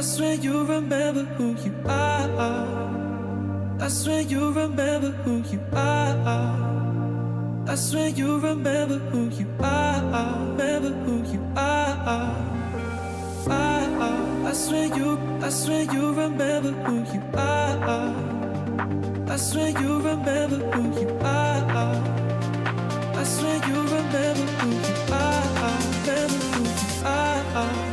swear you remember who you are. I swear you remember who you are. I swear you remember who you are. Remember who you are. I swear you remember who you are. I swear you remember who you are. I swear you remember who you are. Remember who you are.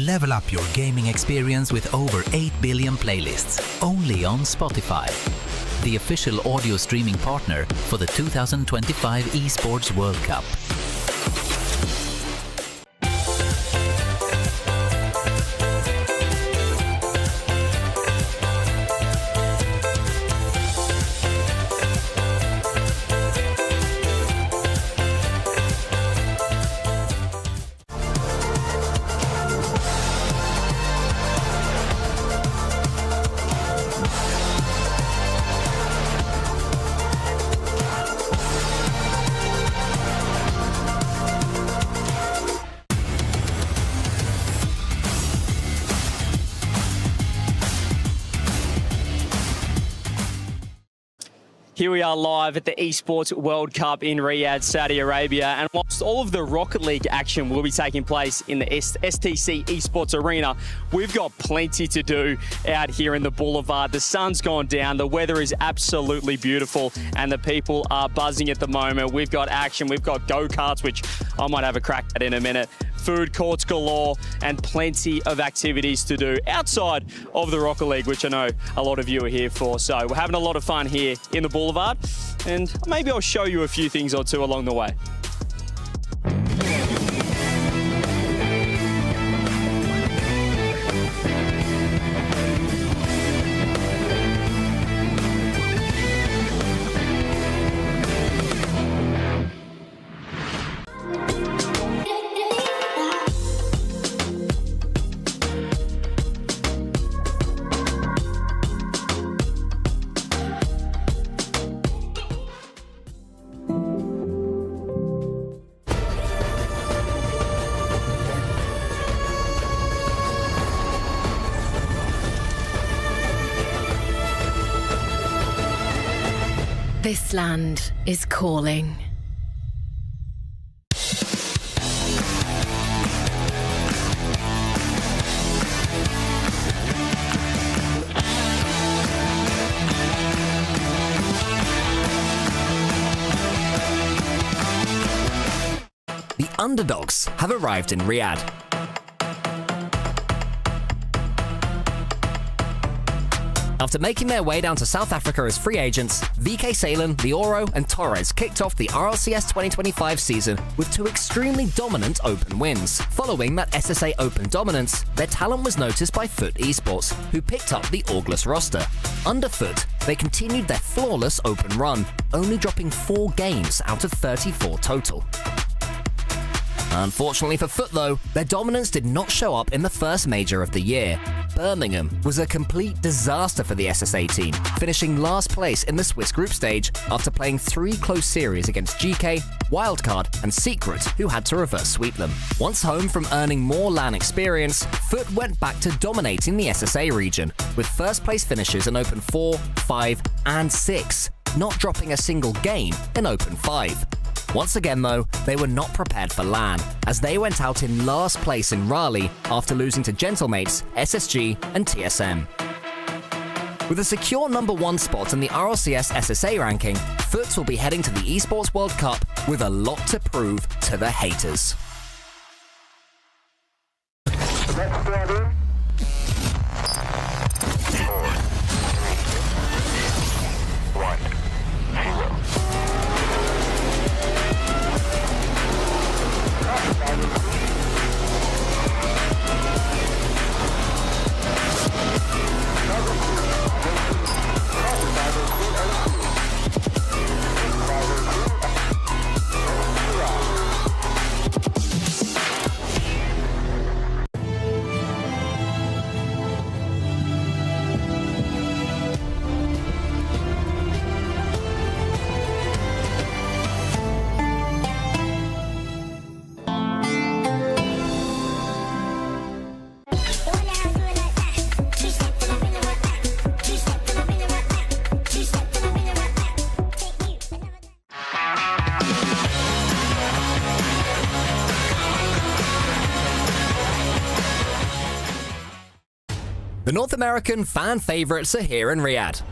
level up your gaming experience with over 8 billion playlists, only on Spotify, the official audio streaming partner for the 2025 Esports World Cup. Here we are live at the Esports World Cup in Riyadh, Saudi Arabia. And whilst all of the Rocket League action will be taking place in the STC Esports Arena, we've got plenty to do out here in the Boulevard. The sun's gone down, the weather is absolutely beautiful, and the people are buzzing at the moment. We've got action, we've got go-karts, which I might have a crack at in a minute. Food courts galore, and plenty of activities to do outside of the Rocket League, which I know a lot of you are here for. So we're having a lot of fun here in the Boulevard, and maybe I'll show you a few things or two along the way. This land is calling. The underdogs have arrived in Riyadh. After making their way down to South Africa as free agents, VK Salen, Lioro and Torres kicked off the RLCS 2025 season with two extremely dominant open wins. Following that SSA Open dominance, their talent was noticed by Foot Esports, who picked up the August roster. Under Foot, they continued their flawless open run, only dropping 4 games out of 34 total. Unfortunately for Foot though, their dominance did not show up in the first major of the year. Birmingham was a complete disaster for the SSA team, finishing last place in the Swiss group stage after playing 3 close series against GK, Wildcard and Secret, who had to reverse sweep them. Once home from earning more LAN experience, Foot went back to dominating the SSA region, with first place finishes in Open 4, 5 and 6, not dropping a single game in Open 5. Once again though, they were not prepared for LAN, as they went out in last place in Raleigh after losing to Gentlemates, SSG and TSM. With a secure #1 spot in the RLCS SSA ranking, Foot will be heading to the Esports World Cup with a lot to prove to the haters. The North American fan favourites are here in Riyadh.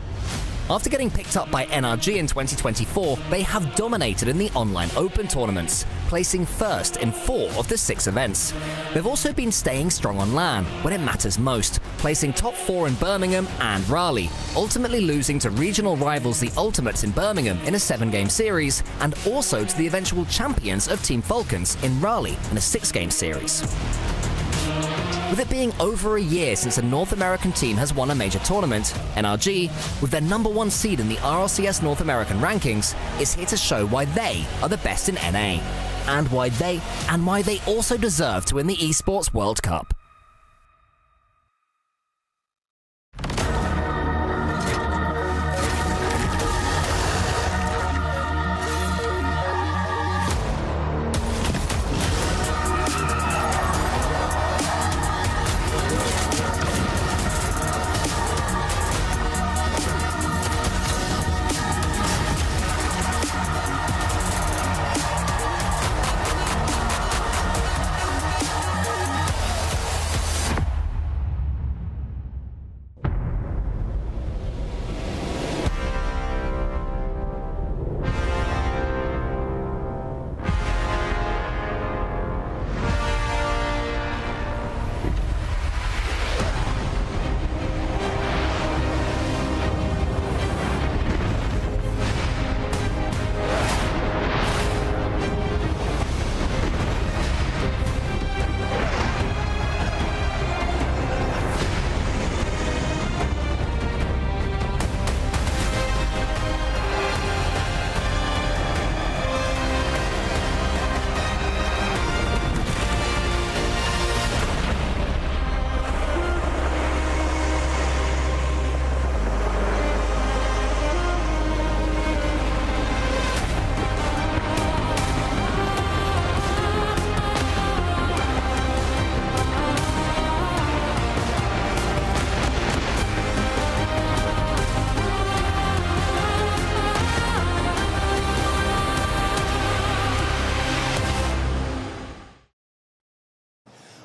After getting picked up by NRG in 2024, they have dominated in the online open tournaments, placing first in 4 of the 6 events. They've also been staying strong on LAN when it matters most, placing top 4 in Birmingham and Raleigh, ultimately losing to regional rivals the Ultimates in Birmingham in a 7-game series, and also to the eventual champions of Team Falcons in Raleigh in a 6-game series. With it being over a year since a North American team has won a major tournament, NRG, with their #1 seed in the RLCS North American rankings, is here to show why they are the best in NA, and why they also deserve to win the Esports World Cup.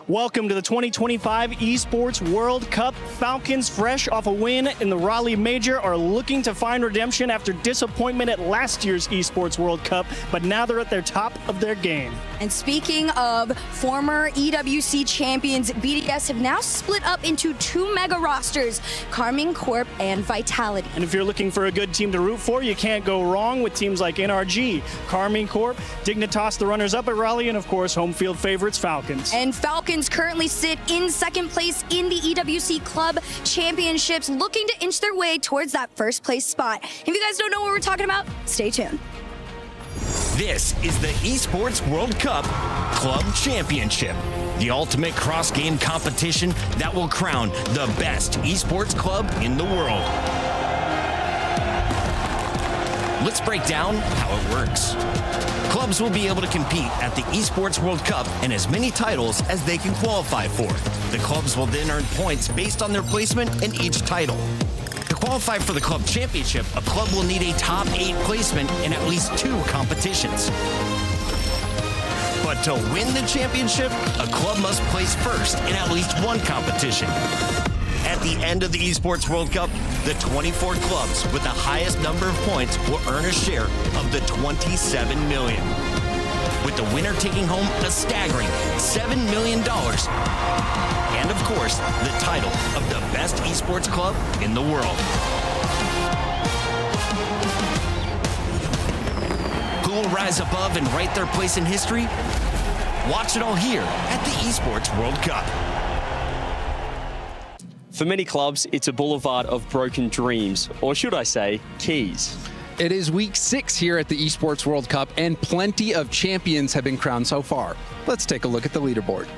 Welcome to the 2025 Esports World Cup. Falcons, fresh off a win in the Raleigh Major, are looking to find redemption after disappointment at last year's Esports World Cup, but now they're at their top of their game. And speaking of former EWC champions, BDS have now split up into 2 mega rosters, Carmine Corp and Vitality. And if you're looking for a good team to root for, you can't go wrong with teams like NRG, Carmine Corp, Dignitas, the runners-up at Raleigh, and of course, home field favorites, Falcons. And Falcons currently sit in 2nd place in the EWC Club Championships, looking to inch their way towards that 1st place spot. If you guys don't know what we're talking about, stay tuned. This is the Esports World Cup Club Championship, the ultimate cross-game competition that will crown the best esports club in the world. Let's break down how it works. Clubs will be able to compete at the Esports World Cup and as many titles as they can qualify for. The clubs will then earn points based on their placement in each title. To qualify for the Club Championship, a club will need a top 8 placement in at least 2 competitions. But to win the championship, a club must place first in at least 1 competition. At the end of the Esports World Cup, the 24 clubs with the highest number of points will earn a share of the $27 million, with the winner taking home a staggering $7 million. And of course, the title of the best esports club in the world. Who will rise above and write their place in history? Watch it all here at the Esports World Cup. For many clubs, it's a boulevard of broken dreams, or should I say, keys. It is week 6 here at the Esports World Cup, and plenty of champions have been crowned so far. Let's take a look at the leaderboard.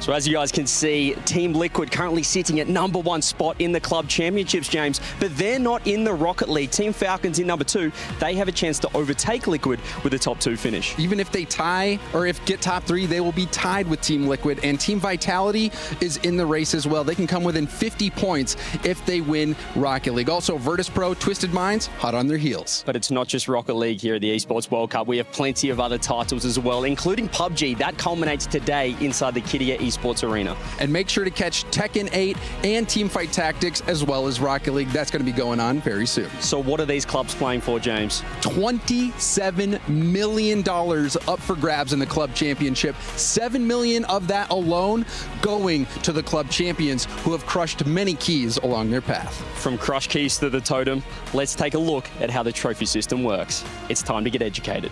So as you guys can see, Team Liquid currently sitting at #1 spot in the Club Championships, James, but they're not in the Rocket League. Team Falcons in #2, they have a chance to overtake Liquid with a top 2 finish. Even if they tie, or if get top 3, they will be tied with Team Liquid, and Team Vitality is in the race as well. They can come within 50 points if they win Rocket League. Also, Virtus Pro, Twisted Minds, hot on their heels. But it's not just Rocket League here at the Esports World Cup. We have plenty of other titles as well, including PUBG. That culminates today inside the Kittier Esports Arena. And make sure to catch Tekken 8 and Teamfight Tactics as well as Rocket League. That's going to be going on very soon. So what are these clubs playing for, James? $27 million up for grabs in the club championship. $7 million of that alone going to the club champions who have crushed many keys along their path. From crush keys to the totem, let's take a look at how the trophy system works. It's time to get educated.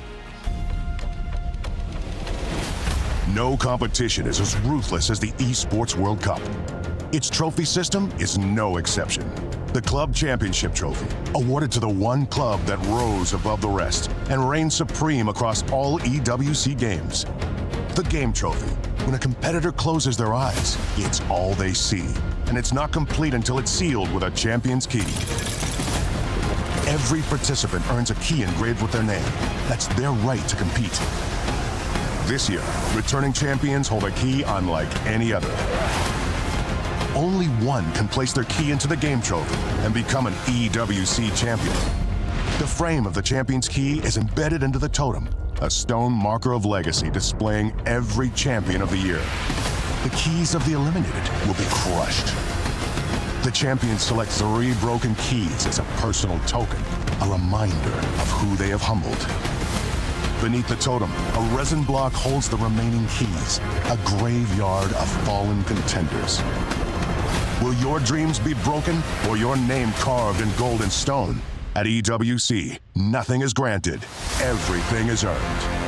No competition is as ruthless as the Esports World Cup. Its trophy system is no exception. The Club Championship Trophy, awarded to the one club that rose above the rest and reigned supreme across all EWC games. The Game Trophy, when a competitor closes their eyes, it's all they see, and it's not complete until it's sealed with a champion's key. Every participant earns a key engraved with their name. That's their right to compete. This year, returning champions hold a key unlike any other. Only one can place their key into the Game Trophy and become an EWC champion. The frame of the champion's key is embedded into the totem, a stone marker of legacy displaying every champion of the year. The keys of the eliminated will be crushed. The champions select 3 broken keys as a personal token, a reminder of who they have humbled. Beneath the totem, a resin block holds the remaining keys, a graveyard of fallen contenders. Will your dreams be broken or your name carved in gold and stone? At EWC, nothing is granted, everything is earned.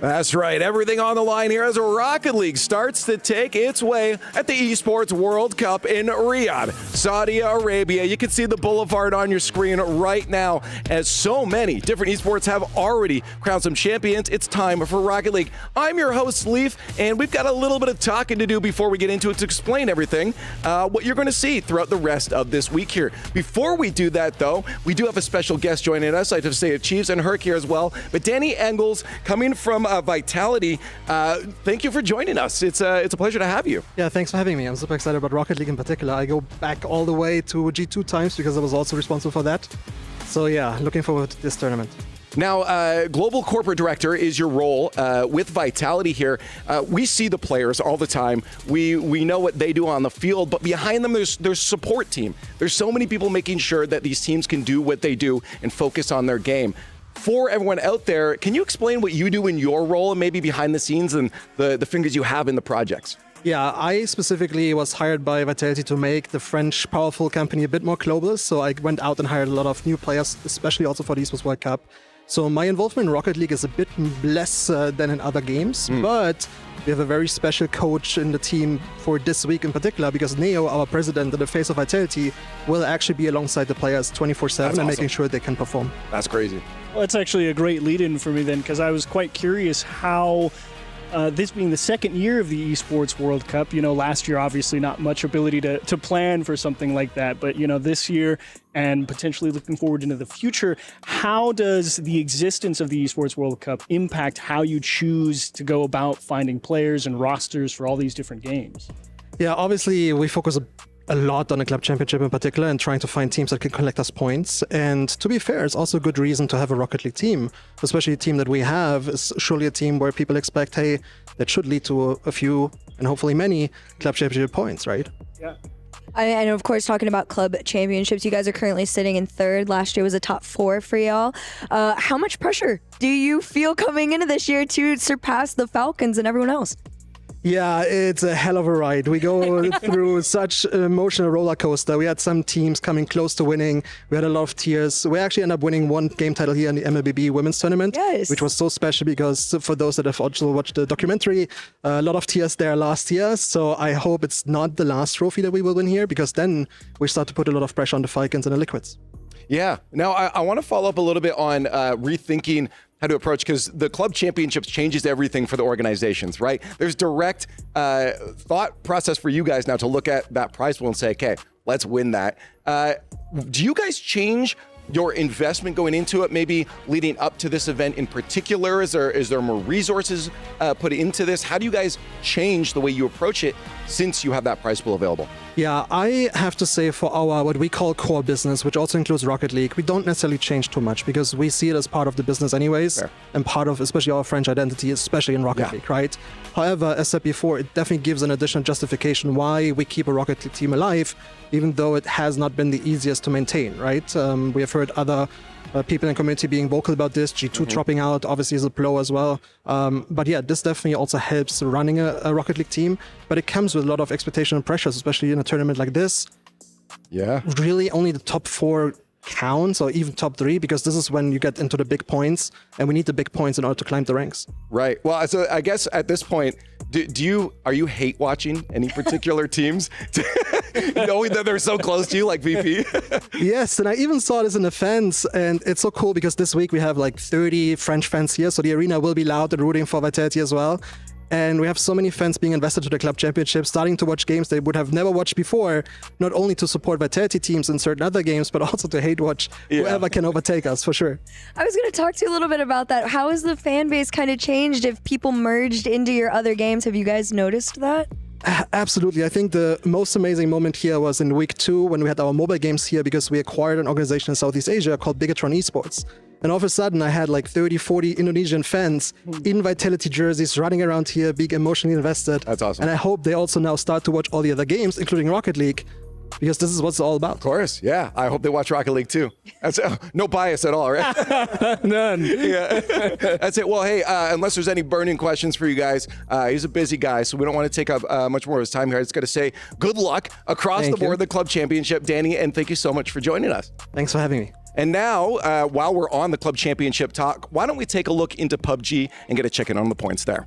That's right. Everything on the line here as Rocket League starts to take its way at the Esports World Cup in Riyadh, Saudi Arabia. You can see the Boulevard on your screen right now as so many different esports have already crowned some champions. It's time for Rocket League. I'm your host, Leaf, and we've got a little bit of talking to do before we get into it to explain everything, what you're going to see throughout the rest of this week here. Before we do that, though, we do have a special guest joining us. I have to say Chiefs and Herc here as well. But Danny Engels coming from Vitality. Thank you for joining us. It's a pleasure to have you. Yeah, thanks for having me. I'm super excited about Rocket League in particular. I go back all the way to G2 times because I was also responsible for that. So yeah, looking forward to this tournament. Now, Global Corporate Director is your role with Vitality here. We see the players all the time. We know what they do on the field, but behind them, there's support team. There's so many people making sure that these teams can do what they do and focus on their game. For everyone out there, can you explain what you do in your role and maybe behind the scenes and the fingers you have in the projects? Yeah, I specifically was hired by Vitality to make the French powerful company a bit more global. So I went out and hired a lot of new players, especially also for the Esports World Cup. So my involvement in Rocket League is a bit less than in other games, but we have a very special coach in the team for this week in particular, because Neo, our president and the face of Vitality, will actually be alongside the players 24/7 and making sure they can perform. That's crazy. Well, that's actually a great lead-in for me then, because I was quite curious how, this being the second year of the Esports World Cup, last year obviously not much ability to plan for something like that, but this year and potentially looking forward into the future, how does the existence of the Esports World Cup impact how you choose to go about finding players and rosters for all these different games? Yeah, obviously we focus a lot on the club championship in particular and trying to find teams that can collect us points. And to be fair, it's also a good reason to have a Rocket League team, especially a team that we have is surely a team where people expect, hey, that should lead to a few and hopefully many club championship points, right? Yeah. And of course, talking about club championships, you guys are currently sitting in 3rd. Last year was a top 4 for y'all. How much pressure do you feel coming into this year to surpass the Falcons and everyone else? Yeah, it's a hell of a ride. We go through such an emotional roller coaster. We had some teams coming close to winning. We had a lot of tears. We actually ended up winning one game title here in the MLBB Women's Tournament, which was so special because for those that have also watched the documentary, a lot of tears there last year. So I hope it's not the last trophy that we will win here, because then we start to put a lot of pressure on the Falcons and the Liquids. Yeah. Now, I want to follow up a little bit on rethinking how to approach, because the club championships changes everything for the organizations, right? There's direct thought process for you guys now to look at that prize pool and say, okay, let's win that. Do you guys change your investment going into it, maybe leading up to this event in particular? Is there more resources put into this? How do you guys change the way you approach it since you have that prize pool available? Yeah, I have to say for our what we call core business, which also includes Rocket League, we don't necessarily change too much because we see it as part of the business anyways, and part of especially our French identity, especially in Rocket League, right? However, as said before, it definitely gives an additional justification why we keep a Rocket League team alive, even though it has not been the easiest to maintain, right? We have heard other people in the community being vocal about this. G2 dropping out obviously is a blow as well. But yeah, this definitely also helps running a Rocket League team. But it comes with a lot of expectation and pressures, especially in a tournament like this. Yeah. Really only the top 4 counts, or even top 3, because this is when you get into the big points, and we need the big points in order to climb the ranks. Right. Well, so I guess at this point, are you hate watching any particular teams, knowing that they're so close to you, like VP? Yes, and I even saw this in the fans, and it's so cool because this week we have like 30 French fans here, so the arena will be loud and rooting for Vitality as well. And we have so many fans being invested to the club championship, starting to watch games they would have never watched before, not only to support Vitality teams in certain other games, but also to hate watch whoever can overtake us, for sure. I was going to talk to you a little bit about that. How has the fan base kind of changed if people merged into your other games? Have you guys noticed that? Absolutely. I think the most amazing moment here was in week 2 when we had our mobile games here, because we acquired an organization in Southeast Asia called Bigatron Esports. And all of a sudden, I had like 30, 40 Indonesian fans in Vitality jerseys running around here, being emotionally invested. That's awesome. And I hope they also now start to watch all the other games, including Rocket League, because this is what it's all about. Of course, yeah. I hope they watch Rocket League too. That's no bias at all, right? None. Yeah, that's it. Well, hey, unless there's any burning questions for you guys, he's a busy guy, so we don't want to take up much more of his time here. I just got to say good luck across the board, the Club Championship, Danny, and thank you so much for joining us. Thanks for having me. And now, while we're on the Club Championship talk, why don't we take a look into PUBG and get a check-in on the points there?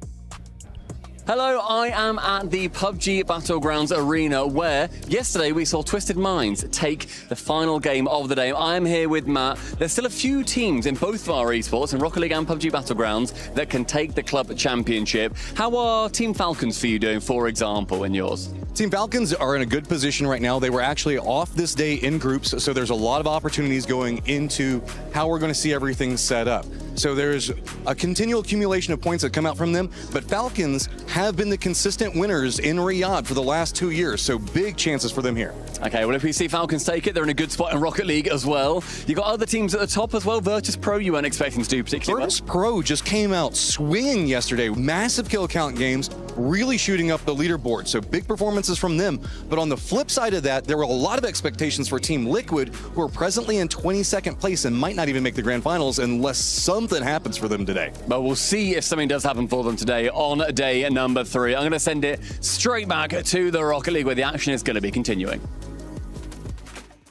Hello, I am at the PUBG Battlegrounds Arena where yesterday we saw Twisted Minds take the final game of the day. I am here with Matt. There's still a few teams in both of our esports, in Rocket League and PUBG Battlegrounds, that can take the club championship. How are Team Falcons for you doing, for example, in yours? Team Falcons are in a good position right now. They were actually off this day in groups, so there's a lot of opportunities going into how we're going to see everything set up. So there's a continual accumulation of points that come out from them, but Falcons have been the consistent winners in Riyadh for the last 2 years, so big chances for them here. Okay, well, if we see Falcons take it, they're in a good spot in Rocket League as well. You've got other teams at the top as well. Virtus Pro, you weren't expecting to do particularly well. Virtus Pro just came out swinging yesterday. Massive kill count games, really shooting up the leaderboard, so big performances from them. But on the flip side of that, there were a lot of expectations for Team Liquid, who are presently in 22nd place and might not even make the grand finals unless something happens for them today. But we'll see if something does happen for them today on day number 3. I'm going to send it straight back to the Rocket League where the action is going to be continuing.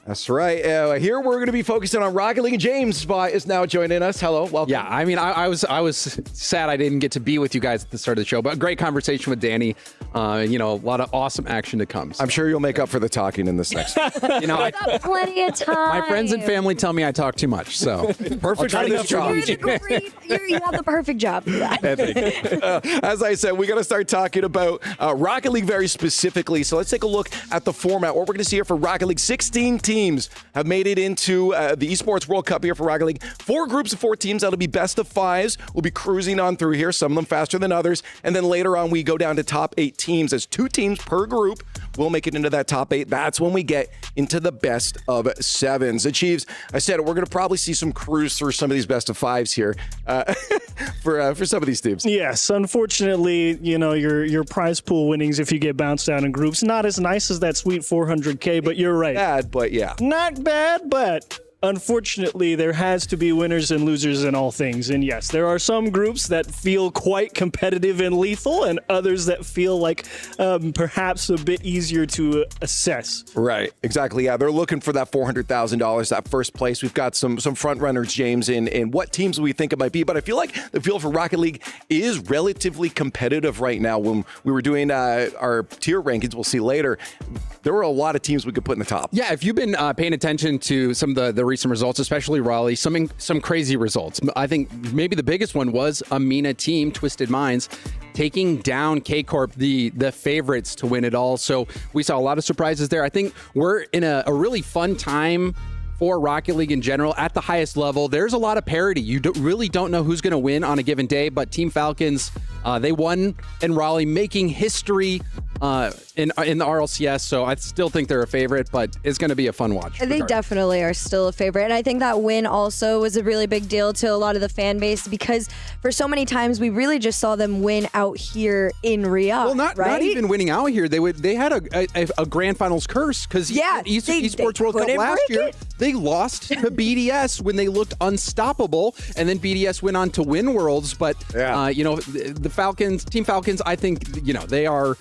That's right. Here we're going to be focusing on Rocket League. James Spot is now joining us. Hello, welcome. Yeah, I mean, I was sad I didn't get to be with you guys at the start of the show, but a great conversation with Danny. A lot of awesome action to come. So. I'm sure you'll make up for the talking in this next. Plenty of time. My friends and family tell me I talk too much, so perfect for this job. You have the perfect job for that. As I said, we got to start talking about Rocket League very specifically. So let's take a look at the format. What we're going to see here for Rocket League: 16 teams have made it into the Esports World Cup here for Rocket League. 4 groups of 4 teams. That'll be best of 5s. We'll be cruising on through here, some of them faster than others. And then later on, we go down to top 8 teams. As 2 teams per group will make it into that top 8. That's when we get into the best of 7s. Achieves, I said we're going to probably see some cruise through some of these best of 5s here for some of these teams. Yes, unfortunately, your prize pool winnings, if you get bounced out in groups, not as nice as that sweet 400K, but you're right. Bad, but yeah. Not bad, but unfortunately, there has to be winners and losers in all things. And yes, there are some groups that feel quite competitive and lethal, and others that feel like perhaps a bit easier to assess. Right, exactly. Yeah, they're looking for that $400,000, that first place. We've got some front runners, James, in what teams we think it might be. But I feel like the field for Rocket League is relatively competitive right now. When we were doing our tier rankings, we'll see later, there were a lot of teams we could put in the top. Yeah, if you've been paying attention to some of the recent results, especially Raleigh, some crazy results. I think maybe the biggest one was a MENA team, Twisted Minds, taking down K-Corp, the favorites to win it all. So we saw a lot of surprises there. I think we're in a really fun time for Rocket League in general at the highest level. There's a lot of parity. You really don't know who's going to win on a given day, but Team Falcons, they won in Raleigh, making history in the RLCS, so I still think they're a favorite, but it's going to be a fun watch. They definitely are still a favorite, and I think that win also was a really big deal to a lot of the fan base because for so many times we really just saw them win out here in Riyadh. Well, not even winning out here. They had a grand finals curse because Esports World Cup last year they lost to BDS when they looked unstoppable, and then BDS went on to win Worlds. But the Falcons, Team Falcons, I think they are.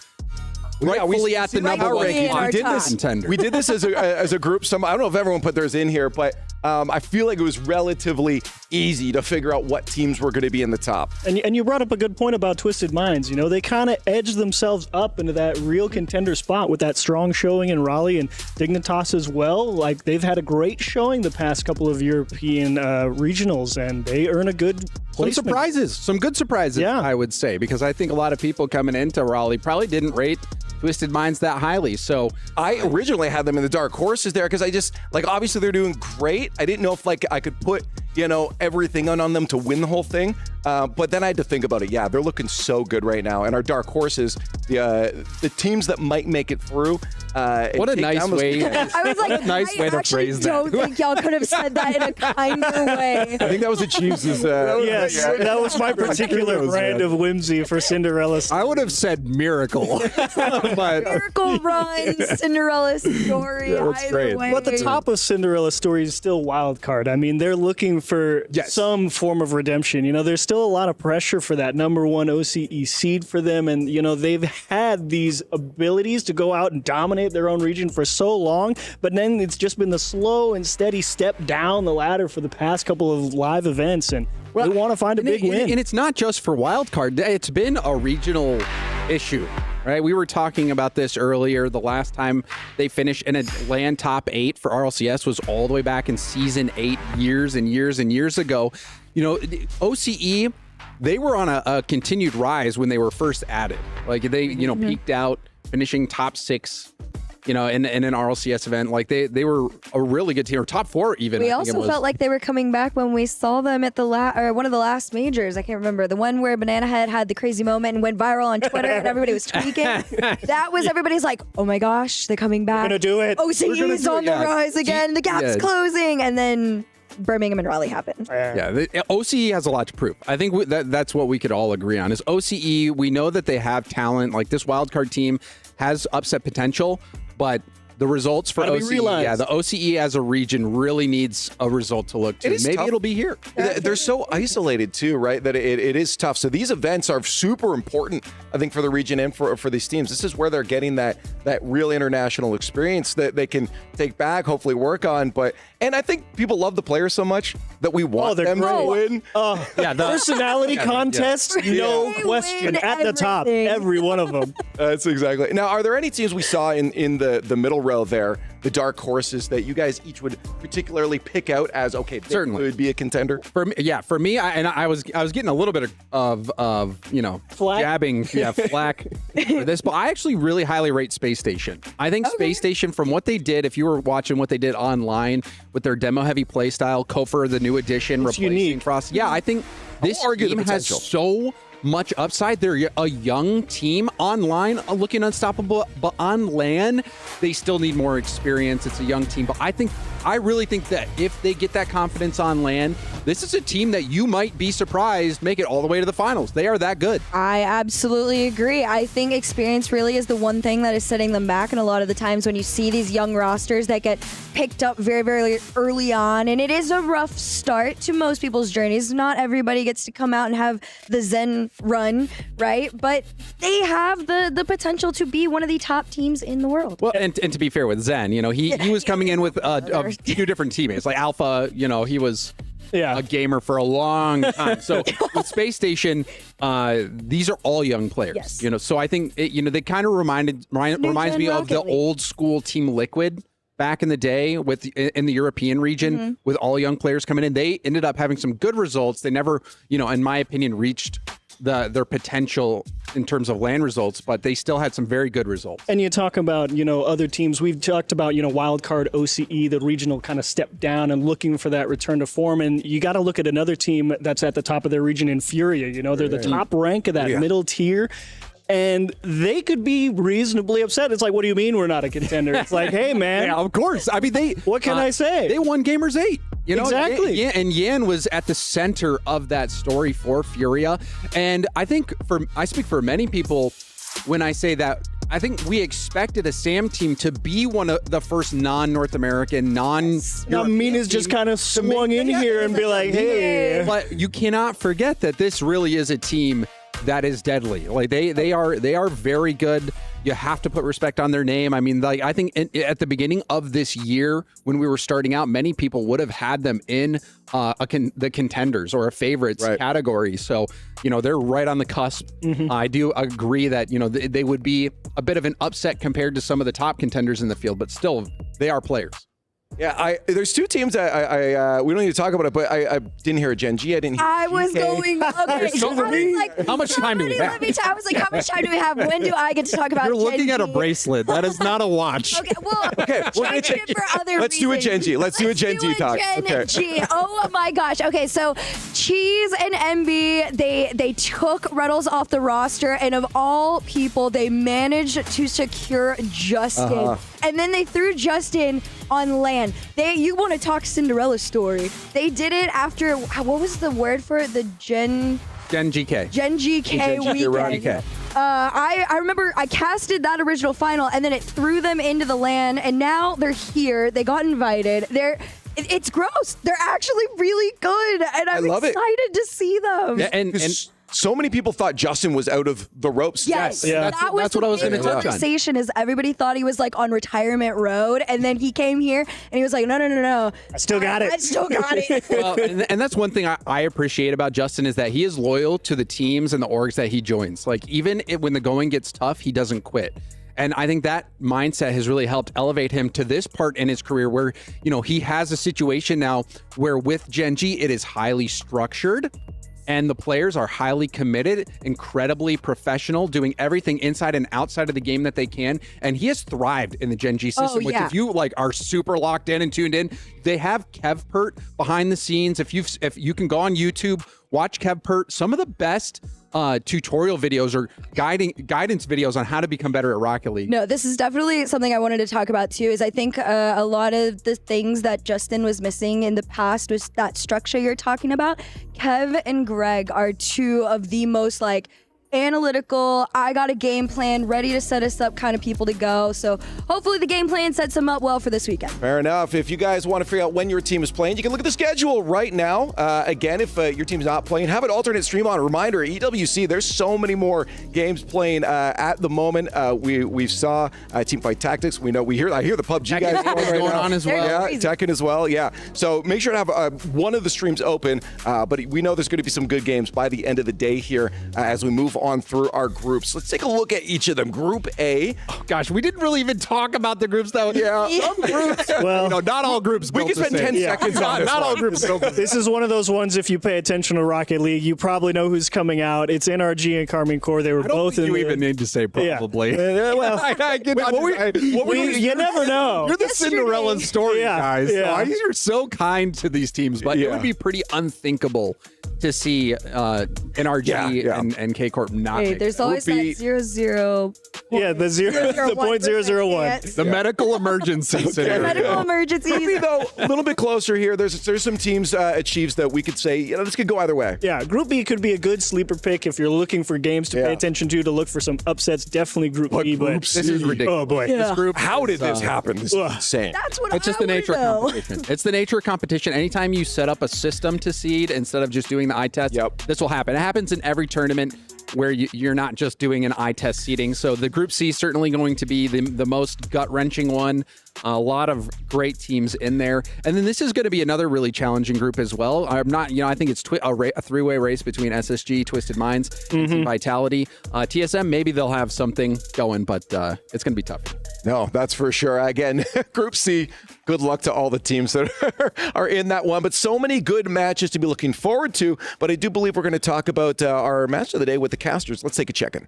Rightfully at the number one contender. We did this as a group. I don't know if everyone put theirs in here, but I feel like it was relatively easy to figure out what teams were going to be in the top. And you brought up a good point about Twisted Minds. They kind of edged themselves up into that real contender spot with that strong showing in Raleigh and Dignitas as well. Like, they've had a great showing the past couple of European regionals, and they earn a good placement. Some good surprises, I would say, because I think a lot of people coming into Raleigh probably didn't rate Twisted Minds that highly. So I originally had them in the dark horses there because I just, obviously they're doing great. I didn't know if, I could put, everything on them to win the whole thing. But then I had to think about it. Yeah, they're looking so good right now. And our dark horses, the teams that might make it through. What a nice way. I was like, to phrase that. I don't think y'all could have said that in a kinder way. I think that was the Chiefs'. Yes, that was my particular brand of whimsy for Cinderella. I would have said miracle. But Miracle Run, Cinderella story. That's great. Way. But the top of Cinderella story is still wild card. I mean, they're looking for some form of redemption. There's still a lot of pressure for that number one OCE seed for them. And, they've had these abilities to go out and dominate their own region for so long. But then it's just been the slow and steady step down the ladder for the past couple of live events. And they want to find a big win. And it's not just for wild card. It's been a regional issue. Right, we were talking about this earlier. The last time they finished in a land top 8 for RLCS was all the way back in season 8, years and years and years ago. OCE, they were on a continued rise when they were first added. They, peaked out, finishing top 6. In an RLCS event. They were a really good team, or top 4 even. We also felt like they were coming back when we saw them at one of the last majors. I can't remember. The one where Banana Head had the crazy moment and went viral on Twitter and everybody was tweaking. That was everybody's like, oh my gosh, they're coming back. We're going to do it. OCE's on the rise again. The gap's closing. And then Birmingham and Raleigh happened. OCE has a lot to prove. I think that's what we could all agree on is OCE. We know that they have talent. This wildcard team has upset potential, but the results for OCE, the OCE as a region really needs a result to look to. Maybe it'll be here. They're so isolated too, right? That it is tough. So these events are super important, I think, for the region and for these teams. This is where they're getting that real international experience that they can take back, hopefully work on. And I think people love the players so much that we want them to win. The personality contest, no question, at the top, every one of them. That's exactly. Now, are there any teams we saw in the middle row there, the dark horses, that you guys each would particularly pick out as they would be a contender? For me, I was getting a little bit of flack. Jabbing, flack for this, but I actually really highly rate Space Station. I think Space Station, from what they did, if you were watching what they did online with their demo heavy play style, Kofor, the new addition, replacing Frost. Yeah, I think this team has so much upside. They're a young team online, looking unstoppable, but on LAN, they still need more experience. It's a young team, but I really think that if they get that confidence on LAN, this is a team that you might be surprised make it all the way to the finals. They are that good. I absolutely agree. I think experience really is the one thing that is setting them back. And a lot of the times when you see these young rosters that get picked up very, very early on, and it is a rough start to most people's journeys. Not everybody gets to come out and have the Zen run, right? But they have the potential to be one of the top teams in the world. Well, and to be fair with Zen, he was coming in with two different teammates. Alpha, he was a gamer for a long time. So with Space Station, these are all young players. Yes. So I think they kind of reminds me of the old school Team Liquid back in the day in the European region with all young players coming in. They ended up having some good results. They never, in my opinion, reached their potential in terms of LAN results, but they still had some very good results. And you talk about, other teams. We've talked about, wild card OCE, the regional kind of step down and looking for that return to form. And you got to look at another team that's at the top of their region in Furia. They're the top rank of that middle tier. And they could be reasonably upset. It's like, what do you mean we're not a contender? It's like, hey, man. Yeah, of course. I mean, what can I say? They won Gamers 8. Exactly. And Yan was at the center of that story for Furia. And I think I speak for many people when I say that I think we expected a SAM team to be one of the first non-North American, non-European Mina's just kind of swung in here and be like, hey. But you cannot forget that this really is a team that is deadly. Like they are very good. You have to put respect on their name. I mean, I think at the beginning of this year, when we were starting out, many people would have had them in the contenders or a favorites category. So, they're right on the cusp. I do agree that, they would be a bit of an upset compared to some of the top contenders in the field, but still, they are players. Yeah, there's two teams that we don't need to talk about it, but I didn't hear a Gen G. I didn't hear I was going, okay. How much time do we have? I was like, how much time do we have? When do I get to talk about You're looking Gen at a G? bracelet. That is not a watch. Okay, well, change it for other Let's do a Gen G. Let's do a Gen G talk. Gen G. Oh my gosh. Okay, so Cheese and MB, they took Reynolds off the roster, and of all people, they managed to secure Justin. And then they threw Justin on LAN. You want to talk Cinderella story. They did it after, what was the word for it? The Gen GK. Gen GK weekend. I remember I casted that original final, and then it threw them into the LAN, and now they're here. They got invited. It's gross. They're actually really good, and I'm excited to see them. Yeah, and so many people thought Justin was out of the ropes. Yes, that's what I was going to touch on. Conversation is everybody thought he was like on retirement road, and then he came here and he was like, no. I still got it. I still got it. Well, and that's one thing I appreciate about Justin is that he is loyal to the teams and the orgs that he joins. Like even when the going gets tough, he doesn't quit. And I think that mindset has really helped elevate him to this part in his career where, he has a situation now where with Gen G, it is highly structured. And the players are highly committed, incredibly professional, doing everything inside and outside of the game that they can. And he has thrived in the Gen G system, which if you are super locked in and tuned in, they have KevPert behind the scenes. If you can go on YouTube, watch KevPert, some of the best tutorial videos or guidance videos on how to become better at Rocket League. No, this is definitely something I wanted to talk about too, is I think a lot of the things that Justin was missing in the past was that structure you're talking about. Kev and Greg are two of the most analytical, I got a game plan ready to set us up kind of people to go. So hopefully the game plan sets them up well for this weekend. Fair enough. If you guys want to figure out when your team is playing, you can look at the schedule right now. Again, if your team's not playing, have an alternate stream on. Reminder, EWC, there's so many more games playing at the moment. We saw Teamfight Tactics. I hear the PUBG guys going on as well. Yeah, Tekken as well. Yeah. So make sure to have one of the streams open. But we know there's going to be some good games by the end of the day here as we move on through our groups. Let's take a look at each of them. Group A. Oh, gosh, we didn't really even talk about the groups though. Yeah. Some groups. Well, not all groups. We can spend 10 seconds on this. Not all groups. This is one of those ones, if you pay attention to Rocket League, you probably know who's coming out. It's NRG and Carmine Corps. They were both in. You even need to say probably. Yeah. Well, you never know. You're the Cinderella story, guys. Yeah. So you're so kind to these teams, but it would be pretty unthinkable to see NRG and K Corp not. Hey, there's always that 0-0. Yeah, the 0.001. The medical emergency scenario. Medical emergencies. Maybe though, a little bit closer here. There's some teams at Chiefs that we could say, this could go either way. Yeah, Group B could be a good sleeper pick if you're looking for games to pay attention to look for some upsets. Definitely Group B. But this is ridiculous. Oh boy, this group. How did this happen? This is insane. That's what it's just the nature of competition. It's the nature of competition. Anytime you set up a system to seed instead of just doing the eye test, this will happen. It happens in every tournament where you're not just doing an eye test seeding. So the Group C is certainly going to be the most gut-wrenching one. A lot of great teams in there. And then this is going to be another really challenging group as well. I think it's a three-way race between SSG, Twisted Minds, and Team Vitality. TSM, maybe they'll have something going, but it's going to be tough. No, that's for sure. Again, Group C, good luck to all the teams that are in that one. But so many good matches to be looking forward to. But I do believe we're going to talk about our match of the day with the casters. Let's take a check-in.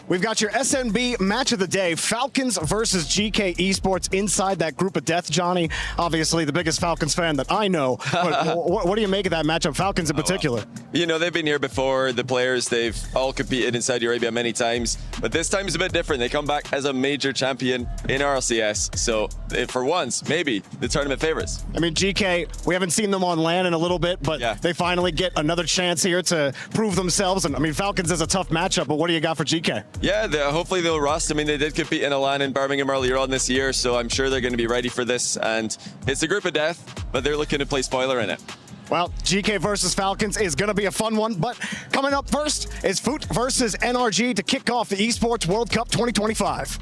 We've got your SNB match of the day, Falcons versus GK Esports inside that group of death, Johnny. Obviously, the biggest Falcons fan that I know. But what do you make of that matchup, Falcons in particular? Well, they've been here before. The players, they've all competed in Saudi Arabia many times. But this time is a bit different. They come back as a major champion in RLCS. So, for once, maybe the tournament favorites. I mean, GK, we haven't seen them on LAN in a little bit, but they finally get another chance here to prove themselves. And, I mean, Falcons is a tough matchup, but what do you got for GK? Yeah, hopefully they'll rust. I mean, they did compete in a LAN in Birmingham earlier on this year, so I'm sure they're going to be ready for this. And it's a group of death, but they're looking to play spoiler in it. Well, GK versus Falcons is going to be a fun one, but coming up first is Foot versus NRG to kick off the Esports World Cup 2025.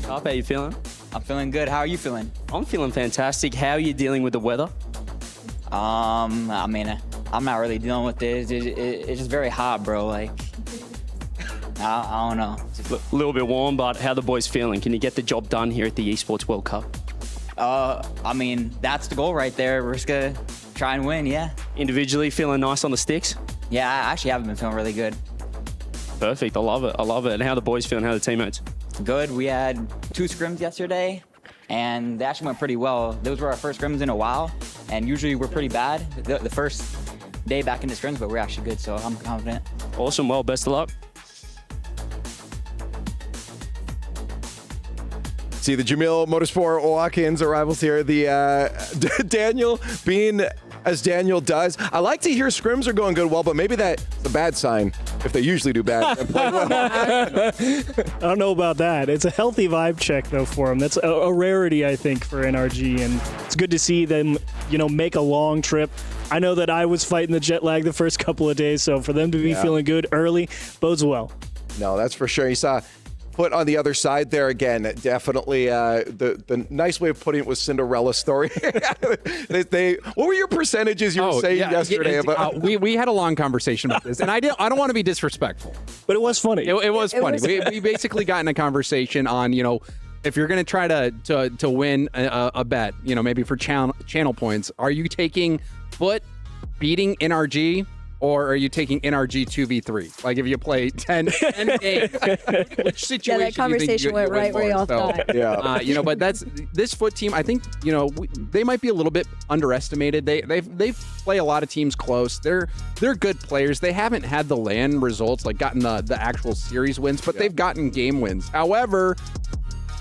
How are you feeling? I'm feeling good. How are you feeling? I'm feeling fantastic. How are you dealing with the weather? I mean, I'm not really dealing with it. It's just very hot, bro. Like, I don't know. A little bit warm, but how are the boys feeling? Can you get the job done here at the Esports World Cup? I mean, that's the goal right there. We're just gonna try and win, yeah. Individually feeling nice on the sticks? Yeah, I actually haven't been feeling really good. Perfect. I love it. I love it. And how are the boys feeling? How are the teammates? Good. We had 2 scrims yesterday, and they actually went pretty well. Those were our first scrims in a while, and usually we're pretty bad the first day back into scrims, but we're actually good, so I'm confident. Awesome. Well, best of luck. See the Jamil Motorsport walk-ins arrivals here. The Daniel being as Daniel does. I like to hear scrims are going good well, but maybe that's a bad sign if they usually do bad. I don't know about that. It's a healthy vibe check, though, for them. That's a rarity, I think, for NRG, and it's good to see them, make a long trip. I know that I was fighting the jet lag the first couple of days, so for them to be feeling good early bodes well. No, that's for sure. You saw Foot on the other side there again. Definitely the nice way of putting it was Cinderella story. What were your percentages you were saying yesterday about? We had a long conversation about this, and I don't want to be disrespectful, but it was funny. It was funny. We basically got in a conversation on if you're going to try to win a bet, maybe for channel points, are you taking Foot beating NRG? Or are you taking NRG 2v3? Like if you play 10 games, which situation that conversation went right where y'all thought. Yeah. But that's this Foot team. I think they might be a little bit underestimated. They play a lot of teams close. They're good players. They haven't had the LAN results, like gotten the actual series wins, but they've gotten game wins. However,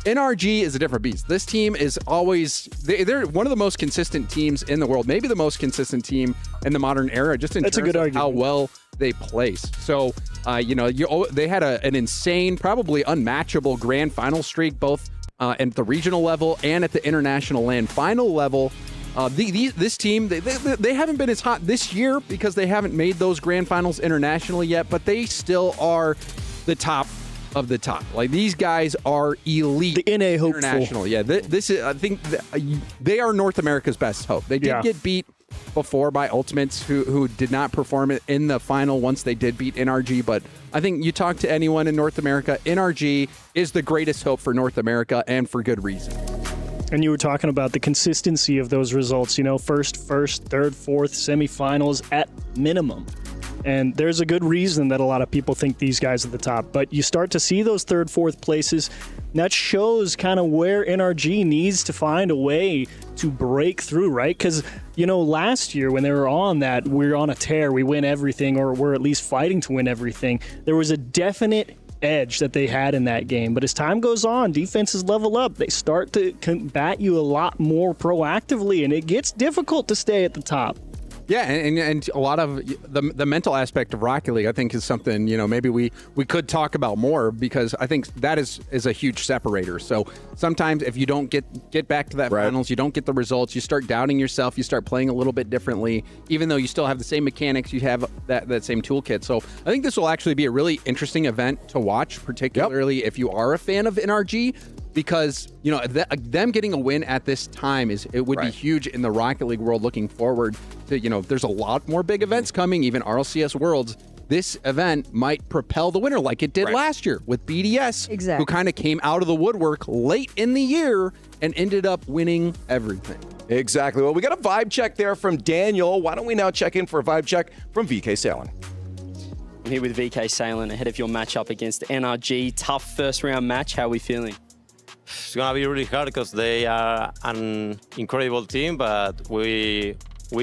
NRG is a different beast. This team is always, they're one of the most consistent teams in the world, maybe the most consistent team in the modern era, just in terms of how well they place. So, they had an insane, probably unmatchable grand final streak, both at the regional level and at the international LAN final level. This team, they haven't been as hot this year because they haven't made those grand finals internationally yet, but they still are the top of the top. Like, these guys are elite. The NA hopeful. International. Yeah, this is, I think they are North America's best hope. They did get beat before by Ultimates, who did not perform it in the final once they did beat NRG, but I think you talk to anyone in North America, NRG is the greatest hope for North America, and for good reason. And you were talking about the consistency of those results, first, third, fourth, semifinals at minimum. And there's a good reason that a lot of people think these guys are the top. But you start to see those third, fourth places. That shows kind of where NRG needs to find a way to break through, right? Because, last year when they were on that, we're on a tear, we win everything, or we're at least fighting to win everything. There was a definite edge that they had in that game. But as time goes on, defenses level up. They start to combat you a lot more proactively, and it gets difficult to stay at the top. Yeah, and a lot of the mental aspect of Rocket League, I think, is something, maybe we could talk about more, because I think that is a huge separator. So sometimes if you don't get back to that finals, you don't get the results, you start doubting yourself, you start playing a little bit differently, even though you still have the same mechanics, you have that same toolkit. So I think this will actually be a really interesting event to watch, particularly if you are a fan of NRG. Because, them getting a win at this time would be huge in the Rocket League world, looking forward to, there's a lot more big events coming, even RLCS Worlds. this event might propel the winner like it did last year with BDS, Exactly. who kind of came out of the woodwork late in the year and ended up winning everything. Exactly. Well, we got a vibe check there from Daniel. Why don't we now check in for a vibe check from VK Salen? I'm here with VK Salen ahead of your matchup against NRG. Tough first round match. How are we feeling? It's gonna be really hard because they are an incredible team, but we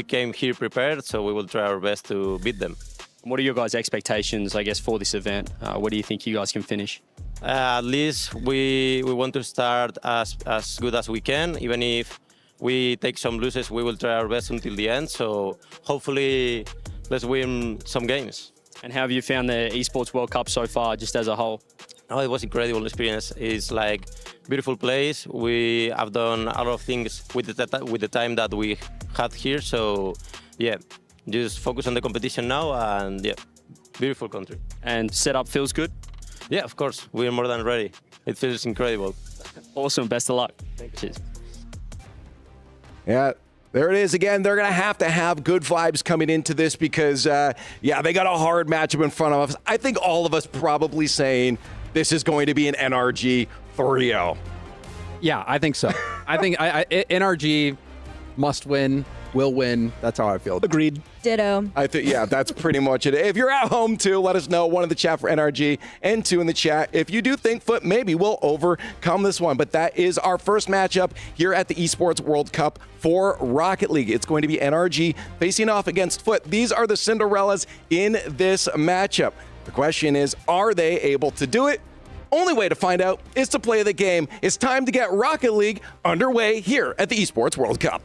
came here prepared, so we will try our best to beat them. What are your guys' expectations, I guess, for this event? What do you think you guys can finish? At least we want to start as good as we can. Even if we take some losses, we will try our best until the end. So hopefully, let's win some games. And how have you found the Esports World Cup so far, just as a whole? Oh, it was incredible experience. It's like beautiful place. We have done a lot of things with the time that we had here. So yeah, just focus on the competition now, and yeah, beautiful country. And setup feels good? Yeah, of course. We're more than ready. It feels incredible. Awesome. Best of luck. Thank you. Cheers. Yeah. There it is again. They're going to have good vibes coming into this because, yeah, they got a hard matchup in front of us. I think all of us probably saying this is going to be an NRG 3-0. Yeah, I think so. I think NRG must win, will win. That's how I feel. Agreed. Ditto. I think, yeah, that's pretty much it. If you're at home too, let us know. 1 in the chat for NRG and 2 in the chat if you do think Foot maybe will overcome this one. But that is our first matchup here at the Esports World Cup for Rocket League. It's going to be NRG facing off against Foot. These are the Cinderellas in this matchup. The question is, are they able to do it? Only way to find out is to play the game. It's time to get Rocket League underway here at the Esports World Cup.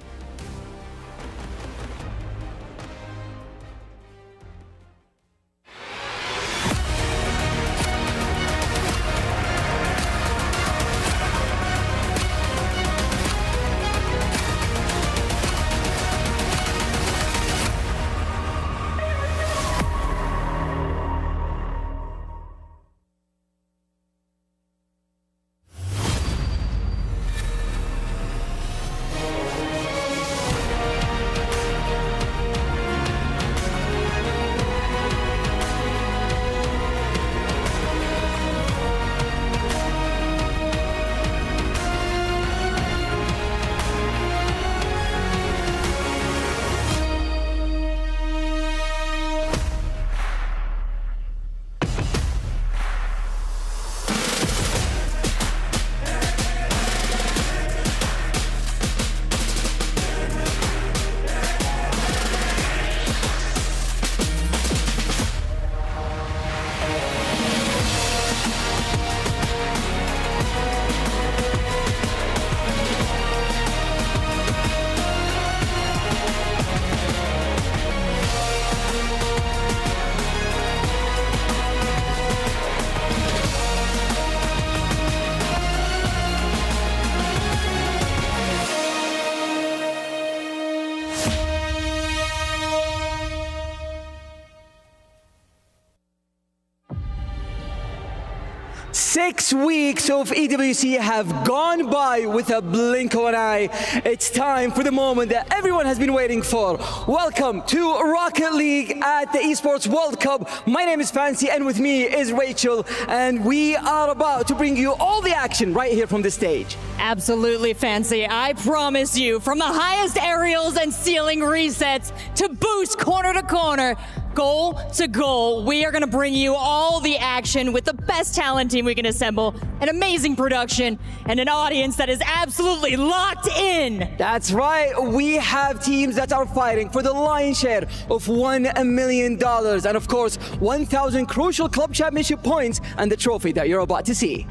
Six weeks of EWC have gone by with a blink of an eye. It's time for the moment that everyone has been waiting for. Welcome to Rocket League at the Esports World Cup. My name is Fancy and with me is Rachel, and we are about to bring you all the action right here from the stage. Absolutely, Fancy. I promise you, from the highest aerials and ceiling resets to boost corner to corner, goal to goal, we are going to bring you all the action with the best talent team we can assemble, an amazing production, and an audience that is absolutely locked in. That's right. We have teams that are fighting for the lion's share of $1 million and, of course, 1,000 crucial club championship points and the trophy that you're about to see.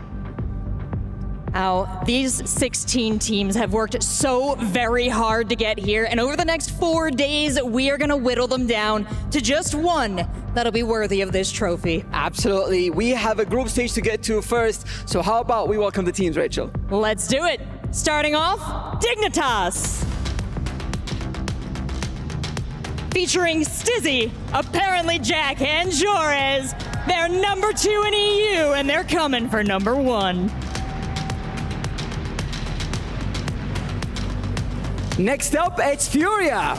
Now, these 16 teams have worked so very hard to get here, and over the next 4 days, we are going to whittle them down to just one that'll be worthy of this trophy. Absolutely. We have a group stage to get to first, so how about we welcome the teams, Rachel? Let's do it. Starting off, Dignitas. Featuring Stizzy, apparently Jack, and Jores. They're number 2 in EU, and they're coming for number 1. Next up, it's Furia.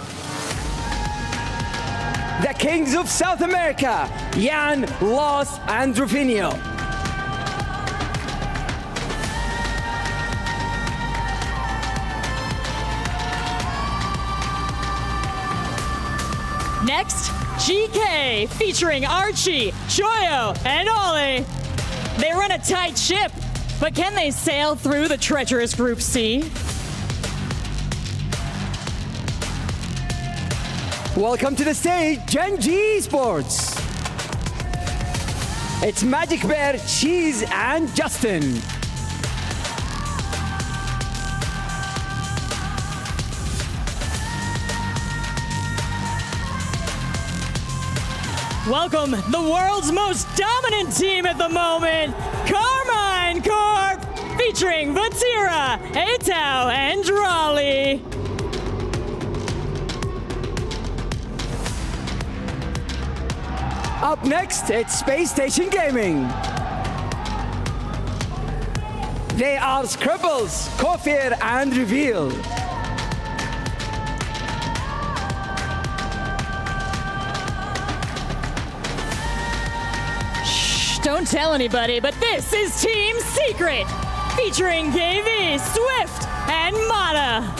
the Kings of South America, Jan, Los, and Rufinho. Next, GK, featuring Archie, Choyo, and Ollie. They run a tight ship, but can they sail through the treacherous Group C? Welcome to the stage, Gen G Esports. It's Magic Bear, Cheese, and Justin. Welcome, the world's most dominant team at the moment, Carmine Corp, featuring Vatira, Atau, and Raleigh. Up next, it's Space Station Gaming. They are Scribbles, Kofir, and Reveal. Don't tell anybody, but this is Team Secret, featuring KV, Swift, and Mata.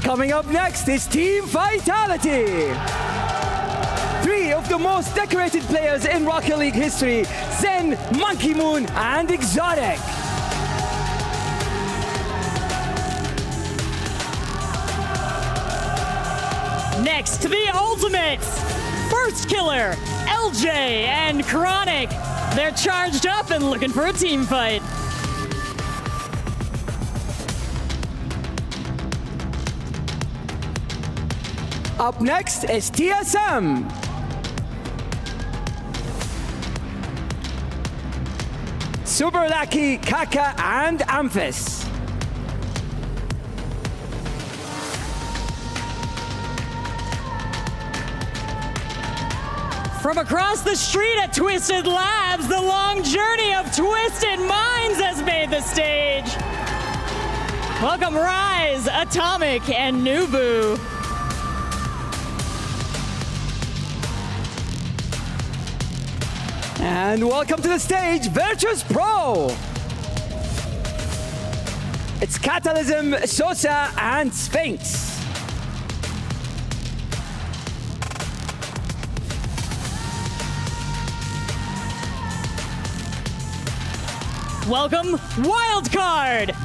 Coming up next is Team Vitality. 3 of the most decorated players in Rocket League history, Zen, Monkey Moon, and Exotic. Next, the Ultimates, First Killer, LJ, and Chronic. They're charged up and looking for a team fight. Up next is TSM. Super Lucky, Kaka, and Amphis. From across the street at Twisted Labs, the long journey of Twisted Minds has made the stage. Welcome Rise, Atomic, and Nubu. And welcome to the stage, Virtus Pro. It's Catalysm, Sosa, and Sphinx. Welcome, Wildcard!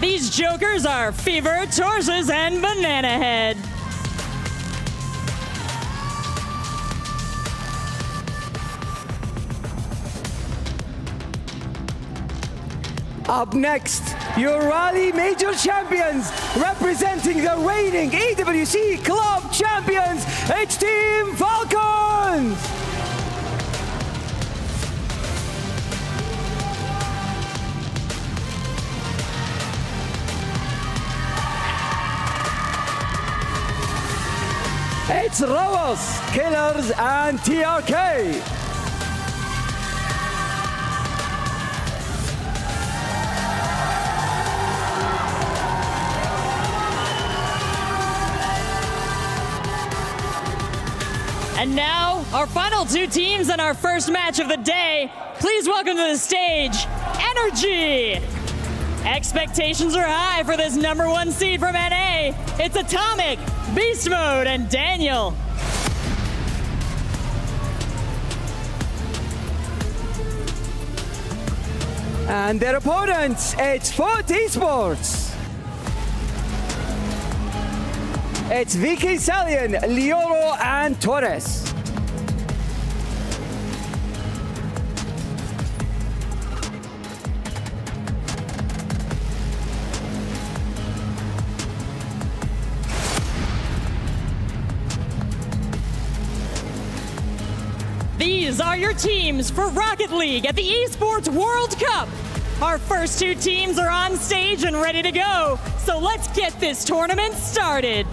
These jokers are Fever, Torsus, and Banana Head. Up next, your Rally Major Champions, representing the reigning EWC Club Champions, it's Team Falcons! It's Rovers, Killers, and TRK. And now, our final 2 teams and our first match of the day. Please welcome to the stage, Energy. Expectations are high for this #1 seed from NA. It's Atomic, Beast Mode, and Daniel. And their opponents, it's Foot Esports. It's Vicky Salian, Lioro, and Torres. These are your teams for Rocket League at the Esports World Cup. Our first 2 teams are on stage and ready to go, so let's get this tournament started.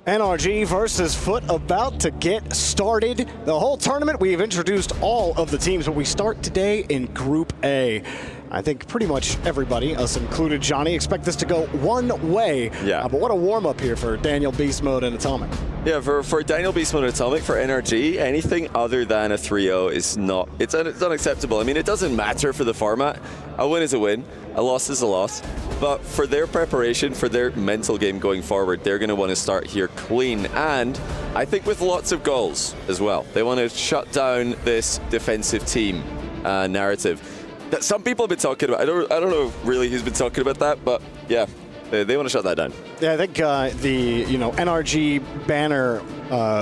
NRG versus Foot about to get started. The whole tournament, we've introduced all of the teams, but we start today in Group A. I think pretty much everybody, us included, Johnny, expect this to go one way. Yeah. But what a warm-up here for Daniel Beast Mode and Atomic. Yeah, for Daniel Beast Mode and Atomic, for NRG, anything other than a 3-0 is not, it's unacceptable. I mean, it doesn't matter for the format. A win is a win, a loss is a loss. But for their preparation, for their mental game going forward, they're going to want to start here clean. And I think with lots of goals as well. They want to shut down this defensive team narrative that some people have been talking about. I don't know really who's been talking about that, but yeah, they want to shut that down. Yeah, I think the NRG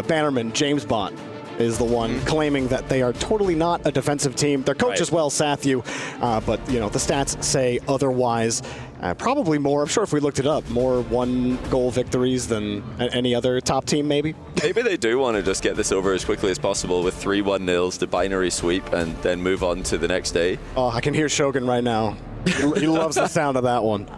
bannerman James Bond is the one claiming that they are totally not a defensive team. Their coach as well, Sathu, but the stats say otherwise. Probably more, I'm sure if we looked it up, more 1-goal victories than any other top team, maybe. Maybe they do want to just get this over as quickly as possible with 3 1-0s, the binary sweep, and then move on to the next day. Oh, I can hear Shogun right now. He loves the sound of that one.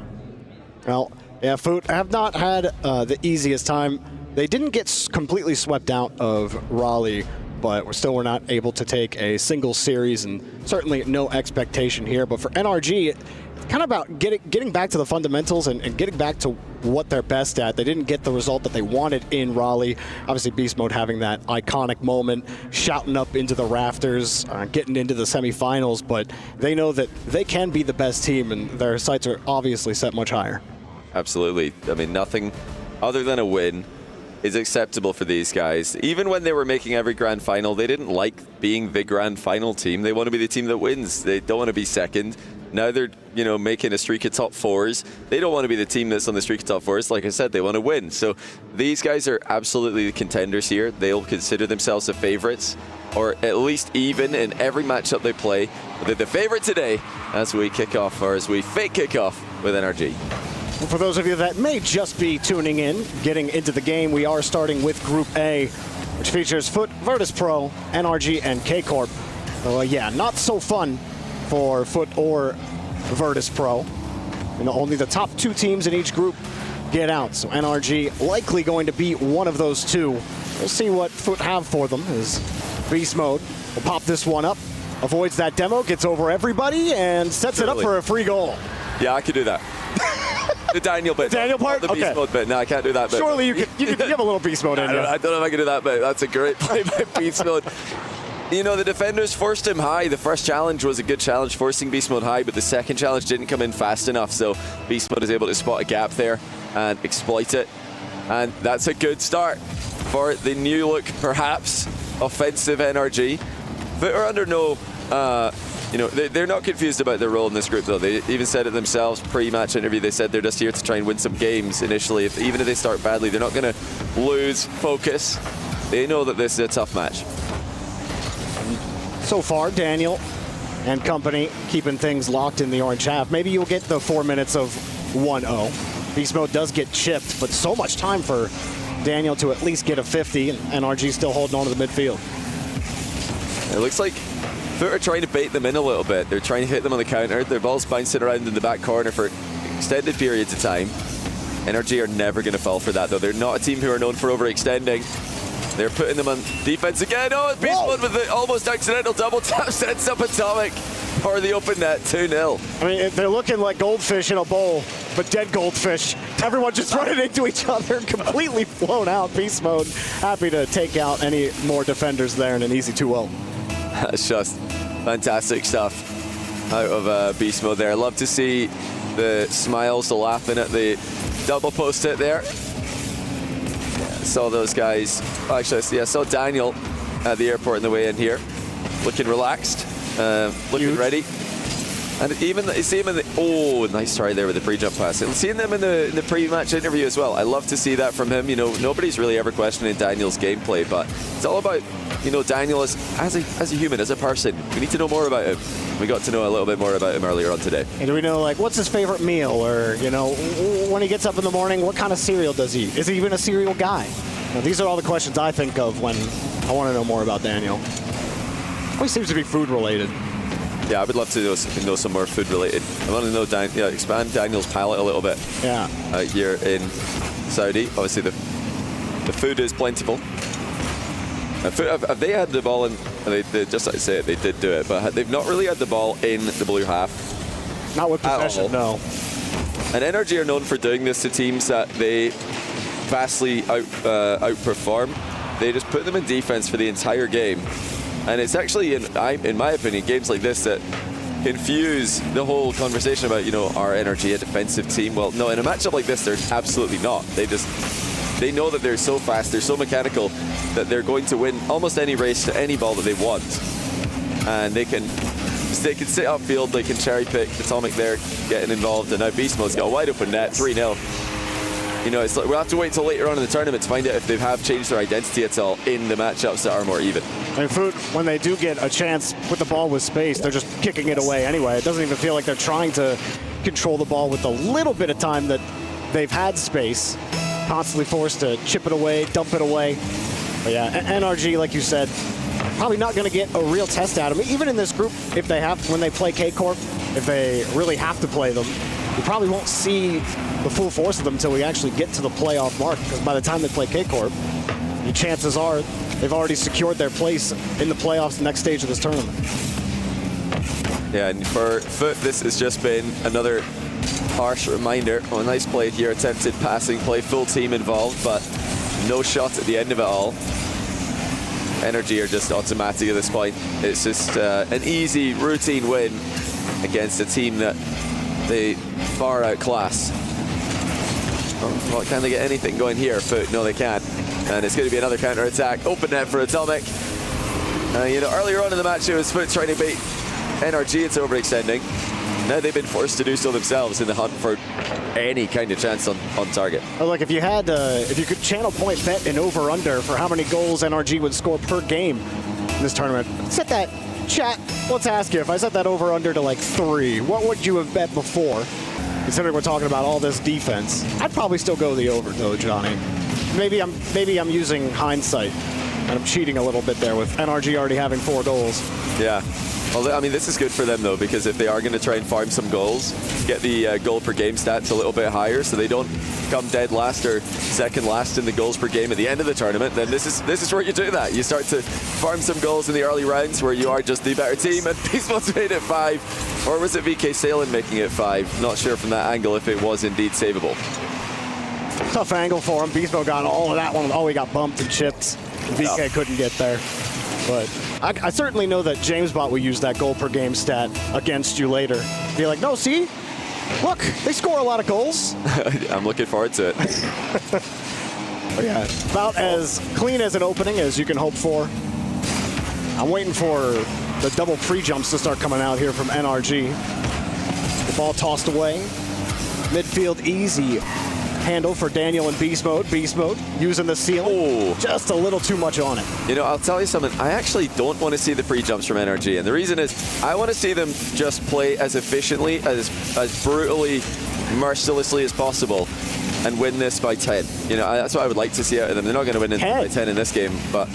Well, yeah, Foot have not had the easiest time. They didn't get completely swept out of Raleigh, but we're not able to take a single series, and certainly no expectation here. But for NRG, it's kind of about getting back to the fundamentals and getting back to what they're best at. They didn't get the result that they wanted in Raleigh. Obviously, Beast Mode having that iconic moment, shouting up into the rafters, getting into the semifinals, but they know that they can be the best team, and their sights are obviously set much higher. Absolutely. I mean, nothing other than a win is acceptable for these guys. Even when they were making every grand final, they didn't like being the grand final team. They want to be the team that wins. They don't want to be second. Now they're, making a streak of top 4s. They don't want to be the team that's on the streak of top 4s. Like I said, they want to win. So these guys are absolutely the contenders here. They'll consider themselves the favorites, or at least even in every matchup they play. They're the favorite today as we kick off, or as we fake kick off with NRG. For those of you that may just be tuning in, getting into the game, we are starting with Group A, which features Foot, Virtus Pro, NRG, and K-Corp. Yeah, not so fun for Foot or Virtus Pro. Only the top 2 teams in each group get out, so NRG likely going to be one of those 2. We'll see what Foot have for them as Beast Mode will pop this one up, avoids that demo, gets over everybody, and sets it up for a free goal. Yeah, I could do that. The Daniel bit. Daniel part? The Beast Mode bit. No, I can't do that bit. Surely you have a little Beast Mode in you. I don't know if I can do that bit. That's a great play by Beast Mode. The defenders forced him high. The first challenge was a good challenge, forcing Beast Mode high, but the second challenge didn't come in fast enough, so Beast Mode is able to spot a gap there and exploit it. And that's a good start for the new look, perhaps, offensive NRG. But are under no... they're not confused about their role in this group, though. They even said it themselves pre-match interview. They said they're just here to try and win some games initially. Even if they start badly, they're not going to lose focus. They know that this is a tough match. So far, Daniel and company keeping things locked in the orange half. Maybe you'll get the 4 minutes of 1-0. Beast Mode does get chipped, but so much time for Daniel to at least get a 50, and NRG still holding on to the midfield. It looks like Foot are trying to bait them in a little bit. They're trying to hit them on the counter. Their ball's bouncing around in the back corner for extended periods of time. NRG are never going to fall for that, though. They're not a team who are known for overextending. They're putting them on defense again. Oh, Beast Mode with the almost accidental double tap sets up Atomic for the open net, 2-0. I mean, they're looking like goldfish in a bowl, but dead goldfish. Everyone just running into each other, completely flown out. Beast Mode happy to take out any more defenders there in an easy 2-0. That's just fantastic stuff out of Beast Mode there. I love to see the smiles, the laughing at the double post hit there. Saw those guys. Actually, I saw Daniel at the airport on the way in here, looking relaxed, looking ready. And even you see him in the nice try there with the pre-jump pass. Seeing them in the pre-match interview as well. I love to see that from him. Nobody's really ever questioning Daniel's gameplay, but it's all about Daniel as a human, as a person. We need to know more about him. We got to know a little bit more about him earlier on today. And do we know, what's his favorite meal? Or, when he gets up in the morning, what kind of cereal does he eat? Is he even a cereal guy? These are all the questions I think of when I want to know more about Daniel. Always seems to be food-related. Yeah, I would love to know some more food-related. I want to know, expand Daniel's palate a little bit. Yeah. Here in Saudi. Obviously, The food is plentiful. Have they had the ball in? They just like I say it, they did do it, but they've not really had the ball in the blue half. Not with possession, no. And NRG are known for doing this to teams that they vastly outperform. They just put them in defense for the entire game. And it's actually, in my opinion, games like this that infuse the whole conversation about, are NRG a defensive team? Well, no, in a matchup like this, they're absolutely not. They know that they're so fast, they're so mechanical, that they're going to win almost any race to any ball that they want. And they can sit upfield, they can cherry pick. Atomic there getting involved, and now Beast Mode's got a wide open net, 3-0. It's like we'll have to wait till later on in the tournament to find out if they have changed their identity at all in the matchups that are more even. And Food, when they do get a chance with the ball with space, they're just kicking it away anyway. It doesn't even feel like they're trying to control the ball with the little bit of time that they've had space. Constantly forced to chip it away, dump it away. But yeah, NRG, like you said, probably not going to get a real test out of them. Even in this group, if they have, when they play K-Corp, if they really have to play them, we probably won't see the full force of them until we actually get to the playoff mark. Because by the time they play K-Corp, the chances are they've already secured their place in the playoffs next stage of this tournament. Yeah, and for Foot, this has just been another harsh reminder. Oh, nice play here, attempted passing play, full team involved, but no shot at the end of it all. NRG are just automatic at this point. It's just an easy, routine win against a team that they far outclass. Well, can they get anything going here? Foot, no, they can't. And it's going to be another counter attack. Open net for Atomic. Earlier on in the match, it was Foot trying to beat NRG into overextending. Now they've been forced to do so themselves in the hunt for any kind of chance on target. Oh, look, if you could channel point bet an over-under for how many goals NRG would score per game in this tournament, set that, chat, let's ask you, if I set that over-under to like 3, what would you have bet before? Considering we're talking about all this defense, I'd probably still go the over, though, Johnny. Maybe I'm using hindsight, and I'm cheating a little bit there with NRG already having 4 goals. Yeah. Well, I mean, this is good for them, though, because if they are going to try and farm some goals, get the goal per game stats a little bit higher so they don't come dead last or second last in the goals per game at the end of the tournament, then this is where you do that. You start to farm some goals in the early rounds where you are just the better team, and Beast Mode's made it 5. Or was it VK Salem making it 5? Not sure from that angle if it was indeed savable. Tough angle for him. Beast Mode got all of that one. Oh, he got bumped and chipped. VK couldn't get there. But I certainly know that JamesBot will use that goal per game stat against you later. Be like, no, see? Look, they score a lot of goals. I'm looking forward to it. Yeah, about as clean as an opening as you can hope for. I'm waiting for the double pre-jumps to start coming out here from NRG. The ball tossed away. Midfield easy. Handle for Daniel and Beast Mode. Beast Mode using the ceiling. Just a little too much on it. I'll tell you something. I actually don't want to see the pre-jumps from NRG. And the reason is I want to see them just play as efficiently, as brutally, mercilessly as possible and win this by 10. That's what I would like to see out of them. They're not going to win by 10 in this game, but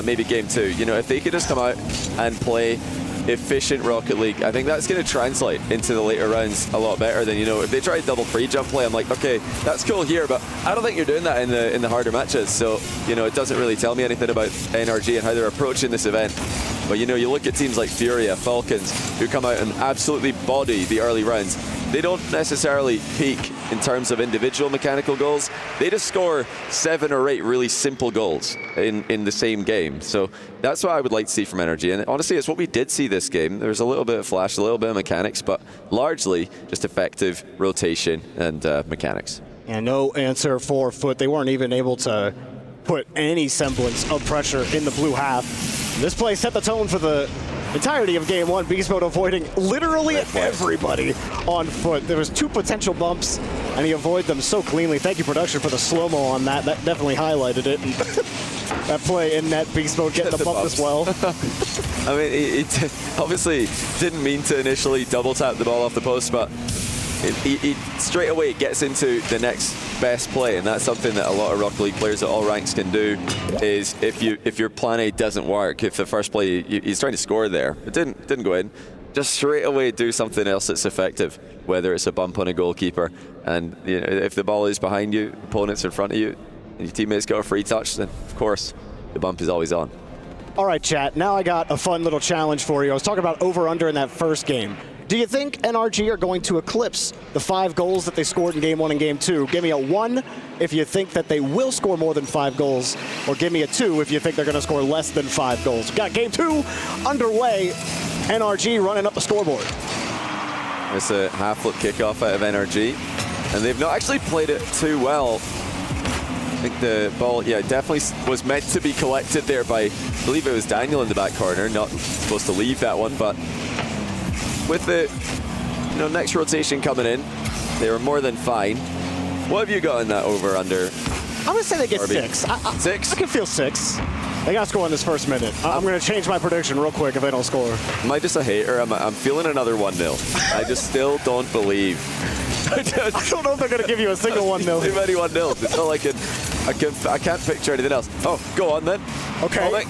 maybe game 2. If they could just come out and play efficient Rocket League, I think that's going to translate into the later rounds a lot better than, if they try double pre-jump play, I'm like, okay, that's cool here, but I don't think you're doing that in the harder matches. So, it doesn't really tell me anything about NRG and how they're approaching this event. But, you look at teams like Furia, Falcons, who come out and absolutely body the early rounds. They don't necessarily peak in terms of individual mechanical goals. They just score 7 or 8 really simple goals in the same game. So that's what I would like to see from NRG. And honestly, it's what we did see this game. There's a little bit of flash, a little bit of mechanics, but largely just effective rotation and mechanics. And no answer for Foot. They weren't even able to put any semblance of pressure in the blue half. This play set the tone for the entirety of game 1. Beast Mode avoiding literally everybody on Foot. There was 2 potential bumps, and he avoided them so cleanly. Thank you, production, for the slow-mo on that. That definitely highlighted it. And that play in net, Beast Mode getting the bump as well. I mean, he obviously didn't mean to initially double-tap the ball off the post, but he straight away gets into the next best play, and that's something that a lot of Rocket League players at all ranks can do. Is if your plan A doesn't work, if the first play he's trying to score there, it didn't go in, just straight away do something else that's effective, whether it's a bump on a goalkeeper, and if the ball is behind you, opponents in front of you, and your teammates got a free touch, then of course the bump is always on. All right, chat. Now I got a fun little challenge for you. I was talking about over-under in that first game. Do you think NRG are going to eclipse the 5 goals that they scored in Game 1 and Game 2? Give me a 1 if you think that they will score more than 5 goals, or give me a 2 if you think they're going to score less than 5 goals. We've got Game 2 underway. NRG running up the scoreboard. It's a half-flip kickoff out of NRG, and they've not actually played it too well. I think the ball, yeah, definitely was meant to be collected there by, I believe it was Daniel in the back corner. Not supposed to leave that one, but with the next rotation coming in, they were more than fine. What have you got in that over/under? I'm going to say they get 6. 6? I can feel 6. They got to score in this first minute. I'm going to change my prediction real quick if they don't score. Am I just a hater? I'm feeling another 1-0. I just still don't believe. I don't know if they're going to give you a single 1-0. Too many 1-0s. It's not like I can't picture anything else. Oh, go on then. Okay.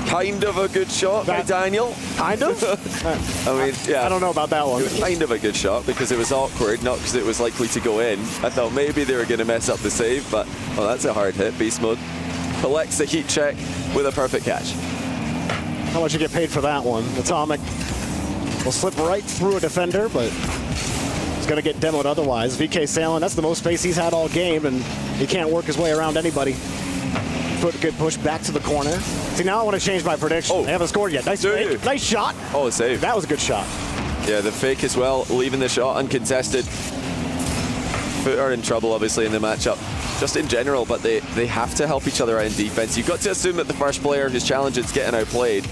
Kind of a good shot by Daniel. Kind of? I mean, yeah. I don't know about that one. It was kind of a good shot because it was awkward, not because it was likely to go in. I thought maybe they were going to mess up the save, but that's a hard hit. Beast Mode collects the heat check with a perfect catch. How much you get paid for that one? Atomic will slip right through a defender, but he's going to get demoed otherwise. VK Salen, that's the most space he's had all game, and he can't work his way around anybody. Good push back to the corner. See, now I want to change my prediction. They haven't scored yet. Nice fake. Nice shot. Oh, save. That was a good shot. Yeah, the fake as well, leaving the shot uncontested. Foot are in trouble, obviously, in the matchup. Just in general, but they have to help each other out in defense. You've got to assume that the first player whose challenge is getting outplayed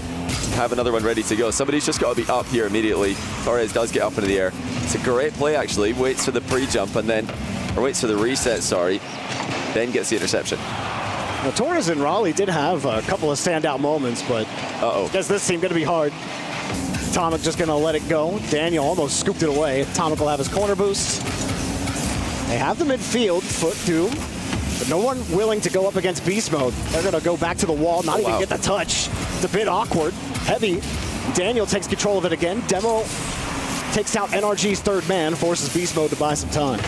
have another one ready to go. Somebody's just got to be up here immediately. Torres does get up into the air. It's a great play, actually. Waits for the pre-jump and then, or waits for the reset, sorry, then gets the interception. Now, Torres and Raleigh did have a couple of standout moments, but I guess this team going to be hard. Atomic just going to let it go. Daniel almost scooped it away. Atomic will have his corner boost. They have the midfield, foot to, but no one willing to go up against Beast Mode. They're going to go back to the wall, not even get the touch. It's a bit awkward, heavy. Daniel takes control of it again. Demo takes out NRG's third man, forces Beast Mode to buy some time.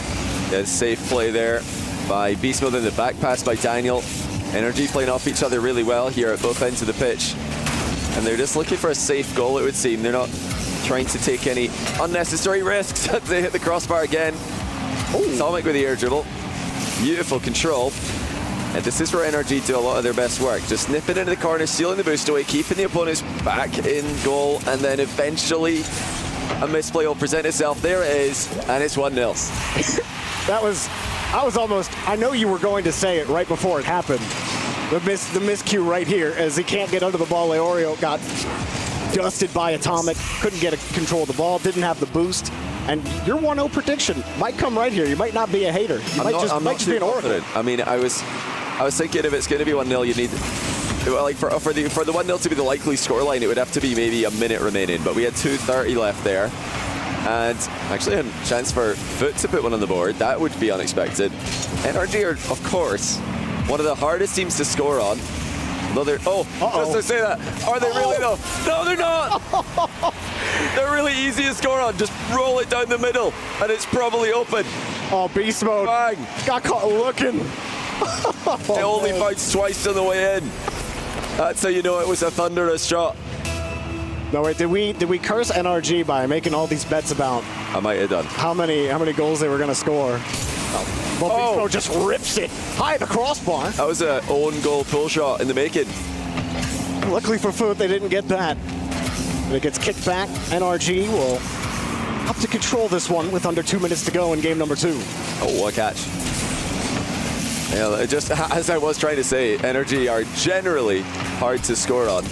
Yeah, safe play there by Beast Mode, in the back pass by Daniel. NRG playing off each other really well here at both ends of the pitch. And they're just looking for a safe goal, it would seem. They're not trying to take any unnecessary risks as they hit the crossbar again. Atomic with the air dribble. Beautiful control. And this is where NRG do a lot of their best work. Just nipping into the corner, stealing the boost away, keeping the opponents back in goal, and then eventually a misplay will present itself. There it is, and it's 1-0. I was almost, I know you were going to say it right before it happened. The miscue right here, as he can't get under the ball. Leorio got dusted by Atomic, couldn't get a control of the ball, didn't have the boost. And your 1-0 prediction might come right here. You might not be a hater. You might just be an oracle. I mean, I was thinking if it's going to be 1-0, you need, like for the 1-0 to be the likely scoreline, it would have to be maybe a minute remaining. But we had 2:30 left there. And actually a chance for Foot to put one on the board. That would be unexpected. NRG are, of course, one of the hardest teams to score on. Although they're, just to say that, are they really though? No, they're not. They're really easy to score on. Just roll it down the middle, and it's probably open. Oh, Beast Mode. Bang. Got caught looking. It only bounced twice on the way in. That's how you know it was a thunderous shot. No, wait, did we curse NRG by making all these bets about? I might have done. How many goals they were going to score? Well, Beast Mode just rips it high at the crossbar. That was an own goal pull shot in the making. Luckily for Foot, they didn't get that. But it gets kicked back. NRG will have to control this one with under 2 minutes to go in game number 2. Oh, what a catch. Yeah, just as I was trying to say, NRG are generally hard to score on.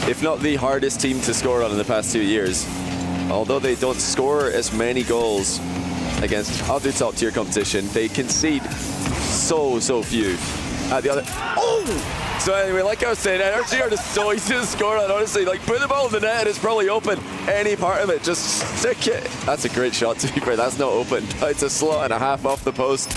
If not the hardest team to score on in the past 2 years. Although they don't score as many goals against other top-tier competition, they concede so few at the other. Oh! So anyway, like I was saying, NRG are just so easy to score on, honestly. Like, put the ball in the net and it's probably open. Any part of it, just stick it. That's a great shot, to be fair. That's not open. It's a slot and a half off the post.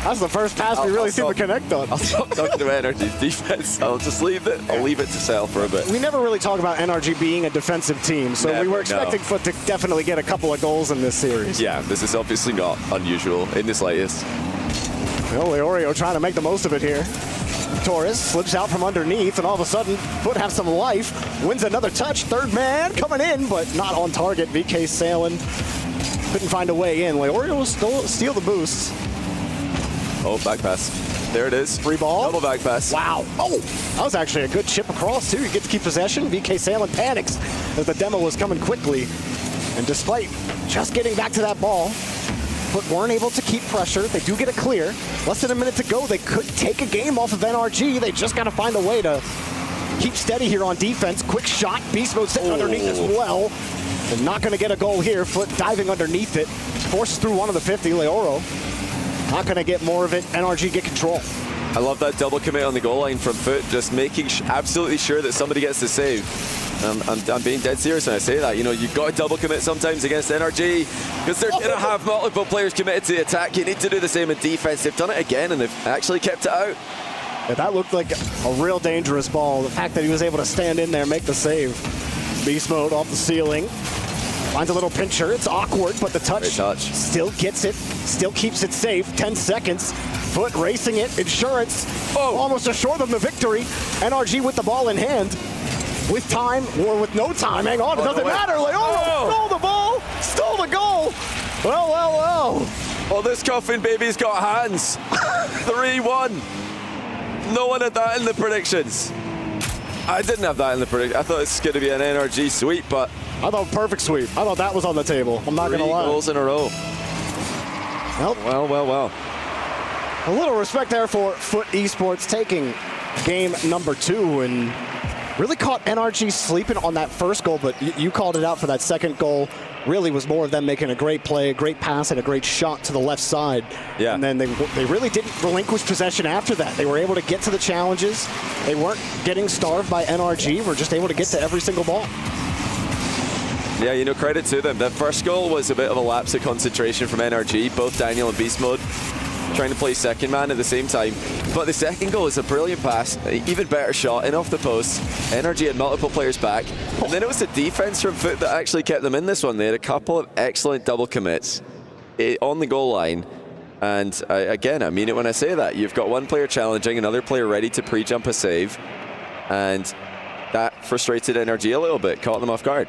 That's the first pass we really seem to connect on. I'll stop talking about NRG's defense. I'll just leave it. I'll leave it to Sal for a bit. We never really talk about NRG being a defensive team, so we were expecting Foot to definitely get a couple of goals in this series. Yeah, this is obviously not unusual in the slightest. Well, Leorio trying to make the most of it here. Torres slips out from underneath, and all of a sudden, Foot have some life. Wins another touch. Third man coming in, but not on target. VK sailing. Couldn't find a way in. Leorio will still steal the boost. Oh, back pass. There it is. Free ball. Double back pass. Wow. Oh, that was actually a good chip across, too. You get to keep possession. VK Sailing panics as the demo was coming quickly. And despite just getting back to that ball, but weren't able to keep pressure. They do get a clear. Less than a minute to go. They could take a game off of NRG. They just got to find a way to keep steady here on defense. Quick shot. Beast Mode sitting underneath as well. They're not going to get a goal here. Foot diving underneath it. Forces through one of the 50. Leoro not going to get more of it. NRG get control. I love that double commit on the goal line from Foot, just making absolutely sure that somebody gets the save. I'm being dead serious when I say that. You know, you've got to double commit sometimes against NRG because they're going to have multiple players committed to the attack. You need to do the same in defense. They've done it again, and they've actually kept it out. Yeah, that looked like a real dangerous ball. The fact that he was able to stand in there and make the save. Beast Mode off the ceiling. Finds a little pincher. It's awkward, but the touch still gets it, still keeps it safe. 10 seconds. Foot racing it. Insurance almost assure them the victory. NRG with the ball in hand. With time or with no time. Hang on, it doesn't matter. Stole the ball, stole the goal. Well. Oh, this coffin baby's got hands. 3-1. No one had that in the predictions. I didn't have that in the prediction. I thought this was going to be an NRG sweep, but I thought perfect sweep. I thought that was on the table. I'm not going to lie. 3 goals in a row. Well. A little respect there for Foot Esports taking game number 2 and really caught NRG sleeping on that first goal, but you called it out for that second goal. Really was more of them making a great play, a great pass, and a great shot to the left side. Yeah. And then they really didn't relinquish possession after that. They were able to get to the challenges. They weren't getting starved by NRG. Were just able to get to every single ball. Yeah, you know, credit to them. That first goal was a bit of a lapse of concentration from NRG, both Daniel and Beast Mode trying to play second man at the same time. But the second goal is a brilliant pass, even better shot, in off the post. NRG had multiple players back. And then it was the defense from Foot that actually kept them in this one. They had a couple of excellent double commits on the goal line. And again, I mean it when I say that. You've got one player challenging, another player ready to pre-jump a save. And that frustrated NRG a little bit, caught them off guard.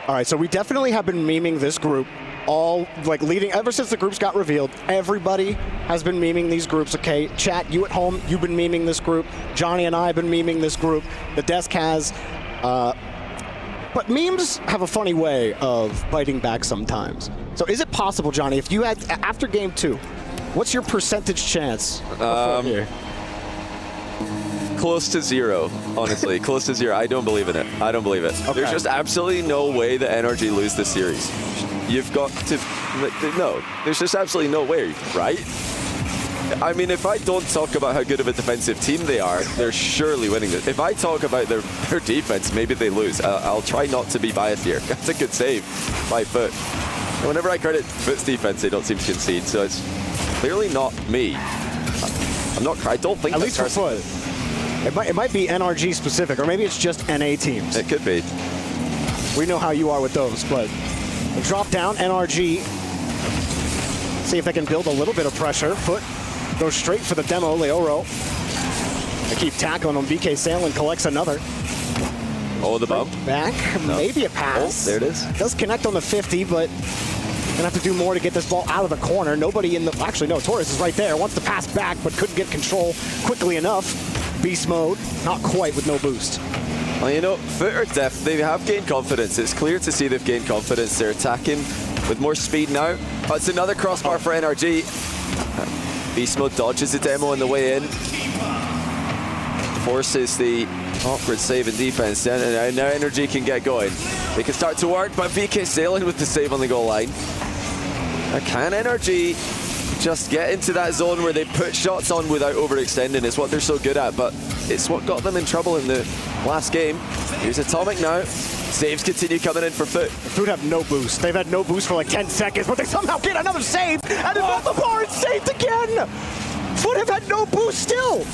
All right, so we definitely have been memeing this group all leading ever since the groups got revealed. Everybody has been memeing these groups. Okay, chat, you at home, you've been memeing this group. Johnny and I have been memeing this group. The desk has. But memes have a funny way of biting back sometimes. So is it possible, Johnny, if you had after game 2, what's your percentage chance? Close to 0, honestly. Close to 0. I don't believe in it. I don't believe it. Okay. There's just absolutely no way that NRG lose this series. You've got to... No, there's just absolutely no way, right? I mean, if I don't talk about how good of a defensive team they are, they're surely winning this. If I talk about their defense, maybe they lose. I'll try not to be biased here. That's a good save by Foot. And whenever I credit Foot's defense, they don't seem to concede, so it's clearly not me. I don't think at least for Foot. It might be NRG specific, or maybe it's just NA teams. It could be. We know how you are with those, but drop down, NRG. See if they can build a little bit of pressure. Foot goes straight for the demo, Leoro. They keep tackling him. BK Sailing collects another. Oh, the bump. Back, maybe a pass. Oh, there it is. Does connect on the 50, but gonna have to do more to get this ball out of the corner. Nobody in the, actually no, Torres is right there. Wants to pass back, but couldn't get control quickly enough. Beast Mode, not quite with no boost. Well, you know, Foot are they have gained confidence. It's clear to see they've gained confidence. They're attacking with more speed now. Oh, it's another crossbar for NRG. Beast Mode dodges the demo on the way in. Forces the awkward save in defense. And now NRG can get going. They can start to work, but VK Sailing with the save on the goal line. Now, can NRG just get into that zone where they put shots on without overextending? It's what they're so good at, but it's what got them in trouble in the last game. Here's Atomic now. Saves continue coming in for Foot. Foot have no boost. They've had no boost for like 10 seconds, but they somehow get another save, and then both the bar is saved again. Foot have had no boost still.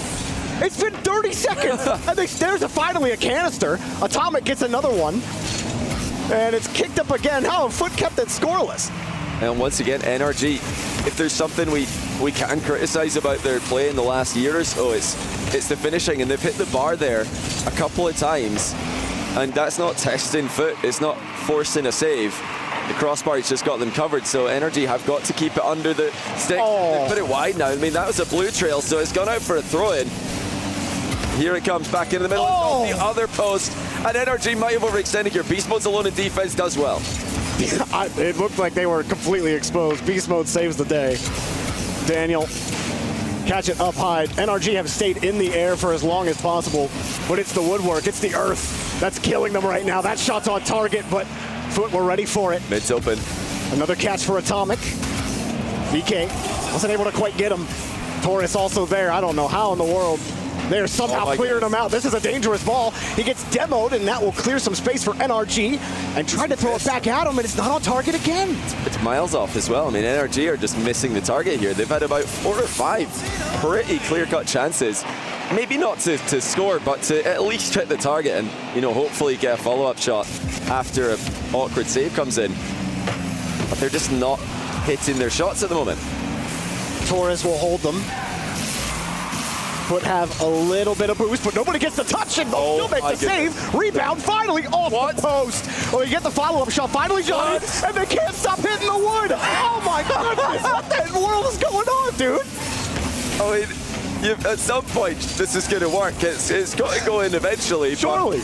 It's been 30 seconds, and there's finally a canister. Atomic gets another one, and it's kicked up again. How Foot kept it scoreless. And once again, NRG, if there's something we can criticize about their play in the last year or so, it's the finishing, and they've hit the bar there a couple of times, and that's not testing foot, it's not forcing a save. The crossbar's just got them covered, so NRG have got to keep it under the stick. They put it wide now. I mean, that was a blue trail, so it's gone out for a throw-in. Here it comes back in the middle of the other post, and NRG might have overextended here. Beast Mode's alone in defense, does well. It looked like they were completely exposed. Beast Mode saves the day. Daniel, catch it up high. NRG have stayed in the air for as long as possible, but it's the woodwork, it's the earth that's killing them right now. That shot's on target, but Foot were ready for it. Mid's open. Another catch for Atomic. BK wasn't able to quite get him. Torres also there. I don't know how in the world they're somehow clearing him out. This is a dangerous ball. He gets demoed, and that will clear some space for NRG. And trying to throw it back at him, and it's not on target again. It's miles off as well. I mean, NRG are just missing the target here. They've had about 4 or 5 pretty clear-cut chances. Maybe not to score, but to at least hit the target and, you know, hopefully get a follow-up shot after an awkward save comes in. But they're just not hitting their shots at the moment. Torres will hold them. Foot have a little bit of boost, but nobody gets the touch, and they'll still make the save. Rebound finally off the post. Well, you get the follow-up shot finally, Johnny, and they can't stop hitting the wood. Oh my goodness, what the world is going on, dude? I mean, at some point, this is going to work. It's got to go in eventually. Surely.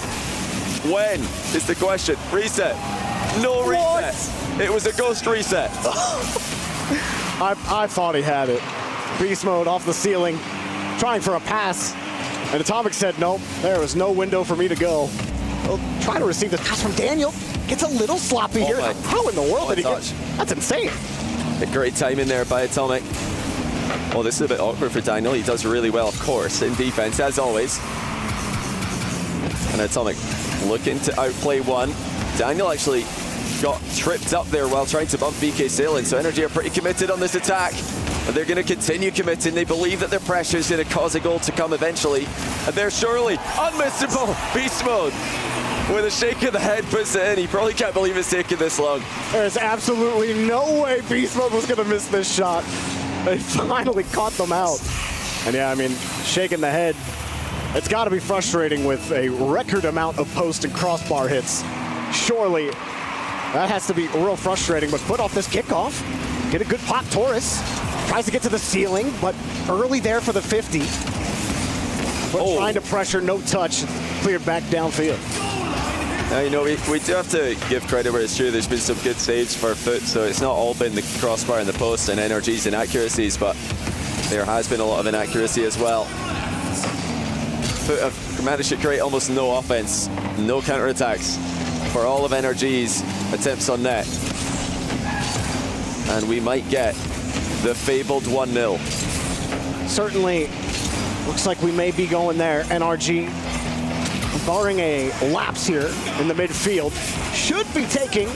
When is the question? Reset. No reset. It was a ghost reset. I thought he had it. Beast Mode off the ceiling, trying for a pass. And Atomic said, nope, there was no window for me to go. Well, trying to receive the pass from Daniel. Gets a little sloppy here. How in the world did he get? That's insane. A great time in there by Atomic. Oh, this is a bit awkward for Daniel. He does really well, of course, in defense, as always. And Atomic looking to outplay one. Daniel actually got tripped up there while trying to bump BK Sailing, so NRG are pretty committed on this attack. And they're going to continue committing. They believe that their pressure is going to cause a goal to come eventually. And they're surely unmissable. Beast Mode with a shake of the head puts it in. He probably can't believe it's taken this long. There's absolutely no way Beast Mode was going to miss this shot. They finally caught them out. And yeah, I mean, shaking the head. It's got to be frustrating with a record amount of post and crossbar hits. Surely that has to be real frustrating, but put off this kickoff. Get a good pop. Torres tries to get to the ceiling, but early there for the 50. But trying to pressure, no touch, cleared back downfield. Now, you know, we do have to give credit where it's true. There's been some good saves for Foot, so it's not all been the crossbar and the post and NRG's inaccuracies, but there has been a lot of inaccuracy as well. Foot have managed to create almost no offense, no counterattacks for all of NRG's attempts on net. And we might get the fabled 1-0. Certainly looks like we may be going there. NRG, barring a lapse here in the midfield, should be taking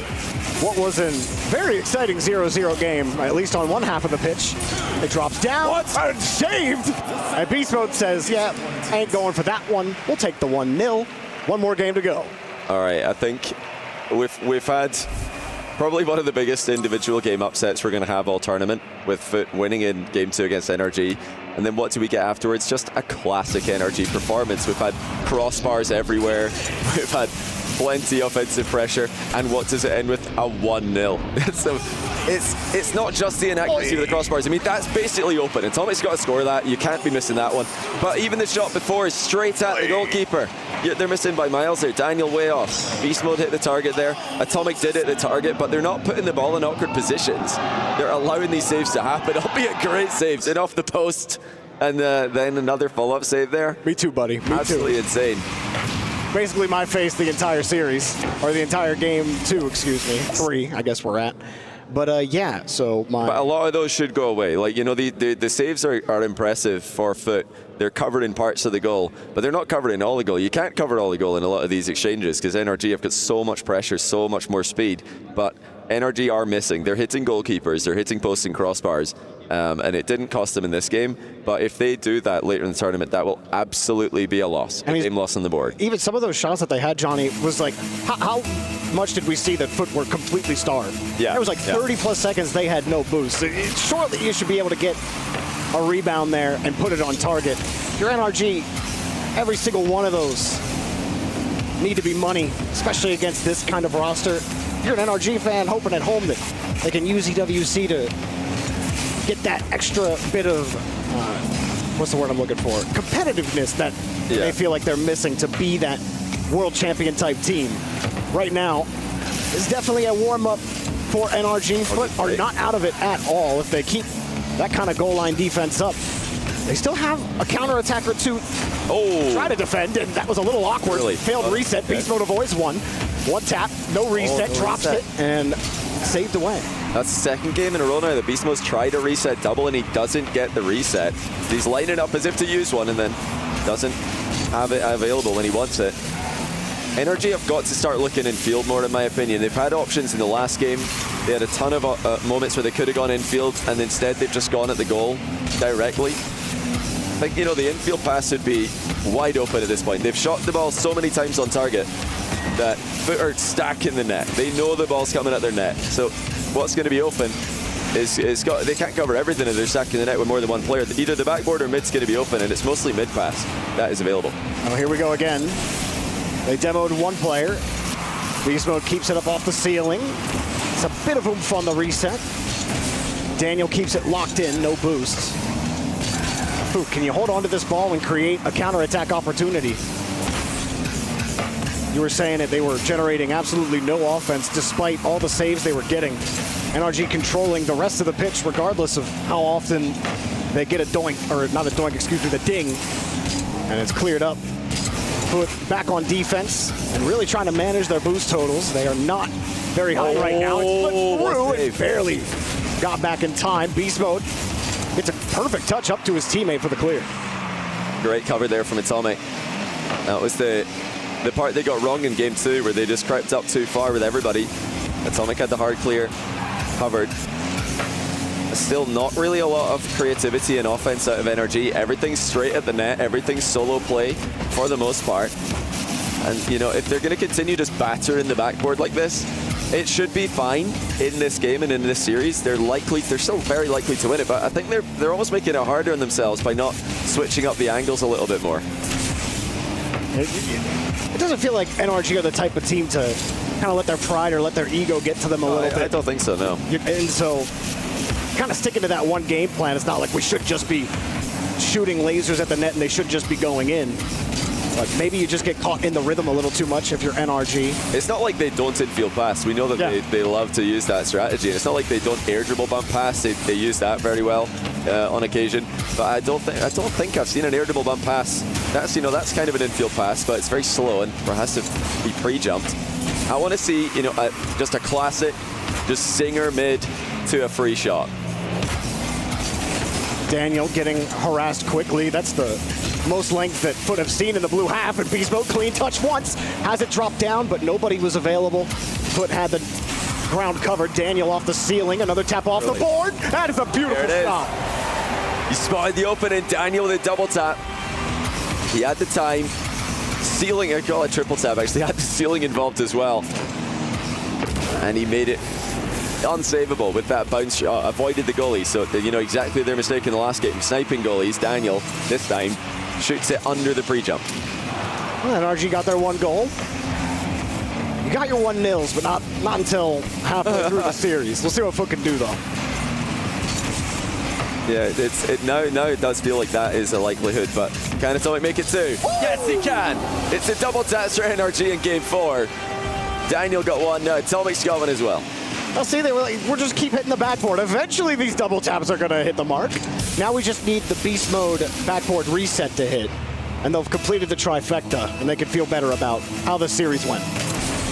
what was a very exciting 0-0 game, at least on one half of the pitch. It drops down, and saved! And Beast Mode says, yeah, ain't going for that one. We'll take the 1-0. One more game to go. All right, I think we've had probably one of the biggest individual game upsets we're going to have all tournament, with Foot winning in Game 2 against NRG. And then what do we get afterwards? Just a classic NRG performance. We've had crossbars everywhere. We've had plenty of offensive pressure. And what does it end with? A 1-0. So it's not just the inaccuracy of the crossbars. I mean, that's basically open. And Atomic's got to score that. You can't be missing that one. But even the shot before is straight at the goalkeeper. Yet they're missing by miles there. Daniel way off. Beast Mode hit the target there. Atomic did hit the target, but they're not putting the ball in awkward positions. They're allowing these saves to happen, albeit great saves. In off the post. And then another follow-up save there. Me too, buddy. Me Absolutely too. Insane. Basically my face the entire series, or the entire game 2, excuse me. 3, I guess we're at. But yeah, so But a lot of those should go away. Like, you know, the saves are impressive for Foot. They're covered in parts of the goal, but they're not covered in all the goal. You can't cover all the goal in a lot of these exchanges because NRG have got so much pressure, so much more speed. But NRG are missing. They're hitting goalkeepers, they're hitting posts and crossbars. and it didn't cost them in this game. But if they do that later in the tournament, that will absolutely be a loss, a game loss on the board. Even some of those shots that they had, Johnny, was like, how much did we see that footwork completely starved? Yeah. There was like 30 plus seconds they had no boost. Surely you should be able to get a rebound there and put it on target. Your NRG, every single one of those need to be money, especially against this kind of roster. You're an NRG fan hoping at home that they can use EWC to get that extra bit of, what's the word I'm looking for? Competitiveness that they feel like they're missing to be that world champion type team. Right now, it's definitely a warm-up for NRG, but are not out of it at all. If they keep that kind of goal line defense up, they still have a counterattack or two. Try to defend, and that was a little awkward. Really? Failed reset. Beast Mode avoids one. One tap, no reset, drops it, and saved away. That's the second game in a row now that Beast Mode's tried to reset double, and he doesn't get the reset. He's lining up as if to use one, and then doesn't have it available when he wants it. NRG have got to start looking in field more, in my opinion. They've had options in the last game. They had a ton of moments where they could have gone infield, and instead they've just gone at the goal directly. I think, the infield pass would be wide open at this point. They've shot the ball so many times on target that foot are stacking the net. They know the ball's coming at their net. So what's going to be open is they can't cover everything if they're stacking the net with more than one player. Either the backboard or mid's going to be open, and it's mostly mid pass that is available. Oh, here we go again. They demoed one player. Beast Mode keeps it up off the ceiling. It's a bit of oomph on the reset. Daniel keeps it locked in, no boosts. Ooh, can you hold on to this ball and create a counterattack opportunity? You were saying that they were generating absolutely no offense despite all the saves they were getting. NRG controlling the rest of the pitch regardless of how often they get a doink, or not a doink, excuse me, the ding. And it's cleared up. Put back on defense and really trying to manage their boost totals. They are not very high right now. It's put through and barely got back in time. Beast Mode gets a perfect touch up to his teammate for the clear. Great cover there from Atomic. That was the part they got wrong in game 2, where they just crept up too far with everybody. Atomic had the hard clear covered. Still not really a lot of creativity and offense out of NRG. Everything's straight at the net. Everything's solo play for the most part. And, if they're going to continue just battering the backboard like this, it should be fine in this game and in this series. They're still very likely to win it, but I think they're almost making it harder on themselves by not switching up the angles a little bit more. It doesn't feel like NRG are the type of team to kind of let their pride or let their ego get to them a little bit. I don't think so, no. And so, kind of sticking to that one game plan. It's not like we should just be shooting lasers at the net and they should just be going in. But maybe you just get caught in the rhythm a little too much if you're NRG. It's not like they don't infield pass. We know that they love to use that strategy. And it's not like they don't air dribble bump pass. They use that very well on occasion. But I don't think I've seen an air dribble bump pass. That's kind of an infield pass, but it's very slow and has to be pre-jumped. I want to see just a classic, just singer mid to a free shot. Daniel getting harassed quickly. That's the most length that Foot have seen in the blue half. And Beast Mode clean touch once. Has it dropped down, but nobody was available. Foot had the ground covered. Daniel off the ceiling. Another tap off the board. That is a beautiful shot. He spotted the opening. Daniel with a double tap. He had the time. Ceiling, I call it triple tap actually. Had the ceiling involved as well. And he made it unsavable with that bounce shot. Avoided the goalie, so exactly their mistake in the last game. Sniping goalies. Daniel this time shoots it under the pre-jump. Well, NRG got their one goal. You got your 1-0s, but not until halfway through the series. We'll see what Foot can do though. Yeah, now it does feel like that is a likelihood, but can Atomic make it 2? Yes, he can. It's a double tap for NRG in game 4. Daniel got one. Now Atomic's got one as well. I'll see, we're just keep hitting the backboard. Eventually these double taps are going to hit the mark. Now we just need the Beast Mode backboard reset to hit. And they've completed the trifecta, and they can feel better about how the series went.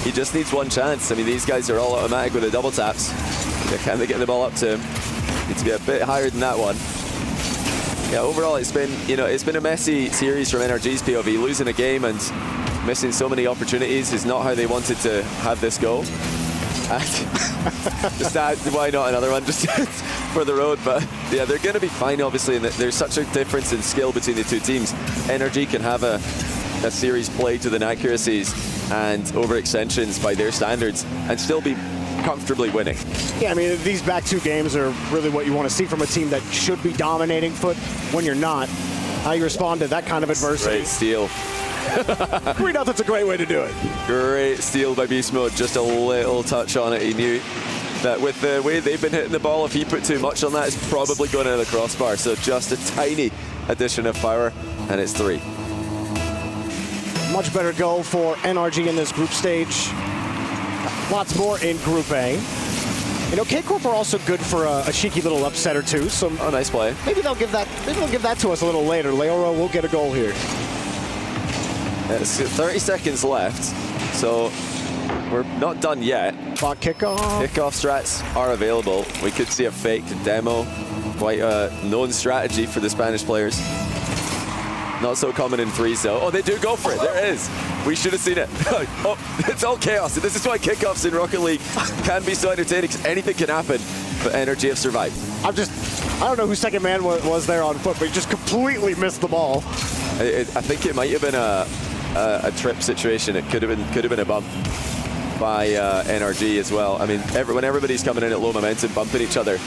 He just needs one chance. I mean, these guys are all automatic with the double taps. Can they get the ball up to him? Needs to be a bit higher than that one. Yeah, overall it's been a messy series from NRG's POV. Losing a game and missing so many opportunities is not how they wanted to have this go. Why not another one just for the road? But yeah, they're going to be fine, obviously. And there's such a difference in skill between the two teams. Energy can have a series played with inaccuracies and overextensions by their standards and still be comfortably winning. Yeah, I mean, these back two games are really what you want to see from a team that should be dominating Foot when you're not. How you respond to that kind of adversity. Great steal. 3-0, that's a great way to do it. Great steal by Beast Mode. Just a little touch on it. He knew that with the way they've been hitting the ball, if he put too much on that, it's probably going into the crossbar. So just a tiny addition of power, and it's 3. Much better go for NRG in this group stage. Lots more in Group A. You know, K-Corp are also good for a cheeky little upset or two. So nice play. Maybe they'll give that. Maybe they'll give that to us a little later. Leoro will get a goal here. It's 30 seconds left, so we're not done yet. Clock kickoff. Kickoff strats are available. We could see a fake demo. Quite a known strategy for the Spanish players. Not so common in threes, though. Oh, they do go for it. There it is. We should have seen it. Oh, it's all chaos. This is why kickoffs in Rocket League can be so entertaining, because anything can happen, but Energy have survived. I don't know who second man was there on Foot, but he just completely missed the ball. I think it might have been a trip situation. It could have been a bump by NRG as well. I mean, when everybody's coming in at low momentum, bumping each other,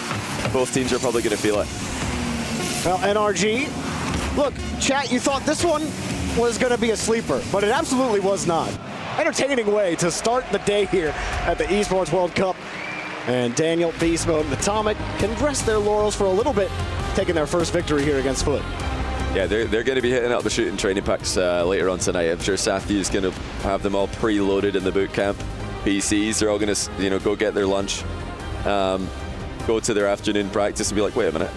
both teams are probably going to feel it. Well, NRG, look, chat, you thought this one was going to be a sleeper, but it absolutely was not. Entertaining way to start the day here at the Esports World Cup. And Daniel, Beast Mode, and Atomic can rest their laurels for a little bit, taking their first victory here against Foot. Yeah, they're going to be hitting up the shooting training packs later on tonight. I'm sure Sathy is going to have them all preloaded in the boot camp. PCs, they're all going to go get their lunch, go to their afternoon practice and be like, wait a minute,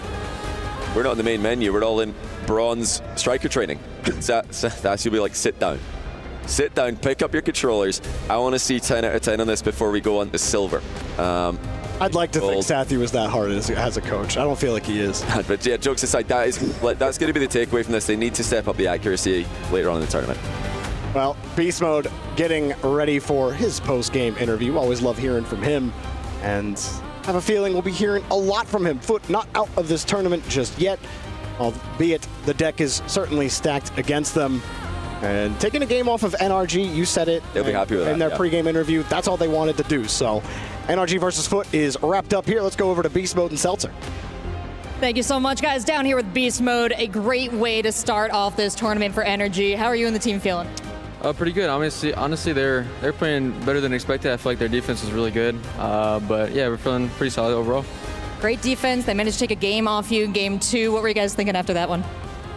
we're not in the main menu, we're all in bronze striker training. That's you'll be like, sit down, pick up your controllers. I want to see 10 out of 10 on this before we go on to silver. I'd like to think Sathy was that hard as a coach. I don't feel like he is. But yeah, jokes aside, that's going to be the takeaway from this. They need to step up the accuracy later on in the tournament. Well, Beast Mode getting ready for his post-game interview. Always love hearing from him, and have a feeling we'll be hearing a lot from him. Foot not out of this tournament just yet, albeit the deck is certainly stacked against them. And taking a game off of NRG, you said it. They'll be happy with that. In their pregame interview, that's all they wanted to do. So NRG versus Foot is wrapped up here. Let's go over to Beast Mode and Seltzer. Thank you so much, guys. Down here with Beast Mode, a great way to start off this tournament for Energy. How are you and the team feeling? Pretty good. Honestly, they're playing better than expected. I feel like their defense is really good. But yeah, we're feeling pretty solid overall. Great defense. They managed to take a game off you, game 2. What were you guys thinking after that one?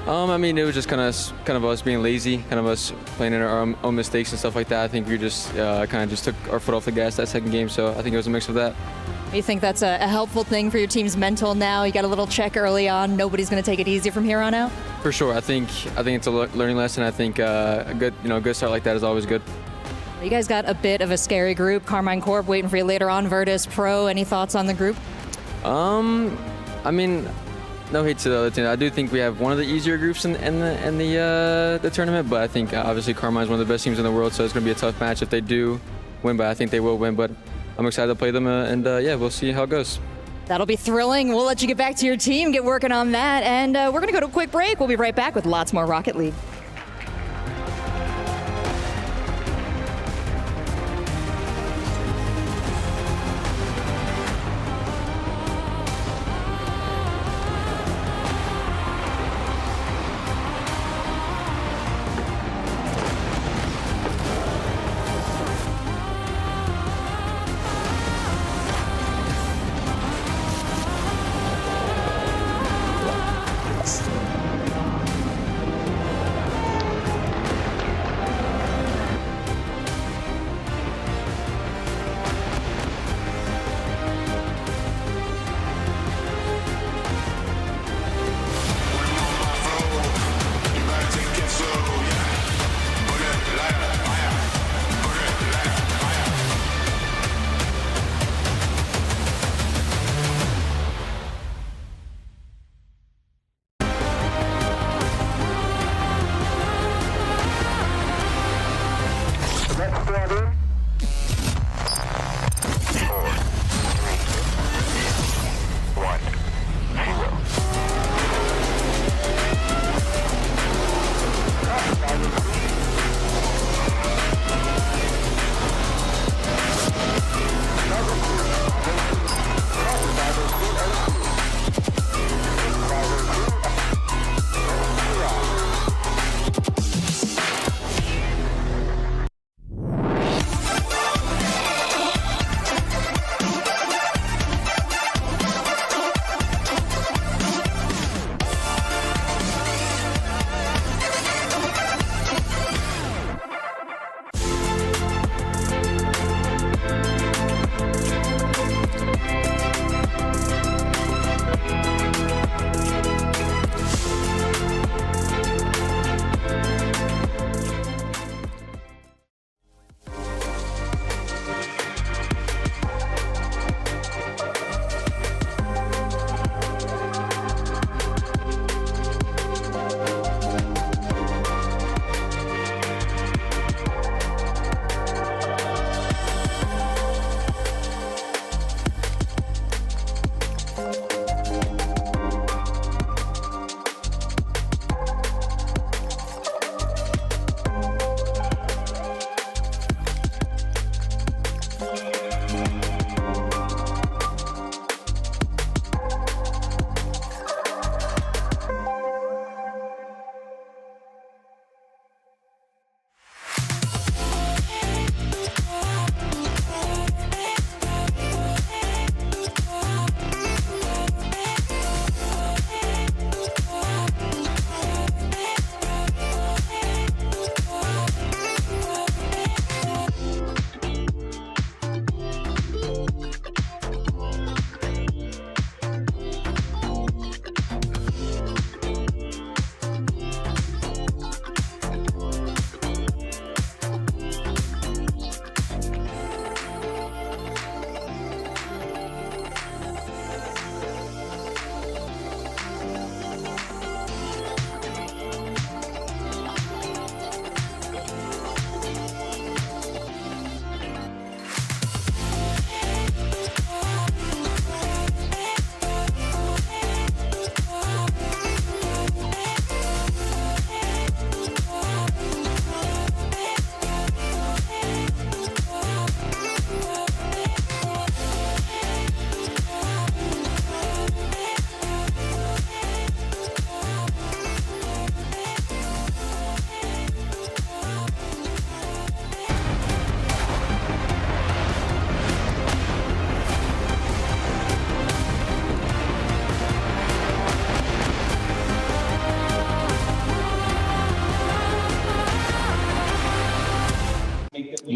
I mean, it was just kind of us being lazy, kind of us playing in our own mistakes and stuff like that. I think we just kind of just took our foot off the gas that second game. So I think it was a mix of that. You think that's a helpful thing for your team's mental now? You got a little check early on. Nobody's going to take it easy from here on out? For sure. I think it's a learning lesson. I think a good start like that is always good. You guys got a bit of a scary group. Carmine Corp waiting for you later on. Virtus Pro. Any thoughts on the group? I mean, no hate to the other team. I do think we have one of the easier groups in the tournament, but I think obviously Carmine's one of the best teams in the world, so it's going to be a tough match if they do win, but I think they will win. But I'm excited to play them, and yeah, we'll see how it goes. That'll be thrilling. We'll let you get back to your team, get working on that, and we're going to go to a quick break. We'll be right back with lots more Rocket League.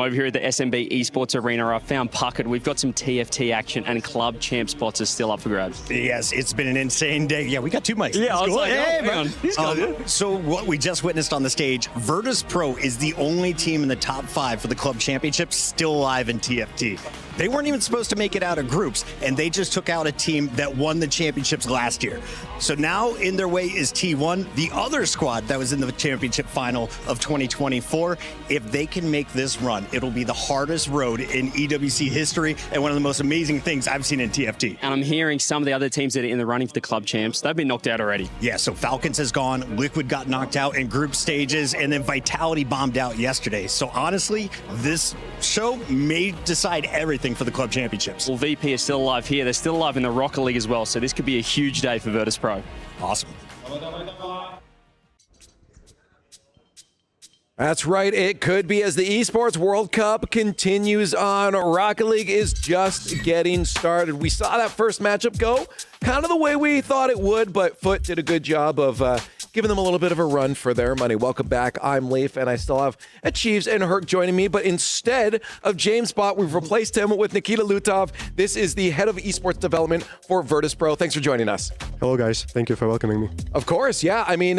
over here at the SMB Esports Arena. I found puckered. We've got some TFT action and club champ spots are still up for grabs. Yes, it's been an insane day. Yeah, we got two mics. Yeah, I was like, hey, hang on. He's gone. So what we just witnessed on the stage, Virtus Pro is the only team in the top 5 for the club championship still alive in TFT. They weren't even supposed to make it out of groups, and they just took out a team that won the championships last year. So now in their way is T1, the other squad that was in the championship final of 2024. If they can make this run, it'll be the hardest road in EWC history and one of the most amazing things I've seen in TFT. And I'm hearing some of the other teams that are in the running for the club champs, they've been knocked out already. Yeah, so Falcons has gone, Liquid got knocked out in group stages, and then Vitality bombed out yesterday. So honestly, this show may decide everything for the club championships. Well, VP is still alive here. They're still alive in the Rocket League as well, so this could be a huge day for Virtus Pro. Awesome. That's right, it could be as the Esports World Cup continues on. Rocket League is just getting started. We saw that first matchup go kind of the way we thought it would, but Foot did a good job of giving them a little bit of a run for their money. Welcome back. I'm Leaf, and I still have Achieves and Herc joining me, but instead of James Bott, we've replaced him with Nikita Lutov. This is the head of esports development for Virtus Pro. Thanks for joining us. Hello, guys. Thank you for welcoming me. Of course, yeah. I mean,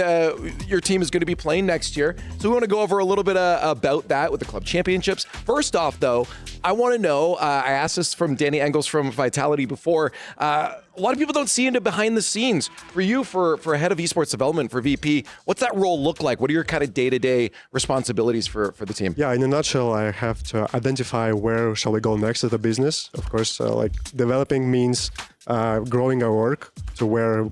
your team is going to be playing next year, so we want to go over a little bit about that with the club championships. First off, though, I want to know, I asked this from Danny Engels from Vitality before, a lot of people don't see into behind the scenes. For you, for head of esports development for VP, what's that role look like? What are your kind of day-to-day responsibilities for the team? Yeah, in a nutshell, I have to identify where shall we go next as a business. Of course, like developing means growing our work to where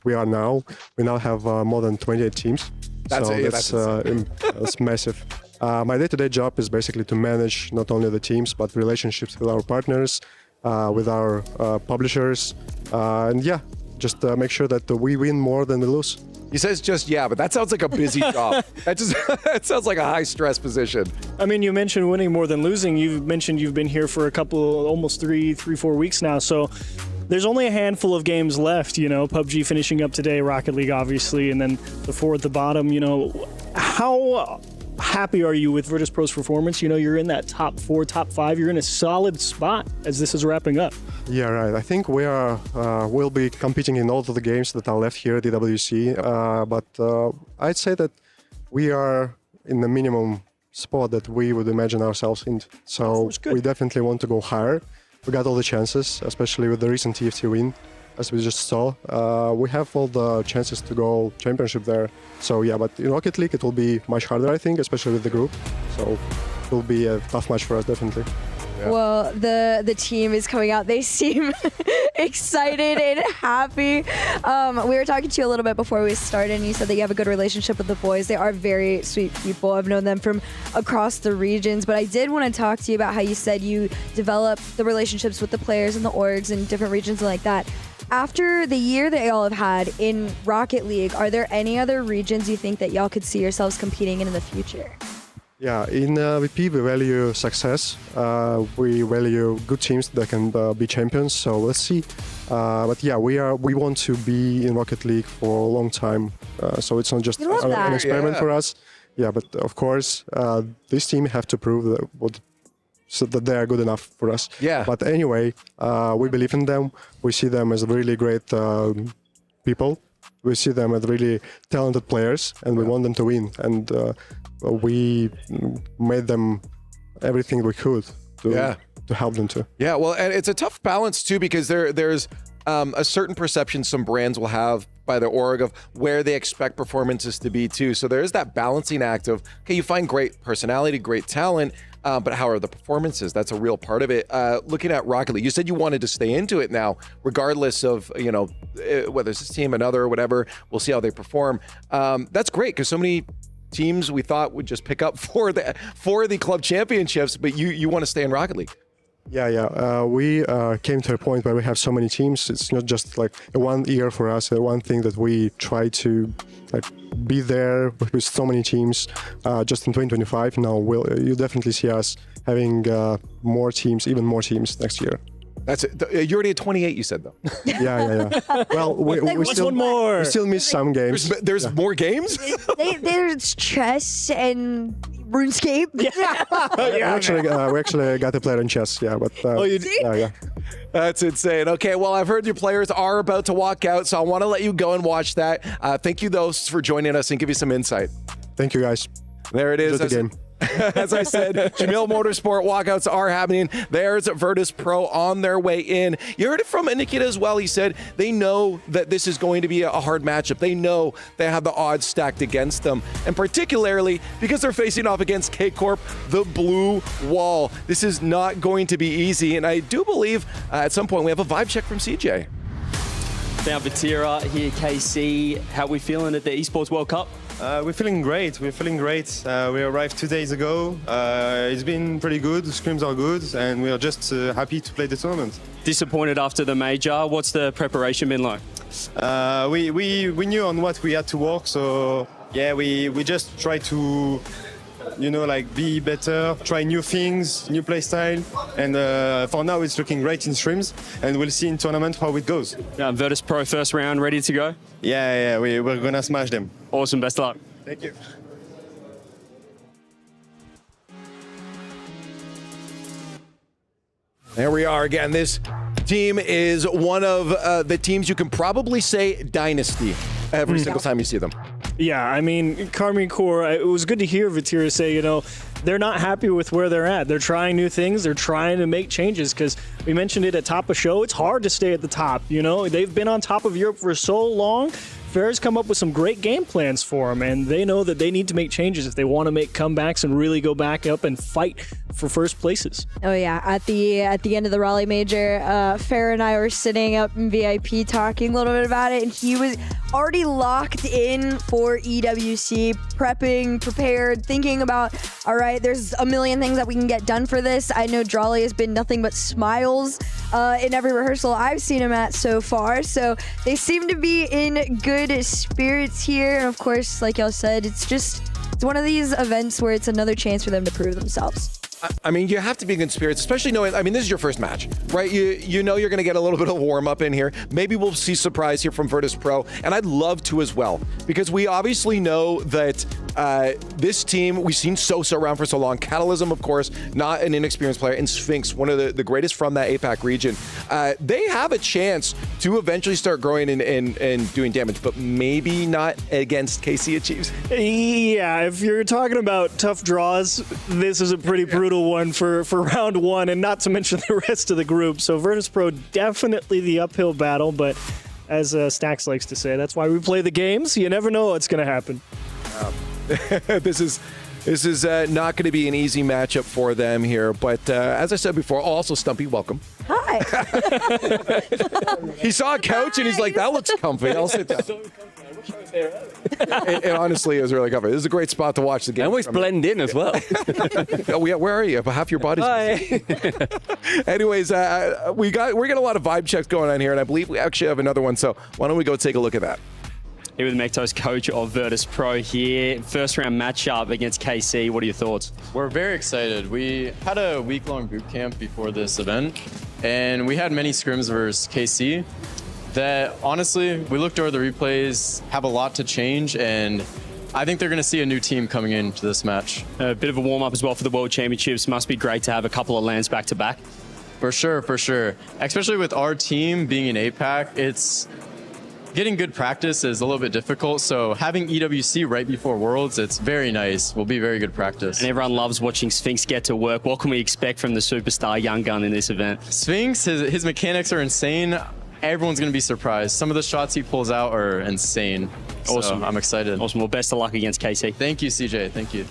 we are now. We now have more than 28 teams. That's massive. My day-to-day job is basically to manage not only the teams, but relationships with our partners, with our publishers, and yeah, just make sure that we win more than we lose. He says just yeah, but that sounds like a busy job. That sounds like a high-stress position. I mean, you mentioned winning more than losing. You've mentioned you've been here for a couple, almost 4 weeks now, so there's only a handful of games left, you know, PUBG finishing up today, Rocket League obviously, and then the 4 at the bottom, you know. How happy are you with Virtus Pro's performance? You know, you're in that top 4, top 5. You're in a solid spot as this is wrapping up. Yeah, right. I think we'll be competing in all of the games that are left here at EWC. But I'd say that we are in the minimum spot that we would imagine ourselves in. So we definitely want to go higher. We got all the chances, especially with the recent TFT win. As we just saw, we have all the chances to go championship there. So yeah, but in Rocket League it will be much harder, I think, especially with the group. So it will be a tough match for us, definitely. Yeah. Well, the team is coming out. They seem excited and happy. We were talking to you a little bit before we started, and you said that you have a good relationship with the boys. They are very sweet people. I've known them from across the regions, but I did want to talk to you about how you said you develop the relationships with the players and the orgs in different regions and like that. After the year that y'all have had in Rocket League, are there any other regions you think that y'all could see yourselves competing in the future? Yeah, in VP we value success. We value good teams that can be champions. So let's see. But yeah, we want to be in Rocket League for a long time. So it's not just an experiment for us. Yeah, but of course this team have to prove that they are good enough for us. Yeah. But anyway, we believe in them. We see them as really great people. We see them as really talented players, and we want them to win. And we made them everything we could to help them to. Yeah, well, and it's a tough balance too, because there's a certain perception some brands will have by the org of where they expect performances to be too. So there is that balancing act of, okay, you find great personality, great talent, but how are the performances? That's a real part of it. Looking at Rocket League, you said you wanted to stay into it now, regardless of, you know, whether it's this team, another, or whatever. We'll see how they perform. That's great, because so many teams we thought would just pick up for the club championships, but you want to stay in Rocket League. Yeah. We came to a point where we have so many teams. It's not just like a 1 year for us, one thing that we try to like be there with so many teams. Just in 2025 now, you definitely see us having more teams, even more teams next year. That's it. You're already at 28, you said, though. Yeah. Well, we still miss some games. There's more games? There's stress and RuneScape. We actually got to play in chess. Yeah, but yeah. That's insane. Okay, well, I've heard your players are about to walk out, so I want to let you go and watch that. Thank you, though, for joining us and give you some insight. Thank you, guys. There it is. Enjoy the game. As I said, Jamil Motorsport walkouts are happening. There's Virtus Pro on their way in. You heard it from Nikita as well. He said they know that this is going to be a hard matchup. They know they have the odds stacked against them. And particularly because they're facing off against K-Corp, the Blue Wall. This is not going to be easy. And I do believe at some point we have a vibe check from CJ. Down Vatira here, KC. How are we feeling at the Esports World Cup? We're feeling great. We arrived 2 days ago. It's been pretty good. The scrims are good, and we are just happy to play the tournament. Disappointed after the major. What's the preparation been like? We knew on what we had to work, so yeah, we just try to, be better, try new things, new play style, and for now it's looking great in streams, and we'll see in tournament how it goes. Virtus Pro first round ready to go? Yeah, we're gonna smash them. Awesome, best of luck. Thank you. There we are again. This team is one of the teams you can probably say dynasty every single time you see them. Yeah, I mean, Carmine Core, it was good to hear Vatira say, they're not happy with where they're at. They're trying new things. They're trying to make changes because we mentioned it at top of show. It's hard to stay at the top, They've been on top of Europe for so long. Fair's come up with some great game plans for them, and they know that they need to make changes if they want to make comebacks and really go back up and fight for first places. Oh yeah, at the end of the Raleigh Major, Fair and I were sitting up in VIP talking a little bit about it, and he was already locked in for EWC, prepared, thinking about, all right, there's a million things that we can get done for this. I know Drawley has been nothing but smiles in every rehearsal I've seen him at so far, so they seem to be in good spirits here, and of course, like y'all said, it's one of these events where it's another chance for them to prove themselves. I mean, you have to be in good spirits, especially knowing, this is your first match, right? You know you're going to get a little bit of warm up in here. Maybe we'll see surprise here from Virtus Pro, and I'd love to as well, because we obviously know that this team, we've seen Sosa around for so long. Catalysm, of course, not an inexperienced player, and Sphinx, one of the greatest from that APAC region. They have a chance to eventually start growing and doing damage, but maybe not against KC Achieves. Yeah, if you're talking about tough draws, this is a pretty brutal one for round one, and not to mention the rest of the group. So Virtus Pro definitely the uphill battle, but as Stax likes to say, that's why we play the games. You never know what's going to happen. This is not going to be an easy matchup for them here, but as I said before, also Stumpy, welcome. Hi. He saw a couch and he's like, that looks comfy. I'll sit down. It honestly is really comfy. This is a great spot to watch the game. I always blend in as well. Oh, yeah, where are you? Half your body's missing. Anyways, we got a lot of vibe checks going on here, and I believe we actually have another one. So why don't we go take a look at that? Here with Mektos, coach of Virtus Pro here. First round matchup against KC. What are your thoughts? We're very excited. We had a week-long boot camp before this event, and we had many scrims versus KC that, honestly, we looked over the replays, have a lot to change, and I think they're going to see a new team coming into this match. A bit of a warm-up as well for the World Championships. Must be great to have a couple of lands back-to-back. For sure. Especially with our team being in APAC, it's getting good practice is a little bit difficult, so having EWC right before Worlds, it's very nice. Will be very good practice. And everyone loves watching Sphinx get to work. What can we expect from the superstar young gun in this event? Sphinx, his mechanics are insane. Everyone's going to be surprised. Some of the shots he pulls out are insane. Awesome. So I'm excited. Awesome. Well, best of luck against KC. Thank you, CJ. Thank you.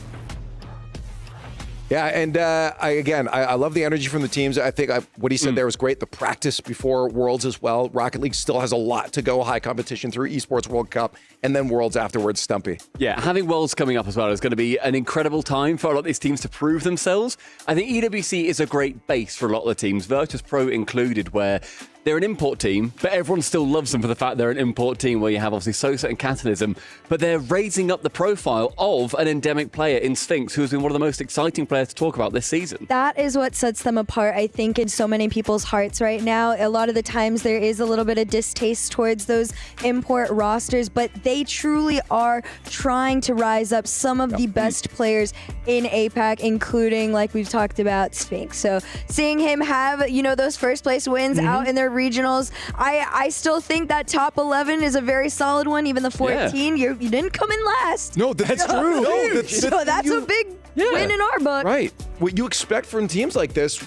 Yeah, and I love the energy from the teams. I think what he said there was great. The practice before Worlds as well. Rocket League still has a lot to go. High competition through Esports World Cup and then Worlds afterwards, Stumpy. Yeah, having Worlds coming up as well is going to be an incredible time for a lot of these teams to prove themselves. I think EWC is a great base for a lot of the teams, Virtus Pro included, where they're an import team, but everyone still loves them for the fact they're an import team where you have obviously Sosa and Catalysm, but they're raising up the profile of an endemic player in Sphinx, who has been one of the most exciting players to talk about this season. That is what sets them apart, I think, in so many people's hearts right now. A lot of the times there is a little bit of distaste towards those import rosters, but they truly are trying to rise up some of the best players in APAC, including, like we've talked about, Sphinx. So seeing him have, those first place wins out in their regionals, I still think that top 11 is a very solid one. Even the 14, you didn't come in last. No, that's true. No, so that's a big win in our book. Right. What you expect from teams like this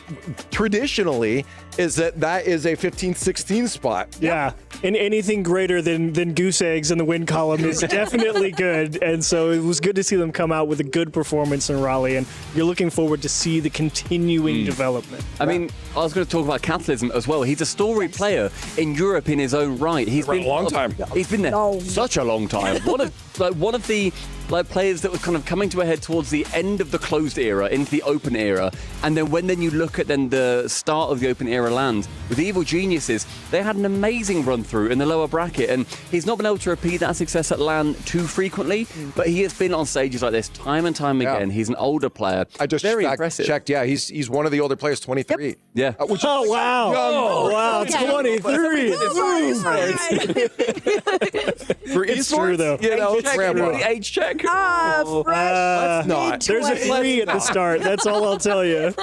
traditionally is that is a 15-16 spot. Yeah. And anything greater than goose eggs in the win column is definitely good. And so it was good to see them come out with a good performance in Raleigh. And you're looking forward to see the continuing development. I mean, I was going to talk about Catalysm as well. He's a storied player in Europe in his own right. He's been a long time. He's been there such a long time. One of the players that was kind of coming to a head towards the end of the closed era into the open era, and then when you look at the start of the open era land with the Evil Geniuses, they had an amazing run through in the lower bracket, and he's not been able to repeat that success at LAN too frequently, but he has been on stages like this time and time again. He's an older player. I just very impressive. Checked. Yeah, he's one of the older players, 23. Yeah. Which oh wow! Young. Wow, 23. For it's true though. Age check. Let's not. There's a 3 at the start. That's all I'll tell you.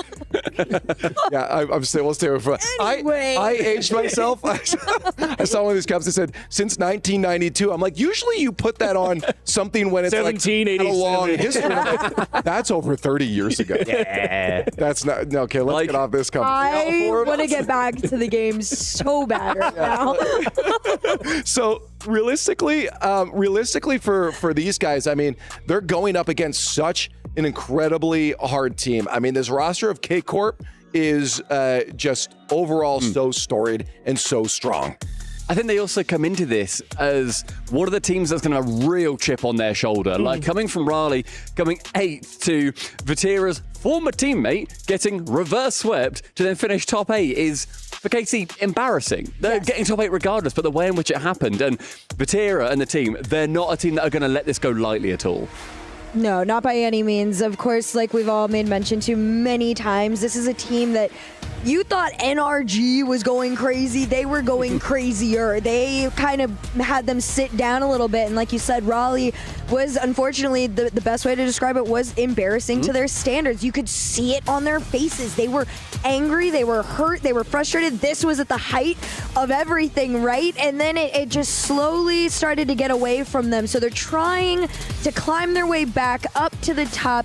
Yeah, I'm still. We'll stay with fun. Anyway. I aged myself. I saw one of these caps that said since 1992. I'm like, usually you put that on something when it's like a long history. Like, that's over 30 years ago. Yeah. That's not. No, okay, let's get off this conversation. I want to get back to the game so bad right now. So realistically for these guys, I mean, they're going up against such an incredibly hard team. I mean, this roster of K Corp is just overall so storied and so strong. I think they also come into this as one of the teams that's going to have a real chip on their shoulder. Like coming from Raleigh, coming 8th to Vatira's former teammate getting reverse swept to then finish top 8 is, for KC, embarrassing. They're getting top 8 regardless, but the way in which it happened. And Vatira and the team, they're not a team that are going to let this go lightly at all. No, not by any means. Of course, like we've all made mention to many times, this is a team that you thought NRG was going crazy. They were going crazier. They kind of had them sit down a little bit. And like you said, Raleigh was, unfortunately, the best way to describe it was embarrassing to their standards. You could see it on their faces. They were angry. They were hurt. They were frustrated. This was at the height of everything, right? And then it just slowly started to get away from them. So they're trying to climb their way back up to the top,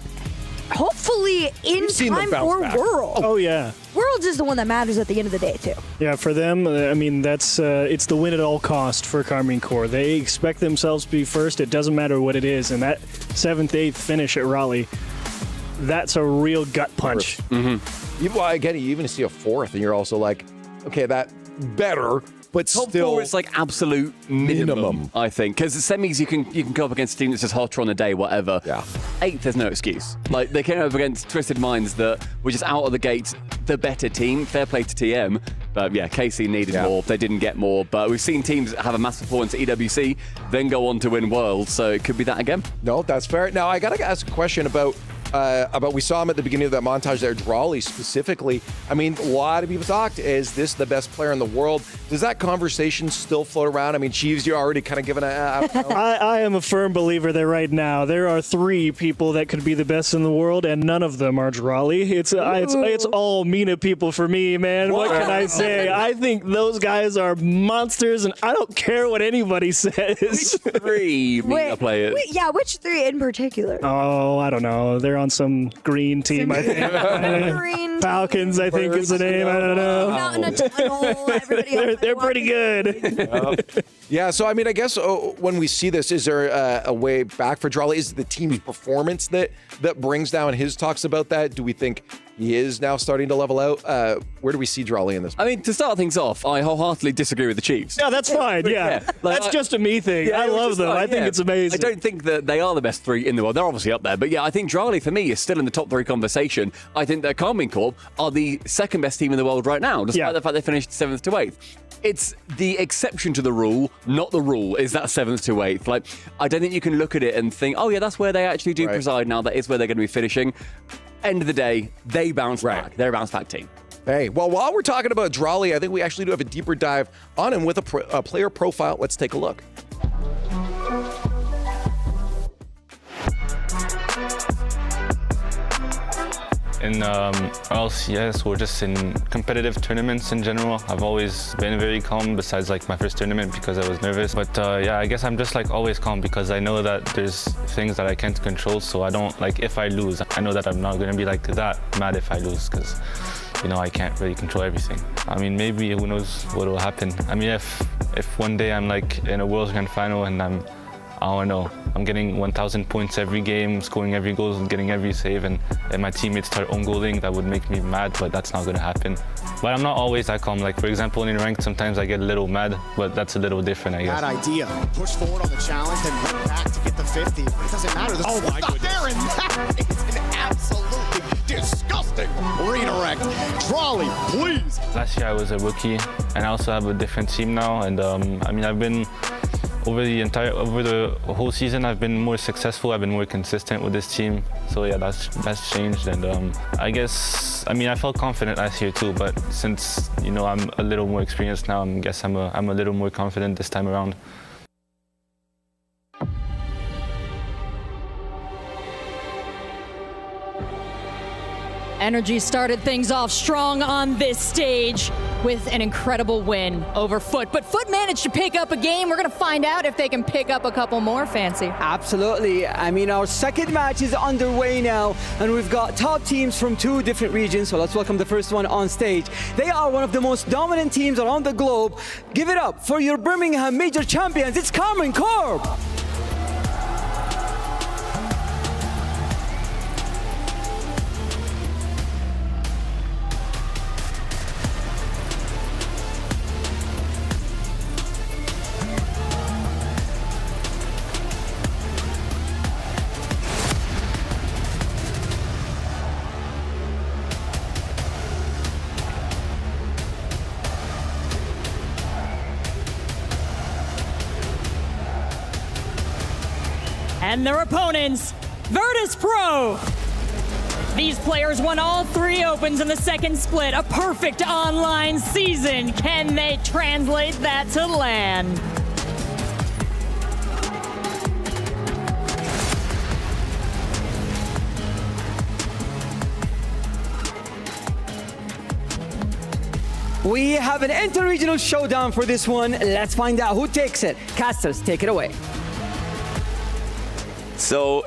hopefully in time for World. Oh, yeah. World's is the one that matters at the end of the day, too. Yeah, for them, I mean, that's it's the win at all cost for Karmine Corps. They expect themselves to be first. It doesn't matter what it is. And that 7th, 8th finish at Raleigh, that's a real gut punch. Well, again, you even see a 4th, and you're also like, okay, that better. But top still, 4 is like absolute minimum, I think. Because the semis, you can go up against a team that's just hotter on the day, whatever. Yeah. 8th, there's no excuse. Like, they came up against Twisted Minds that were just out of the gate the better team. Fair play to TM. But yeah, KC needed more. They didn't get more. But we've seen teams have a massive performance at EWC, then go on to win Worlds. So it could be that again. No, that's fair. Now, I got to ask a question about we saw him at the beginning of that montage there, Raleigh specifically. I mean, a lot of people talked, is this the best player in the world? Does that conversation still float around? I mean, Chiefs, you're already kind of giving I am a firm believer that right now there are 3 people that could be the best in the world, and none of them are Raleigh. It's all MENA people for me, man. What can I say? I think those guys are monsters, and I don't care what anybody says. 3 MENA players. Which 3 in particular? Oh, I don't know. They're on some green team, I think. Green Falcons, I think is the name. I don't know. They're pretty good. Yeah, so I mean, I guess when we see this, is there a way back for Raleigh? Is it the team's performance that brings down his talks about that? Do we think He is now starting to level out. Where do we see Drawley in this? I mean, to start things off, I wholeheartedly disagree with the Chiefs. Yeah, that's fine. Yeah. That's just a me thing. I love them. I think it's amazing. I don't think that they are the best 3 in the world. They're obviously up there. But yeah, I think Drawley, for me, is still in the top 3 conversation. I think that Karmine Corp are the 2nd best team in the world right now, despite the fact they finished 7th to 8th. It's the exception to the rule, not the rule, is that 7th to 8th. Like, I don't think you can look at it and think, oh yeah, that's where they actually do preside now. That is where they're going to be finishing. End of the day, they bounce back. They're a bounce back team. Hey, well, while we're talking about Drawley, I think we actually do have a deeper dive on him with a player profile. Let's take a look. In RLCS or just in competitive tournaments in general, I've always been very calm besides like my first tournament because I was nervous. But yeah, I guess I'm just like always calm because I know that there's things that I can't control. So I don't like if I lose, I know that I'm not going to be like that mad if I lose because, you know, I can't really control everything. I mean, maybe who knows what will happen. I mean, if one day I'm like in a World Grand Final and I don't know, I'm getting 1,000 points every game, scoring every goal and getting every save, and my teammates start own goaling, that would make me mad, but that's not going to happen. But I'm not always that calm. Like, for example, in ranked, sometimes I get a little mad, but that's a little different, I guess. Bad idea. Push forward on the challenge, then run back to get the 50. It doesn't matter. Oh my goodness. There, and that is an absolutely disgusting redirect. Drawley, please. Last year I was a rookie, and I also have a different team now, and I mean, I've been over the whole season, I've been more successful. I've been more consistent with this team. So yeah, that's changed. And I guess, I mean, I felt confident last year too. But since, you know, I'm a little more experienced now, I guess I'm a little more confident this time around. Energy started things off strong on this stage with an incredible win over Foot. But Foot managed to pick up a game. We're going to find out if they can pick up a couple more, Fancy. Absolutely. I mean, our second match is underway now, and we've got top teams from 2 different regions. So let's welcome the first one on stage. They are one of the most dominant teams around the globe. Give it up for your Birmingham Major champions. It's Karmine Corp. And their opponents, Virtus Pro. These players won all 3 opens in the second split. A perfect online season. Can they translate that to land? We have an inter-regional showdown for this one. Let's find out who takes it. Casters, take it away. So,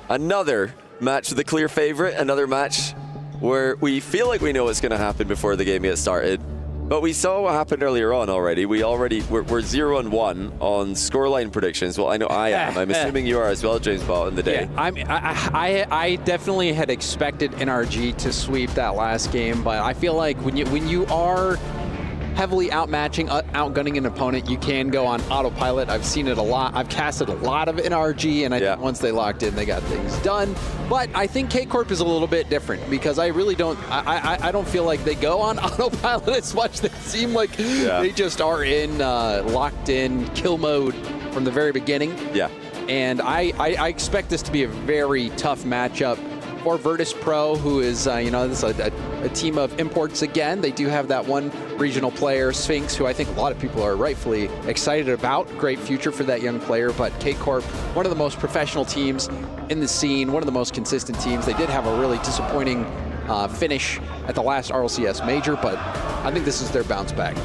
another match with a clear favorite, another match where we feel like we know what's going to happen before the game gets started. But we saw what happened earlier on already. We're 0-1 on scoreline predictions. Well, I know I am. I'm assuming you are as well, James Ball, in the day. Yeah, I definitely had expected NRG to sweep that last game, but I feel like when you are heavily outmatching, outgunning an opponent, you can go on autopilot. I've seen it a lot. I've casted a lot of NRG, and I think once they locked in, they got things done. But I think K-Corp is a little bit different because I really don't, I don't feel like they go on autopilot as much. They seem like they just are in locked in kill mode from the very beginning. Yeah. And I expect this to be a very tough matchup for Virtus Pro, who is, you know, this is a team of imports again. They do have that one regional player, Sphinx, who I think a lot of people are rightfully excited about. Great future for that young player. But K-Corp, one of the most professional teams in the scene, one of the most consistent teams. They did have a really disappointing finish at the last RLCS Major, but I think this is their bounce back.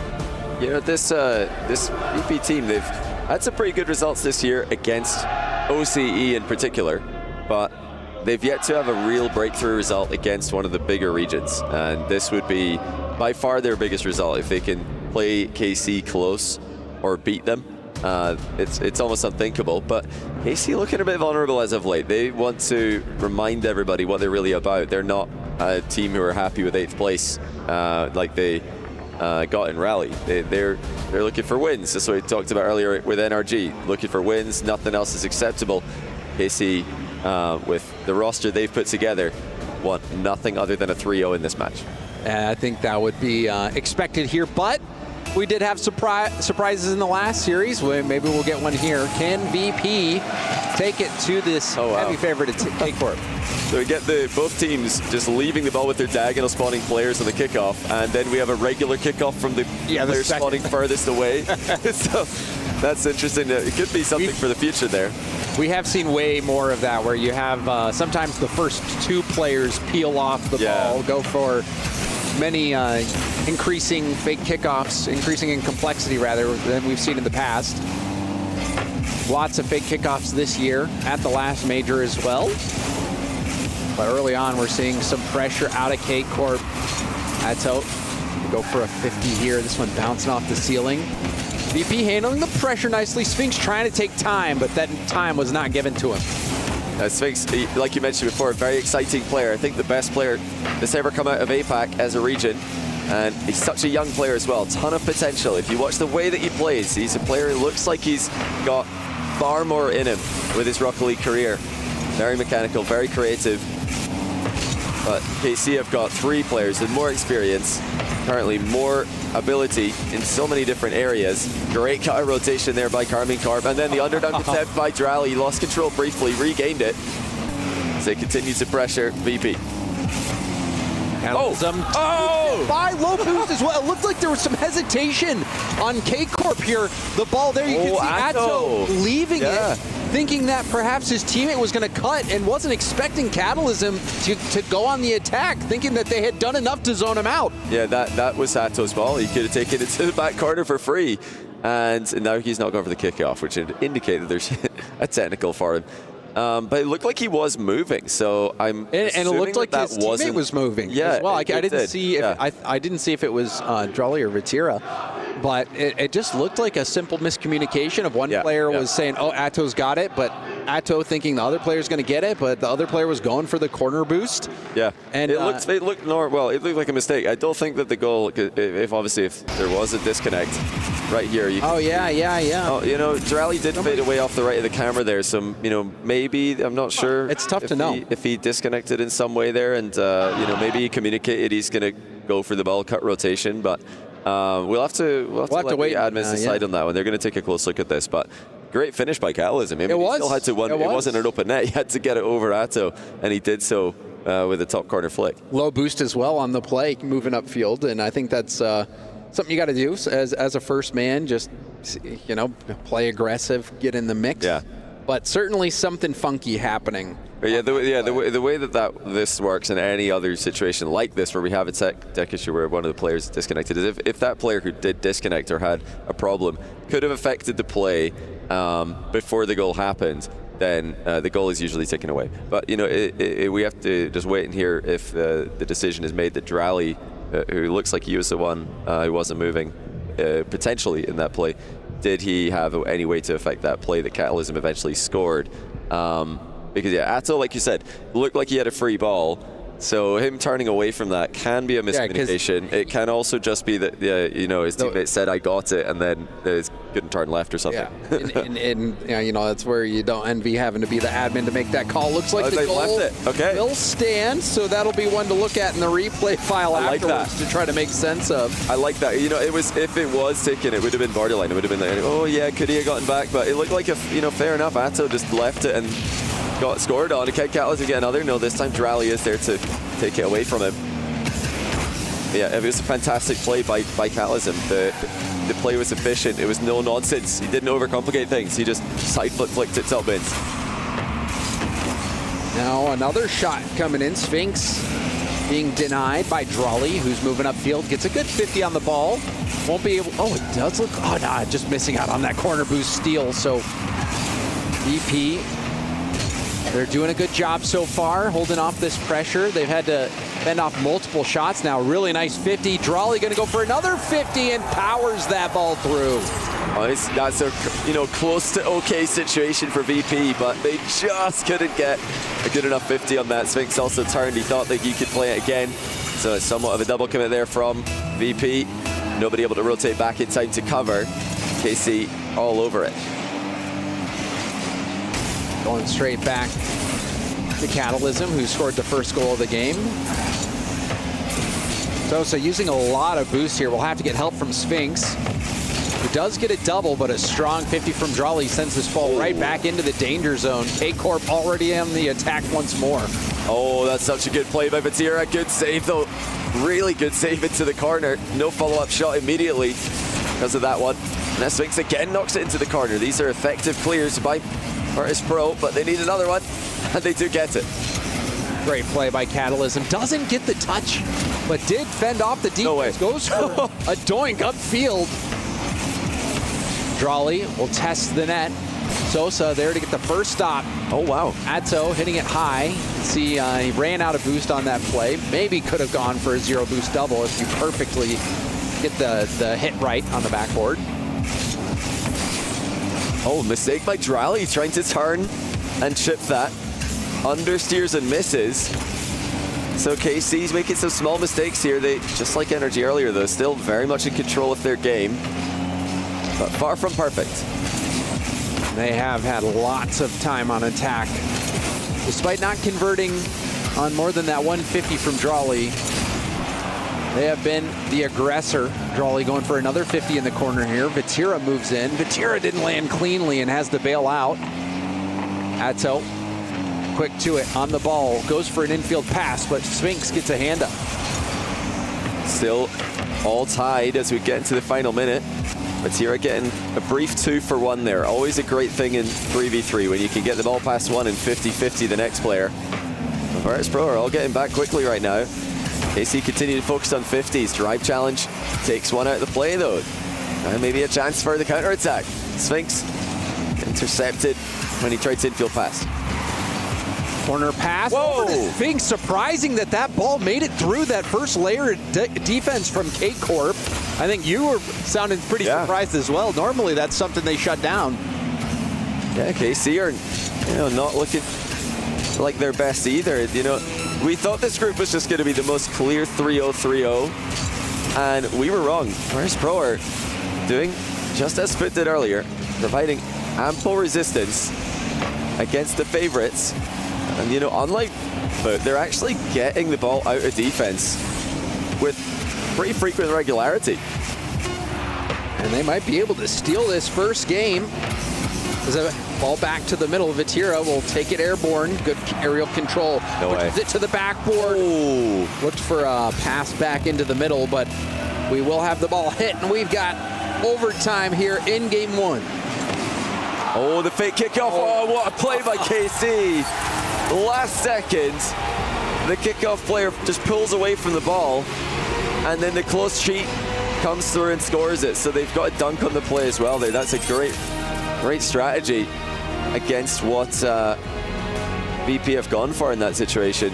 You know, this VP team, they've had some pretty good results this year against OCE in particular, but they've yet to have a real breakthrough result against one of the bigger regions, and this would be by far their biggest result if they can play KC close or beat them. It's almost unthinkable, but KC looking a bit vulnerable as of late. They want to remind everybody what they're really about. They're not a team who are happy with 8th place, like they got in Rally. They're looking for wins. That's what we talked about earlier with NRG. Looking for wins. Nothing else is acceptable. KC, with the roster they've put together, want nothing other than a 3-0 in this match. I think that would be expected here, but we did have surprises in the last series. Maybe we'll get one here. Can VP take it to this heavy favorite at K-Corp? So we get both teams just leaving the ball with their diagonal spawning players on the kickoff, and then we have a regular kickoff from the players spawning furthest away. So that's interesting. It could be something for the future there. We have seen way more of that, where you have sometimes the first 2 players peel off the ball, go for many increasing fake kickoffs, increasing in complexity rather than we've seen in the past. Lots of fake kickoffs this year at the last major as well. But early on, we're seeing some pressure out of K-Corp. Atto go for a 50 here. This one bouncing off the ceiling. VP handling the pressure nicely. Sphinx trying to take time, but that time was not given to him. Sphinx, like you mentioned before, a very exciting player. I think the best player that's ever come out of APAC as a region. And he's such a young player as well. Ton of potential. If you watch the way that he plays, he's a player who looks like he's got far more in him with his Rocket League career. Very mechanical, very creative. But KC have got 3 players with more experience, currently more ability in so many different areas. Great counter rotation there by Carmine Carp, and then the underdunk attempt by Drally. He lost control briefly, regained it. So they continue to pressure VP. By low boost as well. It looked like there was some hesitation on K-Corp here. The ball there, you can see Atto leaving it, thinking that perhaps his teammate was going to cut and wasn't expecting Catalysm to go on the attack, thinking that they had done enough to zone him out. Yeah, that was Atto's ball. He could have taken it to the back corner for free. And now he's not going for the kickoff, which would indicate that there's a technical for him. But it looked like he was moving, so I'm and it looked like that his teammate was moving as well. I didn't see if I didn't see if it was Drolly or Vatira, but it just looked like a simple miscommunication of one player was saying, "Oh, Atto's got it," but Atto thinking the other player's going to get it, but the other player was going for the corner boost. Yeah, and it looked it looked like a mistake. I don't think that the goal, if there was a disconnect right here. Drally did fade away off the right of the camera there. Some maybe, I'm not sure. It's tough to know if he disconnected in some way there, and maybe he communicated he's going to go for the ball cut rotation, but we'll have to wait. The admins decide on that one. They're going to take a close look at this, but great finish by Catalysm. I mean, he still had to win. It wasn't an open net. He had to get it over Atto, and he did so with a top corner flick. Low boost as well on the play, moving upfield, and I think that's something you got to do as a first man. Just play aggressive, get in the mix. Yeah. But certainly something funky happening. The way that this works in any other situation like this, where we have a tech issue where one of the players is disconnected, is if that player who did disconnect or had a problem could have affected the play before the goal happened, then the goal is usually taken away. But we have to just wait and hear if the decision is made that Drally, who looks like he was the one who wasn't moving, potentially in that play, did he have any way to affect that play that Catalysm eventually scored? Because Atto, like you said, looked like he had a free ball. So him turning away from that can be a miscommunication. It can also just be that his teammate said, "I got it," and then couldn't turn left or something. Yeah, and that's where you don't envy having to be the admin to make that call. Looks like the goal will stand, so that'll be one to look at in the replay file afterwards to try to make sense of. I like that. If it was taken, it would have been borderline. It would have been like, oh yeah, could he have gotten back? But it looked like fair enough. Atto just left it and got scored on. Can Catalysm get another? No, this time Drally is there to take it away from him. Yeah, it was a fantastic play by Catalysm. The play was efficient. It was no nonsense. He didn't overcomplicate things. He just side flicked it top bins. Now another shot coming in. Sphinx being denied by Drolly, who's moving upfield. Gets a good 50 on the ball. Won't be able. Oh, it does look. Oh, no, just missing out on that corner boost steal. So VP, they're doing a good job so far, holding off this pressure. They've had to fend off multiple shots now. Really nice 50. Drolly going to go for another 50 and powers that ball through. That's a close to okay situation for VP, but they just couldn't get a good enough 50 on that. Sphinx also turned. He thought that he could play it again. So it's somewhat of a double commit there from VP. Nobody able to rotate back in time to cover. KC all over it. Going straight back to Catalysm, who scored the first goal of the game. So using a lot of boost here. We'll have to get help from Sphinx. He does get a double, but a strong 50 from Drawley sends this ball right back into the danger zone. K-Corp already on the attack once more. Oh, that's such a good play by Vatira. Good save, though. Really good save into the corner. No follow-up shot immediately because of that one. And then Sphinx again knocks it into the corner. These are effective clears by Virtus Pro, but they need another one, and they do get it. Great play by Catalysm. Doesn't get the touch, but did fend off the defense. No way. Goes for a doink upfield. Drawley will test the net. Sosa there to get the first stop. Oh, wow. Atto hitting it high. See, he ran out of boost on that play. Maybe could have gone for a zero boost double if you perfectly get the hit right on the backboard. Oh, mistake by Drawley trying to turn and chip that. Understeers and misses. So KC's making some small mistakes here. They, just like Energy earlier though, still very much in control of their game, but far from perfect. They have had lots of time on attack. Despite not converting on more than that 150 from Drawley, they have been the aggressor. Drawley going for another 50 in the corner here. Vatira moves in. Vatira didn't land cleanly and has to bail out. Atto, quick to it on the ball. Goes for an infield pass, but Sphinx gets a hand up. Still all tied as we get into the final minute. Vatira getting a brief 2-for-1 there. Always a great thing in 3v3 when you can get the ball past one and 50-50 the next player. Virtus Pro are all getting back quickly right now. KC continue to focus on 50s. Drive challenge takes one out of the play though. And maybe a chance for the counter-attack. Sphinx intercepted when he tried to infield pass. Corner pass. Whoa! Sphinx, surprising that ball made it through that first layer of defense from K-Corp. I think you were sounding pretty surprised as well. Normally that's something they shut down. Yeah, KC are not looking like their best either. We thought this group was just going to be the most clear 3-0-3-0, and we were wrong. Virtus Pro are doing just as Fit did earlier, providing ample resistance against the favorites. And unlike Foot, they're actually getting the ball out of defense with pretty frequent regularity. And they might be able to steal this first game. As a ball back to the middle, Vatira will take it airborne. Good aerial control. No way. It to the backboard. Ooh. Looked for a pass back into the middle, but we will have the ball hit, and we've got overtime here in game one. Oh, the fake kickoff. Oh, what a play by KC. Last second, the kickoff player just pulls away from the ball, and then the close cheat comes through and scores it. So they've got a dunk on the play as well there. That's a great strategy against what VP have gone for in that situation.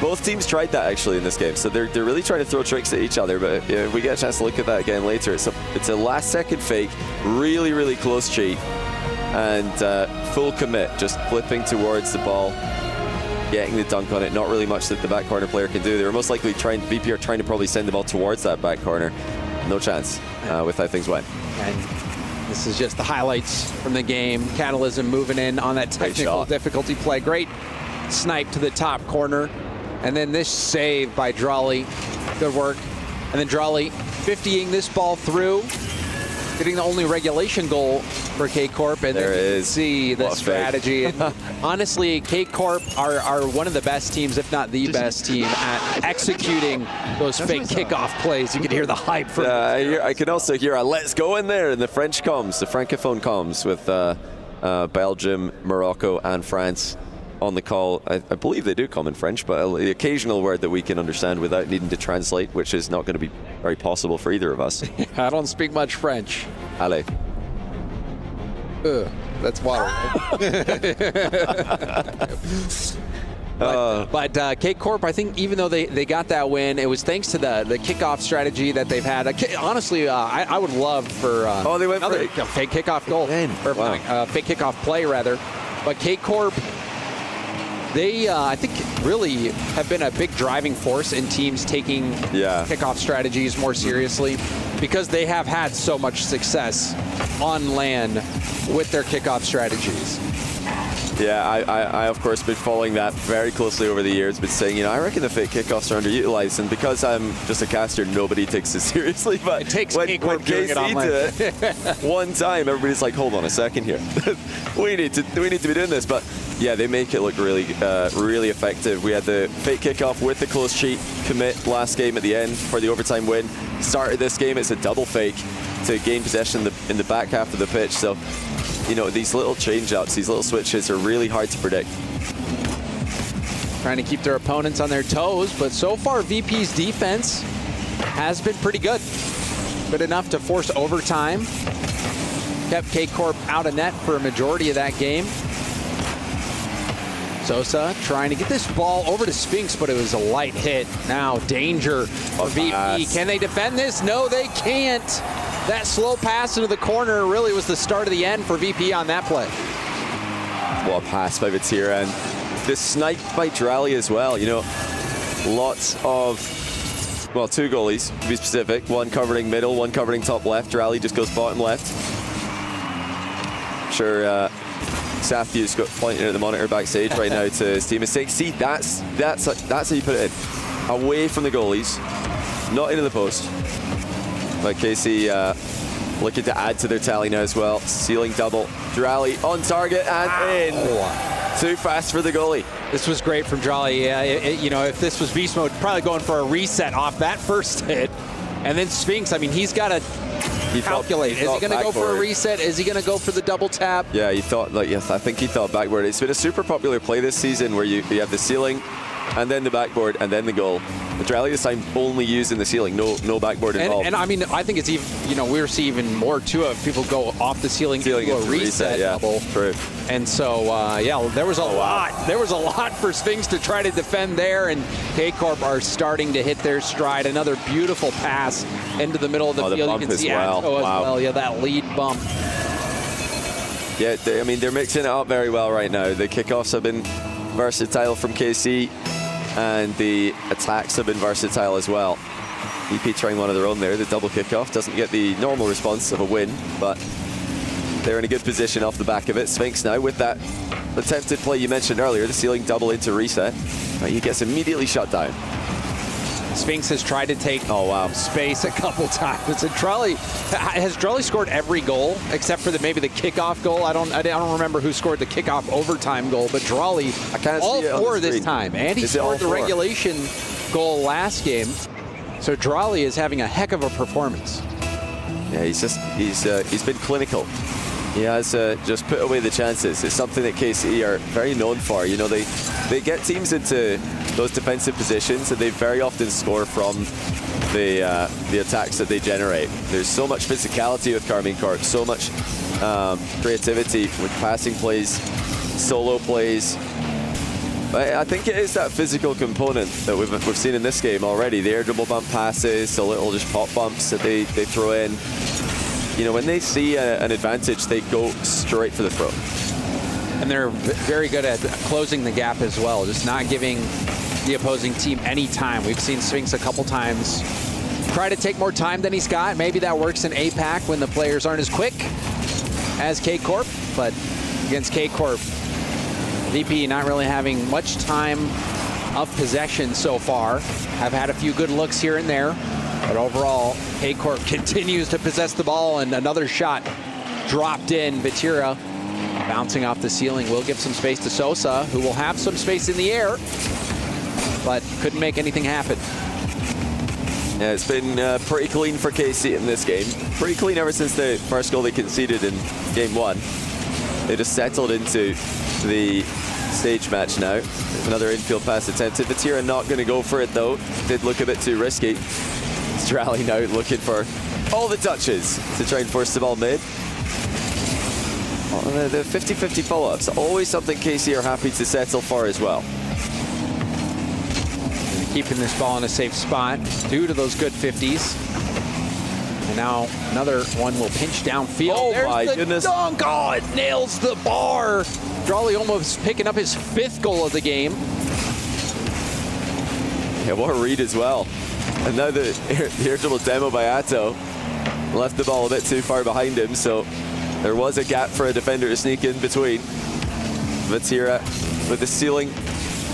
Both teams tried that actually in this game, so they're really trying to throw tricks at each other. But if we get a chance to look at that again later, it's a last-second fake, really close cheat, and full commit, just flipping towards the ball, getting the dunk on it. Not really much that the back corner player can do. They were most likely VP are trying to probably send the ball towards that back corner. No chance with how things went. And this is just the highlights from the game. Catalysm moving in on that technical difficulty play. Great snipe to the top corner. And then this save by Drawley. Good work. And then Drawley 50ing this ball through, getting the only regulation goal for K-Corp. And there then you is. can see the strategy. And honestly, K-Corp are one of the best teams, if not the best team, at executing those fake kickoff plays. You can hear the hype from I can also hear a "Let's go" in there in the French comms, the Francophone comms with Belgium, Morocco, and France on the call. I believe they do come in French, but the occasional word that we can understand without needing to translate, which is not going to be very possible for either of us. I don't speak much French. Allez. That's water. But K-Corp, I think even though they got that win, it was thanks to the kickoff strategy that they've had. Honestly, I would love for they went another for fake kickoff goal. Fake kickoff play, rather. But K-Corp, they, I think, really have been a big driving force in teams taking kickoff strategies more seriously because they have had so much success on land with their kickoff strategies. Yeah, I of course been following that very closely over the years, but saying, I reckon the fake kickoffs are underutilized, and because I'm just a caster, nobody takes it seriously. But it takes when KC did it one time, everybody's like, hold on a second here, we need to be doing this. But yeah, they make it look really really effective. We had the fake kickoff with the close cheat commit last game at the end for the overtime win. Started this game, it's a double fake to gain possession in the back half of the pitch. So, these little change-ups, these little switches are really hard to predict. Trying to keep their opponents on their toes, but so far VP's defense has been pretty good. Good enough to force overtime. Kept K-Corp out of net for a majority of that game. Sosa trying to get this ball over to Spinks, but it was a light hit. Now danger for VP. Can they defend this? No, they can't. That slow pass into the corner really was the start of the end for VP on that play. What a pass by Vatira, and the snipe by Drally as well. Lots of, two goalies to be specific. One covering middle, one covering top left. Drally just goes bottom left. I'm sure Safiu's got pointing at the monitor backstage right now to his team. Mistake. See, that's how you put it in. Away from the goalies, not into the post. But Casey looking to add to their tally now as well. Ceiling double. Drally on target and in. Too fast for the goalie. This was great from Drally. If this was beast mode, probably going for a reset off that first hit. And then Spinks, he's got to calculate. Is he going to go for a reset? Is he going to go for the double tap? Yeah, I think he thought backboard. It's been a super popular play this season where you have the ceiling and then the backboard and then the goal. Drally this time only using the ceiling, no backboard involved. And I think it's even, we're seeing even more to it. People go off the ceiling into a reset double. True. And so, there was a lot. There was a lot for Sphinx to try to defend there, and K-Corp are starting to hit their stride. Another beautiful pass into the middle of the field. You can see Atto as well. Yeah, that lead bump. Yeah, they're mixing it up very well right now. The kickoffs have been versatile from KC, and the attacks have been versatile as well. EP trying one of their own there. The double kickoff doesn't get the normal response of a win, but they're in a good position off the back of it. Sphinx now with that attempted play you mentioned earlier, the ceiling double into reset. He gets immediately shut down. Sphinx has tried to take space a couple times. Has Drally scored every goal except for maybe the kickoff goal? I don't remember who scored the kickoff overtime goal, but Drally all four this time. And he scored the regulation goal last game. So Drally is having a heck of a performance. Yeah, he's been clinical. He has just put away the chances. It's something that KC are very known for. They get teams into those defensive positions, and they very often score from the attacks that they generate. There's so much physicality with Carmine Corp, so much creativity with passing plays, solo plays. I think it is that physical component that we've seen in this game already. The air dribble bump passes, the little just pop bumps that they throw in. When they see an advantage, they go straight for the throw. And they're very good at closing the gap as well, just not giving the opposing team any time. We've seen Sphinx a couple times try to take more time than he's got. Maybe that works in APAC when the players aren't as quick as K-Corp, but against K-Corp, VP not really having much time of possession so far. Have had a few good looks here and there, but overall, K-Corp continues to possess the ball, and another shot dropped in. Vatira bouncing off the ceiling will give some space to Sosa, who will have some space in the air, but couldn't make anything happen. Yeah, it's been pretty clean for KC in this game. Pretty clean ever since the first goal they conceded in game one. They just settled into the stage match now. Another infield pass attempted. Vatira not going to go for it though. Did look a bit too risky. Drally now looking for all the touches to try and force the ball mid. The 50-50 follow-ups, always something KC are happy to settle for as well. keeping this ball in a safe spot due to those good 50s. And now another one will pinch downfield. Oh, There's my the goodness. dunk. Oh, it nails the bar. Drawley almost picking up his 5th goal of the game. Yeah, what a read as well. And now the air dribble demo by Atto left the ball a bit too far behind him, so there was a gap for a defender to sneak in between. Vatira with the ceiling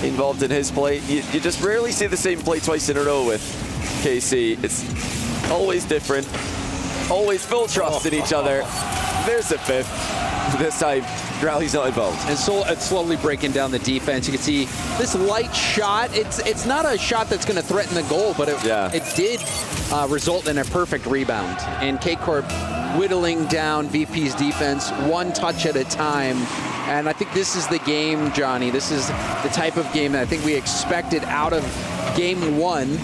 involved in his play. You just rarely see the same play twice in a row with KC. It's always different, always full trust in each other. There's the 5th. This time, Rowley's not involved. And so it's slowly breaking down the defense. You can see this light shot. It's not a shot that's going to threaten the goal, but it did result in a perfect rebound. And K-Corp whittling down VP's defense one touch at a time. And I think this is the game, Johnny. This is the type of game that I think we expected out of game 1.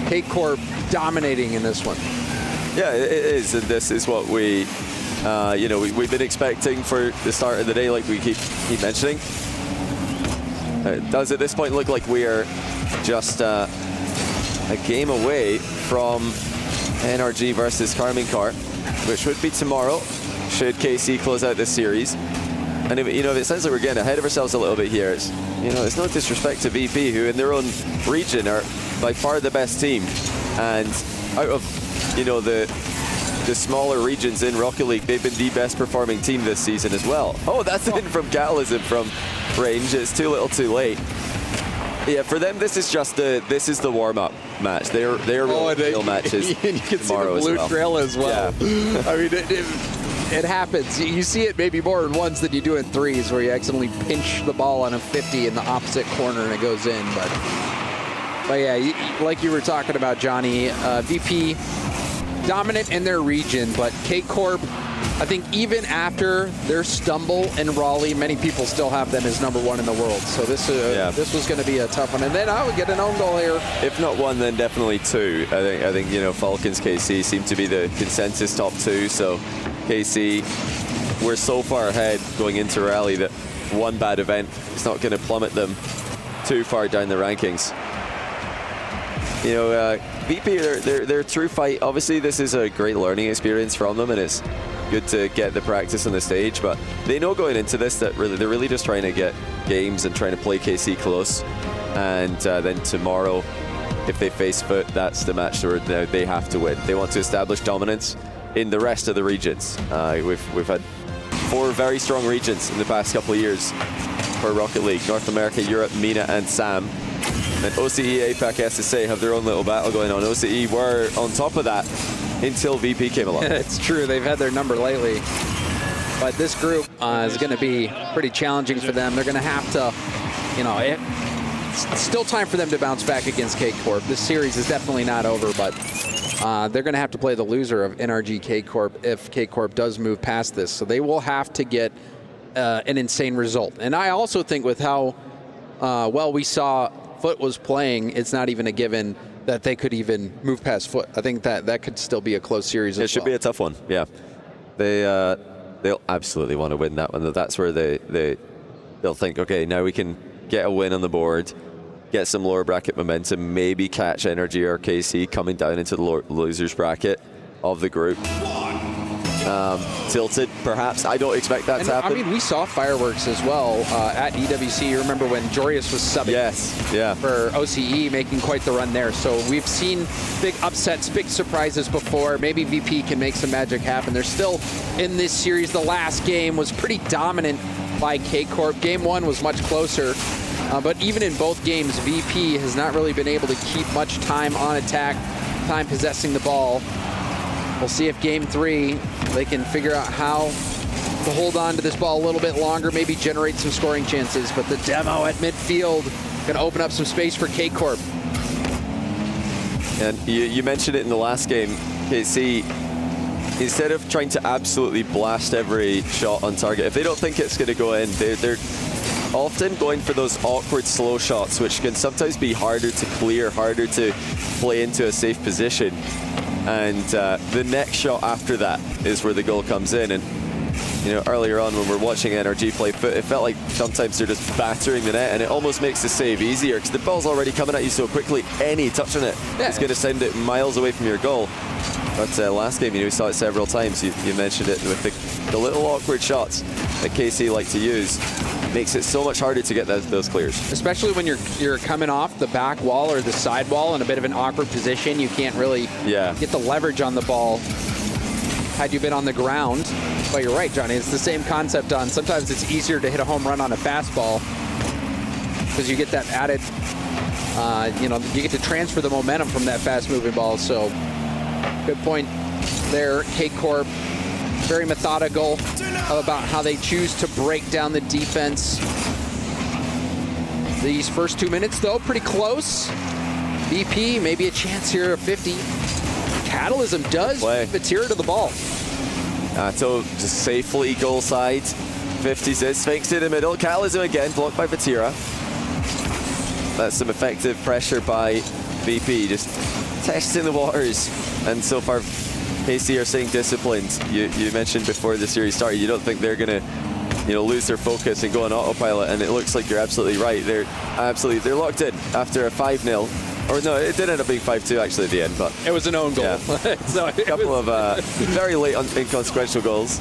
K-Corp dominating in this one. Yeah, it is, and this is what we, we've been expecting for the start of the day, like we keep mentioning. It does at this point look like we are just a game away from NRG versus Karminkar, which would be tomorrow, should KC close out this series. And if it sounds like we're getting ahead of ourselves a little bit here, it's no disrespect to VP, who in their own region are by far the best team, and out of the smaller regions in Rocket League, they've been the best performing team this season as well. Oh, that's in from Catalysm from range. It's too little, too late. Yeah, for them, this is the warm-up match. They're real matches. You can see the blue blue trail as well. Yeah. I mean, it happens. You see it maybe more in ones than you do in threes, where you accidentally pinch the ball on a 50 in the opposite corner and it goes in. But yeah, like you were talking about, Johnny, VP dominant in their region, but K-Corp, I think even after their stumble in Raleigh, many people still have them as #1 in the world. So this was going to be a tough one. And then I would get an own goal here. If not one, then definitely 2. I think Falcons, KC seem to be the consensus top 2. So KC, we're so far ahead going into Raleigh that one bad event is not going to plummet them too far down the rankings. VP, their true fight. Obviously, this is a great learning experience from them, and it's good to get the practice on the stage. But they know going into this that they're really just trying to get games and trying to play KC close. And then tomorrow, if they face Foot, that's the match where they have to win. They want to establish dominance in the rest of the regions. We've had 4 very strong regions in the past couple of years for Rocket League: North America, Europe, MENA, and SAM. And OCE, APAC, SSA have their own little battle going on. OCE were on top of that until VP came along. It's true, they've had their number lately. But this group is going to be pretty challenging for them. They're going to have to, it's still time for them to bounce back against K-Corp. This series is definitely not over, but they're going to have to play the loser of NRG K-Corp if K-Corp does move past this. So they will have to get an insane result. And I also think with how well we saw Foot was playing, it's not even a given that they could even move past Foot. I think that could still be a close series as well. It should be a tough one, yeah. They'll absolutely want to win that one. That's where they'll think, okay, now we can get a win on the board, get some lower bracket momentum, maybe catch NRG or KC coming down into the losers bracket of the group. Tilted, perhaps. I don't expect that to happen. I mean, we saw fireworks as well at EWC. You remember when Jorius was subbing for OCE, making quite the run there. So we've seen big upsets, big surprises before. Maybe VP can make some magic happen. They're still in this series. The last game was pretty dominant by K-Corp. Game 1 was much closer. But even in both games, VP has not really been able to keep much time on attack, time possessing the ball. We'll see if game 3, they can figure out how to hold on to this ball a little bit longer, maybe generate some scoring chances. But the demo at midfield going to open up some space for K-Corp. And you mentioned it in the last game, KC, instead of trying to absolutely blast every shot on target, if they don't think it's going to go in, they're often going for those awkward slow shots, which can sometimes be harder to clear, harder to play into a safe position. And the next shot after that is where the goal comes in. And earlier on when we're watching NRG play, it felt like sometimes they're just battering the net, and it almost makes the save easier because the ball's already coming at you so quickly. Any touch on it is going to send it miles away from your goal. But last game, we saw it several times. You mentioned it with the little awkward shots that KC like to use. Makes it so much harder to get those clears. Especially when you're coming off the back wall or the side wall in a bit of an awkward position. You can't really get the leverage on the ball had you been on the ground. But you're right, Johnny. It's the same concept on sometimes it's easier to hit a home run on a fastball because you get that added, you get to transfer the momentum from that fast-moving ball. So good point there, K-Corp. Very methodical about how they choose to break down the defense. These first 2 minutes, though, pretty close. VP, maybe a chance here of 50. Catalysm does Vatira to the ball. So just safely goal side. 50 says Sphinx in the middle. Catalysm again, blocked by Vatira. That's some effective pressure by VP, just testing the waters. And so far, KC are staying disciplined. You mentioned before the series started, you don't think they're going to lose their focus and go on autopilot, and it looks like you're absolutely right. They're locked in after a 5-0. Or no, it did end up being 5-2 actually at the end, but it was an own goal. Yeah. So a couple of very late inconsequential goals.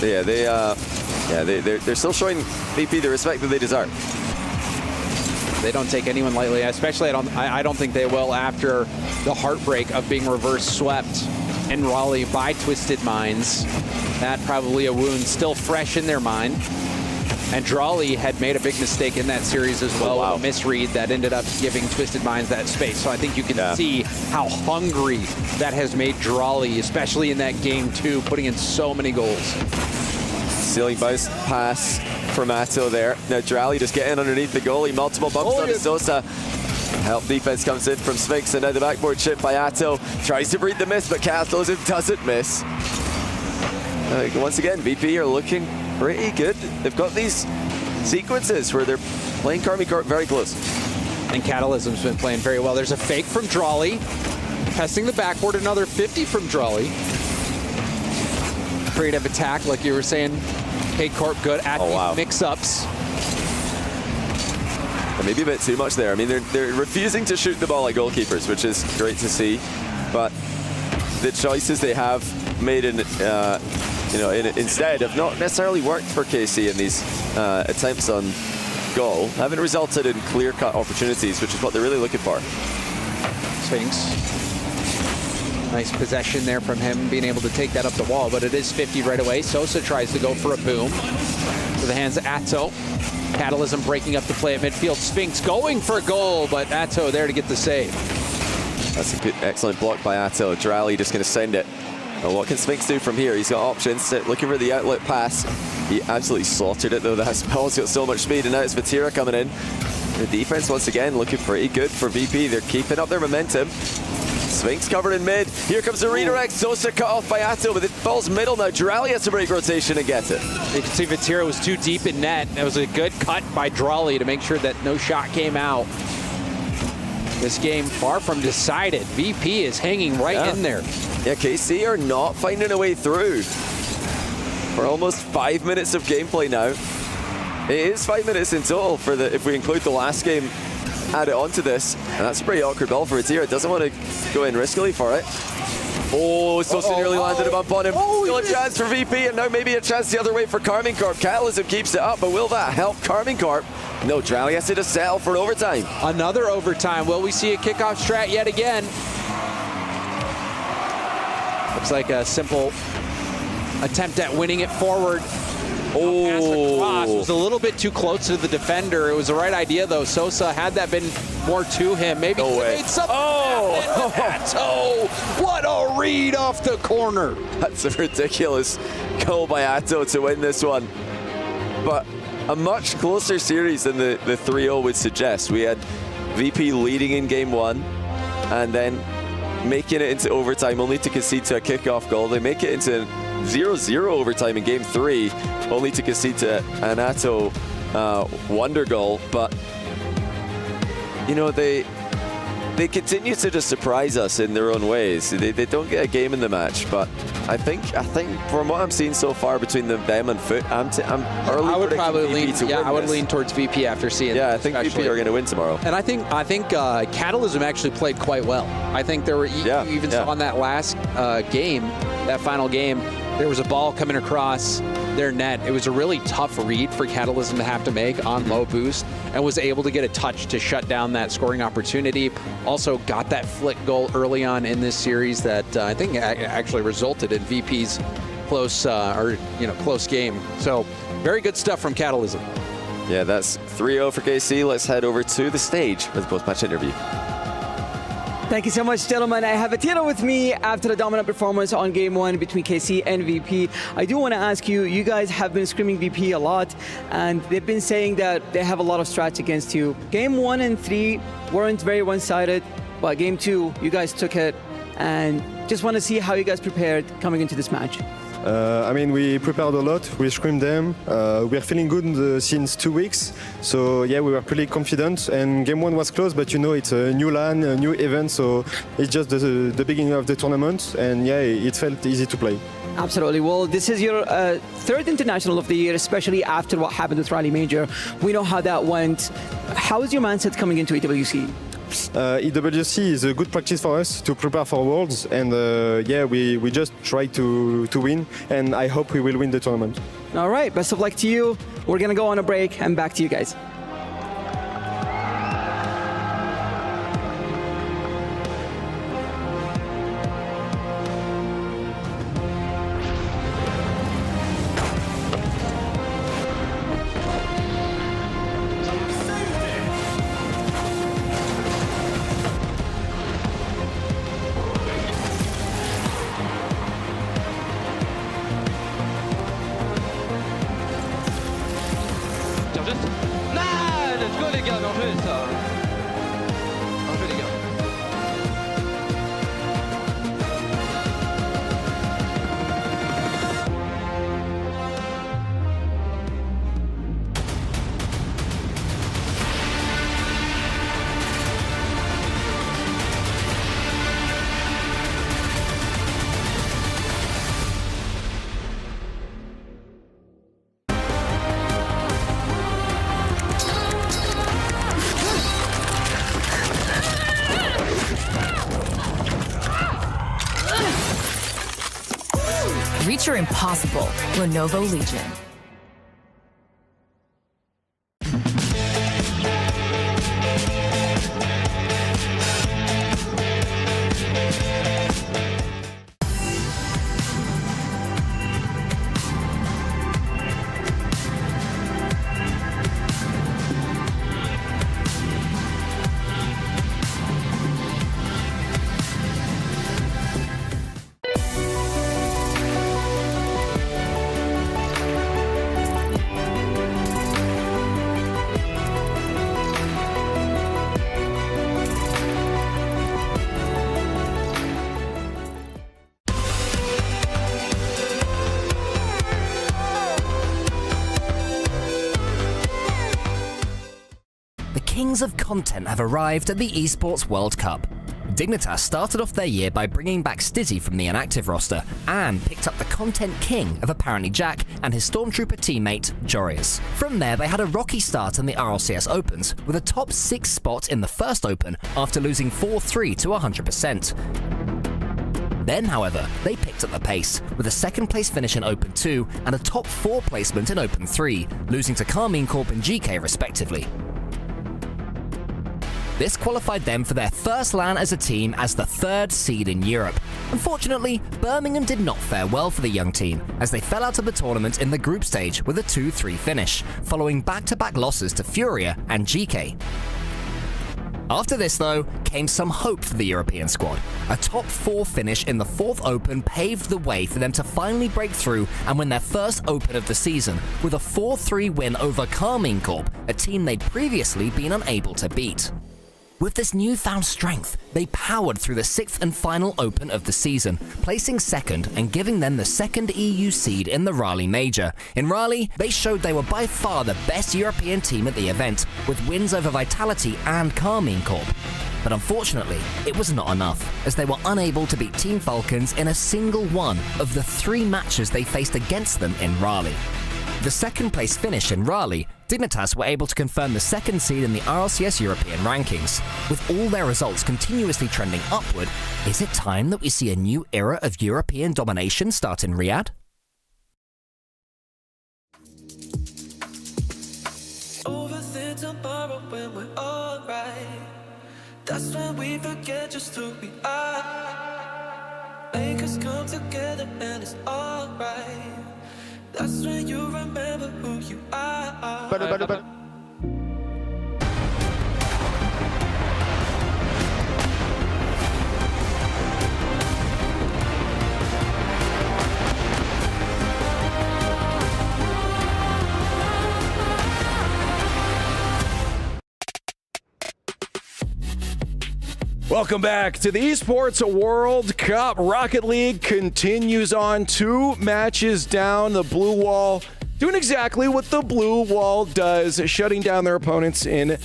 But yeah, they're still showing VP the respect that they deserve. They don't take anyone lightly, especially I don't think they will after the heartbreak of being reverse swept in Raleigh by Twisted Minds. That probably a wound still fresh in their mind. And Drawley had made a big mistake in that series as well, with a misread that ended up giving Twisted Minds that space. So I think you can see how hungry that has made Drawley, especially in that game too, putting in so many goals. Ceiling bounce pass from Atto there. Now Drawley just getting underneath the goalie. Multiple bumps on Sosa. Help defense comes in from Sphinx, and now the backboard chip by Atto. Tries to breed the miss, but Catalysm doesn't miss. Once again, VP are looking pretty good. They've got these sequences where they're playing Karmi Corp very close. And Catalysm's been playing very well. There's a fake from Drawley. Testing the backboard, another 50 from Drawley. Creative attack, like you were saying. K-Corp good at these mix-ups. Maybe a bit too much there. I mean, they're refusing to shoot the ball like goalkeepers, which is great to see. But the choices they have made instead have not necessarily worked for KC in these attempts on goal. Haven't resulted in clear-cut opportunities, which is what they're really looking for. Sphinx. Nice possession there from him, being able to take that up the wall, but it is 50 right away. Sosa tries to go for a boom. To the hands of Atto. Catalysm breaking up the play at midfield. Sphinx going for a goal, but Atto there to get the save. That's a good, excellent block by Atto. Drawley just going to send it. Well, what can Sphinx do from here? He's got options. Looking for the outlet pass. He absolutely slaughtered it, though. That ball's got so much speed, and now it's Vatira coming in. The defense, once again, looking pretty good for VP. They're keeping up their momentum. Sphinx covered in mid. Here comes the redirect. Sosa cut off by Atto, but it falls middle now. Drawley has to break rotation and get it. You can see Vatira was too deep in net. That was a good cut by Drawley to make sure that no shot came out. This game far from decided. VP is hanging right in there. Yeah, KC are not finding a way through. For almost 5 minutes of gameplay now. It is 5 minutes in total for if we include the last game added onto this. And that's a pretty awkward ball for Vatira. Doesn't want to go in riskily for it. Oh, Sosa nearly landed a bump on him. Still a chance for VP, and now maybe a chance the other way for Karmi Corp. Catalysm keeps it up, but will that help Karmi Corp? No, Drawley has to just settle for an overtime. Another overtime. Will we see a kickoff strat yet again? Looks like a simple attempt at winning it forward. Pass across was a little bit too close to the defender. It was the right idea, though. Sosa, had that been more to him, maybe he made something happen. Oh, what a read off the corner. That's a ridiculous goal by Atto to win this one. But a much closer series than the 3-0 would suggest. We had VP leading in game one and then making it into overtime only to concede to a kickoff goal. They make it into 0-0 overtime in game three, only to concede to an Atto wonder goal. But, you know, they continue to just surprise us in their own ways. They don't get a game in the match, but I think from what I'm seeing so far between them and Foot, I'm early. I would probably VP lean. to Yeah, win I would this. lean towards VP after seeing. Yeah, I this, think VP especially. are going to win tomorrow. And I think Catalysm actually played quite well. I think there were even saw on that last game, that final game, there was a ball coming across their net. It was a really tough read for Catalysm to have to make on low boost, and was able to get a touch to shut down that scoring opportunity. Also got that flick goal early on in this series that I think actually resulted in VP's close game. So very good stuff from Catalysm. Yeah, that's 3-0 for KC. Let's head over to the stage for the post-match interview. Thank you so much, gentlemen. I have Atira with me after the dominant performance on Game 1 between KC and VP. I do want to ask you, you guys have been screaming VP a lot, and they've been saying that they have a lot of strats against you. Game 1 and 3 weren't very one-sided, but Game 2, you guys took it, and just want to see how you guys prepared coming into this match. I mean, we prepared a lot. We scrimmed them. We are feeling good since 2 weeks. So yeah, we were pretty confident. And game 1 was close, but you know, it's a new LAN, a new event. So it's just the beginning of the tournament. And yeah, it felt easy to play. Absolutely. Well, this is your third international of the year, especially after what happened with Rally Major. We know how that went. How is your mindset coming into EWC? EWC is a good practice for us to prepare for Worlds, and yeah, we just try to win, and I hope we will win the tournament. All right, best of luck to you. We're gonna go on a break and back to you guys. Reach your impossible, Lenovo Legion. Kings of content have arrived at the Esports World Cup. Dignitas started off their year by bringing back Stizzy from the inactive roster and picked up the content king of apparently Jack and his Stormtrooper teammate, Jorius. From there, they had a rocky start in the RLCS Opens with a top 6 spot in the first Open after losing 4-3 to 100%. Then, however, they picked up the pace with a second place finish in Open 2 and a top 4 placement in Open 3, losing to Carmine Corp and GK respectively. This qualified them for their first LAN as a team as the 3rd seed in Europe. Unfortunately, Birmingham did not fare well for the young team, as they fell out of the tournament in the group stage with a 2-3 finish, following back-to-back losses to Furia and GK. After this, though, came some hope for the European squad. A top 4 finish in the 4th Open paved the way for them to finally break through and win their first Open of the season, with a 4-3 win over Carmine Corp, a team they'd previously been unable to beat. With this newfound strength, they powered through the 6th and final Open of the season, placing 2nd and giving them the 2nd EU seed in the Rally Major. In Rally, they showed they were by far the best European team at the event, with wins over Vitality and Carmine Corp. but unfortunately, it was not enough, as they were unable to beat Team Falcons in a single one of the 3 matches they faced against them in Raleigh. The second place finish in Raleigh, Dignitas were able to confirm the 2nd seed in the RLCS European rankings. With all their results continuously trending upward, is it time that we see a new era of European domination start in Riyadh? Overthink tomorrow when we're alright. That's when we forget just who we are. Make us come together and it's alright. That's when you remember who you are. Welcome back to the Esports World Cup. Rocket League continues on, 2 matches down. The Blue Wall doing exactly what the Blue Wall does, shutting down their opponents in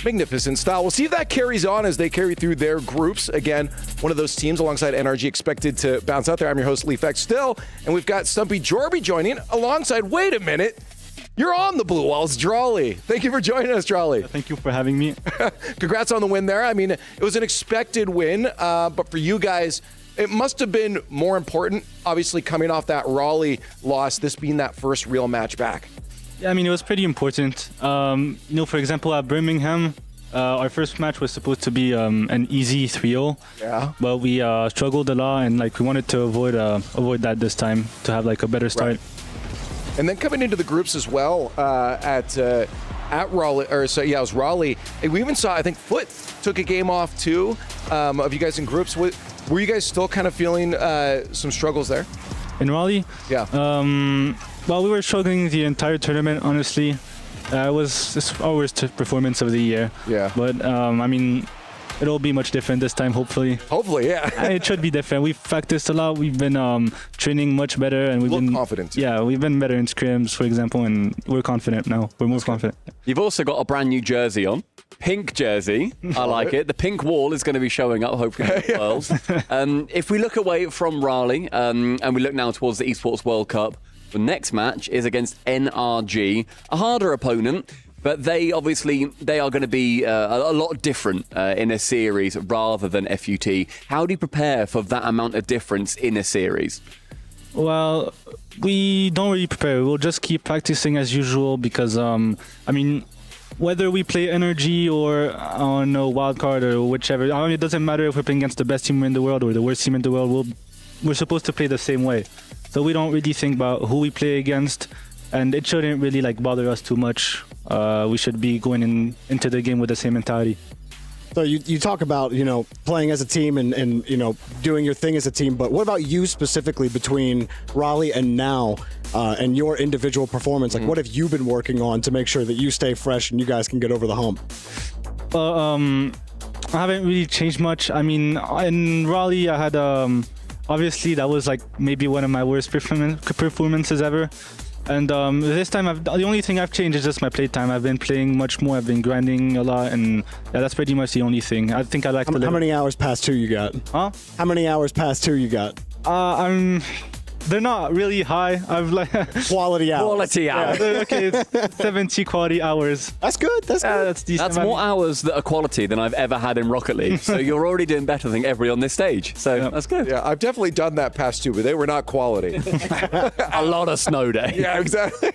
magnificent style. We'll see if that carries on as they carry through their groups. Again, one of those teams alongside NRG expected to bounce out there. I'm your host, Leafx Still, and we've got Stumpy Jorby joining alongside, wait a minute, you're on the Blue Walls, Drawley. Thank you for joining us, Drawley. Thank you for having me. Congrats on the win there. I mean, it was an expected win, but for you guys, it must have been more important, obviously, coming off that Raleigh loss, this being that first real match back. Yeah, I mean, it was pretty important. For example, at Birmingham, our first match was supposed to be an easy 3-0. Yeah. But we struggled a lot, and we wanted to avoid that this time to have a better start. Right. And then coming into the groups as well at Raleigh, it was Raleigh. We even saw, I think, Foot took a game off too of you guys in groups. Were you guys still kind of feeling some struggles there? In Raleigh? Yeah. Well, we were struggling the entire tournament, honestly. It was our worst performance of the year. Yeah. But, I mean, it'll be much different this time, hopefully. Hopefully, yeah. It should be different. We've practiced a lot. We've been training much better, and we've been confident. Yeah, we've been better in scrims, for example, and we're confident now. We're more confident. You've also got a brand new jersey on. Pink jersey. I like it. The pink wall is going to be showing up, hopefully, in the world. If we look away from Raleigh and we look now towards the Esports World Cup, the next match is against NRG, a harder opponent. But they are going to be a lot different in a series rather than FUT. How do you prepare for that amount of difference in a series? Well, we don't really prepare. We'll just keep practicing as usual because, whether we play NRG or on a wildcard or whichever, it doesn't matter if we're playing against the best team in the world or the worst team in the world. We're supposed to play the same way. So we don't really think about who we play against, and it shouldn't really bother us too much. We should be going into the game with the same mentality. So you talk about, playing as a team and doing your thing as a team, but what about you specifically between Raleigh and now and your individual performance? What have you been working on to make sure that you stay fresh and you guys can get over the hump? I haven't really changed much. I mean, in Raleigh, I had, obviously that was maybe one of my worst performances ever. And this time, the only thing I've changed is just my playtime. I've been playing much more. I've been grinding a lot, and that's pretty much the only thing. I think I like to. How many hours past 2 you got? Huh? How many hours past 2 you got? They're not really high. I've quality hours. Quality hours. Yeah, okay, it's 70 quality hours. That's good. That's good. That's decent. That's more hours that are quality than I've ever had in Rocket League. So you're already doing better than everybody on this stage. So that's good. Yeah, I've definitely done that past 2, but they were not quality. A lot of snow day. Yeah, exactly.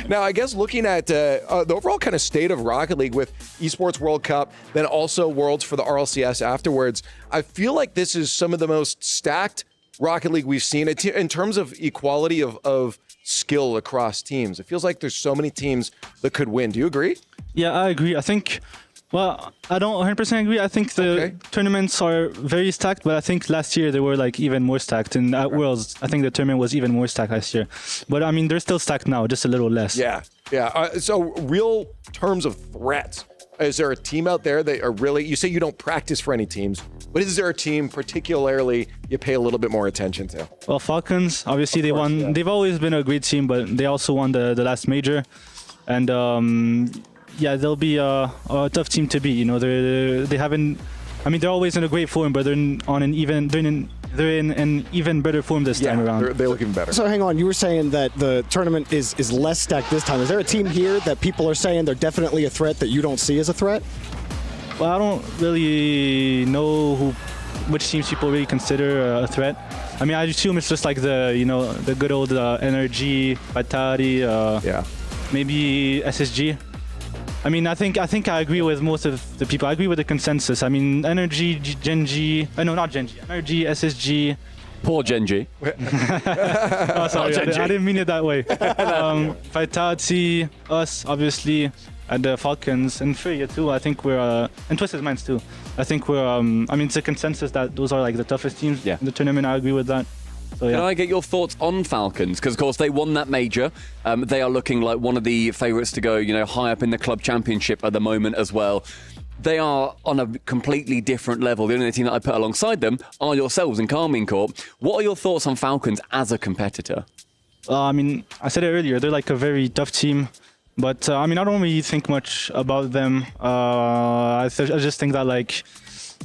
Now, I guess looking at the overall kind of state of Rocket League with Esports World Cup, then also Worlds for the RLCS afterwards, I feel like this is some of the most stacked Rocket League we've seen in terms of equality of skill across teams. It feels like there's so many teams that could win. Do you agree? Yeah, I agree. I think, well, I don't 100% agree. I think the tournaments are very stacked, but I think last year they were even more stacked. And at Worlds, I think the tournament was even more stacked last year. But I mean, they're still stacked now, just a little less. Yeah. So real terms of threats, is there a team out there that are really, you say you don't practice for any teams, but is there a team particularly you pay a little bit more attention to? Well, Falcons, obviously they won. Yeah. They've always been a great team, but they also won the last major. And they'll be a tough team to beat. They haven't I mean, they're always in a great form, but they're in an even better form this time around. They look even better. So hang on, you were saying that the tournament is less stacked this time. Is there a team here that people are saying they're definitely a threat that you don't see as a threat? Well, I don't really know which teams people really consider a threat. I mean, I assume it's just like the good old energy, vitality, maybe SSG. I mean, I think I agree with most of the people. I agree with the consensus. I mean, energy, Genji. No, not Genji. Energy, SSG. Poor Genji. Oh, sorry, I didn't mean it that way. Vitality, us, obviously, and the Falcons, and Furia too. I think we're, and Twisted Minds too. I think we're, I mean, it's a consensus that those are like the toughest teams in the tournament. I agree with that. So, Can I get your thoughts on Falcons? Because, of course, they won that major. They are looking like one of the favourites to go, high up in the Club Championship at the moment as well. They are on a completely different level. The only team that I put alongside them are yourselves in Carmine Corp. What are your thoughts on Falcons as a competitor? I mean, I said it earlier. They're like a very tough team. But, I mean, I don't really think much about them. I just think that, like,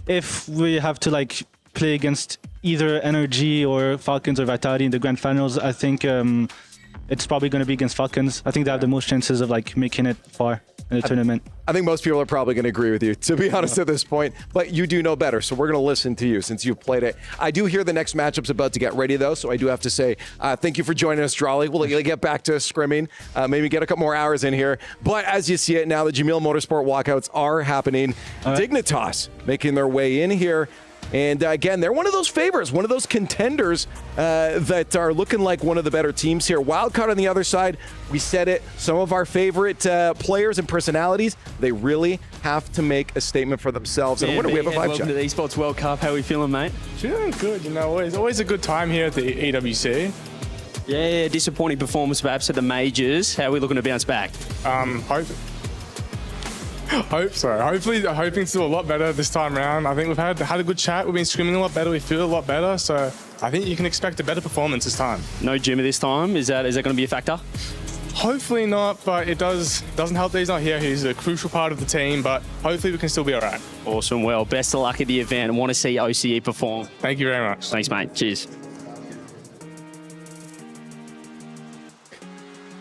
if we have to, like, play against either Energy or Falcons or Vitality in the grand finals, I think it's probably going to be against Falcons. I think they have the most chances of like making it far in the tournament. I think most people are probably going to agree with you, to be honest, at this point. But you do know better, so we're going to listen to you since you've played it. I do hear the next matchup's about to get ready, though, so I do have to say thank you for joining us, Jolly. We'll get back to scrimming, maybe get a couple more hours in here. But as you see it now, the Jamil Motorsport walkouts are happening. Dignitas making their way in here. And again, they're one of those favorites, one of those contenders that are looking like one of the better teams here. Wildcard on the other side, we said it, some of our favorite players and personalities, they really have to make a statement for themselves. And what do we have a vibe check? Welcome to the Esports World Cup. How are we feeling, mate? Feeling good, always a good time here at the EWC. Yeah, disappointing performance perhaps at the majors. How are we looking to bounce back? Hope so. Hoping to do a lot better this time around. I think we've had a good chat. We've been scrimming a lot better. We feel a lot better. So I think you can expect a better performance this time. No Jimmy this time. Is that going to be a factor? Hopefully not, but it doesn't help that he's not here. He's a crucial part of the team, but hopefully we can still be all right. Awesome. Well, best of luck at the event. I want to see OCE perform. Thank you very much. Thanks, mate. Cheers.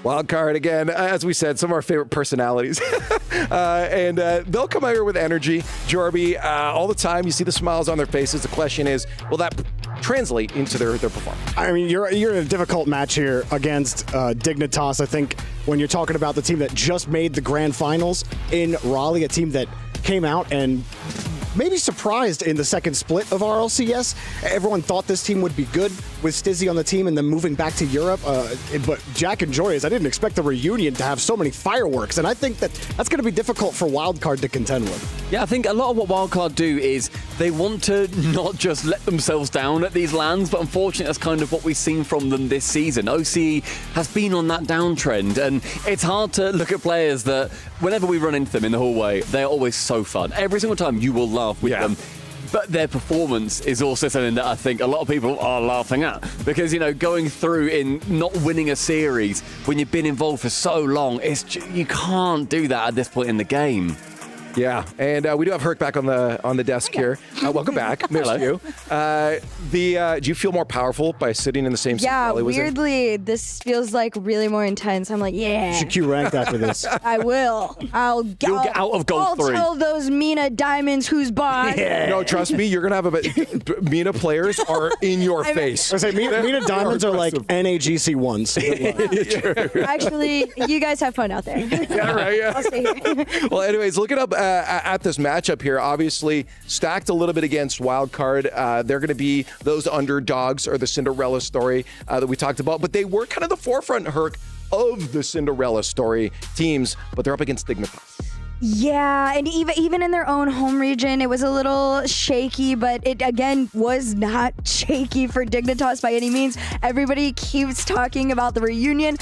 Wildcard again, as we said, some of our favorite personalities. And they'll come out here with energy. Jorby, all the time, you see the smiles on their faces. The question is, will that translate into their performance? I mean, you're in a difficult match here against Dignitas. I think when you're talking about the team that just made the grand finals in Raleigh, a team that came out and maybe surprised in the second split of RLCS. Everyone thought this team would be good with Stizzy on the team and then moving back to Europe. But Jack and Joyous, I didn't expect the reunion to have so many fireworks. And I think that's going to be difficult for Wildcard to contend with. Yeah, I think a lot of what Wildcard do is they want to not just let themselves down at these lands, but unfortunately that's kind of what we've seen from them this season. OCE has been on that downtrend, and it's hard to look at players that whenever we run into them in the hallway, they're always so fun. Every single time you will laugh with them. But their performance is also something that I think a lot of people are laughing at. Because, going through in not winning a series when you've been involved for so long, you can't do that at this point in the game. Yeah, and we do have Herc back on the desk here. Welcome back. Missed you. Do you feel more powerful by sitting in the same seat? Yeah, weirdly, this feels like really more intense. I'm like, yeah. You should queue ranked after this. I will. You'll get out of Gold 3. I'll tell those Mina Diamonds who's boss. Yeah. No, trust me, you're going to have Mina players are in your face. I say Mina Diamonds are like NAGC ones. Actually, you guys have fun out there. Yeah, right. Yeah. I'll stay here. Well, anyways, looking up at this matchup here, obviously stacked a little bit against Wildcard. They're going to be those underdogs or the Cinderella story that we talked about, but they were kind of the forefront, Herc, of the Cinderella story teams, but they're up against Dignitas. Yeah, and even in their own home region, it was a little shaky, but it, again, was not shaky for Dignitas by any means. Everybody keeps talking about the reunion.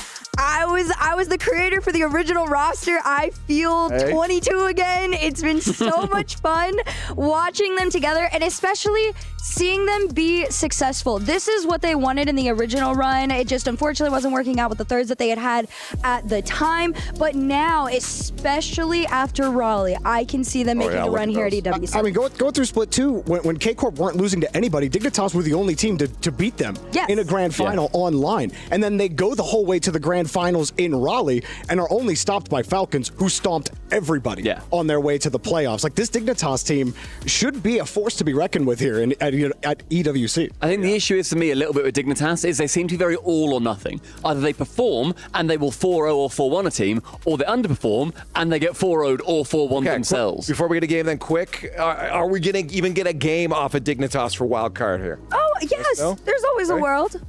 I was the creator for the original roster. I feel 22 again. It's been so much fun watching them together, and especially seeing them be successful. This is what they wanted in the original run. It just unfortunately wasn't working out with the thirds that they had at the time. But now, especially after Raleigh, I can see them making a run here at EWC. I mean, going through Split 2, when K-Corp weren't losing to anybody, Dignitas were the only team to beat them in a grand final online. And then they go the whole way to the grand finals in Raleigh and are only stopped by Falcons, who stomped everybody on their way to the playoffs. Like, this Dignitas team should be a force to be reckoned with here at EWC. I think the issue is for me a little bit with Dignitas is they seem to be very all or nothing. Either they perform and they will 4-0 or 4-1 a team, or they underperform and they get 4-0'd or 4-1 themselves. Before we get a game, then quick, are we going to even get a game off of Dignitas for wild card here? Oh, yes. No? There's always a world.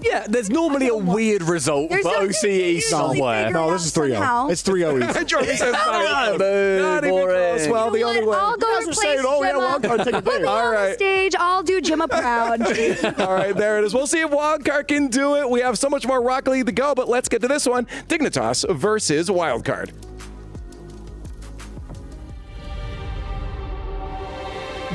Yeah, there's normally a weird result for OCE somewhere. No, this is 3-0. It's 3-0. Jordan says not even close. Well, the other way. I'll go replace Gemma. Wildcard, take a Put me on the stage. I'll do Gemma proud. All right, there it is. We'll see if Wildcard can do it. We have so much more Rocket League to go, but let's get to this one. Dignitas versus Wildcard.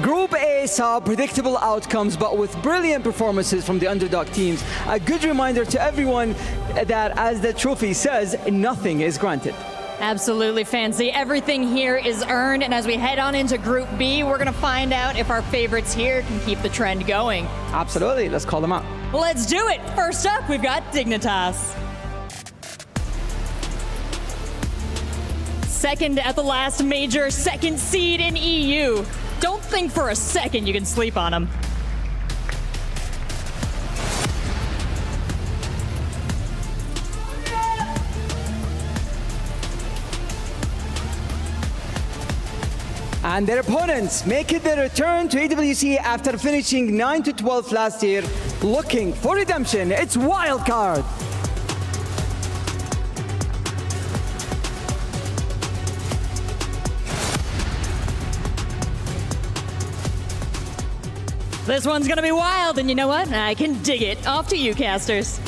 Group A saw predictable outcomes, but with brilliant performances from the underdog teams. A good reminder to everyone that, as the trophy says, nothing is granted. Absolutely, Fancy. Everything here is earned, and as we head on into Group B, we're going to find out if our favorites here can keep the trend going. Absolutely. Let's call them out. Let's do it. First up, we've got Dignitas. Second at the last major, second seed in EU. Don't think for a second you can sleep on them. And their opponents making their return to EWC after finishing 9-12 last year, looking for redemption. It's Wildcard. This one's gonna be wild, and you know what? I can dig it. Off to you, casters.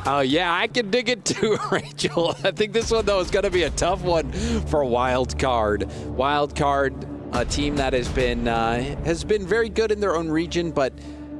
Oh, yeah, I can dig it too, Rachel. I think this one, though, is going to be a tough one for Wildcard. Wildcard, a team that has been very good in their own region, but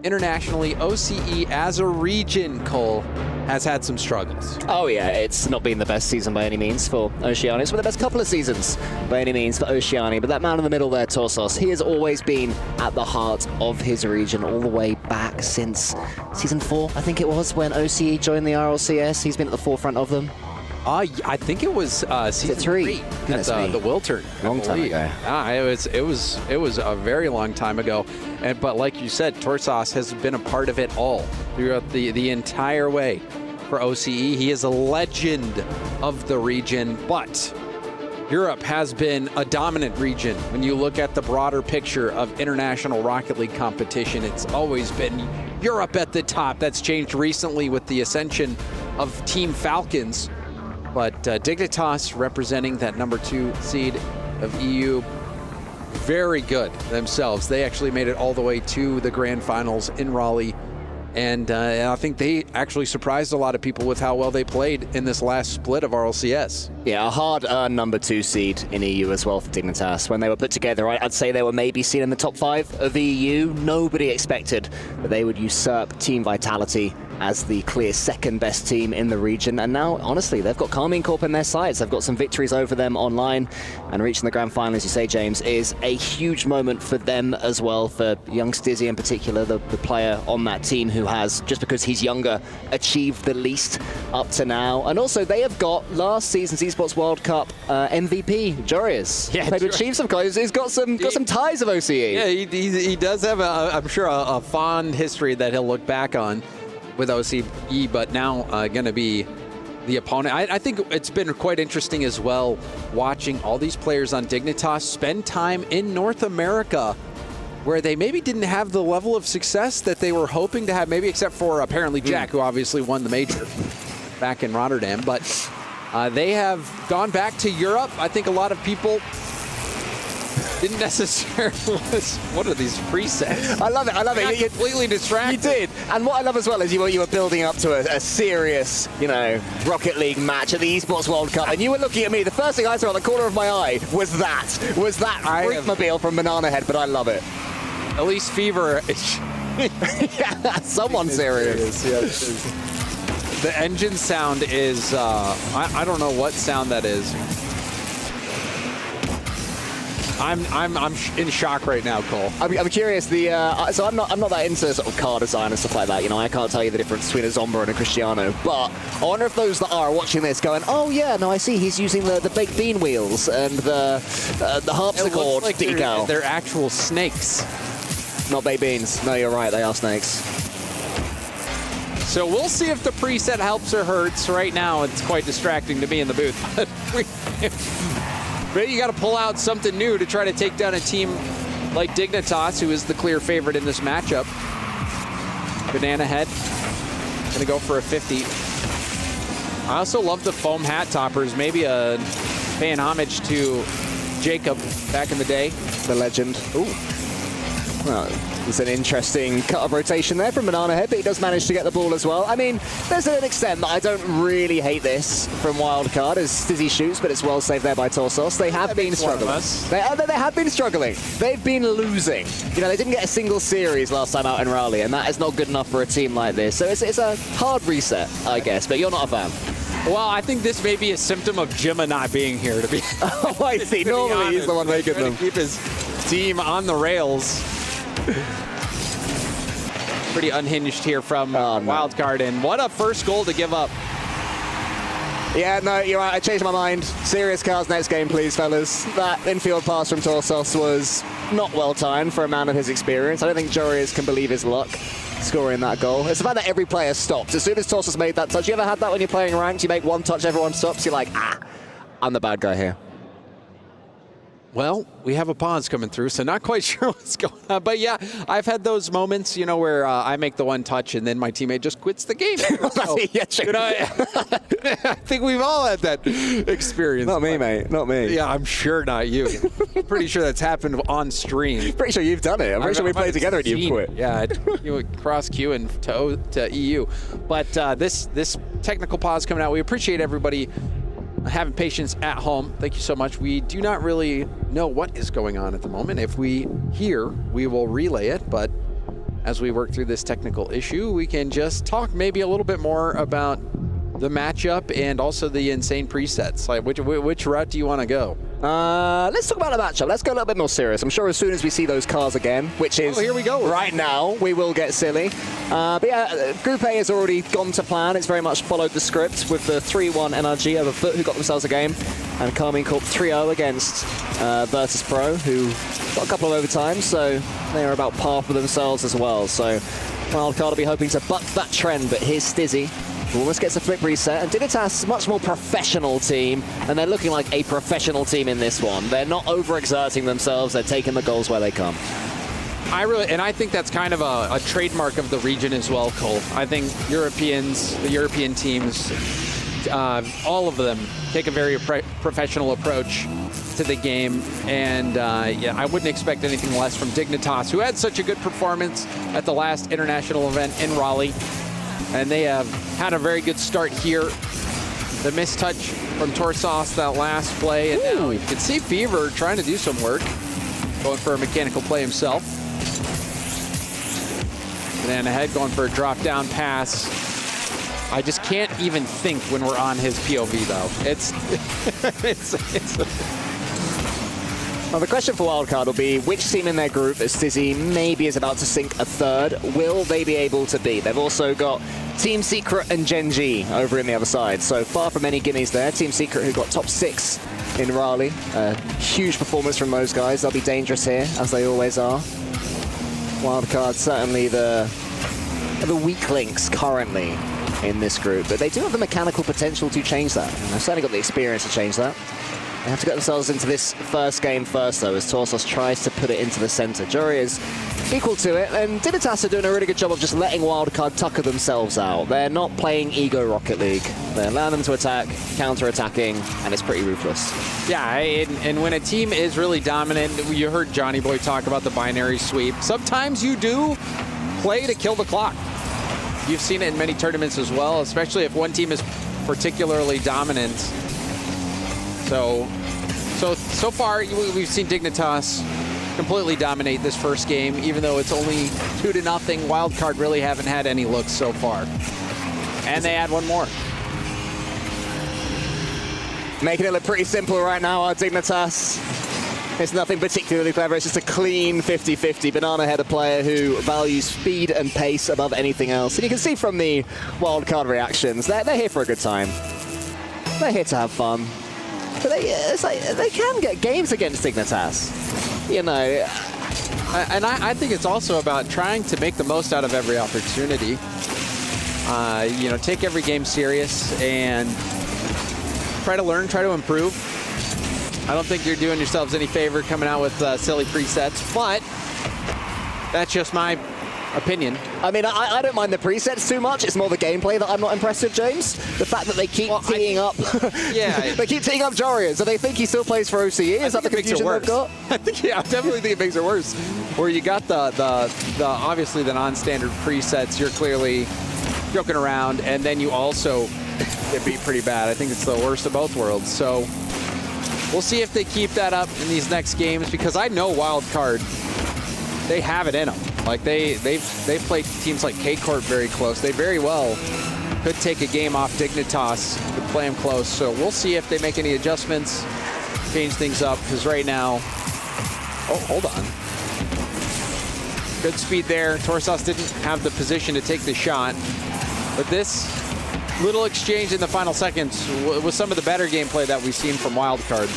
internationally, OCE as a region, Cole, has had some struggles. Oh yeah, it's not been the best season by any means for Oceania. It's been the best couple of seasons by any means for Oceania, but that man in the middle there, Torsos, he has always been at the heart of his region all the way back since season 4, I think it was, when OCE joined the RLCS. He's been at the forefront of them. I think it was season 3 at the Wiltern. Long time ago. It was a very long time ago. But like you said, Torsos has been a part of it all throughout the entire way for OCE. He is a legend of the region, but Europe has been a dominant region. When you look at the broader picture of international Rocket League competition, it's always been Europe at the top. That's changed recently with the ascension of Team Falcons. But Dignitas, representing that number 2 seed of EU, very good themselves. They actually made it all the way to the grand finals in Raleigh. And I think they actually surprised a lot of people with how well they played in this last split of RLCS. Yeah, a hard-earned number 2 seed in EU as well for Dignitas. When they were put together, I'd say they were maybe seen in the top 5 of EU. Nobody expected that they would usurp Team Vitality as the clear second best team in the region. And now, honestly, they've got Carmine Corp in their sights. They've got some victories over them online, and reaching the grand final, as you say, James, is a huge moment for them as well, for young Stizzy in particular, the player on that team who has, just because he's younger, achieved the least up to now. And also, they have got last season's Esports World Cup MVP, Jorius. Yeah, played with Chiefs, of course. He's got some ties of OCE. Yeah, he does have, I'm sure, a fond history that he'll look back on with OCE, but now going to be the opponent. I think it's been quite interesting as well, watching all these players on Dignitas spend time in North America, where they maybe didn't have the level of success that they were hoping to have, maybe except for apparently Jack, who obviously won the major back in Rotterdam. But they have gone back to Europe. I think a lot of people Didn't necessarily. What are these presets? I love it. I love it. You're completely distracted. You did. And what I love as well is you were building up to a serious, Rocket League match at the Esports World Cup, and you were looking at me. The first thing I saw at the corner of my eye was that freakmobile from Banana Head, but I love it. At least Fever. Yeah, someone serious. The engine sound is, I don't know what sound that is. I'm in shock right now, Cole. I'm curious. So I'm not that into sort of car design and stuff like that. I can't tell you the difference between a Zomba and a Cristiano. But I wonder if those that are watching this going, oh yeah, no, I see. He's using the baked bean wheels and the harpsichord like decal. They're actual snakes, not baked beans. No, you're right. They are snakes. So we'll see if the preset helps or hurts. Right now, it's quite distracting to me in the booth. But you got to pull out something new to try to take down a team like Dignitas, who is the clear favorite in this matchup. Banana Head going to go for a 50. I also love the foam hat toppers. Maybe paying homage to Jacob back in the day. The legend. Ooh. Well, it's an interesting cut of rotation there from Banana Head, but he does manage to get the ball as well. I mean, there's an extent that I don't really hate this from Wildcard as Stizzy shoots, but it's well saved there by Torsos. They have been struggling. They have been struggling. They've been losing. They didn't get a single series last time out in Raleigh, and that is not good enough for a team like this. So it's a hard reset, I guess, but you're not a fan. Well, I think this may be a symptom of Jimma not being here, to be Oh, I see. Normally he's the one making them. Keep his team on the rails. Pretty unhinged here from Wildcard, and what a first goal to give up. Yeah, no, you're right. I changed my mind. Serious cars next game, please, fellas. That infield pass from Torsos was not well timed for a man of his experience. I don't think Jorius can believe his luck scoring that goal. It's the fact that every player stopped. As soon as Torsos made that touch, you ever had that when you're playing ranked? You make one touch, everyone stops. You're like, I'm the bad guy here. Well, we have a pause coming through, so not quite sure what's going on. But yeah, I've had those moments, where I make the one touch and then my teammate just quits the game. I think we've all had that experience. Not me, mate. Not me. Yeah, I'm sure not you. Pretty sure that's happened on stream. Pretty sure you've done it. I'm pretty sure we played together and you quit. Yeah, you cross Q and to EU. But this technical pause coming out, we appreciate everybody having patience at home. Thank you so much. We do not really know what is going on at the moment. If we hear, we will relay it, but as we work through this technical issue, we can just talk maybe a little bit more about the matchup and also the insane presets. Like, which route do you want to go? Let's talk about the matchup. Let's go a little bit more serious. I'm sure as soon as we see those cars again, which is here we go. Right now, we will get silly. But yeah, Group A has already gone to plan. It's very much followed the script with the 3-1 NRG over Foot, who got themselves a game, and Carmine Corp 3-0 against Virtus Pro, who got a couple of overtimes, so they are about par for themselves as well. So Wildcard will be hoping to buck that trend, but here's Stizzy, who almost gets a flip reset, and Dignitas, much more professional team, and they're looking like a professional team in this one. They're not overexerting themselves, they're taking the goals where they come. I think that's kind of a trademark of the region as well, Cole. I think the European teams, all of them take a very professional approach to the game, and yeah, I wouldn't expect anything less from Dignitas, who had such a good performance at the last international event in Raleigh. And they have had a very good start here. The mistouch from Torsos that last play, and now you can see Fever trying to do some work, going for a mechanical play himself. Banana Head going for a drop-down pass. I just can't even think when we're on his POV, though. Well, the question for Wildcard will be which team in their group, as Stizzy maybe is about to sink a third, will they be able to beat? They've also got Team Secret and Gen G over in the other side, so far from any guineas there. Team Secret, who got top 6 in Raleigh. Huge performance from those guys. They'll be dangerous here, as they always are. Wildcard certainly the weak links currently in this group, but they do have the mechanical potential to change that, and they've certainly got the experience to change that. They have to get themselves into this first game first, though, as Torsos tries to put it into the center. Jury is equal to it, and Dignitas are doing a really good job of just letting Wildcard tucker themselves out. They're not playing ego Rocket League. They're allowing them to attack, counter-attacking, and it's pretty ruthless. Yeah, and when a team is really dominant, you heard Johnny Boy talk about the binary sweep. Sometimes you do play to kill the clock. You've seen it in many tournaments as well, especially if one team is particularly dominant. So far, we've seen Dignitas completely dominate this first game, even though it's only 2-0. Wildcard really haven't had any looks so far. And they add one more. Making it look pretty simple right now, our Dignitas. It's nothing particularly clever, it's just a clean 50-50. Banana Head, a player who values speed and pace above anything else. And you can see from the Wildcard reactions, they're here for a good time. They're here to have fun. But they can get games against Dignitas. You know. And I think it's also about trying to make the most out of every opportunity. You know, take every game serious and try to learn, try to improve. I don't think you're doing yourselves any favor coming out with silly presets, but that's just my opinion. I mean, I don't mind the presets too much. It's more the gameplay that I'm not impressed with, James. The fact that they keep teeing up. Yeah. They keep teeing up Jorian. So they think he still plays for OCE? Is that the confusion they've got? I definitely think it makes it worse. Where you got the obviously the non-standard presets, you're clearly joking around, and then you also get beat pretty bad. I think it's the worst of both worlds. So we'll see if they keep that up in these next games, because I know Wildcard, they have it in them. Like they've played teams like K-Corp very close. They very well could take a game off Dignitas, could play them close. So we'll see if they make any adjustments, change things up, because right now, oh, hold on. Good speed there. Torsos didn't have the position to take the shot, but this little exchange in the final seconds was some of the better gameplay that we've seen from Wildcard.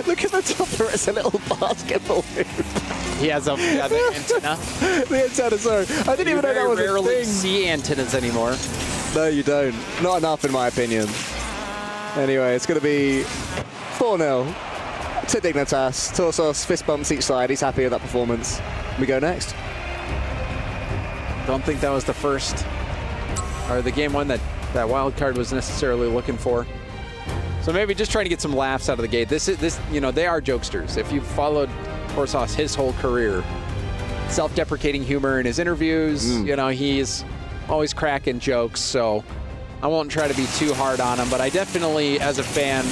Look at the topper, it's a little basketball hoop. He has the antenna. The antenna, sorry. I didn't even know that was a thing. You rarely see antennas anymore. No, you don't. Not enough, in my opinion. Anyway, it's going to be 4-0 to Dignitas. Torsos, fist bumps each side. He's happy with that performance. We go next. Don't think that was the first, or the game one that Wildcard was necessarily looking for. So maybe just trying to get some laughs out of the gate. This, you know, they are jokesters. If you've followed Torsos his whole career, self-deprecating humor in his interviews. You know, he's always cracking jokes, so I won't try to be too hard on him, but I definitely, as a fan,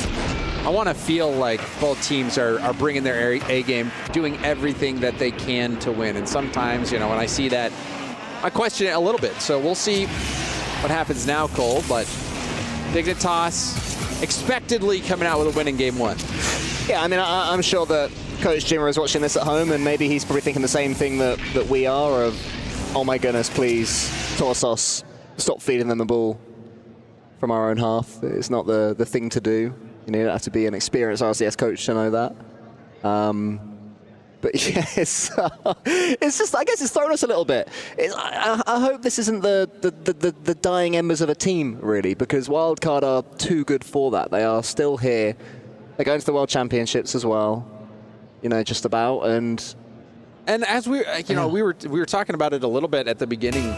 I want to feel like both teams are bringing their A game, doing everything that they can to win. And sometimes, you know, when I see that, I question it a little bit. So we'll see what happens now, Cole, but Dignitas expectedly coming out with a win in game one. Yeah, I mean, I'm sure that Coach Jimmer is watching this at home, and maybe he's probably thinking the same thing that we are of, oh my goodness, please, Torsos, stop feeding them the ball from our own half. It's not the thing to do. You know, you don't have to be an experienced RCS coach to know that. But yeah, it's just, I guess it's thrown us a little bit. I hope this isn't the dying embers of a team, really, because Wildcard are too good for that. They are still here. They're going to the World Championships as well. You know, just about, and as we were talking about it a little bit at the beginning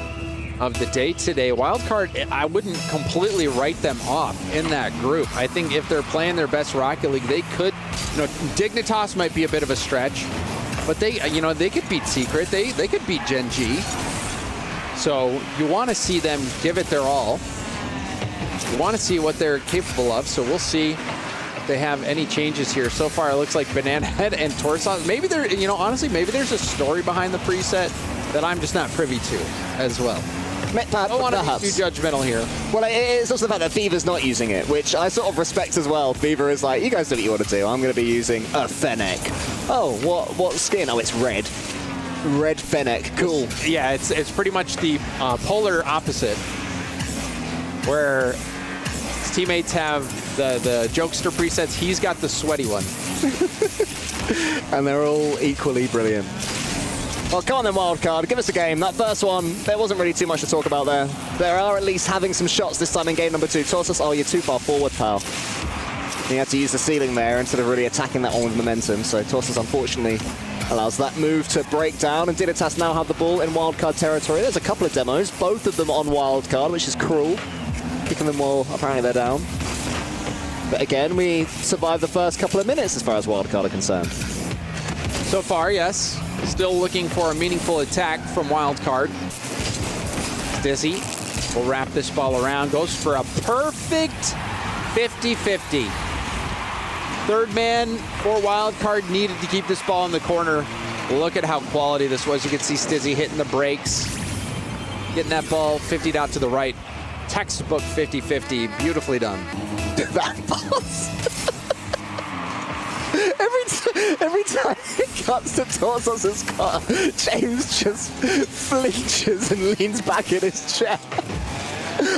of the day today. Wildcard, I wouldn't completely write them off in that group. I think if they're playing their best Rocket League, they could. You know, Dignitas might be a bit of a stretch, but they could beat Secret. They could beat Gen G. So you want to see them give it their all. You want to see what they're capable of. So we'll see. They have any changes here. So far, it looks like Banana Head and Torsos. Maybe there, you know, honestly, maybe there's a story behind the preset that I'm just not privy to as well. I don't want to be too judgmental here. Well, it's also the fact that Fever's not using it, which I sort of respect as well. Fever is like, you guys do what you want to do. I'm going to be using a Fennec. Oh, what skin? Oh, it's red. Red Fennec. Cool. Yeah, it's pretty much the polar opposite, where his teammates have the jokester presets. He's got the sweaty one. And they're all equally brilliant. Well, come on then, Wildcard. Give us a game. That first one, there wasn't really too much to talk about there. They are at least having some shots this time in game number 2. Torsos, oh, you're too far forward, pal. You had to use the ceiling there instead of really attacking that one with momentum. So Torsos, unfortunately, Allows that move to break down, and Dignitas now have the ball in wildcard territory. There's a couple of demos, both of them on wildcard, which is cruel. Kicking them while apparently they're down. But again, we survived the first couple of minutes as far as wildcard are concerned. So far, yes. Still looking for a meaningful attack from wildcard. Dizzy will wrap this ball around, goes for a perfect 50-50. Third man for wildcard needed to keep this ball in the corner. Look at how quality this was. You can see Stizzy hitting the brakes, getting that ball 50'd out to the right. Textbook 50-50, beautifully done. That pass. Every time it cuts to Torsos' car, James just flinches and leans back in his chair.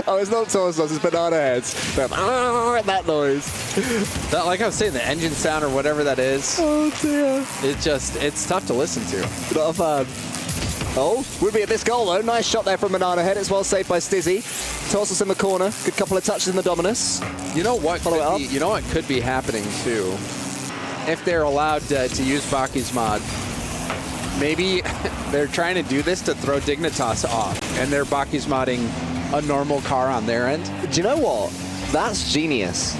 Oh, it's not Torsos, it's Banana Heads. That noise. That, like I was saying, the engine sound or whatever that is. Oh dear. It's tough to listen to. Not a fan. Oh, would be a missed goal though. Nice shot there from Banana Head. It's well saved by Stizzy. Torsos in the corner. Good couple of touches in the Dominus. You know what? You know what could be happening too? If they're allowed to use Baki's mod, maybe they're trying to do this to throw Dignitas off, and they're Baki's modding a normal car on their end. Do you know what? That's genius.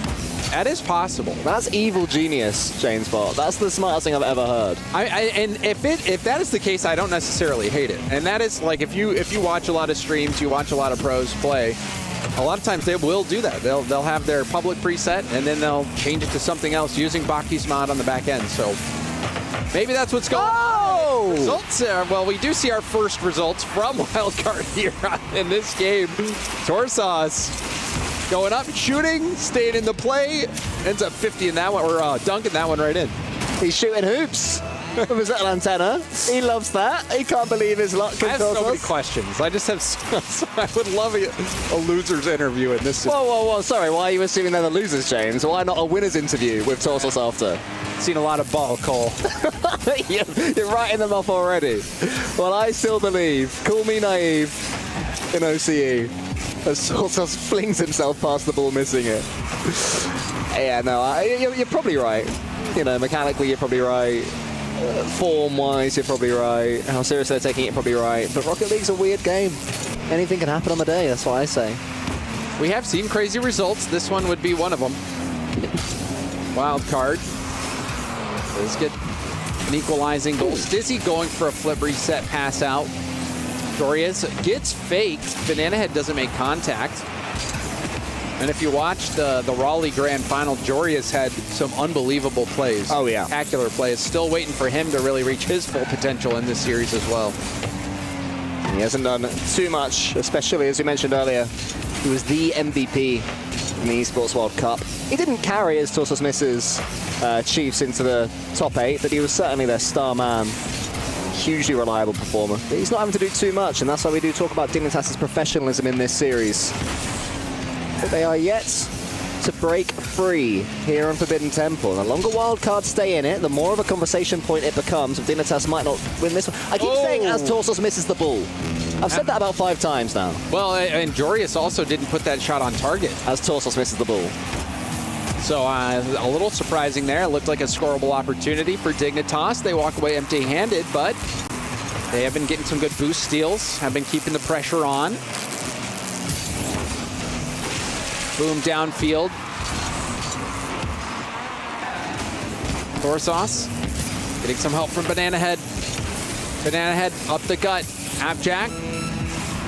That is possible. That's evil genius, James Bot. That's the smartest thing I've ever heard. And if that is the case, I don't necessarily hate it. And that is like if you watch a lot of streams, you watch a lot of pros play. A lot of times they will do that. They'll have their public preset and then they'll change it to something else using Baki's mod on the back end. So maybe that's what's going on. Results. Well, we do see our first results from wildcard here in this game. Torsos going up, shooting, staying in the play, ends up 50 in that one, or dunking that one right in. He's shooting hoops with his little antenna. He loves that. He can't believe his luck. I have so many questions. I just have. I would love a losers interview in this. Whoa! Sorry, why are you assuming they're the losers, James? Why not a winners interview with Torsos after? Seen a lot of ball, Cole. You're writing them off already. Well, I still believe. Call me naive in OCE. As Torsos flings himself past the ball, missing it. Yeah, no, you're probably right. You know, mechanically, you're probably right. Form-wise, you're probably right. How serious they're taking it, probably right. But Rocket League's a weird game. Anything can happen on the day, that's what I say. We have seen crazy results. This one would be one of them. Wild card. Let's get an equalizing goal. Stizzy going for a flip reset pass out. Dorias gets faked. Banana Head doesn't make contact. And if you watch the Raleigh Grand Final, Jorius had some unbelievable plays. Oh, yeah. Spectacular plays. Still waiting for him to really reach his full potential in this series as well. He hasn't done too much, especially as we mentioned earlier. He was the MVP in the Esports World Cup. He didn't carry his Torsos Misses Chiefs into the top 8, but he was certainly their star man. Hugely reliable performer. But he's not having to do too much, and that's why we do talk about Dignitas' professionalism in this series. But they are yet to break free here on Forbidden Temple. The longer wildcards stay in it, the more of a conversation point it becomes. Dignitas might not win this one. I keep saying as Torsos misses the ball. I've said that about 5 times now. Well, and Jorius also didn't put that shot on target. As Torsos misses the ball. So a little surprising there. It looked like a scoreable opportunity for Dignitas. They walk away empty-handed, but they have been getting some good boost steals, have been keeping the pressure on. Boom downfield. Torsos getting some help from Banana Head. Banana Head up the gut. Abjack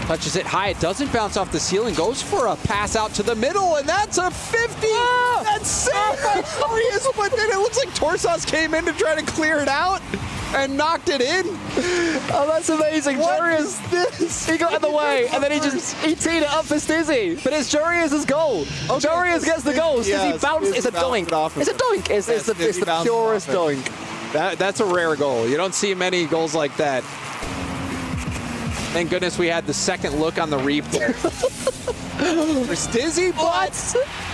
touches it high. It doesn't bounce off the ceiling. Goes for a pass out to the middle, and that's a 50. That's saved by Furious, but then it looks like Torsos came in to try to clear it out and knocked it in. Oh, that's amazing. Jorius, he got in the way, and then he teed it up for Stizzy. But it's Jorius' goal. Okay. Jorius gets the goal. Stizzy bounces. It's a doink. It's a doink. It's the purest doink. That's a rare goal. You don't see many goals like that. Thank goodness we had the second look on the replay. For Stizzy, but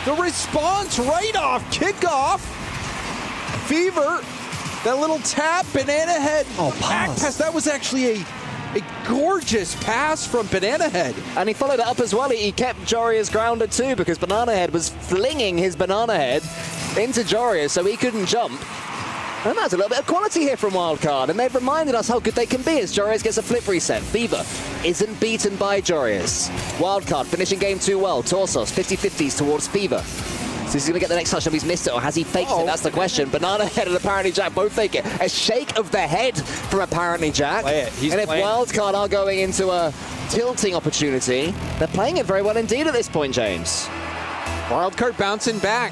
the response right off kickoff. Fever, that little tap, Banana Head. Pass. That was actually a gorgeous pass from Banana Head. And he followed it up as well. He kept Jorius grounded too because Banana Head was flinging his Banana Head into Jorius so he couldn't jump. And that's a little bit of quality here from Wildcard, and they've reminded us how good they can be as Jorius gets a flip reset. Fever isn't beaten by Jorius. Wildcard finishing game 2 well. Torsos, 50-50s towards Fever. So he's going to get the next touchdown. He's missed it, or has he faked it? That's the question. Banana Head and Apparently Jack both fake it. A shake of the head from Apparently Jack. And if Wildcard are going into a tilting opportunity, they're playing it very well indeed at this point, James. Wildcard bouncing back.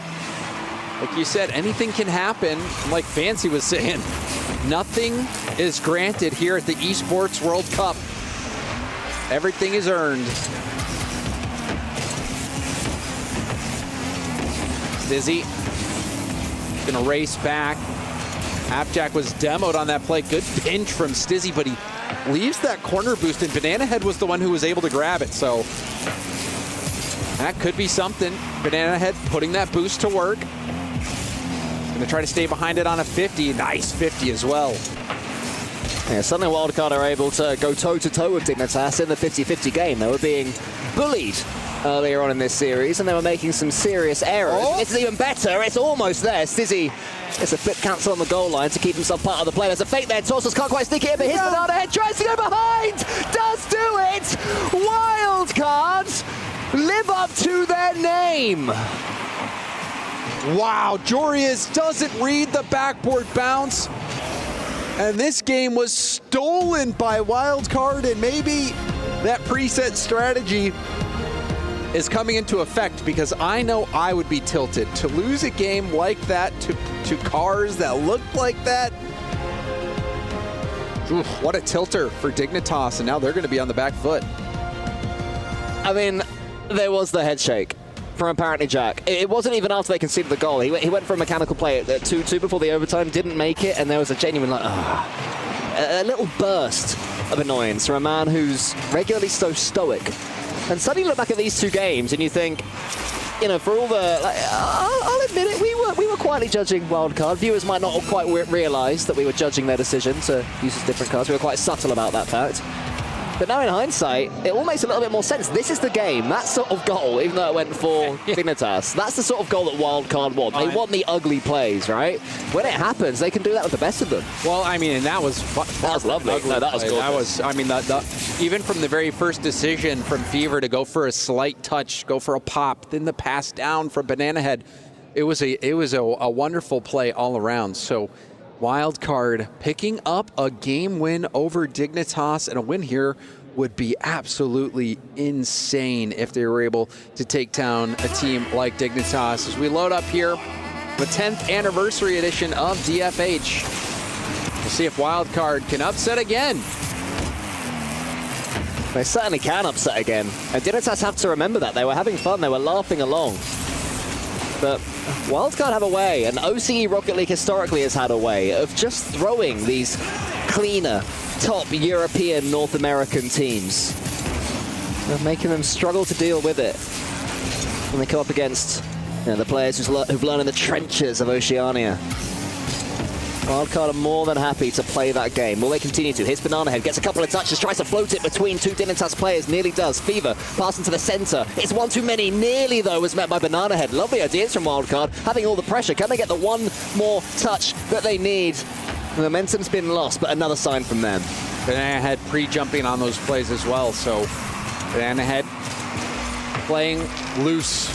Like you said, anything can happen. Like Fancy was saying, nothing is granted here at the Esports World Cup. Everything is earned. Stizzy gonna race back. Appjack was demoed on that play. Good pinch from Stizzy, but he leaves that corner boost, and Banana Head was the one who was able to grab it. So that could be something. Banana Head putting that boost to work. Gonna try to stay behind it on a 50. Nice 50 as well. Yeah, suddenly Wildcard are able to go toe-to-toe with Dignitas in the 50-50 game. They were being bullied earlier on in this series, and they were making some serious errors. This is even better. It's almost there. Stizzy gets a flip cancel on the goal line to keep himself part of the play. There's a fake there. Torsos can't quite sneak it in, but his Banana Head tries to go behind. Does do it. Wildcard live up to their name. Wow, Jorius doesn't read the backboard bounce. And this game was stolen by Wildcard, and maybe that preset strategy is coming into effect, because I know I would be tilted. To lose a game like that to cars that looked like that, oof, what a tilter for Dignitas, and now they're going to be on the back foot. I mean, there was the head shake from Apparently Jack. It wasn't even after they conceded the goal. He went for a mechanical play at 2-2 before the overtime, didn't make it, and there was a genuine, like, a little burst of annoyance from a man who's regularly so stoic. And suddenly you look back at these 2 games and you think, you know, for all the, like, I'll admit it, we were quietly judging Wildcard. Viewers might not quite realize that we were judging their decision to use different cards. We were quite subtle about that fact. But now in hindsight, it all makes a little bit more sense. This is the game. That sort of goal, even though it went for Dignitas, that's the sort of goal that Wildcard want. They want the ugly plays, right? When it happens, they can do that with the best of them. Well, I mean, and that was lovely. No, that was gorgeous. That was, I mean, even from the very first decision from Fever to go for a slight touch, go for a pop, then the pass down from Banana Head, it was a wonderful play all around. So Wildcard picking up a game win over Dignitas, and a win here would be absolutely insane if they were able to take down a team like Dignitas. As we load up here, the 10th anniversary edition of DFH. We'll see if Wildcard can upset again. They certainly can upset again. And Dignitas have to remember that. They were having fun. They were laughing along. But Wildcard have a way, and OCE Rocket League historically has had a way of just throwing these cleaner, top European, North American teams. Of making them struggle to deal with it when they come up against, you know, the players who've learned in the trenches of Oceania. Wildcard are more than happy to play that game. Will they continue to? Here's Banana Head, gets a couple of touches, tries to float it between 2 Dignitas players, nearly does. Fever passing to the center. It's one too many. Nearly, though, was met by Banana Head. Lovely ideas from Wildcard, having all the pressure. Can they get the one more touch that they need? The momentum's been lost, but another sign from them. Banana Head pre-jumping on those plays as well, so Banana Head playing loose.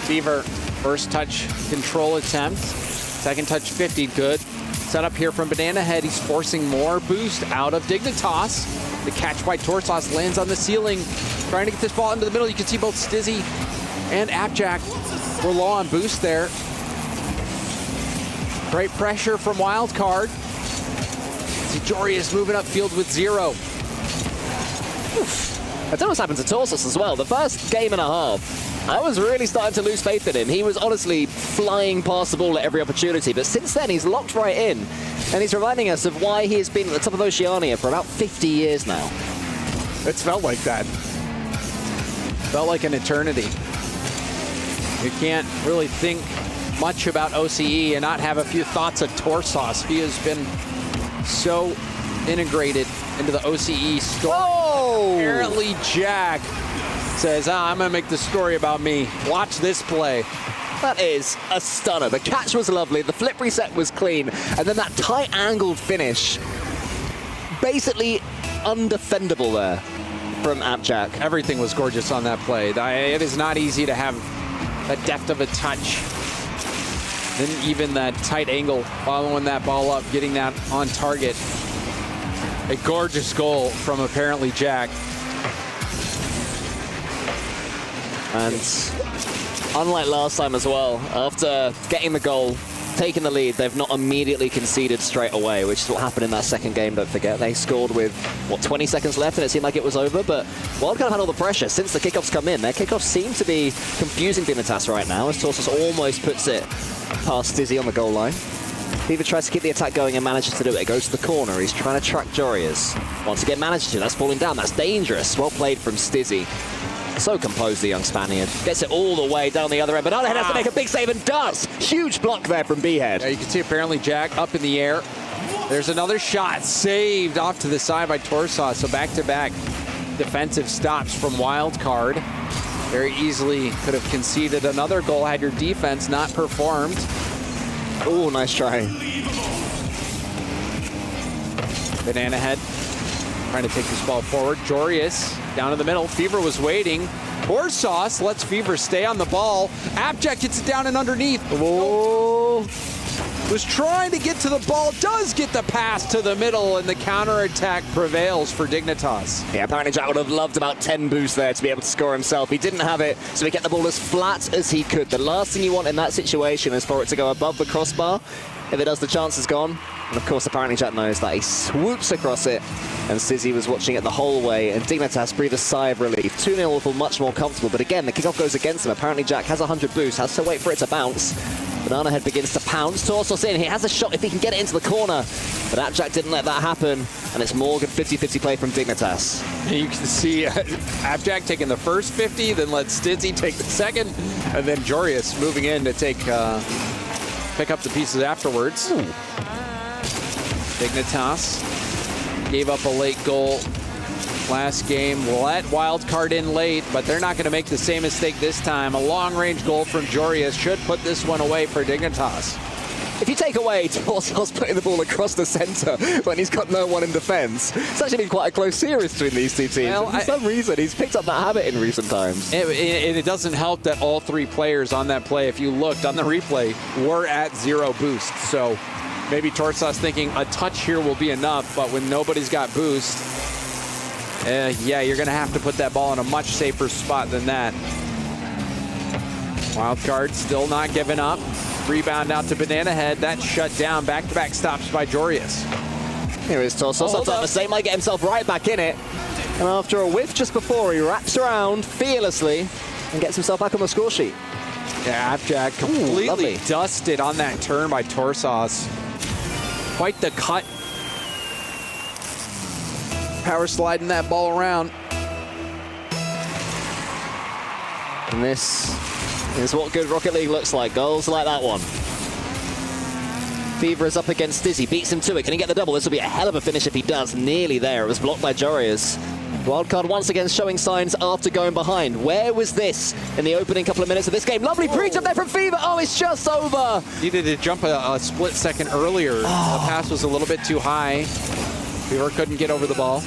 Fever, first touch control attempt. Second touch 50, good. Set up here from Banana Head. He's forcing more boost out of Dignitas. The catch by Torsos lands on the ceiling. Trying to get this ball into the middle. You can see both Stizzy and Appjack were low on boost there. Great pressure from Wildcard. See Jorius moving upfield with 0. I don't know what's happened to Torsos as well. The first game and a half, I was really starting to lose faith in him. He was honestly flying past the ball at every opportunity, but since then he's locked right in, and he's reminding us of why he has been at the top of Oceania for about 50 years now. It's felt like that. Felt like an eternity. You can't really think much about OCE and not have a few thoughts of Torsos. He has been so integrated into the OCE story. Oh! Apparently Jack says, I'm going to make the story about me. Watch this play. That is a stunner. The catch was lovely, the flip reset was clean, and then that tight angled finish, basically undefendable there from Abjack. Everything was gorgeous on that play. It is not easy to have that depth of a touch. Then even that tight angle, following that ball up, getting that on target. A gorgeous goal from apparently Jack. And unlike last time as well, after getting the goal, taking the lead, they've not immediately conceded straight away, which is what happened in that second game, don't forget. They scored with, 20 seconds left, and it seemed like it was over, but Wildcard had all the pressure. Since the kickoffs come in, their kickoffs seem to be confusing Dignitas right now, as Torsos almost puts it past Dizzy on the goal line. Fever tries to keep the attack going and manages to do it. It goes to the corner. He's trying to track Jorius. Once again, manages to. That's falling down. That's dangerous. Well played from Stizzy. So composed, the young Spaniard. Gets it all the way down the other end. But Banana Head has to make a big save and does. Huge block there from B-Head. Yeah, you can see apparently Jack up in the air. There's another shot saved off to the side by Torsos. So back-to-back defensive stops from Wildcard. Very easily could have conceded another goal had your defense not performed. Oh, nice try. Banana Head trying to take this ball forward. Jorius down in the middle. Fever was waiting. Torsos lets Fever stay on the ball. Abjack gets it down and underneath. Whoa. Was trying to get to the ball. Does get the pass to the middle, and the counterattack prevails for Dignitas. Yeah, apparently Jack would have loved about 10 boosts there to be able to score himself. He didn't have it, so he kept the ball as flat as he could. The last thing you want in that situation is for it to go above the crossbar. If it does, the chance is gone. And of course, apparently Jack knows that. He swoops across it, and Sizzy was watching it the whole way, and Dignitas breathed a sigh of relief. 2-0 will feel much more comfortable, but again, the kickoff goes against him. Apparently Jack has 100 boosts, has to wait for it to bounce. Banana Head begins to pounce. Torsos in. He has a shot if he can get it into the corner. But Abjack didn't let that happen. And it's Morgan 50-50 play from Dignitas. You can see Abjack taking the first 50, then let Stizzy take the second, and then Jorius moving in to take pick up the pieces afterwards. Dignitas gave up a late goal last game. Let Wildcard in late, but they're not going to make the same mistake this time. A long-range goal from Jorius should put this one away for Dignitas. If you take away Torsos putting the ball across the centre when he's got no one in defence, it's actually been quite a close series between these two teams. Well, for some reason, he's picked up that habit in recent times. It doesn't help that all three players on that play, if you looked on the replay, were at 0 boost. So maybe Torsos thinking a touch here will be enough, but when nobody's got boost, yeah, you're going to have to put that ball in a much safer spot than that. Wildcard still not giving up. Rebound out to Banana Head. That's shut down. Back-to-back stops by Jorius. Here is Torsos. That's a mistake. Might get himself right back in it. And after a whiff just before, he wraps around fearlessly and gets himself back on the score sheet. Yeah, Abjack completely dusted on that turn by Torsos. Quite the cut. Power sliding that ball around. And this is what good Rocket League looks like. Goals like that one. Fever is up against Dizzy. Beats him to it. Can he get the double? This will be a hell of a finish if he does. Nearly there. It was blocked by Jorius. Wildcard once again showing signs after going behind. Where was this in the opening couple of minutes of this game? Lovely breach up there from Fever. Oh, it's just over. Needed to jump a split second earlier. The pass was a little bit too high. Fever couldn't get over the ball.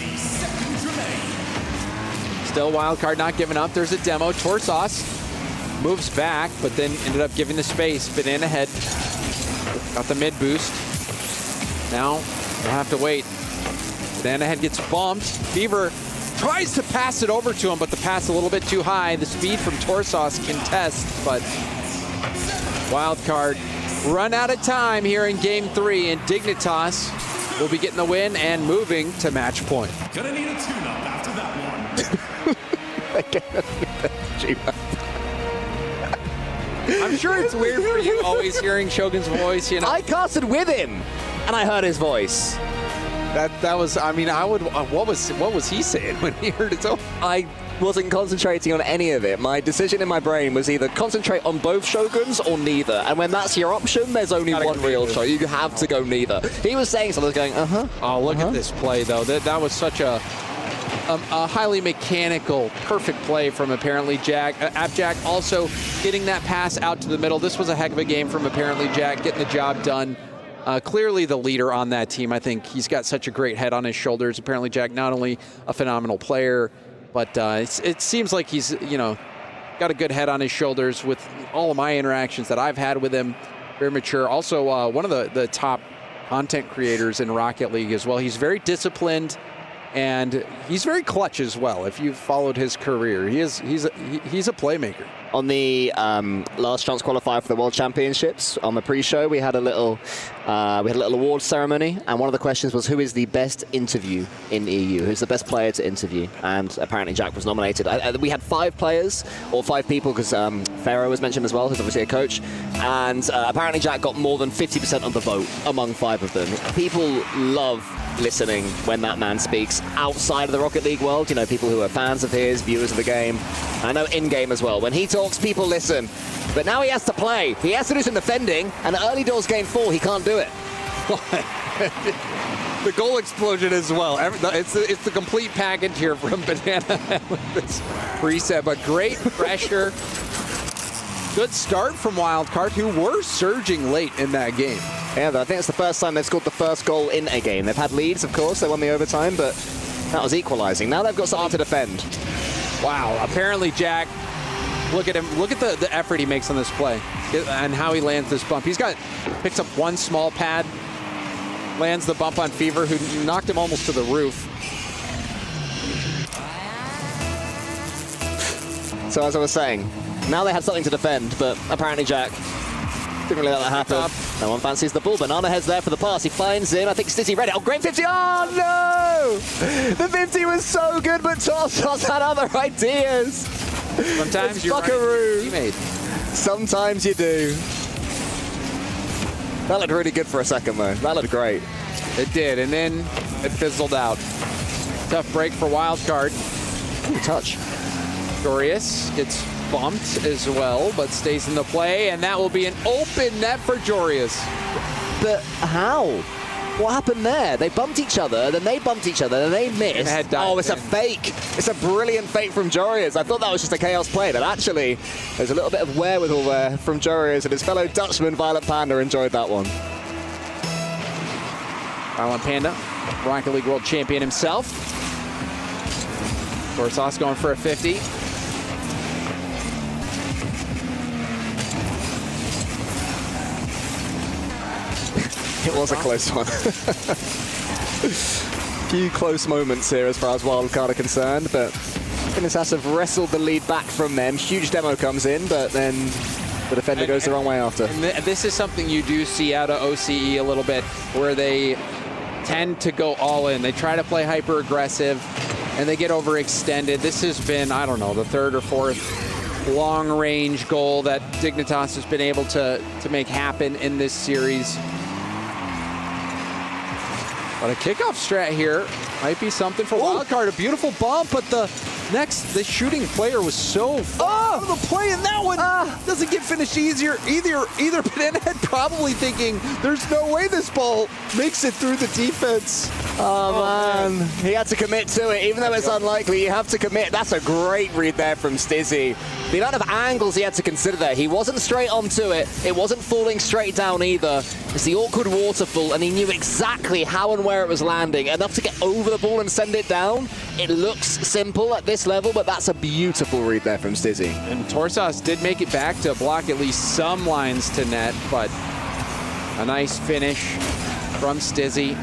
Still Wildcard not giving up. There's a demo. Torsos moves back, but then ended up giving the space. Banana Head got the mid boost. Now we'll have to wait. Banana Head gets bumped. Fever tries to pass it over to him, but the pass a little bit too high. The speed from Torsos contests, but Wildcard run out of time here in game 3, and Dignitas will be getting the win and moving to match point. Gonna need a tune-up after that one. I'm sure it's weird for you always hearing Shogun's voice, you know. I casted with him, and I heard his voice. That was, I mean, I would, what was he saying when he heard his own? I wasn't concentrating on any of it. My decision in my brain was either concentrate on both Shoguns or neither. And when that's your option, there's only one real choice. You have to go neither. He was saying something, I was going, Oh, look at this play, though. That was such a a highly mechanical, perfect play from apparently Jack. Abjack also getting that pass out to the middle. This was a heck of a game from apparently Jack, getting the job done. Clearly the leader on that team. I think he's got such a great head on his shoulders. Apparently Jack, not only a phenomenal player, but it seems like he's, got a good head on his shoulders with all of my interactions that I've had with him. Very mature. Also, one of the top content creators in Rocket League as well. He's very disciplined, and he's very clutch as well. If you've followed his career, he's a playmaker. On the last chance qualifier for the World Championships, on the pre-show, we had a little award ceremony, and one of the questions was, who is the best interview in EU? Who's the best player to interview? And apparently Jack was nominated. We had 5 players, or 5 people, because Pharaoh was mentioned as well, who's obviously a coach, and apparently Jack got more than 50% of the vote among 5 of them. People love listening when that man speaks outside of the Rocket League world. People who are fans of his, viewers of the game. I know in-game as well. When he talks, people listen. But now he has to play. He has to do some defending, and early doors game 4, he can't do it. The goal explosion as well. It's the complete package here from Banana with this preset, but great pressure. Good start from Wildcard, who were surging late in that game. Yeah, I think it's the first time they've scored the first goal in a game. They've had leads, of course. They won the overtime, but that was equalizing. Now they've got something to defend. Wow, apparently Jack, look at him. Look at the effort he makes on this play and how he lands this bump. Picks up one small pad, lands the bump on Fever, who knocked him almost to the roof. So as I was saying, now they had something to defend, but apparently Jack didn't really let that happen. No one fancies the ball. Banana heads there for the pass. He finds him. I think Stizzy read it. Oh, great 50. Oh, no! The 50 was so good, but Torsos had other ideas. Sometimes you're right. Sometimes you do. That looked really good for a second, though. That looked great. It did, and then it fizzled out. Tough break for Wildcard. Ooh, touch. Joreus gets bumped as well, but stays in the play, and that will be an open net for Joreus. But how? What happened there? They bumped each other, then they bumped each other, then they missed. Oh, it's a fake. It's a brilliant fake from Joreus. I thought that was just a chaos play, but actually, there's a little bit of wherewithal there from Joreus, and his fellow Dutchman, Violent Panda, enjoyed that one. Violent Panda, Rocket League World Champion himself. Torsos going for a 50. It was a close one. Few close moments here as far as Wildcard are concerned, but Dignitas have wrestled the lead back from them. Huge demo comes in, but then the defender goes the wrong way after. And this is something you do see out of OCE a little bit, where they tend to go all in. They try to play hyper aggressive, and they get overextended. This has been, I don't know, the 3rd or 4th long-range goal that Dignitas has been able to make happen in this series. But a kickoff strat here might be something for Wildcard. A beautiful bump, but the shooting player was so far out of the play, and that one doesn't get finished easier. Either Banana Head probably thinking, there's no way this ball makes it through the defense. Oh, man. He had to commit to it. Even though it's unlikely, you have to commit. That's a great read there from Stizzy. The amount of angles he had to consider there. He wasn't straight onto it. It wasn't falling straight down either. It's the awkward waterfall, and he knew exactly how and where it was landing. Enough to get over the ball and send it down. It looks simple at this level, but that's a beautiful read there from Stizzy. And Torsos did make it back to block at least some lines to net, but a nice finish from Stizzy.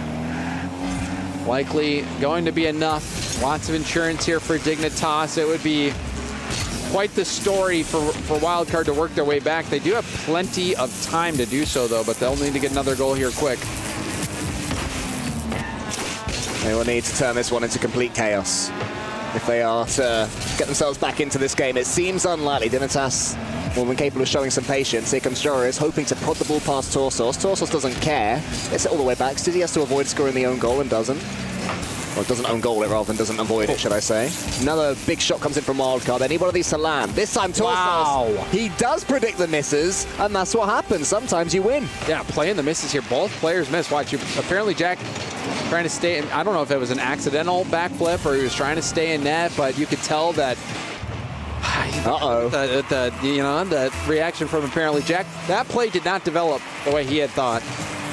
Likely going to be enough. Lots of insurance here for Dignitas. It would be quite the story for Wildcard to work their way back. They do have plenty of time to do so, though, but they'll need to get another goal here quick. They will need to turn this one into complete chaos if they are to get themselves back into this game. It seems unlikely. Dignitas, when capable of showing some patience. Here comes Joreus, hoping to prod the ball past Torsos. Torsos doesn't care. It's all the way back. Stizzy has to avoid scoring the own goal and doesn't. Well, doesn't own goal it rather than doesn't avoid it, should I say. Another big shot comes in from Wildcard. Any one of these to land. This time Torsos, wow. He does predict the misses, and that's what happens. Sometimes you win. Yeah, playing the misses here. Both players miss. Watch, apparently Jack trying to stay in. I don't know if it was an accidental backflip or he was trying to stay in net, but you could tell that the reaction from apparently Jack, that play did not develop the way he had thought.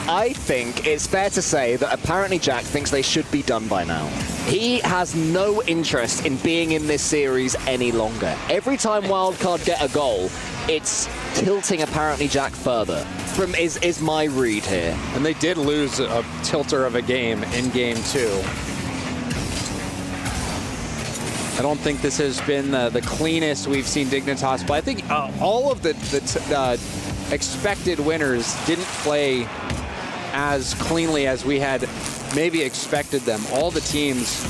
I think it's fair to say that apparently Jack thinks they should be done by now. He has no interest in being in this series any longer. Every time Wildcard get a goal, it's tilting apparently Jack further. Is my read here. And they did lose a tilter of a game in game 2. I don't think this has been the cleanest we've seen Dignitas play. I think all of the expected winners didn't play as cleanly as we had maybe expected them. All the teams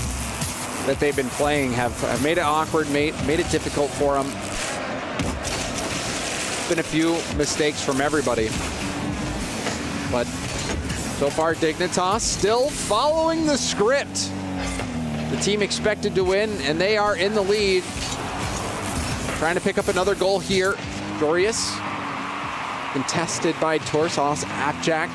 that they've been playing have made it awkward, made it difficult for them. Been a few mistakes from everybody. But so far, Dignitas still following the script. The team expected to win, and they are in the lead. Trying to pick up another goal here. Dorius, contested by Torsos. Appjack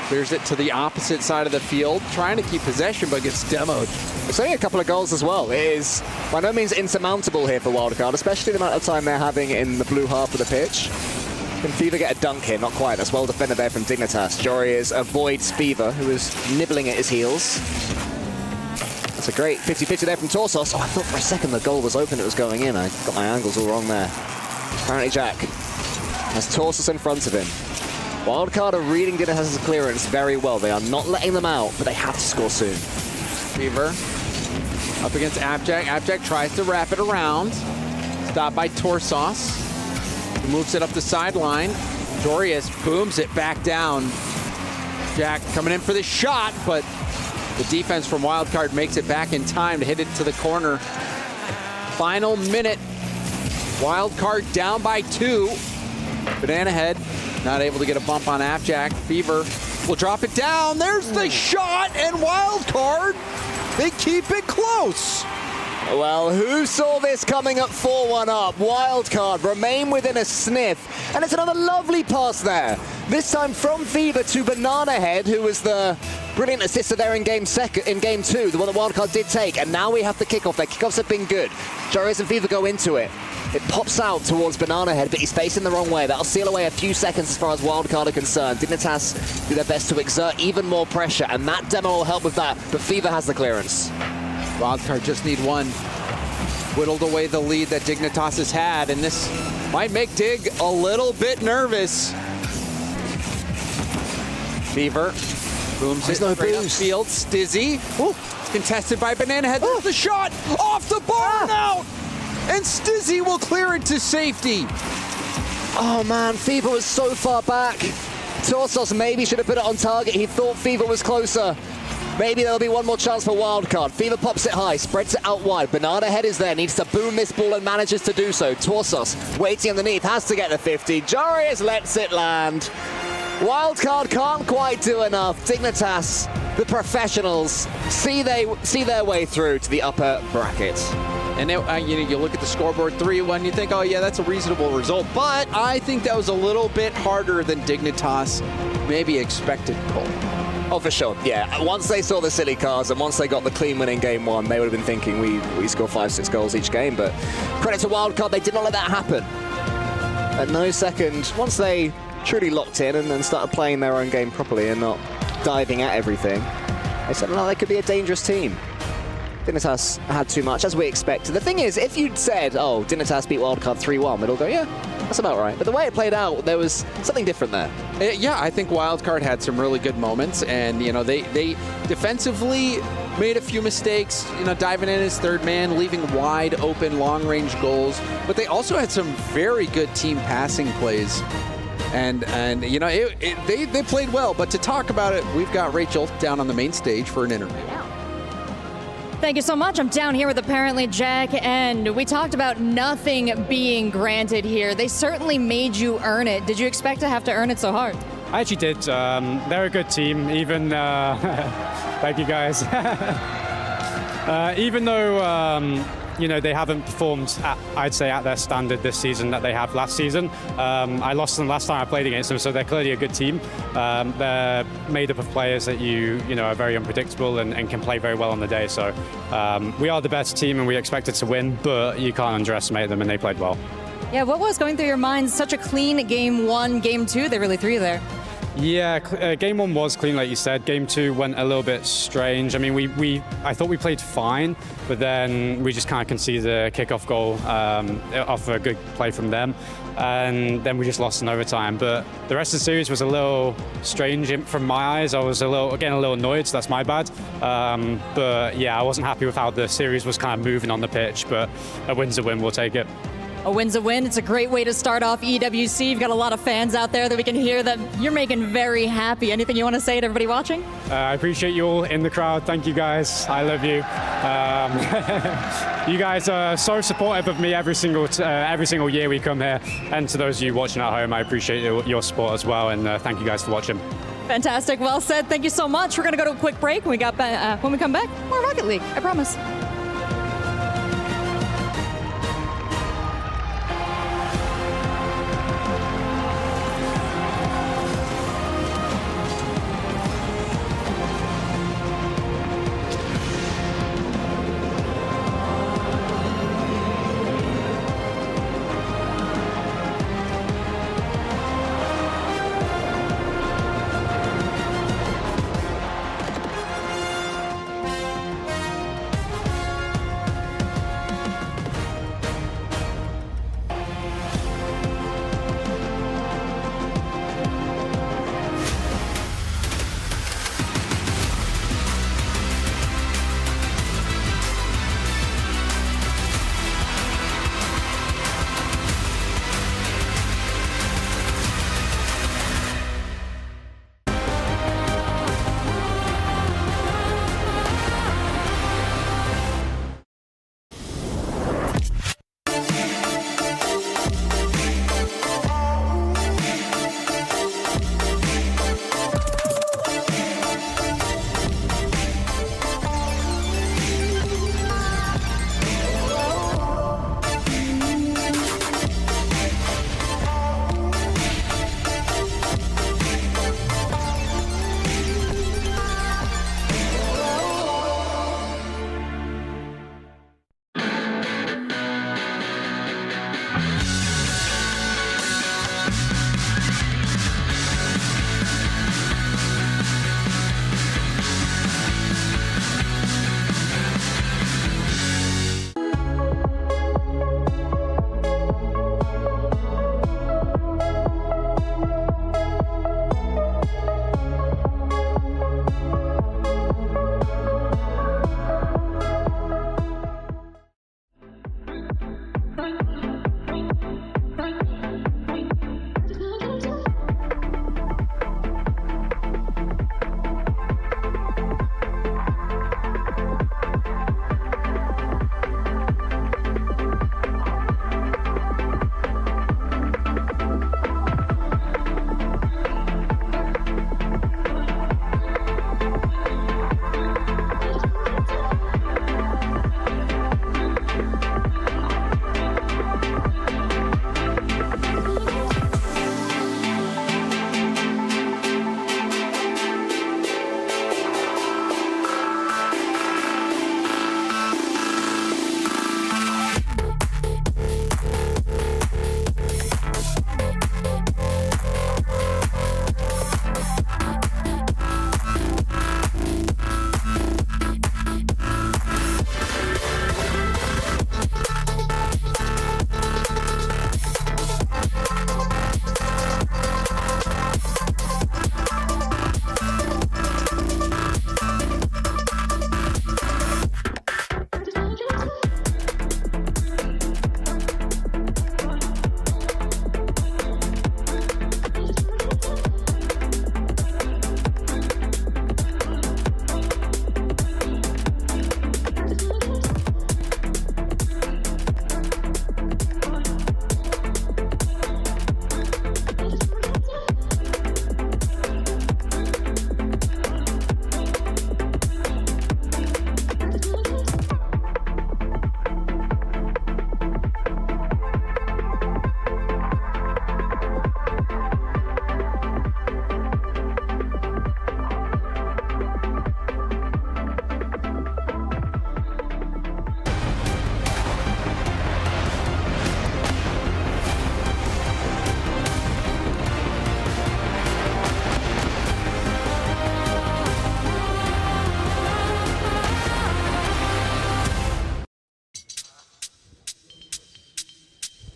clears it to the opposite side of the field, trying to keep possession, but gets demoed. It's only a couple of goals as well. It is by no means insurmountable here for Wildcard, especially the amount of time they're having in the blue half of the pitch. Can Fever get a dunk here? Not quite. That's well defended there from Dignitas. Dorius avoids Fever, who is nibbling at his heels. That's a great 50-50 there from Torsos. Oh, I thought for a second the goal was open, it was going in. I got my angles all wrong there. Apparently Jack has Torsos in front of him. Wildcard are reading Dignitas' clearance very well. They are not letting them out, but they have to score soon. Fever up against Appjack. Appjack tries to wrap it around. Stopped by Torsos. He moves it up the sideline. Dorius booms it back down. Jack coming in for the shot, but the defense from Wildcard makes it back in time to hit it to the corner. Final minute. Wildcard down by 2. Banana Head not able to get a bump on Appjack. Fever will drop it down. There's the shot, and Wildcard, they keep it close. Well, who saw this coming up 4-1 up? Wildcard remain within a sniff. And it's another lovely pass there. This time from Fever to Banana Head, who was the brilliant assister there in game 2, the one that Wildcard did take. And now we have the kickoff. Their kickoffs have been good. Dorius and Fever go into it. It pops out towards Banana Head, but he's facing the wrong way. That'll seal away a few seconds as far as Wildcard are concerned. Dignitas do their best to exert even more pressure, and that demo will help with that. But Fever has the clearance. Wildcard just need one. Whittled away the lead that Dignitas has had, and this might make Dig a little bit nervous. Fever booms it straight upfield. Stizzy, contested by Banana Head. There's the shot off the bar and out, and Stizzy will clear it to safety. Oh man, Fever was so far back. Torsos maybe should have put it on target. He thought Fever was closer. Maybe there'll be one more chance for Wildcard. Fever pops it high, spreads it out wide. Banana Head is there, needs to boom this ball and manages to do so. Torsos waiting underneath, has to get the 50. Dorius lets it land. Wildcard can't quite do enough. Dignitas, the professionals, see their way through to the upper bracket. And you look at the scoreboard 3-1, you think, oh yeah, that's a reasonable result. But I think that was a little bit harder than Dignitas maybe expected, Cole. Oh, for sure, yeah. Once they saw the silly cards and once they got the clean win in game 1, they would have been thinking we score 5-6 goals each game. But credit to Wildcard, they did not let that happen. At no second, once they truly locked in and started playing their own game properly and not diving at everything, they said, no, they could be a dangerous team. Dignitas had too much, as we expected. The thing is, if you'd said, oh, Dignitas beat Wildcard 3-1, we'd all go, yeah, that's about right. But the way it played out, there was something different there. Yeah, I think Wildcard had some really good moments, and they defensively made a few mistakes, diving in as third man, leaving wide open long-range goals. But they also had some very good team passing plays. And they played well. But to talk about it, we've got Rachel down on the main stage for an interview. Thank you so much. I'm down here with apparently Jack, and we talked about nothing being granted here. They certainly made you earn it. Did you expect to have to earn it so hard? I actually did. They're a good team, even thank you guys. Even though you know, they haven't performed, I'd say, at their standard this season that they have last season. I lost them last time I played against them, so they're clearly a good team. They're made up of players that you know are very unpredictable and can play very well on the day. So we are the best team and we expected to win, but you can't underestimate them, and they played well. Yeah, what was going through your mind? Such a clean game 1, game 2, they really threw you there. Yeah, game 1 was clean, like you said. Game 2 went a little bit strange. I mean, I thought we played fine, but then we just kind of conceded a kickoff goal off a good play from them, and then we just lost in overtime. But the rest of the series was a little strange from my eyes. I was getting a little annoyed, so that's my bad. But yeah, I wasn't happy with how the series was kind of moving on the pitch. But a win's a win. We'll take it. A win's a win. It's a great way to start off EWC. You've got a lot of fans out there that we can hear that you're making very happy. Anything you want to say to everybody watching? I appreciate you all in the crowd. Thank you, guys. I love you. You guys are so supportive of me every single year we come here. And to those of you watching at home, I appreciate your support as well. And thank you guys for watching. Fantastic. Well said. Thank you so much. We're going to go to a quick break. When we come back, more Rocket League. I promise.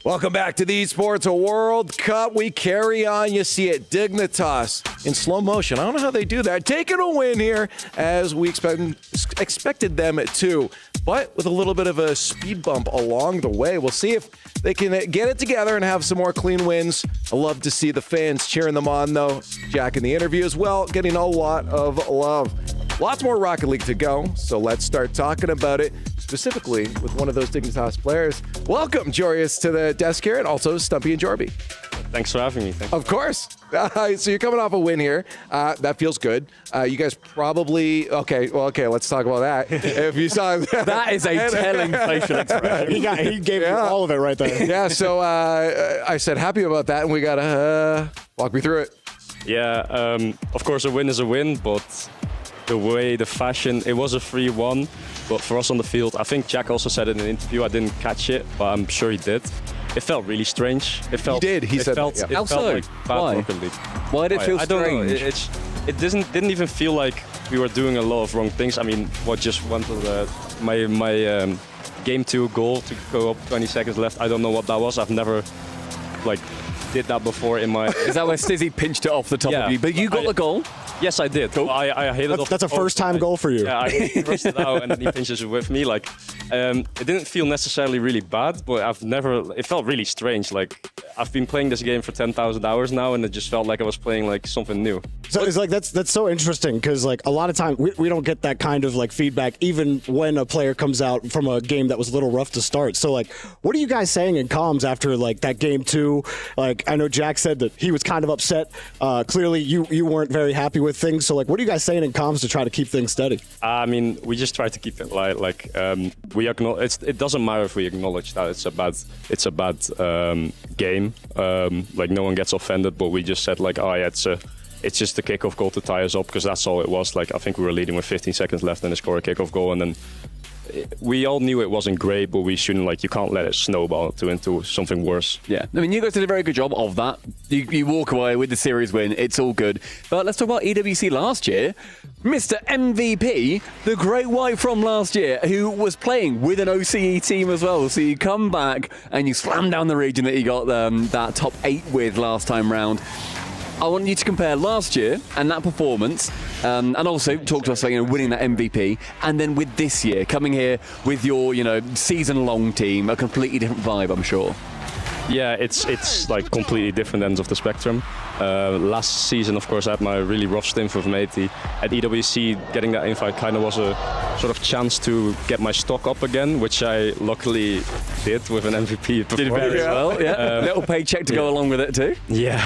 Welcome back to the Esports World Cup. We carry on. You see it, Dignitas in slow motion. I don't know how they do that. Taking a win here as we expected them to, but with a little bit of a speed bump along the way. We'll see if they can get it together and have some more clean wins. I love to see the fans cheering them on, though. Jack in the interview as well, getting a lot of love. Lots more Rocket League to go, so let's start talking about it, specifically with one of those Dignitas players. Welcome, Jorius, to the desk here, and also Stumpy and Jorby. Thanks for having me. Of course. So you're coming off a win here. That feels good. You guys probably okay. Let's talk about that. If you saw that is a telling facial expression. He gave you all of it right there. Yeah. So I said happy about that, and we gotta walk me through it. Yeah. Of course, a win is a win, but the fashion, it was a 3-1. But for us on the field, I think Jack also said it in an interview. I didn't catch it, but I'm sure he did. It felt really strange. It felt. He did. He said. Felt, that, yeah. How so? Like bad Why? Rocket League. Why did it feel I don't know. strange? It didn't even feel like we were doing a lot of wrong things. I mean, what just went to my game 2 goal to go up 20 seconds left. I don't know what that was. I've never did that before in my. Is that where Stizzy pinched it off the top of you? But you got the goal. Yes, I did. Cool. I hit it off. That's a first-time goal for you. Yeah, I rushed it out and then he pinches it with me. It didn't feel necessarily really bad, but it felt really strange. I've been playing this game for 10,000 hours now, and it just felt like I was playing something new. So it's that's so interesting because a lot of time we don't get that kind of feedback even when a player comes out from a game that was a little rough to start. So what are you guys saying in comms after that game 2? I know Jack said that he was kind of upset. Clearly you weren't very happy with things. So what are you guys saying in comms to try to keep things steady? I mean, we just try to keep it light. We acknowledge it doesn't matter if we acknowledge that it's a bad game. No one gets offended, but we just said it's just a kickoff goal to tie us up because that's all it was. I think we were leading with 15 seconds left and they score a kickoff goal, and then we all knew it wasn't great, but we shouldn't you can't let it snowball into something worse. Yeah, I mean, you guys did a very good job of that. You walk away with the series win. It's all good. But let's talk about EWC last year. Mr. MVP, the Great White from last year, who was playing with an OCE team as well. So you come back and you slam down the region that you got that top 8 with last time round. I want you to compare last year and that performance, and also talk to us about winning that MVP, and then with this year, coming here with your season-long team, a completely different vibe, I'm sure. Yeah, it's completely different ends of the spectrum. Last season, of course, I had my really rough stint with Matey. At EWC, getting that invite kind of was a sort of chance to get my stock up again, which I luckily did with an MVP. Did very well, yeah. Little paycheck to go along with it too. Yeah,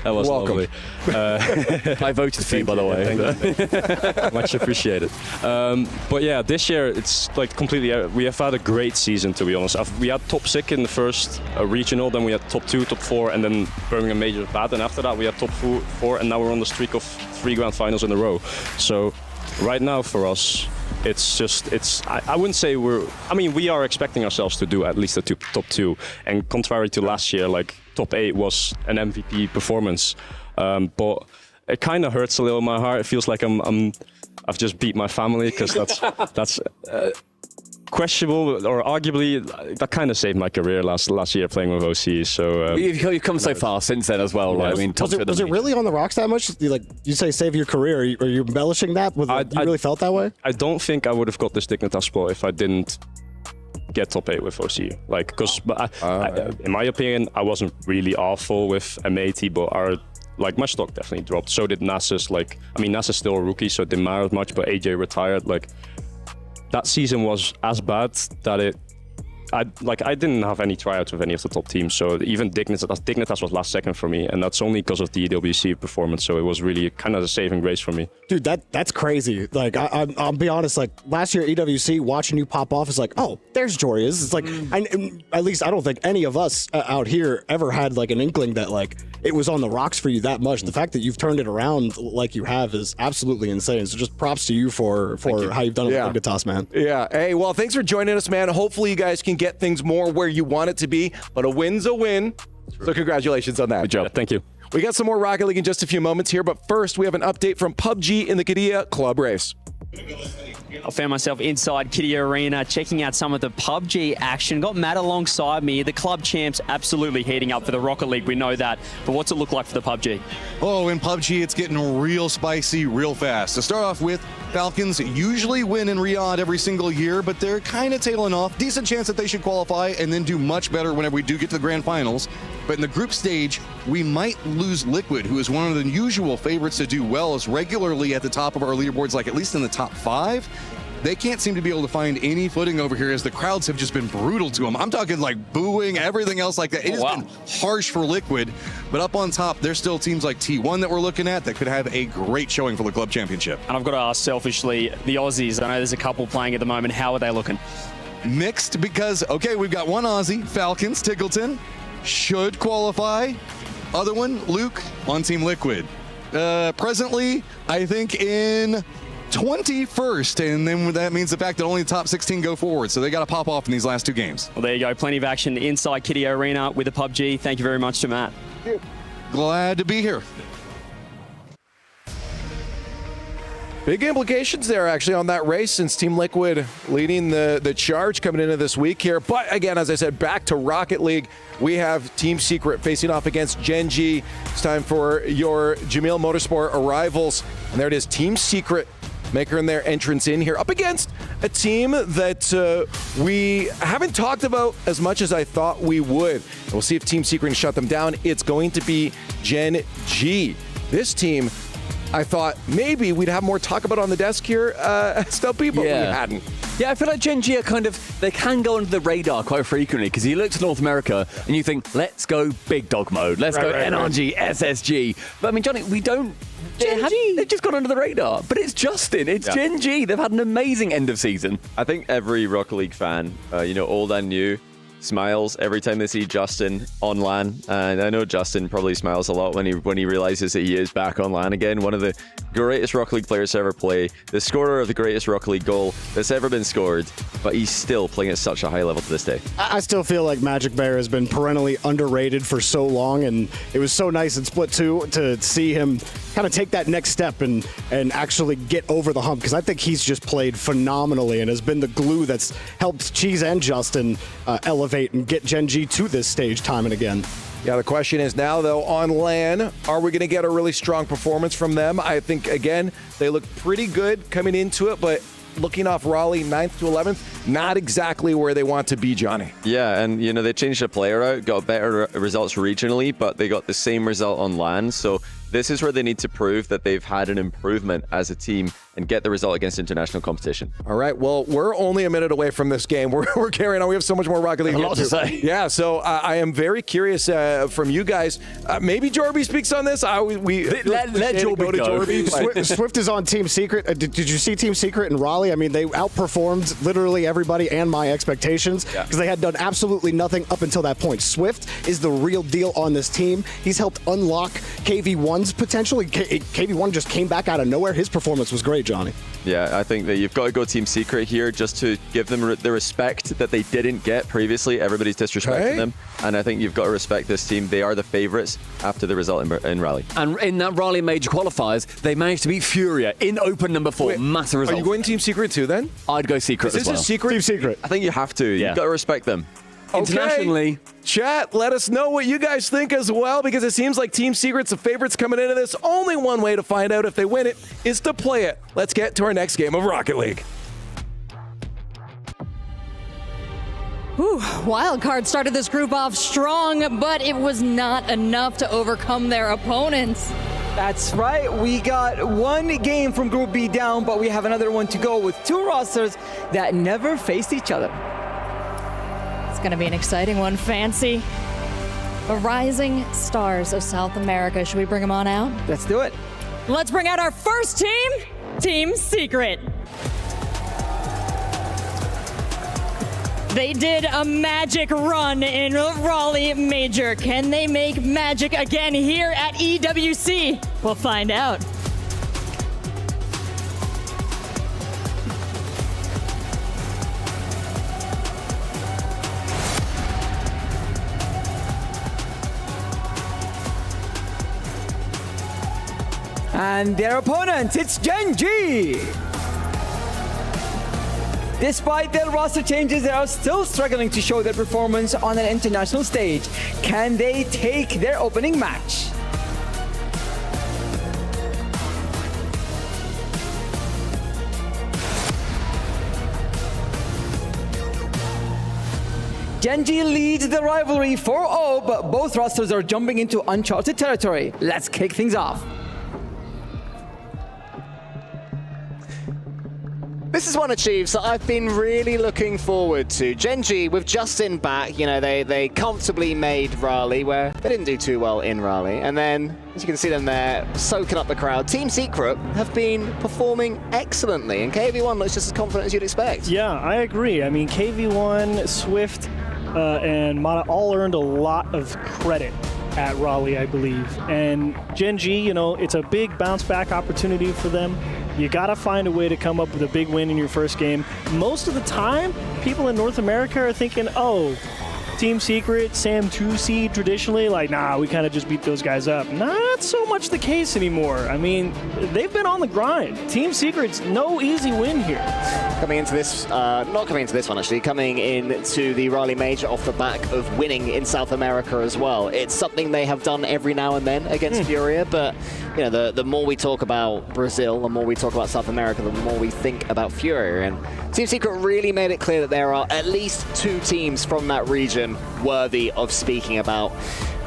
that was lovely. I voted for you, by the way. Thank you. Much appreciated. But yeah, this year it's completely. We have had a great season, to be honest. We had top 6 in the first regional, then we had top 2, top 4, and then Birmingham Major bad, and after that we had top 4, and now we're on the streak of 3 grand finals in a row. So right now for us, I wouldn't say we are expecting ourselves to do at least a top 2, and contrary to last year, top 8 was an MVP performance, but it kind of hurts a little in my heart. It feels like I've just beat my family, because that's questionable, or arguably that kind of saved my career last year playing with OC. So you've come so far since then as well, right? I mean, was it really on the rocks that much? You say save your career. Are you embellishing that? You really felt that way? I don't think I would have got this Dignitas spot if I didn't get top 8 with OC. Because in my opinion, I wasn't really awful with M80, but my stock definitely dropped. So did Nasus. Nasus still a rookie, so it didn't matter as much. But AJ retired. That season was as bad that I didn't have any tryouts with any of the top teams, so even Dignitas was last second for me, and that's only because of the EWC performance, so it was really kind of a saving grace for me. Dude, that's crazy. I'll be honest, last year EWC, watching you pop off is oh, there's Jorius. It's at least I don't think any of us out here ever had an inkling that it was on the rocks for you that much. The fact that you've turned it around like you have is absolutely insane. So just props to you for how you've done it with Dignitas, man. Yeah. Hey, well, thanks for joining us, man. Hopefully you guys can get things more where you want it to be, but a win's a win. So congratulations on that. Good job. Thank you. We got some more Rocket League in just a few moments here, but first we have an update from PUBG in the Qiddiya Club Race. I found myself inside Qiddiya Arena checking out some of the PUBG action. Got Matt alongside me. The club champs absolutely heating up for the Rocket League. We know that. But what's it look like for the PUBG? Oh, in PUBG, it's getting real spicy real fast. To start off with, Falcons usually win in Riyadh every single year, but they're kind of tailing off. Decent chance that they should qualify and then do much better whenever we do get to the grand finals. But in the group stage, we might lose Liquid, who is one of the usual favorites to do well, is regularly at the top of our leaderboards, like at least in the top 5. They can't seem to be able to find any footing over here as the crowds have just been brutal to them. I'm talking like booing, everything else like that. It has been harsh for Liquid, but up on top, there's still teams like T1 that we're looking at that could have a great showing for the club championship. And I've got to ask selfishly, the Aussies, I know there's a couple playing at the moment. How are they looking? Mixed because, okay, we've got one Aussie, Falcons, Tickleton, should qualify. Other one, Luke, on Team Liquid. Presently, I think in 21st, and then that means the fact that only the top 16 go forward, so they got to pop off in these last 2 games. Well, there you go. Plenty of action inside Qiddiya Arena with the PUBG. Thank you very much to Matt. Glad to be here. Big implications there, actually, on that race, since Team Liquid leading the charge coming into this week here. But again, as I said, back to Rocket League, we have Team Secret facing off against Gen G. It's time for your Jamil Motorsport arrivals. And there it is, Team Secret making their entrance in here up against a team that we haven't talked about as much as I thought we would. And we'll see if Team Secret can shut them down. It's going to be Gen G. This team, I thought maybe we'd have more talk about on the desk here, Stumpy, but we hadn't. Yeah, I feel like Gen G are kind of, they can go under the radar quite frequently because you look to North America and you think, let's go big dog mode, let's go NRG, SSG. But I mean, Johnny, we don't. They've just gone under the radar. But it's Justin, it's Gen G. They've had an amazing end of season. I think every Rocket League fan, old and new, smiles every time they see Justin on LAN. And I know Justin probably smiles a lot when he realizes that he is back on LAN again. One of the greatest Rocket League players to ever play, the scorer of the greatest Rocket League goal that's ever been scored, but he's still playing at such a high level to this day. I still feel like Magic Bear has been perennially underrated for so long, and it was so nice in Split 2 to see him kind of take that next step and actually get over the hump, because I think he's just played phenomenally and has been the glue that's helped Cheese and Justin elevate and get Gen G to this stage time and again. Yeah, the question is now, though, on LAN, are we going to get a really strong performance from them? I think, again, they look pretty good coming into it, but looking off Raleigh, 9th to 11th, not exactly where they want to be, Johnny. Yeah, and, they changed the player out, got better results regionally, but they got the same result on LAN, so this is where they need to prove that they've had an improvement as a team and get the result against international competition. All right, well, we're only a minute away from this game. We're carrying on. We have so much more Rocket League. A lot to say. Yeah, so I am very curious from you guys. Maybe Jorby speaks on this. Let Jorby go. Swift is on Team Secret. Did you see Team Secret in Raleigh? I mean, they outperformed literally everybody and my expectations because they had done absolutely nothing up until that point. Swift is the real deal on this team. He's helped unlock KV1's potential. KV1 just came back out of nowhere. His performance was great, Johnny. Yeah, I think that you've got to go Team Secret here just to give them the respect that they didn't get previously. Everybody's disrespecting them, and I think you've got to respect this team. They are the favorites after the result in Raleigh. And in that Raleigh major qualifiers, they managed to beat Furia in open number 4. Massive result. Are you going Team Secret too, then? I'd go Secret as well. Is this a secret? Team Secret. I think you have to. You've got to respect them. Internationally. Chat, let us know what you guys think as well, because it seems like Team Secret's the favorites coming into this. Only one way to find out if they win it is to play it. Let's get to our next game of Rocket League. Wildcard started this group off strong, but it was not enough to overcome their opponents. That's right. We got one game from Group B down, but we have another one to go with 2 rosters that never faced each other. It's going to be an exciting one, Fancy. The rising stars of South America. Should we bring them on out? Let's do it. Let's bring out our first team, Team Secret. They did a magic run in Raleigh Major. Can they make magic again here at EWC? We'll find out. And their opponent, it's Gen G. Despite their roster changes, they are still struggling to show their performance on an international stage. Can they take their opening match? Gen G leads the rivalry 4-0, but both rosters are jumping into uncharted territory. Let's kick things off. This is one of Chiefs that I've been really looking forward to. Gen G, with Justin back, you know, they comfortably made Raleigh, where they didn't do too well in Raleigh. And then, as you can see them there, soaking up the crowd. Team Secret have been performing excellently, and KV1 looks just as confident as you'd expect. Yeah, I agree. I mean, KV1, Swift, and Mata all earned a lot of credit at Raleigh, I believe. And Gen G, you know, it's a big bounce back opportunity for them. You got to find a way to come up with a big win in your first game. Most of the time, people in North America are thinking, oh, Team Secret, Sam 2 seed traditionally, like, nah, we kind of just beat those guys up. Not so much the case anymore. I mean, they've been on the grind. Team Secret's no easy win here. Coming into this, not coming into this one actually, coming into the Raleigh Major off the back of winning in South America as well. It's something they have done every now and then against Furia, but you know, the more we talk about Brazil, the more we talk about South America, the more we think about Furia. And Team Secret really made it clear that there are at least 2 teams from that region worthy of speaking about.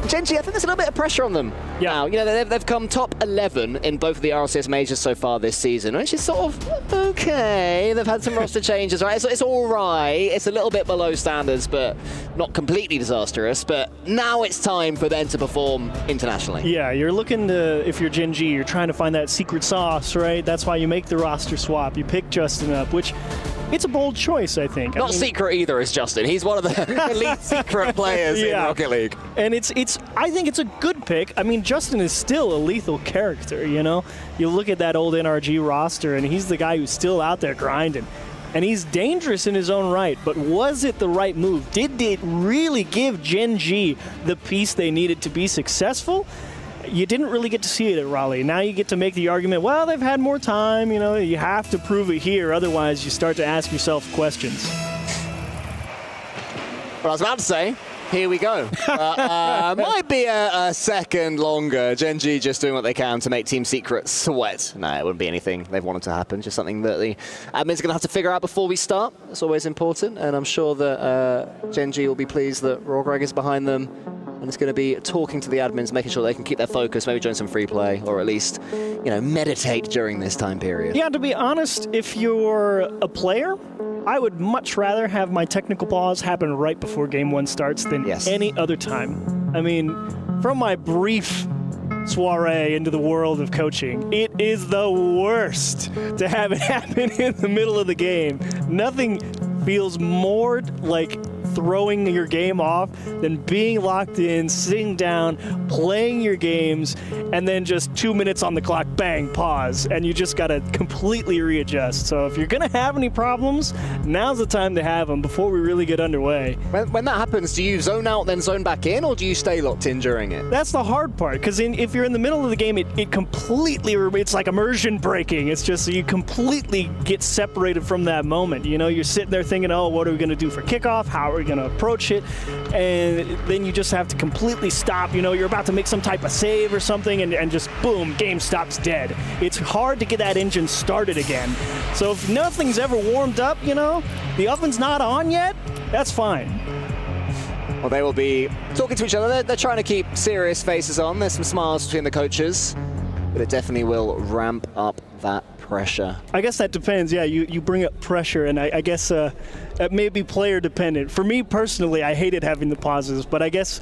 Gen G, I think there's a little bit of pressure on them now. You know, they've come top 11 in both of the RLCS majors so far this season, which is sort of okay. They've had some roster changes, right? It's all right. It's a little bit below standards, but not completely disastrous. But now it's time for them to perform internationally. Yeah, you're looking to, if you're Gen G, you're trying to find that secret sauce, right? That's why you make the roster swap. You pick Justin up, which it's a bold choice, I think. Not secret either is Justin. He's one of the elite secret players in Rocket League. And I think it's a good pick. I mean, Justin is still a lethal character, you know? You look at that old NRG roster, and he's the guy who's still out there grinding. And he's dangerous in his own right, but was it the right move? Did it really give Gen G the piece they needed to be successful? You didn't really get to see it at Raleigh. Now you get to make the argument, well, they've had more time, you know, you have to prove it here, otherwise you start to ask yourself questions. What I was about to say, here we go. Might be a second longer. Gen G just doing what they can to make Team Secret sweat. No, it wouldn't be anything they've wanted to happen, just something that the admins are going to have to figure out before we start. It's always important, and I'm sure that Gen G will be pleased that Rawgreg is behind them. And it's going to be talking to the admins, making sure they can keep their focus, maybe join some free play, or at least, you know, meditate during this time period. Yeah, to be honest, if you're a player, I would much rather have my technical pause happen right before Game 1 starts than any other time. I mean, from my brief soiree into the world of coaching, it is the worst to have it happen in the middle of the game. Nothing feels more like throwing your game off than being locked in, sitting down, playing your games, and then just 2 minutes on the clock, bang, pause, and you just got to completely readjust. So if you're going to have any problems, now's the time to have them before we really get underway. When that happens, do you zone out, then zone back in, or do you stay locked in during it? That's the hard part, because if you're in the middle of the game, it completely, it's like immersion breaking. It's just you completely get separated from that moment. You know, you're sitting there thinking, oh, what are we going to do for kickoff? How are we going to approach it? And then you just have to completely stop. You know, you're about to make some type of save or something, and just boom, game stops dead. It's hard to get that engine started again. So if nothing's ever warmed up, you know, the oven's not on yet, that's fine. Well, they will be talking to each other. They're trying to keep serious faces on. There's some smiles between the coaches, but it definitely will ramp up that pressure. I guess that depends. Yeah, you bring up pressure, and I guess it may be player dependent. For me personally, I hated having the pauses, but I guess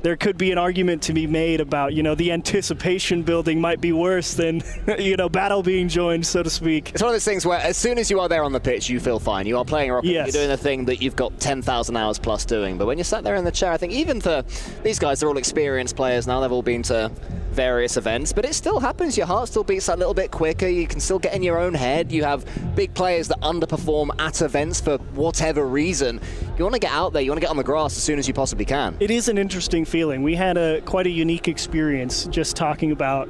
there could be an argument to be made about, you know, the anticipation building might be worse than, you know, battle being joined, so to speak. It's one of those things where as soon as you are there on the pitch, you feel fine. You are playing Rocket, you're doing a thing that you've got 10,000 hours plus doing. But when you're sat there in the chair, I think even for these guys, they're all experienced players now. They've all been to various events, but it still happens. Your heart still beats a little bit quicker. You can still get in your own head. You have big players that underperform at events for whatever reason. You want to get out there. You want to get on the grass as soon as you possibly can. It is an interesting feeling. We had quite a unique experience just talking about,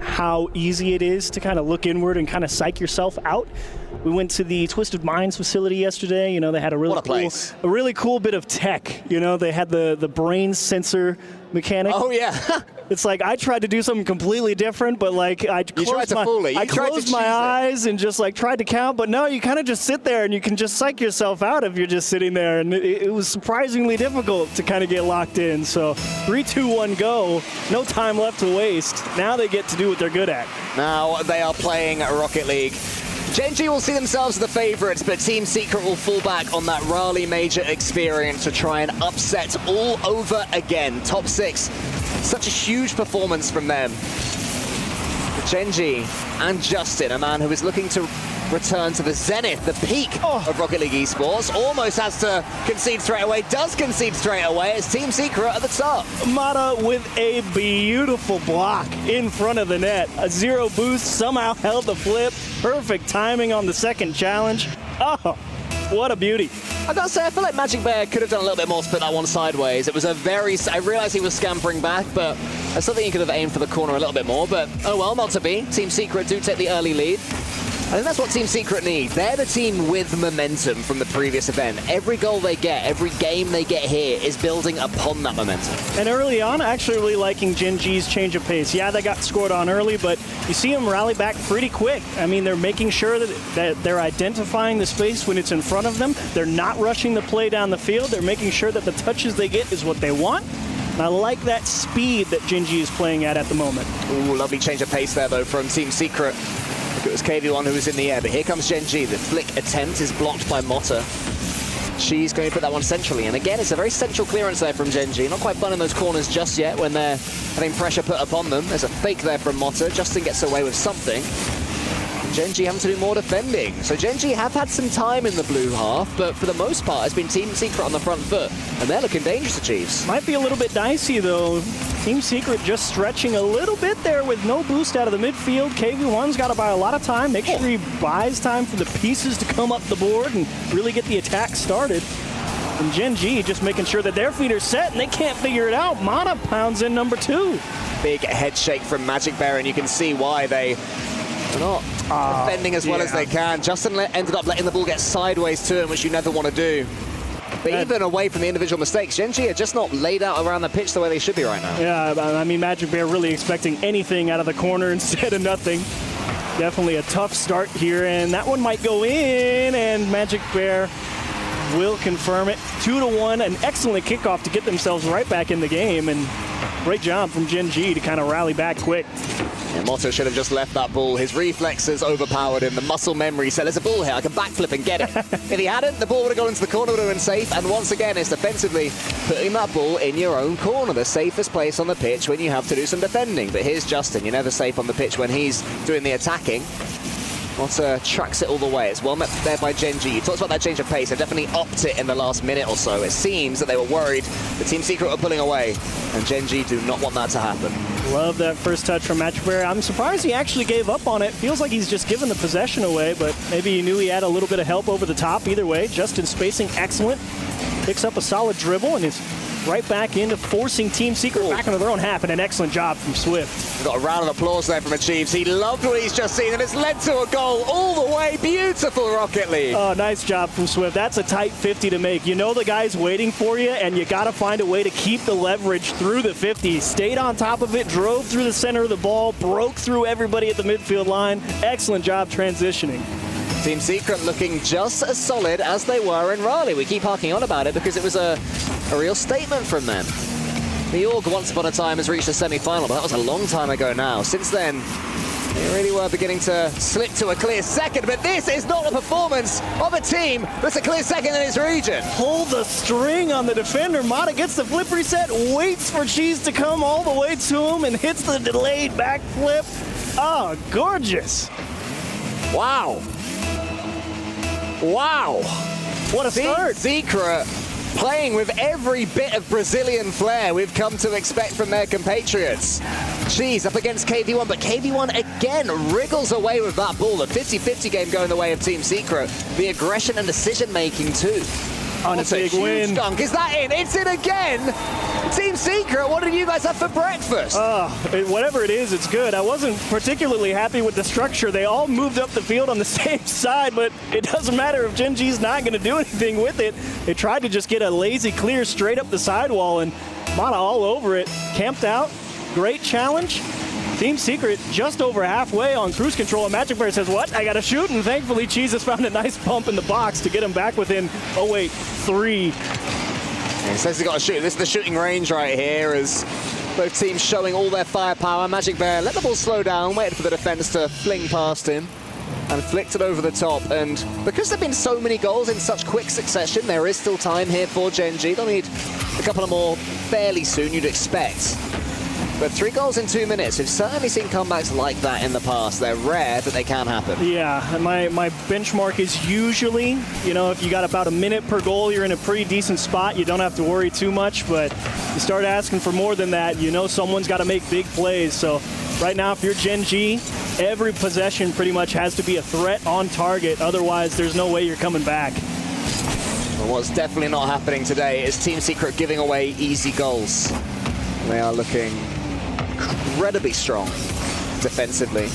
how easy it is to kind of look inward and kind of psych yourself out. We went to the Twisted Minds facility yesterday. They had a really cool bit of tech. They had the brain sensor mechanic. Oh, yeah. It's like I tried to do something completely different, but I closed my eyes and just tried to count. But no, you kind of just sit there and you can just psych yourself out if you're just sitting there. And it was surprisingly difficult to kind of get locked in. So 3, 2, 1, go. No time left to waste. Now they get to do what they're good at. Now they are playing Rocket League. Gen.G will see themselves as the favourites, but Team Secret will fall back on that Raleigh Major experience to try and upset all over again. Top 6. Such a huge performance from them. Gen.G and Justin, a man who is looking to return to the zenith, the peak of Rocket League Esports, almost has to concede straight away, does concede straight away. It's Team Secret at the top. Mata with a beautiful block in front of the net. A 0 boost, somehow held the flip. Perfect timing on the second challenge. Oh, what a beauty. I gotta say, I feel like Magic Bear could have done a little bit more to put that one sideways. It was I realized he was scampering back, but I still think he could have aimed for the corner a little bit more, but oh well, not to be. Team Secret do take the early lead. I think that's what Team Secret need. They're the team with momentum from the previous event. Every goal they get, every game they get here is building upon that momentum. And early on, actually really liking Gen.G's change of pace. Yeah, they got scored on early, but you see them rally back pretty quick. I mean, they're making sure that they're identifying the space when it's in front of them. They're not rushing the play down the field. They're making sure that the touches they get is what they want. And I like that speed that Gen.G is playing at the moment. Ooh, lovely change of pace there, though, from Team Secret. It was KV1 who was in the air, but here comes Gen.G. The flick attempt is blocked by Mota. She's going to put that one centrally, and again, it's a very central clearance there from Gen.G. Not quite finding those corners just yet when they're having pressure put upon them. There's a fake there from Mota. Justin gets away with something. Gen.G having to do more defending. So Gen.G have had some time in the blue half, but for the most part, it's been Team Secret on the front foot, and they're looking dangerous to Chiefs. Might be a little bit dicey, though. Team Secret just stretching a little bit there with no boost out of the midfield. KV1's got to buy a lot of time. Make sure he buys time for the pieces to come up the board and really get the attack started. And Gen.G just making sure that their feet are set and they can't figure it out. Mana pounds in number 2. Big head shake from Magic Bear, and you can see why they are not defending as well as they can. Justin ended up letting the ball get sideways to him, which you never want to do. But even away from the individual mistakes, Gen.G are just not laid out around the pitch the way they should be right now. Yeah, I mean, Magic Bear really expecting anything out of the corner instead of nothing. Definitely a tough start here, and that one might go in, and Magic Bear will confirm it. 2-1, an excellent kickoff to get themselves right back in the game, and great job from Gen.G to kind of rally back quick. Yeah, Motto should have just left that ball. His reflexes overpowered him. The muscle memory said, there's a ball here, I can backflip and get it. If he hadn't, the ball would have gone into the corner, would have been safe. And once again, it's defensively putting that ball in your own corner, the safest place on the pitch when you have to do some defending. But here's Justin. You're never safe on the pitch when he's doing the attacking. Motto tracks it all the way. It's well met there by Gen.G. You talked about that change of pace. They definitely upped it in the last minute or so. It seems that they were worried the Team Secret were pulling away, and Gen.G do not want that to happen. Love that first touch from Magic Bear. I'm surprised he actually gave up on it. Feels like he's just given the possession away, but maybe he knew he had a little bit of help over the top. Either way, Justin spacing excellent. Picks up a solid dribble and is right back into forcing Team Secret back into their own half, and an excellent job from Swift. We've got a round of applause there from Achieves. He loved what he's just seen, and it's led to a goal all the way. Beautiful Rocket League. Oh, nice job from Swift. That's a tight 50 to make. You know the guy's waiting for you, and you got to find a way to keep the leverage through the 50. Stayed on top of it, drove through the center of the ball, broke through everybody at the midfield line. Excellent job transitioning. Team Secret looking just as solid as they were in Raleigh. We keep harking on about it because it was a real statement from them. The Org once upon a time has reached the semi-final, but that was a long time ago now. Since then, they really were beginning to slip to a clear second, but this is not a performance of a team that's a clear second in its region. Pull the string on the defender. Mata gets the flip reset, waits for Cheese to come all the way to him, and hits the delayed back flip. Oh, gorgeous. Wow. Wow. What a start. Secret playing with every bit of Brazilian flair we've come to expect from their compatriots. Cheese up against KV1, but KV1 again wriggles away with that ball. A 50-50 game going the way of Team Secret. The aggression and decision-making too. On a big win. Dunk. Is that in? It's in again! Team Secret, what did you guys have for breakfast? Whatever it is, it's good. I wasn't particularly happy with the structure. They all moved up the field on the same side, but it doesn't matter if Gen G's not going to do anything with it. They tried to just get a lazy clear straight up the sidewall, and Mana all over it. Camped out. Great challenge. Team Secret just over halfway on cruise control, and Magic Bear says, what? I got to shoot, and thankfully Cheese has found a nice bump in the box to get him back within, 3. He says he's got to shoot. This is the shooting range right here as both teams showing all their firepower. Magic Bear let the ball slow down, waited for the defense to fling past him and flicked it over the top. And because there have been so many goals in such quick succession, there is still time here for Gen G. They'll need a couple of more fairly soon, you'd expect. But 3 goals in 2 minutes. We've certainly seen comebacks like that in the past. They're rare, but they can happen. Yeah, and my benchmark is usually, if you got about a minute per goal, you're in a pretty decent spot. You don't have to worry too much, but you start asking for more than that, someone's got to make big plays. So right now, if you're Gen G, every possession pretty much has to be a threat on target. Otherwise, there's no way you're coming back. Well, what's definitely not happening today is Team Secret giving away easy goals. They are looking incredibly strong defensively.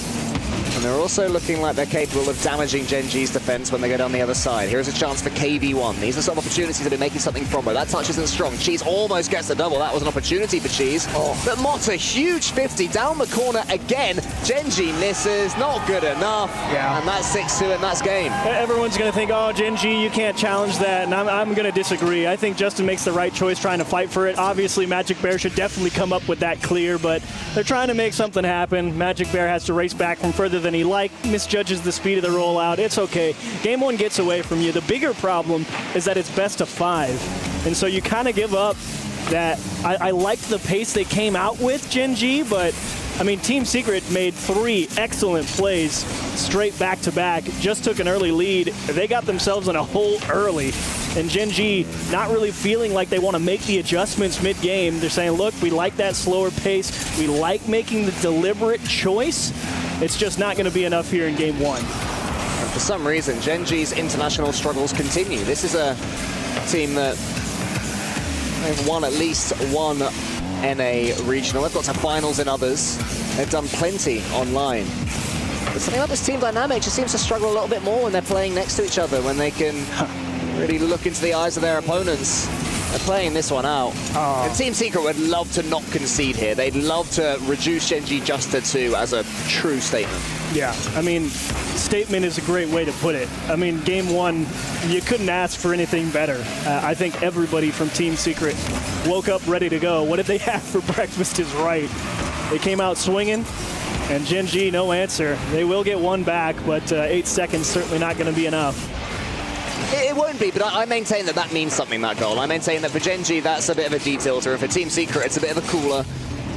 And they're also looking like they're capable of damaging Gen G's defense when they go down the other side. Here's a chance for KV1. These are some opportunities to be making something from it. That touch isn't strong. Cheese almost gets the double. That was an opportunity for Cheese. But Mott, a huge 50 down the corner again. Gen G misses. Not good enough. Yeah. And that's 6-2, and that's game. Everyone's going to think, Gen G, you can't challenge that. And I'm going to disagree. I think Justin makes the right choice trying to fight for it. Obviously, Magic Bear should definitely come up with that clear, but they're trying to make something happen. Magic Bear has to race back from further than he misjudges the speed of the rollout. It's okay. Game 1 gets away from you. The bigger problem is that it's best of 5. And so you kind of give up that. I liked the pace they came out with, Gen G, but Team Secret made 3 excellent plays straight back to back, just took an early lead. They got themselves in a hole early. And Gen G not really feeling like they want to make the adjustments mid-game. They're saying, look, we like that slower pace. We like making the deliberate choice. It's just not going to be enough here in Game 1. And for some reason, Gen G's international struggles continue. This is a team that they've won at least one NA regional. They've got to finals in others. They've done plenty online. But something about this team dynamic just seems to struggle a little bit more when they're playing next to each other, when they can really look into the eyes of their opponents. They're playing this one out. And Team Secret would love to not concede here. They'd love to reduce Gen G just to 2 as a true statement. Yeah, statement is a great way to put it. Game 1, you couldn't ask for anything better. I think everybody from Team Secret woke up ready to go. What did they have for breakfast is right. They came out swinging, and Gen G, no answer. They will get one back, but 8 seconds certainly not going to be enough. It won't be, but I maintain that means something, that goal. I maintain that for Gen G, that's a bit of a detilter, and for Team Secret, it's a bit of a cooler.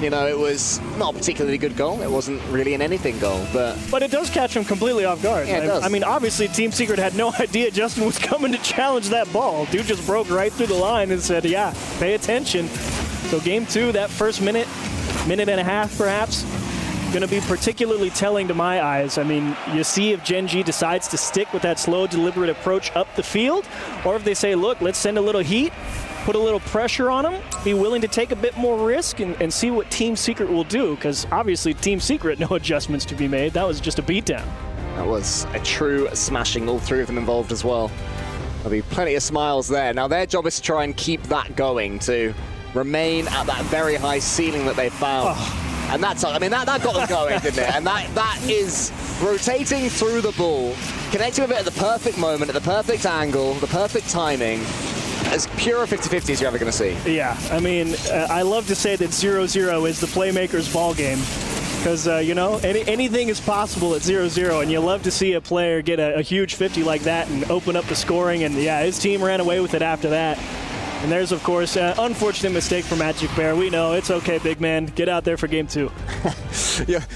It was not a particularly good goal. It wasn't really an anything goal, but it does catch him completely off guard. Yeah, it does. Obviously, Team Secret had no idea Justin was coming to challenge that ball. Dude just broke right through the line and said, yeah, pay attention. So Game 2, that first minute and a half, perhaps, going to be particularly telling to my eyes. You see if Gen G decides to stick with that slow, deliberate approach up the field, or if they say, look, let's send a little heat, put a little pressure on them, be willing to take a bit more risk and see what Team Secret will do, because obviously Team Secret, no adjustments to be made. That was just a beatdown. That was a true smashing, all 3 of them involved as well. There'll be plenty of smiles there. Now their job is to try and keep that going, to remain at that very high ceiling that they found. And that got them going, didn't it? And that is rotating through the ball, connecting with it at the perfect moment, at the perfect angle, the perfect timing. As pure a 50-50 as you're ever going to see. Yeah, I love to say that 0-0 is the playmaker's ball game. Because, anything is possible at 0-0, and you love to see a player get a huge 50 like that and open up the scoring. And, yeah, his team ran away with it after that. And there's, of course, an unfortunate mistake for Magic Bear. We know. It's okay, big man. Get out there for game 2.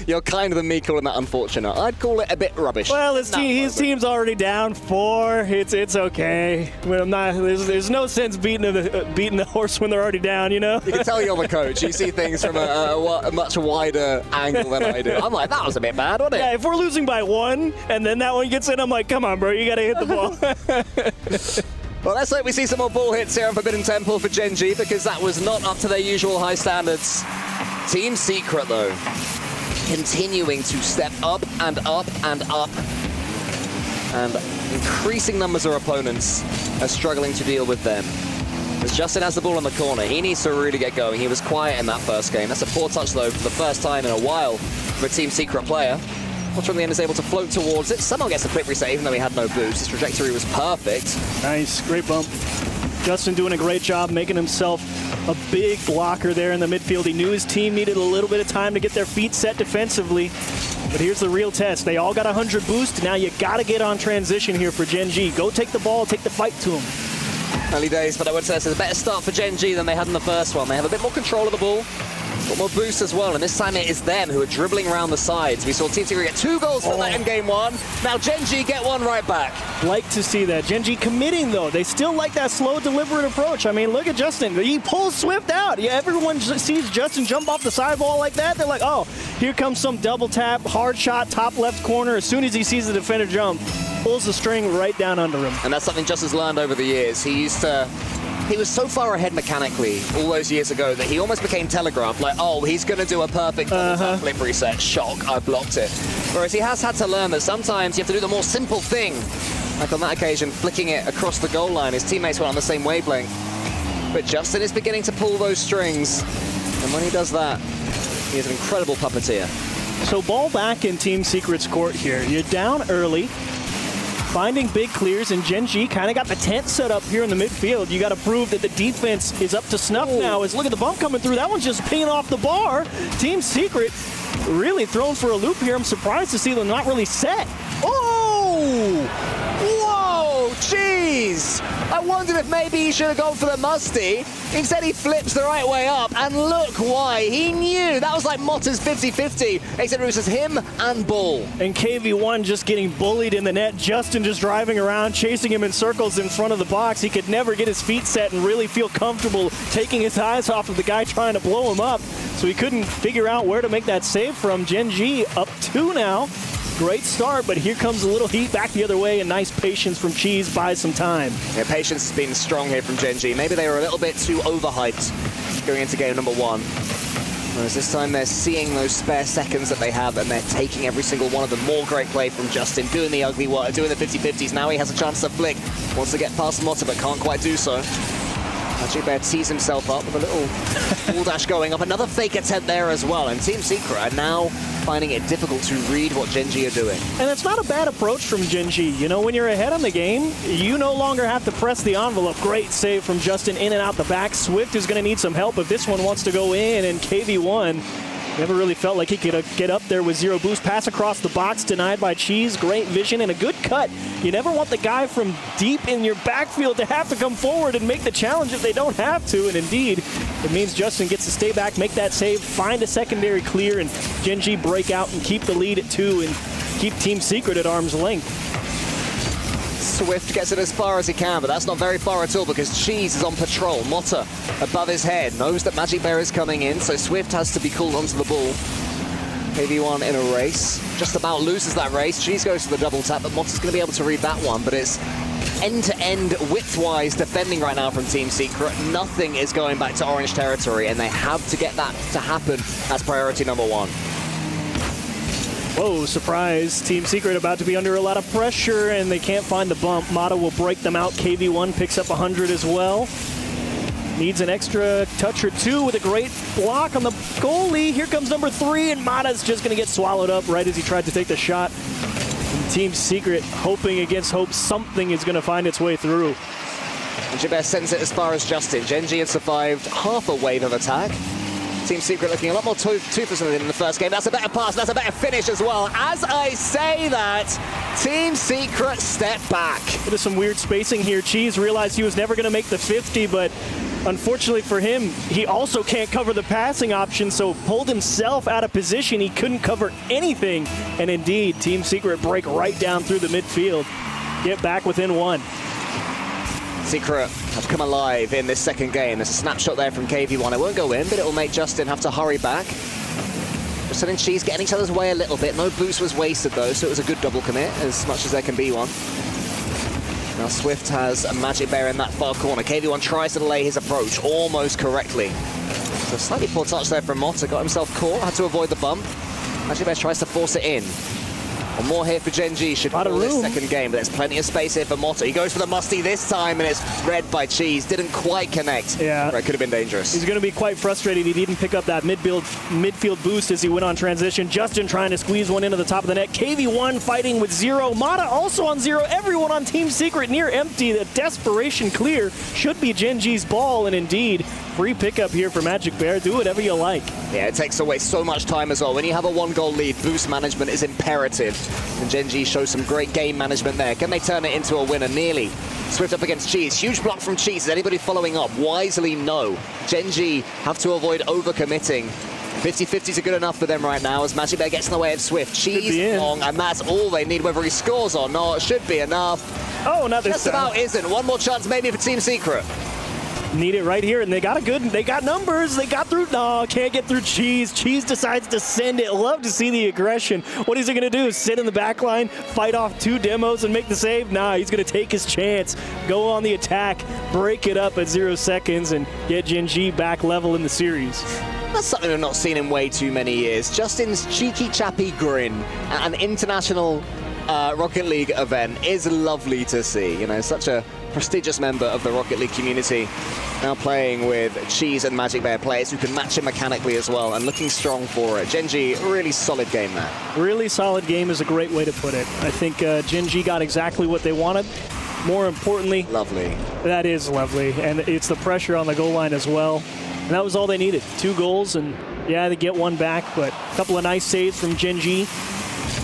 You're kinder than me calling that unfortunate. I'd call it a bit rubbish. Well, his team's already down 4. It's okay. There's no sense beating the horse when they're already down, you know? You can tell you're the coach. You see things from a much wider angle than I do. I'm like, that was a bit bad, wasn't it? Yeah, if we're losing by 1 and then that one gets in, I'm like, come on, bro, you got to hit the ball. Well, let's hope we see some more ball hits here on Forbidden Temple for Gen G, because that was not up to their usual high standards. Team Secret, though, continuing to step up and up and up. And increasing numbers of opponents are struggling to deal with them. As Justin has the ball on the corner, he needs to really get going. He was quiet in that first game. That's a poor touch, though, for the first time in a while for a Team Secret player. Watcher in the end is able to float towards it. Somehow gets a quick reset, even though he had no boost. His trajectory was perfect. Nice, great bump. Justin doing a great job making himself a big blocker there in the midfield. He knew his team needed a little bit of time to get their feet set defensively. But here's the real test. They all got 100 boost. Now you got to get on transition here for Gen G. Go take the ball, take the fight to him. Early days, but I would say it's a better start for Gen G than they had in the first one. They have a bit more control of the ball. Got more boost as well, and this time it is them who are dribbling around the sides. We saw Team Secret get 2 goals for that in game 1. Now Gen G get 1 right back. Like to see that. Gen G committing, though. They still like that slow, deliberate approach. I mean, look at Justin. He pulls Swift out. Yeah, everyone sees Justin jump off the sidewall like that. They're like, oh, here comes some double tap, hard shot, top left corner. As soon as he sees the defender jump, pulls the string right down under him. And that's something Justin's learned over the years. He was so far ahead mechanically all those years ago that he almost became telegraphed, like, oh, he's going to do a perfect flip reset. Shock, I blocked it. Whereas he has had to learn that sometimes you have to do the more simple thing. Like on that occasion, flicking it across the goal line. His teammates were on the same wavelength. But Justin is beginning to pull those strings. And when he does that, he is an incredible puppeteer. So ball back in Team Secret's court here. You're down early. Finding big clears, and Gen G kind of got the tent set up here in the midfield. You got to prove that the defense is up to snuff now. Look at the bump coming through. That one's just pinging off the bar. Team Secret really thrown for a loop here. I'm surprised to see them not really set. Oh! Whoa! Jeez! I wondered if maybe he should have gone for the musty. Instead, he flips the right way up, and look why. He knew. That was like Motta's 50-50, except it was just him and ball. And KV1 just getting bullied in the net. Justin just driving around, chasing him in circles in front of the box. He could never get his feet set and really feel comfortable taking his eyes off of the guy trying to blow him up. So he couldn't figure out where to make that save from. Gen G up 2 now. Great start, but here comes a little heat back the other way, and nice patience from Cheese buys some time. Yeah, patience has been strong here from Gen G. Maybe they were a little bit too overhyped going into game number 1. Whereas this time they're seeing those spare seconds that they have, and they're taking every single one of them. More great play from Justin, doing the ugly work, doing the 50-50s. Now he has a chance to flick. Wants to get past Motta, but can't quite do so. Magic Bear tees himself up with a little wall dash going up. Another fake attempt there as well. And Team Secret are now finding it difficult to read what Gen G are doing. And it's not a bad approach from Gen G. You know, when you're ahead in the game, you no longer have to press the envelope. Great save from Justin in and out the back. Swift is going to need some help if this one wants to go in. And KV1 never really felt like he could get up there with 0 boost. Pass across the box, denied by Cheese. Great vision and a good cut. You never want the guy from deep in your backfield to have to come forward and make the challenge if they don't have to. And indeed, it means Justin gets to stay back, make that save, find a secondary clear, and Gen G break out and keep the lead at 2 and keep Team Secret at arm's length. Swift gets it as far as he can, but that's not very far at all because Cheese is on patrol. Motta above his head, knows that Magic Bear is coming in, so Swift has to be called onto the ball. KV1 in a race, just about loses that race. Cheese goes to the double tap, but Motta's going to be able to read that one, but it's end-to-end width-wise defending right now from Team Secret. Nothing is going back to orange territory, and they have to get that to happen as priority number 1. Whoa, surprise. Team Secret about to be under a lot of pressure, and they can't find the bump. Motta will break them out. KV1 picks up 100 as well. Needs an extra touch or 2 with a great block on the goalie. Here comes number 3, and Motta's just going to get swallowed up right as he tried to take the shot. And Team Secret, hoping against hope, something is going to find its way through. And Jabez sends it as far as Justin. Gen G had survived half a wave of attack. Team Secret looking a lot more toothless than in the first game. That's a better pass, that's a better finish as well. As I say that, Team Secret step back. There's some weird spacing here. Cheese realized he was never going to make the 50, but unfortunately for him, he also can't cover the passing option, so pulled himself out of position. He couldn't cover anything. And indeed, Team Secret break right down through the midfield. Get back within one. Secret have come alive in this second game. There's a snapshot there from KV1. It won't go in, but it will make Justin have to hurry back. Justin and Cheese getting each other's way a little bit. No boost was wasted, though, so it was a good double commit, as much as there can be one. Now Swift has a Magic Bear in that far corner. KV1 tries to delay his approach almost correctly. So slightly poor touch there from Motta. Got himself caught, had to avoid the bump. Magic Bear tries to force it in. One more here for Gen G, should call this second game, but there's plenty of space here for Motta. He goes for the musty this time, and it's read by Cheese. Didn't quite connect. Yeah. It could have been dangerous. He's going to be quite frustrated. He didn't pick up that midfield boost as he went on transition. Justin trying to squeeze one into the top of the net. KV1 fighting with 0. Motta also on 0. Everyone on Team Secret near empty. The desperation clear should be Gen G's ball, and indeed, free pickup here for Magic Bear. Do whatever you like. Yeah, it takes away so much time as well. When you have a 1-goal lead, boost management is imperative. And Gen G shows some great game management there. Can they turn it into a winner? Nearly. Swift up against Cheese. Huge block from Cheese. Is anybody following up? Wisely, no. Gen G have to avoid overcommitting. 50-50s are good enough for them right now as Magic Bear gets in the way of Swift. Cheese long, and that's all they need. Whether he scores or not, it should be enough. Oh, not this time. Just about isn't. One more chance maybe for Team Secret. Need it right here, and they got numbers. They got through. No, can't get through Cheese. Cheese decides to send it. Love to see the aggression. What is he going to do? Sit in the back line, fight off 2 demos, and make the save? Nah, he's going to take his chance, go on the attack, break it up at 0 seconds, and get Gen G back level in the series. That's something we've not seen in way too many years. Justin's cheeky chappy grin at an international Rocket League event is lovely to see. You know, such a prestigious member of the Rocket League community, now playing with Cheese and Magic Bear players who can match him mechanically as well, and looking strong for it. Gen G, really solid game there. Really solid game is a great way to put it. I think Gen G got exactly what they wanted. More importantly, lovely. That is lovely, and it's the pressure on the goal line as well. And that was all they needed. 2 goals, and yeah, they get 1 back, but a couple of nice saves from Gen G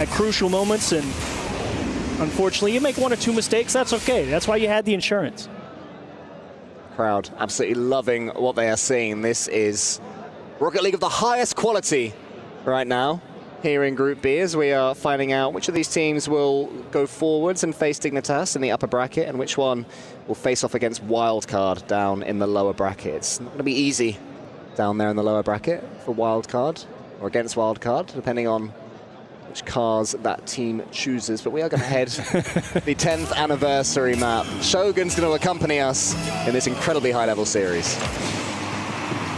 at crucial moments, and unfortunately, you make 1 or 2 mistakes, that's okay. That's why you had the insurance. Crowd absolutely loving what they are seeing. This is Rocket League of the highest quality right now here in Group B, as we are finding out which of these teams will go forwards and face Dignitas in the upper bracket, and which one will face off against Wildcard down in the lower bracket. It's not going to be easy down there in the lower bracket for Wildcard, or against Wildcard, depending on which cars that team chooses. But we are going to head the 10th anniversary map. Shogun's going to accompany us in this incredibly high-level series.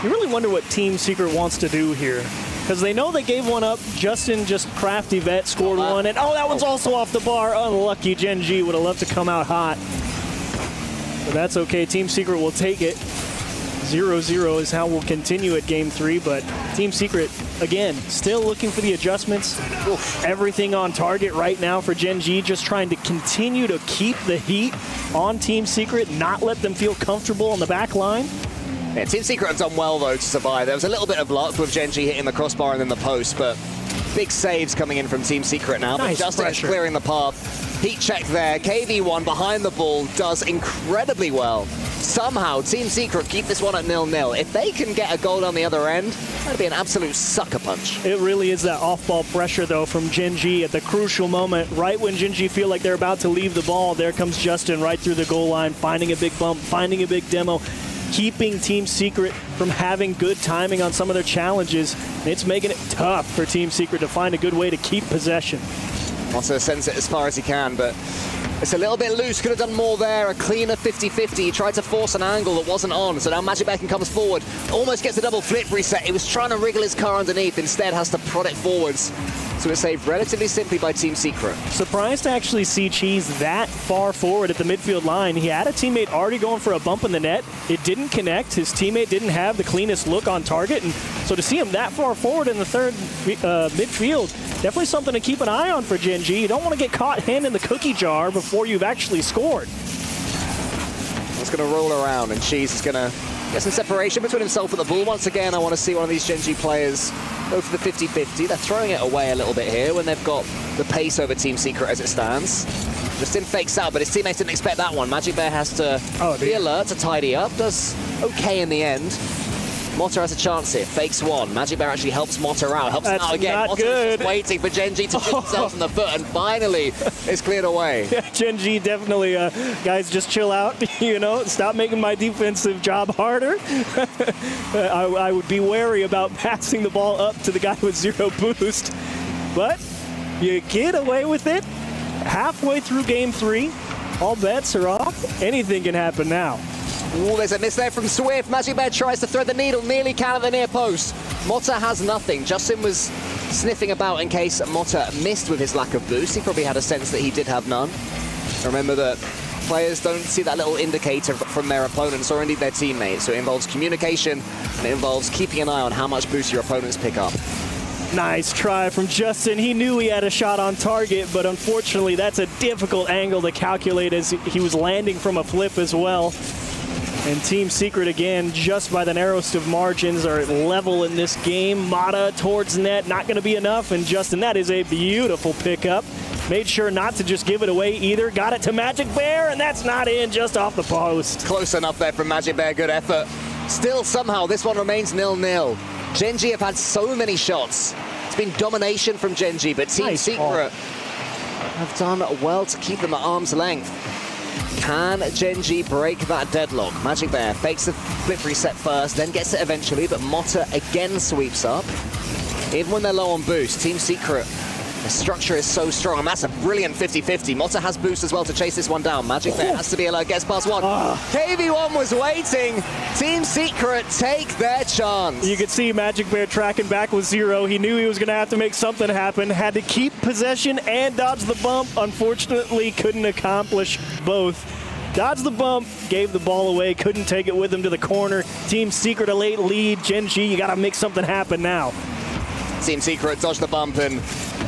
You really wonder what Team Secret wants to do here, because they know they gave 1 up. Justin, just crafty vet, scored 1, and that one's also off the bar. Unlucky. Gen G would have loved to come out hot, but that's okay. Team Secret will take it. 0-0 is how we'll continue at Game 3, but Team Secret, again, still looking for the adjustments. Everything on target right now for Gen G, just trying to continue to keep the heat on Team Secret, not let them feel comfortable on the back line. Yeah, Team Secret have done well, though, to survive. There was a little bit of luck with Gen G hitting the crossbar and then the post, but big saves coming in from Team Secret now. Nice but Justin pressure. is clearing the path. Heat check there. KV1 behind the ball does incredibly well. Somehow, Team Secret keep this one at 0-0. If they can get a goal on the other end, that'd be an absolute sucker punch. It really is that off-ball pressure, though, from Gen G at the crucial moment. Right when Gen G feel like they're about to leave the ball, there comes Justin right through the goal line, finding a big bump, finding a big demo, keeping Team Secret from having good timing on some of their challenges. It's making it tough for Team Secret to find a good way to keep possession. Also sends it as far as he can, but it's a little bit loose. Could have done more there. A cleaner 50-50. He tried to force an angle that wasn't on, so now Magic Bear comes forward. Almost gets a double flip reset. He was trying to wriggle his car underneath. Instead has to prod it forwards. So it's saved relatively simply by Team Secret. Surprised to actually see Cheese that far forward at the midfield line. He had a teammate already going for a bump in the net. It didn't connect. His teammate didn't have the cleanest look on target. And so to see him that far forward in the third midfield, definitely something to keep an eye on for Gen G. You don't want to get caught hand in the cookie jar before you've actually scored. It's going to roll around, and Cheese is going to Get some separation between himself and the ball. Once again, I want to see one of these Gen G players go for the 50-50. They're throwing it away a little bit here when they've got the pace over Team Secret as it stands. Justin fakes out, but his teammates didn't expect that one. Magic Bear has to be alert to tidy up. Does okay in the end. Motta has a chance here. Fakes one. Magic Bear actually helps Motta out. Helps him out again. Motta is just waiting for Gen G to shoot themselves in the foot, and finally it's cleared away. Yeah, Gen G definitely, guys, just chill out. You know, stop making my defensive job harder. I would be wary about passing the ball up to the guy with 0 boost. But you get away with it. Halfway through game 3, all bets are off. Anything can happen now. Oh, there's a miss there from Swift. Magic Bear tries to thread the needle, nearly can at the near post. Motta has nothing. Justin was sniffing about in case Motta missed with his lack of boost. He probably had a sense that he did have none. Remember that players don't see that little indicator from their opponents or indeed their teammates. So it involves communication and it involves keeping an eye on how much boost your opponents pick up. Nice try from Justin. He knew he had a shot on target, but unfortunately that's a difficult angle to calculate as he was landing from a flip as well. And Team Secret, again, just by the narrowest of margins, are at level in this game. Motta towards net, not going to be enough. And Justin, that is a beautiful pickup. Made sure not to just give it away either. Got it to Magic Bear, and that's not in, just off the post. Close enough there from Magic Bear, good effort. Still, somehow, this one remains 0-0. Gen G have had so many shots. It's been domination from Gen G, but Team Secret have done well to keep them at arm's length. Can Gen G break that deadlock? Magic Bear fakes the flip reset first, then gets it eventually, but Motta again sweeps up. Even when they're low on boost, Team Secret, the structure is so strong, and that's a brilliant 50-50. Motta has boost as well to chase this one down. Magic Bear has to be alert, gets past one. KV1 was waiting. Team Secret take their chance. You could see Magic Bear tracking back with 0. He knew he was going to have to make something happen. Had to keep possession and dodge the bump. Unfortunately, couldn't accomplish both. Dodged the bump, gave the ball away, couldn't take it with him to the corner. Team Secret a late lead. Gen G, you got to make something happen now. Team Secret dodged the bump, and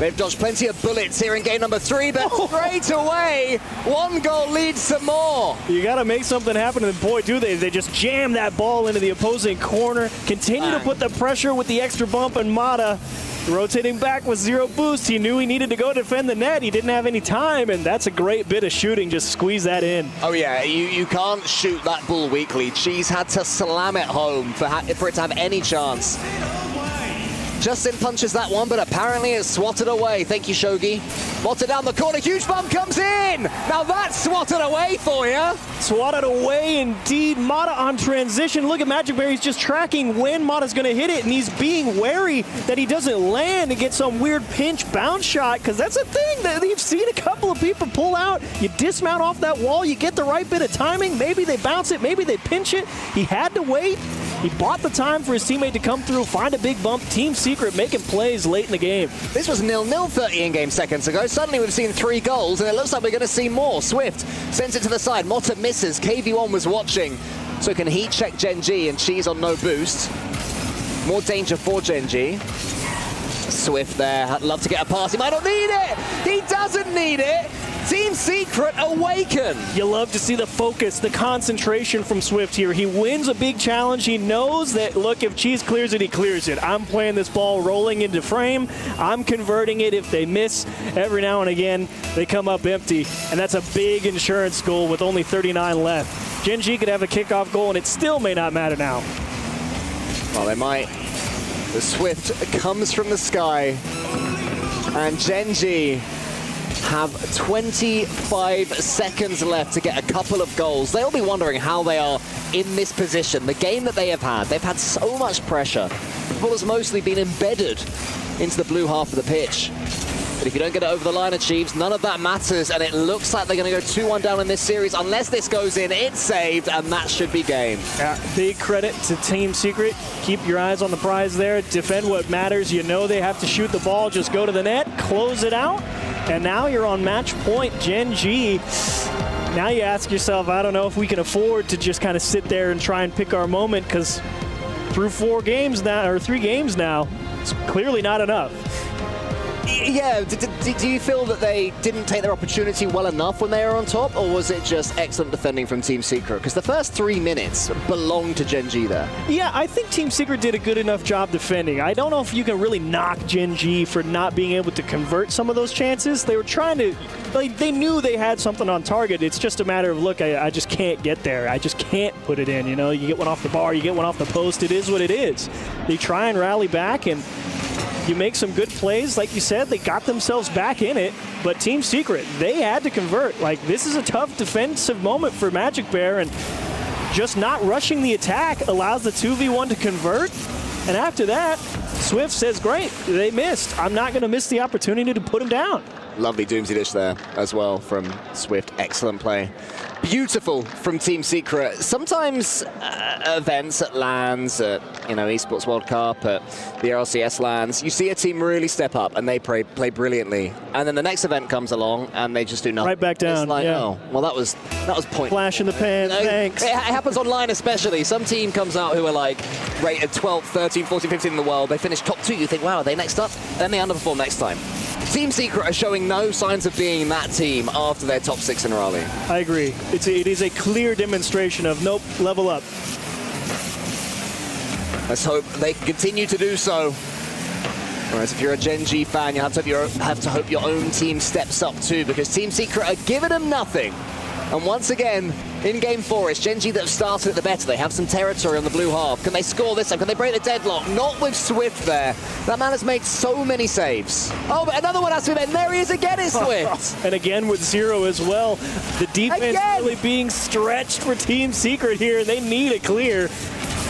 they've dodged plenty of bullets here in game number 3, but straight away, 1 goal leads to more. You got to make something happen, and boy, do they. They just jam that ball into the opposing corner, continue to put the pressure with the extra bump, and Motta rotating back with 0 boost. He knew he needed to go defend the net. He didn't have any time, and that's a great bit of shooting. Just squeeze that in. Oh, yeah, you can't shoot that ball weakly. Cheese had to slam it home for it to have any chance. Justin punches that one, but apparently it's swatted away. Thank you, Shogi. Motta down the corner, huge bump comes in! Now that's swatted away for you! Swatted away indeed. Motta on transition. Look at Magic Bear, he's just tracking when Motta's gonna hit it, and he's being wary that he doesn't land and get some weird pinch bounce shot, because that's a thing that you've seen a couple of people pull out. You dismount off that wall, you get the right bit of timing, maybe they bounce it, maybe they pinch it. He had to wait. He bought the time for his teammate to come through, find a big bump. Team Secret making plays late in the game. This was 0-0 30 in-game seconds ago. Suddenly we've seen 3 goals, and it looks like we're going to see more. Swift sends it to the side. Motta misses. KV1 was watching, so can heat check Gen G, and Cheese on no boost. More danger for Gen G. Swift there. I'd love to get a pass. He might not need it. He doesn't need it. Team Secret awaken. You love to see the focus, the concentration from Swift here. He wins a big challenge. He knows that, look, if Cheese clears it, he clears it. I'm playing this ball rolling into frame. I'm converting it. If they miss, every now and again, they come up empty. And that's a big insurance goal with only 39 left. Gen G could have a kickoff goal, and it still may not matter now. Well, they might. The Swift comes from the sky. And Gen G have 25 seconds left to get a couple of goals. They'll be wondering how they are in this position. The game that they have had, they've had so much pressure. The ball has mostly been embedded into the blue half of the pitch. But if you don't get it over the line, Achieves, none of that matters, and it looks like they're going to go 2-1 down in this series. Unless this goes in, it's saved, and that should be game. Big credit to Team Secret. Keep your eyes on the prize there. Defend what matters. You know they have to shoot the ball. Just go to the net, close it out, and now you're on match point, Gen G. Now you ask yourself, I don't know if we can afford to just kind of sit there and try and pick our moment, because through 3 games now, it's clearly not enough. Yeah, do you feel that they didn't take their opportunity well enough when they were on top, or was it just excellent defending from Team Secret? Because the first 3 minutes belonged to Gen G there. Yeah, I think Team Secret did a good enough job defending. I don't know if you can really knock Gen G for not being able to convert some of those chances. They were trying to, they knew they had something on target. It's just a matter of, look, I just can't get there. I just can't put it in, you know? You get one off the bar, you get one off the post, it is what it is. They try and rally back, and you make some good plays. Like you said, they got themselves back in it, but Team Secret, they had to convert. Like, this is a tough defensive moment for Magic Bear, and just not rushing the attack allows the 2v1 to convert. And after that, Swift says, great, they missed. I'm not going to miss the opportunity to put them down. Lovely Doomsday Dish there as well from Swift. Excellent play. Beautiful from Team Secret. Sometimes events at LANs, at Esports World Cup, at the LCS LANs, you see a team really step up and they play brilliantly, and then the next event comes along and they just do nothing. Right back down. It's like, yeah. Oh, well, that was pointless. Flash in the pan. Thanks. It happens online especially. Some team comes out who are like rated 12, 13, 14, 15 in the world. They finish top 2. You think, wow, are they next up? Then they underperform next time. Team Secret are showing no signs of being that team after their top 6 in Raleigh. I agree. It is a clear demonstration of, nope, level up. Let's hope they continue to do so. Whereas if you're a Gen G fan, you have to hope your own team steps up too, because Team Secret are giving them nothing. And once again, in Game 4, it's Gen G that have started at the better. They have some territory on the blue half. Can they score this time? Can they break the deadlock? Not with Swift there. That man has made so many saves. Oh, but another one has to be made. There he is again, it's Swift. And again with 0 as well. The defense really being stretched for Team Secret here. They need a clear.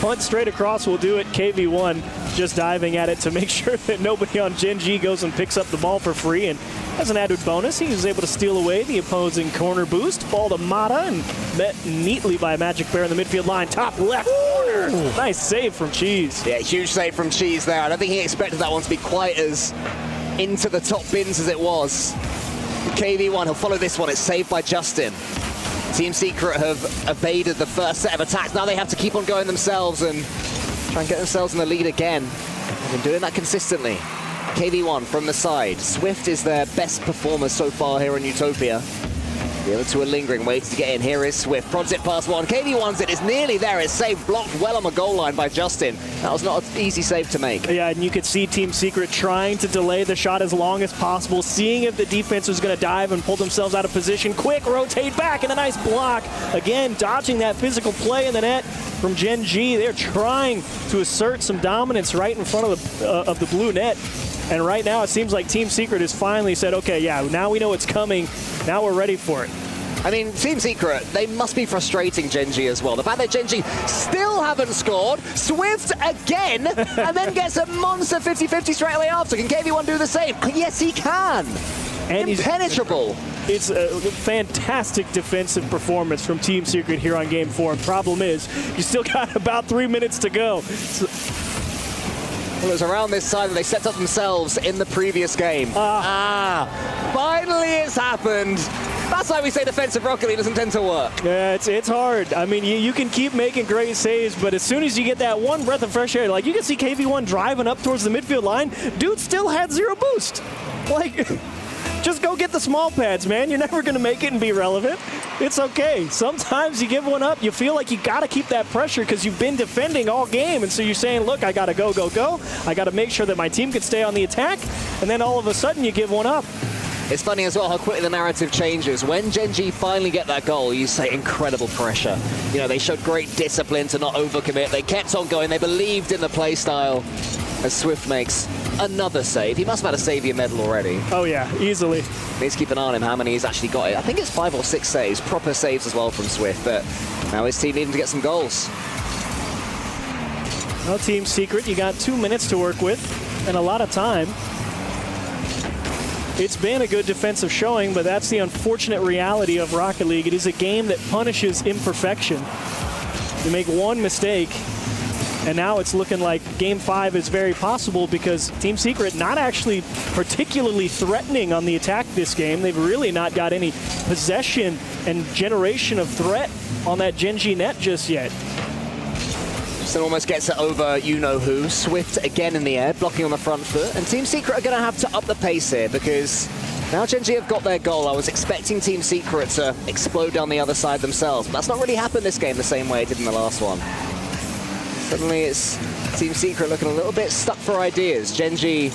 Punt straight across will do it. KV1 just diving at it to make sure that nobody on Gen G goes and picks up the ball for free. And as an added bonus, he was able to steal away the opposing corner boost. Ball to Mata and met neatly by Magic Bear in the midfield line. Top left corner. Nice save from Cheese. Yeah, huge save from Cheese there. I don't think he expected that one to be quite as into the top bins as it was. KV1, he'll follow this one. It's saved by Justin. Team Secret have evaded the first set of attacks. Now they have to keep on going themselves and try and get themselves in the lead again. They've been doing that consistently. KV1 from the side. Swift is their best performer so far here in Utopia. The other two are lingering, waiting to get in. Here is Swift. Prods it past one. KV1's it is nearly there. It's saved, blocked well on the goal line by Justin. That was not an easy save to make. Yeah, and you could see Team Secret trying to delay the shot as long as possible, seeing if the defense was going to dive and pull themselves out of position. Quick rotate back and a nice block. Again, dodging that physical play in the net from Gen G. They're trying to assert some dominance right in front of the blue net. And right now, it seems like Team Secret has finally said, okay, yeah, now we know it's coming. Now we're ready for it. I mean, Team Secret, they must be frustrating Gen G as well. The fact that Gen G still haven't scored, Swift again, and then gets a monster 50-50 straight away after. Can KV1 do the same? Yes, he can. And impenetrable. It's a fantastic defensive performance from Team Secret here on Game 4. And problem is, you still got about 3 minutes to go. Well, it was around this time that they set up themselves in the previous game. Finally it's happened. That's why we say defensive Rocket League doesn't tend to work. Yeah, it's hard. I mean, you can keep making great saves, but as soon as you get that one breath of fresh air, like you can see KV1 driving up towards the midfield line, dude still had 0 boost. Like, just go get the small pads, man. You're never going to make it and be relevant. It's okay. Sometimes you give one up. You feel like you got to keep that pressure because you've been defending all game. And so you're saying, look, I got to go. I got to make sure that my team can stay on the attack. And then all of a sudden you give one up. It's funny as well how quickly the narrative changes. When Gen G finally get that goal, you say incredible pressure. You know, they showed great discipline to not overcommit. They kept on going. They believed in the play style. As Swift makes another save. He must have had a Savior medal already. Oh, yeah, easily. Needs to keep an eye on him how many he's actually got. I think it's 5 or 6 saves, proper saves as well from Swift, but now his team needing to get some goals. Well, Team Secret, you got 2 minutes to work with and a lot of time. It's been a good defensive showing, but that's the unfortunate reality of Rocket League. It is a game that punishes imperfection. You make one mistake, and now it's looking like Game 5 is very possible because Team Secret not actually particularly threatening on the attack this game. They've really not got any possession and generation of threat on that Gen G net just yet. swifts and almost gets it over you-know-who. Swift again in the air, blocking on the front foot. And Team Secret are going to have to up the pace here because now Gen G have got their goal. I was expecting Team Secret to explode down the other side themselves, but that's not really happened this game the same way it did in the last one. Suddenly it's Team Secret looking a little bit stuck for ideas. Gen G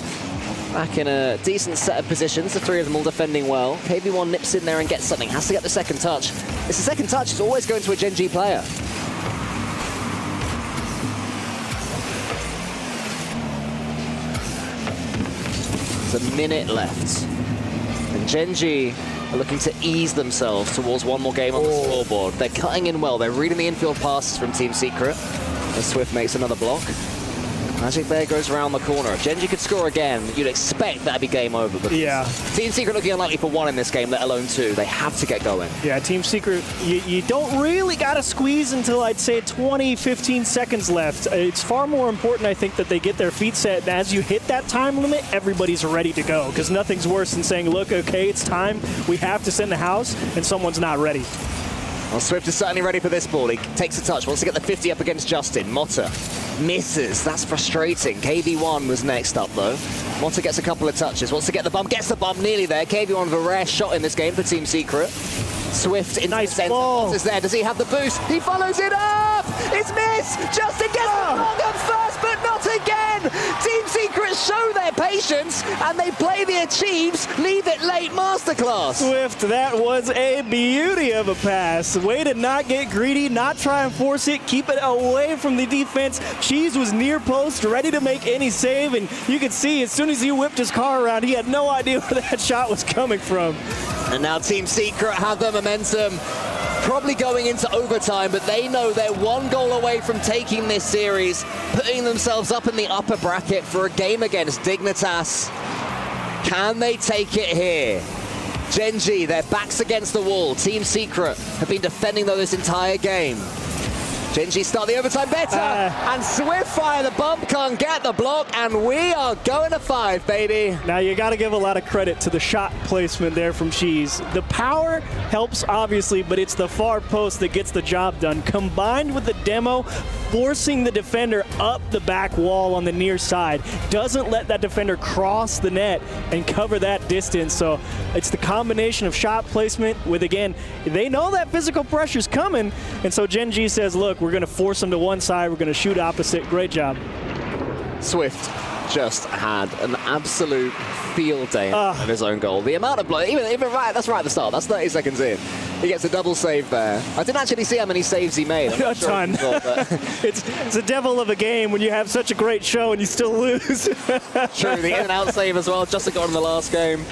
back in a decent set of positions, the three of them all defending well. KV1 nips in there and gets something, has to get the second touch. It's the second touch, it's always going to a Gen G player. There's a minute left. And Gen G are looking to ease themselves towards one more game on the scoreboard. They're cutting in well, they're reading the infield passes from Team Secret. And Swift makes another block. Magic Bear goes around the corner. If Gen G could score again, you'd expect that'd be game over. But yeah. Team Secret looking unlikely for one in this game, let alone two. They have to get going. Yeah, Team Secret, you don't really got to squeeze until I'd say 20, 15 seconds left. It's far more important, I think, that they get their feet set. And as you hit that time limit, everybody's ready to go. Because nothing's worse than saying, look, okay, it's time. We have to send the house, and someone's not ready. Well, Swift is certainly ready for this ball. He takes a touch, wants to get the 50 up against Justin. Motta misses. That's frustrating. KV1 was next up, though. Motta gets a couple of touches, wants to get the bump, gets the bump, nearly there. KV1 with a rare shot in this game for Team Secret. Swift in nice the center. Motta's there. Does he have the boost? He follows it up! It's missed! Justin gets the ball up first, but not again! Team Secret show their patience, and they play the achieves, leave it late masterclass. Swift, that was a beauty of a pass. Way to not get greedy, not try and force it, keep it away from the defense. Cheese was near post, ready to make any save, and you could see as soon as he whipped his car around, he had no idea where that shot was coming from. And now Team Secret have the momentum, probably going into overtime, but they know they're one goal away from taking this series, putting themselves up in the upper bracket for a game against Dignitas. Can they take it here? Gen G, their backs against the wall. Team Secret have been defending though this entire game. Gen G start the overtime better, and Swift fire the bump, can't get the block, and we are going to 5, baby. Now you got to give a lot of credit to the shot placement there from Cheese. The power helps, obviously, but it's the far post that gets the job done. Combined with the demo, forcing the defender up the back wall on the near side, doesn't let that defender cross the net and cover that distance. So it's the combination of shot placement with, again, they know that physical pressure's coming, and so Gen G says, look, we're going to force them to one side. We're going to shoot opposite. Great job. Swift just had an absolute field day of his own goal. The amount of blood, even right, that's right at the start. That's 30 seconds in. He gets a double save there. I didn't actually see how many saves he made. A ton. It's a devil of a game when you have such a great show and you still lose. True, the in and out save as well. Just got in the last game.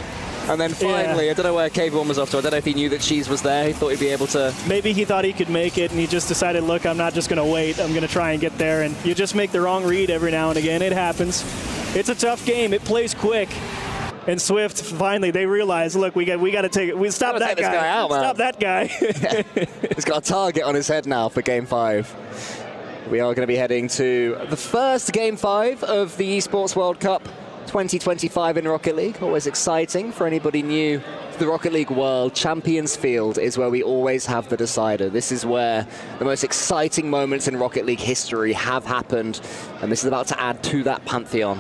And then finally, I don't know where KV1 was off to. I don't know if he knew that Cheese was there. He thought he'd be able to... Maybe he thought he could make it, and he just decided, look, I'm not just going to wait. I'm going to try and get there. And you just make the wrong read every now and again. It happens. It's a tough game. It plays quick. And Swift, finally, they realize, look, we got to take it. We stop that guy. Out, stop that guy. He's got a target on his head now for Game 5. We are going to be heading to the first Game 5 of the Esports World Cup 2025 in Rocket League. Always exciting for anybody new to the Rocket League world. Champions Field is where we always have the decider. This is where the most exciting moments in Rocket League history have happened, and this is about to add to that pantheon.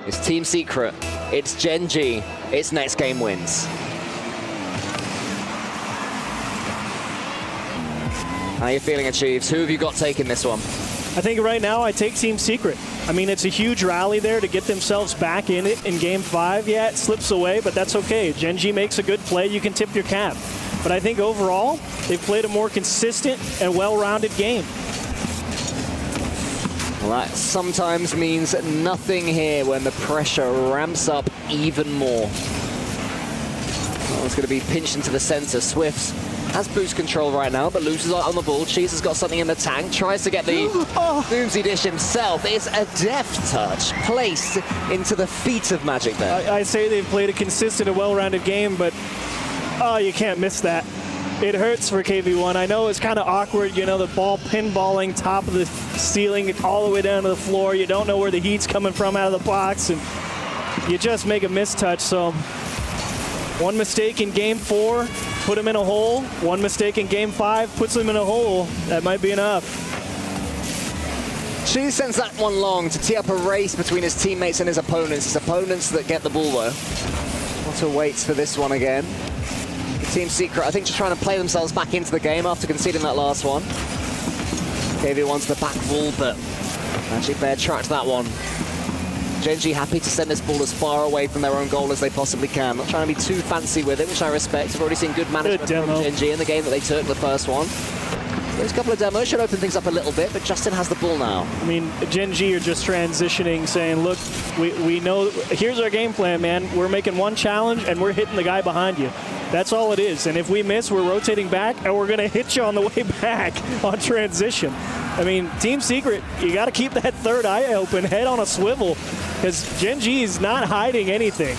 It's Team Secret, it's Gen G, it's next game wins. How are you feeling, Achieves? Who have you got taking this one? I think right now I take Team Secret. I mean, it's a huge rally there to get themselves back in it in Game 5. Yeah, it slips away, but that's okay. Gen G makes a good play. You can tip your cap. But I think overall, they've played a more consistent and well-rounded game. Well, that sometimes means nothing here when the pressure ramps up even more. Well, it's going to be pinched into the center. Swift has boost control right now, but loses out on the ball. Cheese has got something in the tank, tries to get the Doomsy Dish himself. It's a deft touch placed into the feet of Magic there. I say they've played a consistent and well-rounded game, but you can't miss that. It hurts for KV1. I know it's kind of awkward, you know, the ball pinballing top of the ceiling all the way down to the floor. You don't know where the heat's coming from out of the box, and you just make a mistouch. So one mistake in Game 4, put him in a hole. One mistake in Game 5 puts him in a hole. That might be enough. She sends that one long to tee up a race between his teammates and his opponents that get the ball though. Motter waits for this one again. Team Secret, I think, just trying to play themselves back into the game after conceding that last one. KV wants the back ball, but Magic Bear tracked that one. Genji happy to send this ball as far away from their own goal as they possibly can. Not trying to be too fancy with it, which I respect. I've already seen good management from Genji in the game that they took the first one. Those couple of demos should open things up a little bit, but Justin has the ball now. I mean, Genji are just transitioning, saying, look, we know, here's our game plan, man. We're making one challenge, and we're hitting the guy behind you. That's all it is. And if we miss, we're rotating back, and we're going to hit you on the way back on transition. I mean, Team Secret, you got to keep that third eye open, head on a swivel, because Genji is not hiding anything.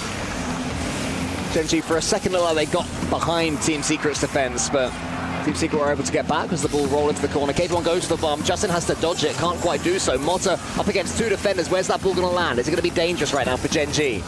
Genji, for a second, looked like they got behind Team Secret's defense, but Team Secret were able to get back as the ball rolled into the corner. K1 goes to the bomb. Justin has to dodge it. Can't quite do so. Motter up against two defenders. Where's that ball going to land? Is it going to be dangerous right now for Genji?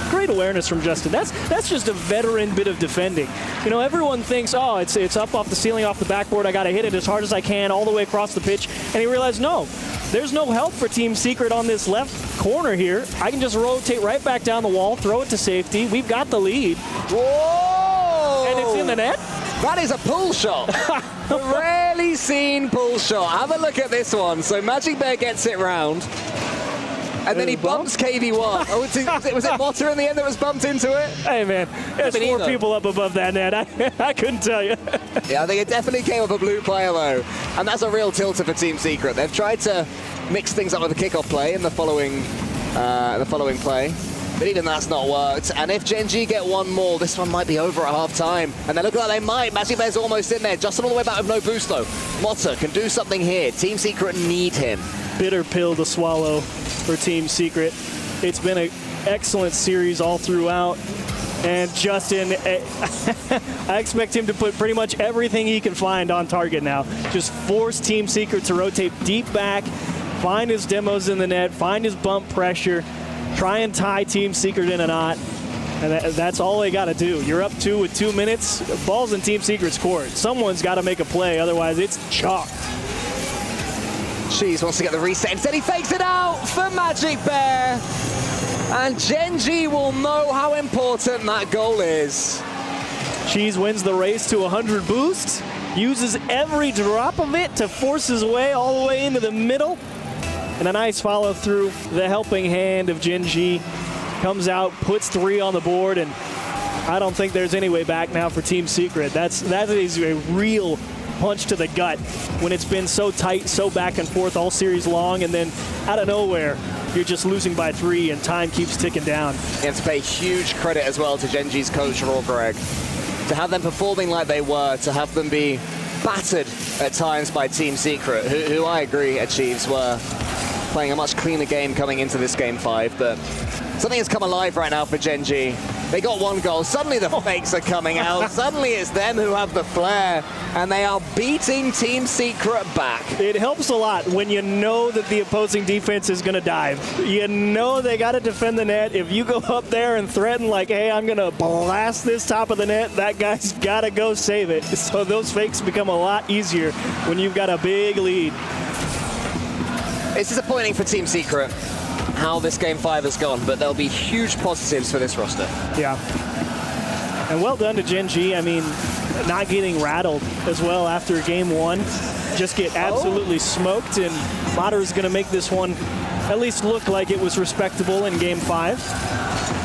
Great awareness from Justin. That's just a veteran bit of defending. You know, everyone thinks, oh, it's up off the ceiling, off the backboard. I got to hit it as hard as I can all the way across the pitch. And he realized, no, there's no help for Team Secret on this left corner here. I can just rotate right back down the wall, throw it to safety. We've got the lead. Whoa! And it's in the net. That is a pull shot. Rarely seen pull shot. Have a look at this one. So Magic Bear gets it round. And then he bumps KV1. Oh, was it Motter in the end that was bumped into it? Hey, man, there's four people up above that net. I couldn't tell you. Yeah, I think it definitely came up a blue player, though. And that's a real tilter for Team Secret. They've tried to mix things up with a kickoff play in the following play. But even that's not worked. And if Genji get one more, this one might be over at half-time. And they look like they might. Magic Bear's almost in there. Justin all the way back with no boost, though. Motter can do something here. Team Secret need him. Bitter pill to swallow for Team Secret. It's been an excellent series all throughout. And Justin, I expect him to put pretty much everything he can find on target now. Just force Team Secret to rotate deep back, find his demos in the net, find his bump pressure, try and tie Team Secret in a knot. And that's all they got to do. You're up 2 with 2 minutes. Ball's in Team Secret's court. Someone's got to make a play, otherwise it's chalk. Cheese wants to get the reset. Instead, he fakes it out for Magic Bear. And Genji will know how important that goal is. Cheese wins the race to 100 boost, uses every drop of it to force his way all the way into the middle. And a nice follow through. The helping hand of Genji comes out, puts 3 on the board, and I don't think there's any way back now for Team Secret. That is a real punch to the gut when it's been so tight, so back and forth all series long, and then out of nowhere, you're just losing by 3 and time keeps ticking down. And to pay huge credit as well to Genji's coach, Raw Greg. To have them performing like they were, to have them be battered at times by Team Secret, who I agree, Achieves, were playing a much cleaner game coming into this Game 5, but something has come alive right now for Genji. They got 1 goal. Suddenly the fakes are coming out. Suddenly it's them who have the flair, and they are beating Team Secret back. It helps a lot when you know that the opposing defense is going to dive. You know they got to defend the net. If you go up there and threaten like, hey, I'm going to blast this top of the net, that guy's got to go save it. So those fakes become a lot easier when you've got a big lead. It's disappointing for Team Secret how this Game 5 has gone, but there'll be huge positives for this roster. Yeah. And well done to Genji. I mean, not getting rattled as well after Game 1. Just get absolutely smoked, and Matter's going to make this one at least look like it was respectable in Game 5.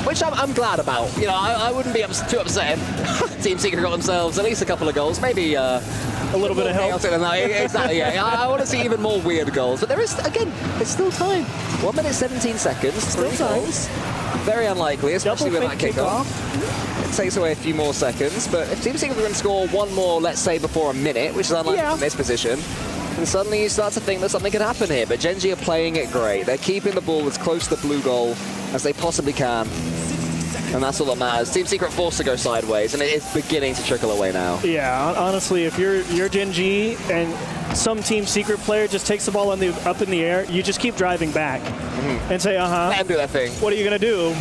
Which I'm glad about. You know, I wouldn't be too upset if Team Secret got themselves at least a couple of goals, maybe a little bit of help. Exactly, yeah. I want to see even more weird goals. But there is, again, it's still time. 1 minute, 17 seconds. Still 3 goals. Very unlikely, especially with that kickoff. It takes away a few more seconds. But if Team Secret can score 1 more, let's say, before a minute, which is unlikely in this position, then suddenly you start to think that something could happen here. But Genji are playing it great. They're keeping the ball as close to the blue goal as they possibly can. And that's all that matters. Team Secret forced to go sideways, and it is beginning to trickle away now. Yeah, honestly, if you're Genji and some Team Secret player just takes the ball up in the air, you just keep driving back and say, Let him do that thing. What are you going to do?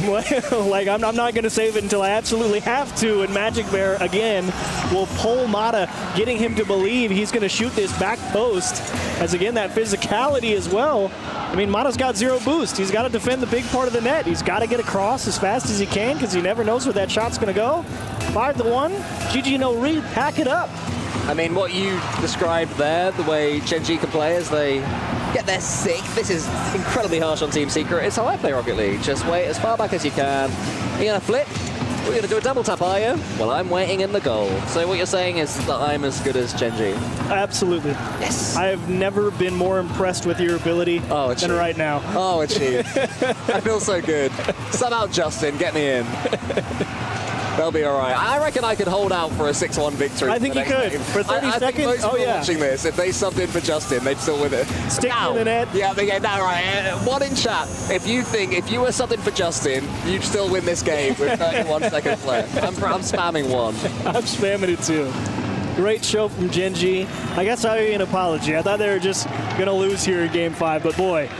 Like, I'm not going to save it until I absolutely have to. And Magic Bear, again, will pull Mata, getting him to believe he's going to shoot this back post. As, again, that physicality as well. I mean, Mata's got 0 boost. He's got to defend the big part of the net. He's got to get across as fast as he can because he never knows where that shot's going to go. 5-1. GG no read. Pack it up. I mean, what you described there, the way Gen.G can play as they get their sick, this is incredibly harsh on Team Secret. It's how I play Rocket League. Just wait as far back as you can. You're going to flip. We're going to do a double tap, are you? Well, I'm waiting in the goal. So what you're saying is that I'm as good as Gen.G? Absolutely. Yes. I have never been more impressed with your ability than right now. Oh, achieved. I feel so good. Sub out Justin. Get me in. They'll be all right. I reckon I could hold out for a 6-1 victory. I think you could. Game. For 30 I seconds? think most people yeah. watching this, if they subbed in for Justin, they'd still win it. Stick in the net. Yeah, they get that right. One in chat. If you were subbed in for Justin, you'd still win this game with 31 seconds left. I'm spamming 1. I'm spamming it too. Great show from Gen.G. I guess I owe you an apology. I thought they were just going to lose here in Game 5, but boy.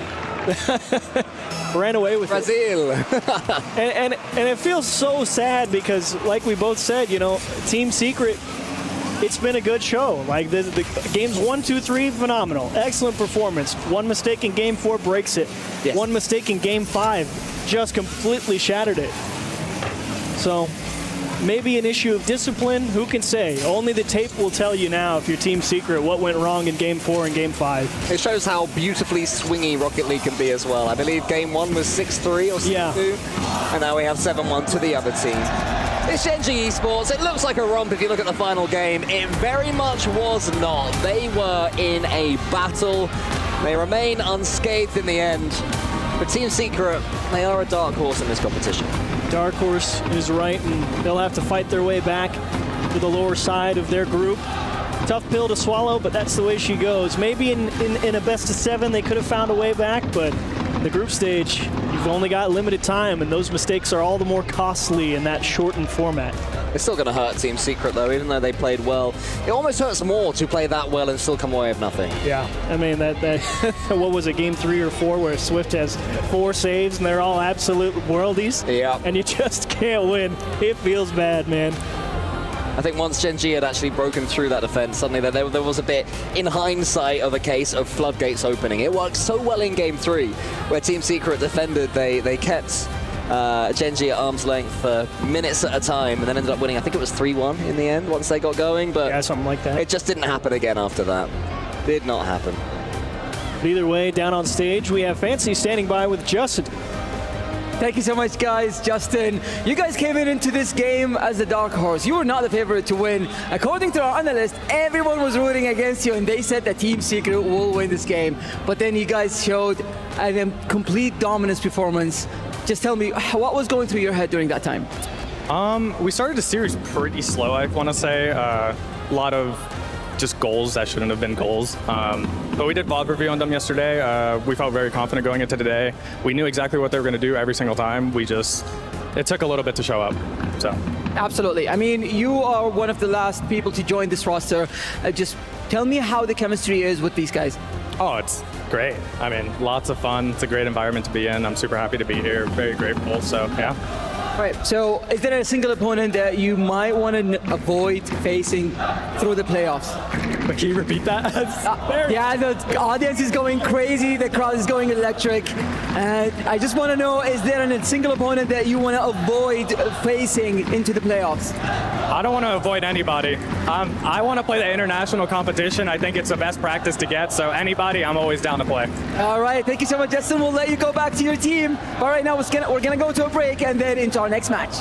Ran away with Brazil. and it feels so sad because, like we both said, Team Secret, it's been a good show. Like the games 1, 2, 3, phenomenal, excellent performance. One mistake in Game 4 breaks it. Yes. One mistake in Game 5 just completely shattered it. So maybe an issue of discipline. Who can say? Only the tape will tell you now if you're Team Secret what went wrong in Game 4 and Game 5. It shows how beautifully swingy Rocket League can be as well. I believe Game 1 was 6-3 or 6-2, and now we have 7-1 to the other team. It's Gen.G Esports. It looks like a romp if you look at the final game. It very much was not. They were in a battle. They remain unscathed in the end. But Team Secret, they are a dark horse in this competition. Dark Horse is right, and they'll have to fight their way back to the lower side of their group. Tough pill to swallow, but that's the way she goes. Maybe in a best of 7 they could have found a way back, but in the group stage, you've only got limited time, and those mistakes are all the more costly in that shortened format. It's still going to hurt Team Secret, though, even though they played well. It almost hurts more to play that well and still come away with nothing. Yeah, I mean, that what was it, Game 3 or 4, where Swift has 4 saves, and they're all absolute worldies? Yeah. And you just can't win. It feels bad, man. I think once Gen.G had actually broken through that defense, suddenly there was a bit, in hindsight, of a case of floodgates opening. It worked so well in Game 3, where Team Secret defended. They kept Gen.G at arm's length for minutes at a time, and then ended up winning. I think it was 3-1 in the end once they got going, but yeah, something like that. It just didn't happen again after that. Did not happen. But either way, down on stage, we have Fancy standing by with Justin. Thank you so much, guys. Justin, you guys came into this game as the dark horse. You were not the favorite to win. According to our analyst, everyone was rooting against you, and they said that Team Secret will win this game. But then you guys showed a complete dominance performance. Just tell me, what was going through your head during that time? We started the series pretty slow, I want to say. A lot of just goals that shouldn't have been goals. But we did VOD review on them yesterday. We felt very confident going into today. We knew exactly what they were going to do every single time. It took a little bit to show up. So. Absolutely. I mean, you are one of the last people to join this roster. Just tell me how the chemistry is with these guys. Oh, it's great. I mean, lots of fun. It's a great environment to be in. I'm super happy to be here. Very grateful. So, yeah. Right, so is there a single opponent that you might want to avoid facing through the playoffs? Can you repeat that? Yeah, the audience is going crazy, the crowd is going electric. And I just want to know, is there a single opponent that you want to avoid facing into the playoffs? I don't want to avoid anybody. I want to play the international competition. I think it's the best practice to get, so anybody, I'm always down to play. All right, thank you so much, Justin. We'll let you go back to your team. All right, now we're going to go to a break and then into our next match.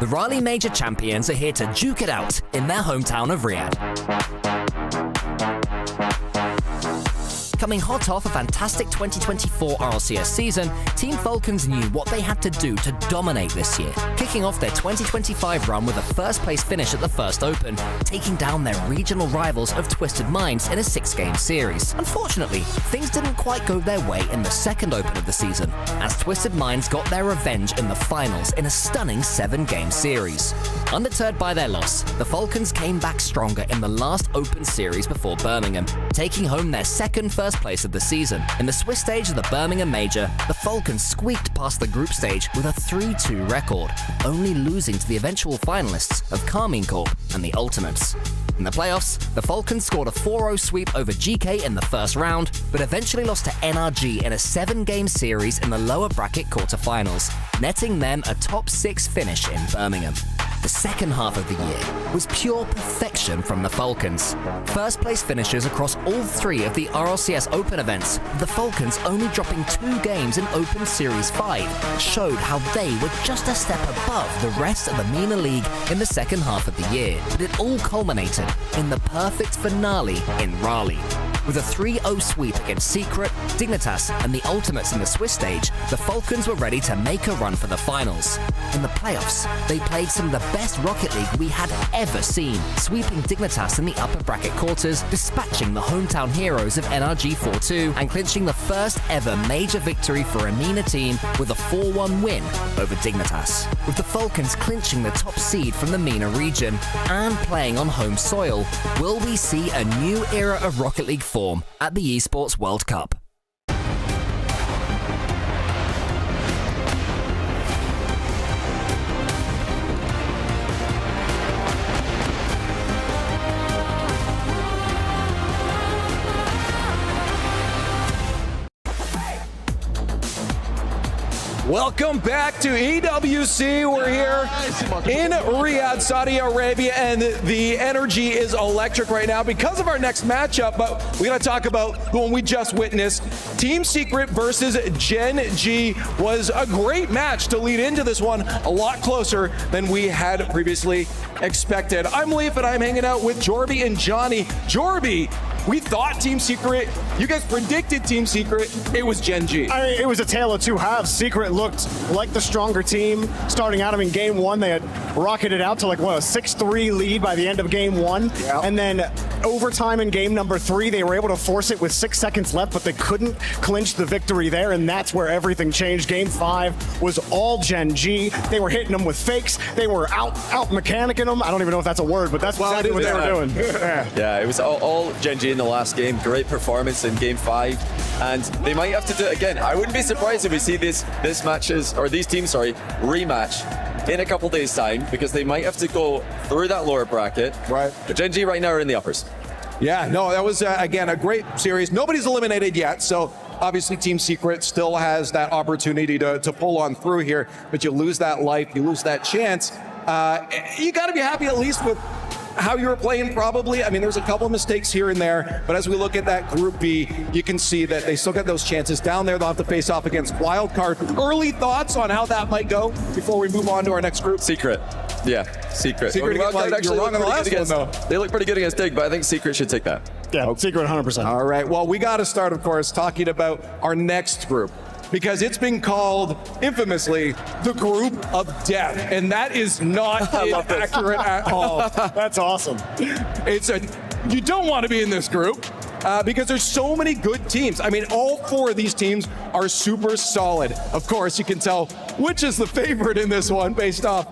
The Raleigh Major champions are here to duke it out in their hometown of Riyadh. Coming hot off a fantastic 2024 RLCS season, Team Falcons knew what they had to do to dominate this year, kicking off their 2025 run with a first-place finish at the first Open, taking down their regional rivals of Twisted Minds in a 6-game series. Unfortunately, things didn't quite go their way in the second Open of the season, as Twisted Minds got their revenge in the finals in a stunning 7-game series. Undeterred by their loss, the Falcons came back stronger in the last Open series before Birmingham, taking home their second first place of the season. In the Swiss stage of the Birmingham Major, the Falcons squeaked past the group stage with a 3-2 record, only losing to the eventual finalists of Carmine Corp and the Ultimates. In the playoffs, the Falcons scored a 4-0 sweep over GK in the first round, but eventually lost to NRG in a 7-game series in the lower bracket quarterfinals, netting them a top 6 finish in Birmingham. The second half of the year was pure perfection from the Falcons. First place finishes across all 3 of the RLCS Open events, the Falcons only dropping 2 games in Open Series 5, showed how they were just a step above the rest of the MENA League in the second half of the year. But it all culminated in the perfect finale in Raleigh. With a 3-0 sweep against Secret, Dignitas, and the Ultimates in the Swiss stage, the Falcons were ready to make a run for the finals. In the playoffs, they played some of the best Rocket League we had ever seen, sweeping Dignitas in the upper bracket quarters, dispatching the hometown heroes of NRG 4-2, and clinching the first ever major victory for a MENA team with a 4-1 win over Dignitas. With the Falcons clinching the top seed from the MENA region and playing on home soil, will we see a new era of Rocket League form at the Esports World Cup? Welcome back to EWC. We're here in Riyadh, Saudi Arabia, and the energy is electric right now because of our next matchup. But we got to talk about the one we just witnessed. Team Secret versus Gen G was a great match to lead into this one, a lot closer than we had previously expected. I'm Leaf, and I'm hanging out with Jorby and Johnny. Jorby, we thought Team Secret, you guys predicted Team Secret, it was Gen G. I mean, it was a tale of two halves. Secret looked like the stronger team. Starting out, game 1, they had rocketed out to a 6-3 lead by the end of game 1. Yep. And then overtime in game number 3, they were able to force it with 6 seconds left, but they couldn't clinch the victory there, and that's where everything changed. Game 5 was all Gen G. They were hitting them with fakes. They were out mechanicking them. I don't even know if that's a word, but that's exactly what they were doing. Yeah, it was all Gen G in the last game. Great performance in game 5, and they might have to do it again. I wouldn't be surprised if we see these teams rematch in a couple days' time, because they might have to go through that lower bracket. Right. But Gen G right now are in the uppers. Yeah, no, that was, again, a great series. Nobody's eliminated yet, so obviously Team Secret still has that opportunity to pull on through here, but you lose that life, you lose that chance. You got to be happy at least with how you were playing, probably. I mean, there's a couple of mistakes here and there, but as we look at that Group B, you can see that they still get those chances. Down there, they'll have to face off against Wildcard. Early thoughts on how that might go before we move on to our next group? Secret. Yeah, Secret. You're wrong on the last one, though. They look pretty good against Dig, but I think Secret should take that. Yeah, Secret 100%. All right, well, we got to start, of course, talking about our next group, because it's been called infamously the Group of Death, and that is not accurate at all. That's awesome. You don't want to be in this group because there's so many good teams. I mean, all 4 of these teams are super solid. Of course, you can tell which is the favorite in this one based off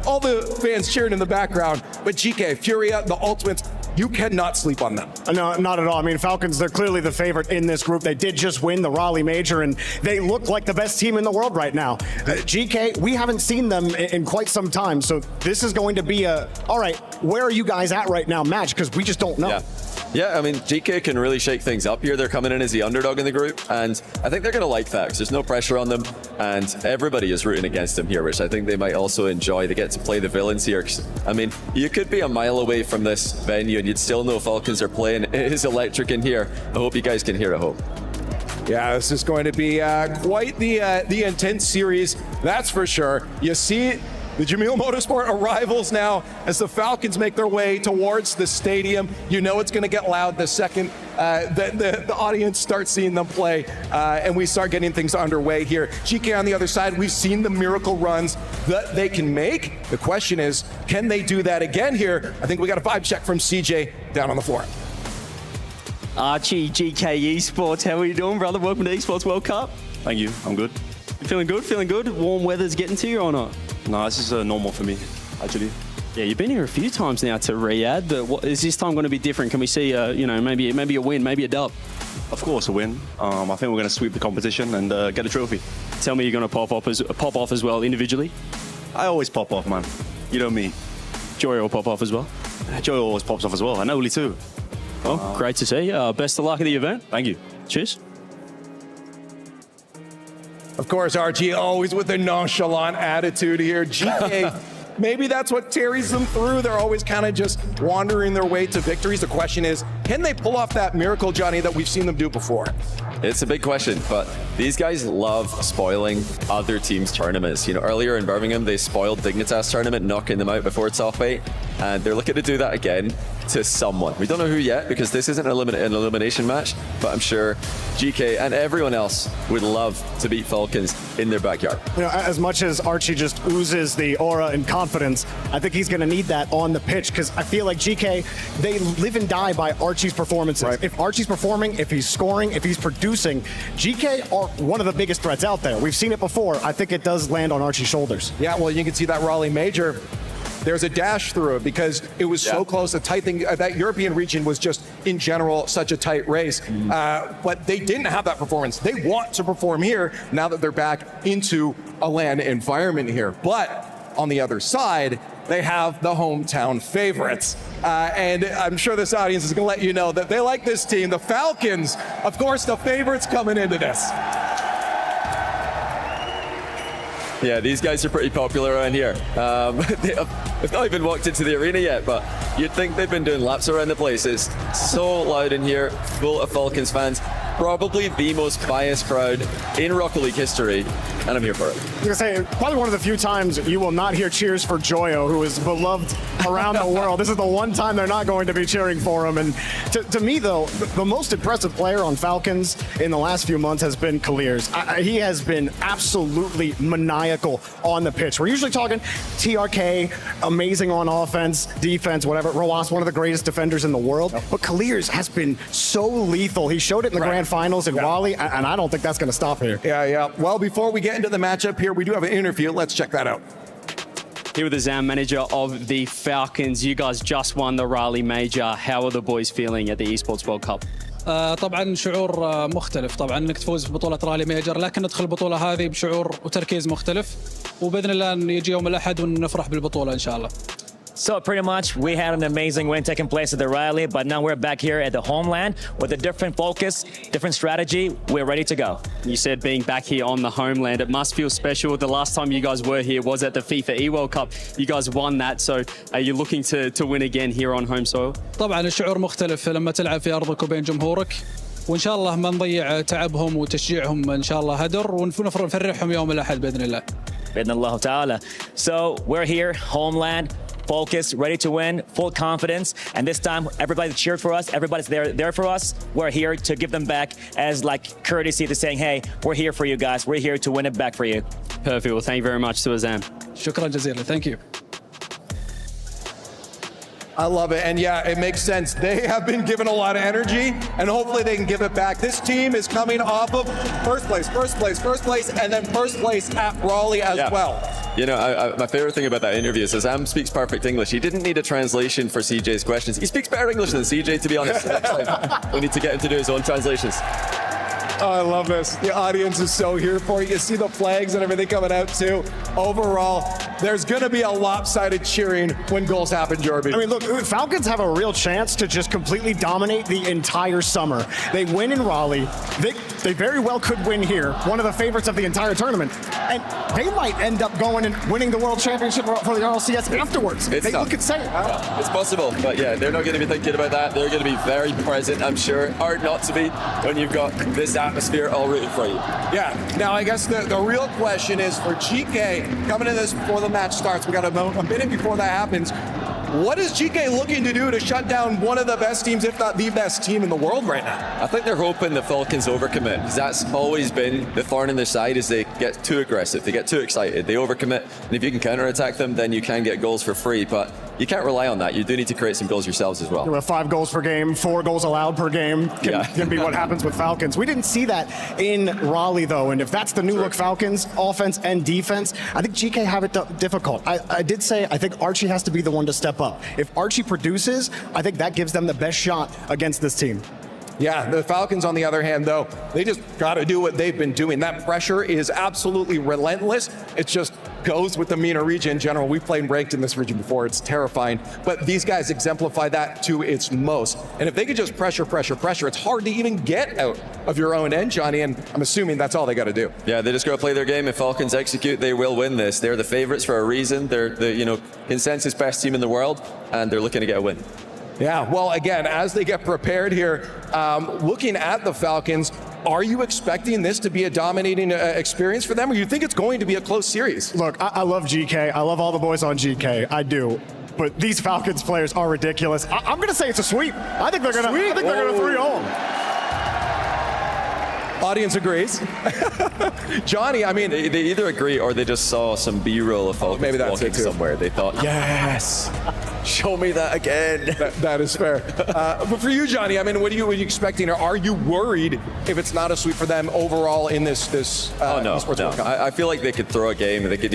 all the fans cheering in the background. But GK, Furia, the Ultimates, you cannot sleep on them. No, not at all. I mean, Falcons, they're clearly the favorite in this group. They did just win the Raleigh Major, and they look like the best team in the world right now. GK, we haven't seen them in quite some time, so this is going to be all right, where are you guys at right now match, because we just don't know. Yeah, I mean, GK can really shake things up here. They're coming in as the underdog in the group, and I think they're going to like that because there's no pressure on them, and everybody is rooting against them here, which I think they might also enjoy. They get to play the villains here. I mean, you could be a mile away from this venue and you'd still know Falcons are playing. It is electric in here. I hope you guys can hear at home. Yeah, this is going to be quite the intense series, that's for sure. You see the Jamil Motorsport arrivals now as the Falcons make their way towards the stadium. You know it's going to get loud the second the audience starts seeing them play, and we start getting things underway here. GK on the other side, we've seen the miracle runs that they can make. The question is, can they do that again here? I think we got a vibe check from CJ down on the floor. Archie, GK Esports, how are you doing, brother? Welcome to Esports World Cup. Thank you, I'm good. You feeling good? Feeling good? Warm weather's getting to you or not? No, this is normal for me, actually. Yeah, you've been here a few times now to Riyadh, but is this time going to be different? Can we see, maybe a win, maybe a dub? Of course, a win. I think we're going to sweep the competition and get a trophy. Tell me you're going to pop off as well individually? I always pop off, man. You know me. Joy will pop off as well? Joy always pops off as well, and Oli too. Well, great to see. Best of luck at the event. Thank you. Cheers. Of course, Archie always with a nonchalant attitude here. GK, maybe that's what carries them through. They're always kind of just wandering their way to victories. The question is, can they pull off that miracle, Johnny, that we've seen them do before? It's a big question, but these guys love spoiling other teams' tournaments. You know, earlier in Birmingham, they spoiled Dignitas tournament, knocking them out before top 8, and they're looking to do that again to someone. We don't know who yet, because this isn't an elimination match, but I'm sure GK and everyone else would love to beat Falcons in their backyard. You know, as much as Archie just oozes the aura and confidence, I think he's going to need that on the pitch, because I feel like GK, they live and die by Archie's performances. Right. If Archie's performing, if he's scoring, if he's producing, GK are one of the biggest threats out there. We've seen it before. I think it does land on Archie's shoulders. Yeah, well, you can see that Raleigh Major. There's a dash through it because it was so close. The tight thing, that European region was just, in general, such a tight race. But they didn't have that performance. They want to perform here now that they're back into a LAN environment here. But on the other side, they have the hometown favorites. And I'm sure this audience is going to let you know that they like this team. The Falcons, of course, the favorites coming into this. Yeah, these guys are pretty popular around here. They've not even walked into the arena yet, but you'd think they've been doing laps around the place. It's so loud in here, full of Falcons fans. Probably the most biased crowd in Rocket League history, and I'm here for it. I was gonna say, probably one of the few times you will not hear cheers for Joyo, who is beloved around the world. This is the one time they're not going to be cheering for him. And to me, though, the most impressive player on Falcons in the last few months has been Kaliers. He has been absolutely maniacal on the pitch. We're usually talking TRK, amazing on offense, defense, whatever. Roas, one of the greatest defenders in the world. But Kaliers has been so lethal. He showed it in the Grand Finals in Raleigh, and I don't think that's going to stop here. Yeah. Well, before we get into the matchup here, we do have an interview. Let's check that out. Here with the ZAM manager of the Falcons. You guys just won the Raleigh Major. How are the boys feeling at the Esports World Cup? طبعا شعور مختلف طبعا انك تفوز ببطوله رالي ميجر لكن ندخل البطوله هذه بشعور وتركيز مختلف وباذن الله ان يجي يوم الاحد ونفرح بالبطوله ان شاء الله. So pretty much we had an amazing win taking place at the Raleigh, but now we're back here at the homeland with a different focus, different strategy. We're ready to go. You said being back here on the homeland, it must feel special. The last time you guys were here was at the FIFA E-World Cup. You guys won that, so are you looking to win again here on home soil? طبعا الشعور مختلف لما تلعب في ارضك وبين جمهورك وان شاء الله ما نضيع تعبهم وتشجيعهم ان شاء الله هدر ونفرحهم يوم الاحد باذن الله. بإذن الله تعالى. So we're here, homeland. Focused, ready to win, full confidence, and this time everybody cheered for us. Everybody's there for us. We're here to give them back as like courtesy to saying, hey, we're here for you guys. We're here to win it back for you. Perfect. Well, thank you very much to Azam. شكرا جزيلا. Thank you. I love it. And yeah, it makes sense. They have been given a lot of energy, and hopefully they can give it back. This team is coming off of first place, and then first place at Raleigh as well. You know, my favorite thing about that interview is Azam speaks perfect English. He didn't need a translation for CJ's questions. He speaks better English than CJ, to be honest. Next time, we need to get him to do his own translations. Oh, I love this. The audience is so here for you. You see the flags and everything coming out too. Overall, there's going to be a lopsided cheering when goals happen, Jorby. I mean, look, Falcons have a real chance to just completely dominate the entire summer. They win in Raleigh. They very well could win here, one of the favorites of the entire tournament. And they might end up going and winning the World Championship for the RLCS afterwards. They look insane. It's possible, but yeah, they're not going to be thinking about that. They're going to be very present, I'm sure. Hard not to be when you've got this atmosphere all rooting for you. Yeah. Now, I guess the real question is for GK coming in this for the match starts. We got a minute before that happens. What is GK looking to do to shut down one of the best teams, if not the best team in the world right now? I think they're hoping the Falcons overcommit, because that's always been the thorn in their side, is they get too aggressive, they get too excited, they overcommit, and if you can counterattack them, then you can get goals for free, but you can't rely on that. You do need to create some goals yourselves as well. With 5 goals per game, 4 goals allowed per game can be what happens with Falcons. We didn't see that in Raleigh, though, and if that's the new look Falcons, offense and defense, I think GK have it difficult. I did say I think Archie has to be the one to step up. If Archie produces, I think that gives them the best shot against this team. Yeah, the Falcons, on the other hand, though, they just got to do what they've been doing. That pressure is absolutely relentless. It just goes with the MENA region in general. We've played ranked in this region before. It's terrifying. But these guys exemplify that to its most. And if they could just pressure, it's hard to even get out of your own end, Johnny, and I'm assuming that's all they got to do. Yeah, they just got to play their game. If Falcons execute, they will win this. They're the favorites for a reason. They're the consensus best team in the world, and they're looking to get a win. Yeah, well, again, as they get prepared here, looking at the Falcons, are you expecting this to be a dominating experience for them, or you think it's going to be a close series? Look, I love GK. I love all the boys on GK. I do. But these Falcons players are ridiculous. I'm going to say it's a sweep. I think they're going to 3-0. Audience agrees. Johnny, I mean, they either agree or they just saw some B-roll of Falcons maybe that's walking it too. somewhere. They thought, yes, show me that again. That is fair. But for you, Johnny, I mean, what are you expecting? Are you worried if it's not a sweep for them overall in this Esports World Cup? I feel like they could throw a game. They could,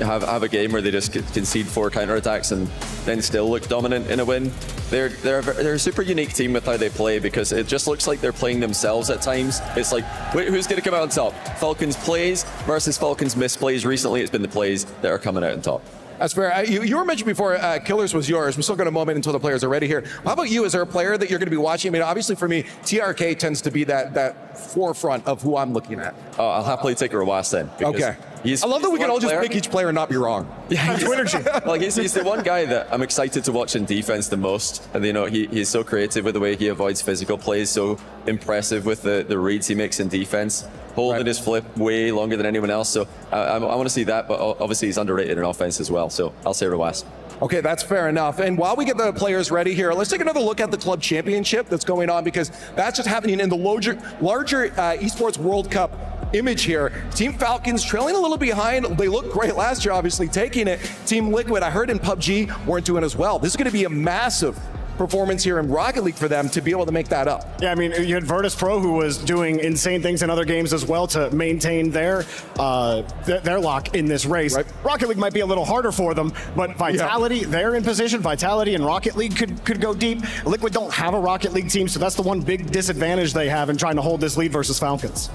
have a game where they just concede 4 counterattacks and then still look dominant in a win. They're a super unique team with how they play, because it just looks like they're playing themselves at times. It's like, who's going to come out on top? Falcons plays versus Falcons misplays. Recently, it's been the plays that are coming out on top. That's fair. You were mentioned before, Killers was yours. We're still got a moment until the players are ready here. How about you? Is there a player that you're going to be watching? I mean, obviously for me, TRK tends to be that forefront of who I'm looking at. Oh, I'll happily take Rawas then. Okay. I love that we can all just pick each player and not be wrong. Yeah, he's the one guy that I'm excited to watch in defense the most. And he's so creative with the way he avoids physical plays, so impressive with the reads he makes in defense, holding his flip way longer than anyone else. So I want to see that, but obviously he's underrated in offense as well. So I'll say Rawas. Okay, that's fair enough. And while we get the players ready here, let's take another look at the club championship that's going on, because that's just happening in the larger Esports World Cup image here. Team Falcons trailing a little behind. They looked great last year, obviously taking it. Team Liquid, I heard in PUBG, weren't doing as well. This is going to be a massive performance here in Rocket League for them to be able to make that up. Yeah, I mean, you had Virtus Pro, who was doing insane things in other games as well to maintain their lock in this race. Right. Rocket League might be a little harder for them, but Vitality, they're in position. Vitality and Rocket League could go deep. Liquid don't have a Rocket League team, so that's the one big disadvantage they have in trying to hold this lead versus Falcons.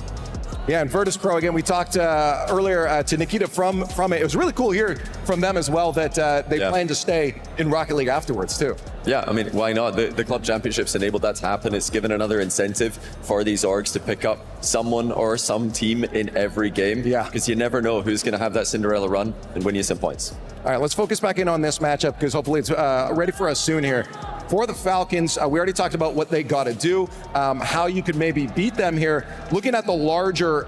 Yeah, and Virtus Pro, again, we talked earlier to Nikita from it. It was really cool here from them as well that they plan to stay in Rocket League afterwards, too. Yeah, I mean, why not? The club championships enabled that to happen. It's given another incentive for these orgs to pick up someone or some team in every game. Yeah. Because you never know who's going to have that Cinderella run and win you some points. All right, let's focus back in on this matchup, because hopefully it's ready for us soon here. For the Falcons, we already talked about what they got to do, how you could maybe beat them here. Looking at the larger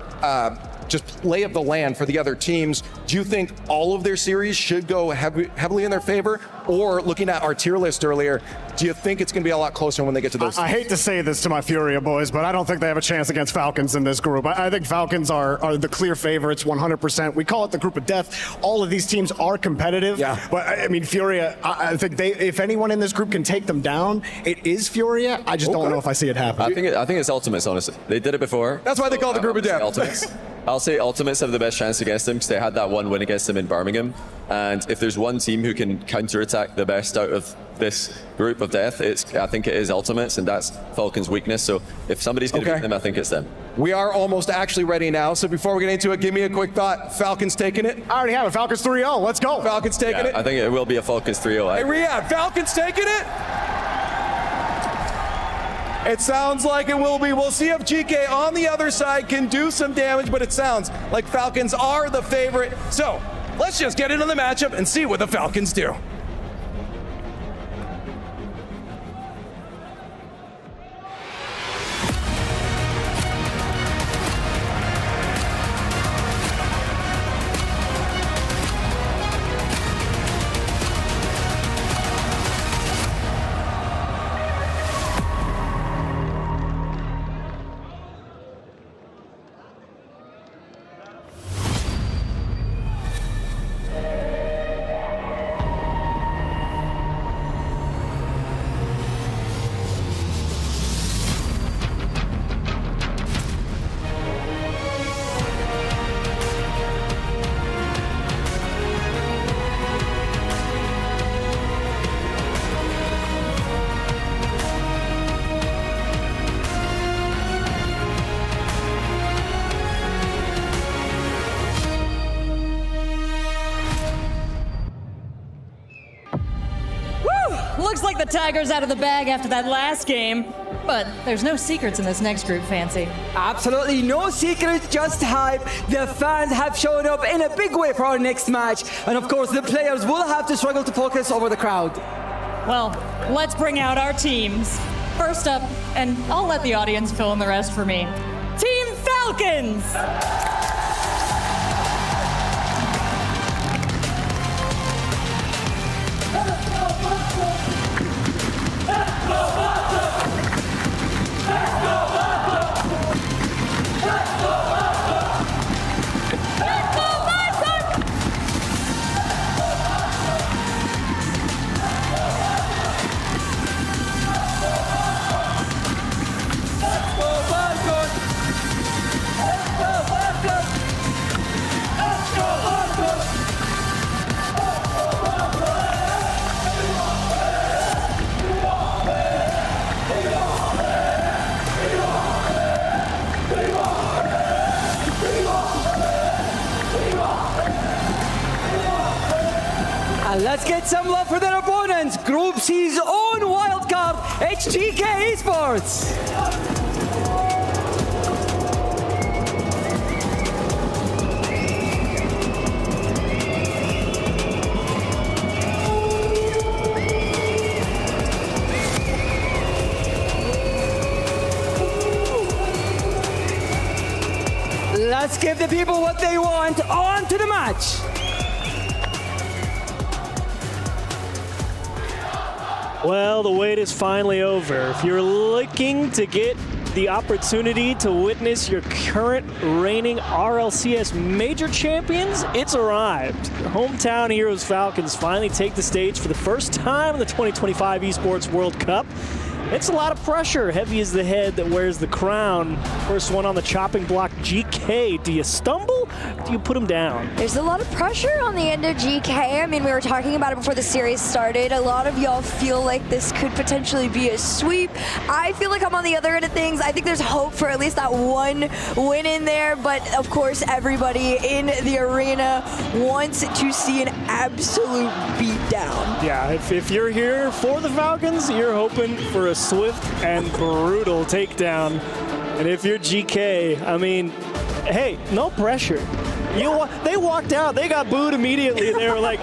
just lay of the land for the other teams, do you think all of their series should go heavily in their favor? Or looking at our tier list earlier, do you think it's going to be a lot closer when they get to those? I hate to say this to my Furia boys, but I don't think they have a chance against Falcons in this group. I think Falcons are the clear favorites 100%. We call it the group of death. All of these teams are competitive. Yeah. But I mean, Furia, I think if anyone in this group can take them down, it is Furia. I just don't know if I see it happen. I think it's Ultimates, honestly. They did it before. That's why they call it the group of death. Ultimates. I'll say Ultimates have the best chance against them because they had that one win against them in Birmingham. And if there's one team who can counterattack the best out of this group of death, I think it is Ultimates, and that's Falcons' weakness. So if somebody's going to beat them, I think it's them. We are almost actually ready now. So before we get into it, give me a quick thought. Falcons taking it? I already have it. Falcons 3-0. Let's go. Falcons taking it? I think it will be a Falcons 3-0. Hey, Riyadh, Falcons taking it? It sounds like it will be. We'll see if GK on the other side can do some damage, but it sounds like Falcons are the favorite. So let's just get into the matchup and see what the Falcons do. Tigers out of the bag after that last game. But there's no secrets in this next group, Fancy. Absolutely no secrets, just hype. The fans have shown up in a big way for our next match. And of course, the players will have to struggle to focus over the crowd. Well, let's bring out our teams. First up, and I'll let the audience fill in the rest for me. Team Falcons! And let's get some love for their opponents. Group C's own wildcard, GK Esports. Let's give the people what they want. On to the match. Well, the wait is finally over. If you're looking to get the opportunity to witness your current reigning RLCS major champions, it's arrived. Hometown heroes Falcons finally take the stage for the first time in the 2025 Esports World Cup. It's a lot of pressure. Heavy is the head that wears the crown. First one on the chopping block, GK. Do you stumble? Do you put him down? There's a lot of pressure on the end of GK. I mean, we were talking about it before the series started. A lot of y'all feel like this could potentially be a sweep. I feel like I'm on the other end of things. I think there's hope for at least that one win in there. But of course, everybody in the arena wants to see an absolute beatdown. Yeah, if you're here for the Falcons, you're hoping for a swift and brutal takedown. And if you're GK, I mean, hey, no pressure. They walked out. They got booed immediately. They were like,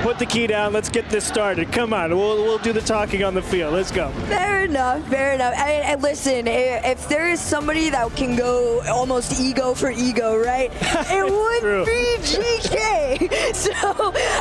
put the key down. Let's get this started. Come on. We'll do the talking on the field. Let's go. Fair enough. Fair enough. And listen, if there is somebody that can go almost ego for ego, right? It would be GK. So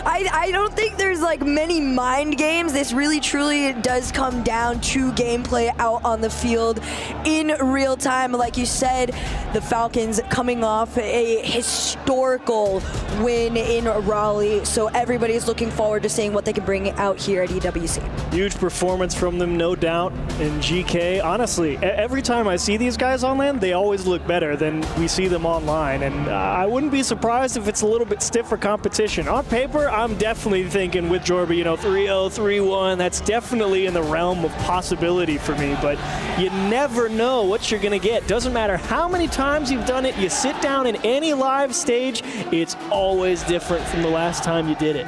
I don't think there's like many mind games. This really truly does come down to gameplay out on the field in real time. Like you said, the Falcons coming off a historical win in Raleigh. So everybody's looking forward to seeing what they can bring out here at EWC. Huge performance from them, no doubt, in GK. Honestly, every time I see these guys on land, they always look better than we see them online. And I wouldn't be surprised if it's a little bit stiffer competition. On paper, I'm definitely thinking with Jorby, 3-0, 3-1. That's definitely in the realm of possibility for me. But you never know what you're going to get. Doesn't matter how many times you've done it. You sit down in any live stage, it's always different from the last time you did it.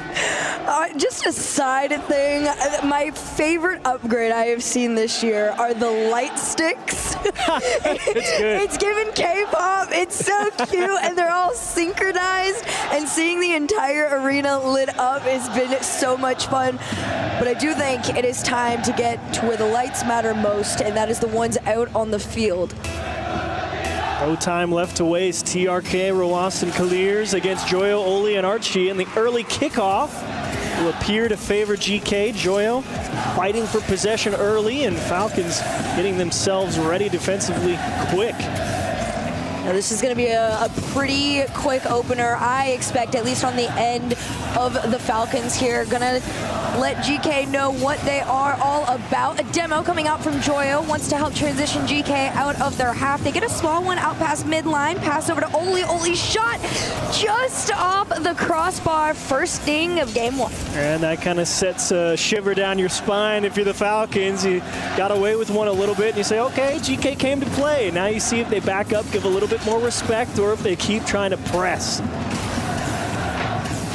Just a side thing, my favorite upgrade I have seen this year are the light sticks. It's good. It's given K-pop. It's so cute, and they're all synchronized. And seeing the entire arena lit up has been so much fun. But I do think it is time to get to where the lights matter most, and that is the ones out on the field. No time left to waste. TRK, Roas, and Kalirs against Joyo, Oli, and Archie in the early kickoff. Will appear to favor GK. Joyo fighting for possession early, and Falcons getting themselves ready defensively quick. Now this is going to be a pretty quick opener. I expect, at least on the end of the Falcons here, going to let GK know what they are all about. A demo coming out from Joyo, wants to help transition GK out of their half. They get a small one out past midline, pass over to Oli. Oli shot just off the crossbar, first ding of game one. And that kind of sets a shiver down your spine. If you're the Falcons, you got away with one a little bit, and you say, okay, GK came to play. Now you see if they back up, give a little bit more respect, or if they keep trying to press.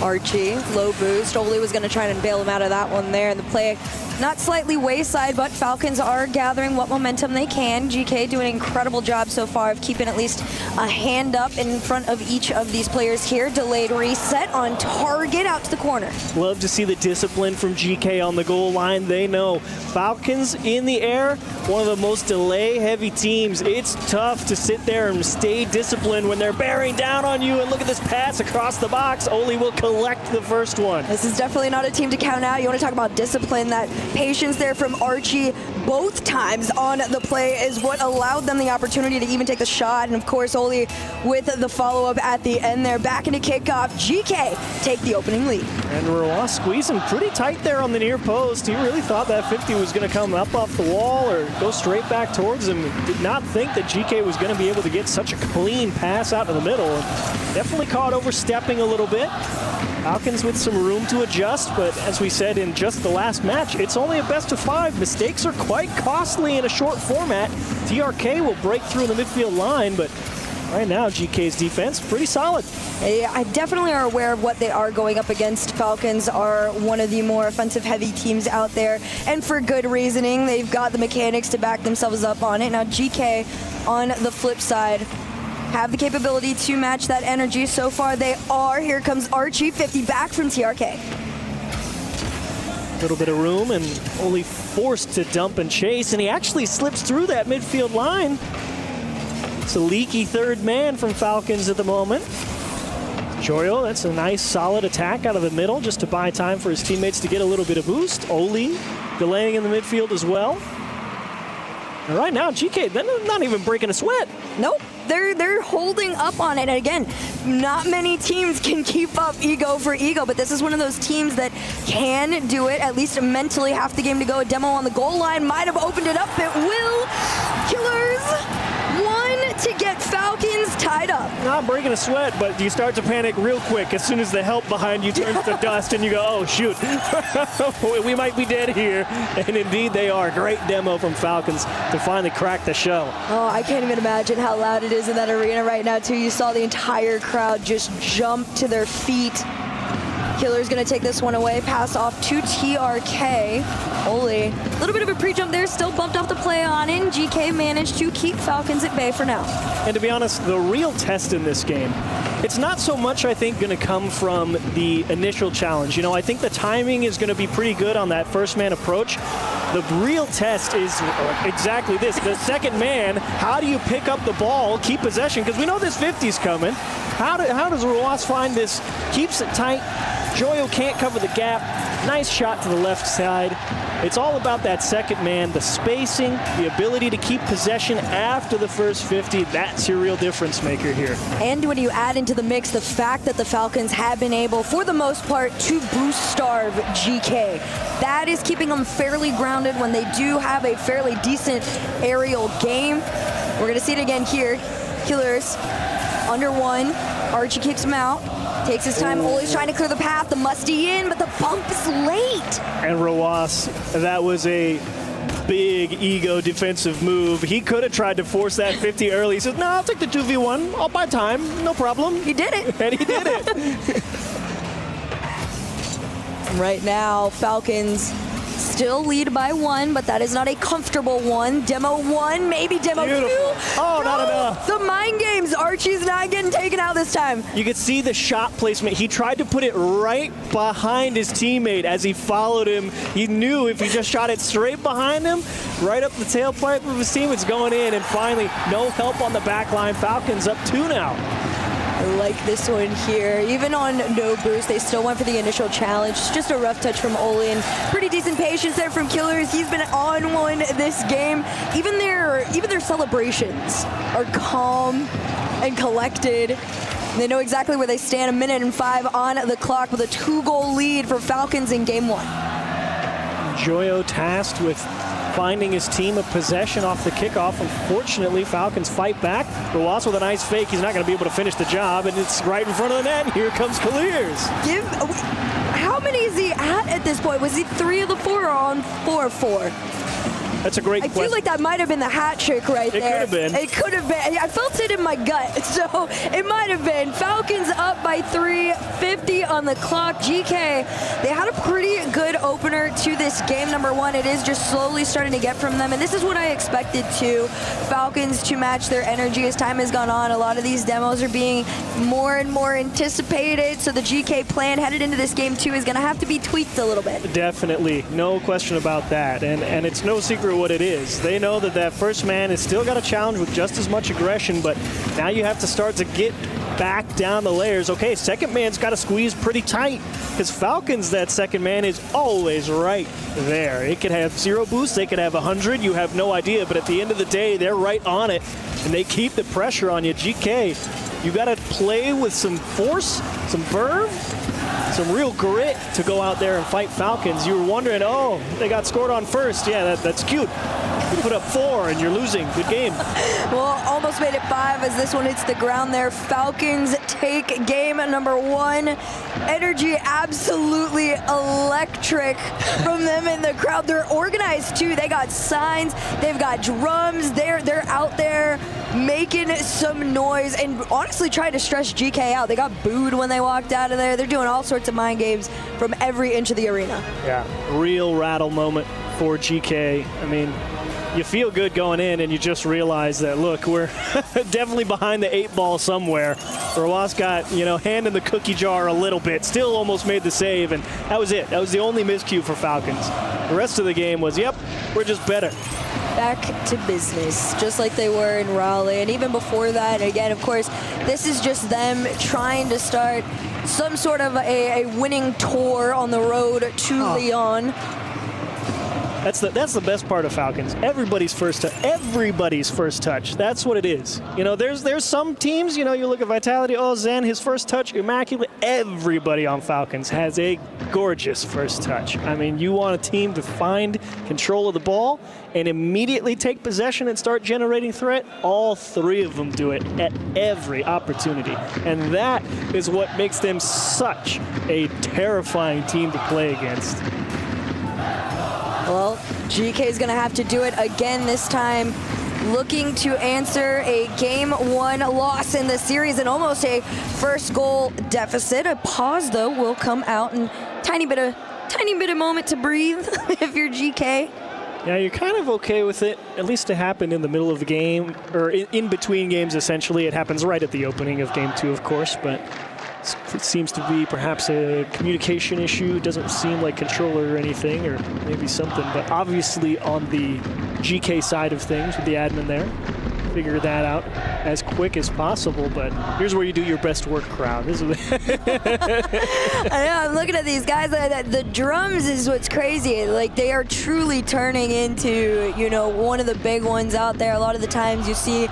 Archie, low boost. Oli was going to try and bail him out of that one there, and the play not slightly wayside, but Falcons are gathering what momentum they can. GK doing an incredible job so far of keeping at least a hand up in front of each of these players here. Delayed reset on target out to the corner. Love to see the discipline from GK on the goal line. They know Falcons in the air, one of the most delay-heavy teams. It's tough to sit there and stay disciplined when they're bearing down on you. And look at this pass across the box. Oli will collect the first one. This is definitely not a team to count out. You want to talk about discipline. That patience there from Archie both times on the play is what allowed them the opportunity to even take the shot. And of course, Oli with the follow-up at the end there. Back into kickoff. GK take the opening lead. And Riyadh squeezing pretty tight there on the near post. He really thought that 50 was going to come up off the wall or go straight back towards him. Did not think that GK was going to be able to get such a clean pass out of the middle. Definitely caught overstepping a little bit. Falcons with some room to adjust, but as we said in just the last match, it's only a best of 5. Mistakes are quite costly in a short format. TRK will break through in the midfield line, but right now GK's defense pretty solid. I definitely are aware of what they are going up against. Falcons are one of the more offensive-heavy teams out there, and for good reasoning. They've got the mechanics to back themselves up on it. Now GK, on the flip side, have the capability to match that energy. So far they are. Here comes Archie, 50 back from TRK. A little bit of room and only forced to dump and chase, and he actually slips through that midfield line. It's a leaky third man from Falcons at the moment. Joyo, that's a nice solid attack out of the middle just to buy time for his teammates to get a little bit of boost. Oli delaying in the midfield as well. And right now, GK, they're not even breaking a sweat. Nope. They're holding up on it. And again, not many teams can keep up ego for ego, but this is one of those teams that can do it, at least mentally. Half the game to go. A demo on the goal line might have opened it up. It will. Killers, one to get Falcons tied up. Not breaking a sweat, but you start to panic real quick as soon as the help behind you turns to dust and you go, oh, shoot. We might be dead here. And indeed they are. Great demo from Falcons to finally crack the show. Oh, I can't even imagine how loud it is in that arena right now, too. You saw the entire crowd just jump to their feet. Killer's going to take this one away. Pass off to TRK. Oli, a little bit of a pre-jump there. Still bumped off the play on it. GK managed to keep Falcons at bay for now. And to be honest, the real test in this game, it's not so much, I think, going to come from the initial challenge. You know, I think the timing is going to be pretty good on that first man approach. The real test is exactly this. The second man, how do you pick up the ball, keep possession? Because we know this 50's coming. How does Riyadh find this? Keeps it tight. Joyo can't cover the gap. Nice shot to the left side. It's all about that second man, the spacing, the ability to keep possession after the first 50. That's your real difference maker here. And when you add into the mix the fact that the Falcons have been able, for the most part, to boost starve GK, that is keeping them fairly grounded when they do have a fairly decent aerial game. We're going to see it again here. Killers under one. Archie kicks him out. Takes his time. Oli's trying to clear the path. The musty in, but the bump is late. And Riyadh, that was a big ego defensive move. He could have tried to force that 50 early. He says, no, I'll take the 2v1. I'll buy time. No problem. He did it. And he did it. Right now, Falcons still lead by 1, but that is not a comfortable one. Demo 1, maybe demo Beautiful. 2. Oh, not enough. The mind games. Archie's not getting taken out this time. You could see the shot placement. He tried to put it right behind his teammate as he followed him. He knew if he just shot it straight behind him, right up the tailpipe of his team, it's going in. And finally, no help on the back line. Falcons up 2 now. I like this one here. Even on no boost, they still went for the initial challenge. Just a rough touch from Oli, and pretty decent patience there from Killers. He's been on one this game. Even their celebrations are calm and collected. They know exactly where they stand. 1:05 on the clock with a 2-goal lead for Falcons in game 1. Joyo tasked with finding his team a possession off the kickoff. Unfortunately, Falcons fight back. Riyadh with a nice fake. He's not going to be able to finish the job, and it's right in front of the net. Here comes Kaliers. How many is he at this point? Was he 3 of the 4 or on 4 of 4? That's a great I question. feel like that might have been the hat trick right It there. could have been. It could have been. I felt it in my gut, so it might have been. Falcons up by 3, 50 on the clock. GK, they had a pretty good opener to this game. Number one, it is just slowly starting to get from them, and this is what I expected too. Falcons to match their energy as time has gone on. A lot of these demos are being more and more anticipated, so the GK plan headed into this game too is going to have to be tweaked a little bit. Definitely, no question about that, and it's no secret what it is. They know that that first man has still got a challenge with just as much aggression, but now you have to start to get back down the layers. Okay, second man's got to squeeze pretty tight, because Falcons, that second man is always right there. It could have 0 boost, they could have 100, you have no idea, but at the end of the day, they're right on it, and they keep the pressure on you. GK, you got to play with some force, some verve, some real grit to go out there and fight Falcons. You were wondering, oh, they got scored on first. Yeah, that's cute. You put up 4 and you're losing. Good game. Well, almost made it 5 as this one hits the ground there. Falcons take game number 1. Energy absolutely electric from them in the crowd. They're organized too. They got signs, they've got drums, they're out there making some noise and honestly trying to stress GK out. They got booed when they walked out of there. They're doing all sorts of mind games from every inch of the arena. Yeah, real rattle moment for GK. I mean, you feel good going in and you just realize that, look, we're definitely behind the 8 ball somewhere. Rawas got, hand in the cookie jar a little bit, still almost made the save, and that was it. That was the only miscue for Falcons. The rest of the game was, yep, we're just better. Back to business, just like they were in Raleigh. And even before that, again, of course, this is just them trying to start some sort of a winning tour on the road to Lyon. That's the best part of Falcons. Everybody's first touch. That's what it is. There's some teams, you look at Vitality, Zen, his first touch, immaculate. Everybody on Falcons has a gorgeous first touch. I mean, you want a team to find control of the ball and immediately take possession and start generating threat. All 3 of them do it at every opportunity. And that is what makes them such a terrifying team to play against. Well, GK is going to have to do it again this time, looking to answer a Game 1 loss in the series and almost a first goal deficit. A pause, though, will come out and tiny bit of moment to breathe if you're GK. Yeah, you're kind of okay with it, at least to happen in the middle of the game, or in between games, essentially. It happens right at the opening of Game 2, of course, but it seems to be perhaps a communication issue. It doesn't seem like controller or anything, or maybe something, but obviously on the GK side of things with the admin there, figure that out as quick as possible. But here's where you do your best work, crowd. This is I know, I'm looking at these guys. The drums is what's crazy. Like, they are truly turning into, one of the big ones out there. A lot of the times you see,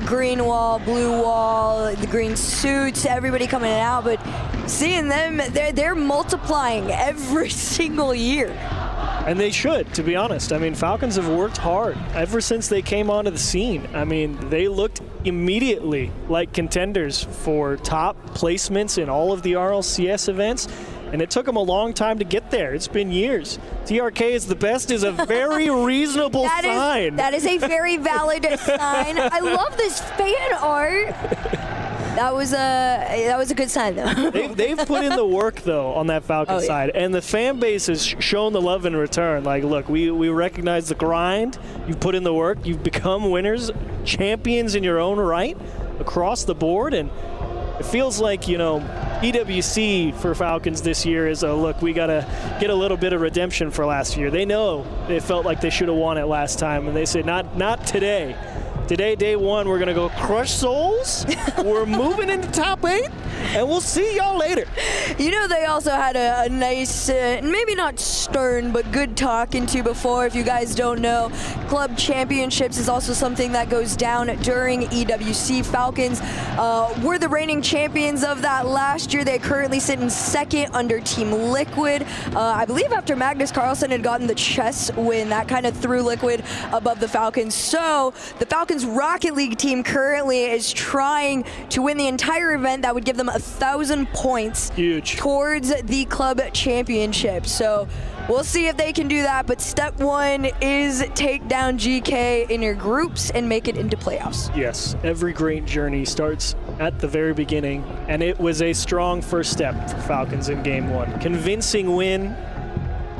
green wall, blue wall, the green suits, everybody coming out. But seeing them, they're multiplying every single year. And they should, to be honest. I mean, Falcons have worked hard ever since they came onto the scene. I mean, they looked immediately like contenders for top placements in all of the RLCS events, and it took them a long time to get there. It's been years. TRK is the best is a very reasonable sign. That is a very valid sign. I love this fan art. That was a good sign, though. They've put in the work, though, on that Falcons side, and the fan base has shown the love in return. Like, look, we recognize the grind. You've put in the work. You've become winners, champions in your own right across the board, and it feels like, EWC for Falcons this year is look, we got to get a little bit of redemption for last year. They know they felt like they should have won it last time, and they said, not today. Today, day 1, we're going to go crush souls. We're moving into top 8, and we'll see y'all later. They also had a nice, maybe not stern, but good talking to before. If you guys don't know, Club Championships is also something that goes down during EWC. Falcons were the reigning champions of that last year. They currently sit in 2nd under Team Liquid. I believe after Magnus Carlsen had gotten the chess win, that kind of threw Liquid above the Falcons. So the Falcons Falcons Rocket League team currently is trying to win the entire event. That would give them 1,000 points. Huge. Towards the club championship. So we'll see if they can do that, but step one is take down GK in your groups and make it into playoffs. Yes, every great journey starts at the very beginning, and it was a strong first step for Falcons in game one. Convincing win,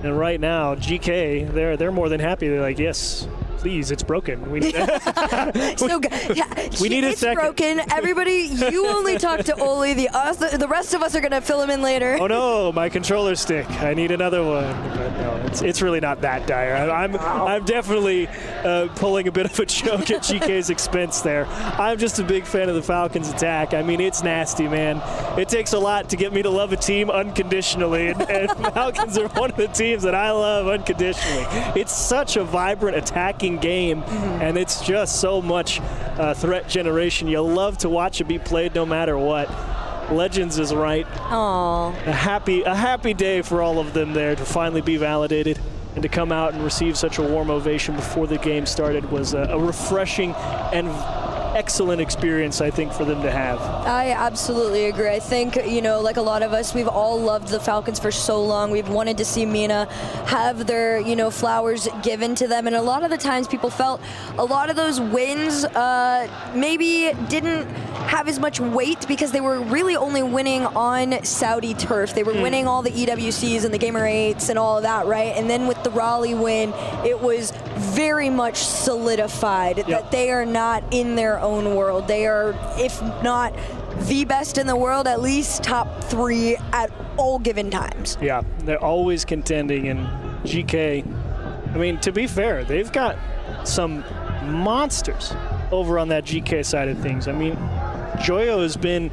and right now, GK, they're more than happy. They're like, yes, please, it's broken. We need So, yeah, we need a it's second. broken. Everybody, you only talk to Oli. The rest of us are going to fill him in later. Oh no, my controller stick. I need another one. But no, it's really not that dire. I'm definitely pulling a bit of a joke at GK's expense there. I'm just a big fan of the Falcons attack. I mean, it's nasty, man. It takes a lot to get me to love a team unconditionally, and Falcons are one of the teams that I love unconditionally. It's such a vibrant attacking game, and it's just so much threat generation. You love to watch it be played no matter what. Legends is right. Aww. A happy day for all of them there to finally be validated, and to come out and receive such a warm ovation before the game started was a refreshing and excellent experience, I think, for them to have. I absolutely agree. I think, you know, like a lot of us, we've all loved the Falcons for so long. We've wanted to see Mina have their, you know, flowers given to them. And a lot of the times people felt a lot of those wins maybe didn't have as much weight because they were really only winning on Saudi turf. They were winning all the EWCs and the Gamer 8s and all of that, right? And then with the Raleigh win, it was very much solidified that they are not in their own world. They are, if not the best in the world, at least top 3 at all given times. Yeah, they're always contending, and GK, I mean, to be fair, they've got some monsters over on that GK side of things. I mean, Joyo has been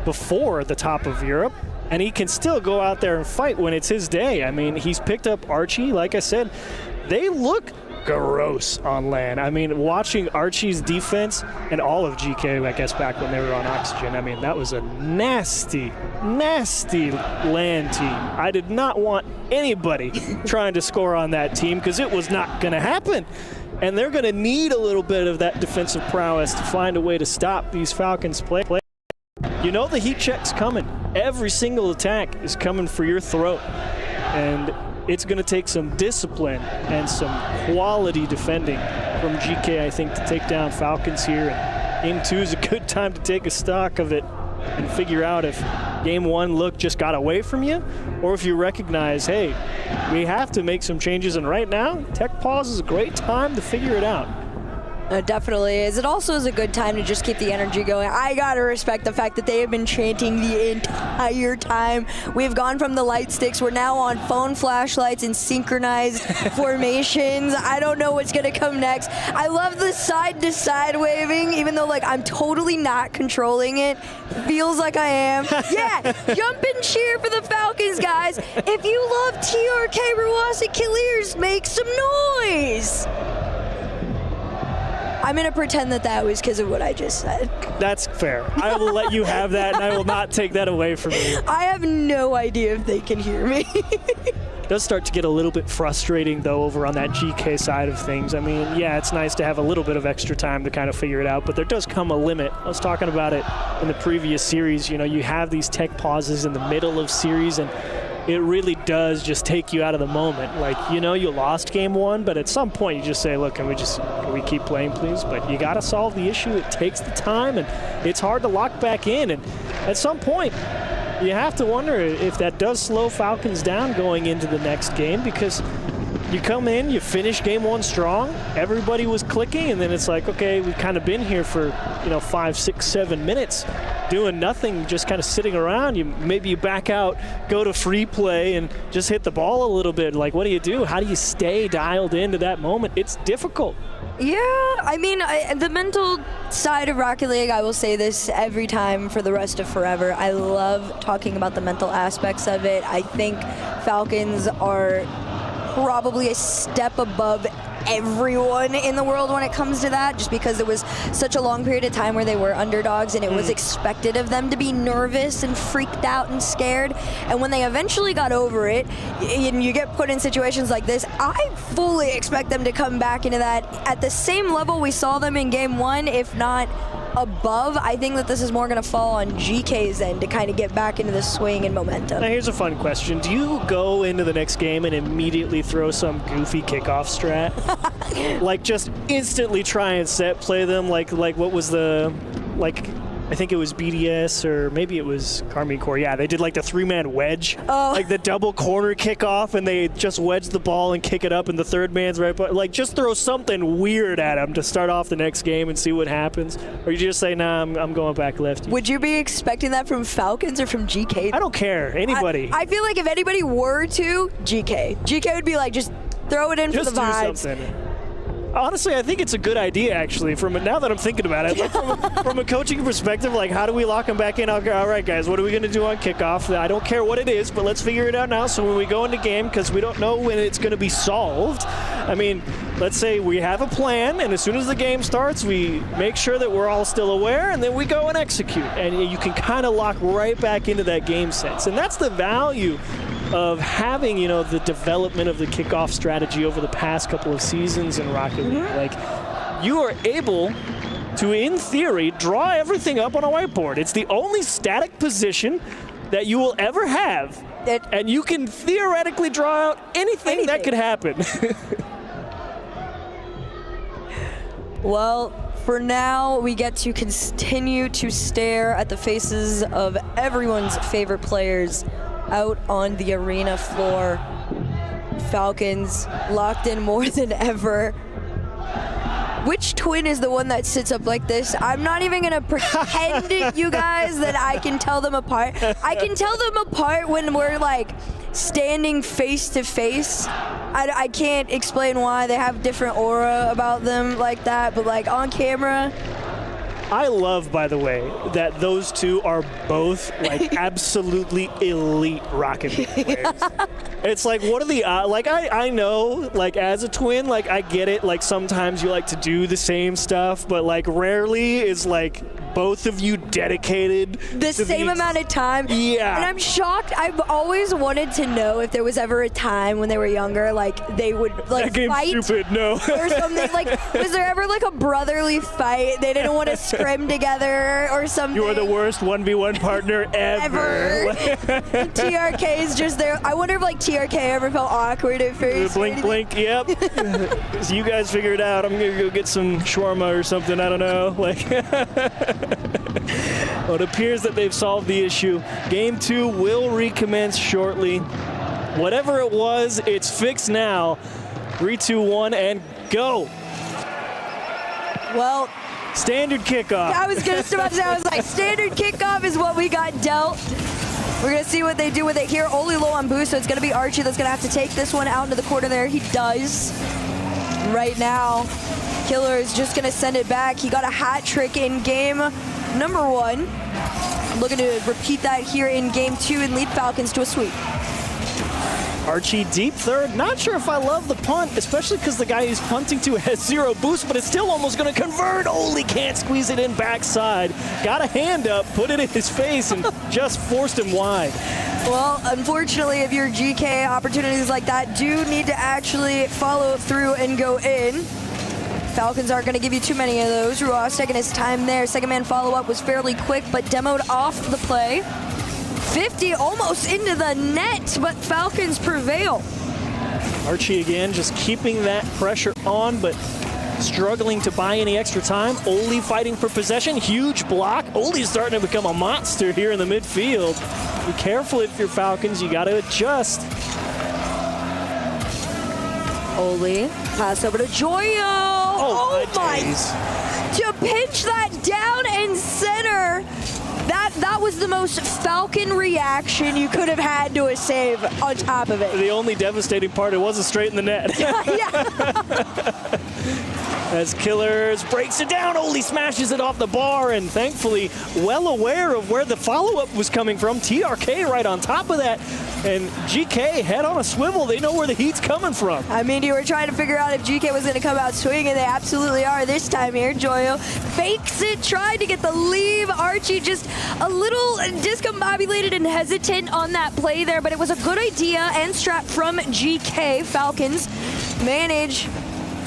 before the top of Europe, and he can still go out there and fight when it's his day. I mean, he's picked up Archie. Like I said, they look gross on LAN. I mean, watching Archie's defense and all of GK, I guess, back when they were on Oxygen, I mean, that was a nasty, nasty LAN team. I did not want anybody trying to score on that team because it was not going to happen. And they're going to need a little bit of that defensive prowess to find a way to stop these Falcons play. You know the heat check's coming. Every single attack is coming for your throat. And it's going to take some discipline and some quality defending from GK, I think, to take down Falcons here. And game 2 is a good time to take a stock of it and figure out if game 1 look just got away from you, or if you recognize, hey, we have to make some changes, and right now, tech pause is a great time to figure it out. It definitely is. It also is a good time to just keep the energy going. I gotta respect the fact that they have been chanting the entire time. We've gone from the light sticks. We're now on phone flashlights and synchronized formations. I don't know what's gonna come next. I love the side-to-side waving, even though like I'm totally not controlling it. Feels like I am. Yeah, jump and cheer for the Falcons, guys. If you love TRK Rawasi Killiers, make some noise. I'm going to pretend that was because of what I just said. That's fair. I will let you have that, and I will not take that away from you. I have no idea if they can hear me. It does start to get a little bit frustrating, though, over on that GK side of things. I mean, yeah, it's nice to have a little bit of extra time to kind of figure it out, but there does come a limit. I was talking about it in the previous series. You know, you have these tech pauses in the middle of series, and it really does just take you out of the moment. Like, you know, you lost game 1, but at some point you just say, look, can we keep playing, please? But you got to solve the issue. It takes the time, and it's hard to lock back in. And at some point, you have to wonder if that does slow Falcons down going into the next game, because you come in, you finish game 1 strong, everybody was clicking, and then it's like, okay, we've kind of been here for, 5, 6, 7 minutes doing nothing, just kind of sitting around. Maybe you back out, go to free play, and just hit the ball a little bit. Like, what do? How do you stay dialed into that moment? It's difficult. Yeah, I mean, the mental side of Rocket League, I will say this every time for the rest of forever. I love talking about the mental aspects of it. I think Falcons are probably a step above everyone in the world when it comes to that, just because it was such a long period of time where they were underdogs and it was expected of them to be nervous and freaked out and scared. And when they eventually got over it, and you get put in situations like this, I fully expect them to come back into that at the same level we saw them in game 1, if not above. I think that this is more going to fall on GK's end to kind of get back into the swing and momentum. Now here's a fun question. Do you go into the next game and immediately throw some goofy kickoff strat? Like just instantly try and play them like what was the, I think it was BDS or maybe it was Karmine Corps. Yeah, they did like the 3-man wedge, like the double corner kickoff, and they just wedge the ball and kick it up, and the third man's right. But like, just throw something weird at them to start off the next game and see what happens. Or you just say, nah, I'm going back left. Would you be expecting that from Falcons or from GK? I don't care. Anybody. I feel like if anybody were to, GK. GK would be like, just throw it in for the vibes. Do something. Honestly, I think it's a good idea, actually. Now that I'm thinking about it, like from a coaching perspective, like how do we lock them back in? All right, guys, what are we going to do on kickoff? I don't care what it is, but let's figure it out now. So when we go into game, because we don't know when it's going to be solved. I mean, let's say we have a plan, and as soon as the game starts, we make sure that we're all still aware, and then we go and execute. And you can kind of lock right back into that game sense, and that's the value of having, the development of the kickoff strategy over the past couple of seasons in Rocket League. Like, you are able to, in theory, draw everything up on a whiteboard. It's the only static position that you will ever have, and you can theoretically draw out anything. That could happen. Well, for now, we get to continue to stare at the faces of everyone's favorite players out on the arena floor. Falcons locked in more than ever. Which twin is the one that sits up like this? I'm not even gonna pretend, you guys, that I can tell them apart. I can tell them apart when we're like standing face to face. I can't explain why. They have different aura about them like that, but like on camera. I love, by the way, that those two are both like absolutely elite Rocket League players. It's like, what are the like? I know, like as a twin, like I get it. Like sometimes you like to do the same stuff, but like rarely is like both of you dedicated the same amount of time. Yeah. And I'm shocked. I've always wanted to know if there was ever a time when they were younger, like they would like that game's fight stupid. No. or something. Like, was there ever like a brotherly fight? They didn't want to scrim together or something. You are the worst 1v1 partner ever. TRK is just there. I wonder if like TRK ever felt awkward at first. Blink, blink. Yep. So you guys figure it out. I'm gonna go get some shawarma or something. I don't know. Like. Well, it appears that they've solved the issue. Game 2 will recommence shortly. Whatever it was, it's fixed now. 3, 2, 1, and go. Well, standard kickoff. I was gonna start to say, I was like, standard kickoff is what we got dealt. We're gonna see what they do with it here. Only low on boost, so it's gonna be Archie that's gonna have to take this one out into the corner there. He does. Right now, Killer is just gonna send it back. He got a hat trick in game number 1. Looking to repeat that here in game 2 and lead Falcons to a sweep. Archie deep third. Not sure if I love the punt, especially because the guy he's punting to has 0 boost, but it's still almost going to convert. Only can't squeeze it in backside. Got a hand up, put it in his face, and just forced him wide. Well, unfortunately, if your GK opportunities like that do need to actually follow through and go in, Falcons aren't going to give you too many of those. Ruas taking his time there. Second man follow-up was fairly quick, but demoed off the play. 50 almost into the net, but Falcons prevail. Archie again just keeping that pressure on, but struggling to buy any extra time. Oli fighting for possession. Huge block. Oli's starting to become a monster here in the midfield. Be careful if you're Falcons. You got to adjust. Oli, pass over to Joyo. Oh my. To pitch that down and center. That was the most Falcon reaction you could have had to a save on top of it. The only devastating part, it wasn't straight in the net. Yeah. As Killers breaks it down, Oli smashes it off the bar, and thankfully well aware of where the follow-up was coming from. TRK right on top of that, and GK head on a swivel. They know where the heat's coming from. I mean, you were trying to figure out if GK was going to come out swinging. They absolutely are this time here. Joyo fakes it, tried to get the leave. Archie just a little discombobulated and hesitant on that play there, but it was a good idea and strat from GK. Falcons manage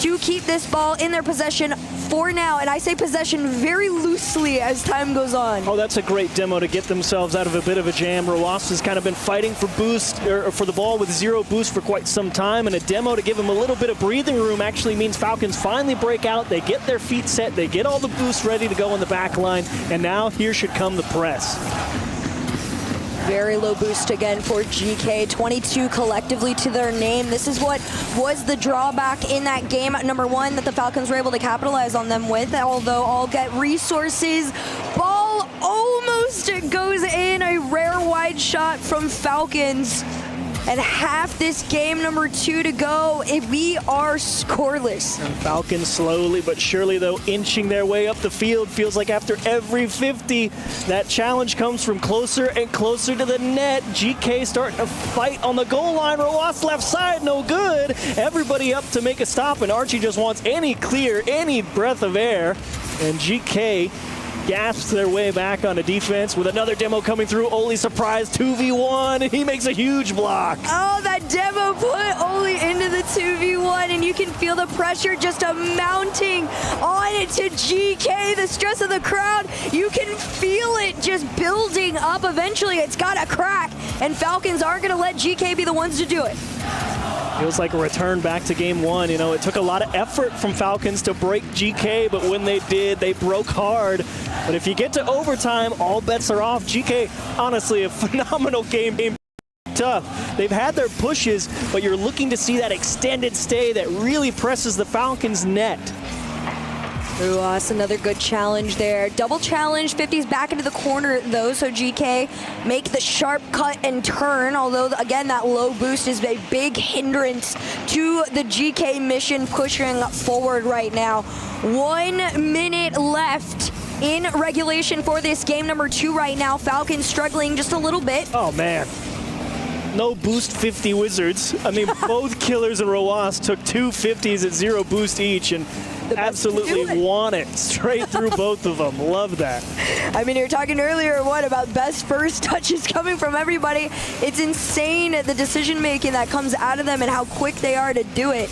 to keep this ball in their possession for now, and I say possession very loosely as time goes on. Oh, that's a great demo to get themselves out of a bit of a jam. Roas has kind of been fighting for boost, or for the ball with zero boost for quite some time, and a demo to give him a little bit of breathing room actually means Falcons finally break out. They get their feet set, they get all the boosts ready to go on the back line, and now here should come the press. Very low boost again for GK, 22 collectively to their name. This is what was the drawback in that game number one that the Falcons were able to capitalize on them with, although all get resources. Ball almost goes in, a rare wide shot from Falcons. And half this game number two to go if we are scoreless. And Falcons slowly but surely, though, inching their way up the field. Feels like after every 50, that challenge comes from closer and closer to the net. GK starting to fight on the goal line. Roas left side, no good. Everybody up to make a stop, and Archie just wants any clear, any breath of air. And GK gasps their way back onto defense with another demo coming through. Oli surprise 2v1, and he makes a huge block. Oh, that demo put Oli into the 2v1, and you can feel the pressure just mounting on it to GK. The stress of the crowd, you can feel it just building up. Eventually, it's got to crack, and Falcons aren't going to let GK be the ones to do it. Feels like a return back to game one. You know, it took a lot of effort from Falcons to break GK, but when they did, they broke hard. But if you get to overtime, all bets are off. GK, honestly, a phenomenal game. Tough. They've had their pushes, but you're looking to see that extended stay that really presses the Falcons' net. Ruas, another good challenge there. Double challenge, 50's back into the corner though, so GK make the sharp cut and turn, although again that low boost is a big hindrance to the GK mission pushing forward right now. 1 minute left in regulation for this game number two right now. Falcons struggling just a little bit. Oh man. No boost 50 Wizards. I mean, both Killers and Roas took 2 50s at 0 boost each, and absolutely won it straight through both of them. Love that. I mean, you were talking earlier, what, about best first touches coming from everybody. It's insane, the decision making that comes out of them and how quick they are to do it.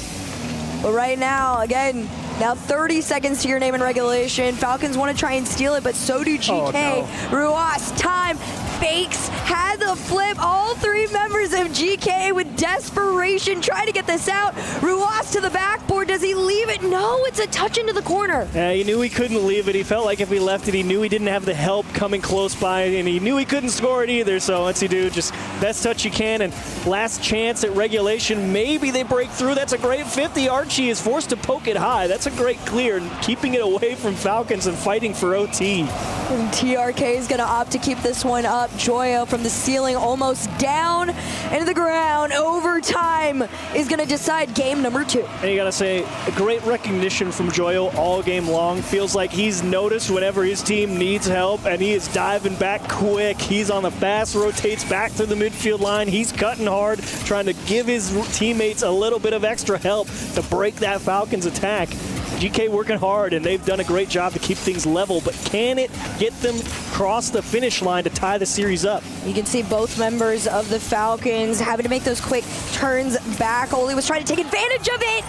But right now, again, now 30 seconds to your name in regulation. Falcons want to try and steal it, but so do GK. Oh, no. Ruas, time, fakes, has a flip. All three members of GK with desperation try to get this out. Ruas to the backboard. Does he leave it? No, it's a touch into the corner. Yeah, he knew he couldn't leave it. He felt like if he left it, he knew he didn't have the help coming close by, and he knew he couldn't score it either. So what's he do? Just best touch you can, and last chance at regulation. Maybe they break through. That's a great 50. Archie is forced to poke it high. That's a great clear, keeping it away from Falcons and fighting for OT. And TRK is going to opt to keep this one up. Joyo from the ceiling almost down into the ground. Overtime is going to decide game number two. And you got to say, a great recognition from Joyo all game long. Feels like he's noticed whenever his team needs help, and he is diving back quick. He's on the fast, rotates back to the midfield line. He's cutting hard, trying to give his teammates a little bit of extra help to break that Falcons attack. GK working hard, and they've done a great job to keep things level, but can it get them across the finish line to tie the series up? You can see both members of the Falcons having to make those quick turns back. Oli was trying to take advantage of it.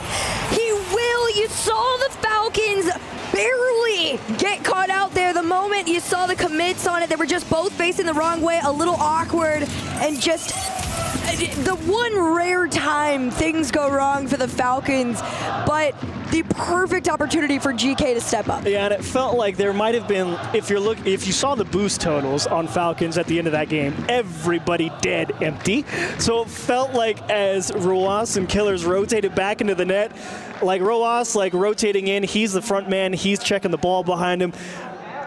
He will. You saw the Falcons barely get caught out there. The moment you saw the commits on it, they were just both facing the wrong way, a little awkward, and just the one rare time things go wrong for the Falcons, but the perfect opportunity for GK to step up. Yeah, and it felt like there might have been, if you saw the boost totals on Falcons at the end of that game, everybody dead empty. So it felt like as Roas and Killers rotated back into the net, like Roas rotating in, he's the front man, he's checking the ball behind him.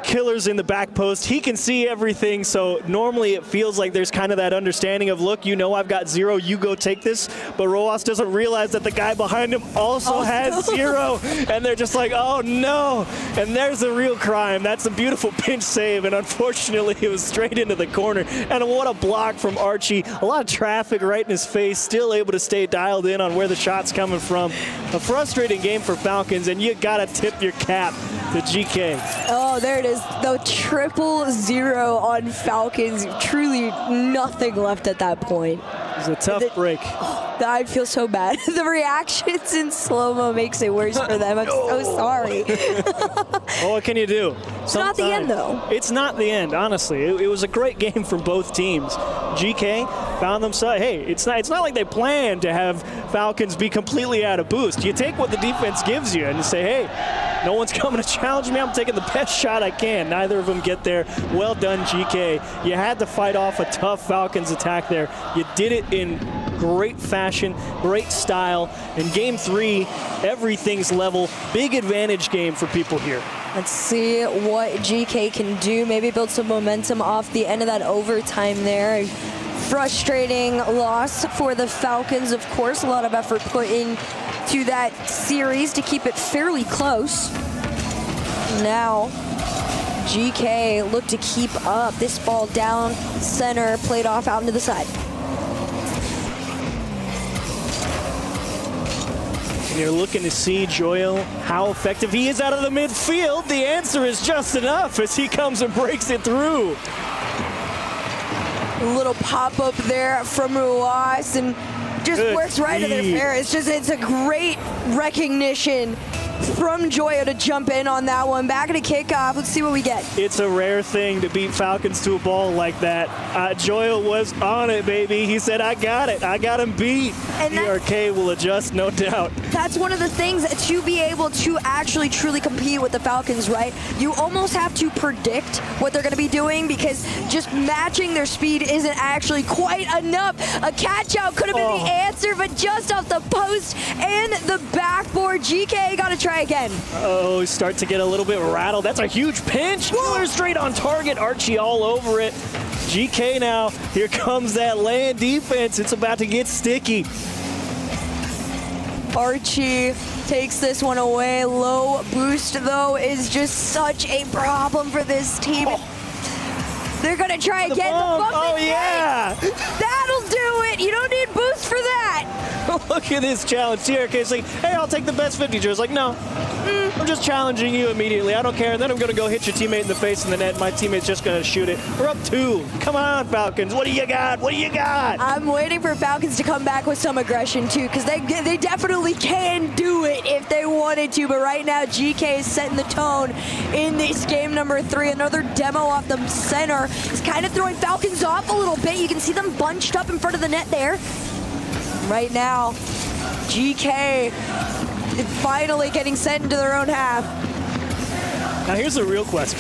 Killer's in the back post. He can see everything, so normally it feels like there's kind of that understanding of, look, you know I've got 0, you go take this. But Roas doesn't realize that the guy behind him also has 0, and they're just like, oh no. And there's a real crime. That's a beautiful pinch save, and unfortunately it was straight into the corner. And what a block from Archie. A lot of traffic right in his face, still able to stay dialed in on where the shot's coming from. A frustrating game for Falcons, and you gotta tip your cap to GK. Oh, there it is. The 0-0 on Falcons. Truly nothing left at that point. It was a tough break. Oh, I feel so bad. The reactions in slow-mo makes it worse for them. I'm so sorry. Well, what can you do? It's not the end, though. It's not the end, honestly. It was a great game from both teams. GK found themselves, hey, it's not like they planned to have Falcons be completely out of boost. You take what the defense gives you and you say, hey, no one's coming to challenge me. I'm taking the best shot I can. Neither of them get there. Well done, GK. You had to fight off a tough Falcons attack there. You did it in great fashion, great style. In game 3, everything's level. Big advantage game for people here. Let's see what GK can do. Maybe build some momentum off the end of that overtime there. Frustrating loss for the Falcons, of course. A lot of effort put into that series to keep it fairly close. Now, GK look to keep up. This ball down center, played off out into the side. And you're looking to see Joyo, how effective he is out of the midfield. The answer is just enough as he comes and breaks it through. A little pop-up there from Ruas and just works right to their pair. It's a great recognition from Joyo to jump in on that one. Back at a kickoff. Let's see what we get. It's a rare thing to beat Falcons to a ball like that. Joyo was on it, baby. He said, I got it. I got him beat. And ERK will adjust, no doubt. That's one of the things to be able to actually truly compete with the Falcons, right? You almost have to predict what they're going to be doing because just matching their speed isn't actually quite enough. A catch-out could have been the answer, but just off the post and the backboard, GK got to try again. Oh, start to get a little bit rattled. That's a huge pinch. Killer straight on target. Archie all over it. GK now. Here comes that land defense. It's about to get sticky. Archie takes this one away. Low boost, though, is just such a problem for this team. They're going to try again. The bump oh, yeah. That'll do it. You don't need boost for that. Look at this challenge. TRK's like, hey, I'll take the best 50. Joe's like, no, I'm just challenging you immediately. I don't care. And then I'm going to go hit your teammate in the face in the net. My teammate's just going to shoot it. We're up 2. Come on, Falcons. What do you got? What do you got? I'm waiting for Falcons to come back with some aggression, too, because they definitely can do it if they wanted to. But right now, GK is setting the tone in this game number 3. Another demo off the center. It's kind of throwing Falcons off a little bit. You can see them bunched up in front of the net there. Right now, GK is finally getting sent into their own half. Now here's a real question.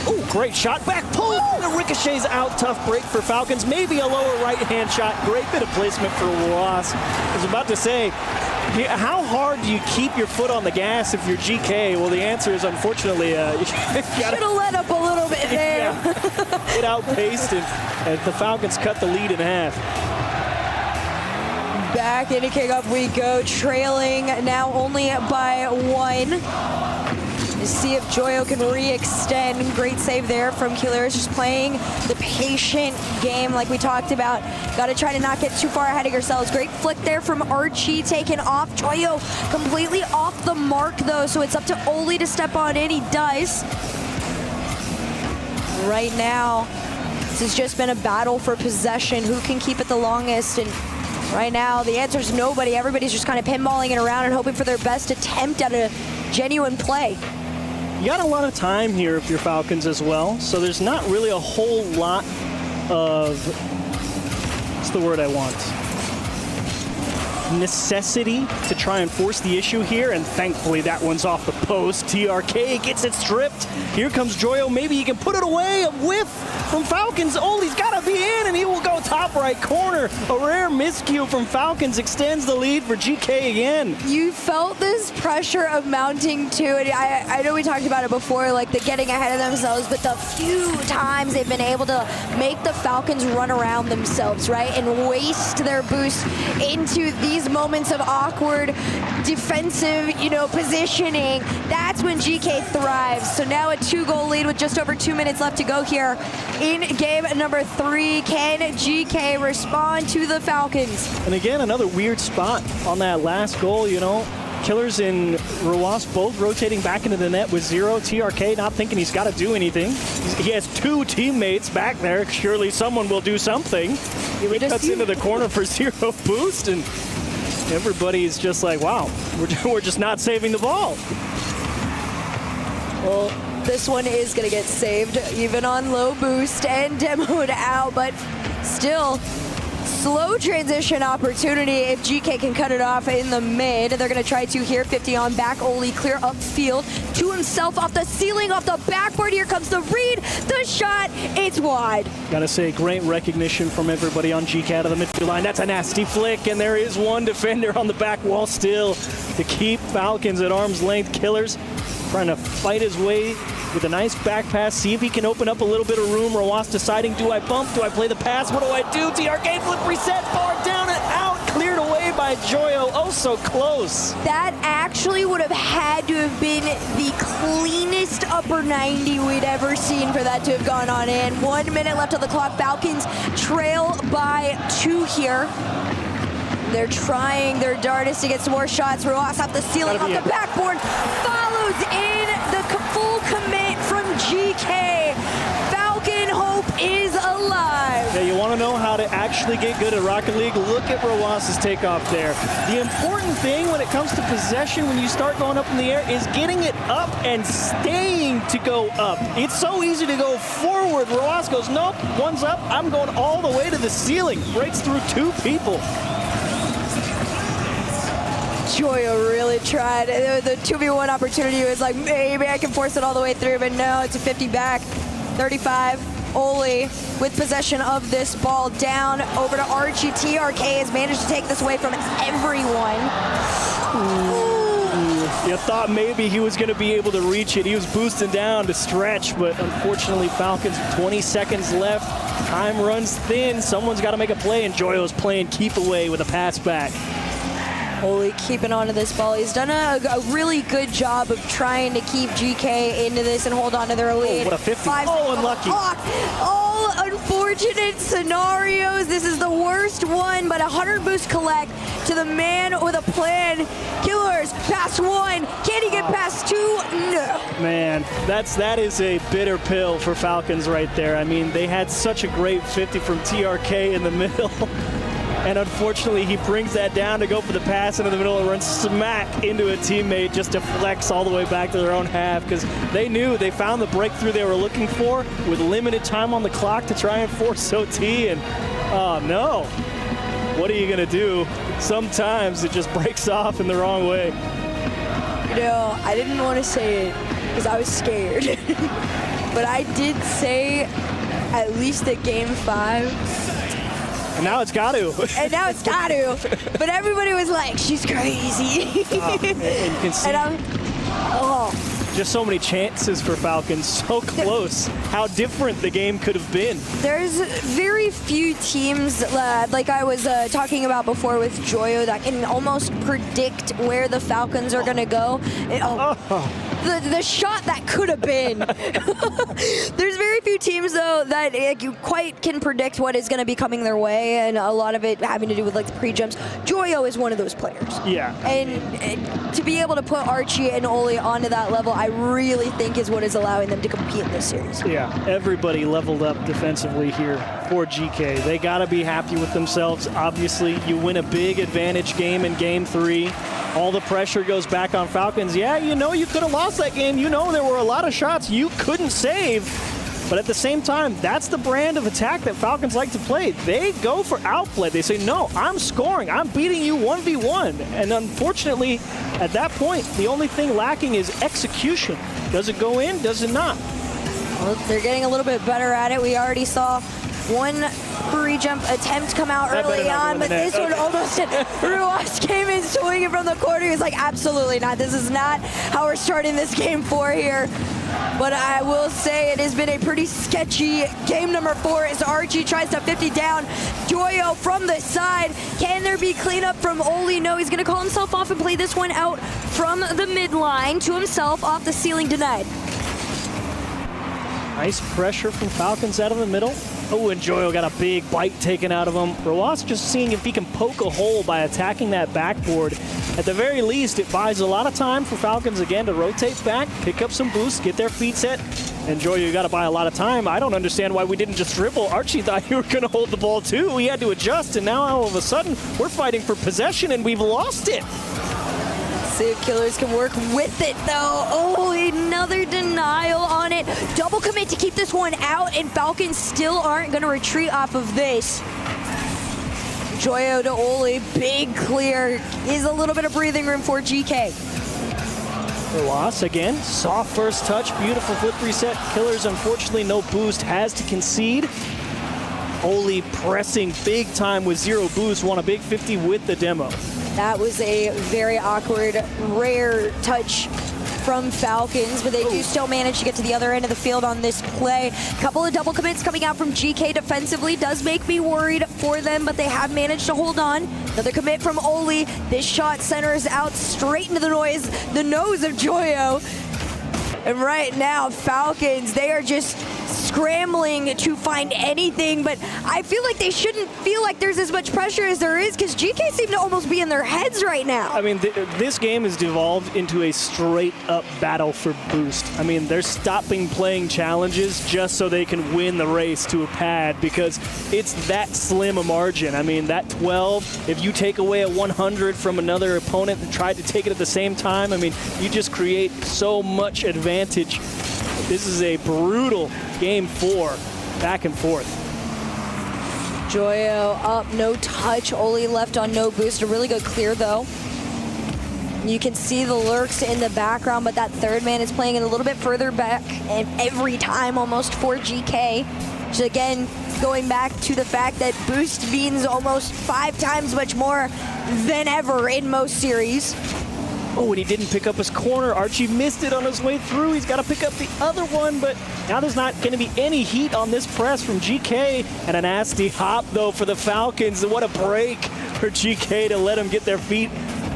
Oh, great shot. Back pull. The ricochet's out. Tough break for Falcons. Maybe a lower right-hand shot. Great bit of placement for Ross. I was about to say, how hard do you keep your foot on the gas if you're GK? Well, the answer is unfortunately, you should have let up a little bit there. It outpaced and the Falcons cut the lead in half. Back into kickoff we go, trailing now only by 1. To see if Joyo can re-extend. Great save there from Killer. Just playing the patient game like we talked about. Got to try to not get too far ahead of yourselves. Great flick there from Archie, taken off. Joyo completely off the mark though, so it's up to Oli to step on in. He does. Right now, this has just been a battle for possession. Who can keep it the longest? And right now, the answer is nobody. Everybody's just kind of pinballing it around and hoping for their best attempt at a genuine play. You got a lot of time here if you're Falcons as well, so there's not really a whole lot of, what's the word I want? necessity to try and force the issue here, and thankfully that one's off the post. TRK gets it stripped. Here comes Joyo. Maybe he can put it away. A whiff from Falcons. Oh, he's got to be in, and he will go top right corner. A rare miscue from Falcons extends the lead for GK again. You felt this pressure of mounting to it. I know we talked about it before, like the getting ahead of themselves, but the few times they've been able to make the Falcons run around themselves, right, and waste their boost into these moments of awkward defensive, positioning. That's when GK thrives. So now a 2-goal lead with just over 2 minutes left to go here in game number 3. Can GK respond to the Falcons? And again, another weird spot on that last goal, Killers and Rawas both rotating back into the net with 0. TRK not thinking he's got to do anything. He has 2 teammates back there. Surely someone will do something. He cuts into the corner for 0 boost, and everybody's just like, wow, we're just not saving the ball. Well, this one is going to get saved, even on low boost and demoed out, but still, slow transition opportunity if GK can cut it off in the mid. They're going to try to here. 50 on back. Oli clear upfield to himself off the ceiling, off the backboard. Here comes the read. The shot. It's wide. Gotta say, great recognition from everybody on GK out of the midfield line. That's a nasty flick, and there is one defender on the back wall still to keep Falcons at arm's length. Killers trying to fight his way with a nice back pass, see if he can open up a little bit of room. Rawas deciding, do I bump? Do I play the pass? What do I do? TRK flip reset, far down and out, cleared away by Joyo. Oh, so close. That actually would have had to have been the cleanest upper 90 we'd ever seen for that to have gone on in. 1 minute left on the clock. Falcons trail by 2 here. They're trying their darndest to get some more shots. Rawas off the ceiling, off the backboard, follows in the full commit from GK. Falcon hope is alive. Yeah, you want to know how to actually get good at Rocket League? Look at Rawas's takeoff there. The important thing when it comes to possession, when you start going up in the air, is getting it up and staying to go up. It's so easy to go forward. Rawas goes, nope, one's up, I'm going all the way to the ceiling. Breaks through 2 people. Joyo really tried. The 2v1 opportunity was like, maybe I can force it all the way through, but no, it's a 50 back. 35, Oli with possession of this ball down over to Archie. TRK has managed to take this away from everyone. You thought maybe he was going to be able to reach it. He was boosting down to stretch, but unfortunately Falcons 20 seconds left. Time runs thin. Someone's got to make a play, and Joyo's playing keep away with a pass back. Oli keeping on to this ball. He's done a really good job of trying to keep GK into this and hold on to their lead. Oh, what a 50. Oh, unlucky. All unfortunate scenarios. This is the worst one, but 100 boost collect to the man with a plan. Killers past 1. Can he get past 2? No. Man, that is a bitter pill for Falcons right there. I mean, they had such a great 50 from TRK in the middle. And unfortunately, he brings that down to go for the pass into the middle and runs smack into a teammate just to flex all the way back to their own half, because they knew they found the breakthrough they were looking for with limited time on the clock to try and force OT. And oh no, what are you going to do? Sometimes it just breaks off in the wrong way. I didn't want to say it because I was scared. But I did say at least at game 5. And now it's got to. And now it's got to. But everybody was like, she's crazy. And you can see just so many chances for Falcons, so close. How different the game could have been. There's very few teams, like I was talking about before with Joyo, that can almost predict where the Falcons are going to go. The shot that could have been. There's very few teams, though, that you quite can predict what is going to be coming their way, and a lot of it having to do with like the pre-jumps. Joyo is one of those players. Yeah. And to be able to put Archie and Oli onto that level, I really think is what is allowing them to compete in this series. Yeah, everybody leveled up defensively here for GK. They got to be happy with themselves. Obviously, you win a big advantage game in game 3. All the pressure goes back on Falcons. Yeah, you know you could have lost that game. You know there were a lot of shots you couldn't save. But at the same time, that's the brand of attack that Falcons like to play. They go for outplay. They say, no, I'm scoring. I'm beating you 1v1. And unfortunately, at that point, the only thing lacking is execution. Does it go in? Does it not? Well, they're getting a little bit better at it. We already saw one pre-jump attempt come out early on, but this one almost did. Ruas came in swinging from the corner. He's like, absolutely not. This is not how we're starting this game 4 here. But I will say it has been a pretty sketchy game number 4 as Archie tries to 50 down. Joyo from the side. Can there be cleanup from Oli? No, he's going to call himself off and play this one out from the midline to himself off the ceiling denied. Nice pressure from Falcons out of the middle. Oh, and Joyo got a big bite taken out of him. Roas just seeing if he can poke a hole by attacking that backboard. At the very least, it buys a lot of time for Falcons again to rotate back, pick up some boosts, get their feet set. And Joyo, you got to buy a lot of time. I don't understand why we didn't just dribble. Archie thought you were going to hold the ball too. We had to adjust, and now all of a sudden, we're fighting for possession, and we've lost it. See if Killers can work with it, though. Oh, another denial on it. Double commit to keep this one out, and Falcons still aren't going to retreat off of this. Joyo to Oli, big clear. Is a little bit of breathing room for GK. Loss again, soft first touch, beautiful flip reset. Killers, unfortunately, no boost, has to concede. Oli pressing big time with 0 boost, won a big 50 with the demo. That was a very awkward, rare touch from Falcons, but they do still manage to get to the other end of the field on this play. Couple of double commits coming out from GK defensively does make me worried for them, but they have managed to hold on. Another commit from Oli. This shot centers out straight into the nose of Joyo. And right now, Falcons, they are just scrambling to find anything, but I feel like they shouldn't feel like there's as much pressure as there is because GK seem to almost be in their heads right now. I mean, this game has devolved into a straight-up battle for boost. I mean, they're stopping playing challenges just so they can win the race to a pad because it's that slim a margin. I mean, that 12, if you take away a 100 from another opponent and tried to take it at the same time, I mean, you just create so much advantage. This is a brutal game 4, back and forth. Joyo up, no touch. Oli left on no boost. A really good clear, though. You can see the lurks in the background, but that third man is playing it a little bit further back and every time almost for GK. Which again, going back to the fact that boost means almost 5 times much more than ever in most series. Oh, and he didn't pick up his corner. Archie missed it on his way through. He's got to pick up the other one, but now there's not going to be any heat on this press from GK. And a nasty hop, though, for the Falcons. And what a break for GK to let him get their feet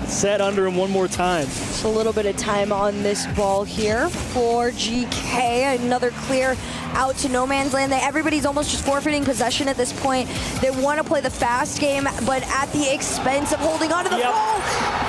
set under him one more time. Just a little bit of time on this ball here for GK. Another clear out to no man's land. Everybody's almost just forfeiting possession at this point. They want to play the fast game, but at the expense of holding on to the ball.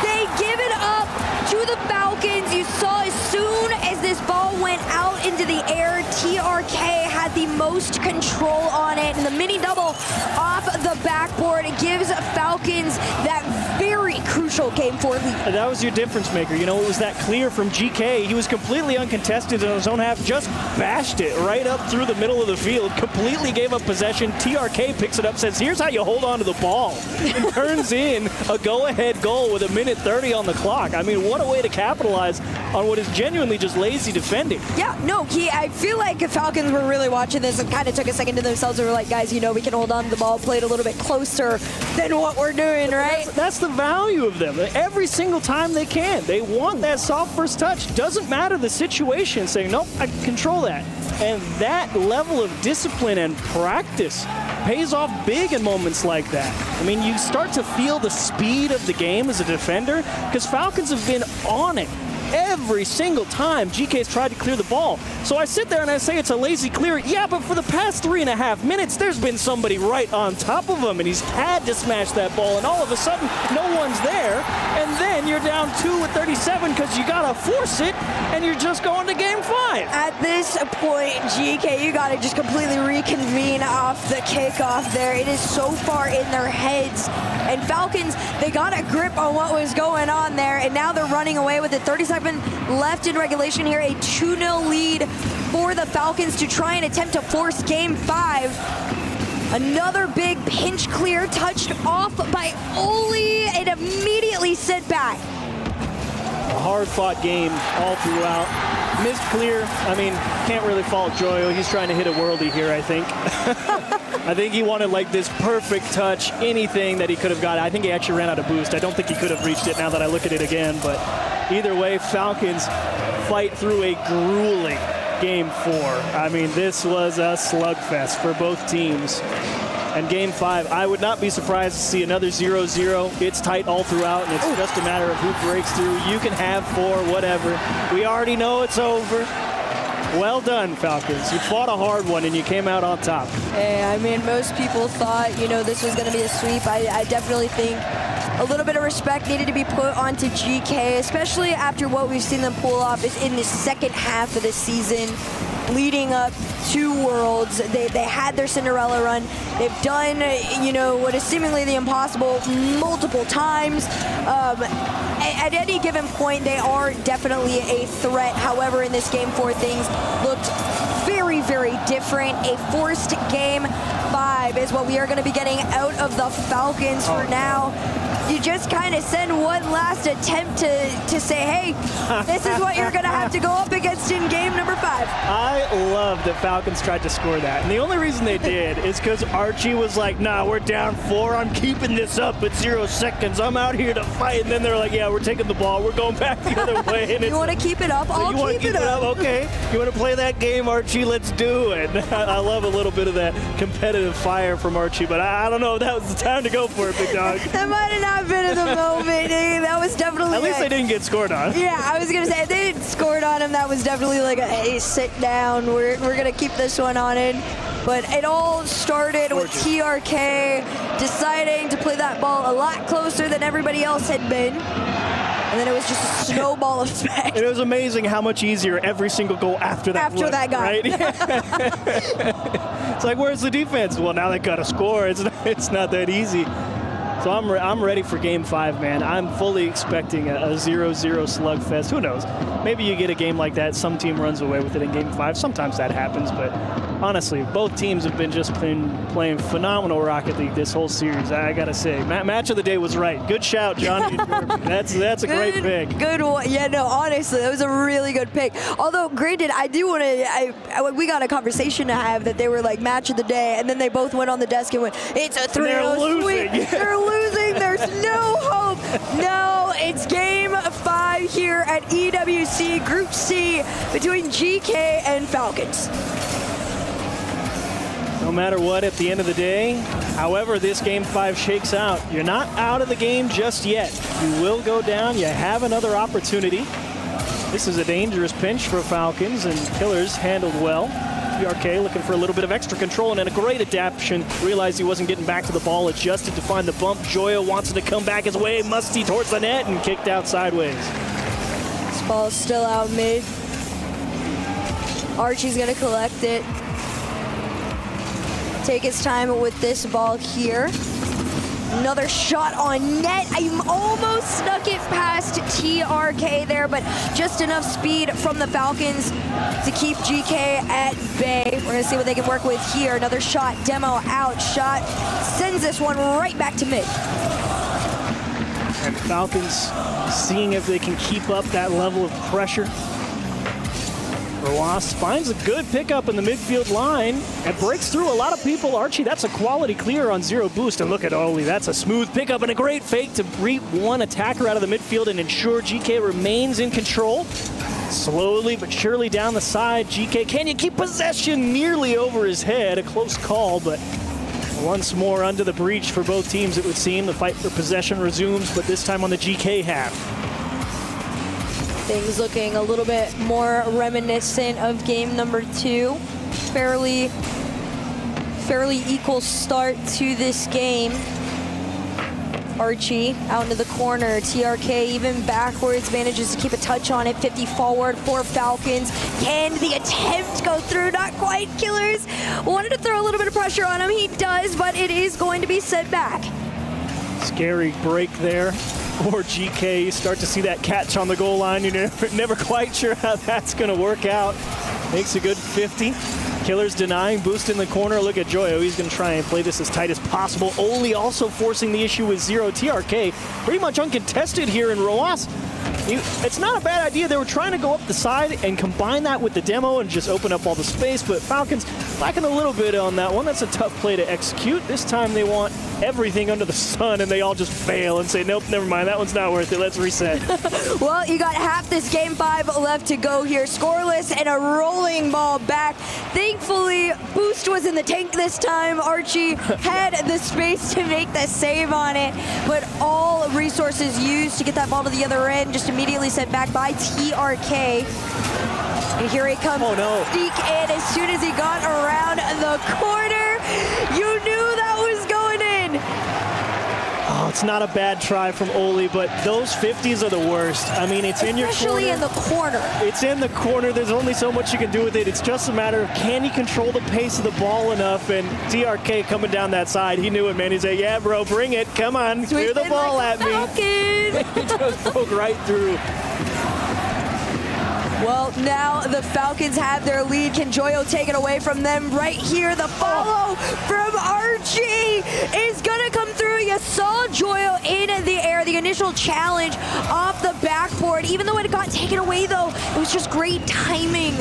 They give it up to the Falcons. You saw as soon as this ball went out into the air, TRK had the most control on it. And the mini double off the backboard gives Falcons that very crucial game 4 lead. That was your difference maker. You know, it was that clear from GK. He was completely uncontested in his own half, just bashed it right up through the middle of the field, completely gave up possession. TRK picks it up, says, here's how you hold on to the ball, and turns in a go-ahead goal with 1:30 on the clock. I mean, what a way to capitalize on what is genuinely just lazy defending. Yeah, no, I feel like the Falcons were really watching this and kind of took a second to themselves and were like, guys, you know, we can hold on to the ball, play it a little bit closer than what we're doing, right? That's the value of them. Every single time they can. They want that soft first touch. Doesn't matter the situation, saying, nope, I can control that. And that level of discipline and practice pays off big in moments like that. I mean, you start to feel the speed of the game as a defender because Falcons have been on it every single time GK's tried to clear the ball. So I sit there and I say it's a lazy clear. Yeah, but for the past 3.5 minutes, there's been somebody right on top of him, and he's had to smash that ball, and all of a sudden, no one's there, and then you're down 2 with 37 because you gotta force it, and you're just going to game 5. At this point, GK, you gotta just completely reconvene off the kickoff there. It is so far in their heads, And Falcons, they got a grip on what was going on there, and now they're running away with it. 37 left in regulation here, a 2-0 lead for the Falcons to try and attempt to force game 5. Another big pinch clear touched off by Oli and immediately sent back. A hard-fought game all throughout. Missed clear. I mean, can't really fault Joyo. He's trying to hit a worldie here, I think. I think he wanted like this perfect touch, anything that he could have got. I think he actually ran out of boost. I don't think he could have reached it now that I look at it again. But either way, Falcons fight through a grueling game 4. I mean, this was a slugfest for both teams. And game 5, I would not be surprised to see another 0-0. It's tight all throughout, and it's just a matter of who breaks through. You can have 4, whatever. We already know it's over. Well done, Falcons. You fought a hard one, and you came out on top. Hey, I mean, most people thought, this was going to be a sweep. I definitely think a little bit of respect needed to be put onto GK, especially after what we've seen them pull off in the second half of the season, leading up to Worlds. They had their Cinderella run. They've done, what is seemingly the impossible multiple times. At any given point, they are definitely a threat. However, in this game 4, things looked very, very different. A forced game 5 is what we are going to be getting out of the Falcons for now. You just kind of send one last attempt to say, hey, this is what you're going to have to go up against in game number 5. I love that Falcons tried to score that. And the only reason they did is because Archie was like, nah, we're down 4. I'm keeping this up at 0 seconds. I'm out here to fight. And then they're like, yeah, we're taking the ball. We're going back the other way. And you want to keep it up? I'll keep it up. Okay. You want to play that game, Archie? Let's do it. I love a little bit of that competitive fire from Archie, but I don't know if that was the time to go for it, big dog. That might have not been in the moment. That was definitely at least they didn't get scored on. Yeah, I was gonna say if they didn't scored on him, that was definitely like a hey, sit down. We're gonna keep this one on in. But it all started with TRK deciding to play that ball a lot closer than everybody else had been. And then it was just a snowball effect. It was amazing how much easier every single goal after that was, that guy. Right? It's like, where's the defense? Well, now they got to score. It's not that easy. So I'm ready for game 5, man. I'm fully expecting a 0-0 slugfest. Who knows? Maybe you get a game like that. Some team runs away with it in game 5. Sometimes that happens, but honestly, both teams have been just playing phenomenal Rocket League this whole series. I gotta say, match of the day was right. Good shout, Johnny. That's a great pick. Good one. Yeah, no, honestly, that was a really good pick. Although, granted, I do want to. We got a conversation to have that they were like match of the day, and then they both went on the desk and went, "It's a 3-0 sweep." They're losing. There's no hope. No, it's game 5 here at EWC Group C between GK and Falcons. No matter what, at the end of the day, however this game 5 shakes out, you're not out of the game just yet. You will go down. You have another opportunity. This is a dangerous pinch for Falcons, and Killers handled well. TRK looking for a little bit of extra control and then a great adaptation. Realized he wasn't getting back to the ball, adjusted to find the bump. Joya wants to come back his way. Musty towards the net and kicked out sideways. This ball's still out mid. Archie's going to collect it. Take his time with this ball here. Another shot on net. I almost snuck it past TRK there, but just enough speed from the Falcons to keep GK at bay. We're going to see what they can work with here. Another shot, demo out, shot. Sends this one right back to mid. And Falcons seeing if they can keep up that level of pressure. Roas finds a good pickup in the midfield line and breaks through a lot of people. Archie, that's a quality clear on 0 boost. And look at Oli, that's a smooth pickup and a great fake to beat one attacker out of the midfield and ensure GK remains in control. Slowly but surely down the side, GK, can you keep possession nearly over his head? A close call, but once more under the breach for both teams, it would seem. The fight for possession resumes, but this time on the GK half. Things looking a little bit more reminiscent of game number 2. Fairly equal start to this game. Archie out into the corner. TRK even backwards manages to keep a touch on it. 50 forward for Falcons. Can the attempt go through? Not quite. Killers wanted to throw a little bit of pressure on him. He does, but it is going to be sent back. Scary break there for GK. You start to see that catch on the goal line. You're never quite sure how that's going to work out. Makes a good 50. Killers denying, boost in the corner. Look at Joyo. He's going to try and play this as tight as possible. Oli also forcing the issue with Zero. TRK pretty much uncontested here in Roas. It's not a bad idea. They were trying to go up the side and combine that with the demo and just open up all the space, but Falcons lacking a little bit on that one. That's a tough play to execute. This time they want everything under the sun, and they all just fail and say, nope, never mind, that one's not worth it. Let's reset. Well, you got half this game 5 left to go here. Scoreless and a rolling ball back. Thankfully, Boost was in the tank this time. Archie had the space to make the save on it, but all resources used to get that ball to the other end, just immediately sent back by TRK. And here he comes. Oh no. Sneak in as soon as he got around the corner. You knew that was going in. Oh, it's not a bad try from Oli, but those 50s are the worst. I mean, it's in your corner. Especially in the corner. It's in the corner. There's only so much you can do with it. It's just a matter of can you control the pace of the ball enough, and TRK coming down that side, he knew it, man. He said, yeah, bro, bring it. Come on, clear the ball like at me. He just broke right through. Well, now the Falcons have their lead. Can Joyo take it away from them? Right here, the follow from Archie is going to come through. You saw Joyo in the air. The initial challenge off the backboard. Even though it got taken away, though, it was just great timing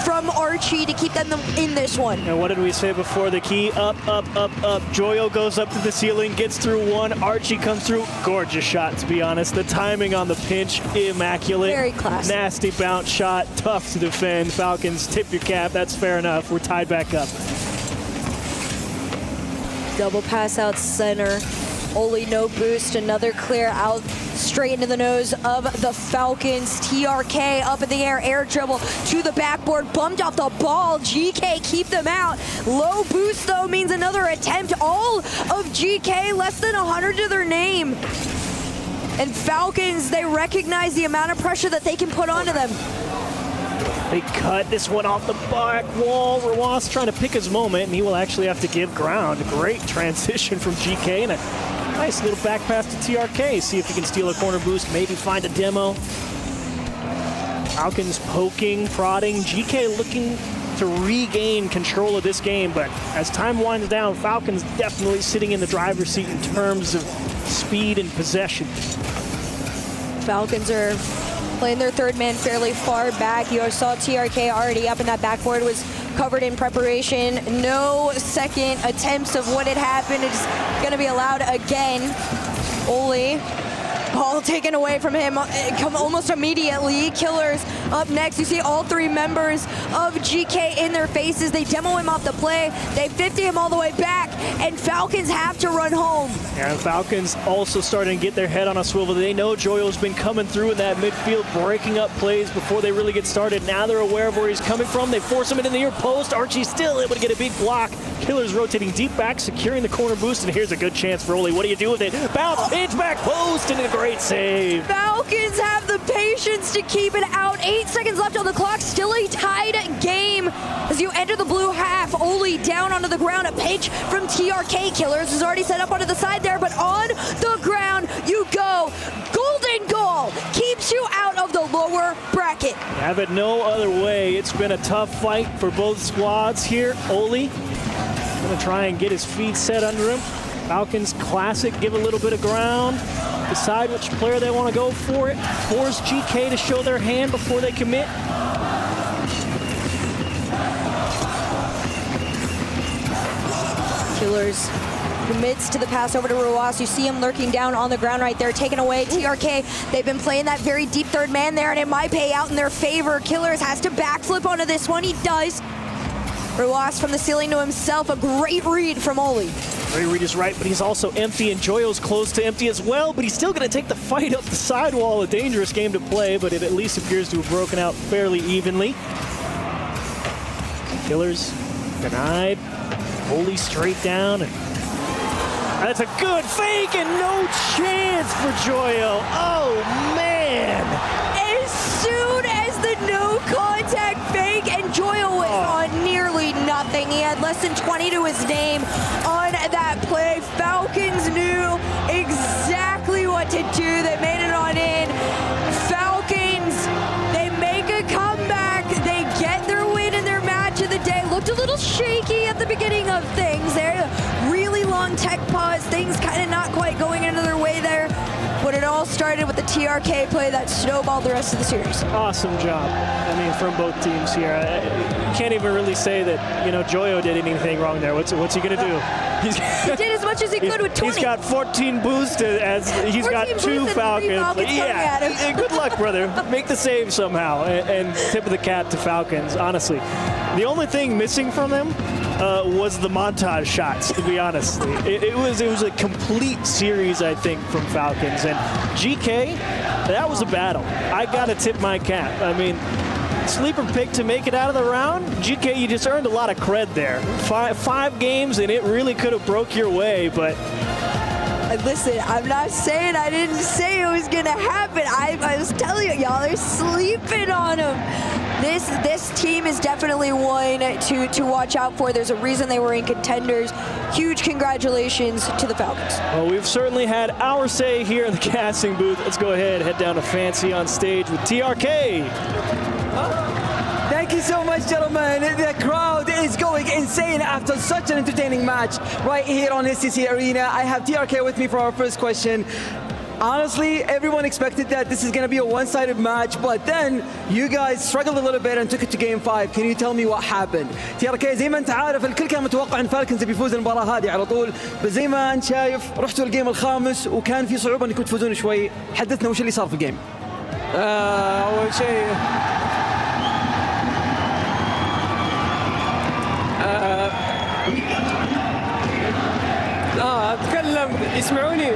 from Archie to keep them in this one. And what did we say before? The key, up, up, up, up. Joyo goes up to the ceiling, gets through one. Archie comes through. Gorgeous shot, to be honest. The timing on the pinch, immaculate. Very classic. Nasty bounce shot, tough to defend. Falcons, tip your cap. That's fair enough. We're tied back up. Double pass out center. Oli no boost. Another clear out straight into the nose of the Falcons. TRK up in the air dribble to the backboard, bumped off the ball. GK keep them out. Low boost though means another attempt. All of GK less than 100 to their name. And Falcons, they recognize the amount of pressure that they can put onto them. They cut this one off the back wall. Rawas trying to pick his moment, and he will actually have to give ground. Great transition from GK, and a nice little back pass to TRK. See if he can steal a corner boost, maybe find a demo. Falcons poking, prodding. GK looking to regain control of this game, but as time winds down, Falcons definitely sitting in the driver's seat in terms of speed and possession. Falcons are playing their third man fairly far back. You saw TRK already up in that backboard, was covered in preparation. No second attempts of what had happened. It's going to be allowed again. Oli, ball taken away from him almost immediately. Killers up next. You see all three members of GK in their faces. They demo him off the play. They 50 him all the way back, and Falcons have to run home. And Falcons also starting to get their head on a swivel. They know Joyo's been coming through in that midfield, breaking up plays before they really get started. Now they're aware of where he's coming from. They force him into the near post. Archie's still able to get a big block. Killers rotating deep back, securing the corner boost, and here's a good chance for Oli. What do you do with it? Bounce, pitch back post, and a great save. Falcons have the patience to keep it out. 8 seconds left on the clock. Still a tied game as you enter the blue half. Oli down onto the ground. A pitch from TRK. Killers is already set up onto the side there, but on the ground you go. Golden goal keeps you out of the lower bracket. Have it no other way. It's been a tough fight for both squads here. Oli gonna try and get his feet set under him. Falcons classic, give a little bit of ground, decide which player they want to go for it, force GK to show their hand before they commit. Killers commits to the pass over to Ruas. You see him lurking down on the ground right there, taken away. TRK, they've been playing that very deep third man there, and it might pay out in their favor. Killers has to backflip onto this one. He does. Ruas from the ceiling to himself. A great read from Oli. Great read is right, but he's also empty, and Joyo's close to empty as well, but he's still going to take the fight up the sidewall. A dangerous game to play, but it at least appears to have broken out fairly evenly. Killers denied. Oli straight down. And that's a good fake, and no chance for Joyo. Oh, man. As soon as the no contact fake, and Joyo was on nearly nothing. He had less than 20 to his name on that play. Falcons knew exactly of things there. Really long tech pause, things kind of not quite going into their way there. But it all started with the TRK play that snowballed the rest of the series. Awesome job. I mean, from both teams here. You can't even really say that, Joyo did anything wrong there. What's he going to do? He did as much as he could with 20. He's got 14 boosts as he's got 2 Falcons. Yeah, good luck, brother. Make the save somehow. And tip of the cap to Falcons, honestly. The only thing missing from them was the montage shots, to be honest. It was a complete series, I think, from Falcons. And GK, that was a battle. I got to tip my cap. I mean, sleeper pick to make it out of the round. GK, you just earned a lot of cred there. Five games, and it really could have broke your way, but... Listen, I'm not saying I didn't say it was going to happen. I was telling you, y'all are sleeping on him. This team is definitely one to watch out for. There's a reason they were in contenders. Huge congratulations to the Falcons. Well, we've certainly had our say here in the casting booth. Let's go ahead, head down to Fancy on stage with TRK. Thank you so much, gentlemen. The crowd is going insane after such an entertaining match right here on STC Arena. I have TRK with me for our first question. Honestly, everyone expected that this is going to be a one-sided match, but then you guys struggled a little bit and took it to game 5. Can you tell me what happened? TRK زي ما انت عارف الكل كان متوقع ان فالكنز بيفوز المباراة هذه على طول، بس زي ما انت شايف رحتوا الجيم الخامس وكان في صعوبة انكم تفوزون شوي. حدثنا وش اللي صار في الجيم؟ اول شيء اتكلم يسمعوني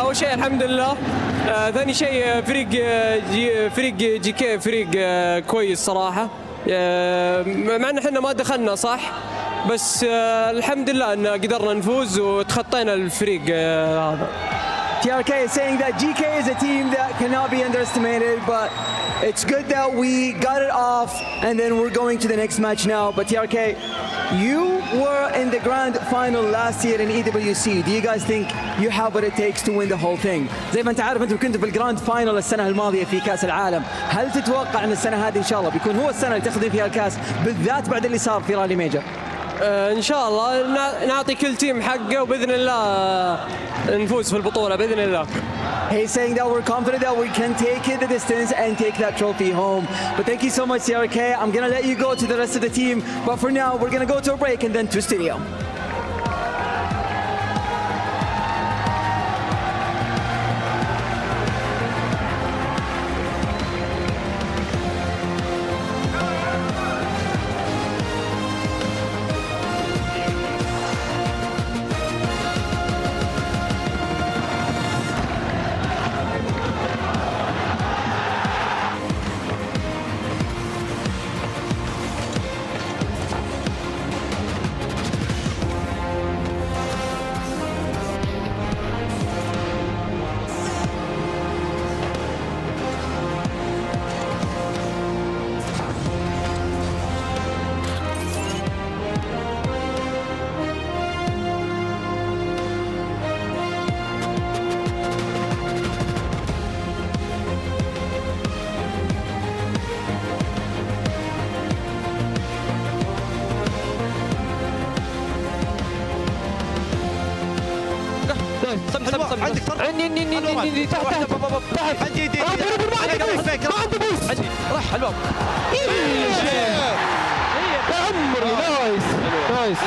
اول شيء الحمد لله. ثاني شيء فريق جي كي فريق كويس صراحه، مع ان احنا ما دخلنا صح، بس الحمد لله ان قدرنا نفوز وتخطينا الفريق هذا. TRK is saying that GK is a team that cannot be underestimated, but it's good that we got it off and then we're going to the next match now. But TRK, you were in the grand final last year in EWC. Do you guys think you have what it takes to win the whole thing? زي ما انت عارف انتم كنتوا في الجراند فاينل السنة الماضية في كأس العالم. هل تتوقع ان السنة هذه ان شاء الله بيكون هو السنة اللي تاخذين فيها الكأس بالذات بعد اللي صار في رالي ميجر؟ ان شاء الله نعطي كل تيم حقه وباذن الله نفوز في البطوله باذن الله. He's saying that we're confident that we can take it the distance and take that trophy home. But thank you so much, TRK. I'm gonna let you go to the rest of the team, but for now we're gonna go to a break and then to studio. عندك طرف عندي تحت عندي ما عنده بوس راح الباب يا عمري نايس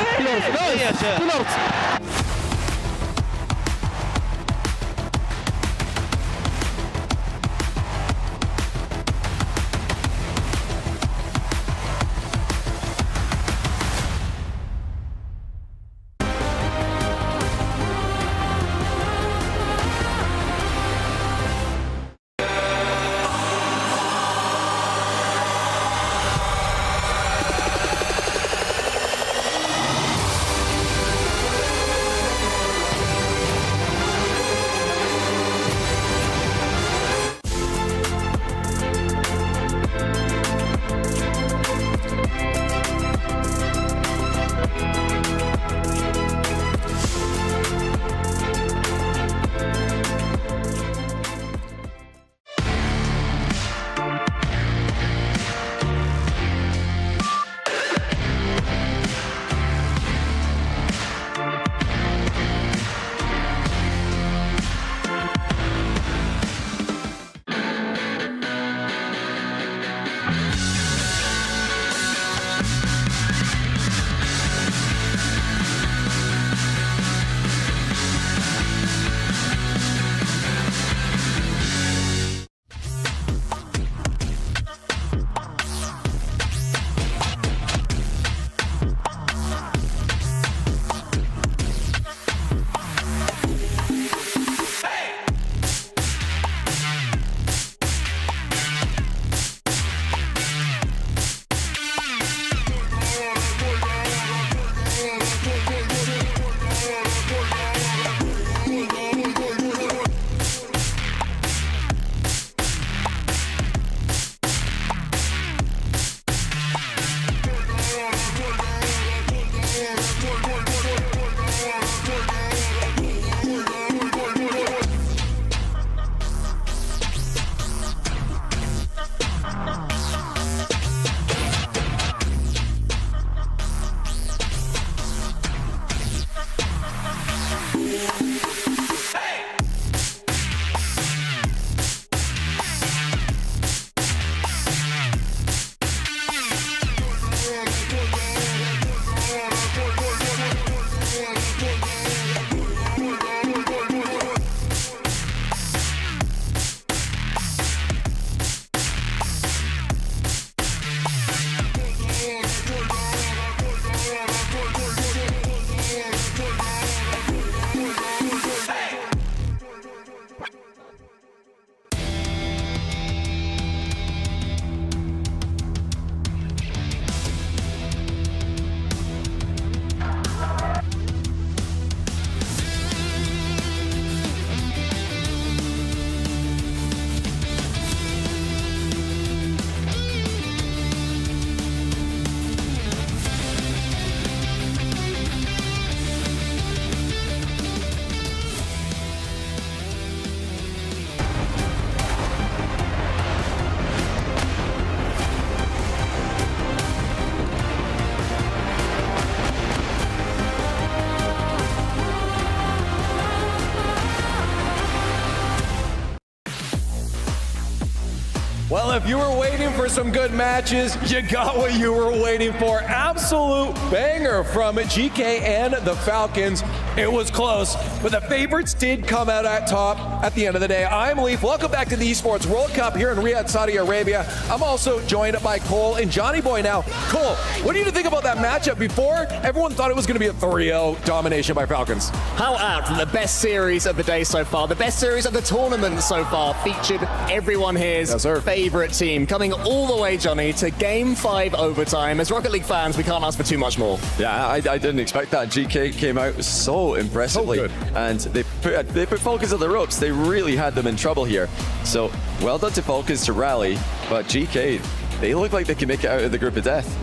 if you were waiting for some good matches, you got what you were waiting for. Absolute banger from GK and the Falcons. It was close, but the favorites did come out at top at the end of the day. I'm Leaf. Welcome back to the Esports World Cup here in Riyadh, Saudi Arabia. I'm also joined by Cole and Johnny Boy now. Cole, what do you think about that matchup? Before, everyone thought it was going to be a 3-0 domination by Falcons. How apt. The best series of the day so far, the best series of the tournament so far, featured everyone here's favorite team, coming all the way, Johnny, to Game 5 overtime. As Rocket League fans, we can't ask for too much more. Yeah, I didn't expect that. GK came out so impressively, and they put Falcons on the ropes. They really had them in trouble here. So well done to Falcons to rally, but GK, they look like they can make it out of the group of death.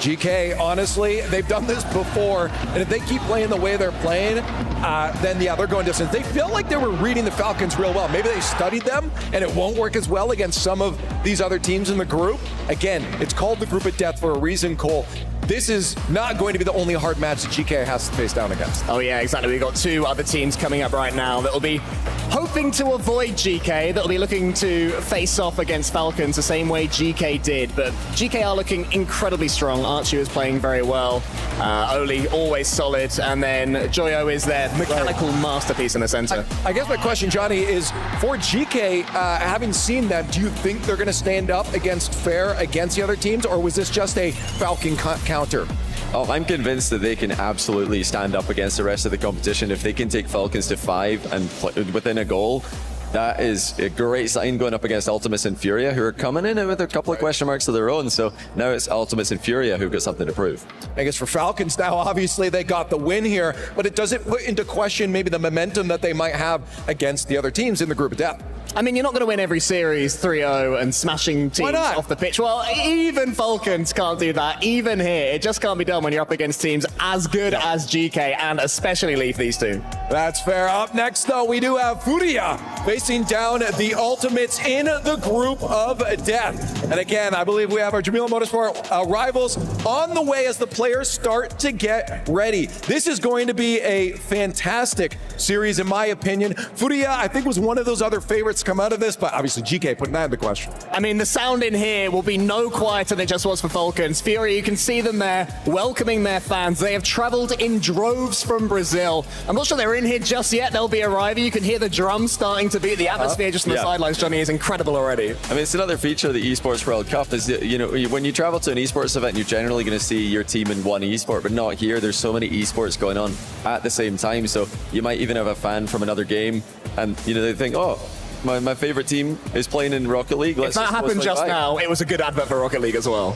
GK, honestly, they've done this before, and if they keep playing the way they're playing, then yeah, they're going distance. They feel like they were reading the Falcons real well. Maybe they studied them, and it won't work as well against some of these other teams in the group. Again, it's called the group of death for a reason, Cole. This is not going to be the only hard match that GK has to face down against. Oh yeah, exactly. We've got two other teams coming up right now that will be hoping to avoid GK, that will be looking to face off against Falcons the same way GK did. But GK are looking incredibly strong. Archie is playing very well. Oli, always solid. And then Joyo is their mechanical masterpiece in the center. I guess my question, Johnny, is for GK, having seen them, do you think they're going to stand up against fair against the other teams, or was this just a Falcon counter? Oh, I'm convinced that they can absolutely stand up against the rest of the competition. If they can take Falcons to 5 and within a goal, that is a great sign going up against Ultimates and Furia, who are coming in with a couple of question marks of their own. So now it's Ultimates and Furia who've got something to prove. I guess for Falcons now, obviously they got the win here, but it doesn't put into question maybe the momentum that they might have against the other teams in the group of death. I mean, you're not going to win every series 3-0 and smashing teams off the pitch. Well, even Falcons can't do that. Even here, it just can't be done when you're up against teams as good as GK, and especially Leaf, these two. That's fair. Up next, though, we do have Furia facing down the Ultimates in the group of death. And again, I believe we have our Jamila Motorsport rivals on the way as the players start to get ready. This is going to be a fantastic series, in my opinion. Furia, I think, was one of those other favorites come out of this, but obviously GK putting that into question. I mean, the sound in here will be no quieter than it just was for Falcons. Furia, you can see them there welcoming their fans. They have traveled in droves from Brazil. I'm not sure they're in here just yet. They'll be arriving. You can hear the drums starting to beat. The atmosphere just on the sidelines, Johnny, is incredible already. I mean, it's another feature of the Esports World Cup is that, you know, when you travel to an esports event, you're generally going to see your team in one esport, but not here. There's so many esports going on at the same time, so you might even have a fan from another game, and you know, they think, oh, my favorite team is playing in Rocket League. If that happened just now, it was a good advert for Rocket League as well.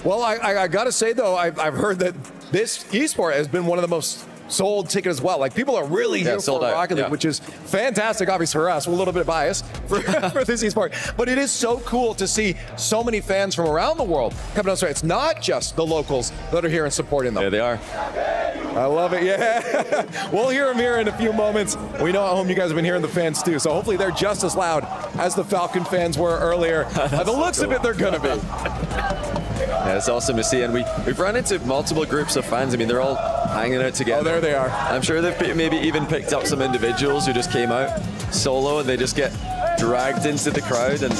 Well, I gotta say though, I've heard that this esport has been one of the most sold ticket as well. Like, people are really here for Rocket League, which is fantastic, obviously, for us. We're a little bit biased for this esport, but it is so cool to see so many fans from around the world coming out. So it's not just the locals that are here and supporting them. Yeah, they are. I love it, yeah. We'll hear them here in a few moments. We know at home you guys have been hearing the fans too, so hopefully they're just as loud as the Falcon fans were earlier. By the looks of it, they're gonna be. Yeah, it's awesome to see, and we've run into multiple groups of fans. I mean, they're all hanging out together. Oh, there they are. I'm sure they've maybe even picked up some individuals who just came out solo, and they just get dragged into the crowd, and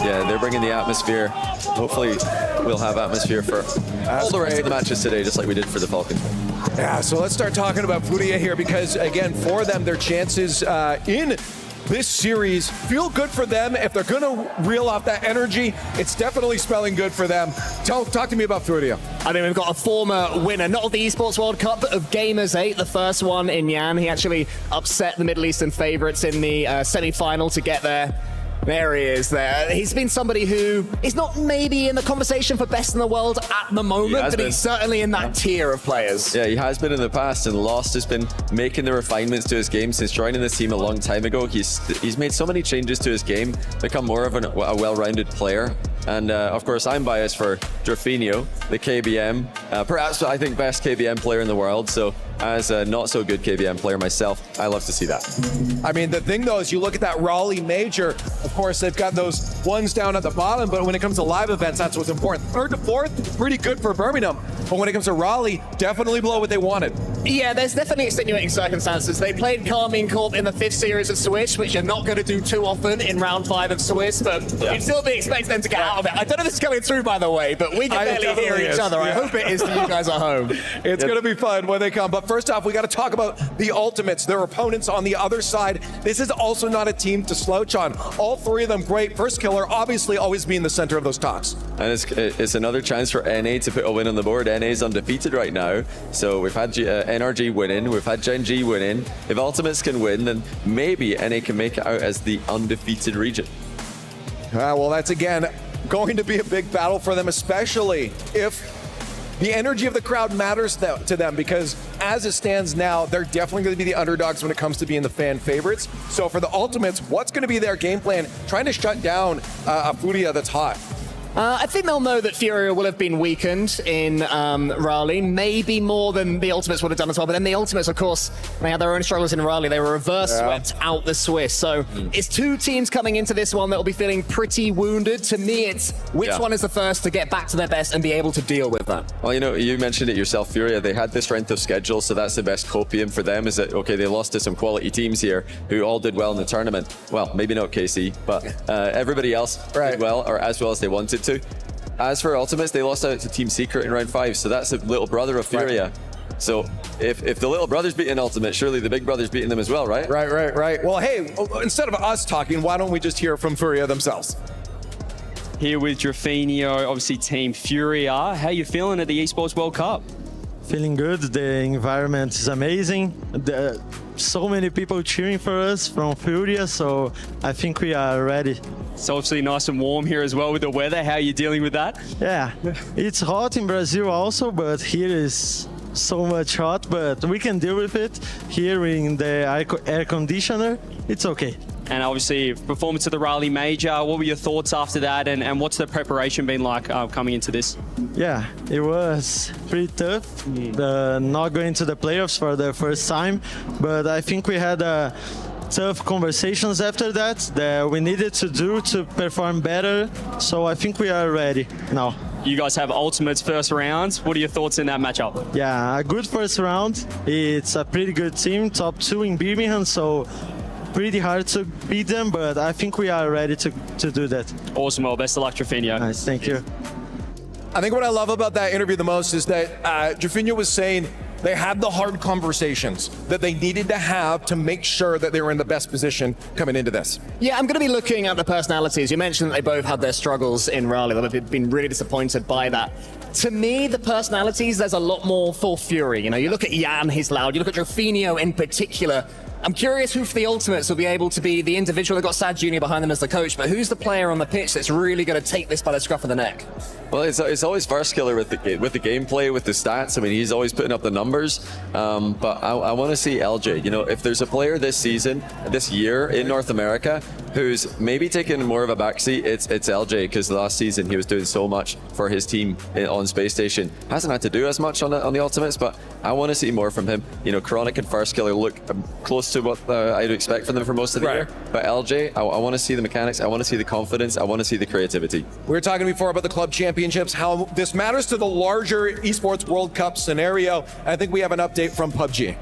yeah, they're bringing the atmosphere. Hopefully we'll have atmosphere for all the rest of the matches today, just like we did for the Falcons. Yeah, so let's start talking about Furia here, because again, for them, their chances in this series feel good for them. If they're going to reel off that energy, it's definitely spelling good for them. Talk to me about Furia. I mean, we've got a former winner, not of the Esports World Cup, but of Gamers 8, the first one in Yan. He actually upset the Middle Eastern favorites in the semi-final to get there. There he is there. He's been somebody who is not maybe in the conversation for best in the world at the moment, but he's certainly in that tier of players. Yeah, he has been in the past, and Lost has been making the refinements to his game since joining this team a long time ago. He's made so many changes to his game, become more of a well-rounded player. And of course, I'm biased for Drafinho, the KBM, perhaps I think best KBM player in the world. So as a not so good KBM player myself, I love to see that. I mean, the thing though is you look at that Raleigh Major, of course, they've got those ones down at the bottom, but when it comes to live events, that's what's important. 3rd to 4th, pretty good for Birmingham. But when it comes to Raleigh, definitely below what they wanted. Yeah, there's definitely extenuating circumstances. They played Carmine Corp in the 5th series of Swiss, which you're not going to do too often in round 5 of Swiss, but you'd still be expecting them to get out of it. I don't know if this is coming through, by the way, but we can barely hear each other. I hope it is that you guys are home. It's going to be fun when they come. But first off, we got to talk about the Ultimates, their opponents on the other side. This is also not a team to slouch on. All 3 of them great. First Killer obviously always being the center of those talks. And it's another chance for NA to put a win on the board. NA is undefeated right now. So we've had NRG winning, we've had Gen G winning. If Ultimates can win, then maybe NA can make it out as the undefeated region. Well, that's again going to be a big battle for them, especially if the energy of the crowd matters to them, because as it stands now, they're definitely going to be the underdogs when it comes to being the fan favorites. So for the Ultimates, what's going to be their game plan? Trying to shut down a Furia that's hot. I think they'll know that Furia will have been weakened in Raleigh, maybe more than the Ultimates would have done as well. But then the Ultimates, of course, they had their own struggles in Raleigh. They were reverse swept out the Swiss. So it's 2 teams coming into this one that will be feeling pretty wounded. To me, it's which one is the first to get back to their best and be able to deal with that. Well, you mentioned it yourself, Furia. They had the strength of schedule, so that's the best copium for them. Is that okay? They lost to some quality teams here who all did well in the tournament. Well, maybe not KC, but everybody else did well, or as well as they wanted to. As for Ultimates, they lost out to Team Secret in round 5, so that's the little brother of Furia. Right. So if the little brother's beating Ultimate, surely the big brother's beating them as well, right? Right. Well, hey, instead of us talking, why don't we just hear from Furia themselves? Here with Drafinio, obviously Team Furia. How are you feeling at the Esports World Cup? Feeling good. The environment is amazing. So many people cheering for us from Furia, so I think we are ready. It's obviously nice and warm here as well with the weather. How are you dealing with that? Yeah, it's hot in Brazil also, but here is so much hot, but we can deal with it. Here in the air conditioner, it's okay. And obviously, performance of the Raleigh Major, what were your thoughts after that, and what's the preparation been like coming into this? Yeah, it was pretty tough, not going to the playoffs for the first time, but I think we had tough conversations after that we needed to do to perform better, so I think we are ready now. You guys have Ultimates first round. What are your thoughts in that matchup? Yeah, a good first round. It's a pretty good team, top 2 in Birmingham, so pretty hard to beat them, but I think we are ready to do that. Awesome. Well, best of luck, Drafinio. Nice, thank you. I think what I love about that interview the most is that Drafinio was saying they had the hard conversations that they needed to have to make sure that they were in the best position coming into this. Yeah, I'm going to be looking at the personalities. You mentioned that they both had their struggles in Raleigh. They've been really disappointed by that. To me, the personalities, there's a lot more for Fury. You look at Jan, he's loud. You look at Drafinio in particular. I'm curious who for the Ultimates will be able to be the individual. They've got Sad Jr. behind them as the coach, but who's the player on the pitch that's really going to take this by the scruff of the neck? Well, it's always First Killer with the gameplay, with the stats. I mean, he's always putting up the numbers. But I want to see LJ. If there's a player this year in North America who's maybe taking more of a backseat, it's LJ, because last season he was doing so much for his team on Space Station. Hasn't had to do as much on the Ultimates, but I want to see more from him. Chronic and First Killer look close to what I'd expect from them for most of the year. But LJ, I want to see the mechanics, I want to see the confidence, I want to see the creativity. We were talking before about the club championships, how this matters to the larger Esports World Cup scenario. I think we have an update from PUBG.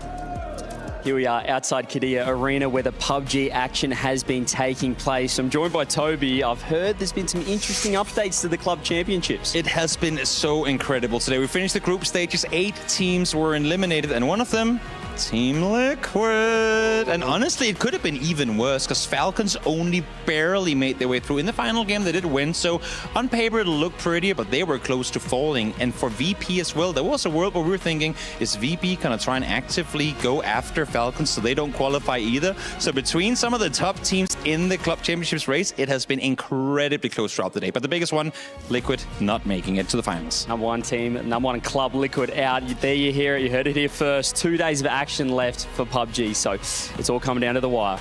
Here we are outside Qiddiya Arena where the PUBG action has been taking place. I'm joined by Toby. I've heard there's been some interesting updates to the club championships. It has been so incredible today. We finished the group stages, 8 teams were eliminated, and one of them, Team Liquid. And honestly, it could have been even worse because Falcons only barely made their way through. In the final game, they did win, so on paper, it looked prettier, but they were close to falling. And for VP as well, there was a world where we were thinking, is VP going to try and actively go after Falcons so they don't qualify either? So between some of the top teams in the club championships race, it has been incredibly close throughout the day. But the biggest one, Liquid not making it to the finals. Number 1 team, number 1 club, Liquid out. There you hear it, you heard it here first. 2 days of action left for PUBG, so it's all coming down to the wire.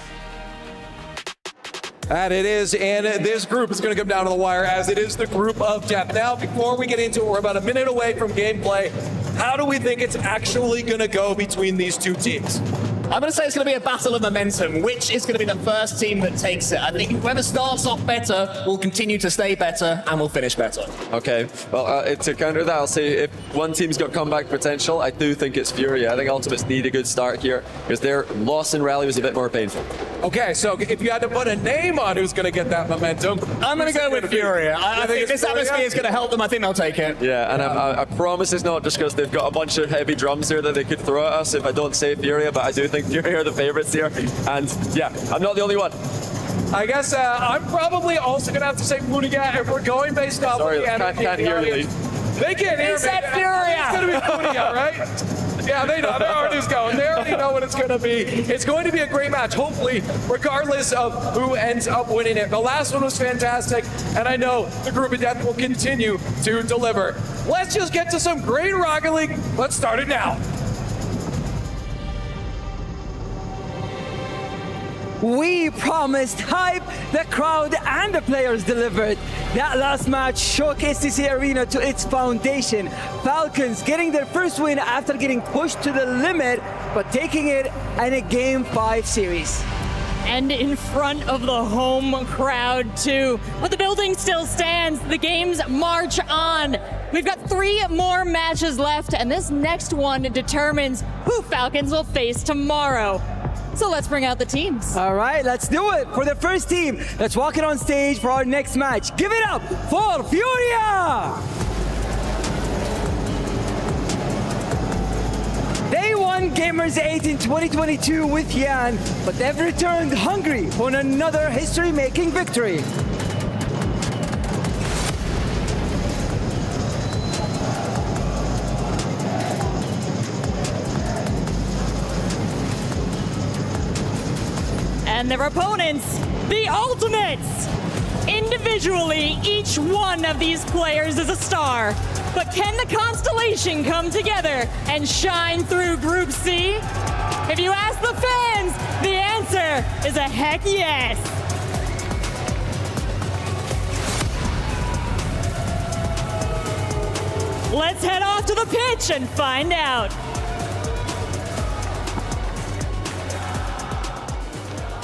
And it is, and this group is going to come down to the wire, as it is the group of death. Now, before we get into it, we're about a minute away from gameplay. How do we think it's actually going to go between these two teams? I'm going to say it's going to be a battle of momentum. Which is going to be the first team that takes it? I think whoever starts off better will continue to stay better and will finish better. Okay, well, to counter that, I'll say if one team's got comeback potential, I do think it's Furia. I think Ultimates need a good start here because their loss in Rally was a bit more painful. Okay, so if you had to put a name on who's going to get that momentum, I'm going to go with Furia. I think this atmosphere is going to help them. I think they'll take it. Yeah, and I promise it's not just because they've got a bunch of heavy drums here that they could throw at us if I don't say Furia, but I do think Furia are the favourites here. And yeah, I'm not the only one. I guess I'm probably also going to have to say Furia if we're going based off of the energy. Can't hear you, Lee. They can't hear me. He said Furia. It's going to be Furia, right? Yeah, they know. They're already going. They already know what it's going to be. It's going to be a great match, hopefully, regardless of who ends up winning it. The last one was fantastic, and I know the Group of Death will continue to deliver. Let's just get to some great Rocket League. Let's start it now. We promised hype, the crowd and the players delivered. That last match showcased TC Arena to its foundation. Falcons getting their first win after getting pushed to the limit, but taking it in a Game 5 series. And in front of the home crowd too. But the building still stands. The games march on. We've got 3 more matches left, and this next one determines who Falcons will face tomorrow. So let's bring out the teams. All right, let's do it. For the first team, let's walk it on stage for our next match. Give it up for Furia! They won Gamers 8 in 2022 with Yan, but they've returned hungry for another history-making victory. And their opponents, the Ultimates. Individually, each one of these players is a star. But can the constellation come together and shine through Group C? If you ask the fans, the answer is a heck yes. Let's head off to the pitch and find out.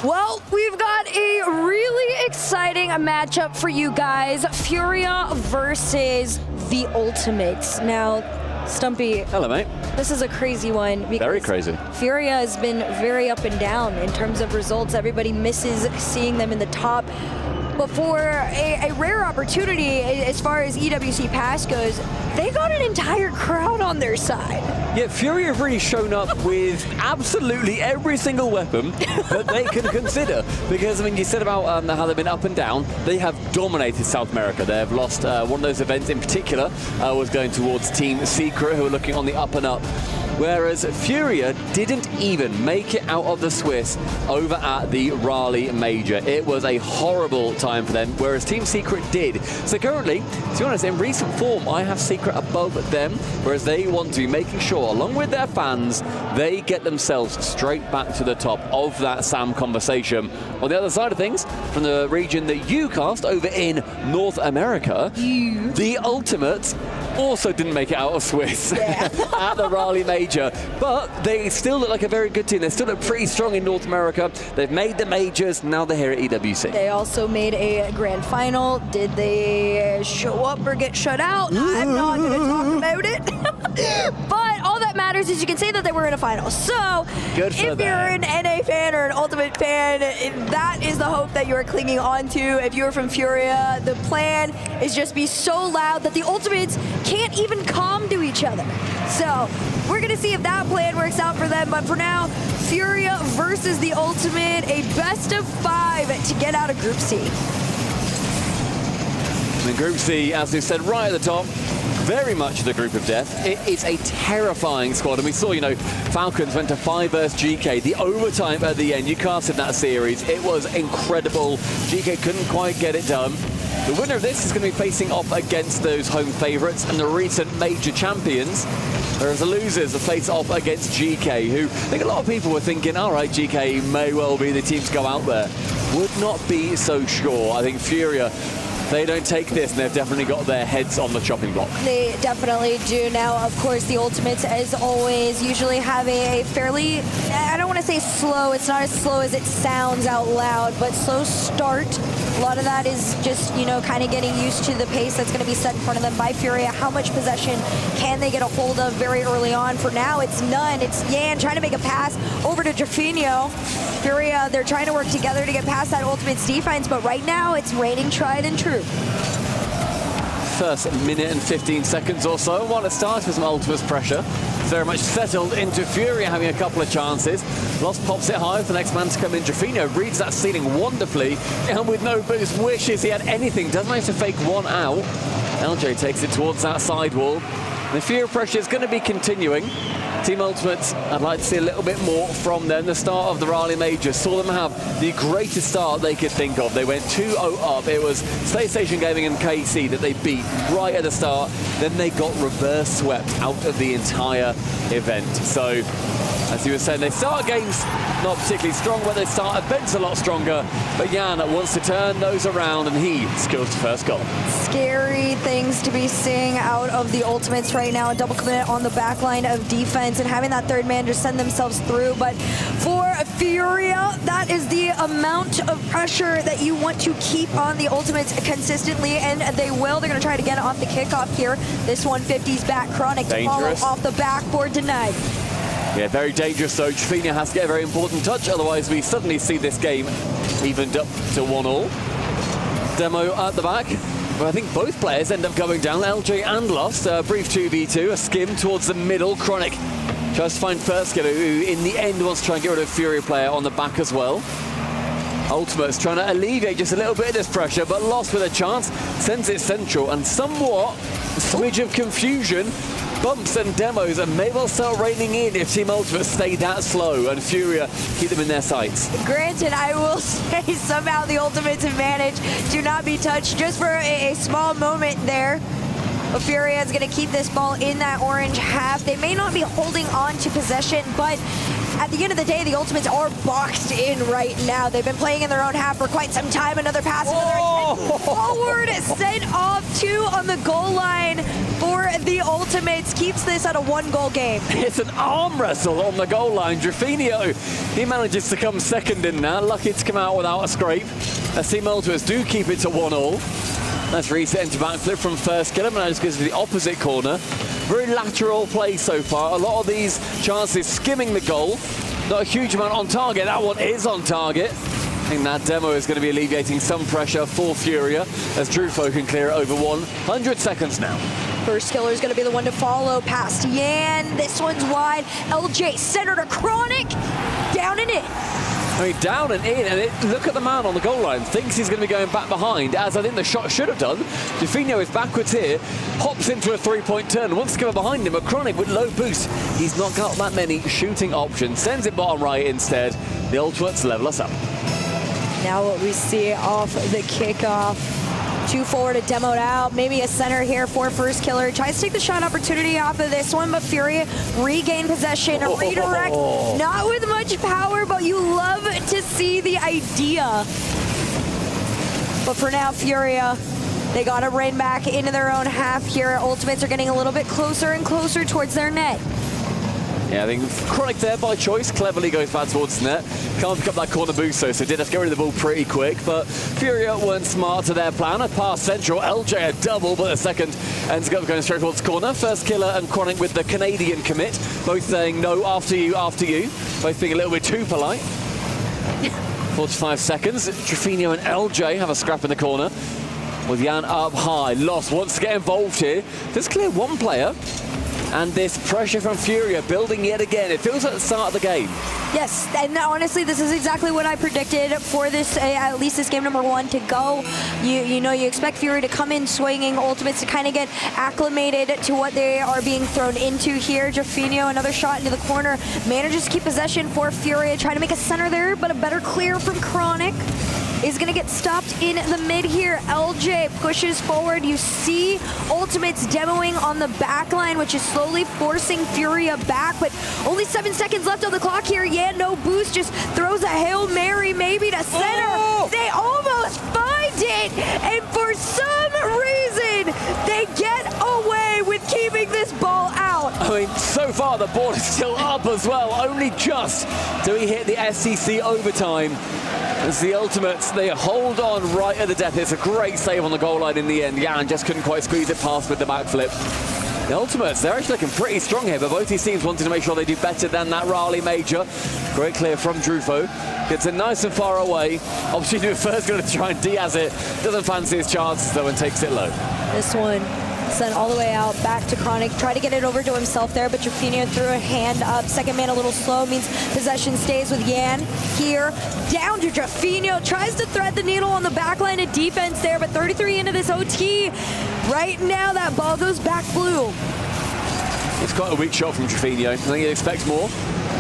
Well, we've got a really exciting matchup for you guys. Furia versus the Ultimates. Now, Stumpy. Hello, mate. This is a crazy one. Because Very crazy. Furia has been very up and down in terms of results. Everybody misses seeing them in the top. But for a rare opportunity, as far as EWC Pass goes, they got an entire crowd on their side. Yeah, Furia have really shown up with absolutely every single weapon that they can consider. Because, I mean, you said about how they've been up and down. They have dominated South America. They have lost one of those events in particular, was going towards Team Secret, who are looking on the up and up. Whereas Furia didn't even make it out of the Swiss over at the Raleigh Major. It was a horrible time for them, whereas Team Secret did. So currently, to be honest, in recent form, I have Secret above them, whereas they want to be making sure, along with their fans, they get themselves straight back to the top of that SAM conversation. On the other side of things, from the region that you cast over in North America, the Ultimates also didn't make it out of Swiss at the Raleigh Major, but they still look like a very good team. They still look pretty strong in North America. They've made the majors, now they're here at EWC. They also made a grand final. Did they show up or get shut out? I'm not going to talk about it. But all that matters is you can say that they were in a final. So if you're an NA fan or an Ultimate fan, that is the hope that you're clinging on to. If you're from Furia, the plan is just be so loud that the Ultimates can't even calm to each other. So we're going to see if that plan works out for them. But for now, Furia versus the Ultimate, a best of 5 to get out of Group C. In Group C, as we said right at the top, very much the group of death. It is a terrifying squad, and we saw, Falcons went to 5 versus GK. The overtime at the end, you casted that series. It was incredible. GK couldn't quite get it done. The winner of this is going to be facing off against those home favourites and the recent major champions, whereas the losers are faced off against GK, who I think a lot of people were thinking, all right, GK may well be the team to go out there. Would not be so sure. I think Furia they don't take this, and they've definitely got their heads on the chopping block. They definitely do. Now, of course, the Ultimates, as always, usually have a fairly, I don't want to say slow, it's not as slow as it sounds out loud, but slow start. A lot of that is just, you know, kind of getting used to the pace that's going to be set in front of them by Furia. How much possession can they get a hold of very early on? For now, it's none. It's Yan trying to make a pass over to Jaffinho. Furia, they're trying to work together to get past that Ultimates defense, but right now it's raining tried and true. First minute and 15 seconds or so. While it starts with some Ultimates pressure, very much settled into Furia, having a couple of chances. Lost pops it high for the next man to come in. Jaffinho reads that ceiling wonderfully, and with no boost, wishes he had anything. Doesn't manage to fake one out. LJ takes it towards that side wall. The Furia pressure is going to be continuing. Team Ultimates, I'd like to see a little bit more from them. The start of the Raleigh Majors saw them have the greatest start they could think of. They went 2-0 up. It was Space Station Gaming and KC that they beat right at the start. Then they got reverse swept out of the entire event. So, as you were saying, they start games not particularly strong, but they start events a lot stronger. But Jan wants to turn those around, and he scores the first goal. Scary things to be seeing out of the Ultimates right now. A double commit on the back line of defense and having that third man just send themselves through. But for Furia, that is the amount of pressure that you want to keep on the Ultimates consistently, and they will. They're going to try to get it off the kickoff here. This 150's back. Chronic to follow off the backboard denied. Yeah, very dangerous, though. Jaffinho has to get a very important touch, otherwise we suddenly see this game evened up to 1-1. Demo at the back, but I think both players end up going down, LJ and Lost. A brief 2v2, a skim towards the middle. Chronic tries to find First Killer, who in the end wants to try and get rid of Furia player on the back as well. Ultimate's trying to alleviate just a little bit of this pressure, but Lost with a chance, sends it central, and somewhat a smidge of confusion. Bumps and demos, and may well start raining in if Team Ultimate stay that slow and Furia keep them in their sights. Granted, I will say somehow the Ultimates advantage to not be touched just for a small moment there. But Furia is going to keep this ball in that orange half. They may not be holding on to possession, but at the end of the day, the Ultimates are boxed in right now. They've been playing in their own half for quite some time. Another pass forward, sent off 2 on the goal line for the Ultimates. Keeps this at a 1-goal game. It's an arm wrestle on the goal line. Jaffinho, he manages to come second in that. Lucky to come out without a scrape. As Team Ultimates do keep it to 1-1. Nice reset into backflip from First Killer, and now just goes to the opposite corner. Very lateral play so far. A lot of these chances skimming the goal. Not a huge amount on target. That one is on target. I think that demo is going to be alleviating some pressure for Furia as Drufo can clear it over 100 seconds now. First Killer is going to be the one to follow past Yan. This one's wide. LJ center to Chronic. Down and in. I mean, down and in, and look at the man on the goal line. Thinks he's going to be going back behind, as I think the shot should have done. Jaffinho is backwards here, hops into a three-point turn, wants to go behind him, but Chronic with low boost. He's not got that many shooting options. Sends it bottom right instead. The Ultimates level us up. Now what we see off the kickoff. 2 forward, a demoed out. Maybe a center here for First Killer. Tries to take the shot opportunity off of this one, but Furia regain possession. A redirect, not with much power, but you love to see the idea. But for now, Furia, they got to rein back into their own half here. Ultimates are getting a little bit closer and closer towards their net. Yeah, I think Chronic there by choice cleverly goes back towards the net. Can't pick up that corner boost, so did have to get rid of the ball pretty quick. But Furia weren't smart to their plan. A pass central, LJ a double, but the second ends up going straight towards the corner. First Killer and Chronic with the Canadian commit, both saying no, after you, after you. Both being a little bit too polite. 45 seconds. Jaffinho and LJ have a scrap in the corner. With Jan up high. Lost wants to get involved here. Just clear one player. And this pressure from Furia building yet again. It feels like the start of the game. Yes, and honestly, this is exactly what I predicted for this, at least this game number 1 to go. You know, you expect Furia to come in swinging, Ultimates to kind of get acclimated to what they are being thrown into here. Jaffinho, another shot into the corner, manages to keep possession for Furia, trying to make a center there, but a better clear from Chronic. Is going to get stopped in the mid here. LJ pushes forward. You see Ultimates demoing on the back line, which is slowly forcing Furia back, but only 7 seconds left on the clock here. Yeah, no boost, just throws a Hail Mary maybe to center. They almost find it. it, and for some reason, they get away with keeping this ball out. I mean, so far the ball is still up as well. Only just do we hit the SEC overtime. As the Ultimates, they hold on right at the death. It's a great save on the goal line in the end. Jan just couldn't quite squeeze it past with the backflip. The Ultimates, they're actually looking pretty strong here, but both these teams wanted to make sure they do better than that Raleigh Major. Great clear from Drufo. Gets it nice and far away. Opportunity first going to try and Diaz it. Doesn't fancy his chances though and takes it low. This one sent all the way out, back to Chronic. Tried to get it over to himself there, but Trafino threw a hand up. Second man a little slow, means possession stays with Yan. Here, down to Trafino. Tries to thread the needle on the back line of defense there, but 33 into this OT. Right now, that ball goes back blue. It's quite a weak shot from Trafino. I think he expects more.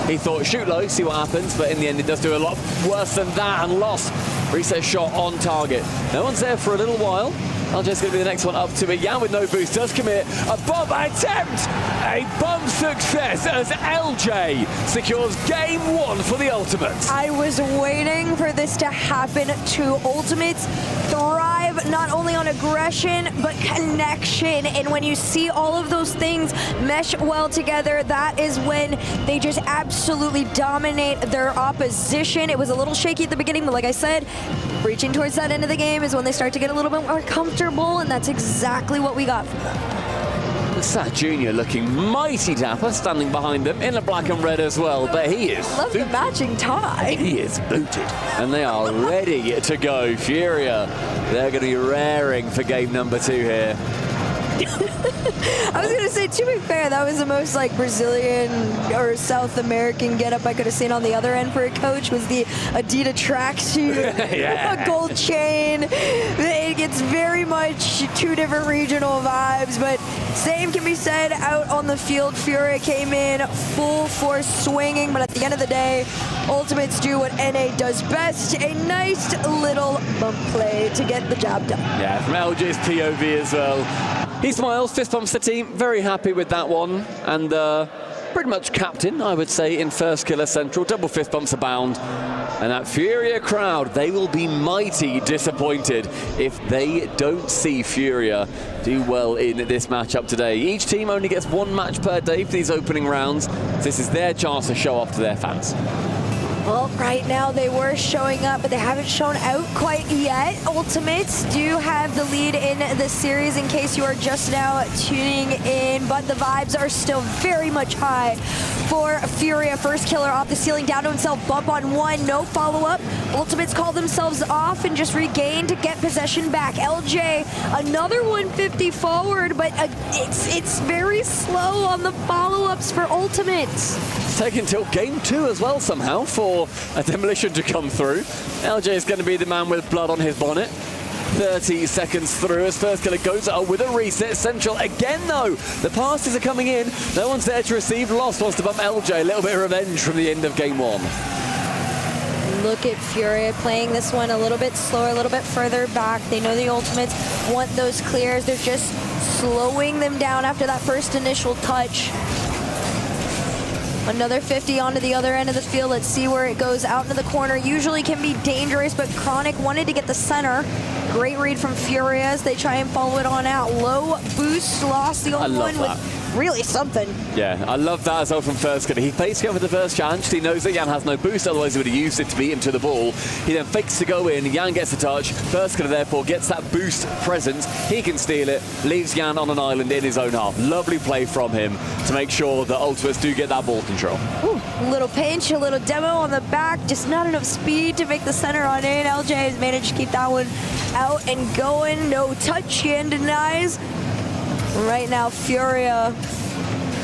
He thought shoot low, see what happens, but in the end it does do a lot worse than that and lost. Reset shot on target. No one's there for a little while. LJ's going to be the next one up to it. Yan with no boost does commit a bomb attempt. A bomb success as LJ secures game one for the Ultimates. I was waiting for this to happen to Ultimates. Thrive not only on aggression, but connection. And when you see all of those things mesh well together, that is when they just absolutely dominate their opposition. It was a little shaky at the beginning, but like I said, reaching towards that end of the game is when they start to get a little bit more comfortable, and that's exactly what we got from them. Sat Jr. looking mighty dapper, standing behind them in a black and red as well, but he is Love the matching tie. He is booted. And they are ready to go. Furia, they're going to be raring for game number 2 here. I was going to say, to be fair, that was the most like Brazilian or South American getup I could have seen on the other end for a coach, was the Adidas tracksuit, a gold chain. It gets very much 2 different regional vibes, but same can be said out on the field. Furia came in full force swinging, but at the end of the day, Ultimates do what NA does best, a nice little bump play to get the job done. Yeah, from LJ's POV as well. He smiles, fist bumps the team, very happy with that one, and pretty much captain, I would say, in first killer central. Double fist bumps abound, and that Furia crowd, they will be mighty disappointed if they don't see Furia do well in this matchup today. Each team only gets 1 match per day for these opening rounds. This is their chance to show off to their fans. Well, right now they were showing up, but they haven't shown out quite yet. Ultimates do have the lead in the series in case you are just now tuning in, but the vibes are still very much high for Furia. First killer off the ceiling, down to himself, bump on 1, no follow-up. Ultimates call themselves off and just regain to get possession back. LJ, another 150 forward, but it's very slow on the follow-ups for Ultimates. It's taken till game 2 as well somehow for a demolition to come through. LJ is going to be the man with blood on his bonnet. 30 seconds through as first killer goes out with a reset. Central again though. The passes are coming in. No one's there to receive. Lost wants to bump LJ. A little bit of revenge from the end of game 1. Look at Furia playing this one a little bit slower, a little bit further back. They know the Ultimates want those clears. They're just slowing them down after that first initial touch. Another 50 onto the other end of the field. Let's see where it goes. Out into the corner. Usually can be dangerous, but Chronic wanted to get the center. Great read from Furia as they try and follow it on out. Low boost, lost the old one with really something. Yeah, I love that as well from first killer. He fakes to go for the first chance. He knows that Yan has no boost, otherwise he would have used it to beat him to the ball. He then fakes to go in. Yan gets the touch. First killer therefore gets that boost presence. He can steal it, leaves Yan on an island in his own half. Lovely play from him to make sure the Ultimates do get that ball control. Ooh, a little pinch, a little demo on the back, just not enough speed to make the center on in. LJ has managed to keep that one out and going. No touch, Yan denies. Right now, Furia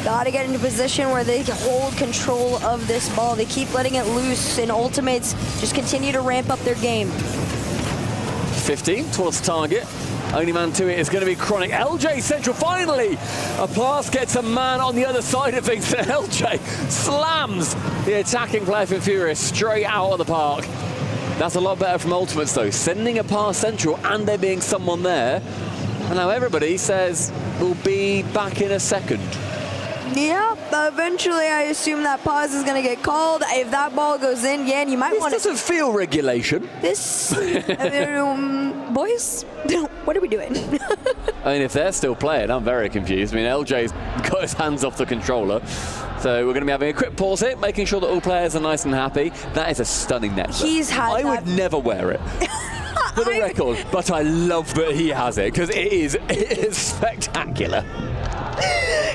got to get into position where they can hold control of this ball. They keep letting it loose, and Ultimates just continue to ramp up their game. 15 towards target. Only man to it is going to be Chronic. LJ Central finally. A pass gets a man on the other side of things. LJ slams the attacking player for Furia straight out of the park. That's a lot better from Ultimates though. Sending a pass central and there being someone there. And now everybody says we'll be back in a second. Yeah, eventually I assume that pause is going to get called. If that ball goes in, Yan, you might want to... This doesn't feel regulation. This... boys, what are we doing? I mean, if they're still playing, I'm very confused. I mean, LJ's got his hands off the controller. So we're going to be having a quick pause here, making sure that all players are nice and happy. That is a stunning necklace. He's had I would never wear it. For the record, but I love that he has it because it is spectacular.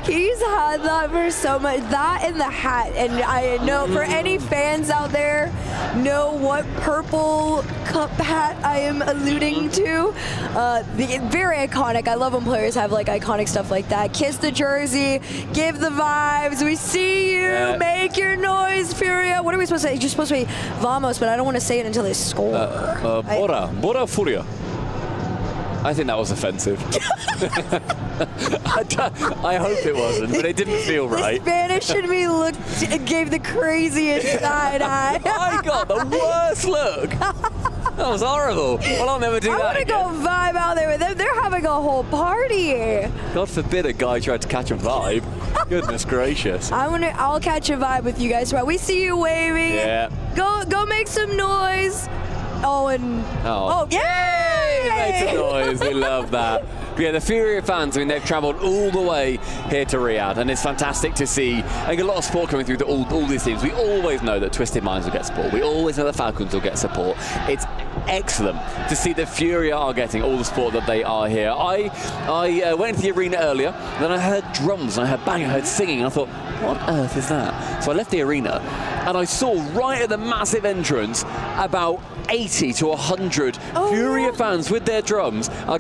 He's had that for so much. That and the hat. And I know for any fans out there know what purple cup hat I am alluding to. Very iconic. I love when players have like iconic stuff like that. Kiss the jersey, give the vibes. We see you. Yeah. Make your noise, Furia. What are we supposed to say? You're supposed to be Vamos, but I don't want to say it until they score. Bora Furia. I think that was offensive. I hope it wasn't, but it didn't feel right. The Spanish in me gave the craziest side eye. I got the worst look. That was horrible. Well, I'll never do that. I want to go vibe out there with them. They're having a whole party. God forbid a guy tried to catch a vibe. Goodness gracious. I'll catch a vibe with you guys. We see you waving. Yeah. Go make some noise. Oh, yay! Make some noise. We love that. But yeah, the Furia fans, I mean, they've travelled all the way here to Riyadh, and it's fantastic to see. I think a lot of support coming through all these teams. We always know that Twisted Minds will get support. We always know the Falcons will get support. It's excellent to see that Furia are getting all the support that they are here. I went into the arena earlier, then I heard drums, and I heard banging, I heard singing, and I thought, what on earth is that? So I left the arena, and I saw right at the massive entrance about 80 to 100 Furia fans with their drums. I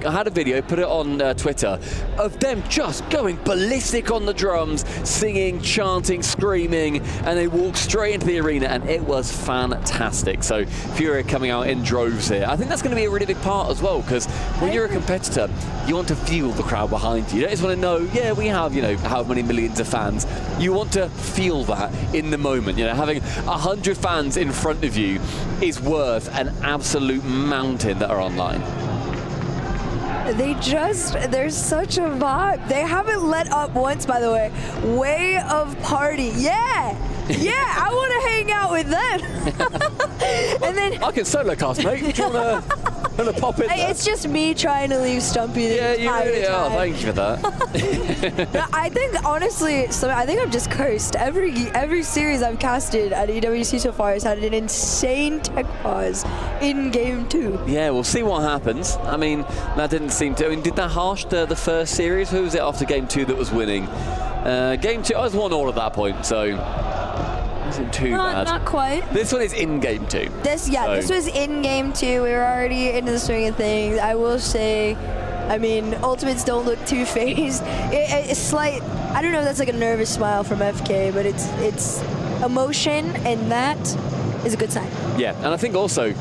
had a video, put it on Twitter, of them just going ballistic on the drums, singing, chanting, screaming, and they walked straight into the arena, and it was fantastic. So Furia coming out in droves here. I think that's going to be a really big part as well, because when you're a competitor, you want to feel the crowd behind you. You don't just want to know, yeah, we have, how many millions of fans. You want to feel that in the moment. Having 100 fans in front of you is worth an absolute mountain that are online. There's such a vibe. They haven't let up once, by the way. Way of party. Yeah, I want to hang out with them. And then I can solo cast, mate. Do you want to pop in there? It's just me trying to leave Stumpy the entire time. Thank you for that. I think, honestly, I think I'm just cursed. Every series I've casted at EWC so far has had an insane tech pause in Game 2. Yeah, we'll see what happens. I mean, that didn't seem to... I mean, did that harsh the first series? Who was it after Game 2 that was winning? Game 2, I was 1-1 at that point, so... Isn't too bad. Not quite. This one is in Game 2. This was in Game 2. We were already into the swing of things. I will say, I mean, ultimates don't look too phased. It's slight. I don't know if that's like a nervous smile from FK, but it's emotion, and that is a good sign. Yeah, and I think also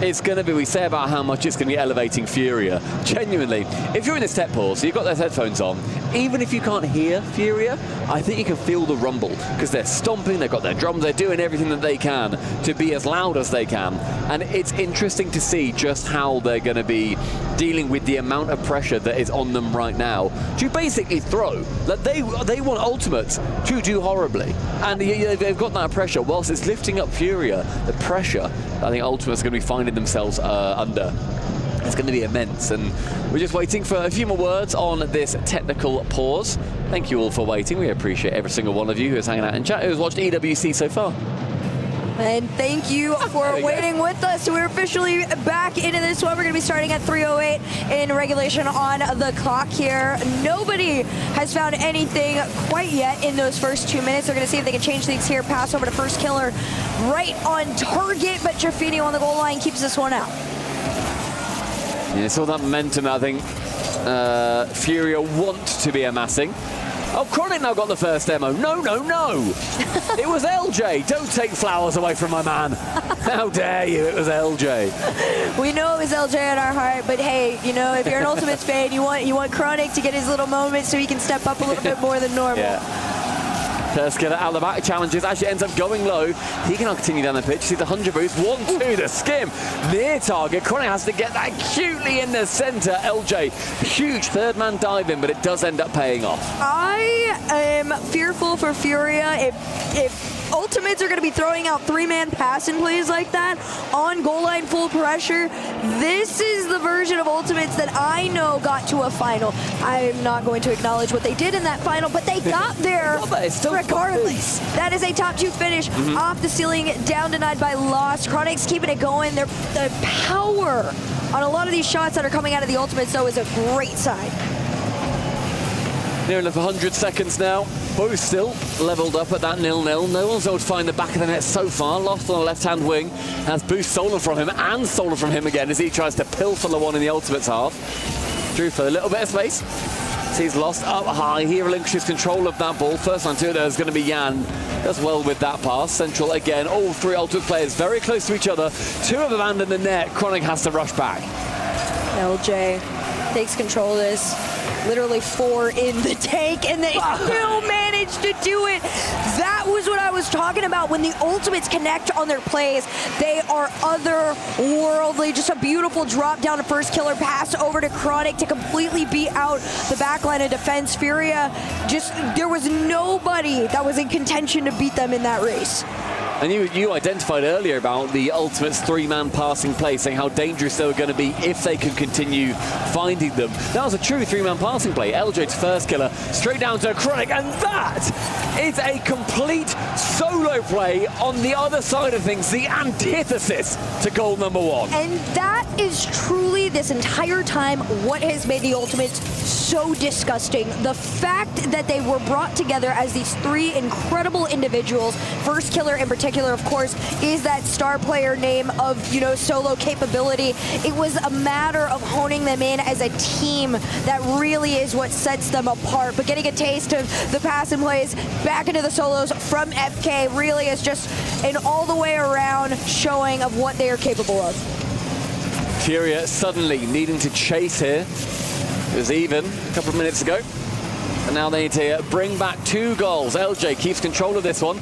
it's going to be, we say about how much it's going to be elevating Furia. Genuinely, if you're in this tech pause, so you've got those headphones on, even if you can't hear Furia, I think you can feel the rumble, because they're stomping, they've got their drums, they're doing everything that they can to be as loud as they can. And it's interesting to see just how they're going to be dealing with the amount of pressure that is on them right now to basically throw. Like they want ultimates to do horribly, and they've got that pressure. Whilst it's lifting up Furia, the pressure I think ultimates are going to be finding themselves under. It's going to be immense, and we're just waiting for a few more words on this technical pause. Thank you all for waiting. We appreciate every single one of you who is hanging out in chat, who has watched EWC so far. And thank you for waiting with us. We're officially back into this one. We're going to be starting at 3:08 in regulation on the clock here. Nobody has found anything quite yet in those first 2 minutes. They're going to see if they can change things here. Pass over to first killer right on target, but Jafini on the goal line keeps this one out. Yeah, it's all that momentum I think Furia want to be amassing. Oh, Chronic now got the first demo. No. It was LJ. Don't take flowers away from my man. How dare you? It was LJ. We know it was LJ at our heart, but hey, if you're an Ultimates fan, you want Chronic to get his little moment so he can step up a little bit more than normal. Yeah. Terskiller out the back, challenges, actually ends up going low. He can now continue down the pitch, see the 100 boost, 1-2, the skim, near target. Chronic has to get that cutely in the centre. LJ, huge third man dive in, but it does end up paying off. I am fearful for Furia if Ultimates are going to be throwing out three-man passing plays like that on goal line full pressure. This is the version of Ultimates that I know got to a final. I'm not going to acknowledge what they did in that final, but they got there regardless. That is a top 2 finish off the ceiling, down denied by Lost. Chronic's keeping it going. Their power on a lot of these shots that are coming out of the Ultimates, though, is a great sign. Near enough 100 seconds now. Both still leveled up at that 0-0. No one's able to find the back of the net so far. Lost on the left-hand wing. Has boost stolen from him and stolen from him again as he tries to pilfer the one in the Ultimates half. Drew for a little bit of space. Sees Lost up high. He relinquishes control of that ball. First line to there is going to be Jan. Does well with that pass. Central again. All three Ultimate players very close to each other. Two have abandoned the net. Chronic has to rush back. LJ takes control of this. Literally 4 in the tank, and they still managed to do it. That was what I was talking about. When the Ultimates connect on their plays, they are otherworldly. Just a beautiful drop down to first killer, pass over to Chronic to completely beat out the backline of defense. Furia, there was nobody that was in contention to beat them in that race. And you identified earlier about the Ultimates three-man passing play, saying how dangerous they were going to be if they could continue finding them. That was a true three-man passing play. LJ to first killer, straight down to Chronic, and that is a complete solo play on the other side of things, the antithesis to goal number 1. And that is truly, this entire time, what has made the Ultimates so disgusting. The fact that they were brought together as these 3 incredible individuals. First killer in particular, of course, is that star player name of, solo capability. It was a matter of honing them in as a team. That really is what sets them apart. But getting a taste of the pass and plays back into the solos from FK really is just an all the way around showing of what they are capable of. Furia suddenly needing to chase here. It was even a couple of minutes ago. And now they need to bring back 2 goals. LJ keeps control of this one.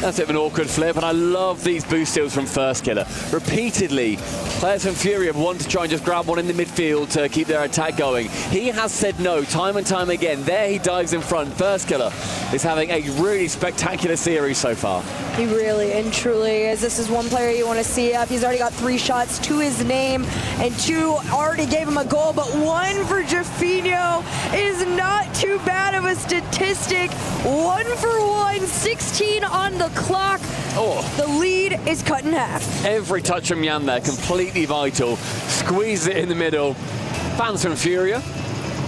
That's a bit of an awkward flip, and I love these boost steals from First Killer. Repeatedly, players from Furia want to try and just grab one in the midfield to keep their attack going. He has said no time and time again. There he dives in front. First Killer is having a really spectacular series so far. He really and truly is. This is one player you want to see up. He's already got 3 shots to his name, and 2 already gave him a goal, but 1 for Jaffinho is not too bad of a statistic. 1 for 1, 16 on the clock. The lead is cut in half. Every touch from Jan there, completely vital. Squeeze it in the middle. Fans from Furia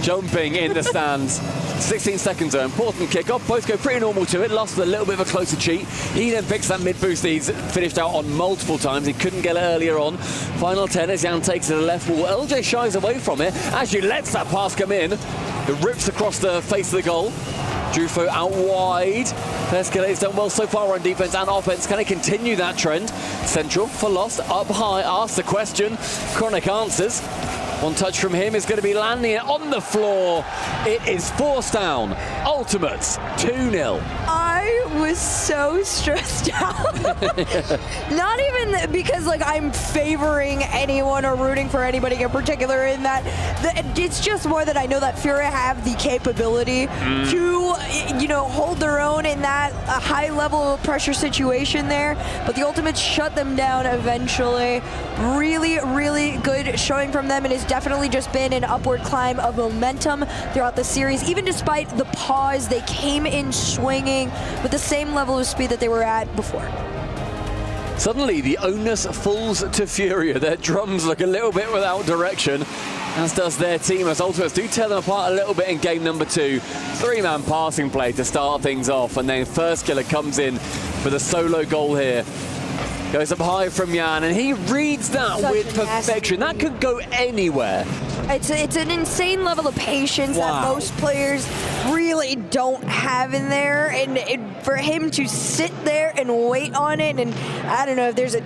jumping in the stands. 16 seconds though, important kickoff. Both go pretty normal to it. Lost with a little bit of a closer cheat. He then picks that mid boost he's finished out on multiple times. He couldn't get it earlier on. Final 10 as Jan takes it to the left wall. LJ shies away from it as she lets that pass come in. It rips across the face of the goal. Drufo out wide. Escalate's done well so far on defense and offense. Can he continue that trend? Central for Lost, up high, asks the question. Chronic answers. One touch from him is going to be landing it on the floor. It is forced down. Ultimates 2-0. I was so stressed out. Not even because I'm favoring anyone or rooting for anybody in particular in that. It's just more that I know that Furia have the capability to, hold their own in that high level of pressure situation there. But the Ultimates shut them down eventually. Really, really good showing from them, and it's definitely just been an upward climb of momentum throughout the series. Even despite the pause, they came in swinging with the same level of speed that they were at before. Suddenly, the onus falls to Furia. Their drums look a little bit without direction, as does their team, as Ultimates do tear them apart a little bit in game number 2. 3-man passing play to start things off, and then First Killer comes in for the solo goal here. Goes up high from Jan, and he reads that with perfection. That could go anywhere. It's an insane level of patience that most players really don't have in there, and for him to sit there and wait on it, and I don't know if there's a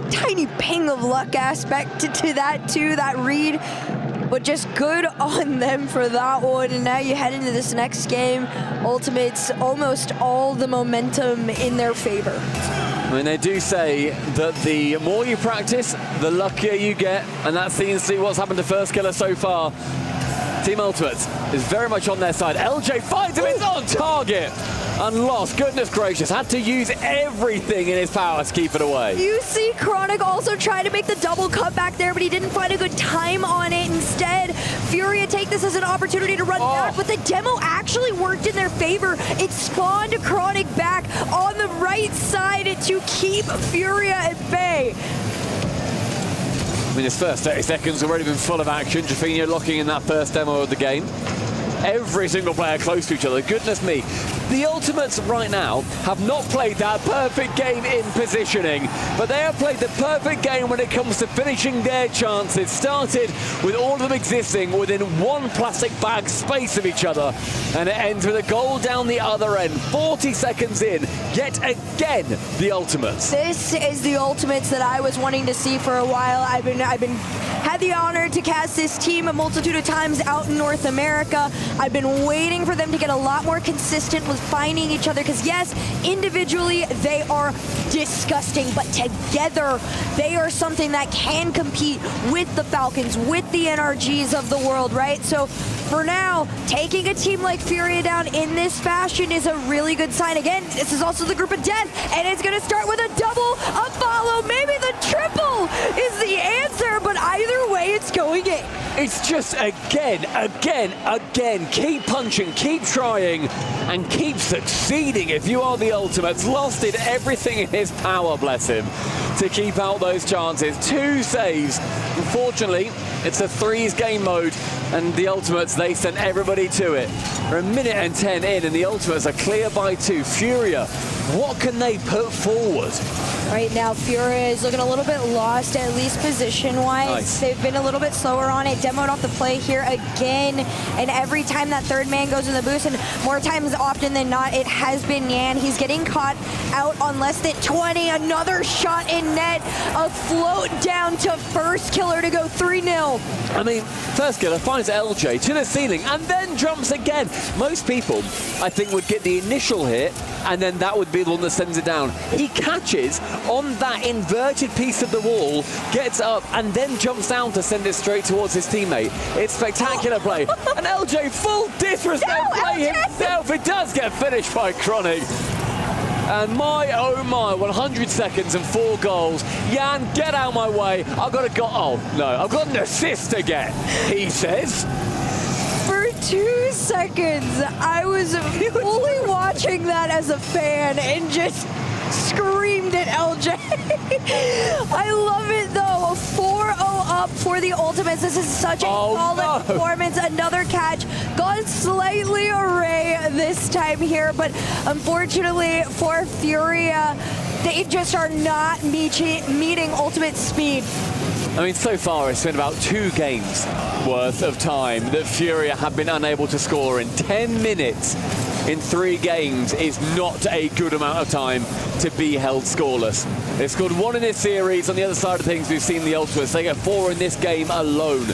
tiny ping of luck aspect to that too, that read. but just good on them for that one. And now you head into this next game. Ultimates almost all the momentum in their favor. I mean, they do say that the more you practice, the luckier you get, and that seems to be what's happened to First Killer so far. Team Ultimates is very much on their side. LJ finds him, it's on target! And lost, goodness gracious, had to use everything in his power to keep it away. You see Chronic also trying to make the double cut back there, but he didn't find a good time on it. Instead, Furia take this as an opportunity to run back, but the demo actually worked in their favor. It spawned Chronic back on the right side to keep Furia at bay. I mean, his first 30 seconds have already been full of action. Jaffinho locking in that first demo of the game. Every single player close to each other. Goodness me. The Ultimates right now have not played that perfect game in positioning, but they have played the perfect game when it comes to finishing their chances. Started with all of them existing within one plastic bag space of each other, and it ends with a goal down the other end. 40 seconds in, yet again, the Ultimates. This is the Ultimates that I was wanting to see for a while. I've had the honor to cast this team a multitude of times out in North America. I've been waiting for them to get a lot more consistent with finding each other, because yes, individually they are disgusting, but together they are something that can compete with the Falcons, with the NRGs of the world, right? So for now, taking a team like Furia down in this fashion is a really good sign. Again, this is also the group of death, and it's going to start with a double, a follow, maybe the triple is the answer, but either way, it's going in. It's just again, keep punching, keep trying, and keep succeeding. If you are the Ultimates, lost did everything in his power, bless him, to keep out those chances. 2 saves. Unfortunately, it's a 3s game mode, and the Ultimates, they sent everybody to it. We're a minute and 10 in, and the Ultimates are clear by 2. Furia, what can they put forward? Right now, Furia is looking a little bit lost, at least position-wise. Nice. They've been a little bit slower on it. Demoed off the play here again, and every time that third man goes in the boost, and more times often than not, it has been Yan. He's getting caught out on less than 20. Another shot in net, a float down to First Killer to go 3-0. I mean, First Killer finds LJ to the ceiling and then jumps again. Most people, I think, would get the initial hit, and then that would be the one that sends it down. He catches on that inverted piece of the wall, gets up, and then jumps down to send it straight towards his teammate. It's spectacular play. And LJ, full disrespect play himself. It does get finished by Chronic. And my, oh my, 100 seconds and 4 goals. Yan, get out my way. I've got a goal. Oh, no, I've got an assist to get, he says. For 2 seconds, I was fully watching that as a fan and just screamed at LJ. I love it though. 4-0 up for the Ultimates. This is such a solid performance. Another catch. Gone slightly array this time here, but unfortunately for Furia, they just are not meeting Ultimate speed. I mean, so far it's been about 2 games worth of time that Furia have been unable to score in. 10 minutes in 3 games is not a good amount of time to be held scoreless. They've scored 1 in this series. On the other side of things, we've seen the Ultimates. They get 4 in this game alone.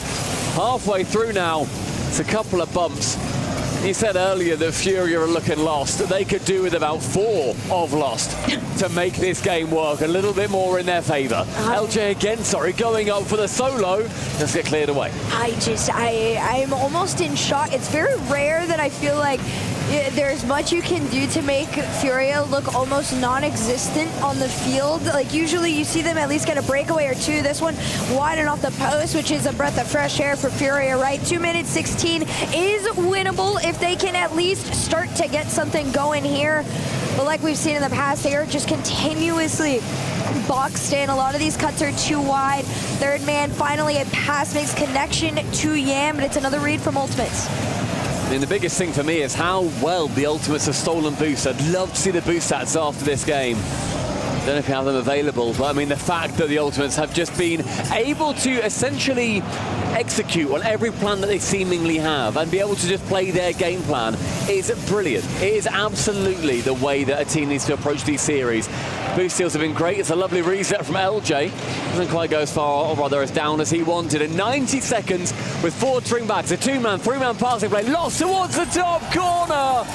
Halfway through now, it's a couple of bumps. You said earlier that Furia are looking lost. They could do with about 4 of lost to make this game work a little bit more in their favour. LJ again, going up for the solo. Let's get cleared away. I'm almost in shock. It's very rare that I feel like there's much you can do to make Furia look almost non-existent on the field. Like, usually you see them at least get a breakaway or 2. This one wide and off the post, which is a breath of fresh air for Furia, right? 2 minutes 16 is winnable if they can at least start to get something going here. But like we've seen in the past, they are just continuously boxed in. A lot of these cuts are too wide. Third man, finally a pass makes connection to Yam, but it's another read from Ultimates. I mean, the biggest thing for me is how well the Ultimates have stolen boosts. I'd love to see the boost stats after this game. don't know if you have them available, but I mean, the fact that the Ultimates have just been able to essentially execute on every plan that they seemingly have and be able to just play their game plan is brilliant. It is absolutely the way that a team needs to approach these series. Boost steals have been great. It's a lovely reset from LJ. Doesn't quite go as far, or rather as down as he wanted. In 90 seconds with 4 string backs, a 2-man, 3-man passing play, lost towards the top corner.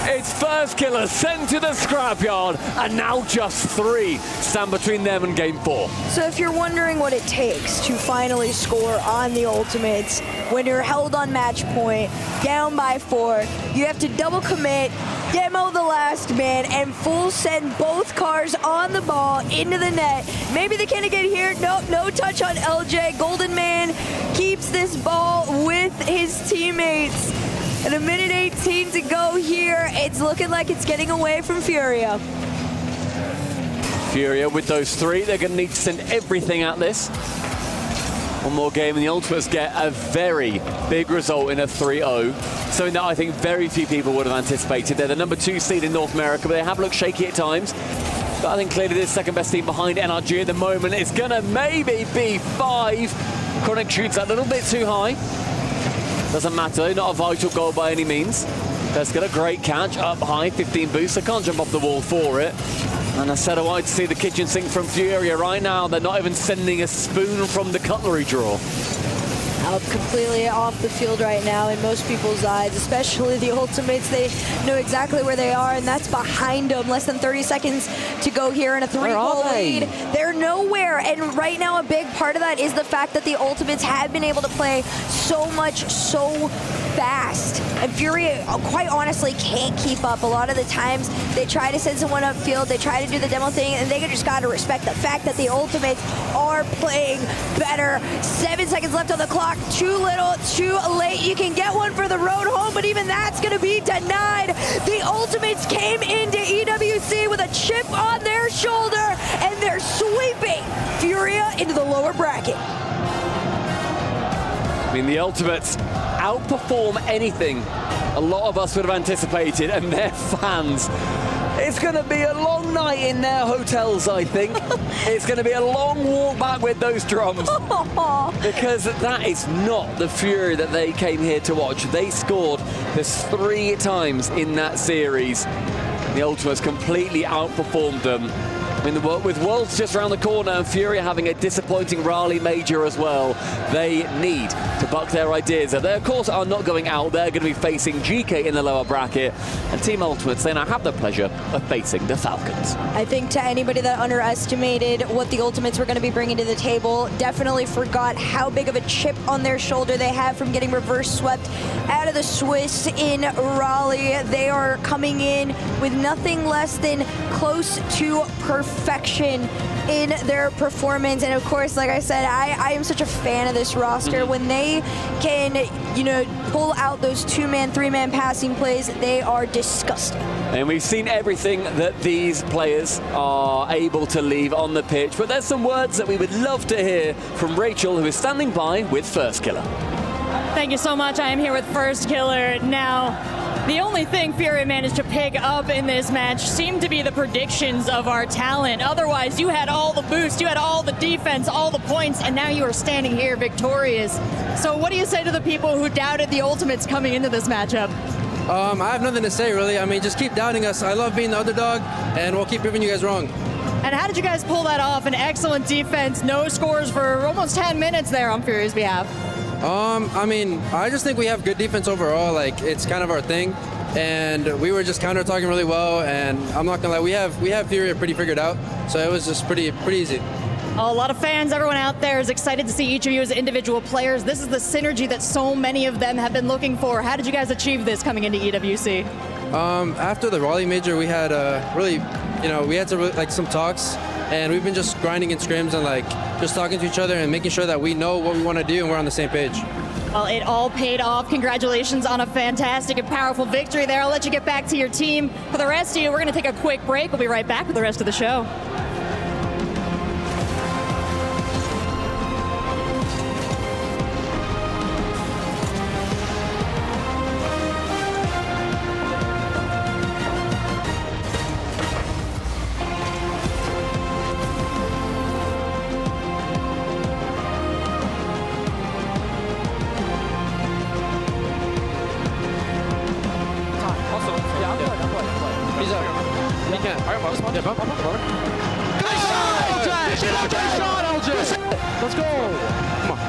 It's First Killer sent to the scrapyard, and now just 3 stand between them and game 4. So if you're wondering what it takes to finally score on the Ultimates, when you're held on match point, down by 4, you have to double commit, demo the last man, and full send both cars on the ball into the net. Maybe they can't get here. Nope, no touch on LJ. Golden Man keeps this ball with his teammates. And a minute 18 to go here. It's looking like it's getting away from Furia. Furia with those 3, they're going to need to send everything at this. One more game and the Ultimates get a very big result in a 3-0. Something that I think very few people would have anticipated. They're the number 2 seed in North America, but they have looked shaky at times. But I think clearly this second best team behind NRG at the moment is going to maybe be 5. Chronic shoots a little bit too high. Doesn't matter, not a vital goal by any means. That's got a great catch, up high, 15 boost. I can't jump off the wall for it. And I said I wanted to see the kitchen sink from Furia. Right now, they're not even sending a spoon from the cutlery drawer. Out completely off the field right now in most people's eyes, especially the Ultimates. They know exactly where they are, and that's behind them. Less than 30 seconds to go here in a 3-goal lead. They're nowhere, and right now a big part of that is the fact that the Ultimates have been able to play so fast. And Furia, quite honestly, can't keep up. A lot of the times, they try to send someone upfield, they try to do the demo thing, and they just got to respect the fact that the Ultimates are playing better. 7 seconds left on the clock. Too little, too late. You can get one for the road home, but even that's going to be denied. The Ultimates came into EWC with a chip on their shoulder, and they're sweeping Furia into the lower bracket. I mean, the Ultimates outperform anything a lot of us would have anticipated, and their fans, it's going to be a long night in their hotels, I think. It's going to be a long walk back with those drums, because that is not the Fury that they came here to watch. They scored this 3 times in that series. The Ultimates completely outperformed them. I mean, with Worlds just around the corner and Furia having a disappointing Raleigh major as well, they need to buck their ideas. They, of course, are not going out. They're going to be facing GK in the lower bracket. And Team Ultimates, they now have the pleasure of facing the Falcons. I think to anybody that underestimated what the Ultimates were going to be bringing to the table, definitely forgot how big of a chip on their shoulder they have from getting reverse swept out of the Swiss in Raleigh. They are coming in with nothing less than close to perfection in their performance. And of course, like I said, I am such a fan of this roster. When they can, pull out those 2-man, 3-man passing plays, they are disgusting. And we've seen everything that these players are able to leave on the pitch, but there's some words that we would love to hear from Rachel, who is standing by with First Killer. Thank you so much. I am here with First Killer. Now, the only thing Furia managed to pick up in this match seemed to be the predictions of our talent. Otherwise, you had all the boost, you had all the defense, all the points, and now you are standing here victorious. So what do you say to the people who doubted the Ultimates coming into this matchup? I have nothing to say, really. I mean, just keep doubting us. I love being the underdog, and we'll keep proving you guys wrong. And how did you guys pull that off? An excellent defense, no scores for almost 10 minutes there on Furia's behalf. I mean, I just think we have good defense overall. Like, it's kind of our thing. And we were just counter-attacking really well. And I'm not gonna lie, we have Furia pretty figured out. So it was just pretty easy. A lot of fans, everyone out there is excited to see each of you as individual players. This is the synergy that so many of them have been looking for. How did you guys achieve this coming into EWC? After the Raleigh major, we had we had some talks. And we've been just grinding in scrims and just talking to each other and making sure that we know what we want to do and we're on the same page. Well, it all paid off. Congratulations on a fantastic and powerful victory there. I'll let you get back to your team. For the rest of you, we're going to take a quick break. We'll be right back with the rest of the show. Let's go. Come on.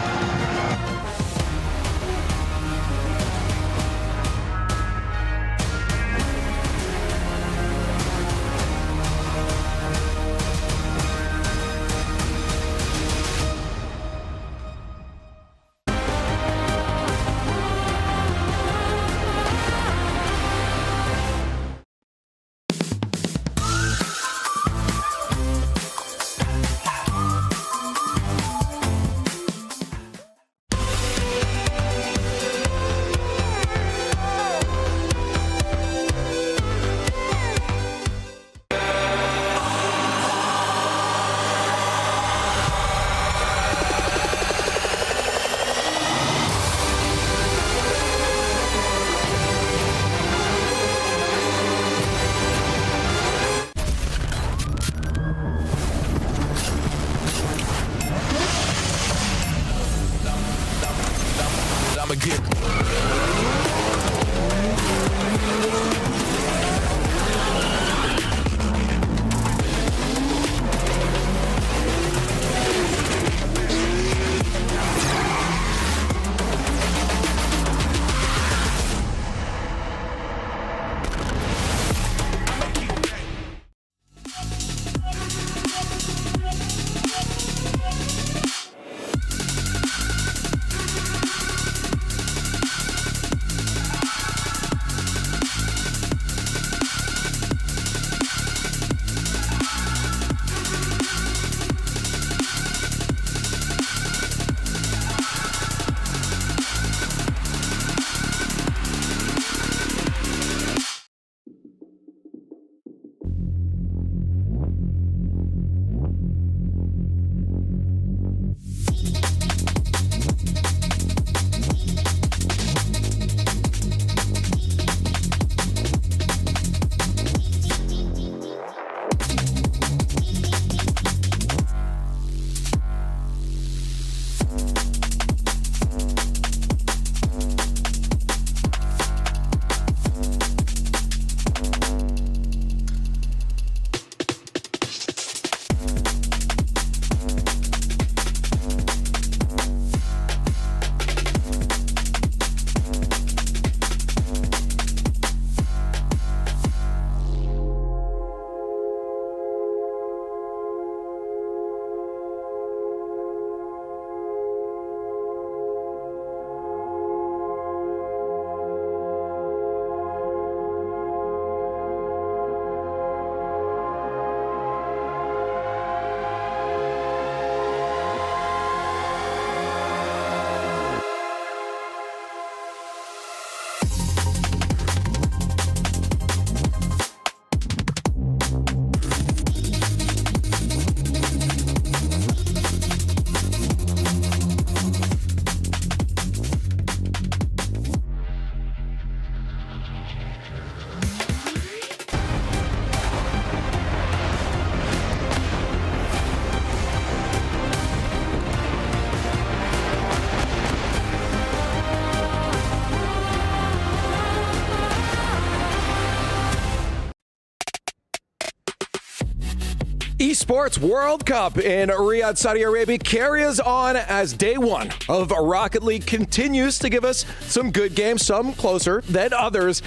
Esports World Cup in Riyadh, Saudi Arabia carries on as day one of Rocket League continues to give us some good games, some closer than others.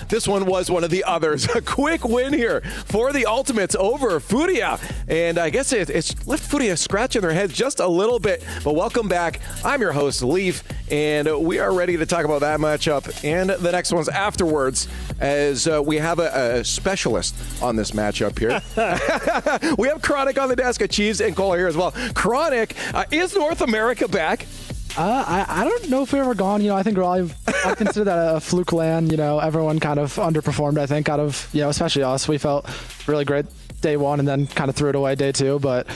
This one was one of the others. A quick win here for the Ultimates over Furia. And I guess it's left Furia scratching their heads just a little bit. But welcome back. I'm your host, Leaf, and we are ready to talk about that matchup and the next ones afterwards, as we have a specialist on this matchup here. We have Chronic on the desk, Achieves and Cole here as well. Chronic, is North America back? I don't know if we've ever gone. I think I consider that a fluke land. Everyone kind of underperformed, I think, out of, especially us. We felt really great day one and then kind of threw it away day two. But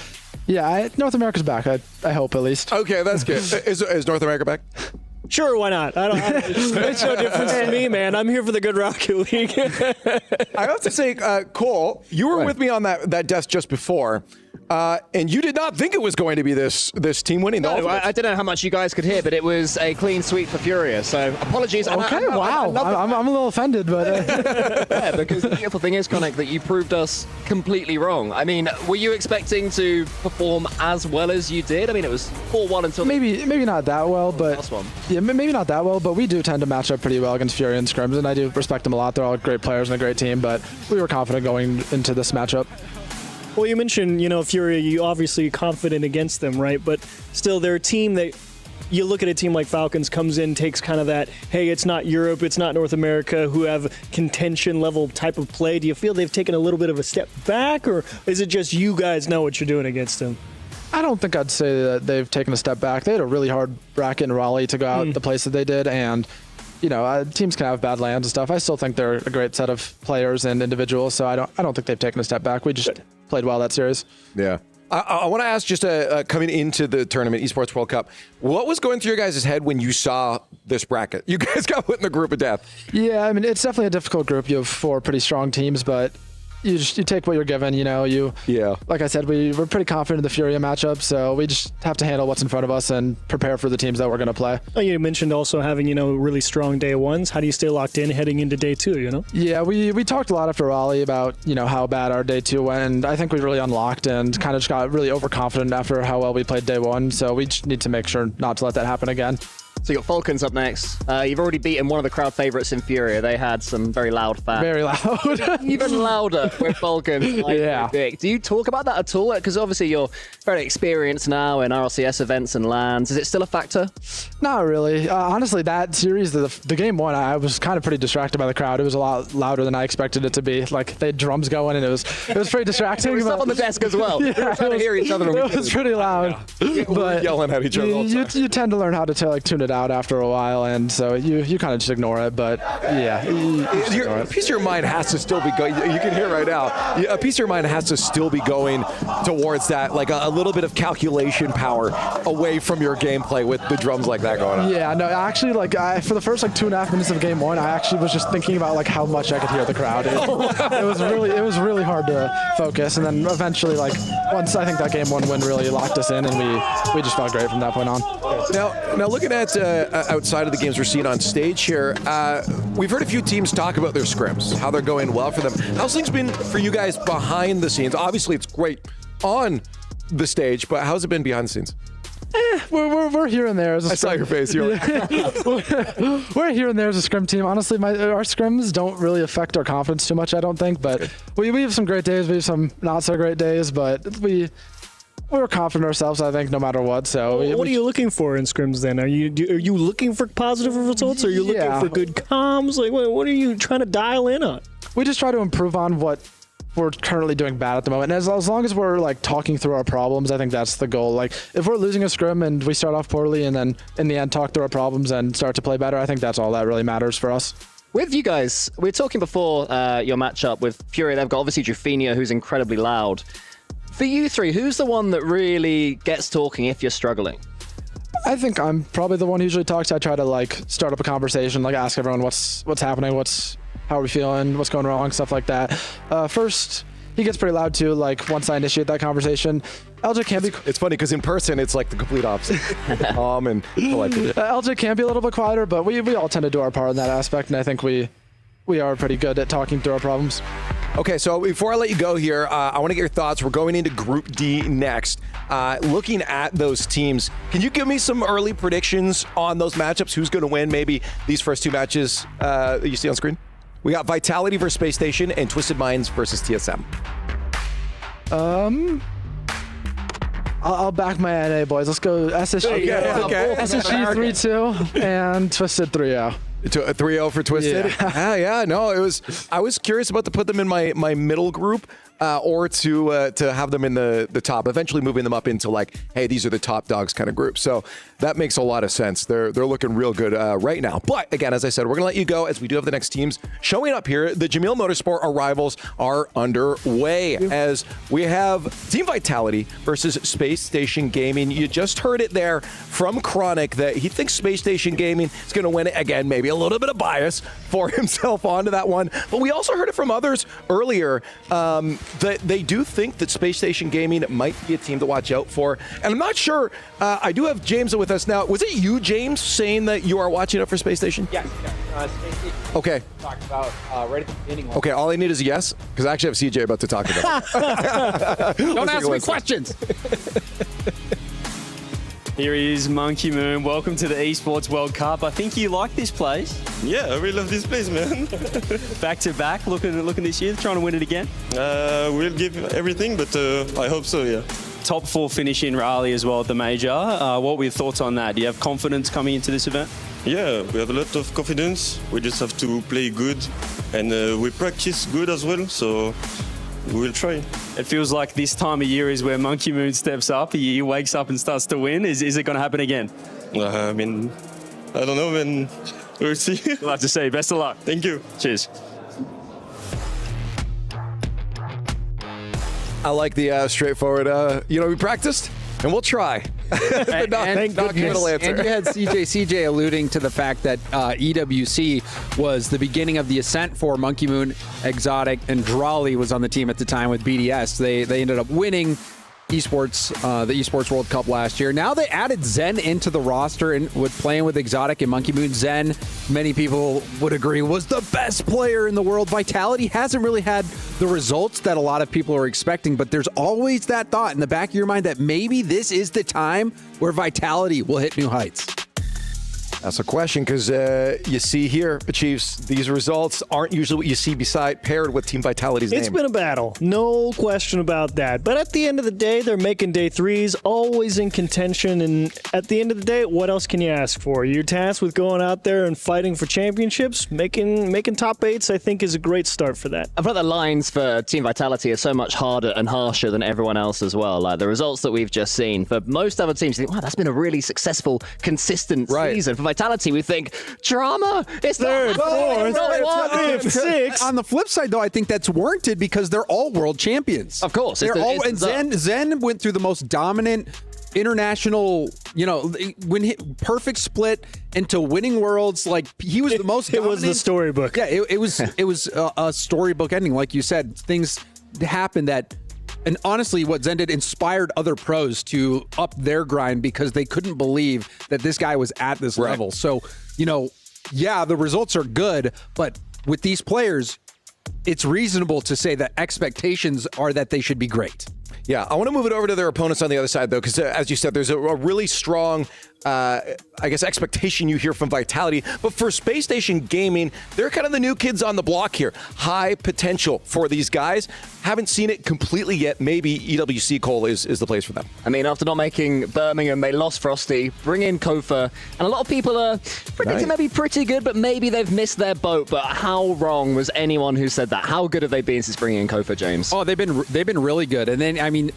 yeah, North America's back. I hope, at least. Okay, that's good. Is North America back? Sure, why not? It's no difference to me, man. I'm here for the good Rocket League. I have to say, Cole, you were with me on that desk just before. And you did not think it was going to be this team winning the No, I don't know how much you guys could hear, but it was a clean sweep for Furia. So apologies. Okay, wow. I'm a little offended, but yeah, because the beautiful thing is, Conic, that you proved us completely wrong. I mean, were you expecting to perform as well as you did? I mean, it was 4-1 until maybe not that well, but last one. Yeah, maybe not that well, but we do tend to match up pretty well against Furia and scrims, and I do respect them a lot. They're all great players and a great team, but we were confident going into this matchup. Well, you mentioned, Furia, you obviously confident against them, right? But still, they're a team that you look at a team like Falcons comes in, takes kind of that, hey, it's not Europe, it's not North America, who have contention level type of play. Do you feel they've taken a little bit of a step back, or is it just you guys know what you're doing against them? I don't think I'd say that they've taken a step back. They had a really hard bracket in Raleigh to go out the place that they did, and teams can have bad lands and stuff. I still think they're a great set of players and individuals, so I don't think they've taken a step back. We just played well that series. Yeah. I want to ask, just coming into the tournament, Esports World Cup, what was going through your guys' head when you saw this bracket? You guys got put in the group of death. Yeah, I mean, it's definitely a difficult group. You have 4 pretty strong teams, but you take what you're given, Like I said, we're pretty confident in the Furia matchup, so we just have to handle what's in front of us and prepare for the teams that we're going to play. Oh, you mentioned also having, really strong day ones. How do you stay locked in heading into day 2, Yeah, we talked a lot after Raleigh about, how bad our day 2 went, and I think we really unlocked and kind of just got really overconfident after how well we played day 1, so we just need to make sure not to let that happen again. So you got Falcons up next. You've already beaten one of the crowd favorites in Furia. They had some very loud fans. Very loud. Even louder with Falcons. Yeah. Do you talk about that at all? Because obviously you're very experienced now in RLCS events and LANs. Is it still a factor? Not really. Honestly, that series, the game 1, I was kind of pretty distracted by the crowd. It was a lot louder than I expected it to be. Like, they had drums going, and it was pretty distracting. There was stuff on the desk as well. Yeah, we were trying to hear each other. It was pretty loud. Yeah. But yelling at each other all the time. You tend to learn how to tune it out after a while, and so you kind of just ignore it. But yeah, a piece of your mind has to still be going. You can hear right now. A piece of your mind has to still be going towards that, like a little bit of calculation power away from your gameplay with the drums like that going on. Yeah, no, actually, for the first 2.5 minutes of game 1, I actually was just thinking about how much I could hear the crowd. It was really hard to focus, and then eventually, once I think that game 1 win really locked us in, and we just felt great from that point on. Now looking at outside of the games we're seeing on stage here, we've heard a few teams talk about their scrims, how they're going well for them. How's things been for you guys behind the scenes? Obviously, it's great on the stage, but how's it been behind the scenes? We're here and there. I saw your face. We're here and there as a scrim team. Honestly, our scrims don't really affect our confidence too much, I don't think. But we have some great days. We have some not so great days. But we're confident ourselves, I think, no matter what. So, what are you looking for in scrims then? Are you looking for positive results? Or are you looking for good comms? What are you trying to dial in on? We just try to improve on what we're currently doing bad at the moment. And as long as we're talking through our problems, I think that's the goal. If we're losing a scrim and we start off poorly and then in the end talk through our problems and start to play better, I think that's all that really matters for us. With you guys, we were talking before your matchup with Furia. They've got obviously Jufinia, who's incredibly loud. For you three, who's the one that really gets talking if you're struggling? I think I'm probably the one who usually talks. I try to start up a conversation, ask everyone what's happening, how are we feeling, what's going wrong, stuff like that. First, he gets pretty loud too, once I initiate that conversation. LJ can be... It's funny because in person, it's the complete opposite. Calm and collected. LJ can be a little bit quieter, but we all tend to do our part in that aspect, and I think we are pretty good at talking through our problems. Okay, so before I let you go here, I want to get your thoughts. We're going into Group D next. Looking at those teams, can you give me some early predictions on those matchups? Who's going to win maybe these first 2 matches that you see on screen? We got Vitality versus Space Station and Twisted Minds versus TSM. I'll back my NA boys. Let's go SSG. Okay. SSG 3-2 and Twisted 3-0. 3-0 for Twisted? Yeah. No, I was curious about to put them in my middle group or to have them in the top, eventually moving them up into hey, these are the top dogs kind of group. So that makes a lot of sense. They're looking real good right now. But again, as I said, we're going to let you go as we do have the next teams showing up here. The Jamil Motorsport arrivals are underway as we have Team Vitality versus Space Station Gaming. You just heard it there from Chronic that he thinks Space Station Gaming is going to win it. Again, maybe a little bit of bias for himself onto that one. But we also heard it from others earlier. they do think that Space Station Gaming might be a team to watch out for. And I'm not sure, I do have James with us now. Was it you, James, saying that you are watching out for Space Station? Yes. Space Station. Okay. Talked about right at the beginning. Okay, all I need is a yes, because I actually have CJ about to talk about it. Don't ask me questions. Here is Monkey Moon. Welcome to the Esports World Cup. I think you like this place. Yeah, I really love this place, man. Back to back, looking this year, trying to win it again. We'll give everything, but I hope so, yeah. Top 4 finish in Raleigh as well at the major. What were your thoughts on that? Do you have confidence coming into this event? Yeah, we have a lot of confidence. We just have to play good, and we practice good as well, so we will try. It feels like this time of year is where Monkey Moon steps up. He wakes up and starts to win. Is it going to happen again? I mean, I don't know, man. We'll see. We'll have to see. Best of luck. Thank you. Cheers. I like the straightforward, we practiced and we'll try. And you had CJ alluding to the fact that EWC was the beginning of the ascent for Monkey Moon, Exotic, and Drawley was on the team at the time with BDS. They ended up winning the Esports World Cup last year. Now they added Zen into the roster and with playing with Exotic and Monkey Moon. Zen, many people would agree, was the best player in the world. Vitality hasn't really had the results that a lot of people are expecting, but there's always that thought in the back of your mind that maybe this is the time where Vitality will hit new heights. That's a question, because you see here, Chiefs, these results aren't usually what you see paired with Team Vitality's name. It's been a battle, no question about that. But at the end of the day, they're making day threes, always in contention. And at the end of the day, what else can you ask for? You're tasked with going out there and fighting for championships. Making top 8s, I think, is a great start for that. I thought the lines for Team Vitality are so much harder and harsher than everyone else as well. Like the results that we've just seen, for most other teams, you think, wow, that's been a really successful, consistent season. For Vitality, we think drama. It's third, fourth, fifth, sixth. On the flip side, though, I think that's warranted because they're all world champions. Of course, and Zen went through the most dominant international, perfect split into winning worlds. Like he was the most. It was the storybook. Yeah, it was a storybook ending, like you said. Things happened that. And honestly, what Zen did inspired other pros to up their grind because they couldn't believe that this guy was at this level. So, the results are good, but with these players, it's reasonable to say that expectations are that they should be great. Yeah, I want to move it over to their opponents on the other side, though, because as you said, there's a really strong, expectation you hear from Vitality. But for Space Station Gaming, they're kind of the new kids on the block here. High potential for these guys. Haven't seen it completely yet. Maybe EWC Cole is the place for them. I mean, after not making Birmingham, they lost Frosty, bring in Kofa, and a lot of people are predicting maybe pretty good, but maybe they've missed their boat. But how wrong was anyone who said that? How good have they been since bringing in Kofa, James? Oh, they've been really good. And then, I mean,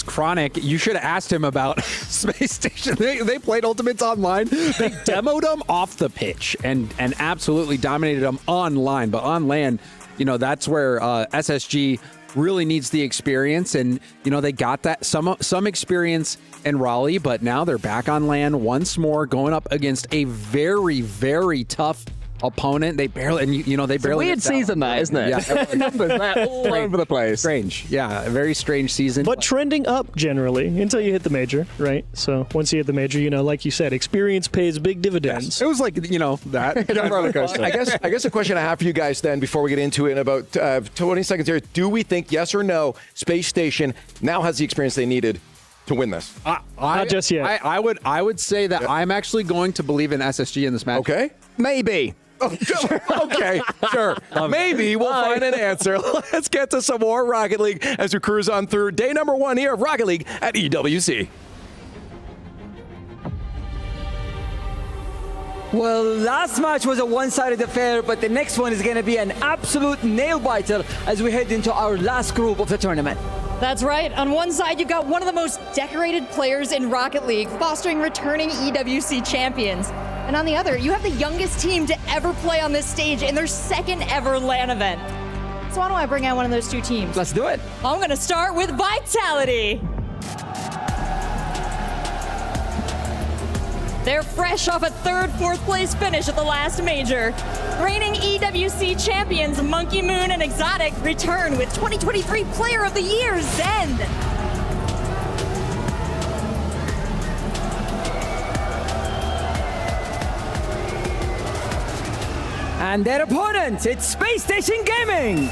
Chronic, you should have asked him about Space Station. They played Ultimates online. They demoed them off the pitch and absolutely dominated them online. But on LAN, that's where SSG really needs the experience. And, they got that some experience in Raleigh, but now they're back on LAN once more, going up against a very, very tough opponent. They barely, they barely. Weird season, that isn't it? Yeah, numbers all over the place. Strange, yeah, a very strange season. But trending up generally until you hit the major, right? So once you hit the major, like you said, experience pays big dividends. Yes. It was like that roller coaster. I guess the question I have for you guys then, before we get into it in about 20 seconds here, do we think yes or no Space Station now has the experience they needed to win this? Not just yet. I would say that I'm actually going to believe in SSG in this match. Okay, maybe. Okay, sure. Maybe we'll find an answer. Let's get to some more Rocket League as we cruise on through day number 1 here of Rocket League at EWC. Well, last match was a one-sided affair, but the next one is going to be an absolute nail-biter as we head into our last group of the tournament. That's right. On one side, you've got one of the most decorated players in Rocket League, fostering returning EWC champions. And on the other, you have the youngest team to ever play on this stage in their second ever LAN event. So why don't I bring out one of those two teams? Let's do it. I'm going to start with Vitality. They're fresh off a fourth place finish at the last major. Reigning EWC champions Monkey Moon and Exotic return with 2023 Player of the Year, Zen. And their opponent, it's Space Station Gaming.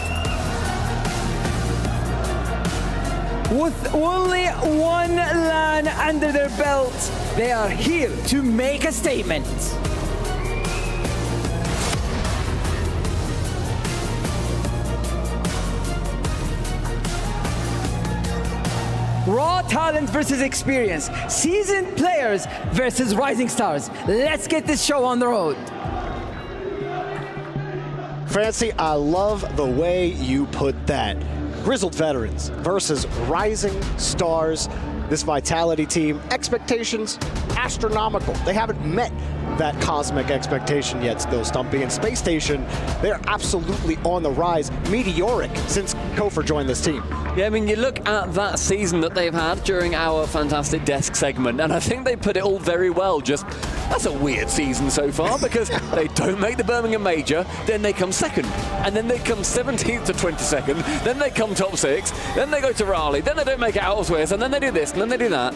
With only one LAN under their belt, they are here to make a statement. Raw talent versus experience. Seasoned players versus rising stars. Let's get this show on the road. Fancy, I love the way you put that. Grizzled veterans versus rising stars. This Vitality team, expectations astronomical. They haven't met that cosmic expectation yet still, Stumpy. And Space Station, they're absolutely on the rise, meteoric since Kofor joined this team. Yeah, I mean, you look at that season that they've had during our fantastic desk segment, and I think they put it all very well. Just, that's a weird season so far, because they don't make the Birmingham Major, then they come second, and then they come 17th to 22nd, then they come top 6, then they go to Raleigh, then they don't make it out of Swiss, and then they do this, and then they do that.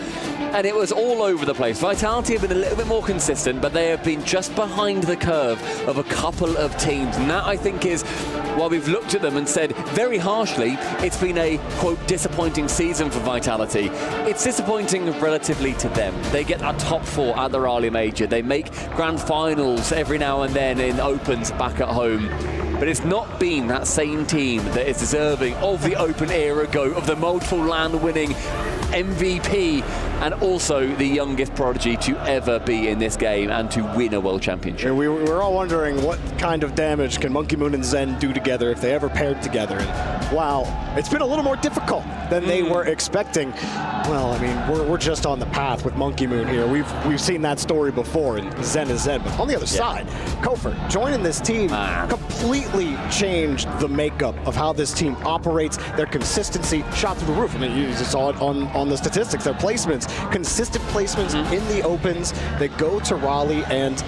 And it was all over the place. Vitality have been a little bit more consistent, but they have been just behind the curve of a couple of teams. And that, I think, is why we've looked at them and said, very harshly, it's been a, quote, disappointing season for Vitality. It's disappointing relatively to them. They get a top 4 at the Raleigh Major. They make grand finals every now and then in opens back at home. But it's not been that same team that is deserving of the Open era go, of the multiple LAN winning MVP, and also the youngest prodigy to ever be in this game and to win a World Championship. And we were all wondering what kind of damage can Monkey Moon and Zen do together if they ever paired together. And wow, it's been a little more difficult than they were expecting. Well, I mean, we're just on the path with Monkey Moon here. We've seen that story before, and Zen is Zen. But on the other side, Kofor joining this team completely changed the makeup of how this team operates. Their consistency shot through the roof. I mean, you just saw it on the statistics. Their placements, consistent placements in the opens. They go to Raleigh, and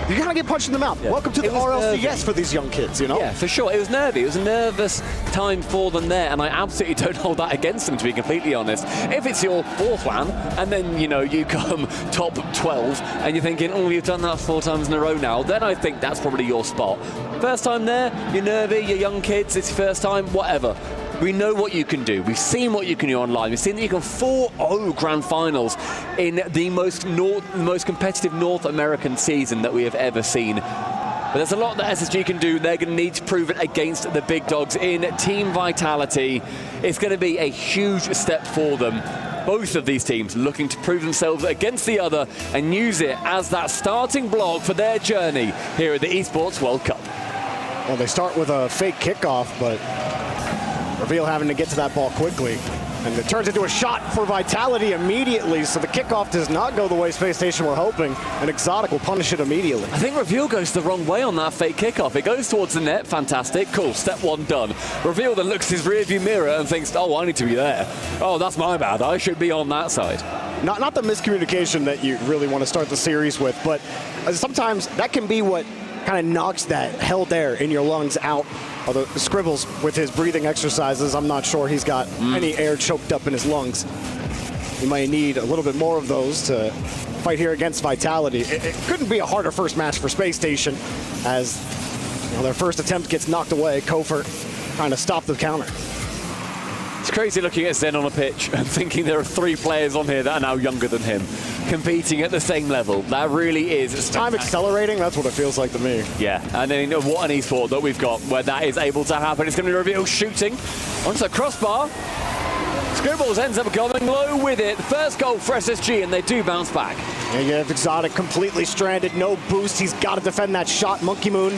you gotta get punched in the mouth. Welcome to the RLCS for these young kids, you know? Yeah, for sure. It was nervy. It was a nervous time for them there, and I absolutely don't hold that against them, to be completely honest. If it's your 4th LAN, and then, you know, you come top 12, and you're thinking, oh, you've done that 4 times in a row now, then I think that's probably your spot. First time there, you're nervy, you're young kids, it's your first time, whatever. We know what you can do. We've seen what you can do online. We've seen that you can 4-0 grand finals in the most competitive North American season that we have ever seen. But there's a lot that SSG can do. They're going to need to prove it against the big dogs in Team Vitality. It's going to be a huge step for them. Both of these teams looking to prove themselves against the other and use it as that starting block for their journey here at the Esports World Cup. Well, they start with a fake kickoff, but Reveal having to get to that ball quickly. And it turns into a shot for Vitality immediately, so the kickoff does not go the way Space Station were hoping, and Exotic will punish it immediately. I think Reveal goes the wrong way on that fake kickoff. It goes towards the net, fantastic, cool, step 1 done. Reveal then looks his rearview mirror and thinks, oh, I need to be there. Oh, that's my bad, I should be on that side. Not the miscommunication that you really want to start the series with, but sometimes that can be what kind of knocks that held air in your lungs out. Although Scribbles, with his breathing exercises, I'm not sure he's got any air choked up in his lungs. You might need a little bit more of those to fight here against Vitality. It couldn't be a harder first match for Space Station, as their first attempt gets knocked away. Kofor trying to stop the counter. It's crazy looking at Zen on a pitch and thinking there are 3 players on here that are now younger than him, competing at the same level. That really is. Time accelerating, that's what it feels like to me. Yeah, and then what an esport that we've got where that is able to happen. It's going to be Reveal shooting onto the crossbar. Scribbles ends up going low with it. First goal for SSG, and they do bounce back. And you have Exotic completely stranded, no boost. He's got to defend that shot. Monkey Moon,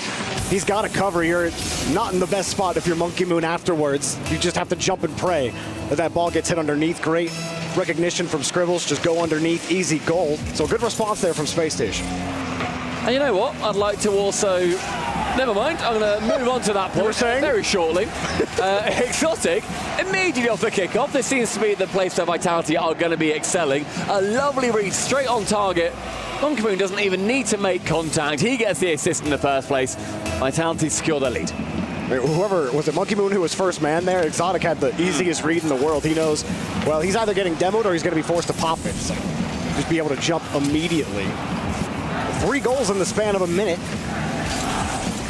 he's got to cover. You're not in the best spot if you're Monkey Moon afterwards. You just have to jump and pray that that ball gets hit underneath. Great recognition from Scribbles. Just go underneath, easy goal. So good response there from Space Station. And you know what? I'd like to also Never mind, I'm going to move on to that point very shortly. Exotic, immediately off the kickoff. This seems to be the place where Vitality are going to be excelling. A lovely read straight on target. Monkey Moon doesn't even need to make contact. He gets the assist in the first place. Vitality secure their lead. Whoever, was it Monkey Moon who was first man there? Exotic had the easiest read in the world. He knows, well, he's either getting demoed or he's going to be forced to pop it. So just be able to jump immediately. 3 goals in the span of a minute.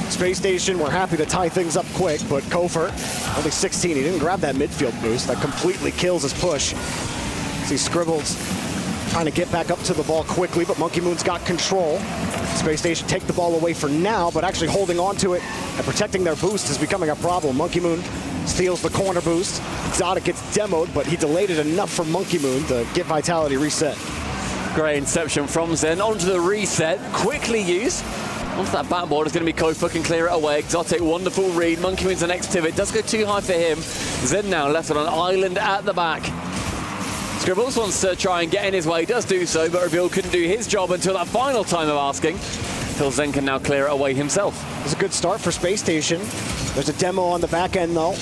Space Station, we're happy to tie things up quick, but Kofer, only 16. He didn't grab that midfield boost. That completely kills his push. See Scribbles trying to get back up to the ball quickly, but Monkey Moon's got control. Space Station take the ball away for now, but actually holding on to it and protecting their boost is becoming a problem. Monkey Moon steals the corner boost. Exotic gets demoed, but he delayed it enough for Monkey Moon to get Vitality reset. Great inception from Zen onto the reset, quickly used. Onto that backboard is going to be Kofa, can clear it away. Exotic, wonderful read. Monkey Moon's the next pivot. Does go too high for him. Zen now left on an island at the back. Scribbles wants to try and get in his way, does do so, but Reveal couldn't do his job until that final time of asking. Until Zen can now clear it away himself. It's a good start for Space Station. There's a demo on the back end, though.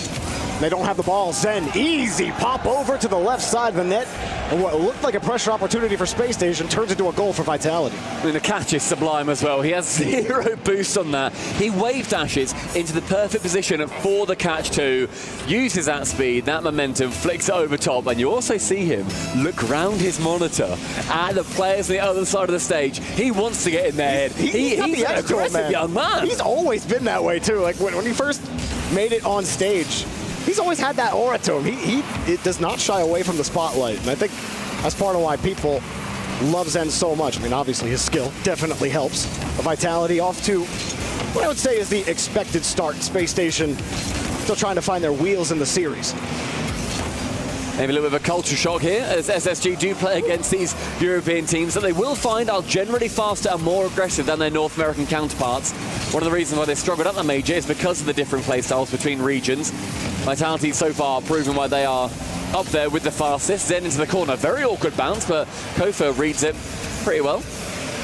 They don't have the ball. Zen, easy pop over to the left side of the net. And what looked like a pressure opportunity for Space Station turns into a goal for Vitality. I mean, the catch is sublime as well. He has 0 boost on that. He wave dashes into the perfect position for the catch too. Uses that speed, that momentum, flicks it over top. And you also see him look round his monitor at the players on the other side of the stage. He wants to get in their head. He's an aggressive young man. He's always been that way too. Like when he first made it on stage, he's always had that aura to him. He does not shy away from the spotlight. And I think that's part of why people love Zen so much. I mean, obviously his skill definitely helps. The Vitality off to what I would say is the expected start. Space Station still trying to find their wheels in the series. Maybe a little bit of a culture shock here as SSG do play against these European teams that they will find are generally faster and more aggressive than their North American counterparts. One of the reasons why they struggled at the major is because of the different play styles between regions. Vitality so far proven why they are up there with the fastest. Zen into the corner. Very awkward bounce, but Kofa reads it pretty well.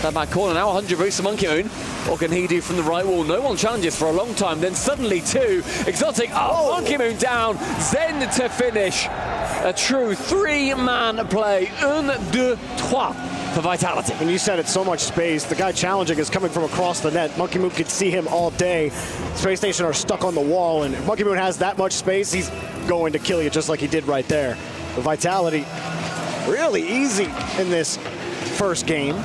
That back corner now, 100 boost to Monkey Moon. What can he do from the right wall? No one challenges for a long time. Then suddenly 2. Exotic up, Monkey Moon down. Zen to finish. A true 3-man play. 1, 2, 3 for Vitality. When you said it's so much space, the guy challenging is coming from across the net. Monkey Moon could see him all day. Space Station are stuck on the wall, and if Monkey Moon has that much space, he's going to kill you just like he did right there. The Vitality really easy in this first game.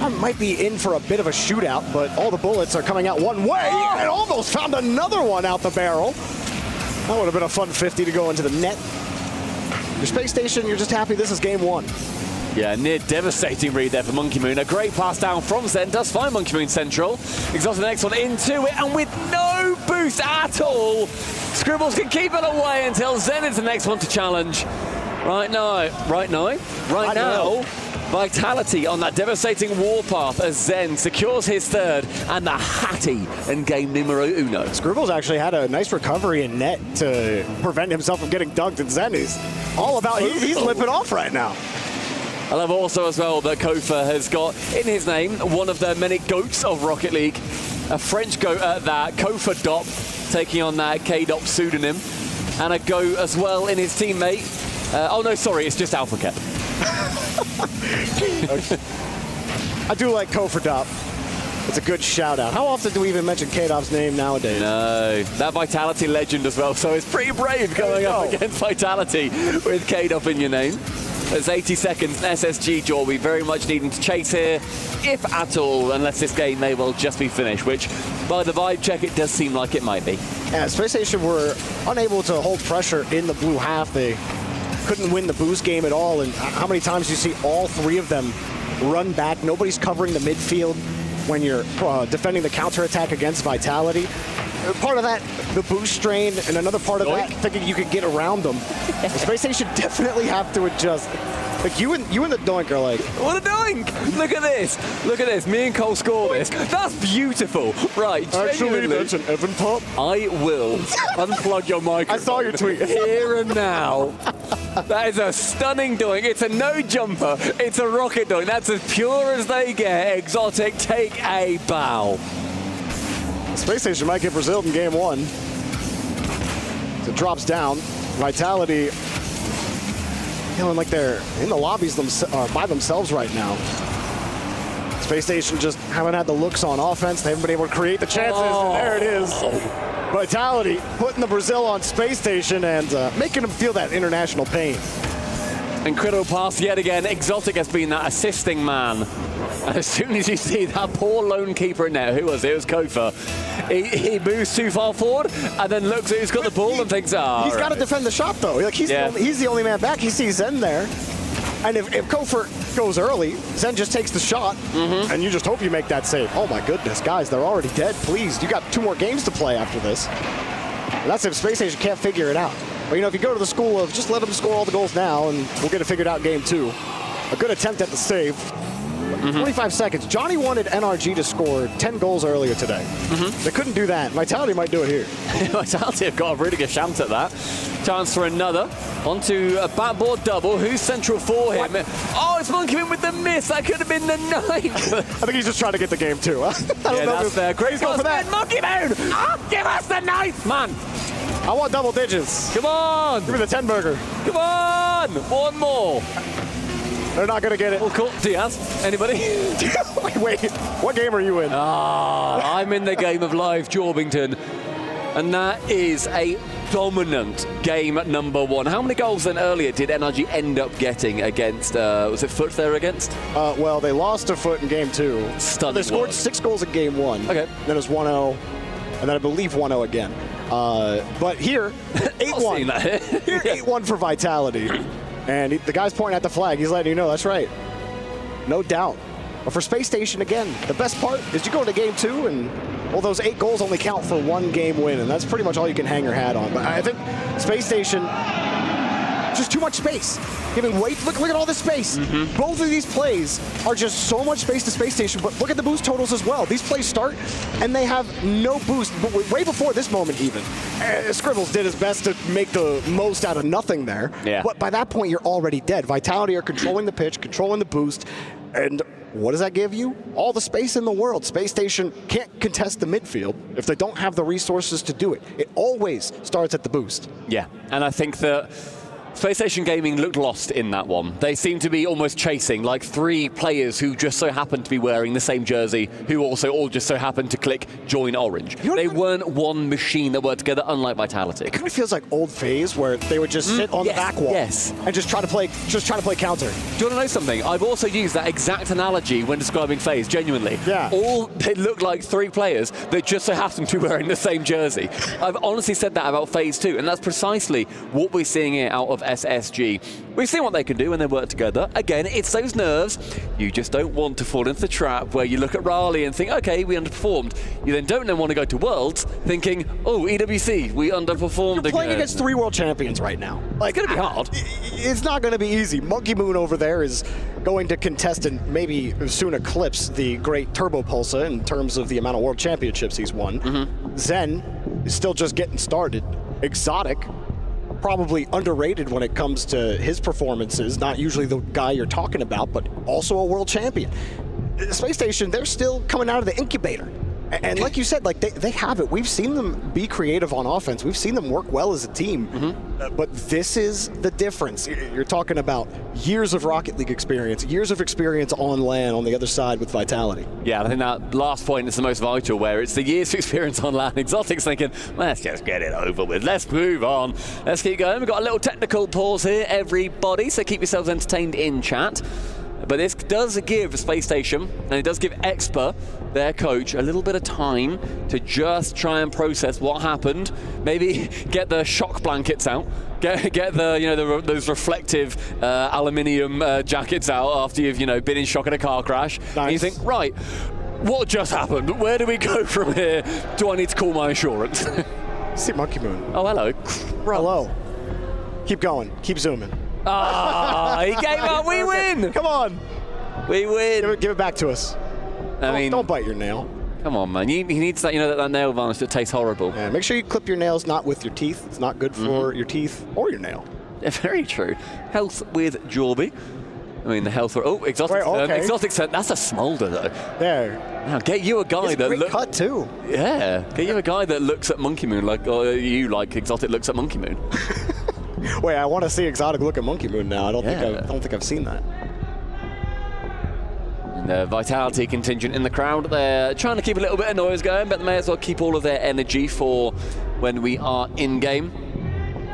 I might be in for a bit of a shootout, but all the bullets are coming out one way, and almost found another one out the barrel. That would have been a fun 50 to go into the net. Your Space Station, you're just happy this is game 1. Yeah, near devastating read there for Monkey Moon. A great pass down from Zen, does find Monkey Moon central. Exhaust the next one into it, and with no boost at all, Scribbles can keep it away until Zen is the next one to challenge. Right now, Vitality on that devastating warpath as Zen secures his 3rd and the Hattie in game numero 1. Scribbles actually had a nice recovery in net to prevent himself from getting dunked, and Zen is all about, he's limping off right now. I love also as well that Kofa has got in his name one of the many goats of Rocket League. A French goat at that, Kofa Dop, taking on that K-Dop pseudonym. And a goat as well in his teammate. Oh no, sorry, it's just Alpha Cap. I do like Kofa Dop. It's a good shout out. How often do we even mention K-Dop's name nowadays? No, that Vitality legend as well. So it's pretty brave going up against Vitality with K-Dop in your name. There's 80 seconds. SSG Jaw, we very much needing to chase here, if at all, unless this game may well just be finished, which by the vibe check, it does seem like it might be. Yeah, Space Station were unable to hold pressure in the blue half. They couldn't win the boost game at all, and how many times do you see all 3 of them run back? Nobody's covering the midfield when you're defending the counterattack against Vitality. Part of that, the boost strain, and another part of that, thinking you could get around them. The Space Station definitely have to adjust. Like you and the doink are like, what a doink! Look at this! Look at this! Me and Cole score this. That's beautiful. Right, actually, that's an Evan pop. I will unplug your microphone. I saw your tweet. Here and now. That is a stunning doink. It's a no jumper. It's a rocket doink. That's as pure as they get. Exotic, take a bow. Space Station might get Brazil in game 1. It drops down. Vitality feeling like they're in the lobbies by themselves right now. Space Station just haven't had the looks on offense. They haven't been able to create the chances. And there it is. Vitality putting the Brazil on Space Station and making them feel that international pain. Incredible pass yet again. Exotic has been that assisting man. And as soon as you see that poor lone keeper in there, who was it? It was Kofa. He moves too far forward and then looks at who's got the ball and thinks, he's got to defend the shot, though. Like, he's the only man back. He sees Zen there. And if Kofa goes early, Zen just takes the shot, and you just hope you make that save. Oh, my goodness, guys, they're already dead. Please, you got 2 more games to play after this. And that's if Space Station can't figure it out. But, if you go to the school of just let them score all the goals now, and we'll get it figured out game 2. A good attempt at the save. 25 seconds. Johnny wanted NRG to score 10 goals earlier today. They couldn't do that. Vitality might do it here. Vitality have got a really good chance at that. Chance for another. Onto a backboard double. Who's central for him? Oh, it's Monkey Moon with the miss. That could have been the 9th. I think he's just trying to get the game, too. I don't know that's fair. Great pass for that. Monkey Moon! Give us the 9th, man! I want double digits. Come on! Give me the 10 burger. Come on! One more. They're not going to get it. Oh, cool. Diaz, anybody? Wait, what game are you in? I'm in the game of live Jorbington. And that is a dominant game at number 1. How many goals then earlier did NRG end up getting against, was it Foot they're against? Well, they lost to Foot in game 2. Stunning. They scored 6 goals in game 1. Okay. Then it was 1-0, and then I believe 1-0 again. But here, 8-1. Here, 8-1 for Vitality. And the guy's pointing at the flag. He's letting you know that's right. No doubt. But for Space Station, again, the best part is you go into game 2, and well, those 8 goals only count for 1 game win, and that's pretty much all you can hang your hat on. But I think Space Station, just too much space. Giving weight. Look at all this space. Both of these plays are just so much space to Space Station, but look at the boost totals as well. These plays start, and they have no boost. But way before this moment even, Scribbles did his best to make the most out of nothing there. Yeah. But by that point, you're already dead. Vitality are controlling the pitch, controlling the boost, and what does that give you? All the space in the world. Space Station can't contest the midfield if they don't have the resources to do it. It always starts at the boost. Yeah, and I think that Space Station Gaming looked lost in that one. They seemed to be almost chasing like 3 players who just so happened to be wearing the same jersey, who also all just so happened to click join orange. They weren't one machine that worked together, unlike Vitality. It kind of feels like old phase where they would just sit on the back wall and just try to play counter. Do you want to know something? I've also used that exact analogy when describing phase, genuinely. Yeah. They look like 3 players that just so happen to be wearing the same jersey. I've honestly said that about phase 2, and that's precisely what we're seeing here out of SSG. We've seen what they can do when they work together. Again, it's those nerves. You just don't want to fall into the trap where you look at Raleigh and think, okay, we underperformed. You then don't want to go to Worlds thinking, oh, EWC, we underperformed. You're playing against 3 world champions right now. Like, it's going to be hard. It's not going to be easy. Monkey Moon over there is going to contest and maybe soon eclipse the great Turbo Pulsa in terms of the amount of world championships he's won. Zen is still just getting started. Exotic, probably underrated when it comes to his performances, not usually the guy you're talking about, but also a world champion. Space Station, they're still coming out of the incubator. And like you said, like they have it. We've seen them be creative on offense. We've seen them work well as a team. But this is the difference. You're talking about years of Rocket League experience, years of experience on LAN on the other side with Vitality. Yeah, I think that last point is the most vital, where it's the years of experience on LAN. Exotic's thinking, let's just get it over with. Let's move on. Let's keep going. We've got a little technical pause here, everybody, so keep yourselves entertained in chat. But this does give Space Station, and it does give Expa, their coach, a little bit of time to just try and process what happened. Maybe get the shock blankets out, get the those reflective aluminium jackets out after you've been in shock in a car crash. Nice. And you think, right, what just happened? Where do we go from here? Do I need to call my insurance? See Monkey Moon. Oh, hello. Hello. Keep going. Keep zooming. He gave up. We win. Come on. We win. Give it back to us. Don't bite your nail. Come on, man. He needs that, that nail varnish that tastes horrible. Yeah, make sure you clip your nails not with your teeth. It's not good for your teeth or your nail. Yeah, very true. Health with Jorby. I mean, the health. Oh, exotic. Exotic. That's a smolder though. There. Now get you a guy that looks cut too. Yeah. Get you a guy that looks at Monkey Moon like exotic looks at Monkey Moon. Wait, I want to see exotic look at Monkey Moon now. I don't think I've seen that. And the Vitality contingent in the crowd. They're trying to keep a little bit of noise going, but they may as well keep all of their energy for when we are in game.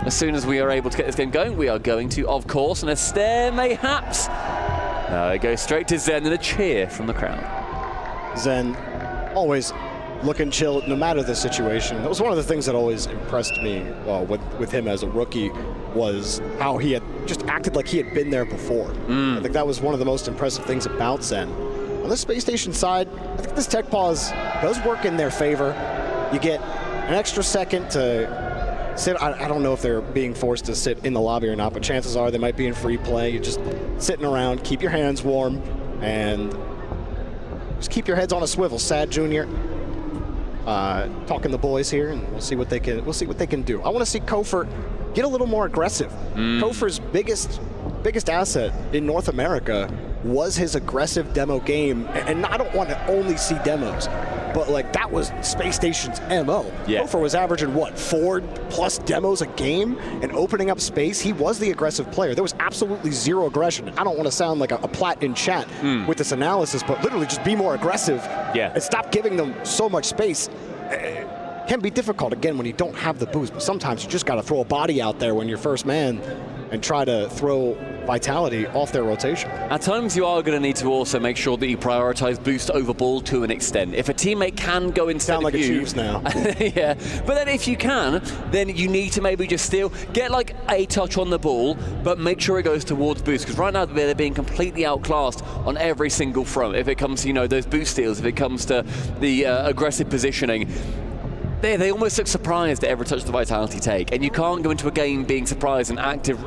As soon as we are able to get this game going, we are going to, of course, and a stare mayhaps. No, it goes straight to Zen and a cheer from the crowd. Zen, always looking chill, no matter the situation. That was one of the things that always impressed me with him as a rookie, was how he had just acted like he had been there before. I think that was one of the most impressive things about Zen. On the space station side, I think this tech pause does work in their favor. You get an extra second to sit. I don't know if they're being forced to sit in the lobby or not, but chances are they might be in free play. You're just sitting around, keep your hands warm, and just keep your heads on a swivel. Sad Jr. Talking the boys here, and we'll see what they can do. I want to see Kofer get a little more aggressive. Kofer's biggest asset in North America was his aggressive demo game, and I don't want to only see demos, but like that was Space Station's MO. Yeah. Kofer was averaging what, 4+ demos a game and opening up space. He was the aggressive player. There was absolutely zero aggression. I don't want to sound like a plat in chat with this analysis, but literally just be more aggressive and stop giving them so much space. It can be difficult again when you don't have the boost, but sometimes you just got to throw a body out there when you're first man and try to throw Vitality off their rotation. At times you are going to need to also make sure that you prioritize boost over ball to an extent. If a teammate can go instead of you... Sound like a Chiefs now. Yeah, but then if you can, then you need to maybe just still get like a touch on the ball, but make sure it goes towards boost, because right now they're being completely outclassed on every single front. If it comes to, you know, those boost steals, if it comes to the aggressive positioning, they almost look surprised at every touch the Vitality take, and you can't go into a game being surprised and acting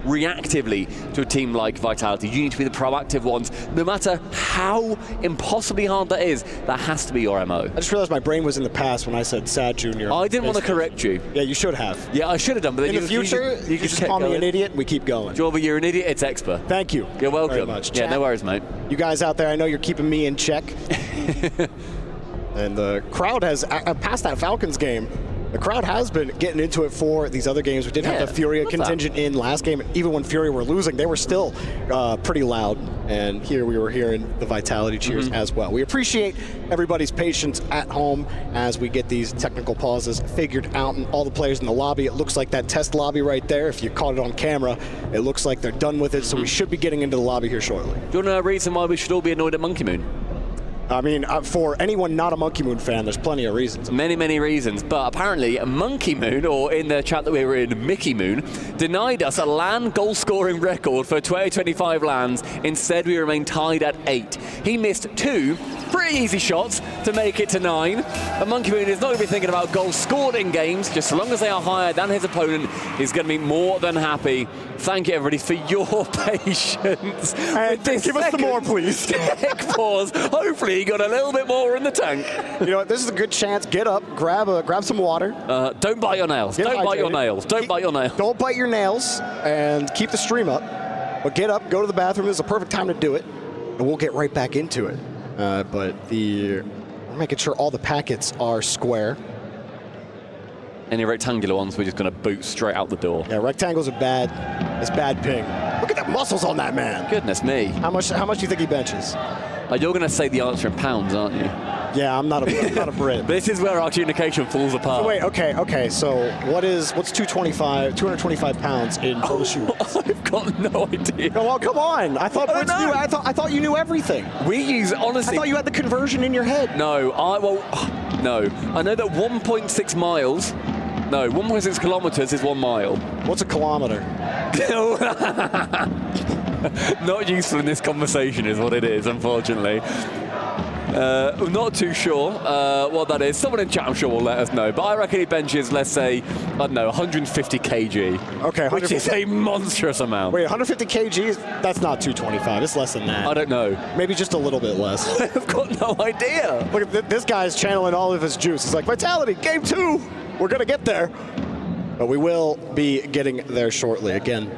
reactively to a team like Vitality. You need to be the proactive ones, no matter how impossibly hard that is. That has to be your MO. I just realized my brain was in the past when I said Sad Jr. I didn't want to correct you. Yeah, you should have. Yeah, I should have done, but then in the future, you just call me an idiot, we keep going. Jorva, you're an idiot, it's Expa. Thank you. You're welcome. Very much. Yeah, no worries, mate. You guys out there, I know you're keeping me in check. And the crowd has, past that Falcons game, the crowd has been getting into it for these other games. We did have the Furia contingent in last game. Even when Furia were losing, they were still pretty loud. And here we were hearing the Vitality cheers as well. We appreciate everybody's patience at home as we get these technical pauses figured out, and all the players in the lobby. It looks like that test lobby right there. If you caught it on camera, it looks like they're done with it. So we should be getting into the lobby here shortly. Do you want to know a reason why we should all be annoyed at Monkey Moon? I mean, for anyone not a Monkey Moon fan, there's plenty of reasons. Many, many reasons. But apparently, Monkey Moon, or in the chat that we were in, Mickey Moon, denied us a LAN goal-scoring record for 2025 LANs. Instead, we remain tied at 8. He missed 2 pretty easy shots to make it to 9. But Monkey Moon is not going to be thinking about goals scored in games. Just so long as they are higher than his opponent, he's going to be more than happy. Thank you, everybody, for your patience. Give us some more, please. Tech pause. Hopefully, he got a little bit more in the tank. You know what? This is a good chance. Get up, grab some water. Don't bite your nails. Don't bite your nails. Don't bite your nails. Don't bite your nails, and keep the stream up. But get up, go to the bathroom. This is a perfect time to do it, and we'll get right back into it. But we're making sure all the packets are square. Any rectangular ones, we're just going to boot straight out the door. Yeah, rectangles are bad. It's bad ping. Look at the muscles on that man. Goodness me. How much do you think he benches? You're going to say the answer in pounds, aren't you? Yeah, I'm not a Brit. This is where our communication falls apart. So wait, okay. So what's 225 pounds in total shoes? I've got no idea. Well, come on. I thought Brits knew. I thought you knew everything. We use, honestly. I thought you had the conversion in your head. No, no. I know that 1.6 miles. No, 1.6 kilometers is 1 mile. What's a kilometer? Not useful in this conversation is what it is, unfortunately. I'm not too sure what that is. Someone in chat, I'm sure, will let us know. But I reckon he benches, let's say, I don't know, 150 kg. Okay, which is a monstrous amount. Wait, 150 kg? That's not 225. It's less than that. I don't know. Maybe just a little bit less. I've got no idea. Look at this guy's channeling all of his juice. He's like, Vitality, game 2. We're going to get there. But we will be getting there shortly. Again,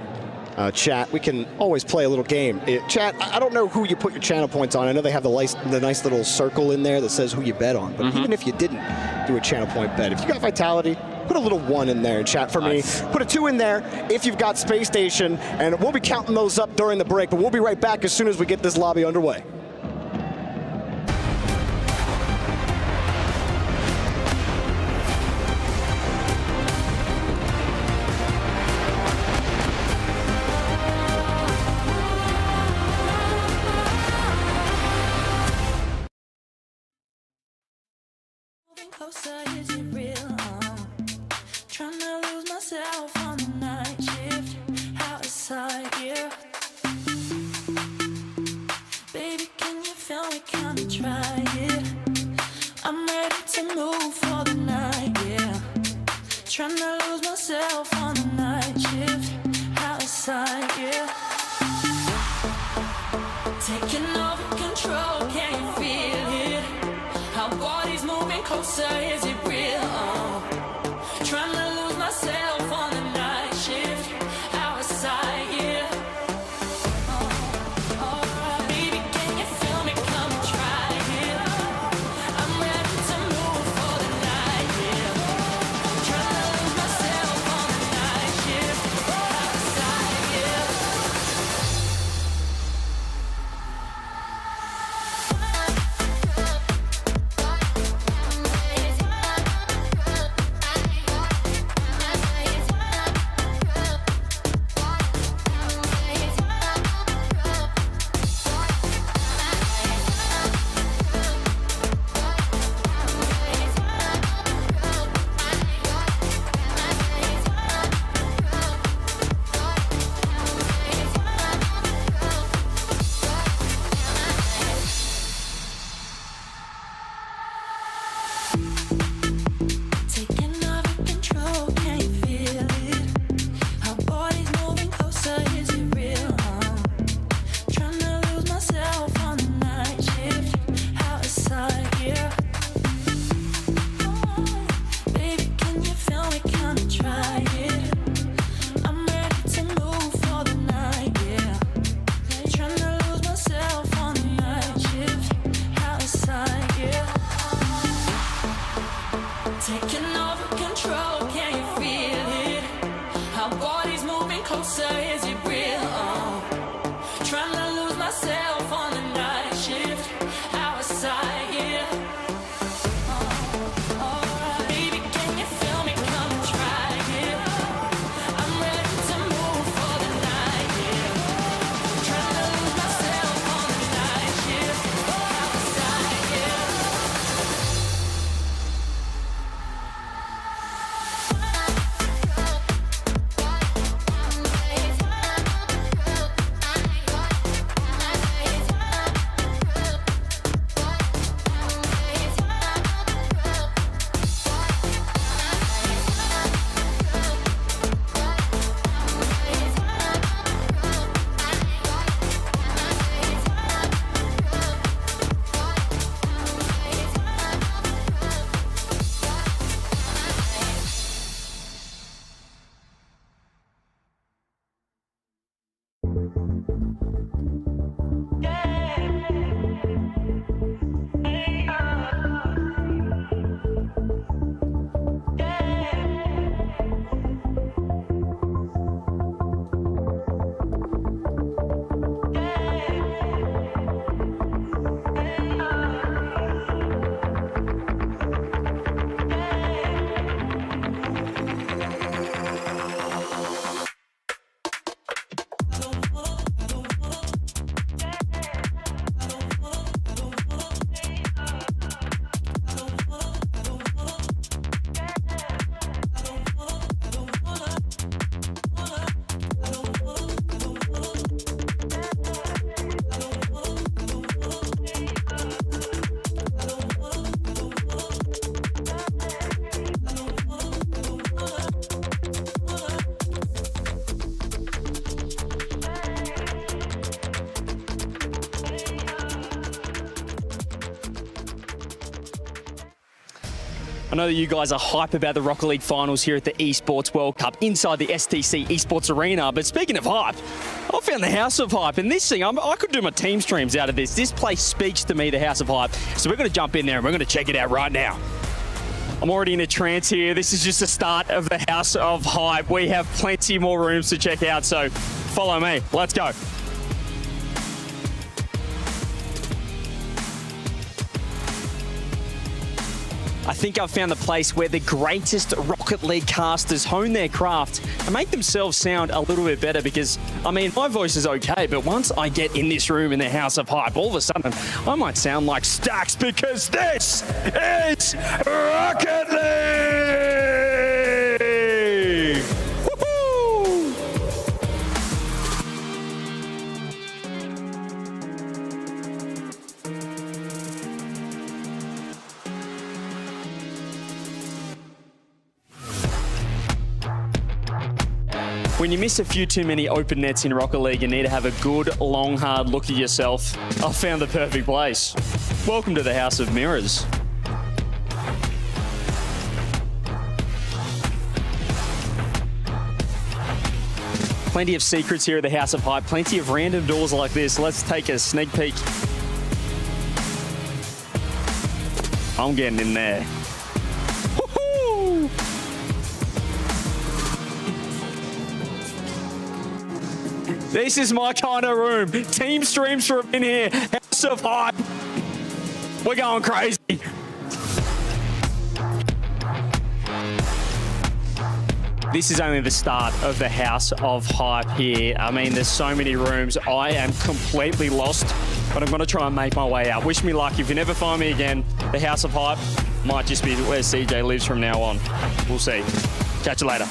Chat, we can always play a little game. Chat, I don't know who you put your channel points on. I know they have the nice little circle in there that says who you bet on. But even if you didn't do a channel point bet, if you got Vitality, put a little 1 in there in chat for me. Put a 2 in there if you've got Space Station. And we'll be counting those up during the break. But we'll be right back as soon as we get this lobby underway. Closer, is it real? Trying to lose myself on the night shift. Outside, yeah. Baby, can you feel me? Can we try it? I'm ready to move for the night, yeah. Trying to lose myself on the night shift. Outside, yeah. Taking over control, can you feel it? Our bodies moving closer, is it real? Trying to lose myself on the night shift. Outside, yeah. Alright, baby, can you feel me? Come and try it. I'm ready to move for the night, yeah. Trying to lose myself on the night shift. Outside, yeah. Taking over control, can you feel it? Our bodies moving closer, is it real? Trying to lose myself on the night shift. Outside, yeah. Alright, baby, can you feel me? Come and try it. I'm ready to move for the night, yeah. Trying to lose myself on the night shift. Outside, yeah. I know that you guys are hype about the Rocket League finals here at the Esports World Cup inside the STC Esports Arena. But speaking of hype, I found the House of Hype, and this thing, I could do my team streams out of this. This place speaks to me, the House of Hype. So we're going to jump in there and we're going to check it out right now. I'm already in a trance here. This is just the start of the House of Hype. We have plenty more rooms to check out, so follow me. Let's go. I think I've found the place where the greatest Rocket League casters hone their craft and make themselves sound a little bit better because, I mean, my voice is okay, but once I get in this room in the House of Hype, all of a sudden, I might sound like Stacks because this is Rocket League! Woohoo! When you miss a few too many open nets in Rocket League, you need to have a good, long, hard look at yourself. I've found the perfect place. Welcome to the House of Mirrors. Plenty of secrets here at the House of Hype, plenty of random doors like this. Let's take a sneak peek. I'm getting in there. Woohoo! This is my kind of room. Team streams from in here. House of Hype. We're going crazy. This is only the start of the House of Hype here. I mean, there's so many rooms. I am completely lost, but I'm going to try and make my way out. Wish me luck. If you never find me again, the House of Hype might just be where CJ lives from now on. We'll see. Catch you later.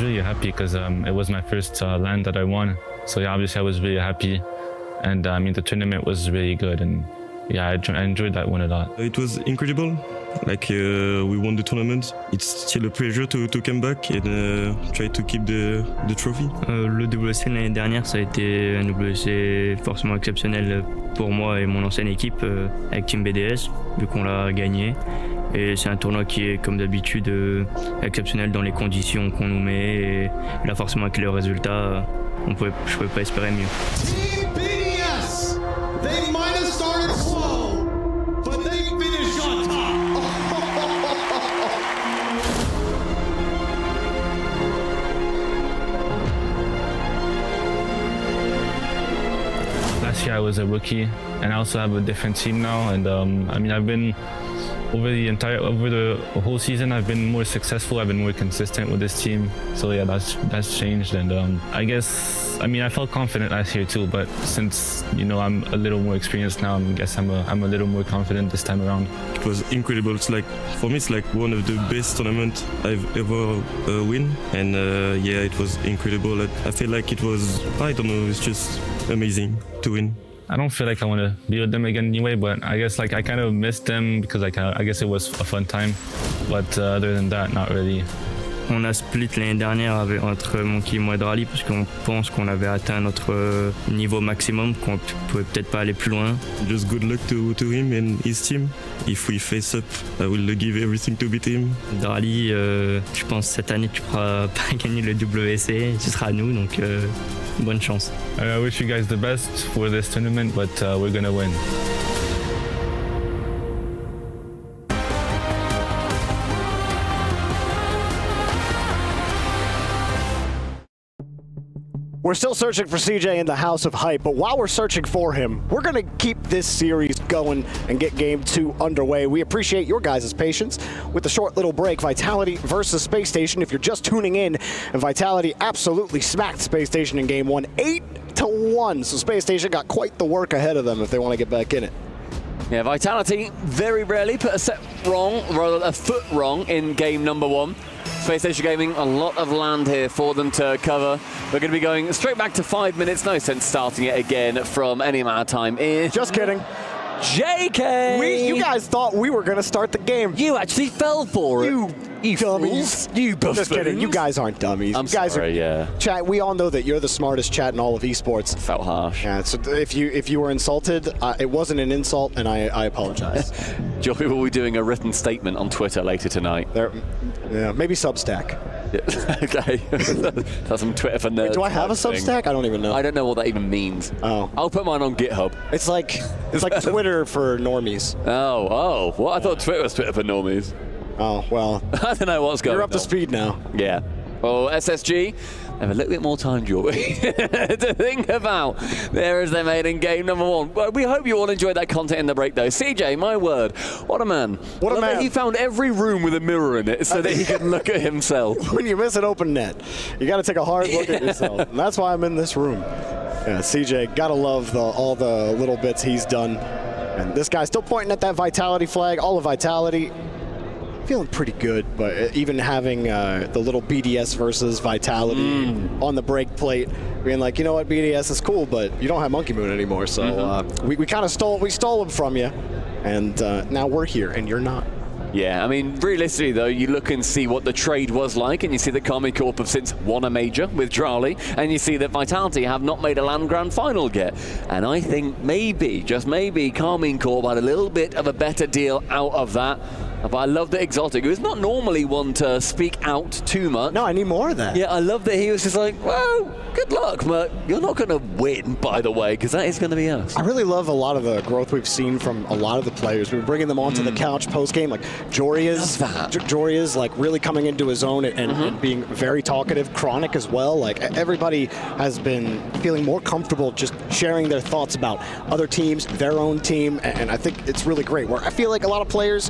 Really happy because it was my first LAN that I won, so yeah, obviously I was really happy, and I mean the tournament was really good, and yeah, I enjoyed that one a lot. It was incredible, like we won the tournament. It's still a pleasure to come back and try to keep the trophy. Le WC l'année dernière, ça a été un WC forcément exceptionnel pour moi et mon ancienne équipe avec Team BDS, vu qu'on l'a gagné. Et c'est un tournoi qui est, comme d'habitude, exceptionnel dans les conditions qu'on nous met. Et là, forcément, avec les résultats, je pouvais pas espérer mieux. Team BDS, they might have started slow, but they finished on top. Last year I was a rookie, and I also have a different team now. And I mean, I've been over the whole season, I've been more successful. I've been more consistent with this team. So yeah, that's changed. And I guess, I mean, I felt confident last year too. But since I'm a little more experienced now, I guess I'm a little more confident this time around. It was incredible. It's like, for me, it's like one of the best tournaments I've ever win. And yeah, it was incredible. I feel like it was, I don't know, it's just amazing to win. I don't feel like I want to be with them again anyway, but I guess like I kind of missed them because I guess it was a fun time. But other than that, not really. On a split l'année dernière entre Monkey et moi de Rally parce qu'on pense qu'on avait atteint notre niveau maximum, qu'on pouvait peut-être pas aller plus loin. Just good luck to him and his team. If we face up, I will give everything to beat him. De Rally, je pense cette année tu pourras pas gagner le WC, ce sera à nous, donc bonne chance. I wish you guys the best for this tournament, but we're gonna win. We're still searching for CJ in the House of Hype, but while we're searching for him, we're going to keep this series going and get Game 2 underway. We appreciate your guys' patience with the short little break. Vitality versus Space Station. If you're just tuning in, Vitality absolutely smacked Space Station in Game 1, 8-1. So Space Station got quite the work ahead of them if they want to get back in it. Yeah, Vitality very rarely put a set wrong, rather a foot wrong in game number 1. Space Station Gaming, a lot of land here for them to cover. We're going to be going straight back to 5 minutes. No sense starting it again from any amount of time in. Just kidding. JK! You guys thought we were going to start the game. You actually fell for it. You dummies. You buffoons. Just kidding. You guys aren't dummies. I'm you guys sorry, yeah. Chat, we all know that you're the smartest chat in all of esports. Felt harsh. Yeah, so if you were insulted, it wasn't an insult, and I apologize. Joey will be doing a written statement on Twitter later tonight. Yeah, maybe Substack. Okay. That's some Twitter for nerds. Wait, do I have a Substack? I don't even know. I don't know what that even means. Oh. I'll put mine on GitHub. It's like Twitter for normies. Oh. What? I thought Twitter was Twitter for normies. Oh, well. I don't know what's going on. You're up to speed now. Yeah. Well, SSG have a little bit more time, Joey, to think about. There is their maiden game number 1. Well, we hope you all enjoyed that content in the break, though. CJ, my word, what a man. What a man. He found every room with a mirror in it so that he could look at himself. When you miss an open net, you got to take a hard look at yourself. And that's why I'm in this room. Yeah, CJ, got to love all the little bits he's done. And this guy's still pointing at that Vitality flag, all of Vitality. Feeling pretty good, but even having the little BDS versus Vitality on the break plate, being like, you know what, BDS is cool, but you don't have Monkey Moon anymore, so we kind of stole them from you, and now we're here, and you're not. Yeah, I mean, realistically, though, you look and see what the trade was like, and you see that Karmine Corp have since won a major with Drali, and you see that Vitality have not made a LAN Grand Final yet. And I think maybe, just maybe, Karmine Corp had a little bit of a better deal out of that. But I love that Exotic, who's not normally one to speak out too much. No, I need more of that. Yeah, I love that he was just like, well, good luck, but you're not going to win, by the way, because that is going to be us. I really love a lot of the growth we've seen from a lot of the players. We're bringing them onto the couch post-game, like Joria's like really coming into his own and being very talkative. Chronic as well. Like everybody has been feeling more comfortable just sharing their thoughts about other teams, their own team, and I think it's really great. Where I feel like a lot of players,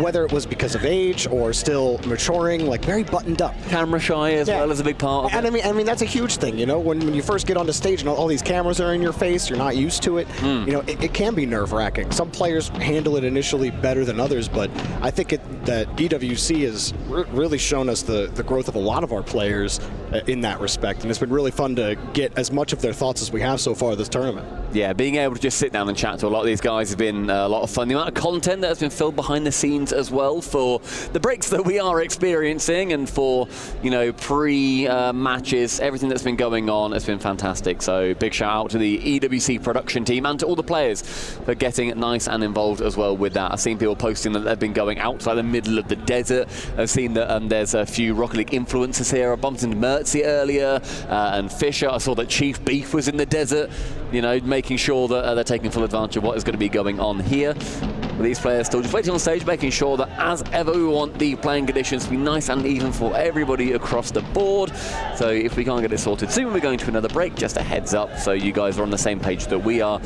whether it was because of age or still maturing, like very buttoned up. Camera shy as well as a big part of it. And I mean that's a huge thing, you know, when you first get onto stage and all these cameras are in your face, you're not used to it. You know, it can be nerve-wracking. Some players handle it initially better than others, but I think that EWC has really shown us the growth of a lot of our players in that respect, and it's been really fun to get as much of their thoughts as we have so far this tournament. Yeah, being able to just sit down and chat to a lot of these guys has been a lot of fun. The amount of content that has been filled behind the scenes as well for the breaks that we are experiencing and for, you know, pre-matches, everything that's been going on has been fantastic. So big shout out to the EWC production team and to all the players for getting nice and involved as well with that. I've seen people posting that they've been going outside the middle of the desert. I've seen that there's a few Rocket League influencers here. I bumped into Mertzi earlier and Fisher. I saw that Chief Beef was in the desert, you know, making sure that they're taking full advantage of what is going to be going on here. But these players still just waiting on stage, making sure that as ever we want the playing conditions to be nice and even for everybody across the board. So if we can't get it sorted soon, we're going to another break. Just a heads up so you guys are on the same page that we are.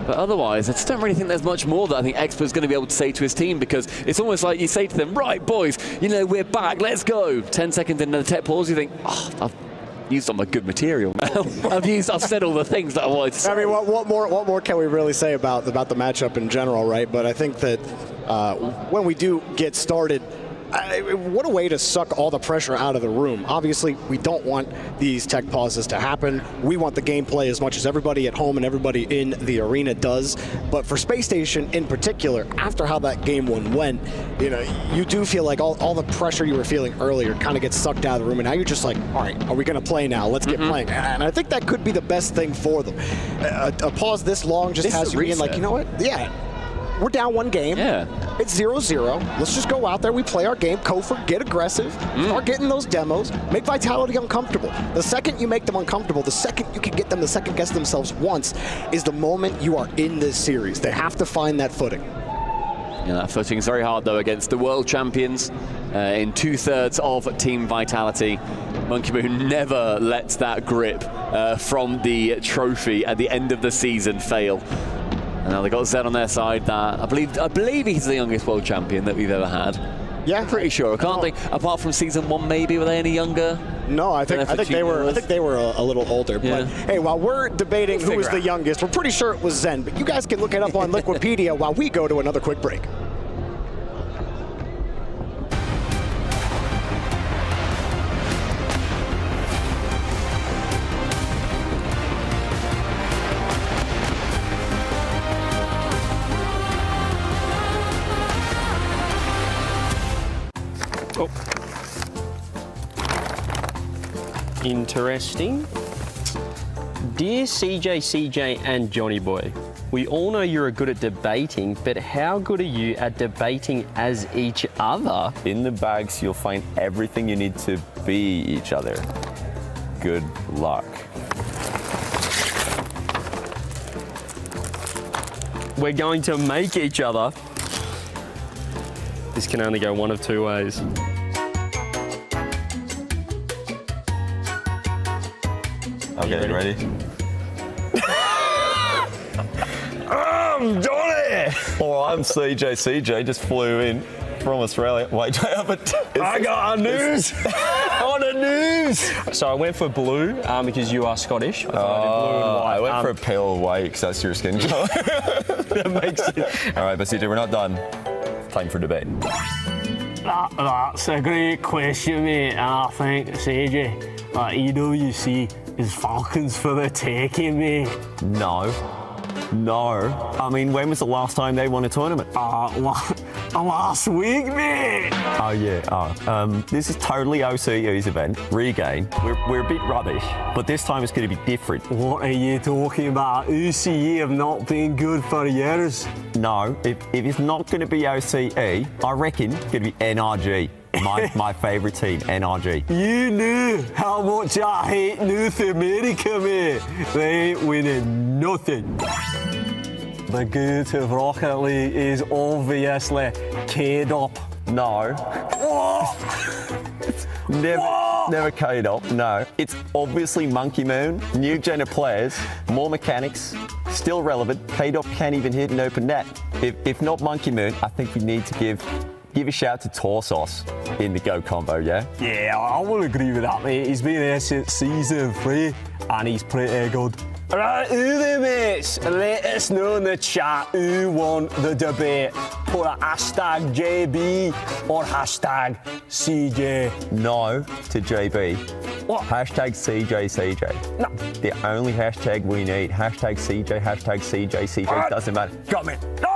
But otherwise, I just don't really think there's much more that I think Expert's going to be able to say to his team, because it's almost like you say to them, right, boys, you know, we're back, let's go. 10 seconds into the tech pause, you think, oh, I've used all my good material now. I've said all the things that I wanted to say. I mean, what more can we really say about the matchup in general, right? But I think that when we do get started, what a way to suck all the pressure out of the room. Obviously, we don't want these tech pauses to happen. We want the gameplay as much as everybody at home and everybody in the arena does. But for Space Station in particular, after how that game one went, you know, you do feel like all the pressure you were feeling earlier kind of gets sucked out of the room, and now you're just like, all right, are we going to play now? Let's get playing. And I think that could be the best thing for them. A pause this long just has you being like, you know what? Yeah. We're down one game. Yeah. It's 0-0. Let's just go out there. We play our game. Kofor, get aggressive. Start getting those demos. Make Vitality uncomfortable. The second you make them uncomfortable, the second you can get them to second guess themselves once is the moment you are in this series. They have to find that footing. Yeah, that footing is very hard, though, against the world champions in 2/3 of Team Vitality. Monkey Moon never lets that grip from the trophy at the end of the season fail. And now they got Zed on their side. That I believe he's the youngest world champion that we've ever had. Yeah, I'm pretty sure. I can't think. Apart from season 1, maybe were they any younger? No, I think they were a little older. Yeah. But hey, while we're debating who was the youngest, we're pretty sure it was Zen. But you guys can look it up on Wikipedia while we go to another quick break. Oh. Interesting. Dear CJ, and Johnny Boy, we all know you're good at debating, but how good are you at debating as each other? In the bags, you'll find everything you need to be each other. Good luck. We're going to make each other. This can only go one of two ways. Okay, ready? I'm Johnny! Oh, I'm CJ, just flew in from Australia. Wait, but I got a news! On the news! So I went for blue because you are Scottish. I thought I did blue and white. I went for pale white because that's your skin color. That makes sense. All right, but CJ, we're not done. Time for debate. That's a great question, mate. And I think, CJ, EWC is Falcons for the taking, mate. No. I mean, when was the last time they won a tournament? Last week, mate. Oh, yeah. This is totally OCU's event. Regain. We're a bit rubbish, but this time it's going to be different. What are you talking about? OCE have not been good for years. No, if it's not going to be OCE, I reckon it's going to be NRG. My favourite team, NRG. You knew how much I hate North America, mate. They ain't winning nothing. The good of Rocket League is obviously K'd up. No. Never K'd up, no. It's obviously Monkey Moon, new gen of players, more mechanics, still relevant. K'd up can't even hit an open net. If not Monkey Moon, I think we need to give a shout to Torsos in the Go combo, yeah? Yeah, I will agree with that, mate. He's been here since season 3 and he's pretty good. Right, who the mates? Let us know in the chat who won the debate. Put a hashtag JB or hashtag CJ. No to JB. What? Hashtag CJ. No. The only hashtag we need. Hashtag CJ, hashtag CJ. Right. Doesn't matter. Got me. No.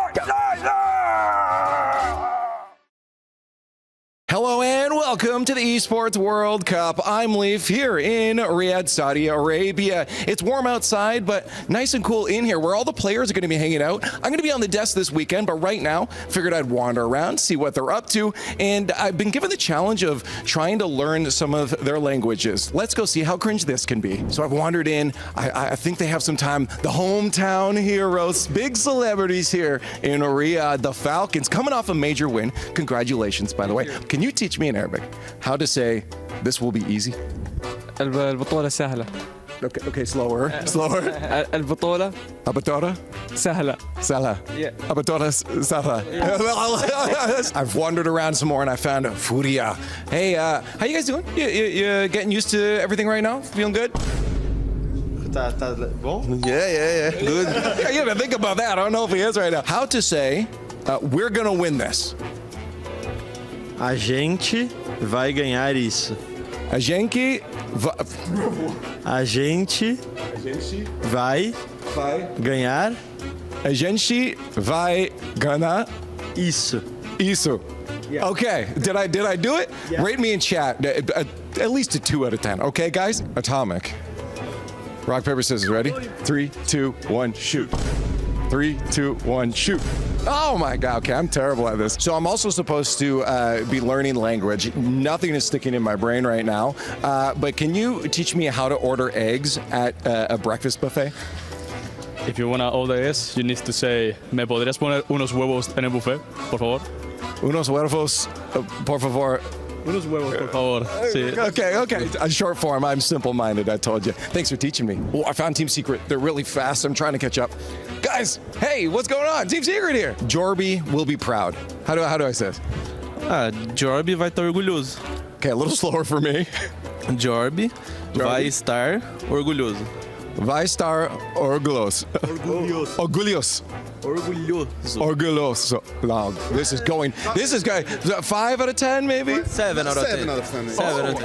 Hello and welcome to the Esports World Cup. I'm Leaf here in Riyadh, Saudi Arabia. It's warm outside, but nice and cool in here where all the players are going to be hanging out. I'm going to be on the desk this weekend, but right now, figured I'd wander around, see what they're up to, and I've been given the challenge of trying to learn some of their languages. Let's go see how cringe this can be. So I've wandered in. I think they have some time. The hometown heroes, big celebrities here in Riyadh, the Falcons, coming off a major win. Congratulations, by the way. Can you teach me in Arabic how to say this will be easy? البطولة سهلة. Okay, slower. البطولة سهلة. Yeah. سهلة. I've wandered around some more and I found Furia. Hey, how you guys doing? You getting used to everything right now? Feeling good? Yeah. Good. You gotta think about that. I don't know if he is right now. How to say, we're gonna win this. A gente vai ganhar isso. A gente vai ganhar. A gente vai ganhar isso. Yeah. Okay, did I do it? Yeah. Rate me in chat at least a 2 out of 10. Okay, guys? Atomic. Rock, paper, scissors. Ready? 3, 2, 1, shoot. 3, 2, 1, shoot. Oh my God, okay, I'm terrible at this. So I'm also supposed to be learning language. Nothing is sticking in my brain right now. But can you teach me how to order eggs at a breakfast buffet? If you want to order eggs, you need to say, ¿me podrías poner unos huevos en el buffet, por favor? Unos huevos, por favor. Unos huevos, por favor. Sí. Okay. A short form. I'm simple-minded, I told you. Thanks for teaching me. Oh, I found Team Secret. They're really fast. I'm trying to catch up. Guys, hey, what's going on? Team Secret here. Jorby will be proud. How do I say it? Jorby vai estar orgulhoso. Okay, a little slower for me. Jorby vai estar orgulhoso. Vai estar orgulhoso. Orgulhoso. Long. This is going. 5 out of 10, maybe? 7 out of 10. 7 out of 10.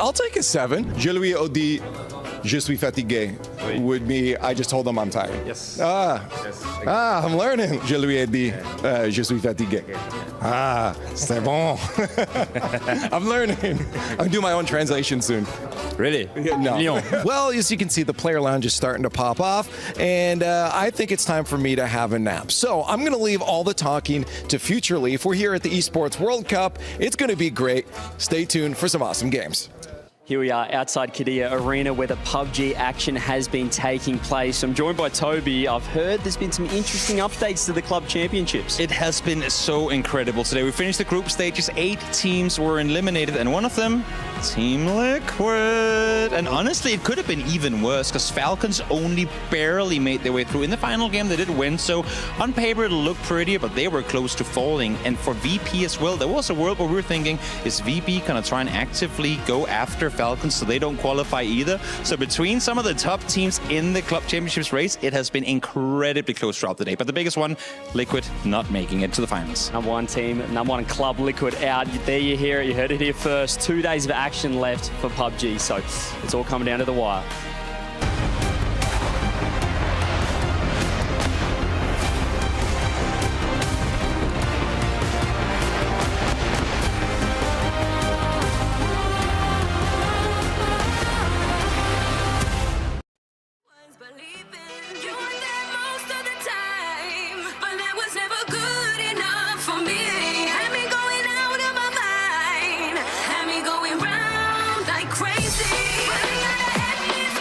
I'll take a 7. Je lui ai dit Je suis fatigué would be, I just told them I'm tired. Yes. I'm learning. Je lui ai dit, je suis fatigué. C'est bon. I'm learning. I'm doing my own translation soon. Really? No. Well, as you can see, the player lounge is starting to pop off, and I think it's time for me to have a nap. So I'm going to leave all the talking to Future Leaf. We're here at the Esports World Cup. It's going to be great. Stay tuned for some awesome games. Here we are outside Qiddiya Arena where the PUBG action has been taking place. I'm joined by Toby. I've heard there's been some interesting updates to the club championships. It has been so incredible today. We finished the group stages. 8 teams were eliminated, and one of them, Team Liquid. And honestly, it could have been even worse because Falcons only barely made their way through. In the final game, they did win, so on paper it looked prettier, but they were close to falling. And for VP as well, there was a world where we were thinking, is VP going to try and actively go after Falcons so they don't qualify either? So between some of the top teams in the club championships race, it has been incredibly close throughout the day. But the biggest one, Liquid not making it to the finals. Number one team, number one club, Liquid out. There you hear it, you heard it here first. 2 days of action left for PUBG, so it's all coming down to the wire. Crazy, but I gotta admit,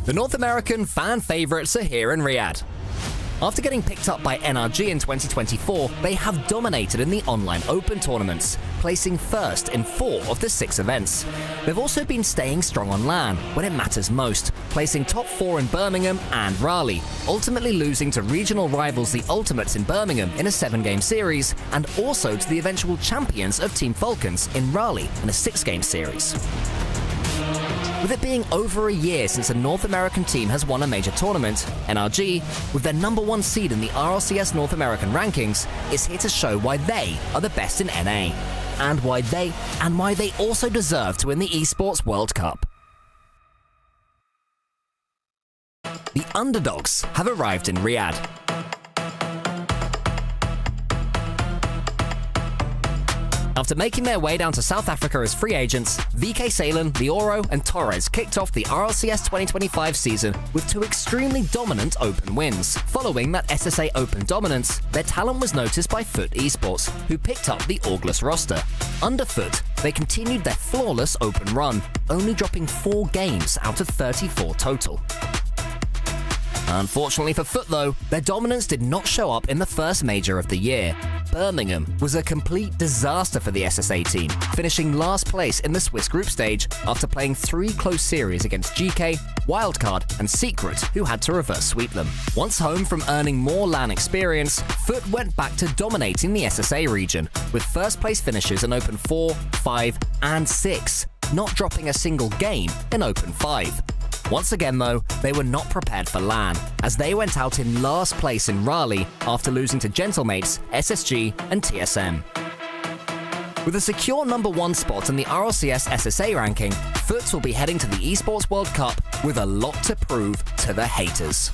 The North American fan favourites are here in Riyadh. After getting picked up by NRG in 2024, they have dominated in the online Open tournaments, placing first in 4 of the 6 events. They've also been staying strong on LAN when it matters most, placing top 4 in Birmingham and Raleigh, ultimately losing to regional rivals the Ultimates in Birmingham in a 7-game series, and also to the eventual champions of Team Falcons in Raleigh in a 6-game series. With it being over a year since a North American team has won a major tournament, NRG, with their #1 seed in the RLCS North American rankings, is here to show why they are the best in NA, and why they also deserve to win the Esports World Cup. The underdogs have arrived in Riyadh. After making their way down to South Africa as free agents, VK Salen, Lioro and Torres kicked off the RLCS 2025 season with 2 extremely dominant Open wins. Following that SSA Open dominance, their talent was noticed by Foot Esports, who picked up the August roster. Under Foot, they continued their flawless Open run, only dropping 4 games out of 34 total. Unfortunately for Foot though, their dominance did not show up in the first major of the year. Birmingham was a complete disaster for the SSA team, finishing last place in the Swiss group stage after playing 3 close series against GK, Wildcard and Secret, who had to reverse sweep them. Once home from earning more LAN experience, Foot went back to dominating the SSA region, with first place finishes in Open 4, 5 and 6, not dropping a single game in Open 5. Once again though, they were not prepared for LAN, as they went out in last place in Raleigh after losing to Gentlemates, SSG and TSM. With a secure #1 spot in the RLCS SSA ranking, Foot will be heading to the Esports World Cup with a lot to prove to the haters.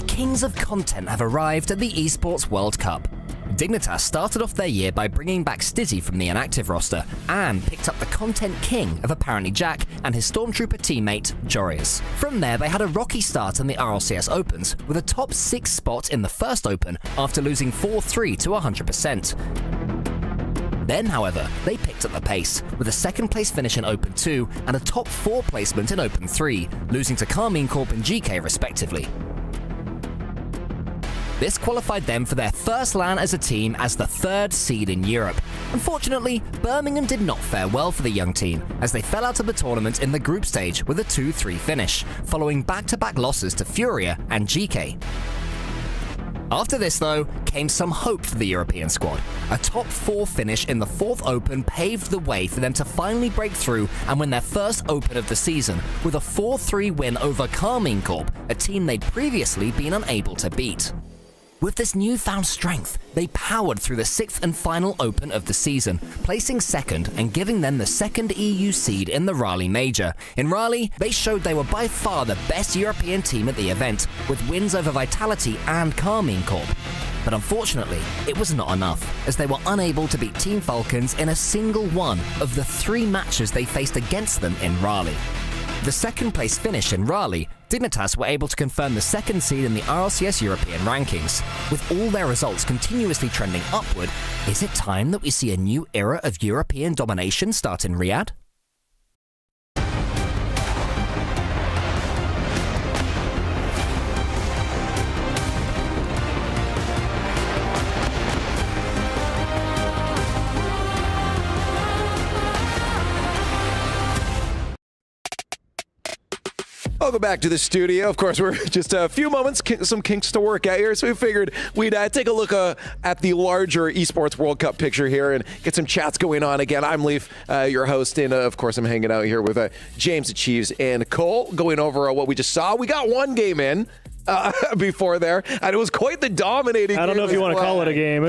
Kings of content have arrived at the Esports World Cup. Dignitas started off their year by bringing back Stizzy from the inactive roster and picked up the content king of apparently Jack and his Stormtrooper teammate, Jorius. From there, they had a rocky start in the RLCS Opens with a top 6 spot in the first Open after losing 4-3 to 100%. Then, however, they picked up the pace, with a 2nd place finish in Open 2 and a top 4 placement in Open 3, losing to Carmine Corp and GK respectively. This qualified them for their first LAN as a team as the 3rd seed in Europe. Unfortunately, Birmingham did not fare well for the young team, as they fell out of the tournament in the group stage with a 2-3 finish, following back-to-back losses to Furia and GK. After this, though, came some hope for the European squad. A top 4 finish in the 4th Open paved the way for them to finally break through and win their first Open of the season, with a 4-3 win over Carmine Corp, a team they'd previously been unable to beat. With this newfound strength, they powered through the 6th and final Open of the season, placing 2nd and giving them the 2nd EU seed in the Raleigh Major. In Raleigh, they showed they were by far the best European team at the event, with wins over Vitality and Carmine Corp. But unfortunately, it was not enough, as they were unable to beat Team Falcons in a single one of the 3 matches they faced against them in Raleigh. The 2nd place finish in Raleigh, Dignitas were able to confirm the 2nd seed in the RLCS European rankings. With all their results continuously trending upward, is it time that we see a new era of European domination start in Riyadh? Welcome back to the studio. Of course, we're just a few moments, some kinks to work out here, so we figured we'd take a look at the larger Esports World Cup picture here and get some chats going on. Again, I'm Leaf, your host, and of course, I'm hanging out here with James, Achieves, and Cole, going over what we just saw. We got one game in. before there, and it was quite the dominating. I don't know if you want to call it a game.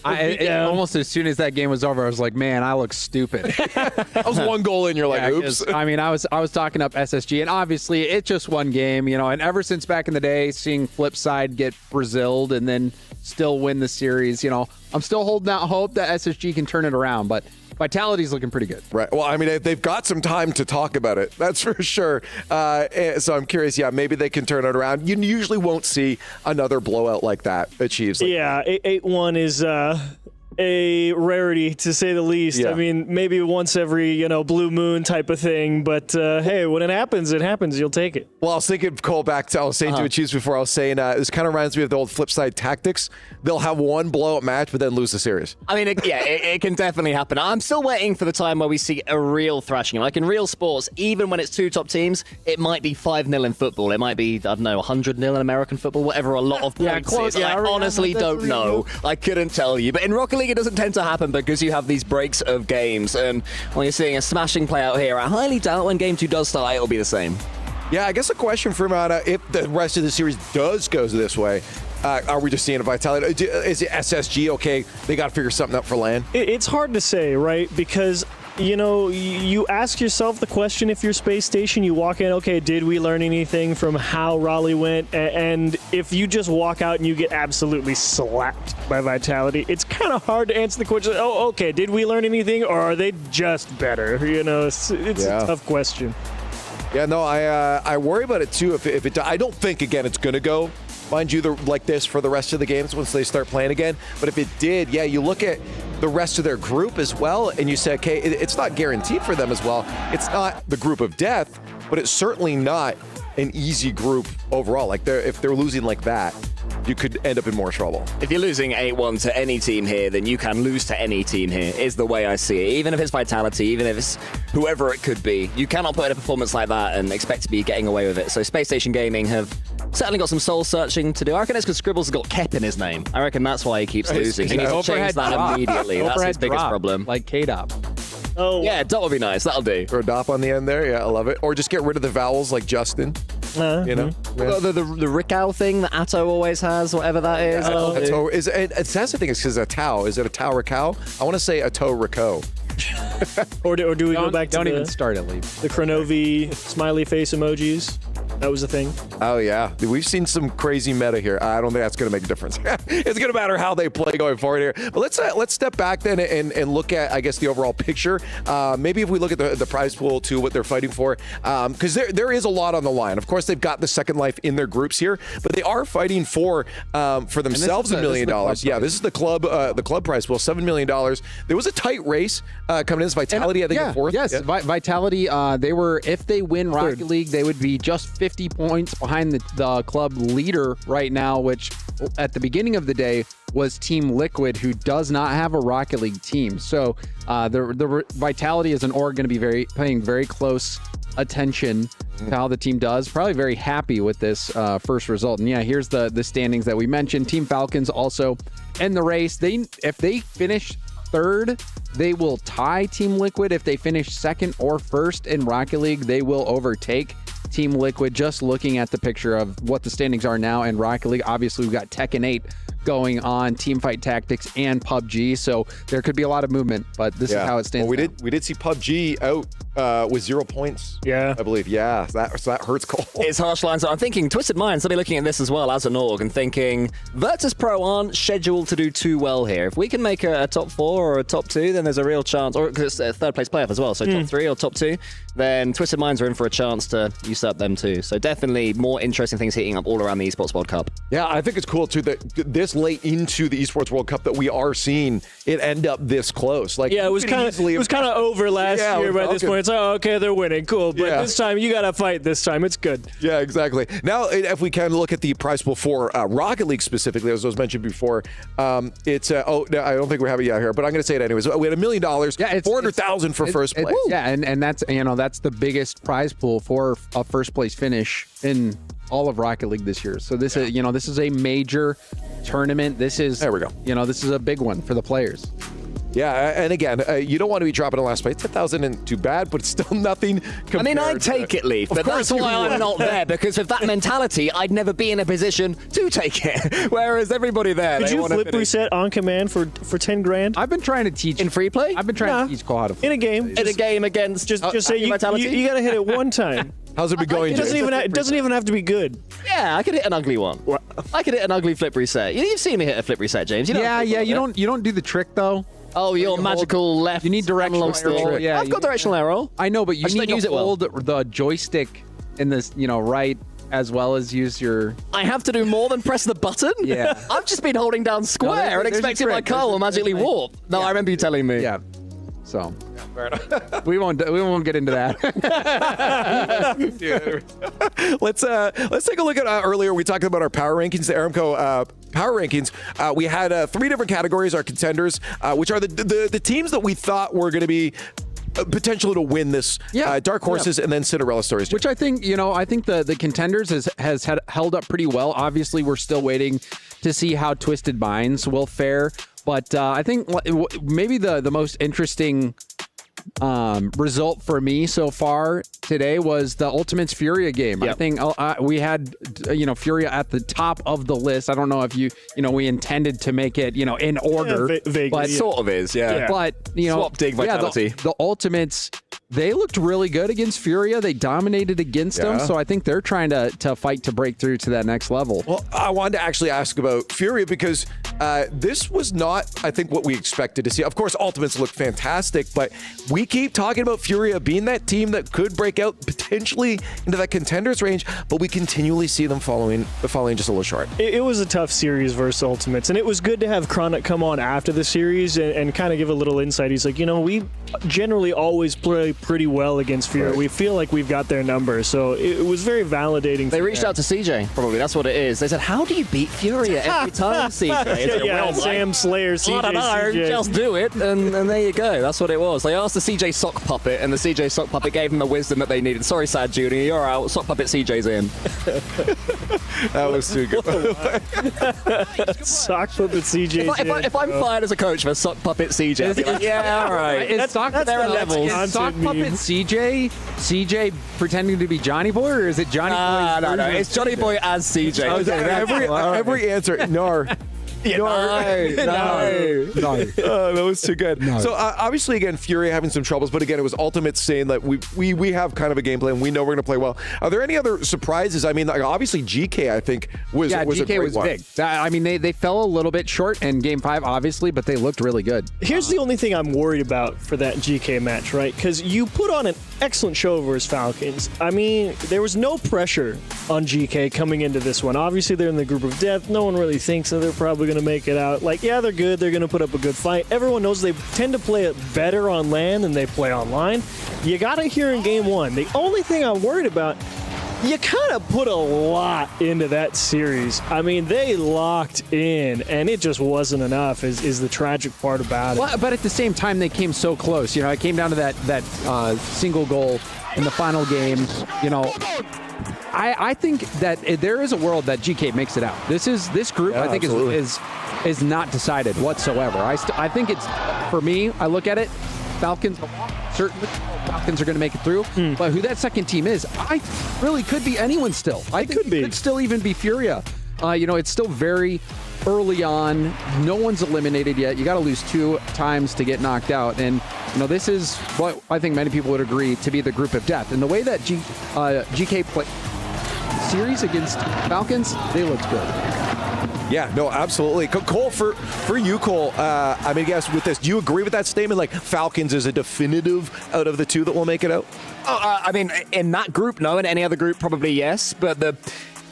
Almost as soon as that game was over, I was like, man, I look stupid. That was one goal in, you're like, oops. I mean, I was talking up SSG, and obviously it's just one game, and ever since back in the day, seeing Flipside get Braziled and then still win the series, I'm still holding out hope that SSG can turn it around, but Vitality's looking pretty good. Right. Well, I mean, they've got some time to talk about it. That's for sure. So I'm curious. Yeah, maybe they can turn it around. You usually won't see another blowout like that achieved. Yeah, 8-1 is a rarity, to say the least. Yeah. I mean, maybe once every, blue moon type of thing. But, hey, when it happens, you'll take it. Well, I was thinking, Cole, I was saying to Chiefs before, I was saying this kind of reminds me of the old Flipside tactics. They'll have one blowout match, but then lose the series. I mean, it can definitely happen. I'm still waiting for the time where we see a real thrashing. Like in real sports, even when it's two top teams, it might be 5-0 in football. It might be, 100-0 in American football, whatever a lot of points is. I honestly don't know. I couldn't tell you. But in Rocket League, it doesn't tend to happen because you have these breaks of games. And when you're seeing a smashing play out here, I highly doubt when Game 2 does start, it'll be the same. Yeah, I guess a question for Mata, if the rest of the series does go this way, are we just seeing a Vitality? Is it SSG okay? They got to figure something out for LAN? It's hard to say, right? Because, you ask yourself the question if you're Space Station, you walk in, okay, did we learn anything from how Raleigh went? And if you just walk out and you get absolutely slapped by Vitality, it's kind of hard to answer the question, oh, okay, did we learn anything, or are they just better? It's a tough question. Yeah, no, I worry about it too. If it, I don't think again it's going to go, mind you, like this for the rest of the games once they start playing again. But if it did, yeah, you look at the rest of their group as well, and you say, okay, it's not guaranteed for them as well. It's not the group of death, but it's certainly not an easy group overall. Like if they're losing like that, you could end up in more trouble. If you're losing 8-1 to any team here, then you can lose to any team here, is the way I see it. Even if it's Vitality, even if it's whoever it could be, you cannot put in a performance like that and expect to be getting away with it. So Space Station Gaming have certainly got some soul searching to do. I reckon it's because Scribbles has got Kep in his name. I reckon that's why he keeps losing. He needs to change that immediately. That's his biggest problem. Like K-Dop. Oh. Yeah, dot would be nice. That'll do. Or a dop on the end there. Yeah, I love it. Or just get rid of the vowels like Justin. The Rickow thing that Atto always has, whatever that is. That's the thing, is because a Tau. Is it a Tau or cow? I want to say a Toe Rico. or do we go back to even start at least. The Cronovi smiley face emojis? That was a thing. Oh, yeah. We've seen some crazy meta here. I don't think that's going to make a difference. It's going to matter how they play going forward here. But let's step back then and look at, I guess, the overall picture. Maybe if we look at the prize pool, too, what they're fighting for. Because there is a lot on the line. Of course, they've got the second life in their groups here. But they are fighting for themselves $1 million. Yeah, this is the club prize pool, $7 million. There was a tight race coming in. As Vitality, I think, in fourth. Yes, yeah. Vitality, if they win Rocket League, they would be just 50 points behind the club leader right now, which at the beginning of the day was Team Liquid, who does not have a Rocket League team. So the Vitality as an org going to be paying very close attention to how the team does. Probably very happy with this first result. And yeah, here's the standings that we mentioned. Team Falcons also in the race. If they finish third, they will tie Team Liquid. If they finish second or first in Rocket League, they will overtake Team Liquid. Just looking at the picture of what the standings are now in Rocket League, obviously we've got Tekken 8 going on, Teamfight Tactics, and PUBG, so there could be a lot of movement, but this is how it stands. Well, we did see PUBG out with 0 points. Yeah, I believe. Yeah, that hurts Cole. It's harsh lines. I'm thinking Twisted Minds. I'll be looking at this as well as an org and thinking Virtus Pro aren't scheduled to do too well here. If we can make a top 4 or a top 2, then there's a real chance. Or because it's a third place playoff as well, so top 3 or top 2, then Twisted Minds are in for a chance to usurp them too. So definitely more interesting things heating up all around the Esports World Cup. Yeah, I think it's cool too that this late into the Esports World Cup that we are seeing it end up this close. Like, yeah, it was kind of over last year by this point. It's like, oh, okay, they're winning, cool. But this time you got to fight. This time it's good. Yeah, exactly. Now, if we can look at the prize pool for Rocket League specifically, as was mentioned before, it's I don't think we have it yet here, but I'm going to say it anyways. We had $1 million, $400,000 for first place. Yeah, and that's the biggest prize pool for a first place finish in all of Rocket League this year. So this is a major tournament. There we go. This is a big one for the players. Yeah, and again, you don't want to be dropping in last place. 10,000 isn't too bad, but it's still nothing compared I mean, I'd take it, Leaf, but that's why I'm not there, because of that mentality, I'd never be in a position to take it. Whereas everybody there, Could they you wanna flip finish. reset on command for 10 grand? I've been trying to teach in free play? I've been trying to teach Cole how to flip. In a game. In a game against Just say you got to hit it one time. How's it been going? It doesn't even have to be good. Yeah, I could hit an ugly one. I could hit an ugly flip reset. You've seen me hit a flip reset, James. You know You don't do the trick though. Oh, your magical left. You need directional arrow. Yeah, I've got directional arrow. I know, but you just need don't use to it well. hold the joystick in this, right, as well as use your. I have to do more than press the button? Yeah. I've just been holding down square and there's a expecting my trick. car will magically warp. No, I remember you telling me. Yeah. So. we won't get into that. Let's take a look at earlier. We talked about our power rankings, the Aramco power rankings. We had 3 different categories. Our contenders, which are the teams that we thought were going to be potential to win this. Dark horses, and then Cinderella stories. Which I think the contenders has held up pretty well. Obviously, we're still waiting to see how Twisted Minds will fare. But I think maybe the most interesting result for me so far today was the Ultimates Furia game. I think we had Furia at the top of the list. I don't know if we intended to make it in order, but sort of is, yeah. But swap dig vitality. The Ultimates. They looked really good against Furia. They dominated against them, so I think they're trying to fight to break through to that next level. Well, I wanted to actually ask about Furia because this was not, I think, what we expected to see. Of course, Ultimates looked fantastic, but we keep talking about Furia being that team that could break out potentially into that contenders range, but we continually see them falling just a little short. It was a tough series versus Ultimates, and it was good to have Chronic come on after the series and kind of give a little insight. He's like, we generally always play pretty well against Furia. Right. We feel like we've got their number, so it was very validating. They reached out to CJ, probably. That's what it is. They said, how do you beat Furia every time, CJ? Sam Slayer, CJ. I don't know, CJ. just do it, and there you go. That's what it was. They asked the CJ Sock Puppet, and the CJ Sock Puppet gave them the wisdom that they needed. Sorry, Sad Junior, you're out. Sock Puppet CJ's in. That was too good. Sock Puppet CJ. If I'm fired as a coach for Sock Puppet CJ, I'd be like, yeah, all right. Is Sock Puppet CJ pretending to be Johnny Boy, or is it Johnny Boy? No. It's Johnny Boy as CJ. Every answer, no. No. That was too good. No. So obviously, again, Furia having some troubles, but again, it was Ultimate saying that we have kind of a game plan. We know we're going to play well. Are there any other surprises? I mean, obviously GK, I think was a GK great was one. big. I mean, they fell a little bit short in Game 5, obviously, but they looked really good. Here's the only thing I'm worried about for that GK match, right? Because you put on an excellent show versus Falcons. I mean, there was no pressure on GK coming into this one. Obviously, they're in the group of death. No one really thinks that they're probably going to make it out. Like, yeah, they're good. They're going to put up a good fight. Everyone knows they tend to play it better on land than they play online. You got it here in Game 1. The only thing I'm worried about, you kind of put a lot into that series. I mean, they locked in, and it just wasn't enough, is the tragic part about it. Well, but at the same time, they came so close. It came down to that single goal in the final game. I think that there is a world that GK makes it out. This group, I think, is not decided whatsoever. I think it's, for me, I look at it, Falcons, certainly Falcons are going to make it through. But who that second team is, I really could be anyone still. I think it could still even be Furia. It's still very early on. No one's eliminated yet. You got to lose 2 times to get knocked out. And, this is what I think many people would agree to be the group of death. And the way that GK played series against Falcons, they looked good. Yeah, no, absolutely. Cole, for you, Cole, I mean, I guess with this, do you agree with that statement? Like, Falcons is a definitive out of the 2 that will make it out? I mean, in that group, no. In any other group, probably yes. But the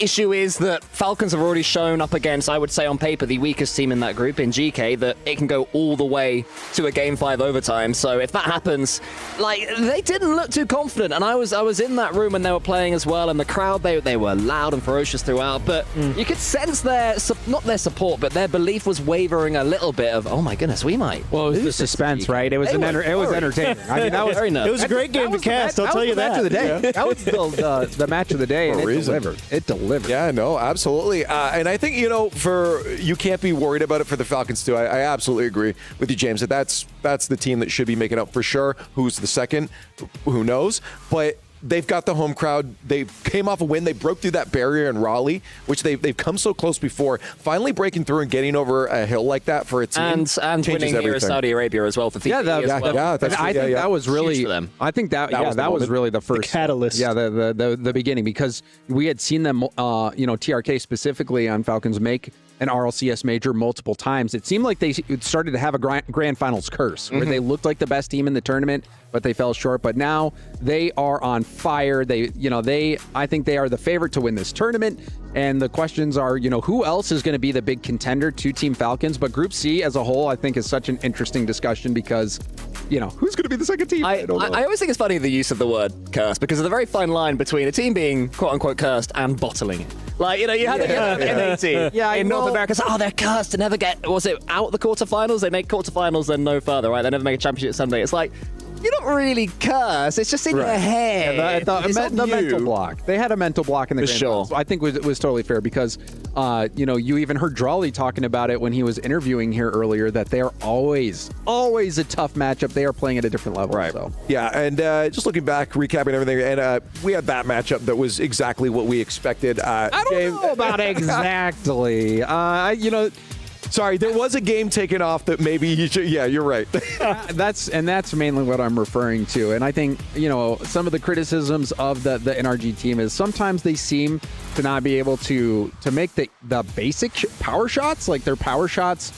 issue is that Falcons have already shown up against, I would say on paper, the weakest team in that group in GK, that it can go all the way to a Game 5 overtime. So if that happens, they didn't look too confident. And I was in that room when they were playing as well, and the crowd, they were loud and ferocious throughout. But you could sense not their support, but their belief was wavering a little bit of, oh my goodness, we might. Well, it was the suspense, right? It was entertaining. I mean, that was very It was a great game to cast, I'll tell you that. That was the match of the day. That was the match of the day, and it delivered. delivered. Yeah, no, absolutely. And I think, you can't be worried about it for the Falcons, too. I absolutely agree with you, James, that that's the team that should be making up for sure. Who's the second? Who knows? But they've got the home crowd. They came off a win. They broke through that barrier in Raleigh, which they've come so close before. Finally breaking through and getting over a hill like that for a team and winning here in Saudi Arabia as well for FIFA. I think that was really. I think that was really the first catalyst. Yeah, the beginning, because we had seen them, TRK specifically on Falcons make an RLCS major multiple times. It seemed like they started to have a grand finals curse, where they looked like the best team in the tournament, but they fell short. But now they are on fire. I think they are the favorite to win this tournament. And the questions are, who else is going to be the big contender to Team Falcons? But Group C as a whole, I think, is such an interesting discussion because, who's going to be the second team? I always think it's funny the use of the word curse, because of the very fine line between a team being quote unquote cursed and bottling it. Like, you had the NAT in North America. So, they're cursed to never get, was it out the quarterfinals? They make quarterfinals and no further, right? They never make a championship Sunday. It's like, you're not really cursed. It's just in your head. The mental block. They had a mental block in the grand finals. So I think it was totally fair because, you even heard Drawley talking about it when he was interviewing here earlier, that they are always a tough matchup. They are playing at a different level. Right. So. Yeah, and just looking back, recapping everything, and we had that matchup that was exactly what we expected. I don't know about exactly. Sorry, there was a game taken off that maybe you should. Yeah, you're right. that's mainly what I'm referring to. And I think some of the criticisms of the NRG team is sometimes they seem to not be able to make the basic power shots. Like their power shots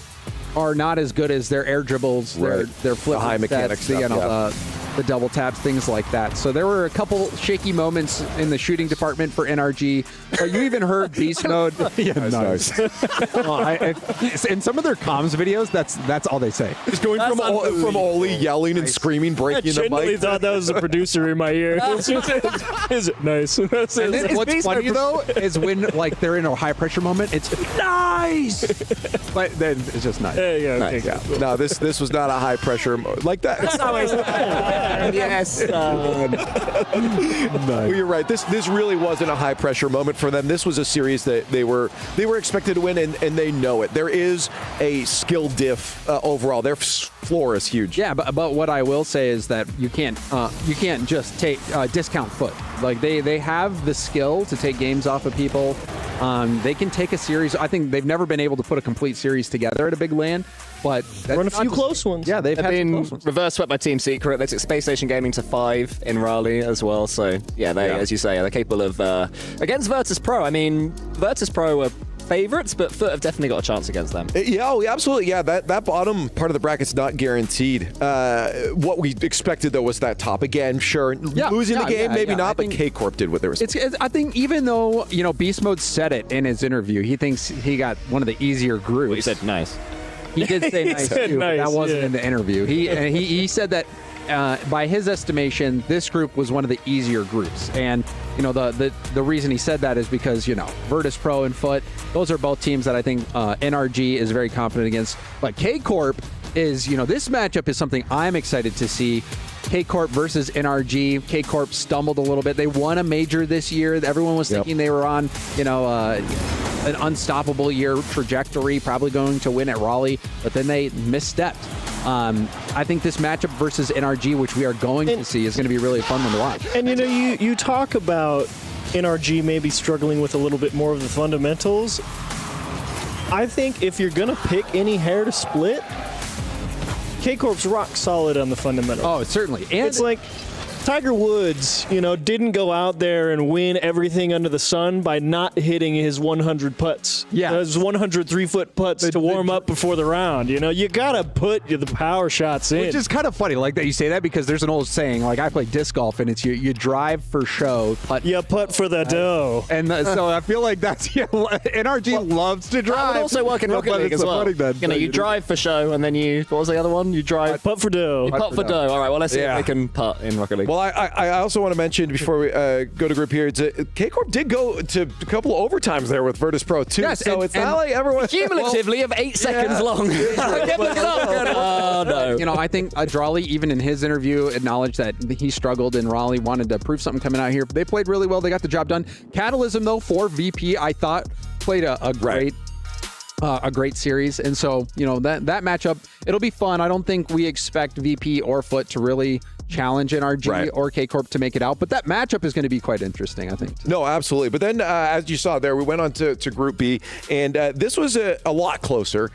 are not as good as their air dribbles, their flip, the high mechanic stuff, the double taps, things like that. So there were a couple shaky moments in the shooting department for NRG. But you even heard Beast Mode. Nice. In some of their comms videos, that's all they say. It's going from Oli yelling and screaming, breaking the mic. I genuinely thought that was the producer in my ear. Is it nice? And then what's funny though is when they're in a high pressure moment, it's nice. But then it's just nice. Nice. No, this was not a high pressure like that. That's always yes. Well, you're right. This really wasn't a high pressure moment for them. This was a series that they were expected to win, and they know it. There is a skill diff overall. Their floor is huge. Yeah, but what I will say is that you can't just take discount Foot. Like they have the skill to take games off of people. They can take a series. I think they've never been able to put a complete series together at a big LAN, but run a few close ones. Yeah, they've been reverse swept by Team Secret. They took Space Station Gaming to 5 in Raleigh as well. So as you say, they're capable of against Virtus Pro. I mean, Virtus Pro were favorites, but Foot have definitely got a chance against them. Yeah, absolutely. Yeah, that bottom part of the bracket's not guaranteed. What we expected, though, was that top. Again, sure, losing the game, maybe not, but K-Corp did what they were supposed to. I think even though, Beast Mode said it in his interview, he thinks he got one of the easier groups. Well, he said nice. He did say nice, too, but that wasn't in the interview. He said that by his estimation, this group was one of the easier groups. And, the reason he said that is because, Virtus Pro and Foot, those are both teams that I think NRG is very confident against. But K-Corp is, this matchup is something I'm excited to see. K-Corp versus NRG. K-Corp stumbled a little bit. They won a major this year. Everyone was thinking they were on, an unstoppable year trajectory, probably going to win at Raleigh, but then they misstepped. I think this matchup versus NRG, which we are going to see, is going to be really a fun one to watch. And you talk about NRG maybe struggling with a little bit more of the fundamentals. I think if you're going to pick any hair to split, K-Corp's rock solid on the fundamentals. Oh, certainly. And it's like Tiger Woods, didn't go out there and win everything under the sun by not hitting his 100 putts. Yeah. His 100 3-foot putts to warm up before the round. You got to put the power shots in. Which is kind of funny, like that you say that, because there's an old saying, like I play disc golf, and it's you drive for show, putt. You putt for the dough. And so I feel like that's, NRG loves to drive. That would also work in Rocket League as well. You drive for show, and then what was the other one? You drive. Putt for dough. You putt for dough. All right, well, let's see if they can putt in Rocket League. Well, I also want to mention before we go to group here, K-Corp did go to a couple of overtimes there with Virtus Pro too. Yes, so it's not like everyone cumulatively of 8 seconds long. Oh no! You know, I think Drawley, even in his interview, acknowledged that he struggled and Raleigh wanted to prove something coming out here. They played really well. They got the job done. Catalysm though for VP, I thought played a great series, and so you know that matchup, it'll be fun. I don't think we expect VP or Foot to really challenge NRG or K-Corp to make it out, but that matchup is going to be quite interesting, I think. No, absolutely. But then, as you saw there, we went on to Group B, and this was a lot closer.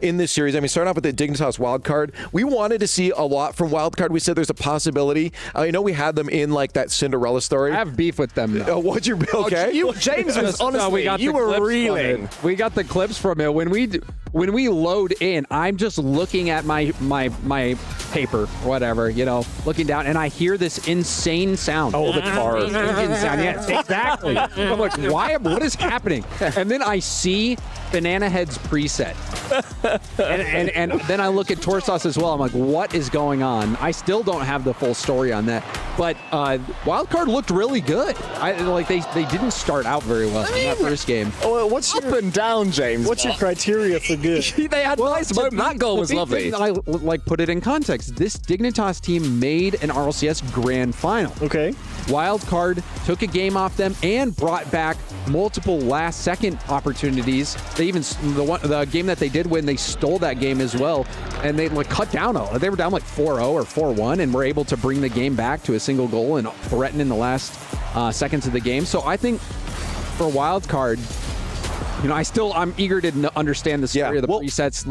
In this series, I mean, starting off with the Dignitas wildcard, we wanted to see a lot from wildcard. We said there's a possibility. I know we had them in like that Cinderella story. I have beef with them. What'd you? Okay, James was honestly, you were reeling. We got the clips from it when we load in. I'm just looking at my paper, whatever, you know, looking down, and I hear this insane sound. Oh, the car engine sound. Yes, exactly. I'm like, what is happening? And then I see Banana Head's preset. and then I look at Torsos as well. I'm like, what is going on? I still don't have the full story on that. But Wildcard looked really good. They didn't start out very well in that first game. What's up and down, James? What's your criteria for good? They had nice moments. That goal was lovely. I put it in context. This Dignitas team made an RLCS grand final. Okay. Wildcard took a game off them and brought back multiple last-second opportunities. They even the game that they did win, they stole that game as well, and they cut down. They were down 4-0 or 4-1, and were able to bring the game back to a single goal and threaten in the last seconds of the game. So I think for Wildcard, you know, I'm eager to understand the story of the presets.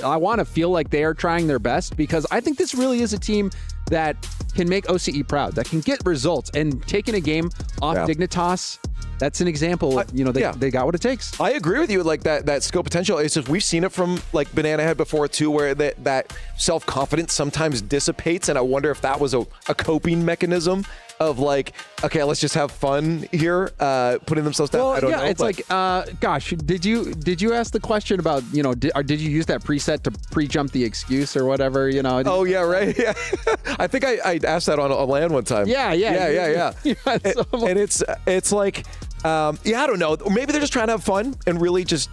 I want to feel like they are trying their best, because I think this really is a team that can make OCE proud, that can get results, and taking a game off Dignitas, that's an example of, they got what it takes. I agree with you, that skill potential. It's just we've seen it from Banana Head before too, where that self-confidence sometimes dissipates, and I wonder if that was a coping mecanism of okay, let's just have fun here, putting themselves down. I don't know. It's gosh, did you ask the question about, did you use that preset to pre-jump the excuse or whatever, Oh yeah, right. Yeah. I think I asked that on LAN one time. Yeah. And it's I don't know. Maybe they're just trying to have fun and really just,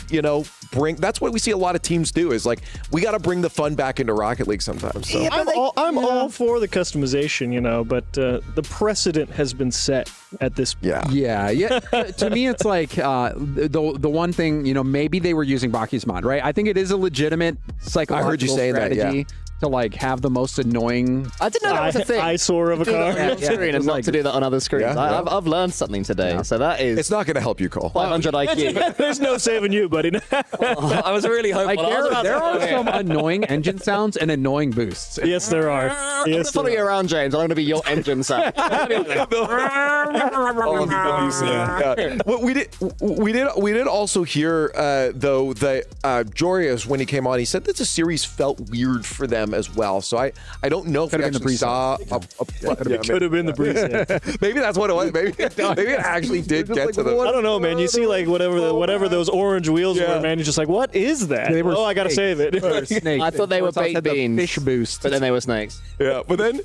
bring. That's what we see a lot of teams do, is we got to bring the fun back into Rocket League sometimes. So. Yeah, I'm all for the customization, but the precedent has been set at this point. Yeah. To me, it's the one thing, maybe they were using Baki's mod, right? I think it is a legitimate psychological I heard you say strategy. That, to have the most annoying. I didn't know that was a thing. Eyesore of a car. Screen and not to do that on other screens. Yeah. I've learned something today. So that is. It's not going to help you, Cole. 500 IQ. There's no saving you, buddy. I was really hopeful. There are some annoying engine sounds and annoying boosts. Yes, there are. I'm going to follow you around, James. I'm going to be your engine sound. Well, we did also hear though that Jorius, when he came on, he said that the series felt weird for them as well. So I don't know if we actually saw it could have been the preset. Maybe that's what it was. Maybe it actually did get to them. I don't know, man. You see whatever those orange wheels were, man. You're just what is that? I gotta save it. I thought they were baked beans. Fish boost. But then they were snakes. Yeah, but then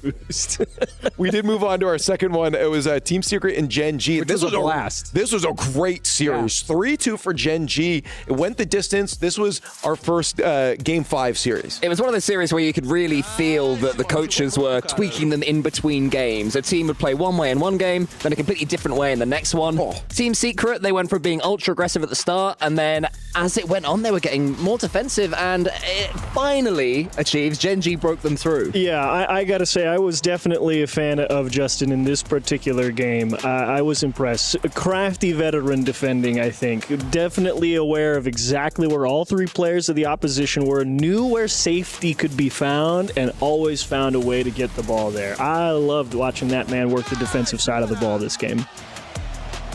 we did move on to our second one. It was Team Secret and Gen G. This was a blast. This was a great series. 3-2 for Gen G. It went the distance. This was our first Game 5 series. It was one of those series where you could really feel that the coaches were tweaking them in between games. A team would play one way in one game, then a completely different way in the next one. Team Secret, they went from being ultra aggressive at the start, and then as it went on, they were getting more defensive, and it finally achieves. Gen G broke them through. Yeah, I gotta say, I was definitely a fan of Justin in this particular game. I was impressed. Crafty veteran defending, I think. Definitely aware of exactly where all three players of the opposition were, knew where safety could be found, and always found a way to get the ball there. I loved watching that man work the defensive side of the ball this game.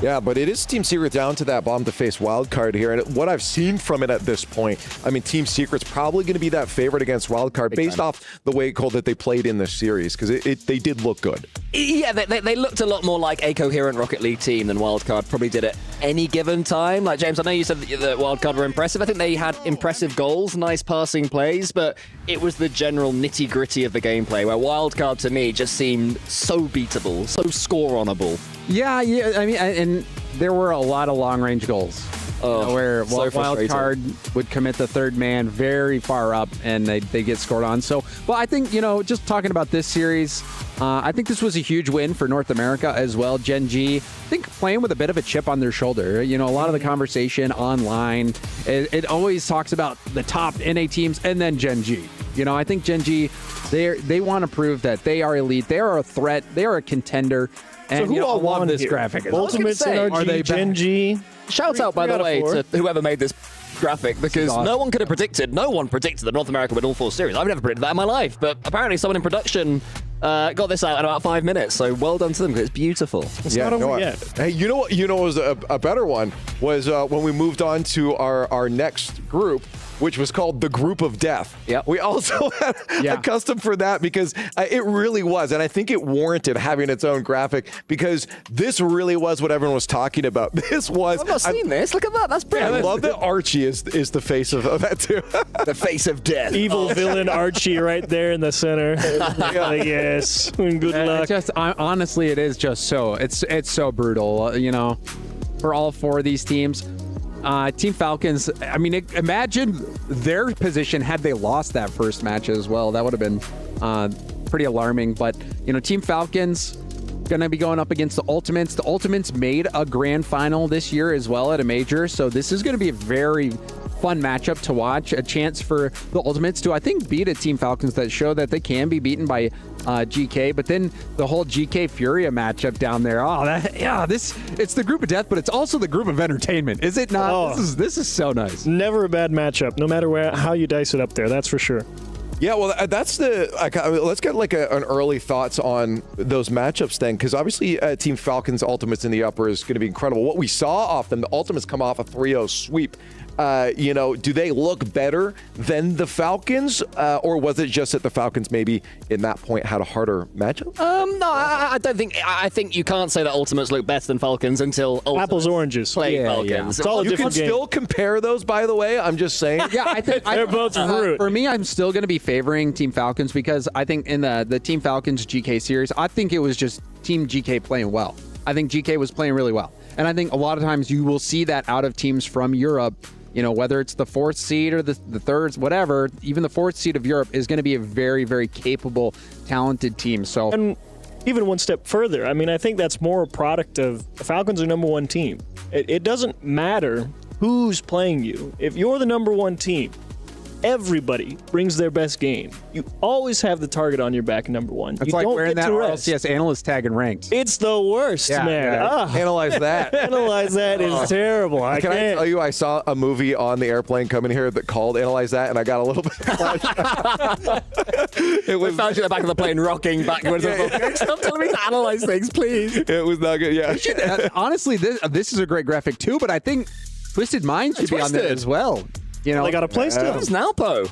Yeah, but it is Team Secret down to that bottom to face wildcard here. And what I've seen from it at this point, I mean, Team Secret's probably going to be that favorite against wildcard based off the way, Cole, that they played in this series, because they did look good. Yeah, they looked a lot more like a coherent Rocket League team than Wildcard probably did at any given time. Like, James, I know you said that Wildcard were impressive. I think they had impressive goals, nice passing plays, but it was the general nitty-gritty of the gameplay, where Wildcard, to me, just seemed so beatable, so score-onable. Yeah, I mean, and there were a lot of long-range goals. Where so Wildcard would commit the third man very far up, and they get scored on. So, well, I think, just talking about this series, I think this was a huge win for North America as well. Gen G, I think, playing with a bit of a chip on their shoulder. A lot of the conversation online, it always talks about the top NA teams and then Gen G. I think Gen G, they want to prove that they are elite. They are a threat. They are a contender. And so who all won this here? graphic? Ultimates, NRG, are they Gen G? Shout out, by the way, to whoever made this graphic, because no one could have predicted, that North America would all 4 series. I've never predicted that in my life, but apparently someone in production got this out in about 5 minutes, so well done to them, because it's beautiful. It's not over yet. Hey, you know what was a better one was when we moved on to our next group, which was called the Group of Death. Yep. We also had a custom for that because it really was, and I think it warranted having its own graphic because this really was what everyone was talking about. This was... I've not seen this. Look at that. That's brilliant. I love that Archie is the face of that too. The face of death. Evil villain Archie right there in the center. Like, yes. Good luck. Honestly, it is just so... It's so brutal, for all 4 of these teams. Team Falcons, I mean, imagine their position had they lost that first match as well. That would have been pretty alarming. But, Team Falcons going to be going up against the Ultimates. The Ultimates made a grand final this year as well at a major. So this is going to be a very fun matchup to watch. A chance for the Ultimates to, I think, beat a Team Falcons that show that they can be beaten by GK. But then the whole GK Furia matchup down there. It's the Group of Death, but it's also the Group of Entertainment. Is it not? Oh. This is so nice. Never a bad matchup, no matter how you dice it up there. That's for sure. Yeah, well, that's let's get like an early thoughts on those matchups then, because obviously Team Falcons Ultimates in the upper is going to be incredible. What we saw off them, the Ultimates come off a 3-0 sweep. Do they look better than the Falcons, or was it just that the Falcons maybe in that point had a harder matchup? No, I don't think. I think you can't say that Ultimates look better than Falcons until Ultimates apples oranges play Falcons. It's all a you can different game. still compare those, by the way. I'm just saying. Yeah, I think they're both fruit. For me, I'm still going to be favoring Team Falcons because I think in the Team Falcons GK series, I think it was just Team GK playing well. I think GK was playing really well, and I think a lot of times you will see that out of teams from Europe. Whether it's the 4th seed or the 3rd, whatever, even the 4th seed of Europe is going to be a very, very capable, talented team. So, and even one step further, I mean, I think that's more a product of the Falcons are number 1 team. It doesn't matter who's playing you. If you're the number 1 team, everybody brings their best game. You always have the target on your back, number 1. It's you like don't wearing get that to rest. RLCS analyst tag and ranked. It's the worst, man. Analyze that. Analyze that is terrible. I Can I can't. tell you, I saw a movie on the airplane coming here that called Analyze That, and I got a little bit It was found you at the back of the plane rocking backwards. Stop telling me to analyze things, please. It was not good, yeah. Honestly, this is a great graphic too, but I think Twisted Minds should be on there as well. They got a play still. It's Nalpo.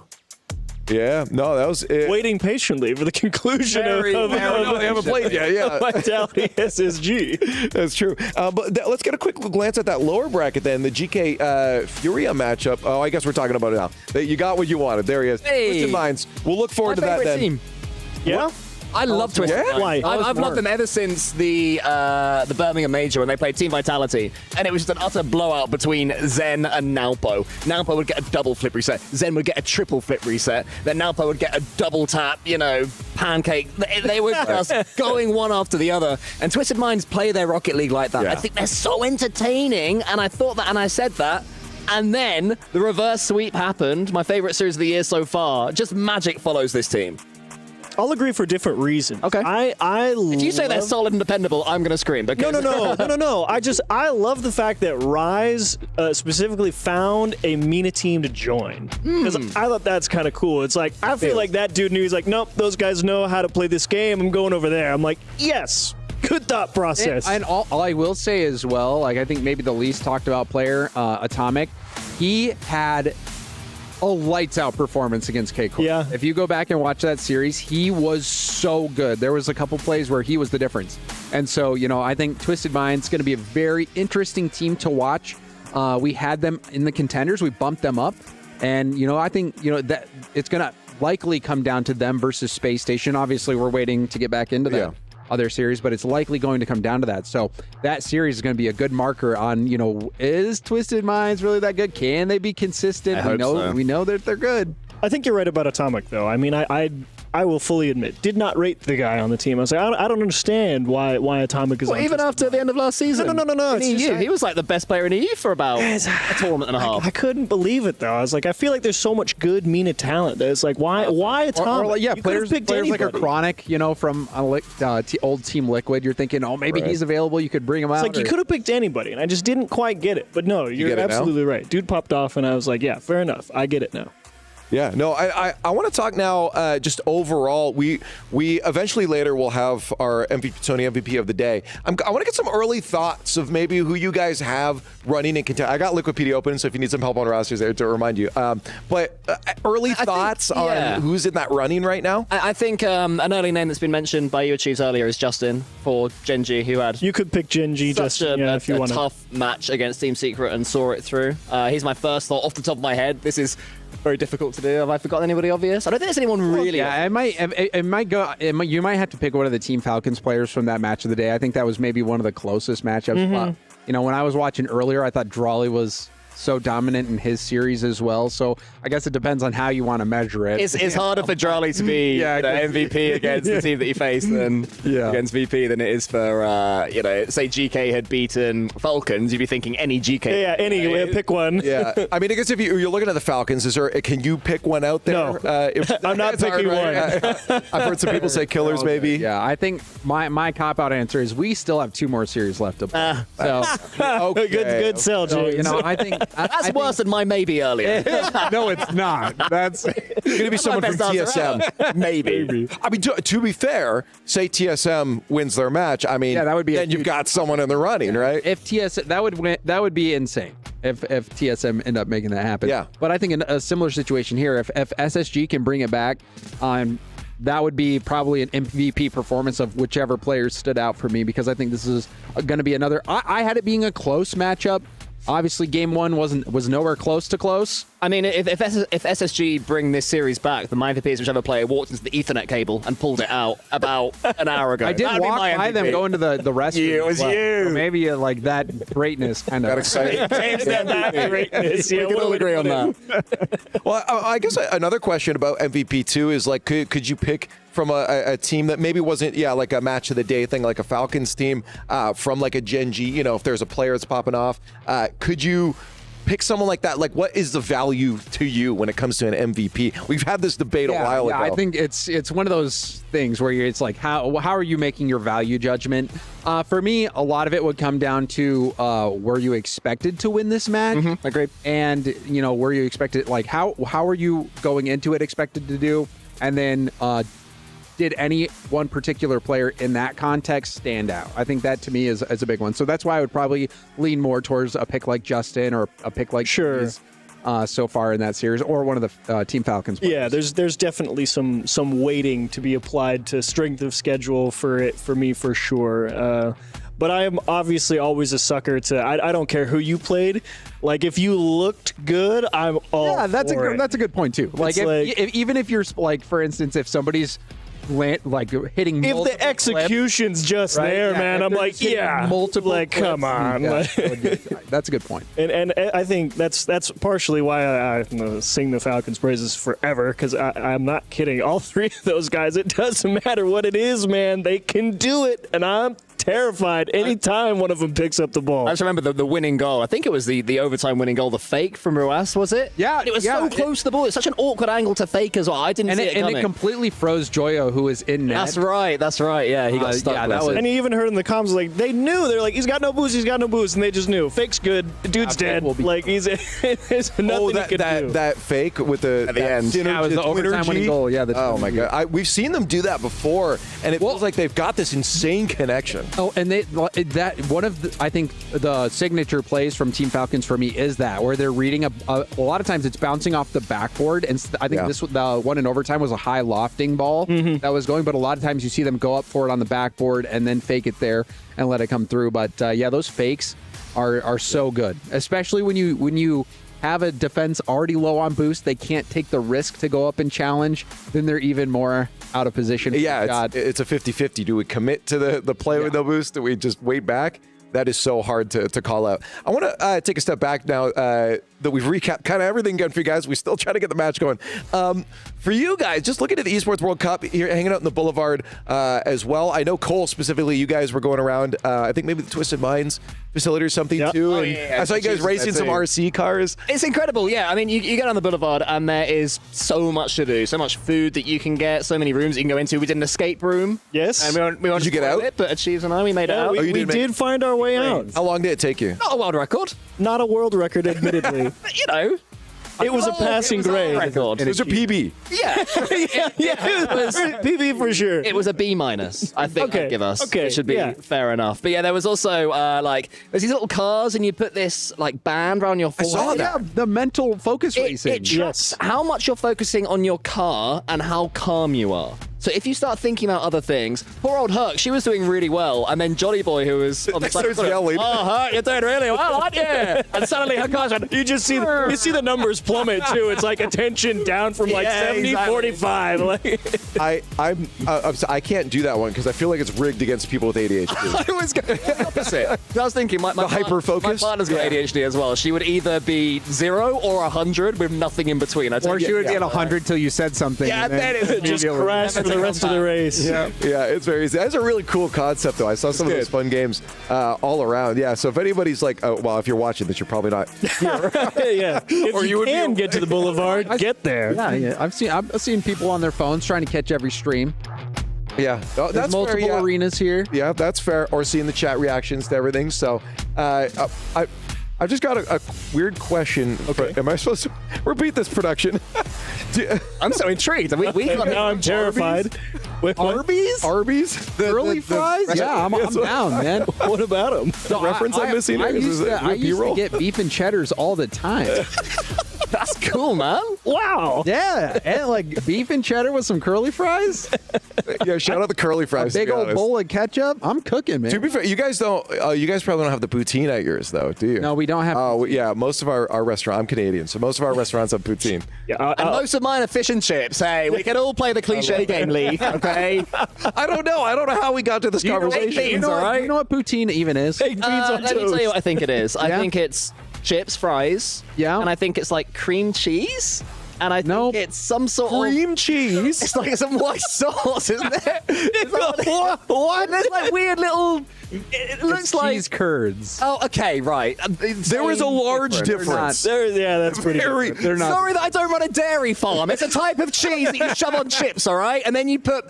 Yeah, no, that was it. Waiting patiently for the conclusion of they haven't played yet. Yeah, Vitality SSG. That's true. But let's get a quick glance at that lower bracket then. The GK Furia matchup. Oh, I guess we're talking about it now. You got what you wanted. There he is. Twisted Minds. We'll look forward to that then. Team. Yeah. I love Twisted Minds. Why? I've loved them ever since the Birmingham Major when they played Team Vitality, and it was just an utter blowout between Zen and Nalpo. Nalpo would get a double flip reset. Zen would get a triple flip reset. Then Nalpo would get a double tap, pancake. They were just going one after the other. And Twisted Minds play their Rocket League like that. Yeah. I think they're so entertaining, and I thought that, and I said that. And then the reverse sweep happened. My favorite series of the year so far. Just magic follows this team. I'll agree for different reasons. Okay. If you say they're solid and dependable, I'm going to scream. No. I love the fact that Rise specifically found a MENA team to join. Because I thought that's kind of cool. It's like, I feel like that dude knew, he's like, nope, those guys know how to play this game. I'm going over there. I'm like, yes. Good thought process. And all I will say as well, like I think maybe the least talked about player, Atomic, he had a lights out performance against K-Corp. Yeah. If you go back and watch that series, he was so good. There was a couple plays where he was the difference. And so, I think Twisted Mind's going to be a very interesting team to watch. We had them in the contenders. We bumped them up. And, I think, that it's going to likely come down to them versus Space Station. Obviously, we're waiting to get back into that other series, but it's likely going to come down to that. So that series is going to be a good marker on, is Twisted Minds really that good? Can they be consistent? We know that they're good. I think you're right about Atomic, though. I mean, I will fully admit, did not rate the guy on the team. I was like, I don't understand why Atomic is on even after the end of last season. No. He was like the best player in EU for about a tournament and a half. I couldn't believe it, though. I was like, I feel like there's so much good MENA talent that it's like, why Atomic? Players like a Chronic, from old Team Liquid. You're thinking, maybe he's available. You could bring him out. It's like you could have picked anybody, and I just didn't quite get it. But no, you're absolutely right. Dude popped off, and I was like, yeah, fair enough. I get it now. Yeah, no, I want to talk now just overall. We eventually later will have our Tony MVP of the day. I want to get some early thoughts of maybe who you guys have running in contest. I got Liquipedia open, so if you need some help on rosters there to remind you. But early thoughts on who's in that running right now? I think an early name that's been mentioned by you, Chiefs, earlier is Justin for Genji, who had you could pick Genji such if you a want tough match against Team Secret and saw it through. He's my first thought off the top of my head. This is very difficult to do. Have I forgotten anybody obvious? I don't think there's anyone really. Yeah, it might go. You might have to pick one of the Team Falcons players from that match of the day. I think that was maybe one of the closest matchups. When I was watching earlier, I thought Drawley was so dominant in his series as well. So I guess it depends on how you want to measure it. It's harder for Drawley to be MVP against the team that you face than against VP than it is for, say GK had beaten Falcons, you'd be thinking any GK. Yeah, pick one. Yeah, I mean, I guess if you're looking at the Falcons, can you pick one out there? No, I'm not picking one. I've heard some people say Killers, maybe. Yeah, I think my cop-out answer is we still have 2 more series left to play. Okay. Good sell, James. So, I think that's worse than my maybe earlier. No, it's not. That's going to be someone from TSM. Maybe. I mean, to be fair, say TSM wins their match. I mean, that would be then you've got someone in the running, right? If TSM, that would be insane. If TSM end up making that happen. Yeah. But I think in a similar situation here, if SSG can bring it back, that would be probably an MVP performance of whichever player stood out for me, because I think this is going to be another. I had it being a close matchup. Obviously, game 1 was nowhere close to close. I mean, if SSG bring this series back, the my MVP is whichever player walked into the Ethernet cable and pulled it out about an hour ago. I did walk by them going to the restroom. It was you. So maybe like that greatness kind of got excited. James said that greatness. Yeah, we can all agree on that. Well, I guess another question about MVP too is like, could you pick from a team that maybe wasn't, like a match of the day thing, like a Falcons team, from like a Genji, if there's a player that's popping off, could you pick someone like that? Like, what is the value to you when it comes to an MVP? We've had this debate a while ago. I think it's one of those things where it's like, how are you making your value judgment? For me, a lot of it would come down to were you expected to win this match? Agreed. And, were you expected, like, how are you going into it expected to do? And then did any one particular player in that context stand out? I think that to me is a big one. So that's why I would probably lean more towards a pick like Justin or a pick like so far in that series, or one of the Team Falcons players. Yeah, there's definitely some weighting to be applied to strength of schedule for me for sure. But I am obviously always a sucker to. I don't care who you played. Like, if you looked good, I'm all. Yeah, that's for it. That's a good point too. Like, even if you're like, for instance, if somebody's hitting, if the execution's just there, man, I'm like, multiple. Like, come on. That's a good point. And I think that's partially why I sing the Falcons' praises forever, because I'm not kidding. All 3 of those guys, it doesn't matter what it is, man. They can do it, and I'm terrified anytime one of them picks up the ball. I just remember the winning goal. I think it was the overtime winning goal, the fake from Ruas, was it? Yeah. And it was so close to the ball. It's such an awkward angle to fake as well. I didn't see it coming. And it completely froze Joyo, who was in net. That's right. Yeah, he got stuck. And he even heard in the comms, like, they knew. They're like, he's got no boost, and they just knew. Fake's good. The dude's dead. Like, there's nothing he can do. That fake with the at the end. It was the overtime winning goal. Yeah. Oh my God. We've seen them do that before, and it feels like they've got this insane connection. Oh, and that one of the, I think the signature plays from Team Falcons for me is that where they're reading a lot of times it's bouncing off the backboard, and I think the one in overtime was a high lofting ball that was going, but a lot of times you see them go up for it on the backboard and then fake it there and let it come through. But yeah, those fakes are so good, especially when you have a defense already low on boost. They can't take the risk to go up and challenge. Then they're even more out of position. Yeah, it's a 50-50. Do we commit to the play with no boost? Do we just wait back? That is so hard to call out. I want to take a step back now that we've recapped kind of everything again for you guys. We still try to get the match going. For you guys, just looking at the Esports World Cup, here hanging out in the Boulevard as well. I know Cole specifically, you guys were going around, I think maybe the Twisted Minds facility or something too. Oh, and yeah. I saw you guys racing some RC cars. It's incredible, yeah. I mean, you get on the Boulevard and there is so much to do, so much food that you can get, so many rooms you can go into. We did an escape room. Yes. And we Did you get out? It, but Achieves and I, we made it out. We did find our way out. How long did it take you? Not a world record. Not a world record, admittedly. But, you know. It was a passing grade. Record. It was a PB. Yeah. It was PB for sure. It was a B minus, I think Okay, I'd give us. okay, It should be yeah. fair enough. But yeah, there was also there's these little cars and you put this band around your forehead. I saw that. Yeah, the mental focus racing. It tracks how much you're focusing on your car and how calm you are. So if you start thinking about other things, poor old Herc, she was doing really well, and then Jolly Boy, who was on the side, starts yelling. "Oh, Herc, you're doing really well, aren't you?" And suddenly her car's went, You just see the numbers plummet too. It's like attention down from like 70, 45. Like, I can't do that one because I feel like it's rigged against people with ADHD. I was going the opposite. I was thinking, my hyper-focus? My partner's got ADHD as well. She would either be 0 or 100 with nothing in between. Or she would be at 100 till you said something. Yeah, and then it just crash for the rest of the race. Yeah, it's very easy. That's a really cool concept, though. I saw some of those fun games all around. Yeah, so if anybody's like, well, if you're watching this, you're probably not. Yeah. If Or you you would can get to the Boulevard, get there. Yeah. I've seen people on their phones trying to catch every stream. Yeah, There's that's multiple fair, yeah. arenas here. Yeah, that's fair. Or seeing the chat reactions to everything. So, I've just got a weird question. Okay. Am I supposed to repeat this production? I'm so intrigued. Now I'm terrified. Wait, what? Arby's? Curly fries? Yeah, I'm down, man. What about them? The reference I'm missing I is used to get beef and cheddars all the time. That's cool, man. Wow. Yeah, and like beef and cheddar with some curly fries. Yeah, shout out the curly fries. Big to be old honest. bowl of ketchup. I'm cooking, man. To be fair, you guys don't. You guys probably don't have the poutine at yours, though, do you? No, we don't have. Oh, yeah. Most of our restaurant. I'm Canadian, so most of our restaurants have poutine. Yeah, And most of mine are fish and chips. Hey, we can all play the cliche game, Leaf, okay? I don't know. I don't know how we got to this conversation. You know what poutine even is? Baked beans on let me tell you toast. what I think it is. I Yeah? think it's chips, fries. Yeah. And I think it's like cream cheese. And I think it's some sort of cream cheese. It's like some white sauce, isn't it? What? There's like weird little. It looks like cheese curds. Oh, okay, right. There is a large difference. Yeah, that's pretty good. They're not. Sorry that I don't run a dairy farm. It's a type of cheese that you shove on chips, all right? And then you put,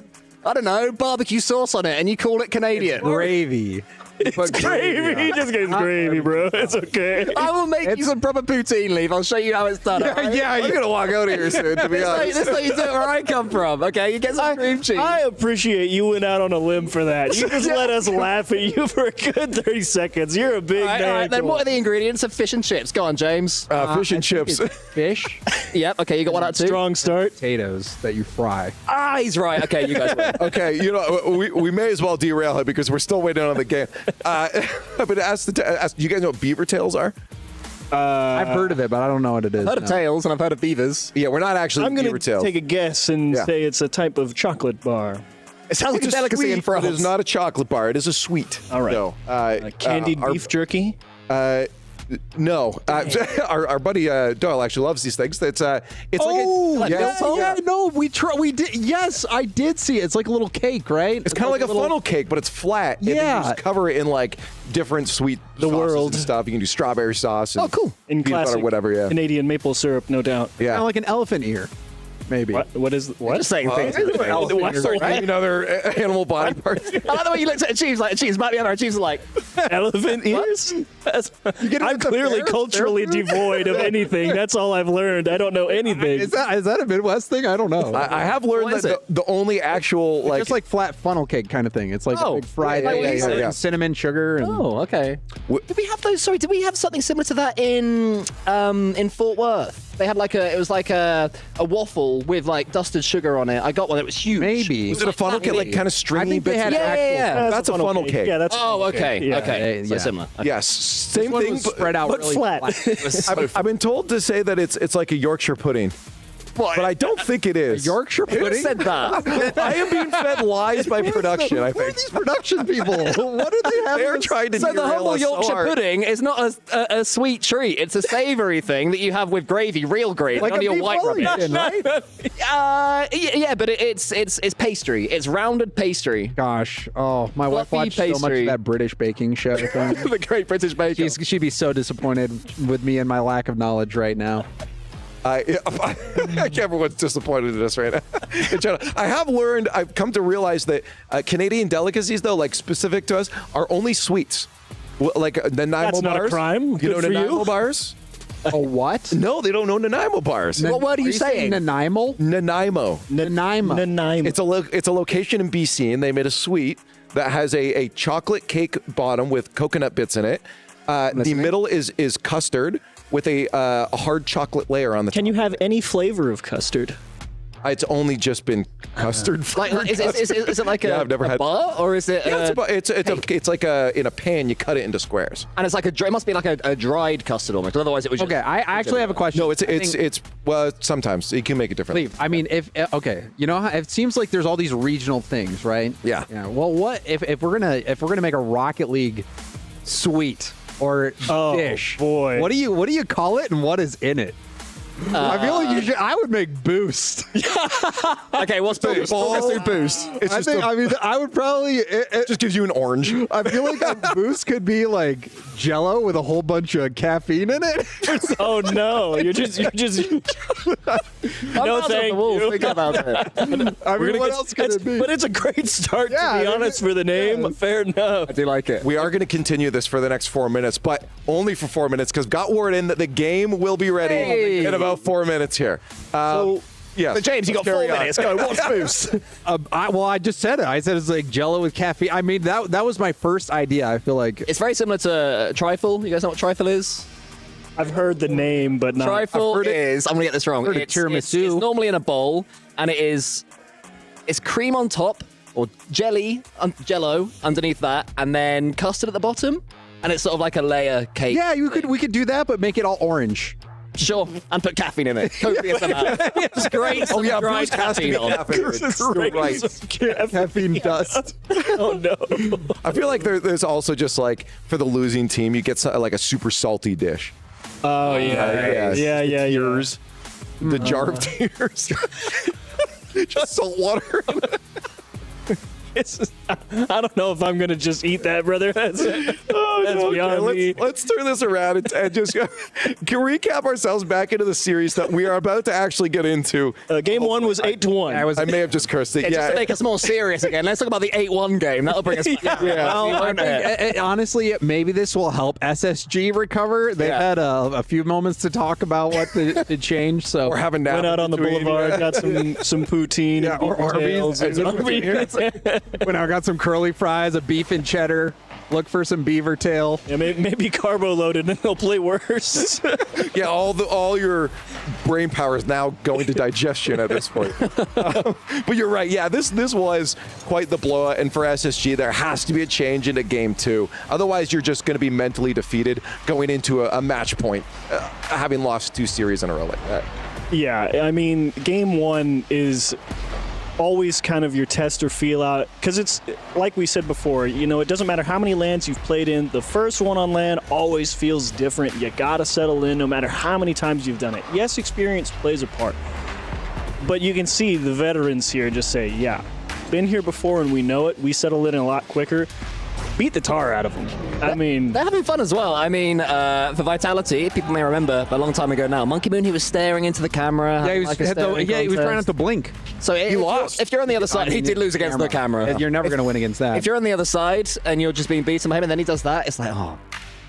I don't know, barbecue sauce on it, and you call it Canadian. Gravy. It's gravy. He just gets gravy, bro. It's okay. I will make you some proper poutine, Leaf. I'll show you how it's done. all right? Yeah, you're gonna walk out of here soon. To be honest, That's how you do it where I come from. Okay, you get some cream cheese. I appreciate you went out on a limb for that. You just let us laugh at you for a good 30 seconds. You're a big all man. right, then what are the ingredients of fish and chips? Go on, James. fish and chips. Fish. Yep, okay, you got one out too. Strong start. Potatoes that you fry. Ah, he's right. Okay, you guys win. Okay, you know we may as well derail it because we're still waiting on the game. But ask you guys know what beaver tails are? I've heard of it, but I don't know what it is. I've heard of tails and I've heard of beavers. Yeah, we're not actually I'm going beaver to tails. take a guess and say it's a type of chocolate bar. It sounds like a delicacy sweet, in France. It is not a chocolate bar. It is a sweet. All right. So, Candied beef jerky? No, our buddy Doyle actually loves these things. It's like no, we did. Yes, I did see it. It's like a little cake, right? It's kind of like a funnel cake, but it's flat. And then you Yeah. just cover it in like different sweet sauces and stuff. You can do strawberry sauce. And cool. In peanut butter, classic whatever. Yeah, Canadian maple syrup, no doubt. yeah. Kind of like an elephant ear. maybe. What is what? Just saying things. Another animal body part. I like the way you looked at Achieves, like Achieves might be other Achieves are like elephant ears. I'm clearly culturally devoid of anything. That's all I've learned. I don't know anything. Is that a Midwest thing? I don't know. I have learned that the only actual It's just like flat funnel cake kind of thing. It's like a big fried cinnamon, sugar. And okay. Did we have those? Sorry, did we have something similar to that in Fort Worth? They had it was like a waffle with like dusted sugar on it. I got one that was huge. Maybe. Was it a funnel cake, like kind of stringy bits? Yeah. That's a funnel cake. Yeah, that's. Okay. Okay. So similar. Okay. Yes, same thing, spread out but really flat. I've been told to say that it's like a Yorkshire pudding. What? But I don't think it is. Yorkshire pudding? Who said that? I am being fed lies by production, I Who are think. these production people? What are they having? They're trying to So the derail humble us so Yorkshire hard. pudding is not a sweet treat. It's a savoury thing that you have with gravy, real gravy, Like not a your beef white rubbish. Wellington, right? Yeah, but it's pastry. It's rounded pastry. Gosh, my wife Fluffy watched so much pastry. of that British baking show thing. The Great British Baker. She'd be so disappointed with me and my lack of knowledge right now. I can't remember what's disappointed in us right now. In general, I've come to realize that Canadian delicacies, though, like specific to us, are only sweets. Like Nanaimo That's bars. not a crime. You know Good for Nanaimo you. bars? A what? No, they don't know Nanaimo bars. What word are you saying? Nanaimo? Nanaimo. Nanaimo. It's a location in BC, and they made a sweet that has a chocolate cake bottom with coconut bits in it. The middle is custard with a hard chocolate layer on the top. Can you have any flavor of custard? It's only just been custard. Is it like I've never had bar or is it? Yeah, it's like in a pan. You cut it into squares. And it's like it must be like a dried custard almost. Otherwise, it was just, Okay, I actually have a question. No, it's well, sometimes you can make it different. I mean, you know how it seems like there's all these regional things, right? Yeah. Well, what if we're gonna make a Rocket League sweet or dish? Boy. What do you call it, and what is in it? I feel like I would make Boost. Okay, what's Boost? Walk us through Boost. I would probably. It just gives you an orange. I feel like a Boost could be like Jello with a whole bunch of caffeine in it. Oh no! You're just. No, thank you. Think about it. I mean, what else could it be? But it's a great start, to be honest, for the name. Fair enough. I do like it. We are going to continue this for the next 4 minutes, but only for 4 minutes because got word in that the game will be ready in about 4 minutes here. So James, you got 4 minutes. Go. What's Boost? I just said it. I said it's like Jello with caffeine. I mean, that was my first idea. I feel like It's very similar to trifle. You guys know what trifle is? I've heard the name, but not. Trifle is. I'm gonna get this wrong. heard of tiramisu. It's normally in a bowl, and it's cream on top or Jello underneath that, and then custard at the bottom, and it's sort of like a layer cake. Yeah, we could do that, but make it all orange. Sure, and put caffeine in it. Copious amount. It's great. Oh yeah, dried Boost has to be caffeine on. caffeinated. Caffeine dust. Oh no! I feel like there's also just like for the losing team, you get like a super salty dish. Oh yeah, yeah. Tears. The jar of tears. Just salt water. It's just, I don't know if I'm gonna just eat that, brother. That's beyond me. Let's turn this around and just can recap ourselves back into the series that we are about to actually get into. Game one was 8-1. I may have just cursed it. Just to make us more serious again, let's talk about the 8-1 game. That'll bring us back. I think, honestly, maybe this will help SSG recover. They've had a few moments to talk about what the change. So we're having went out on the boulevard, got some poutine, or Arby's. When I got some curly fries, a beef and cheddar. Look for some beaver tail. Yeah, maybe carbo loaded, and they'll play worse. Yeah, all your brain power is now going to digestion at this point. But you're right. Yeah, this was quite the blowout, and for SSG, there has to be a change into game two. Otherwise, you're just going to be mentally defeated going into a match point, having lost 2 series in a row like that. Yeah, I mean, game one is always kind of your test or feel out, because it's like we said before, it doesn't matter how many lands you've played in, the first one on land always feels different. You gotta settle in no matter how many times you've done it. Yes, experience plays a part, but you can see the veterans here just say, yeah, been here before and we know it. We settle in a lot quicker. beat the tar out of them. I mean, they're having fun as well. I mean, for Vitality, people may remember a long time ago now, Monkey Moon, he was staring into the camera. Yeah, he was trying not to blink. So he lost. If you're on the other side, he did lose against the camera. You're never going to win against that. If you're on the other side and you're just being beaten by him, and then he does that, it's like, oh.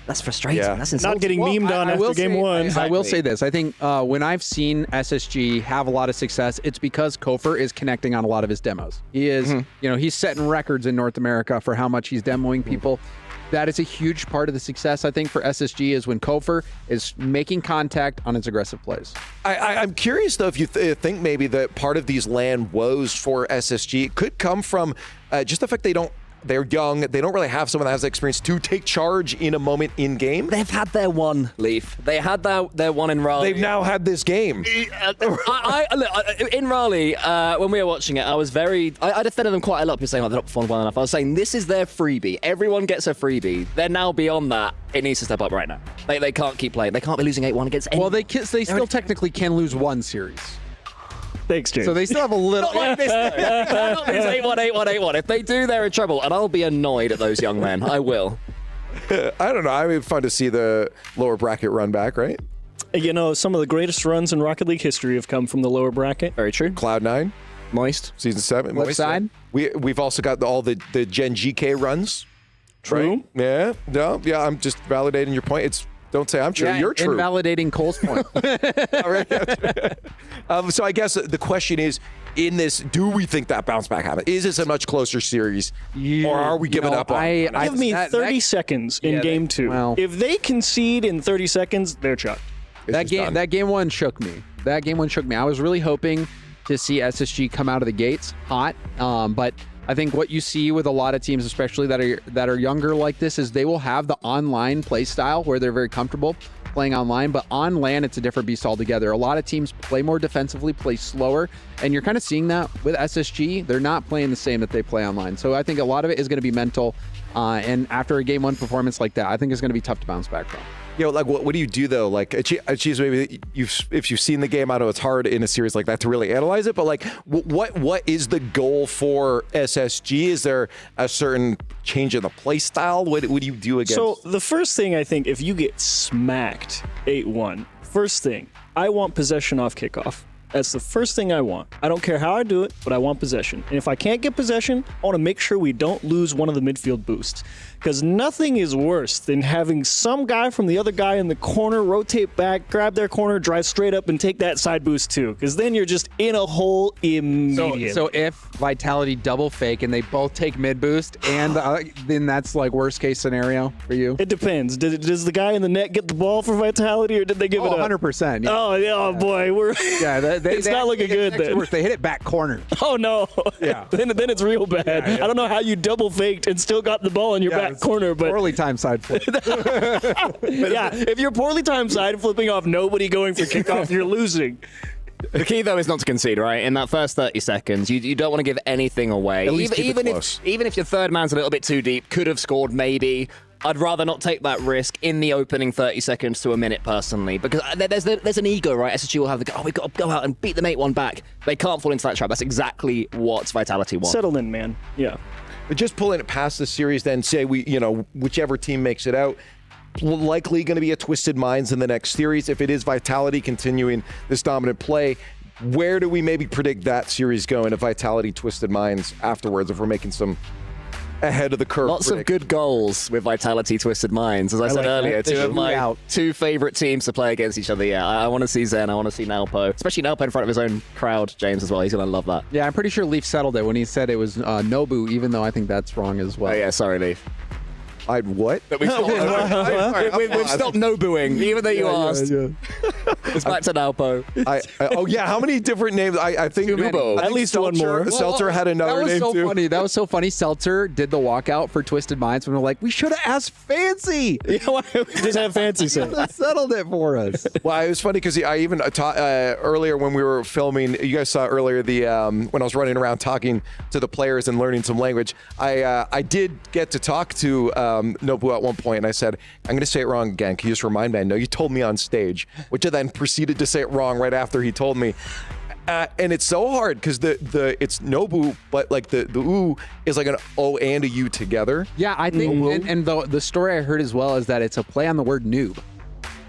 That's frustrating. Yeah. That's insulting. Not getting memed on after game one. I will say this. I think when I've seen SSG have a lot of success, it's because Kofer is connecting on a lot of his demos. He is, he's setting records in North America for how much he's demoing people. That is a huge part of the success, I think, for SSG is when Kofer is making contact on his aggressive plays. I'm curious, though, if you think maybe that part of these LAN woes for SSG could come from just the fact they're young. They don't really have someone that has the experience to take charge in a moment in game. They've had their one, Leaf. They had their one in Raleigh. They've now had this game. In Raleigh, when we were watching it, I defended them quite a lot. People saying, they're not performing well enough. I was saying, this is their freebie. Everyone gets a freebie. They're now beyond that. It needs to step up right now. They can't keep playing. They can't be losing 8-1 against anyone. Well, they still technically can lose one series. Thanks, James. So they still have a little... Not like this, though. They cannot lose 8-1, 8-1, 8-1. If they do, they're in trouble, and I'll be annoyed at those young men. I will. I don't know. I mean, fun to see the lower bracket run back, right? Some of the greatest runs in Rocket League history have come from the lower bracket. Very true. Cloud9. Moist. Season 7. Left side. We've also got all the Gen GK runs. True. Right? Yeah, I'm just validating your point. Don't say I'm true. Yeah, You're true. Invalidating Cole's point. So I guess the question is, in this, do we think that bounce back happens? Is this a much closer series, or are we giving up on it? Give me 30 seconds in game two. Well, if they concede in 30 seconds, they're chucked. That game one shook me. I was really hoping to see SSG come out of the gates hot, but I think what you see with a lot of teams, especially that are younger like this, is they will have the online play style where they're very comfortable playing online, but on LAN, it's a different beast altogether. A lot of teams play more defensively, play slower, and you're kind of seeing that with SSG. They're not playing the same that they play online. So I think a lot of it is going to be mental, and after a game one performance like that, I think it's going to be tough to bounce back from. What do you do though? Like, Achilles, maybe if you've seen the game, I know it's hard in a series like that to really analyze it. But like, what is the goal for SSG? Is there a certain change in the play style? What do you do against? So the first thing I think, if you get smacked 8-1, first thing, I want possession off kickoff. That's the first thing I want. I don't care how I do it, but I want possession. And if I can't get possession, I want to make sure we don't lose one of the midfield boosts. Because nothing is worse than having some guy from the other guy in the corner rotate back, grab their corner, drive straight up, and take that side boost too. Because then you're just in a hole immediately. So if Vitality double fake and they both take mid boost, and then that's like worst case scenario for you? It depends. Does the guy in the net get the ball for Vitality, or did they give it up? 100%. Yeah. Oh boy, it's not looking good then. They hit it back corner. Oh no. Yeah. then it's real bad. Yeah. I don't know how you double faked and still got the ball in your back corner, but poorly timed side flip. But yeah, if you're poorly timed side flipping off nobody going for kickoff, you're losing. The key, though, is not to concede, right? In that first 30 seconds, you don't want to give anything away. At least keep it close. Even if your third man's a little bit too deep, could have scored maybe. I'd rather not take that risk in the opening 30 seconds to a minute, personally, because there's an ego, right? SSG will have we've got to go out and beat them 8-1 back. They can't fall into that trap. That's exactly what Vitality wants. Settle in, man. Yeah. But just pulling it past the series, then say whichever team makes it out, likely going to be a Twisted Minds in the next series. If it is Vitality continuing this dominant play, where do we maybe predict that series going if Vitality Twisted Minds afterwards, if we're making some ahead of the curve? Lots of good goals with Vitality Twisted Minds. As I said earlier, two of my two favorite teams to play against each other. Yeah, I want to see Zen. I want to see Nalpo. Especially Nalpo in front of his own crowd, James, as well. He's going to love that. Yeah, I'm pretty sure Leaf settled it when he said it was Nobu, even though I think that's wrong as well. Oh, yeah, sorry, Leaf. I'd what? We've stopped no-booing, even though you asked. Yeah. It's back to Nalpo. How many different names? I think at least one more. Seltzer had another name too. Funny. That was so funny. Seltzer did the walkout for Twisted Minds when we're like, we should have asked Fancy. Just have Fancy say settled it for us. Well, it was funny because I even earlier when we were filming, you guys saw earlier when I was running around talking to the players and learning some language. I did get to talk to Nobu at one point, and I said, I'm going to say it wrong again. Can you just remind me? I know you told me on stage, which I then proceeded to say it wrong right after he told me. And it's so hard because it's Nobu, but like the U is like an O and a U together. Yeah, I think, and the story I heard as well is that it's a play on the word noob.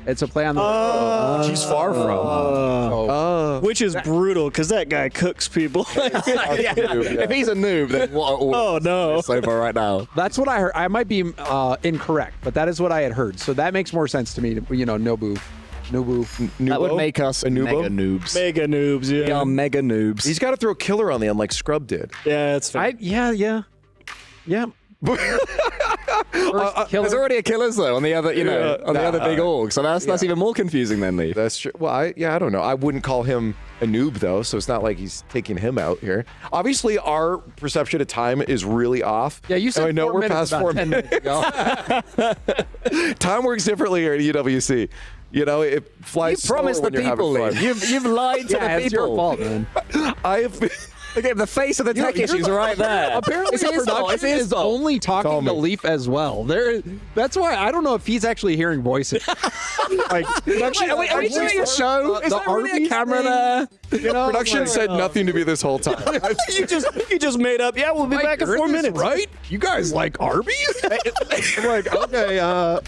It's a play on the she's far from. Which is brutal because that guy cooks people. If he's a noob, then what? Oh no! It's over right now. That's what I heard. I might be incorrect, but that is what I had heard. So that makes more sense to me. You know, Nobu. That would make us mega noobs. Mega noobs, yeah. We are mega noobs. He's got to throw killer on the end like Scrub did. Yeah, that's fair. Yeah. There's already a killers though on the other, on the other big org, so that's even more confusing than Lee. That's true. Well, I don't know. I wouldn't call him a noob though, so it's not like he's taking him out here. Obviously, our perception of time is really off. Yeah, you said I know 4 we're minutes past 4 about 10 minutes. ago. Time works differently here at EWC. You know, it flies. You promised the slower when you're people, having Lee. fun. You've lied to the people. It's your fault, man. I have been. Look at the face of the tech issues right there. Apparently, production is only talking to Leaf as well. That's why I don't know if he's actually hearing voices. Like, production, are we doing a show? Is there really a camera there? You know, production said nothing to me this whole time. you just made up. Yeah, we'll be back in 4 minutes. Right? You guys like Arby's? I'm like, okay.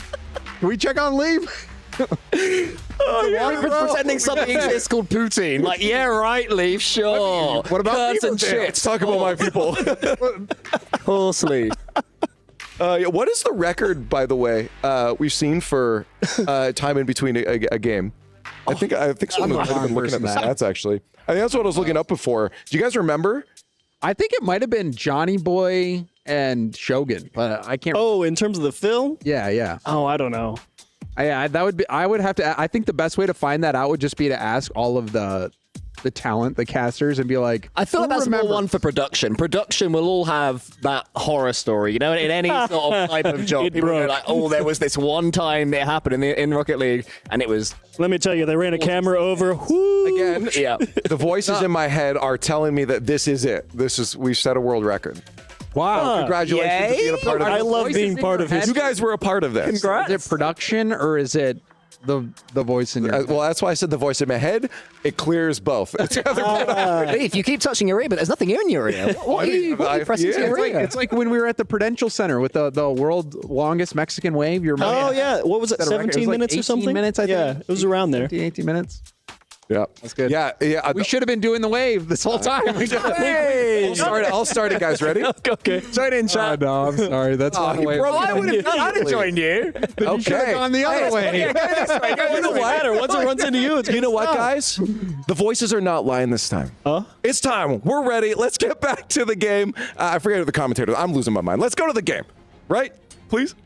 Can we check on Leaf? Pretending something exists called poutine. Like, yeah, right, Leaf, sure. What about curds and Let's chips? talk about my people. Horsley. What is the record, by the way, we've seen for time in between a game? I think someone might have been looking at the stats, actually. I think that's what I was looking up before. Do you guys remember? I think it might have been Johnny Boy and Shogun, but I can't. Oh, in terms of the film? Yeah. Oh, I don't know. That would be. I would have to. I think the best way to find that out would just be to ask all of the talent, the casters, and be like, I feel like that's more one for production. Production will all have that horror story, in any sort of type of job. People go like, oh, there was this one time it happened in Rocket League, and it was. Let me tell you, they ran a camera over. Whoo! Again, yeah. The voices in my head are telling me that this is it. We've set a world record. Wow! Congratulations to being a part of it. I love being part of it. You guys were a part of this. Congrats. Is it production or is it the voice in your head? Well, that's why I said the voice in my head. It clears both. If you keep touching your ear, but there's nothing in your ear. What are you pressing to your ear? It's like when we were at the Prudential Center with the world's longest Mexican wave. Oh, yeah. What was it, 17 minutes or something? 18 minutes, I think. Yeah, it was around there. 18 minutes. Yeah, that's good. Yeah. We should have been doing the wave this whole time. I'll start it, guys. Ready? Okay. Join in, chat. No, I'm sorry. That's one way. I'd have joined you. Okay. Gone the other way. It doesn't matter. Once it runs into you, you know what, guys? The voices are not lying this time. It's time. We're ready. Let's get back to the game. I forget who the commentator is. I'm losing my mind. Let's go to the game. Right? Please?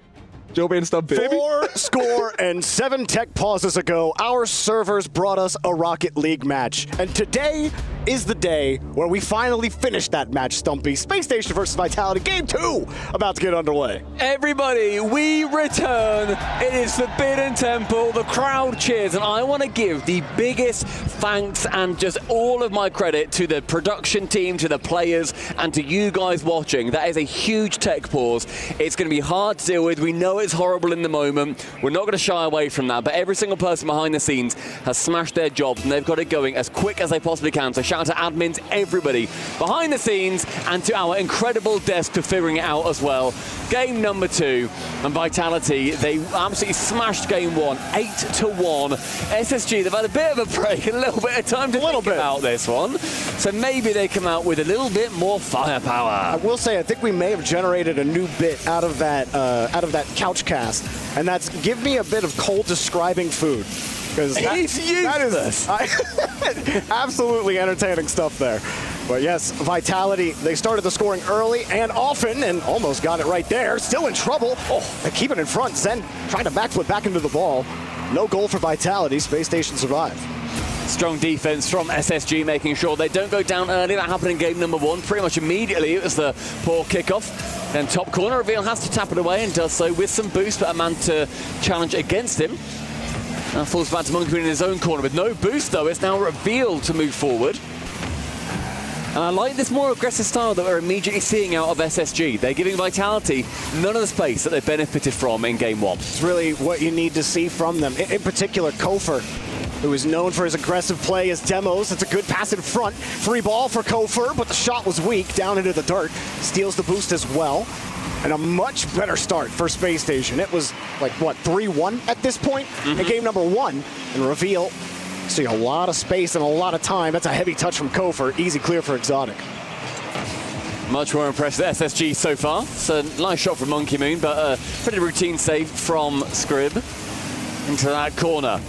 Joe being stumped. 4-7 tech pauses ago, our servers brought us a Rocket League match. And today is the day where we finally finish that match, Stumpy. Space Station versus Vitality, Game 2, about to get underway. Everybody, we return. It is Forbidden Temple. The crowd cheers, and I want to give the biggest thanks and just all of my credit to the production team, to the players, and to you guys watching. That is a huge tech pause. It's going to be hard to deal with. We know it's horrible in the moment. We're not going to shy away from that, but every single person behind the scenes has smashed their jobs, and they've got it going as quick as they possibly can. So shout out to admins, everybody behind the scenes, and to our incredible desk for figuring it out as well. Game number 2, and Vitality, they absolutely smashed game 1, 8-1. SSG, they've had a bit of a break and a little bit of time to think about this one. So maybe they come out with a little bit more firepower. I will say, I think we may have generated a new bit out of that couch cast, and that's give me a bit of Cole describing food. Because that is absolutely entertaining stuff there. But yes, Vitality, they started the scoring early and often and almost got it right there. Still in trouble. They keep it in front. Zen trying to backflip back into the ball. No goal for Vitality. Space Station survive. Strong defense from SSG, making sure they don't go down early. That happened in game number 1. Pretty much immediately, it was the poor kickoff. Then top corner, Reveal has to tap it away and does so with some boost, but a man to challenge against him. Now falls back to Monkey in his own corner with no boost, though. It's now Reveal to move forward. And I like this more aggressive style that we're immediately seeing out of SSG. They're giving Vitality none of the space that they benefited from in game 1. It's really what you need to see from them. In particular, Kofer who is known for his aggressive play as Demos. It's a good pass in front. Free ball for Kofer, but the shot was weak down into the dirt. Steals the boost as well. And a much better start for Space Station. It was like, what, 3-1 at this point in game number 1. And Reveal, see a lot of space and a lot of time. That's a heavy touch from Kofer. Easy clear for Exotic. Much more impressed with SSG so far. It's a nice shot from Monkey Moon, but a pretty routine save from Scrib into that corner.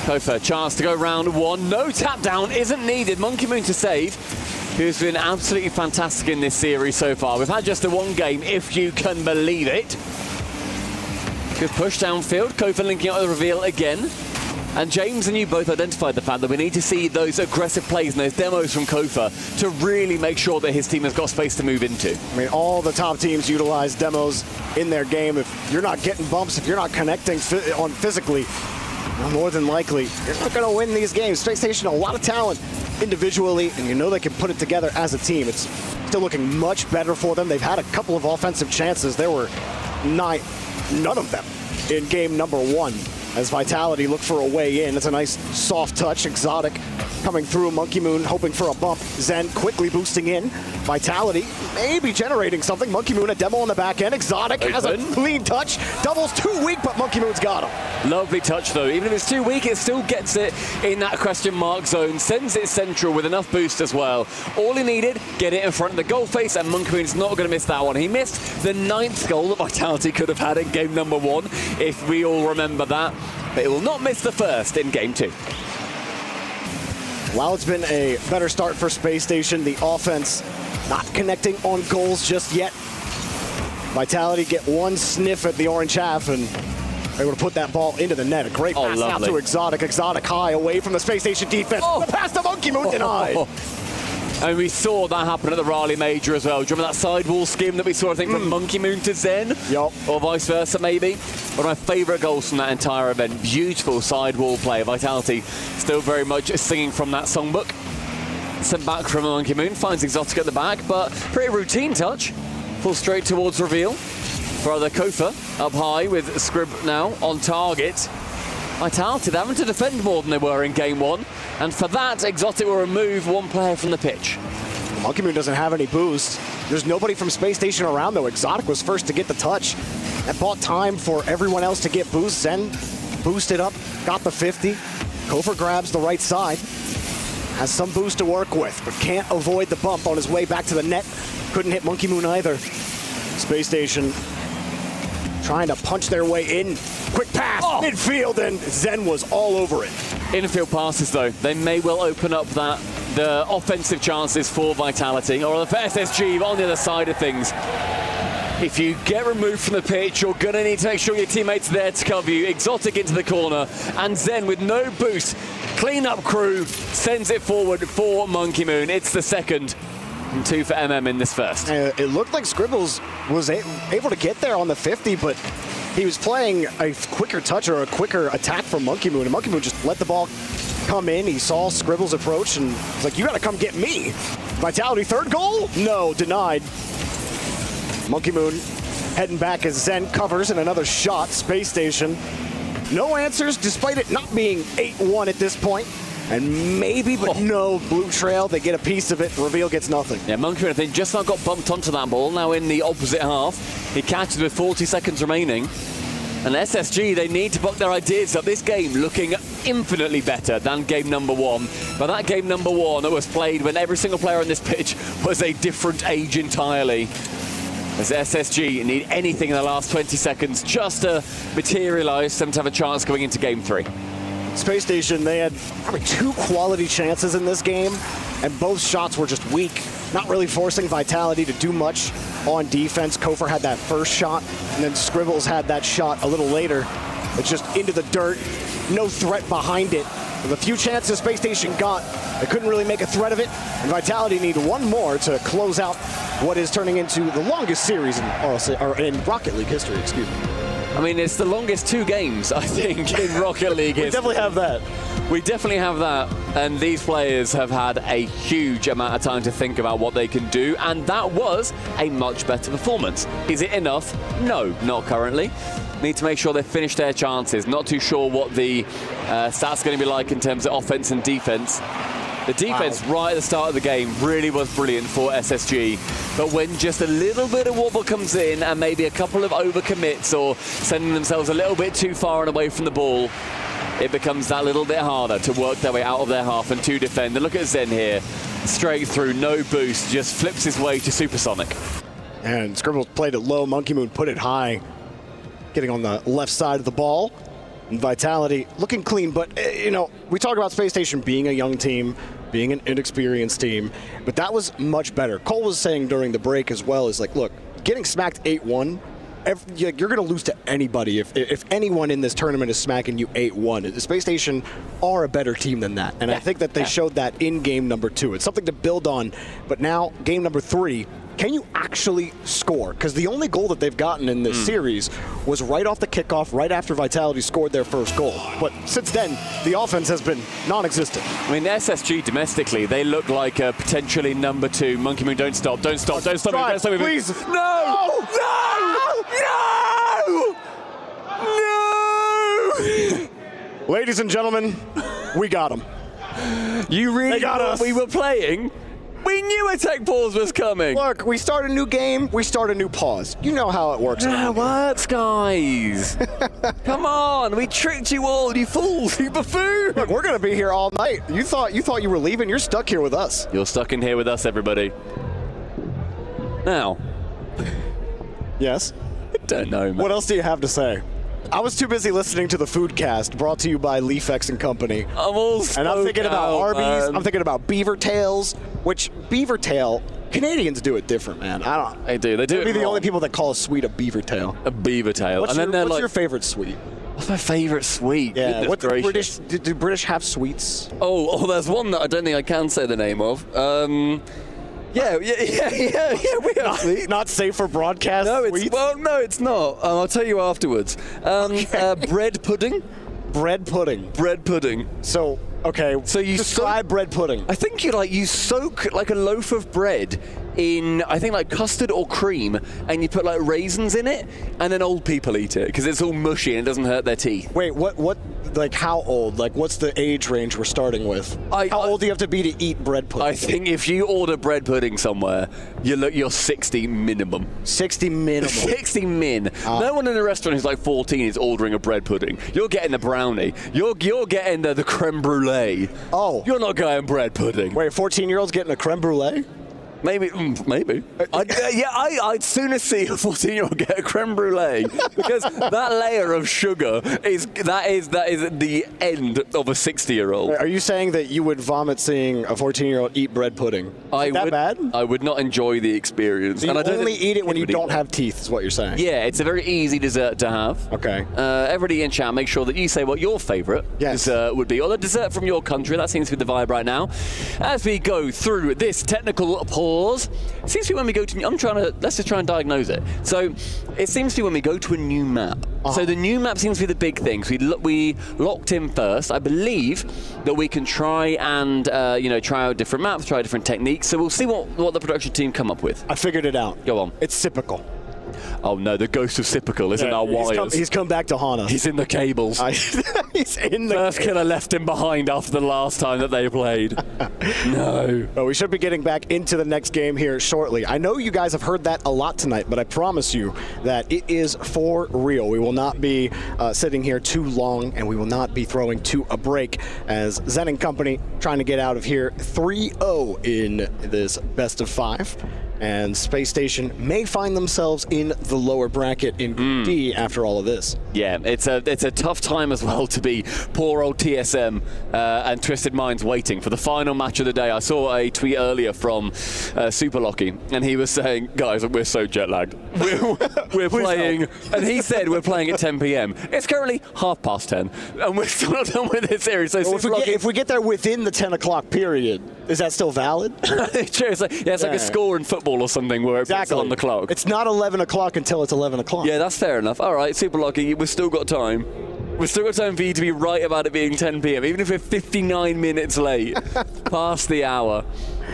Kofer, chance to go round 1. No tap down, isn't needed. Monkey Moon to save, who's been absolutely fantastic in this series so far. We've had just the one game, if you can believe it. Good push downfield. Kofer linking up with Reveal again. And James and you both identified the fact that we need to see those aggressive plays and those demos from Kofer to really make sure that his team has got space to move into. I mean, all the top teams utilize demos in their game. If you're not getting bumps, if you're not connecting on physically, more than likely, you're not going to win these games. Space Station, a lot of talent individually, and you know they can put it together as a team. It's still looking much better for them. They've had a couple of offensive chances. There were none of them in game number 1. As Vitality look for a way in. It's a nice soft touch. Exotic coming through. Monkey Moon hoping for a bump. Zen quickly boosting in. Vitality maybe generating something. Monkey Moon a demo on the back end. Exotic has a clean touch. Doubles too weak, but Monkey Moon's got him. Lovely touch though. Even if it's too weak, it still gets it in that question mark zone. Sends it central with enough boost as well. All he needed, get it in front of the goal face, and Monkey Moon's not going to miss that one. He missed the 9th goal that Vitality could have had in game number 1, if we all remember that. But it will not miss the first in game 2. While it's been a better start for Space Station, the offense not connecting on goals just yet. Vitality get one sniff at the orange half and able to put that ball into the net. A great pass out to Exotic. Exotic high away from the Space Station defense. The pass to Monkey Moon denied. And we saw that happen at the Raleigh Major as well. Do you remember that sidewall scheme that we saw, I think, from Monkey Moon to Zen? Yup. Or vice versa, maybe? One of my favourite goals from that entire event. Beautiful sidewall play. Vitality still very much singing from that songbook. Sent back from Monkey Moon. Finds Exotic at the back, but pretty routine touch. Full straight towards Reveal. Brother Kofer up high with Scrib now on target. Vitality, they're having to defend more than they were in game 1. And for that, Exotic will remove one player from the pitch. Monkey Moon doesn't have any boost. There's nobody from Space Station around, though. Exotic was first to get the touch. That bought time for everyone else to get boosts. Zen boosted up, got the 50. Kofer grabs the right side. Has some boost to work with, but can't avoid the bump on his way back to the net. Couldn't hit Monkey Moon either. Space Station trying to punch their way in. Quick pass, midfield, and Zen was all over it. Infield passes, though. They may well open up the offensive chances for Vitality, or for SSG on the other side of things. If you get removed from the pitch, you're going to need to make sure your teammates are there to cover you. Exotic into the corner, and Zen with no boost. Clean-up crew sends it forward for Monkey Moon. It's the second. And 2 for MM in this first. It looked like Scribbles was able to get there on the 50, but he was playing a quicker touch or a quicker attack from Monkey Moon, and Monkey Moon just let the ball come in. He saw Scribbles approach and was like, you got to come get me. Vitality, 3rd goal? No, denied. Monkey Moon heading back as Zen covers and another shot. Space Station, no answers despite it not being 8-1 at this point. And maybe, but no, Blue Trail, they get a piece of it. Reveal gets nothing. Yeah, Monkey Moon, I think, just not got bumped onto that ball. Now in the opposite half. He catches with 40 seconds remaining. And SSG, they need to buck their ideas up. This game looking infinitely better than game number 1. But that game number 1 that was played when every single player on this pitch was a different age entirely. As SSG need anything in the last 20 seconds just to materialise them to have a chance going into game 3. Space Station, they had probably 2 quality chances in this game, and both shots were just weak, not really forcing Vitality to do much on defense. Kofer had that first shot, and then Scribbles had that shot a little later. It's just into the dirt, no threat behind it. With the few chances Space Station got, they couldn't really make a threat of it, and Vitality need one more to close out what is turning into the longest series in Rocket League history, excuse me. I mean, it's the longest 2 games, I think, in Rocket League history. We definitely have that. We definitely have that. And these players have had a huge amount of time to think about what they can do. And that was a much better performance. Is it enough? No, not currently. need to make sure they finish their chances. Not too sure what the stats are going to be like in terms of offense and defense. The defense right at the start of the game really was brilliant for SSG, but when just a little bit of wobble comes in and maybe a couple of overcommits or sending themselves a little bit too far and away from the ball, it becomes that little bit harder to work their way out of their half and to defend. And look at Zen here, straight through, no boost, just flips his way to Supersonic. And Scribbles played it low, Monkey Moon put it high, getting on the left side of the ball. And Vitality looking clean, but you know, we talk about Space Station being a young team, being an inexperienced team, but that was much better. Cole was saying during the break as well, is like, look, getting smacked 8-1, you're going to lose to anybody. If anyone in this tournament is smacking you 8-1, the Space Station are a better team than that. And I think that they showed that in game number 2. It's something to build on, but now game number 3, can you actually score? Because the only goal that they've gotten in this series was right off the kickoff, right after Vitality scored their first goal. But since then, the offense has been non-existent. I mean, SSG domestically, they look like a potentially number 2. Monkey Moon, don't stop, don't stop, don't stop, don't stop. Please. No! No! No! Ladies and gentlemen, we got them. You really got us. We were playing? We knew a tech pause was coming. Look, we start a new game, we start a new pause. You know how it works. Yeah, it works, guys. Come on, we tricked you all, you fools, you buffoon. Look, we're going to be here all night. You thought you were leaving, you're stuck here with us. You're stuck in here with us, everybody. Now. Yes? I don't know, man. What else do you have to say? I was too busy listening to the Foodcast, brought to you by Leafex and Company. I'm all and I'm thinking about Arby's. Man. I'm thinking about Beaver Tails, which Beaver Tail, Canadians do it different, man. They do. They do. They'd be the only people that call a sweet a Beaver Tail. A Beaver Tail. What's your favorite sweet? What's my favorite sweet? Yeah. What British? Do British have sweets? Oh, there's one that I don't think I can say the name of. Yeah, we have sweets. Not safe for broadcast. No, sweets? no, it's not. I'll tell you afterwards. Bread pudding. Bread pudding. Bread pudding. So, okay. So you describe bread pudding. I think you soak like a loaf of bread in, I think, like custard or cream, and you put like raisins in it, and then old people eat it because it's all mushy and it doesn't hurt their teeth. Wait, what? Like how old? Like what's the age range we're starting with? How old do you have to be to eat bread pudding? I think if you order bread pudding somewhere, you're 60 minimum. 60 minimum. 60 min. No one in a restaurant who's like 14 is ordering a bread pudding. You're getting the brownie. You're getting the creme brulee. Oh. You're not going bread pudding. Wait, 14-year-old's getting a creme brulee? Maybe. I'd sooner see a 14-year-old get a creme brulee because that layer of sugar is the end of a 60-year-old. Are you saying that you would vomit seeing a 14-year-old eat bread pudding? Is that bad? I would not enjoy the experience. So you only eat it when you don't have teeth, is what you're saying? Yeah, it's a very easy dessert to have. Okay. Everybody in chat, make sure that you say what your favourite dessert would be, or the dessert from your country. That seems to be the vibe right now. As we go through this technical pause, it seems to be when we go to, let's just try and diagnose it. So it seems to be when we go to a new map. So the new map seems to be the big thing. So we locked in first. I believe that we can try and try out different maps, try different techniques. So we'll see what the production team come up with. I figured it out. Go on. It's Sipical. Oh no, the ghost of Sipical is in our wires. He's come back to haunt us. He's in the cables. He's in the First killer left him behind after the last time that they played. No. Well, we should be getting back into the next game here shortly. I know you guys have heard that a lot tonight, but I promise you that it is for real. We will not be sitting here too long, and we will not be throwing to a break as Zen and Company trying to get out of here 3-0 in this best of 5. And Space Station may find themselves in the lower bracket in Group D after all of this. Yeah, it's a tough time as well to be poor old TSM and Twisted Minds waiting for the final match of the day. I saw a tweet earlier from Super Lucky, and he was saying, guys, we're so jet lagged. We're playing, and he said we're playing at 10 p.m. It's currently 10:30, and we're still not done with this series. So well, if we get there within the 10 o'clock period, is that still valid? True. It's like a score in football or something where it's on the clock. It's not 11 o'clock until it's 11 o'clock. Yeah, that's fair enough. All right, Super Lucky, we've still got time. We've still got time for you to be right about it being 10 p.m., even if we're 59 minutes late, past the hour.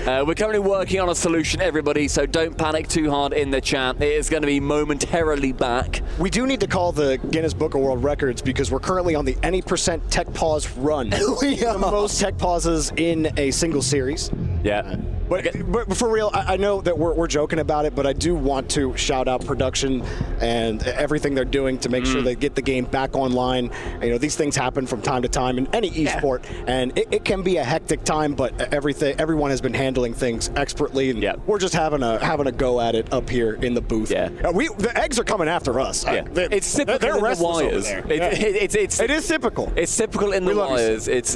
We're currently working on a solution, everybody, so don't panic too hard in the chat. It is going to be momentarily back. We do need to call the Guinness Book of World Records because we're currently on the any % tech pause run. The most tech pauses in a single series. Yeah. But for real, I know that we're joking about it, but I do want to shout out production and everything they're doing to make sure they get the game back online. You know, these things happen from time to time in any esport, and it can be a hectic time, but everyone has been handling things expertly, and we're just having a go at it up here in the booth. The eggs are coming after us. It's typical they're in the restless over wires. there. It is typical. It's typical in the wires. It's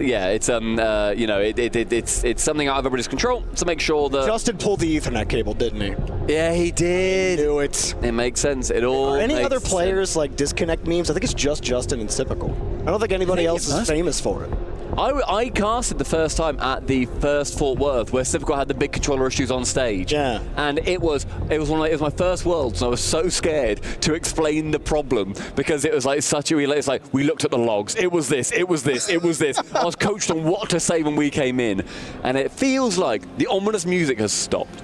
something out of everybody's control to make sure that Justin pulled the Ethernet cable, didn't he? Yeah, he did. Knew it. It makes sense. It all. Are any makes other players sense. like disconnect memes? I think it's just Justin and Typical. I don't think anybody else is famous for it. I casted the first time at the first Fort Worth where Civical had the big controller issues on stage. Yeah. And it was my first Worlds, and I was so scared to explain the problem because it was like it's like we looked at the logs. It was this. It was this. It was this. I was coached on what to say when we came in, and it feels like the ominous music has stopped.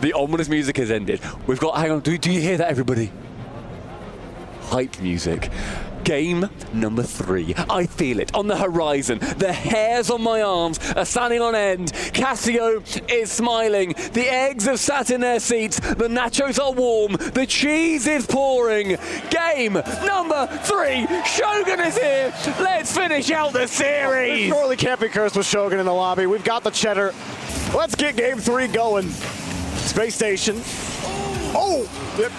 The ominous music has ended. We've got. Hang on. Do you hear that, everybody? Hype music. Game number 3. I feel it on the horizon. The hairs on my arms are standing on end. Casio is smiling. The eggs have sat in their seats. The nachos are warm. The cheese is pouring. Game number 3. Shogun is here. Let's finish out the series. It surely can't be cursed with Shogun in the lobby. We've got the cheddar. Let's get game 3 going. Space Station. Oh,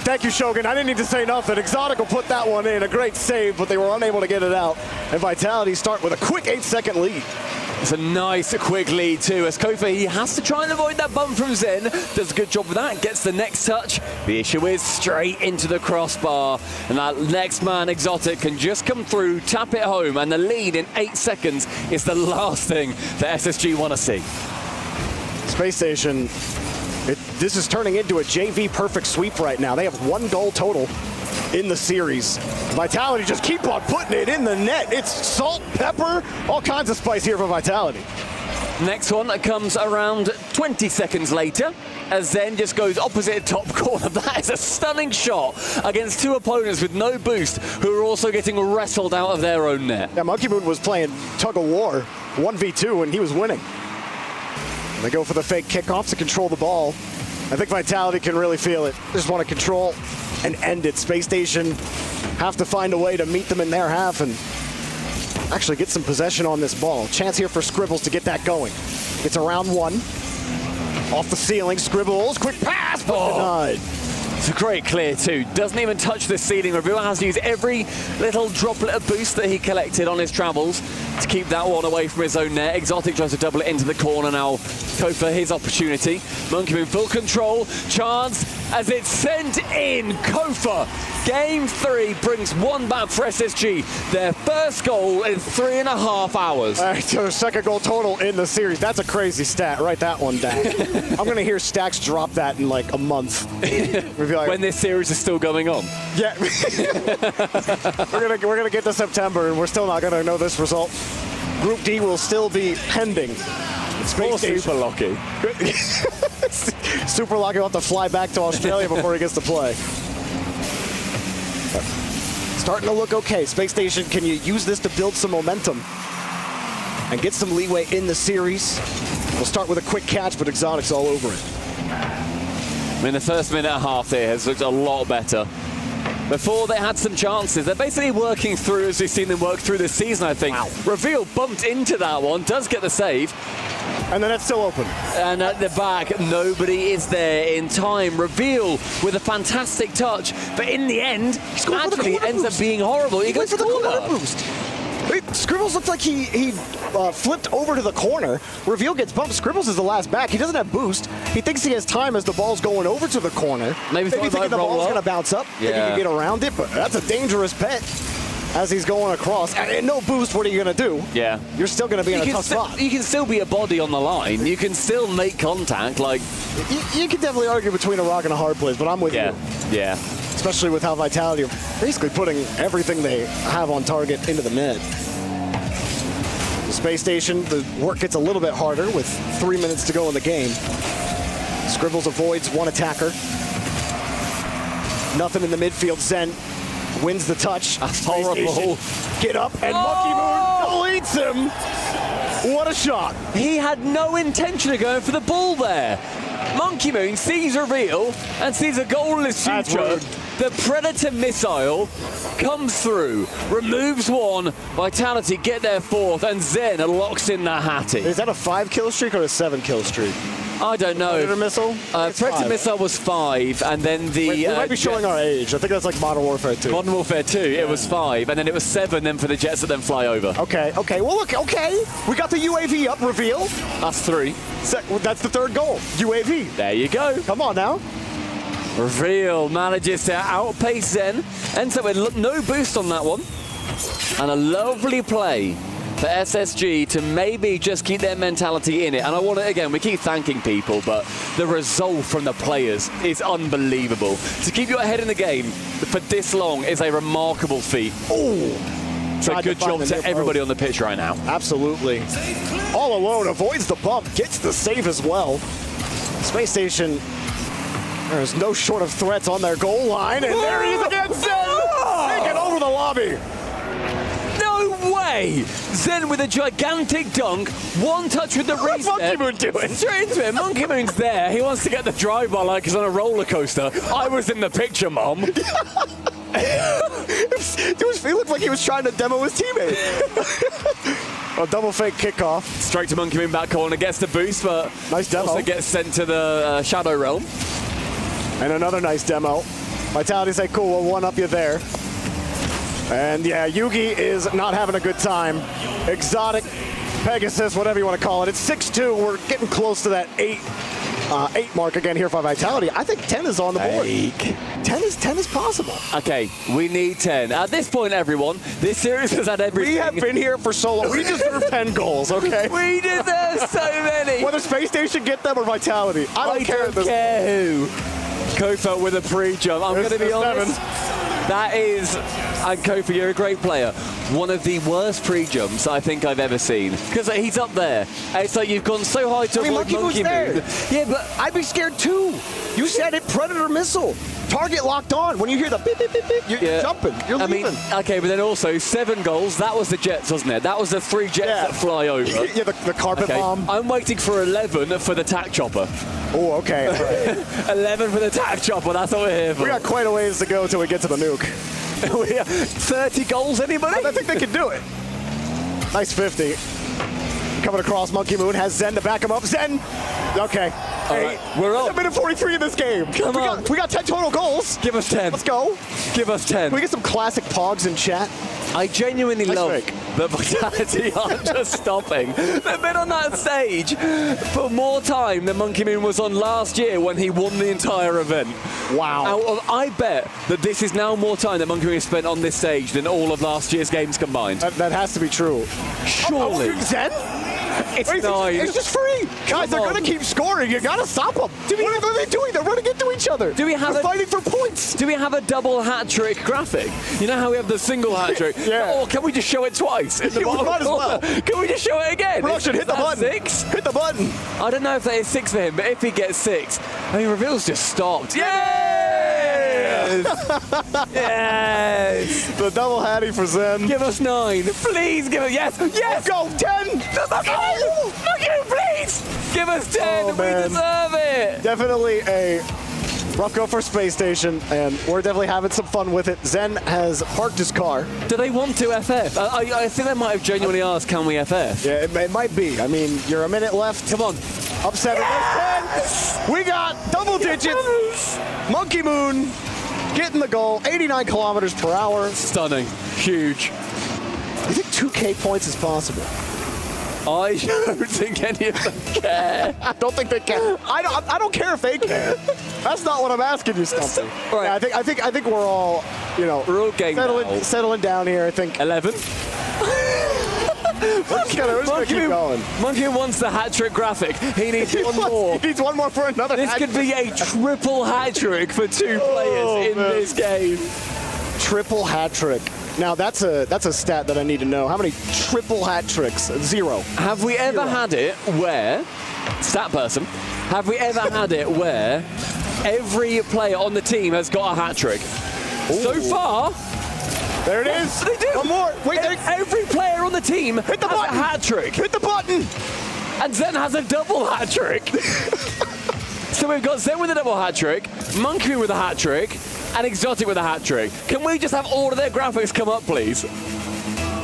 thank you, Shogun. I didn't need to say nothing. Exotic will put that one in. A great save, but they were unable to get it out. And Vitality start with a quick 8-second lead. It's a nice, quick lead, too. As Kofa, he has to try and avoid that bump from Zen. Does a good job with that. Gets the next touch. The issue is straight into the crossbar. And that next man, Exotic, can just come through, tap it home. And the lead in 8 seconds is the last thing that SSG want to see. Space Station. This is turning into a JV perfect sweep right now. They have 1 goal total in the series. Vitality just keep on putting it in the net. It's salt, pepper, all kinds of spice here for Vitality. Next one comes around 20 seconds later, as Zen just goes opposite top corner. That is a stunning shot against 2 opponents with no boost, who are also getting wrestled out of their own net. Yeah, Monkey Moon was playing tug of war, 1v2, and he was winning. They go for the fake kickoff to control the ball. I think Vitality can really feel it. They just want to control and end it. Space Station have to find a way to meet them in their half and actually get some possession on this ball. Chance here for Scribbles to get that going. It's around 1. Off the ceiling, Scribbles, quick pass, but denied. It's a great clear too. Doesn't even touch the ceiling. Reveal has to use every little droplet of boost that he collected on his travels to keep that one away from his own net. Exotic tries to double it into the corner now. Kofa, his opportunity. Monkey in full control. Chance as it's sent in. Kofa. Game 3 brings 1 back for SSG. Their first goal in 3.5 hours. All right, so second goal total in the series. That's a crazy stat. Write that one down. I'm going to hear Stacks drop that in like a month. Like, when this series is still going on. Yeah. we're gonna get to September and we're still not gonna know this result. Group D will still be pending. Super Lucky. Super Lucky will have to fly back to Australia before he gets to play. Starting to look okay. Space Station, can you use this to build some momentum and get some leeway in the series? We'll start with a quick catch, but Exotic's all over it. I mean, the first minute and a half here has looked a lot better. Before they had some chances. They're basically working through, as we've seen them work through this season, I think. Wow. Reveal bumped into that one, does get the save. And then it's still open. And at the back, nobody is there in time. Reveal with a fantastic touch. But in the end, actually ends up being horrible. He goes for the corner boost. Scribbles looked like he flipped over to the corner. Reveal gets bumped. Scribbles is the last back. He doesn't have boost. He thinks he has time as the ball's going over to the corner. Maybe thinking the ball's going to bounce up. Yeah. Maybe he can get around it, but that's a dangerous bet as he's going across. And no boost, what are you going to do? Yeah. You're still going to be in a tough spot. You can still be a body on the line. You can still make contact. Like You can definitely argue between a rock and a hard place, but I'm with you. Yeah. Especially with how Vitality are basically putting everything they have on target into the net. The Space Station, the work gets a little bit harder with 3 minutes to go in the game. Scribbles avoids one attacker. Nothing in the midfield. Zen wins the touch. That's horrible. Get up, and Monkey Moon deletes him. What a shot. He had no intention of going for the ball there. Monkey Moon sees reveal and sees a goal in his future. The Predator missile comes through, removes one, Vitality get their fourth, and Zen locks in the Hattie. Is that a 5-kill streak or a 7-kill streak? I don't know. Predator missile? Predator missile was 5, and then the... We might be showing our age. I think that's like Modern Warfare 2. Modern Warfare 2, it was 5, and then it was 7 then for the jets that then fly over. Okay. Well, look, okay. We got the UAV up, reveal. That's 3. That's the third goal. UAV. There you go. Come on now. Reveal manages to outpace Zen. Ends up with no boost on that one. And a lovely play for SSG to maybe just keep their mentality in it. And I want to, again, we keep thanking people, but the resolve from the players is unbelievable. To keep your head in the game for this long is a remarkable feat. So good job to everybody on the pitch right now. Absolutely. All alone, avoids the bump, gets the save as well. Space Station, there's no short of threats on their goal line, and there he is again, Zen! Taking over the lobby. No way! Zen with a gigantic dunk, one touch with the reset. What's Monkey Moon doing? Straight into it. Monkey Moon's there. He wants to get the drive-by like he's on a roller coaster. I was in the picture, Mom. He looked like he was trying to demo his teammate. A double fake kickoff. Straight to Monkey Moon back corner, gets the boost, but nice demo. Also gets sent to the Shadow Realm. And another nice demo. Vitality say, cool, we'll one-up you there. And yeah, Yugi is not having a good time. Exotic, Pegasus, whatever you want to call it. It's 6-2. We're getting close to that 8 mark again here for Vitality. I think 10 is on the board. 10 is possible. Okay, we need 10. At this point, everyone, this series has had everything. We have been here for so long. We deserve 10 goals, okay? We deserve so many. Whether Space Station get them or Vitality, I don't care who. Kofa with a pre-jump. I'm going to be honest. That is, and Kofa, you're a great player. One of the worst pre-jumps I think I've ever seen. Because he's up there. And it's like you've gone so high to avoid Monkey Moon. Yeah, but I'd be scared too. You said it, Predator missile. Target locked on. When you hear the beep, beep, beep, beep, you're jumping. You're leaving. Okay, but then also 7 goals. That was the Jets, wasn't it? That was the 3 Jets that fly over. Yeah, the carpet bomb. I'm waiting for 11 for the tack chopper. Oh, okay. 11 for the tack chopper. That's what we're here for. We got quite a ways to go till we get to the nuke. 30 goals, anybody? I think they can do it. Nice 50. Coming across, Monkey Moon has Zen to back him up. Zen! Okay. Right, we're on. 1 minute 43 in this game. Come on. We got 10 total goals. Give us 10. Let's go. Give us 10. Can we get some classic pogs in chat? I genuinely love that Vitality aren't just stopping. They've been on that stage for more time than Monkey Moon was on last year when he won the entire event. Wow. I bet that this is now more time that Monkey Moon has spent on this stage than all of last year's games combined. That has to be true. Surely. Zen? It's 9. It's just free. Guys, they're going to keep scoring. You got to stop them. What are they doing? They're running into each other. They're fighting for points. Do we have a double hat-trick graphic? You know how we have the single hat-trick? Yeah. Or can we just show it twice? In the bottom might as well. Can we just show it again? Production, hit the button. 6? Hit the button. I don't know if that is 6 for him, but if he gets 6, I mean, Reveal's just stopped. Yes! Yes! The double hattie for Zen. Give us 9. Please give us... Yes! Yes! Let's go! 10! Look at you, please! Give us 10. We deserve it! Definitely a rough go for Space Station, and we're definitely having some fun with it. Zen has parked his car. Do they want to FF? I think they might have genuinely asked, can we FF? Yeah, it might be. I mean, you're a minute left. Come on. Up 7. Yes! 10. We got double digits. Monkey Moon getting the goal. 89 kilometers per hour. Stunning. Huge. You think 2K points is possible? I don't think any of them care. I don't think they care. I don't care if they care. That's not what I'm asking you, Stumpy. Right. Yeah, I think we're all, we're all game settling down here. I think 11. We're just gonna keep going. Monkey wants the hat-trick graphic. He needs one more. He needs one more for another. This could be a triple hat-trick for 2 players in this game. Triple hat-trick. Now that's a stat that I need to know. How many triple hat tricks? 0. Have we ever had it where, stat person, have we ever had it where every player on the team has got a hat trick? So far, there it is. They do. One more. Wait, every player on the team has a hat trick. Hit the button. And Zen has a double hat trick. So we've got Zen with a double hat trick, Monkey with a hat trick, and Exotic with a hat trick. Can we just have all of their graphics come up, please?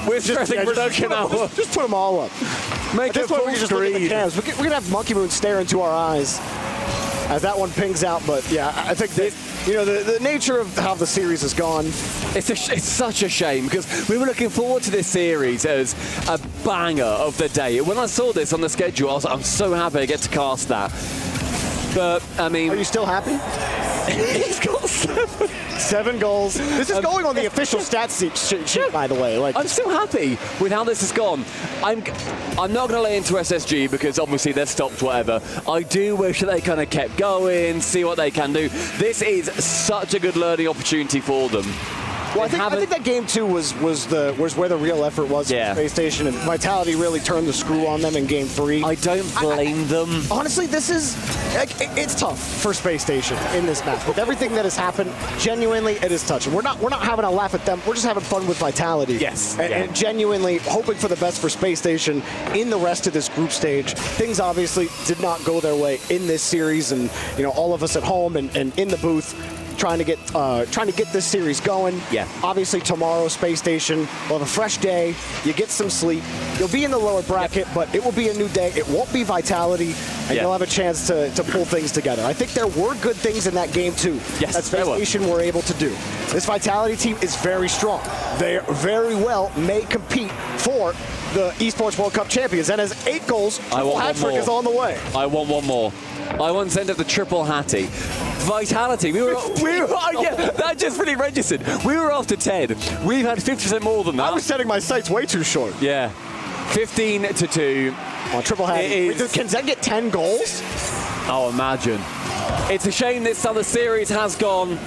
We're stressing production out. Just put them all up. Make it full screen. We're going to have Monkey Moon stare into our eyes as that one pings out. But yeah, I think that, the nature of how the series has gone. It's such a shame because we were looking forward to this series as a banger of the day. When I saw this on the schedule, I was like, I'm so happy I get to cast that. But, I mean... Are you still happy? He's got 7 goals. This is going on the official stats sheet, by the way. I'm still happy with how this has gone. I'm not going to lay into SSG because obviously they've stopped whatever. I do wish that they kind of kept going, see what they can do. This is such a good learning opportunity for them. Well, I think that game 2 was where the real effort was for Space Station, and Vitality really turned the screw on them in game 3. I don't blame them. Honestly, this is it's tough for Space Station in this match. With everything that has happened, genuinely, it is touching. We're not having a laugh at them. We're just having fun with Vitality. Yes. And genuinely hoping for the best for Space Station in the rest of this group stage. Things obviously did not go their way in this series, and all of us at home and in the booth trying to get this series going. Yeah. Obviously tomorrow, Space Station will have a fresh day. You get some sleep. You'll be in the lower bracket, but it will be a new day. It won't be Vitality, and you'll have a chance to pull things together. I think there were good things in that game too. Yes, that Space Station were able to do. This Vitality team is very strong. They very well may compete for the Esports World Cup champions, and has 8 goals. Triple hat trick is on the way. I want one more. I want to send up the triple hattie. Vitality. That just really registered. We were after 10. We've had 50% more than that. I was setting my sights way too short. Yeah. 15-2. On triple hattie. Can Zen get 10 goals? Oh, imagine. It's a shame this other series has gone.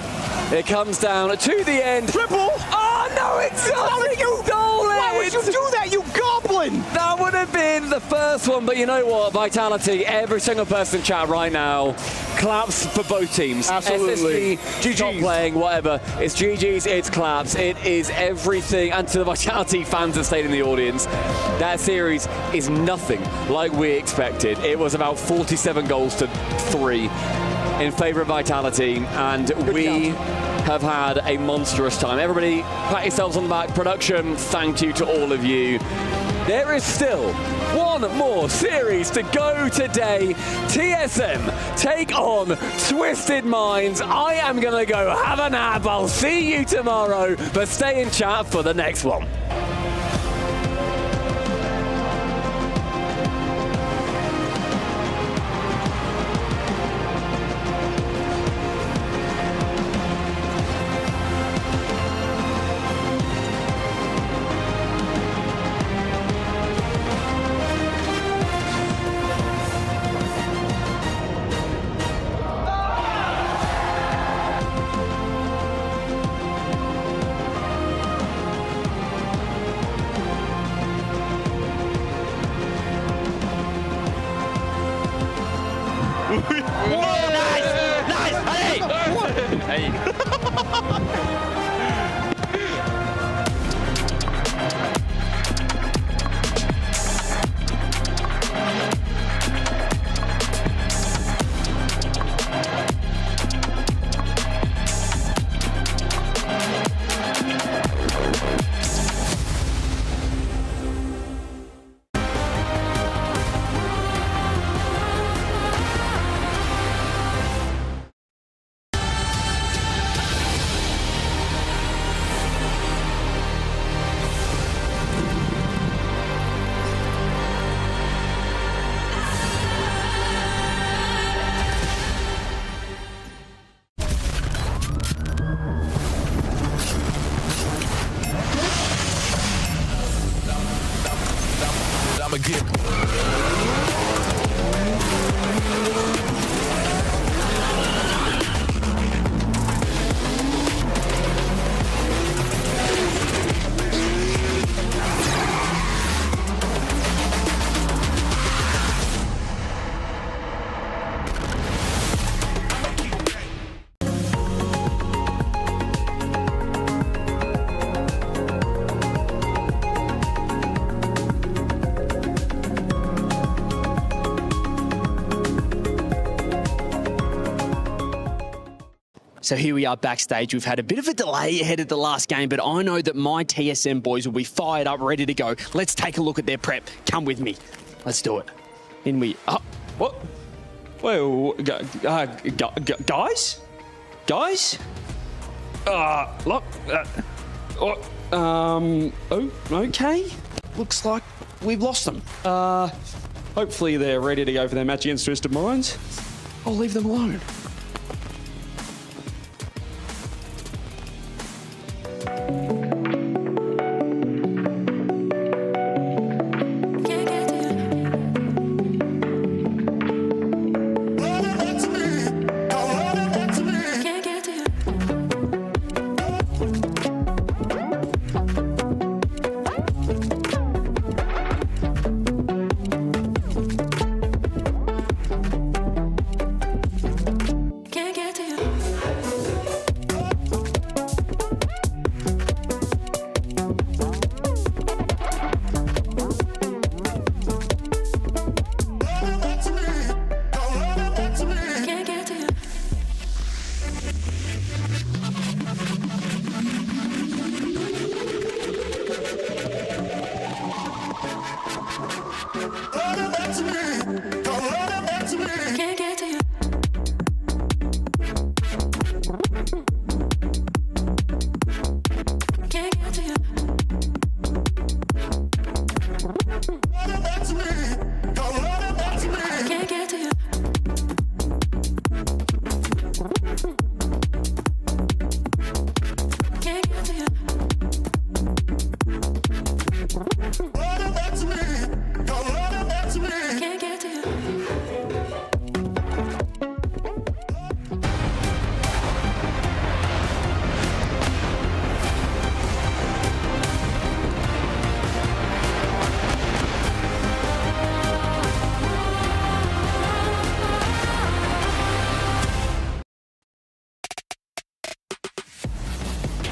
It comes down to the end. Triple! Oh, no, it's not. You stole it! Why would you do that, you goblin? That would have been the first one, but you know what? Vitality, every single person in chat right now, claps for both teams. Absolutely. SSG, top playing, whatever. It's GG's, it's claps. It is everything. And to the Vitality fans that stayed in the audience, that series is nothing like we expected. It was about 47 goals to 3 in favour of Vitality, and we have had a monstrous time. Everybody, pat yourselves on the back. Production, thank you to all of you. There is still one more series to go today. TSM take on Twisted Minds. I am going to go have a nap. I'll see you tomorrow, but stay in chat for the next one. So here we are backstage. We've had a bit of a delay ahead of the last game, but I know that my TSM boys will be fired up, ready to go. Let's take a look at their prep. Come with me. Let's do it. In we... what? Wait, guys? Guys? Look. Okay. Looks like we've lost them. Hopefully they're ready to go for their match against Twisted Minds. I'll leave them alone.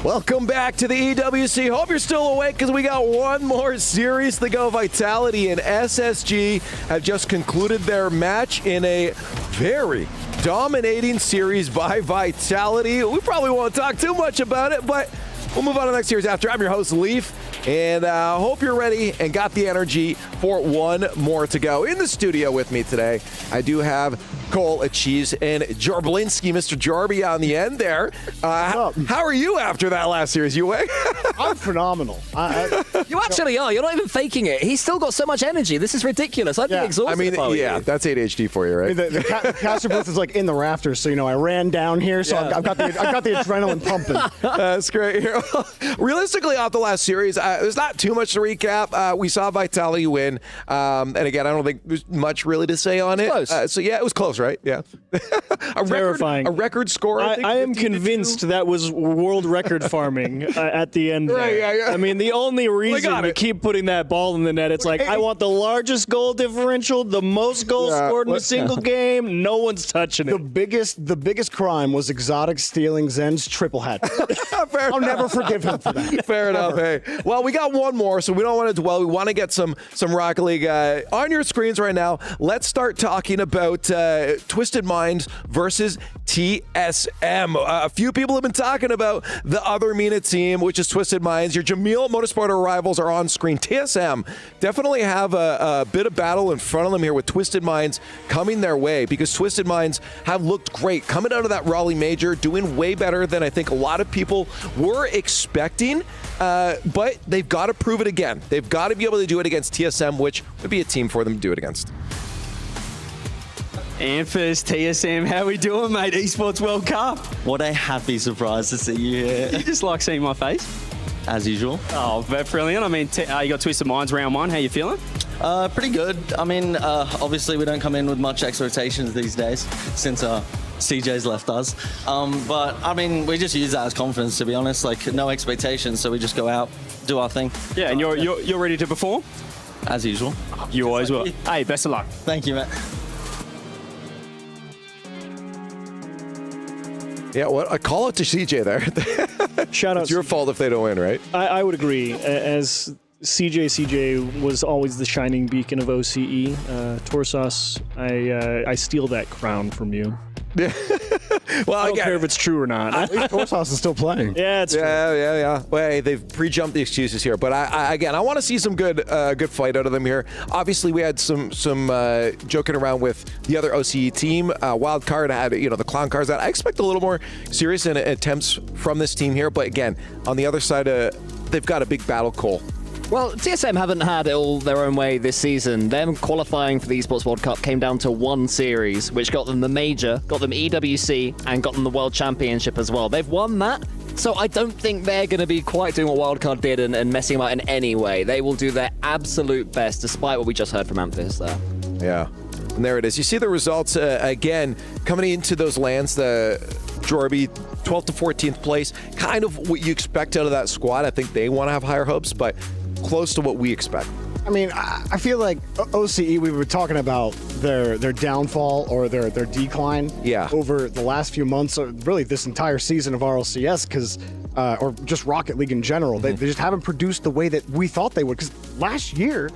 Welcome back to the EWC. Hope you're still awake because we got one more series to go. Vitality and SSG have just concluded their match in a very dominating series by Vitality. We probably won't talk too much about it, but we'll move on to the next series after. I'm your host, Leaf, and hope you're ready and got the energy for one more to go. In the studio with me today, I do have Cole, Cheese, and Jorblinski, Mr. Jorby on the end there. How are you after that last series? You awake? I'm phenomenal. You actually are. You're not even faking it. He's still got so much energy. This is ridiculous. I'd be exhausted. I mean, that's ADHD for you, right? The caster booth is like in the rafters, so I ran down here, so I've got the adrenaline pumping. That's great. Realistically, off the last series, there's not too much to recap. We saw Vitality win, and again, I don't think there's much really to say on it. Close. So yeah, it was close, right? Yeah. Terrifying. A record score. I am convinced that was world record farming at the end. Right, there. yeah. I mean, the only reason to keep putting that ball in the net, it's like, I want the largest goal differential, the most goals scored in a single game. No one's touching it. The biggest crime was Exotic stealing Zen's triple hat. I'll never forgive him for that. Fair enough. Hey, well, we got one more, so we don't want to dwell. We want to get some Rocket League on your screens right now. Let's start talking about Twisted Minds versus TSM. A few people have been talking about the other MENA team, which is Twisted Minds. Your Jamil Motorsport rivals are on screen. TSM definitely have a bit of battle in front of them here with Twisted Minds coming their way, because Twisted Minds have looked great coming out of that Raleigh Major, doing way better than I think a lot of people were expecting. But they've got to prove it again. They've got to be able to do it against TSM, which would be a team for them to do it against. Amphis, TSM, how we doing, mate? Esports World Cup. What a happy surprise to see you here. You just like seeing my face? As usual. Oh, brilliant. I mean, you got Twisted Minds round one. How you feeling? Pretty good. I mean, obviously we don't come in with much expectations these days since CJ's left us. But, I mean, we just use that as confidence, to be honest. Like, no expectations, so we just go out, do our thing. Yeah, and you're ready to perform? As usual. You always will. Hey, best of luck. Thank you, mate. Yeah, what a call out to CJ there. Shout out. It's your fault if they don't win, right? I would agree. As CJ was always the shining beacon of OCE. Torsos, I steal that crown from you. Well, I don't care if it's true or not. At least House is still playing. Yeah, it's yeah. Well, hey, they've pre-jumped the excuses here, but I want to see some good fight out of them here. Obviously, we had some joking around with the other OCE team. Wild card had the clown cars out. I expect a little more serious attempts from this team here, but again, on the other side, they've got a big battle coal. Well, TSM haven't had it all their own way this season. Them qualifying for the Esports World Cup came down to one series, which got them the major, got them EWC, and got them the World Championship as well. They've won that, so I don't think they're going to be quite doing what Wildcard did and messing about in any way. They will do their absolute best, despite what we just heard from Amphis there. Yeah, and there it is. You see the results again coming into those lands. The Jorby, 12th to 14th place, kind of what you expect out of that squad. I think they want to have higher hopes, but close to what we expect. I mean, I feel like OCE, we were talking about their downfall or their decline over the last few months, or really this entire season of RLCS, because or just Rocket League in general. They just haven't produced the way that we thought they would, because last year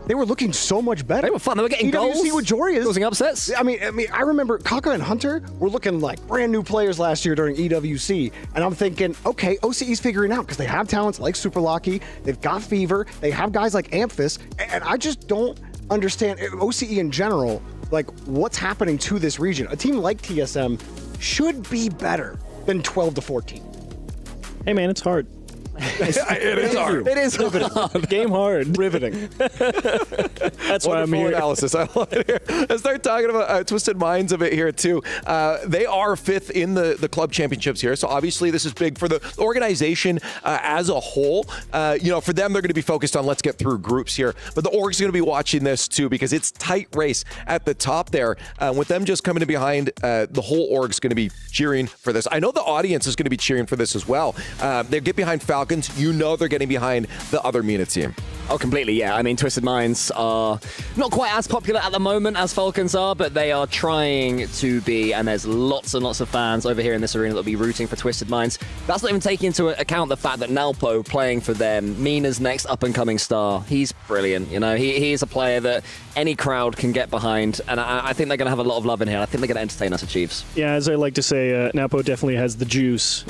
they were looking so much better. They were fun. They were getting goals. EWC with Jory causing upsets. I mean, I remember Kaka and Hunter were looking like brand new players last year during EWC, and I'm thinking, okay, OCE's figuring out because they have talents like Super Lucky, they've got Fever, they have guys like Amphis, and I just don't understand OCE in general, like what's happening to this region. A team like TSM should be better than 12 to 14. Hey man, it's hard. It is hard. It is hard. Game hard. Riveting. That's why I'm here. Analysis. I love it here. Let's start talking about Twisted Minds a bit here too. They are 5th in the club championships here, so obviously this is big for the organization as a whole. For them, they're going to be focused on let's get through groups here, but the org's going to be watching this too because it's tight race at the top there. With them just coming in behind, the whole org's going to be cheering for this. I know the audience is going to be cheering for this as well. They get behind Falcons. They're getting behind the other MENA team. Oh, completely, yeah. I mean, Twisted Minds are not quite as popular at the moment as Falcons are, but they are trying to be, and there's lots and lots of fans over here in this arena that will be rooting for Twisted Minds. That's not even taking into account the fact that Nalpo playing for them, MENA's next up-and-coming star, he's brilliant. He is a player that any crowd can get behind, and I think they're going to have a lot of love in here. I think they're going to entertain us at Chiefs. Yeah, as I like to say, Nalpo definitely has the juice.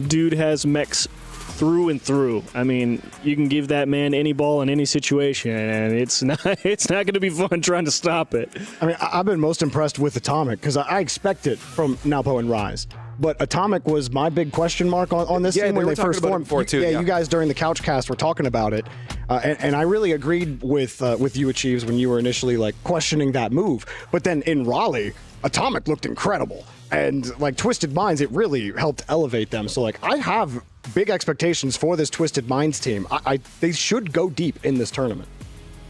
Dude has mechs through and through. I mean, you can give that man any ball in any situation, and it's not going to be fun trying to stop it. I mean, I've been most impressed with Atomic because I expect it from Nalpo and Rise. But Atomic was my big question mark on this team when they first formed. You guys during the Couchcast were talking about it, and I really agreed with you, Achieves, when you were initially questioning that move. But then in Raleigh, Atomic looked incredible, and Twisted Minds, it really helped elevate them. So I have big expectations for this Twisted Minds team. They should go deep in this tournament.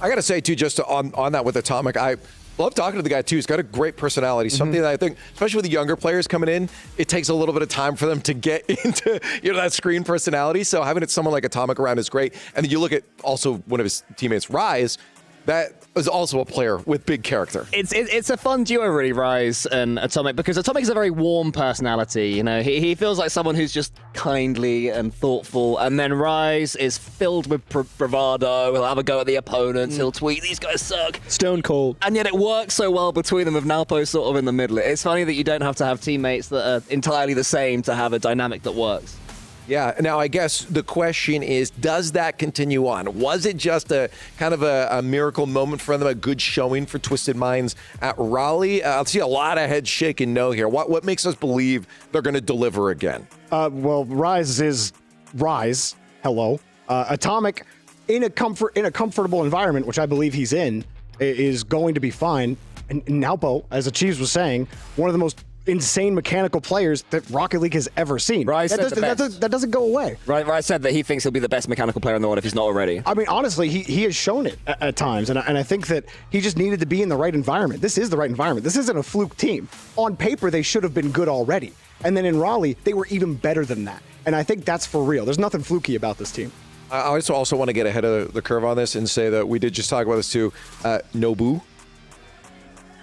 I got to say too, just on that with Atomic, I love talking to the guy too. He's got a great personality. Something that I think, especially with the younger players coming in, it takes a little bit of time for them to get into that screen personality. So having someone like Atomic around is great. And then you look at also one of his teammates, Rise. That is also a player with big character. It's a fun duo, really, Rise and Atomic, because Atomic is a very warm personality. He feels like someone who's just kindly and thoughtful, and then Rise is filled with bravado. He'll have a go at the opponents. He'll tweet, "These guys suck." Stone cold. And yet it works so well between them with Nalpo sort of in the middle. It's funny that you don't have to have teammates that are entirely the same to have a dynamic that works. Yeah, now I guess the question is, does that continue on? Was it just a kind of a miracle moment for them, a good showing for Twisted Minds at Raleigh? I see a lot of heads shaking no here. What makes us believe they're going to deliver again? Well, Rise is Rise. Hello. Atomic, in a comfortable environment, which I believe he's in, is going to be fine. And Nalpo, as Achieves was saying, one of the most insane mechanical players that Rocket League has ever seen. That doesn't go away. Rise said that he thinks he'll be the best mechanical player in the world if he's not already. I mean, honestly, he has shown it at times, and I think that he just needed to be in the right environment. This is the right environment. This isn't a fluke team. On paper, they should have been good already. And then in Raleigh, they were even better than that. And I think that's for real. There's nothing fluky about this team. I also want to get ahead of the curve on this and say that we did just talk about this too. Nobu.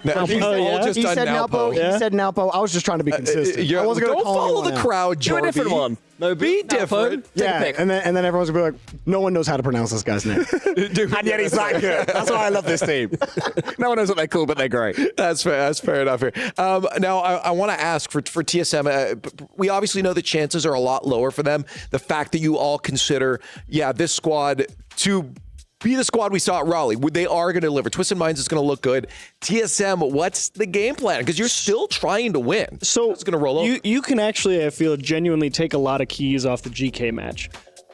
He's all just He done said Nalpo. Yeah. He said Nalpo. I was just trying to be consistent. I wasn't going to Don't call follow anyone the out. crowd, Do a Jorby. different one. No, Be different. Yeah, and then everyone's going to be like, no one knows how to pronounce this guy's name. And yet he's that good. That's why I love this team. No one knows what they're called, but they're great. That's fair. That's fair enough here. Now, I want to ask for TSM. We obviously know the chances are a lot lower for them. The fact that you all consider, this squad to be the squad we saw at Raleigh. They are going to deliver. Twisted Minds is going to look good. TSM, what's the game plan? Because you're still trying to win. So it's going to roll over. You can actually, I feel, genuinely take a lot of keys off the GK match.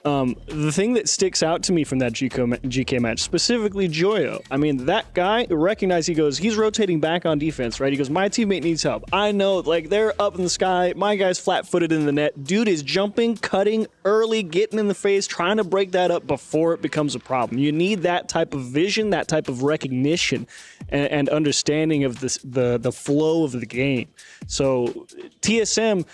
The thing that sticks out to me from that GK match, specifically Joyo, I mean, that guy recognized, he's rotating back on defense, right? He goes, my teammate needs help. I know, they're up in the sky. My guy's flat-footed in the net. Dude is jumping, cutting early, getting in the face, trying to break that up before it becomes a problem. You need that type of vision, that type of recognition and understanding of the flow of the game. So TSM...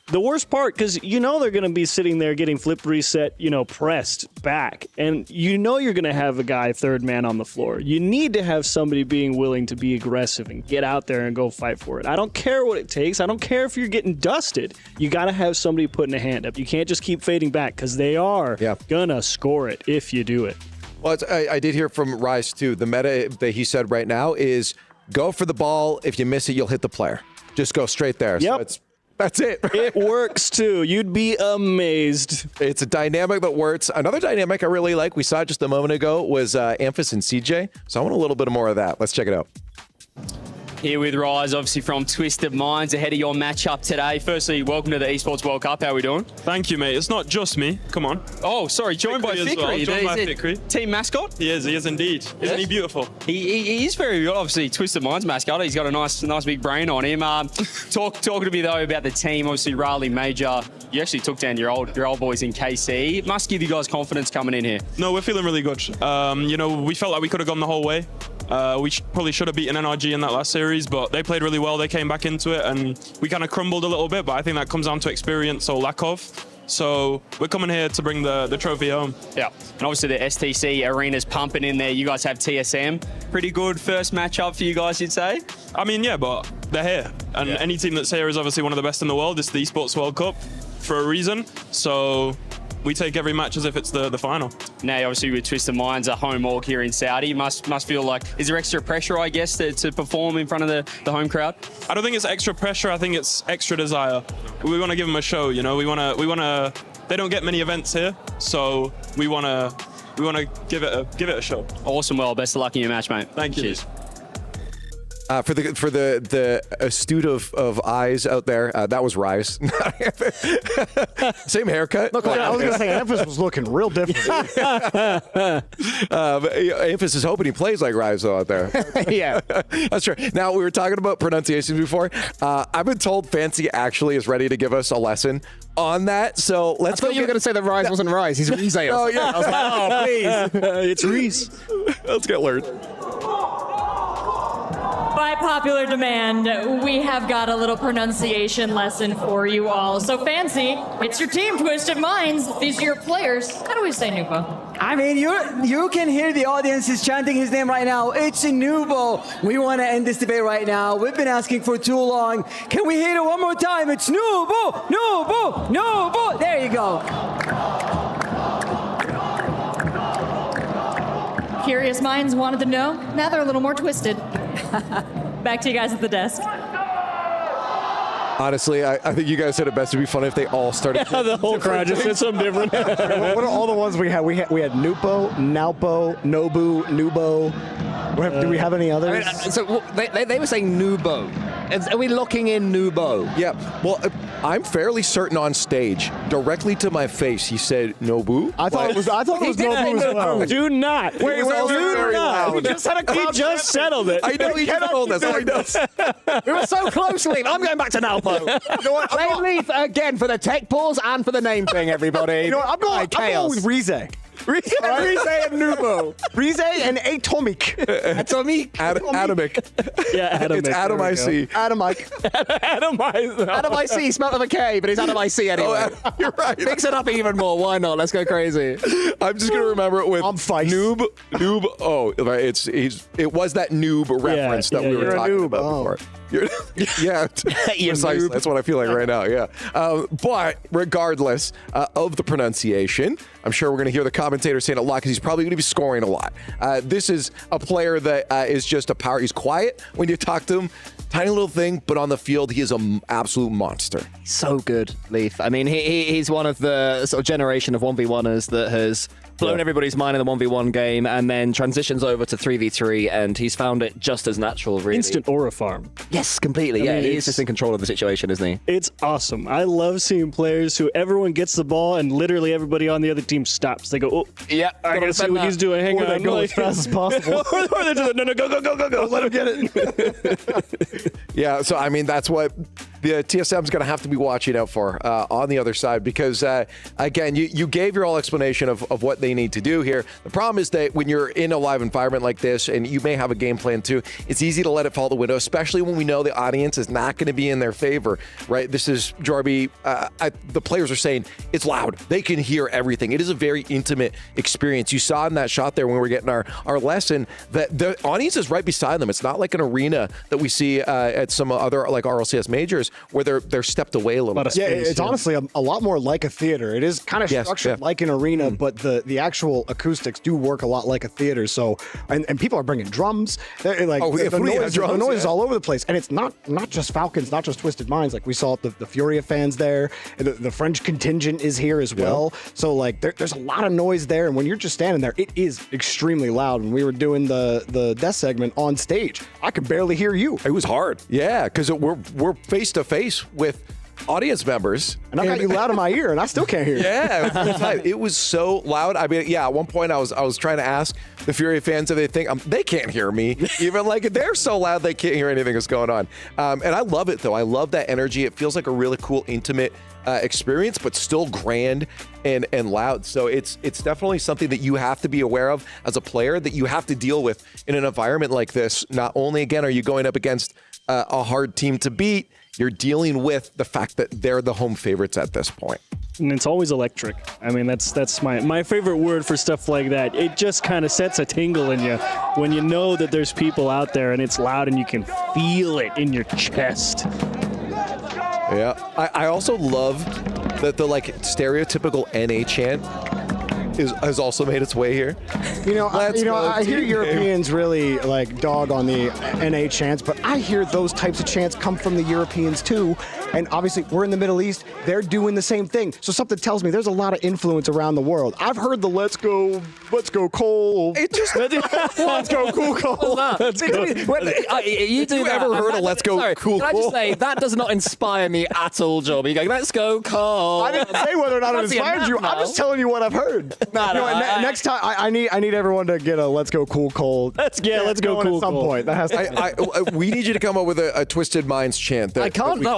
The worst part, because they're going to be sitting there getting flip reset, pressed back. And you're going to have a guy third man on the floor. You need to have somebody being willing to be aggressive and get out there and go fight for it. I don't care what it takes. I don't care if you're getting dusted. You got to have somebody putting a hand up. You can't just keep fading back because they are going to score it if you do it. Well, I did hear from Rise, too. The meta that he said right now is go for the ball. If you miss it, you'll hit the player. Just go straight there. Yep. So that's it. It works too. You'd be amazed. It's a dynamic that works. Another dynamic I really like, we saw it just a moment ago, was Amphis and CJ. So I want a little bit more of that. Let's check it out. Here with Rise, obviously from Twisted Minds, ahead of your matchup today. Firstly, welcome to the Esports World Cup. How are we doing? Thank you, mate. It's not just me. Come on. Oh, sorry. Joined by Fikri. Joined by Fikri. Team mascot? He is indeed. Isn't he beautiful? He is very, obviously, Twisted Minds mascot. He's got a nice big brain on him. Talk to me, though, about the team. Obviously, Raleigh Major. You actually took down your old boys in KC. It must give you guys confidence coming in here. No, we're feeling really good. We felt like we could have gone the whole way. We probably should have beaten NRG in that last series, but they played really well. They came back into it, and we kind of crumbled a little bit, but I think that comes down to experience or lack of. So we're coming here to bring the trophy home. Yeah, and obviously the STC arena's pumping in there. You guys have TSM. Pretty good first matchup for you guys, you'd say? I mean, yeah, but they're here. And any team that's here is obviously one of the best in the world. It's the Esports World Cup for a reason. So we take every match as if it's the final. Now, obviously, with Twisted Minds, a home org here in Saudi, must feel like, is there extra pressure, I guess, to perform in front of the home crowd? I don't think it's extra pressure. I think it's extra desire. We want to give them a show, We want to. They don't get many events here, so we want to give it a show. Awesome. Well, best of luck in your match, mate. Thank you. Cheers. For the astute of eyes out there, that was Rise. Same haircut. Look, I was going to say, Amphis was looking real different. Amphis is hoping he plays like Rise though out there. Yeah. That's true. Now, we were talking about pronunciations before. I've been told Fancy actually is ready to give us a lesson on that. So let's go. I thought you were going to say that Rise wasn't Rise. He's Rize. Oh, yeah. I was like, oh, please. It's Reese. Let's get learned. By popular demand, we have got a little pronunciation lesson for you all. So Fancy, it's your team, Twisted Minds. These are your players. How do we say Nubo? I mean, you can hear the audience is chanting his name right now. It's Nubo. We want to end this debate right now. We've been asking for too long. Can we hear it one more time? It's Nubo, Nubo, Nubo. There you go. Curious minds wanted to know. Now they're a little more twisted. Back to you guys at the desk. Honestly, I think you guys said it best. It'd be funny if they all started. Yeah, the whole crowd just said something different. What are all the ones we had? We had Nupo, Naupo, Nobu, Nubo. Do we have any others? So they were saying Nubo. Are we locking in Nubo? Yeah. Well, I'm fairly certain on stage, directly to my face, he said Nobu. I thought it was Nobu as well. Do not. Wait, do not. We just had a crowd. He just settled it. I know he just told us. I know. We were so close, Leaf. I'm going back to Nalpo. Blame Leaf again for the tech pause and for the name thing, everybody. I'm going with Rize. Rize and Nubo. Rize and Atomic. Atomic. Atomic. Yeah, Atomic. It's Adam IC. Atomic. Adam IC, smelled of a K, but he's Adam IC anyway. You're right. Mix it up even more. Why not? Let's go crazy. I'm just gonna remember it with noob. Oh, right. It was that noob reference that we were talking about before. Yeah, precisely. That's what I feel like right now. Yeah, but regardless of the pronunciation, I'm sure we're going to hear the commentator saying a lot because he's probably going to be scoring a lot. This is a player that is just a power. He's quiet when you talk to him. Tiny little thing, but on the field, he is an absolute monster. So good, Leaf. I mean, he's one of the sort of generation of 1v1ers that has blown everybody's mind in the 1v1 game and then transitions over to 3v3, and he's found it just as natural, really. Instant aura farm. Yes, completely. I mean, he's just in control of the situation, isn't he? It's awesome. I love seeing players who everyone gets the ball and literally everybody on the other team stops. They go, oh, yeah, I gotta see what he's doing. Hang on. They go as fast as possible. or they just, no, go. Let him get it. Yeah, so I mean, that's what the TSM's going to have to be watching out for on the other side because, again, you gave your whole explanation of what they need to do here. The problem is that when you're in a live environment like this and you may have a game plan too, it's easy to let it fall the window, especially when we know the audience is not going to be in their favor, right? This is, Jorby, the players are saying it's loud. They can hear everything. It is a very intimate experience. You saw in that shot there when we were getting our lesson that the audience is right beside them. It's not like an arena that we see at some other like RLCS majors where they're stepped away a little bit. Yeah, it's honestly a lot more like a theater. It is kind of structured like an arena, but the actual acoustics do work a lot like a theater. So, and people are bringing drums. They're like the noise is all over the place, and it's not just Falcons, not just Twisted Minds. Like we saw the Furia fans there. The French contingent is here as well. So like there's a lot of noise there, and when you're just standing there, it is extremely loud. When we were doing the death segment on stage, I could barely hear you. It was hard. Yeah, because we're face to face with audience members. And I got you loud in my ear, and I still can't hear you. Yeah, it was so loud. I mean, yeah, at one point I was trying to ask the Furia fans if they think they can't hear me. Even like they're so loud they can't hear anything that's going on. And I love it, though. I love that energy. It feels like a really cool, intimate experience, but still grand and loud. So it's definitely something that you have to be aware of as a player, that you have to deal with in an environment like this. Not only, again, are you going up against a hard team to beat, you're dealing with the fact that they're the home favorites at this point. And it's always electric. I mean, that's my favorite word for stuff like that. It just kind of sets a tingle in you when you know that there's people out there and it's loud and you can feel it in your chest. Yeah, I also love that the like stereotypical NA chant has also made its way here. I hear Europeans really like dog on the NA chants, but I hear those types of chants come from the Europeans too. And obviously, we're in the Middle East. They're doing the same thing. So something tells me there's a lot of influence around the world. I've heard the let's go Cole. It just let's go cool Cole. You ever heard of let's go cool Cole? Can I just say that does not inspire me at all, Job. You go, let's go Cole. I didn't say whether or not it inspired you. I'm just telling you what I've heard. Next time, I need everyone to get a let's go cool Cole. Let's go cool at some point. That has to. We need you to come up with a Twisted Minds chant. I can't. No,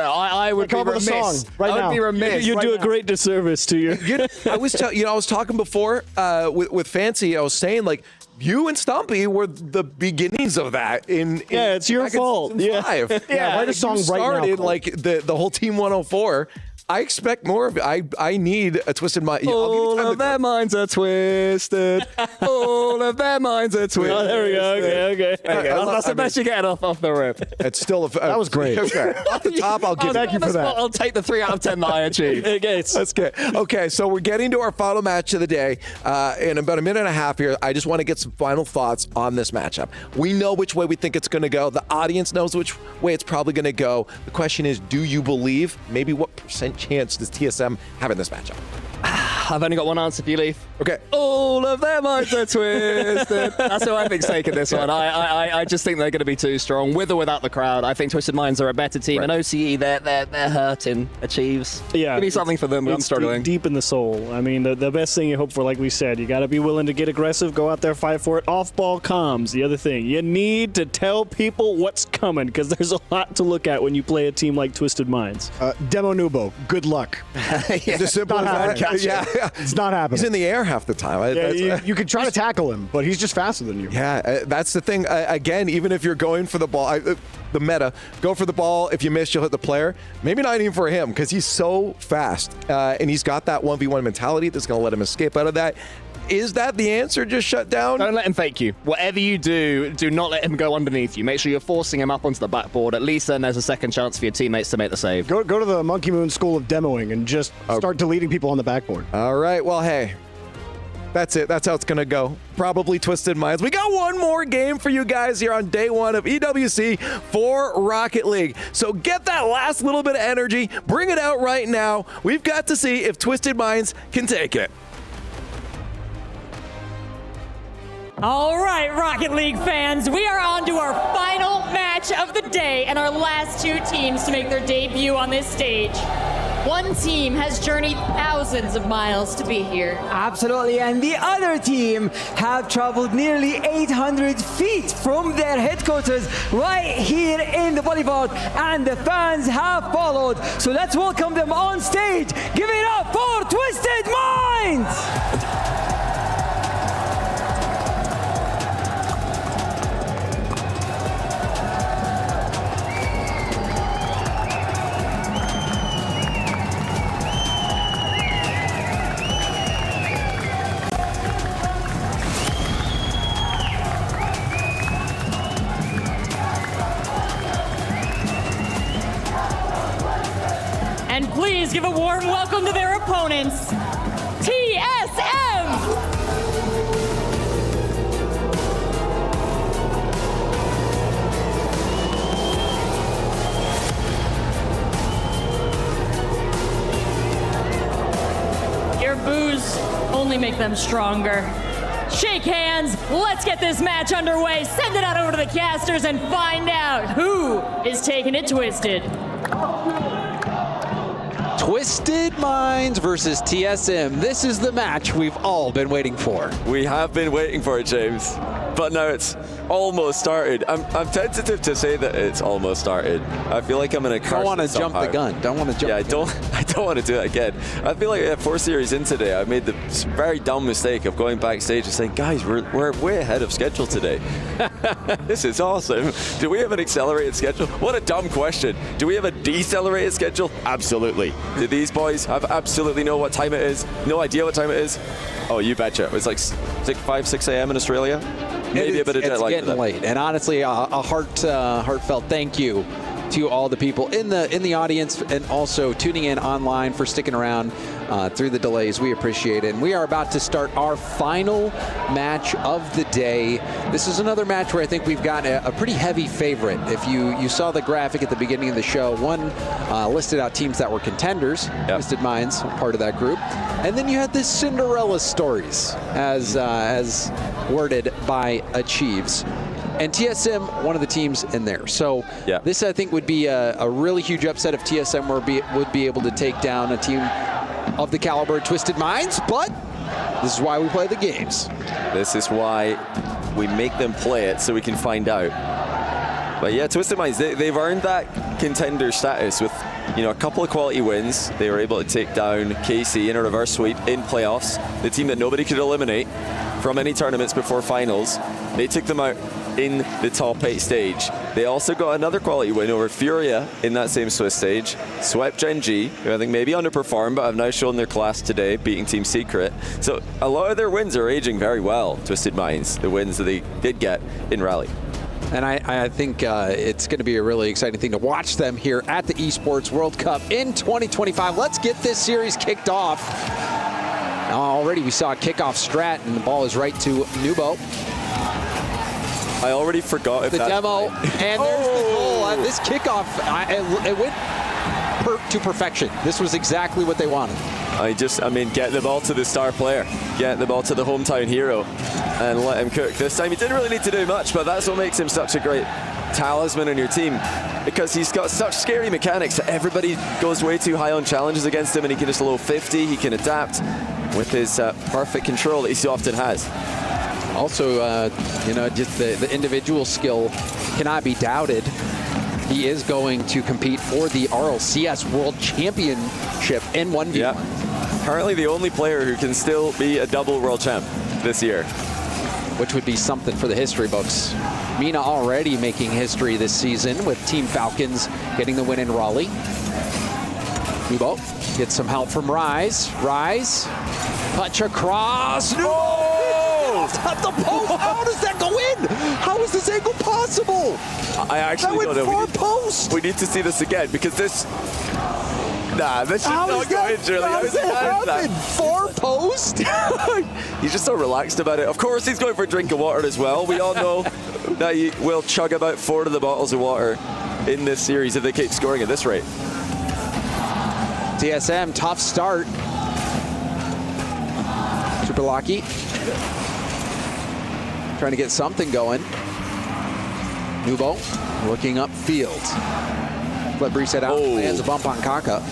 I would be remiss. Song right now. I would be remiss. You do a great disservice to you. I was talking before with Fancy. I was saying like you and Stumpy were the beginnings of that. It's your fault. Write a song right now. Like the whole Team 104. I expect more of it. I need a Twisted Mind. All of their minds are twisted. All of their minds are twisted. Oh, there we go. Okay. That's the best you get off the rip. It's still that was great. Okay. Off the top, I'll give thank you for that. I'll take the 3 out of 10 that I achieved. That's good. Okay, so we're getting to our final match of the day in about a minute and a half here. I just want to get some final thoughts on this matchup. We know which way we think it's going to go. The audience knows which way it's probably going to go. The question is, do you believe? Maybe what percent chance does TSM have in this matchup? I've only got one answer for you, Leaf. Okay. All of their minds are twisted. That's who I think's taking this one. I just think they're going to be too strong, with or without the crowd. I think Twisted Minds are a better team, and OCE, they're hurting. Achieves. Yeah, give me something for them. I'm struggling. Deep in the soul. I mean, the best thing you hope for, like we said, you got to be willing to get aggressive, go out there, fight for it. Off-ball comms. The other thing, you need to tell people what's coming because there's a lot to look at when you play a team like Twisted Minds. Demo Nubo, good luck. It's as simple as that. Yeah. It's not happening. He's in the air half the time. You could try to tackle him, but he's just faster than you. Yeah, that's the thing. Again, even if you're going for the ball, the meta, go for the ball. If you miss, you'll hit the player. Maybe not even for him because he's so fast. And he's got that 1v1 mentality that's going to let him escape out of that. Is that the answer? Just shut down? Don't let him fake you. Whatever you do, do not let him go underneath you. Make sure you're forcing him up onto the backboard. At least then there's a second chance for your teammates to make the save. Go to the Monkey Moon School of Demoing and just start deleting people on the backboard. All right. Well, hey, that's it. That's how it's going to go. Probably Twisted Minds. We got one more game for you guys here on day one of EWC for Rocket League. So get that last little bit of energy. Bring it out right now. We've got to see if Twisted Minds can take it. All right, Rocket League fans, we are on to our final match of the day and our last two teams to make their debut on this stage. One team has journeyed thousands of miles to be here. Absolutely, and the other team have traveled nearly 800 feet from their headquarters right here in the Boulevard, and the fans have followed. So let's welcome them on stage. Give it up for Twisted Minds! And please give a warm welcome to their opponents, TSM! Your boos only make them stronger. Shake hands, let's get this match underway. Send it out over to the casters and find out who is taking it twisted. Twisted Minds versus TSM. This is the match we've all been waiting for. We have been waiting for it, James. But now it's almost started. I'm tentative to say that it's almost started. I feel like I'm in a car. Don't want to jump the gun. Don't want to jump. Yeah, I don't want to do that again. I feel like 4 series in today, I made the very dumb mistake of going backstage and saying, guys, we're way ahead of schedule today. This is awesome. Do we have an accelerated schedule? What a dumb question. Do we have a decelerated schedule? Absolutely. Do these boys have absolutely no what time it is? No idea what time it is? Oh, you betcha. It's like 5, 6 a.m. in Australia. Maybe a bit of jet lag. It's getting late, and honestly, a heartfelt thank you to all the people in the audience and also tuning in online for sticking around through the delays. We appreciate it. And we are about to start our final match of the day. This is another match where I think we've got a pretty heavy favorite. If you saw the graphic at the beginning of the show, one listed out teams that were contenders. Yep. Twisted Minds, part of that group. And then you had this Cinderella stories as worded by Achieves. And TSM, one of the teams in there. So this, I think, would be a really huge upset if TSM would be able to take down a team of the caliber of Twisted Minds. But this is why we play the games. This is why we make them play it so we can find out. But yeah, Twisted Minds, they've earned that contender status with a couple of quality wins. They were able to take down KC in a reverse sweep in playoffs, the team that nobody could eliminate from any tournaments before finals. They took them out in the top 8 stage. They also got another quality win over Furia in that same Swiss stage, swept Gen G, who I think maybe underperformed but have now shown their class today, beating Team Secret. So a lot of their wins are aging very well, Twisted Minds, the wins that they did get in Rally. And I think it's going to be a really exciting thing to watch them here at the Esports World Cup in 2025. Let's get this series kicked off. Already we saw a kickoff strat, and the ball is right to Nubo. I already forgot if the demo, and there's the goal. This kickoff, it went to perfection. This was exactly what they wanted. Get the ball to the star player, get the ball to the hometown hero, and let him cook. This time he didn't really need to do much, but that's what makes him such a great talisman on your team, because he's got such scary mechanics that everybody goes way too high on challenges against him, and he can just low 50, he can adapt with his perfect control that he so often has. Also, just the individual skill cannot be doubted. He is going to compete for the RLCS World Championship in 1v1. Currently the only player who can still be a double world champ this year. Which would be something for the history books. Mina already making history this season with Team Falcons getting the win in Raleigh. Nubo gets some help from Rise. Rise, touch across. No! At the post. How does that go in? How is this angle possible? I actually don't know. Far post. We need to see this again because this. Nah, this should not go in, Shirley. How does that happen? Far post? He's just so relaxed about it. Of course, he's going for a drink of water as well. We all know that he will chug about 4 of the bottles of water in this series if they keep scoring at this rate. TSM, tough start. Super Lucky. Trying to get something going. Nubo looking upfield. Flip reset out. Lands a bump on Kaka.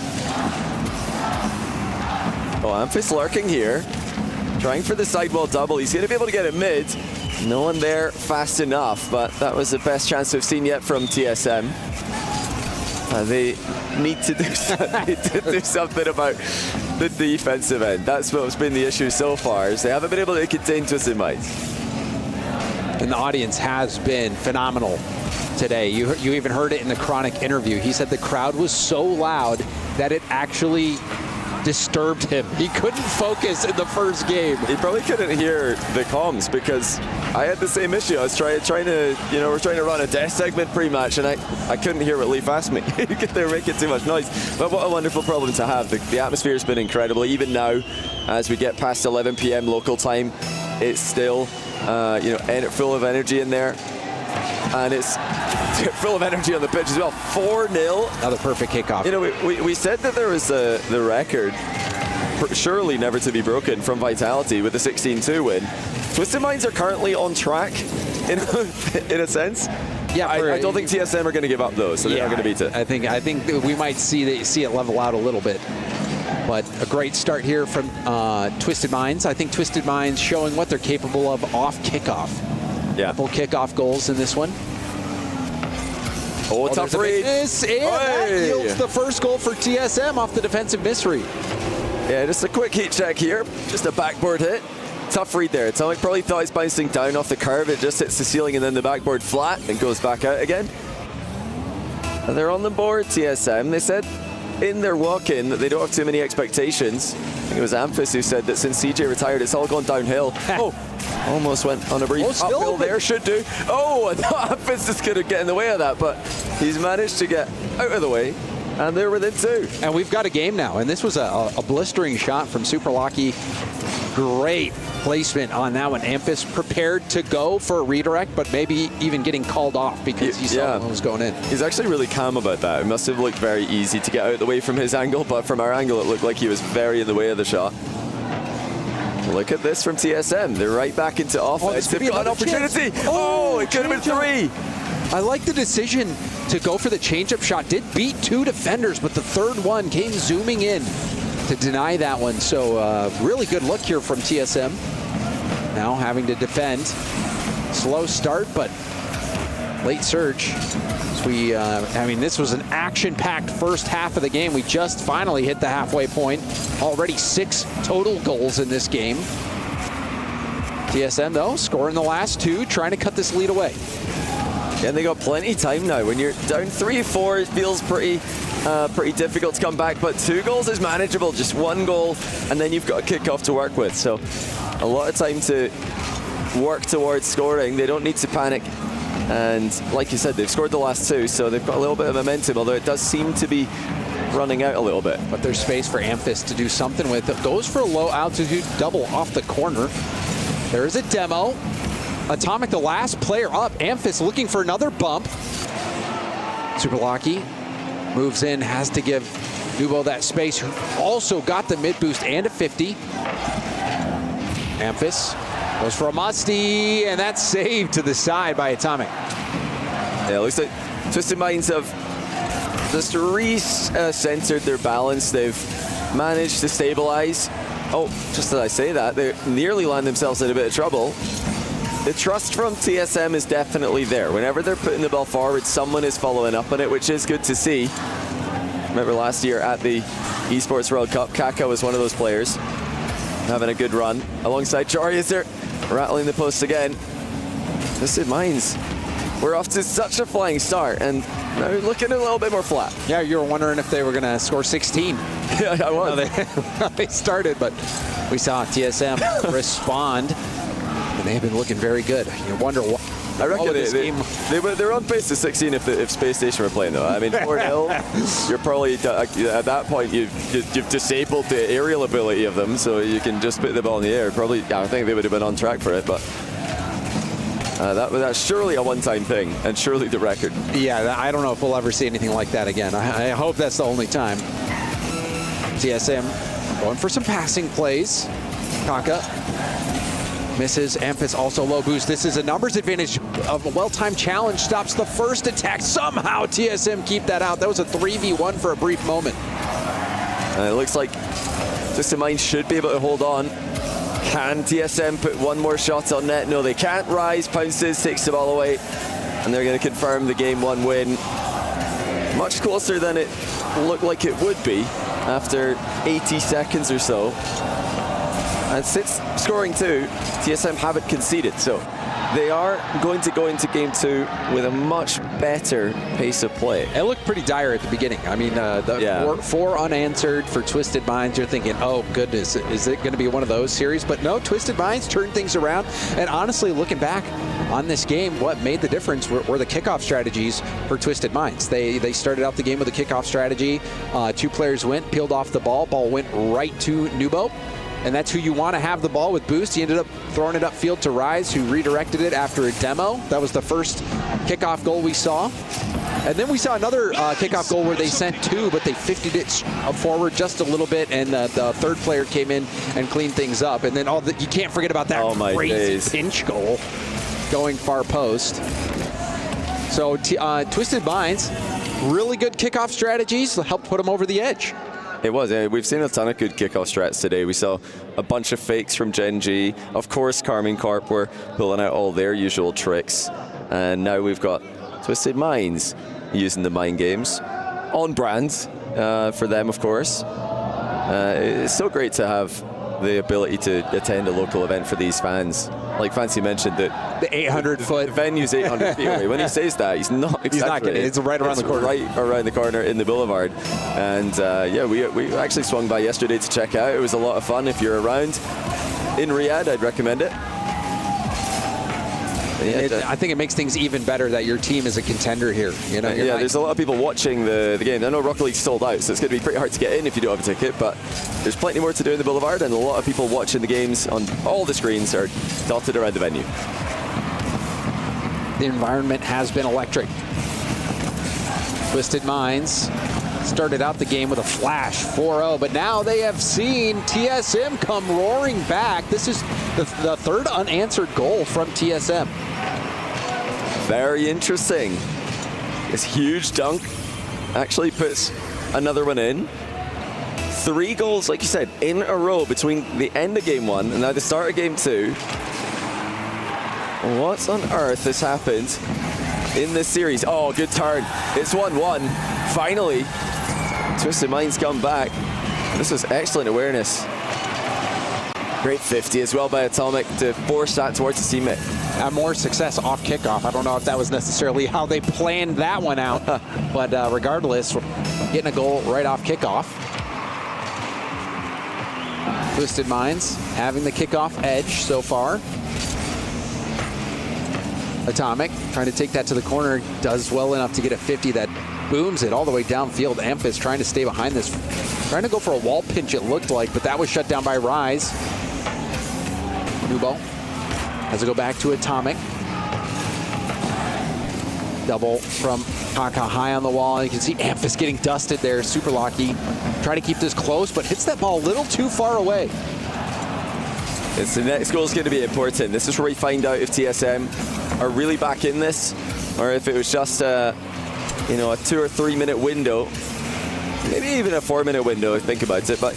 Oh, Amphis lurking here. Trying for the sidewall double. He's going to be able to get it mid. No one there fast enough, but that was the best chance we've seen yet from TSM. They need to do something about the defensive end. That's what's been the issue so far, is they haven't been able to contain Twisted Minds. And the audience has been phenomenal today. You even heard it in the Chronic interview. He said the crowd was so loud that it actually disturbed him. He couldn't focus in the first game. He probably couldn't hear the comms because I had the same issue. I was trying to, we're trying to run a death segment pre-match and I couldn't hear what Leaf asked me. They were making too much noise. But what a wonderful problem to have. The atmosphere has been incredible. Even now, as we get past 11 p.m. local time, it's still, full of energy in there. And it's full of energy on the pitch as well. 4-0. Another perfect kickoff. We said that there was the record, surely never to be broken, from Vitality with the 16-2 win. Twisted Minds are currently on track, in a sense. Yeah, I don't think TSM are going to give up though, so they're not going to beat it. I think we might see it level out a little bit. But a great start here from Twisted Minds. I think Twisted Minds showing what they're capable of off kickoff. Yeah. Couple kickoff goals in this one. Oh, tough read. That yields the first goal for TSM off the defensive misread. Yeah, just a quick heat check here. Just a backboard hit. Tough read there. Atomic probably thought he's bouncing down off the curve. It just hits the ceiling and then the backboard flat and goes back out again. And they're on the board, TSM. They said in their walk-in that they don't have too many expectations. I think it was Amphis who said that since CJ retired, it's all gone downhill. Almost went on a brief uphill there, should do. I thought Amphis is going to get in the way of that, but he's managed to get out of the way, and they're within 2. And we've got a game now, and this was a blistering shot from Super Lucky. Great placement on that one. Amphis prepared to go for a redirect, but maybe even getting called off because he saw what was going in. He's actually really calm about that. It must have looked very easy to get out of the way from his angle, but from our angle, it looked like he was very in the way of the shot. Look at this from TSM. They're right back into offense. They've got an opportunity. It could have been 3. I like the decision to go for the changeup shot. Did beat 2 defenders, but the third one came zooming in to deny that one. So really good look here from TSM. Now having to defend. Slow start, but late surge. This was an action-packed first half of the game. We just finally hit the halfway point. Already 6 total goals in this game. TSM, though, scoring the last 2, trying to cut this lead away. And they got plenty of time now. When you're down 3-4, it feels pretty difficult to come back, but 2 goals is manageable. Just 1 goal, and then you've got a kickoff to work with. So a lot of time to work towards scoring. They don't need to panic. And like you said, they've scored the last 2, so they've got a little bit of momentum, although it does seem to be running out a little bit. But there's space for Amphis to do something with it. Goes for a low altitude double off the corner. There is a demo. Atomic, the last player up. Amphis looking for another bump. Super Lucky moves in, has to give Nubo that space, who also got the mid boost and a 50. Amphis goes for a musty, and that's saved to the side by Atomic. Yeah, it looks like Twisted Minds have just re-centered their balance. They've managed to stabilize. Just as I say that, they nearly land themselves in a bit of trouble. The trust from TSM is definitely there. Whenever they're putting the ball forward, someone is following up on it, which is good to see. Remember last year at the Esports World Cup, Kaka was one of those players having a good run alongside Jari. They're rattling the post again. Twisted Minds, we're off to such a flying start, and now looking a little bit more flat. Yeah, you were wondering if they were going to score 16. Yeah, I was. They started, but we saw TSM respond, and they've been looking very good. You wonder why. I reckon they're on pace to 16 if Space Station were playing, though. I mean, 4-0, you're probably, at that point, you've disabled the aerial ability of them, so you can just put the ball in the air. Probably, I think they would have been on track for it, but that's surely a one-time thing, and surely the record. Yeah, I don't know if we'll ever see anything like that again. I hope that's the only time. TSM going for some passing plays. Kaka misses. Amphis also low boost. This is a numbers advantage of a well-timed challenge. Stops the first attack. Somehow TSM keep that out. That was a 3v1 for a brief moment. It looks like Twisted Minds should be able to hold on. Can TSM put one more shot on net? No, they can't. Rise pounces, takes the ball away, and they're going to confirm the game 1 win. Much closer than it looked like it would be after 80 seconds or so. And since scoring 2, TSM haven't conceded, so they are going to go into game 2 with a much better pace of play. It looked pretty dire at the beginning. I mean, four unanswered for Twisted Minds. You're thinking, oh goodness, is it going to be one of those series? But no, Twisted Minds turned things around. And honestly, looking back on this game, what made the difference were the kickoff strategies for Twisted Minds. They started out the game with a kickoff strategy. 2 players went, peeled off the ball. Ball went right to Nubo. And that's who you want to have the ball with boost. He ended up throwing it upfield to Rise, who redirected it after a demo. That was the first kickoff goal we saw. And then we saw another kickoff goal where they sent 2, but they 50'd it forward just a little bit, and the third player came in and cleaned things up. And then you can't forget about that crazy pinch goal going far post. So Twisted Minds, really good kickoff strategies, helped put them over the edge. It was. We've seen a ton of good kickoff strats today. We saw a bunch of fakes from Gen G. Of course, Carmine Corp were pulling out all their usual tricks. And now we've got Twisted Minds using the mind games. On brand for them, of course. It's so great to have the ability to attend a local event for these fans. Like Fancy mentioned, that the 800-foot the venue's 800 feet away. When he says that, he's not exaggerating. He's not kidding. It's right around the corner. Right around the corner in the Boulevard. And we actually swung by yesterday to check out. It was a lot of fun. If you're around in Riyadh, I'd recommend it. I think it makes things even better that your team is a contender here. You know, there's a lot of people watching the game. I know Rocket League's sold out, so it's going to be pretty hard to get in if you don't have a ticket, but there's plenty more to do in the Boulevard, and a lot of people watching the games on all the screens are dotted around the venue. The environment has been electric. Twisted Minds started out the game with a flash 4-0, but now they have seen TSM come roaring back. This is the third unanswered goal from TSM. Very interesting. This huge dunk actually puts another one in. 3 goals, like you said, in a row between the end of game 1 and now the start of game 2. What on earth has happened in this series? Oh, good turn. It's 1-1. Finally, Twisted Minds come back. This was excellent awareness. Great 50 as well by Atomic to force that towards his teammate. And more success off kickoff. I don't know if that was necessarily how they planned that one out, but regardless, getting a goal right off kickoff. Twisted Minds having the kickoff edge so far. Atomic trying to take that to the corner, does well enough to get a 50 that booms it all the way downfield. Amphis trying to stay behind this, trying to go for a wall pinch it looked like, but that was shut down by Rise. Nubo has to go back to Atomic. Double from Kaka high on the wall. You can see Amphis getting dusted there. Super Lucky. Try to keep this close, but hits that ball a little too far away. The next goal is going to be important. This is where we find out if TSM are really back in this, or if it was just a 2 or 3 minute window, maybe even a 4 minute window. Think about it, but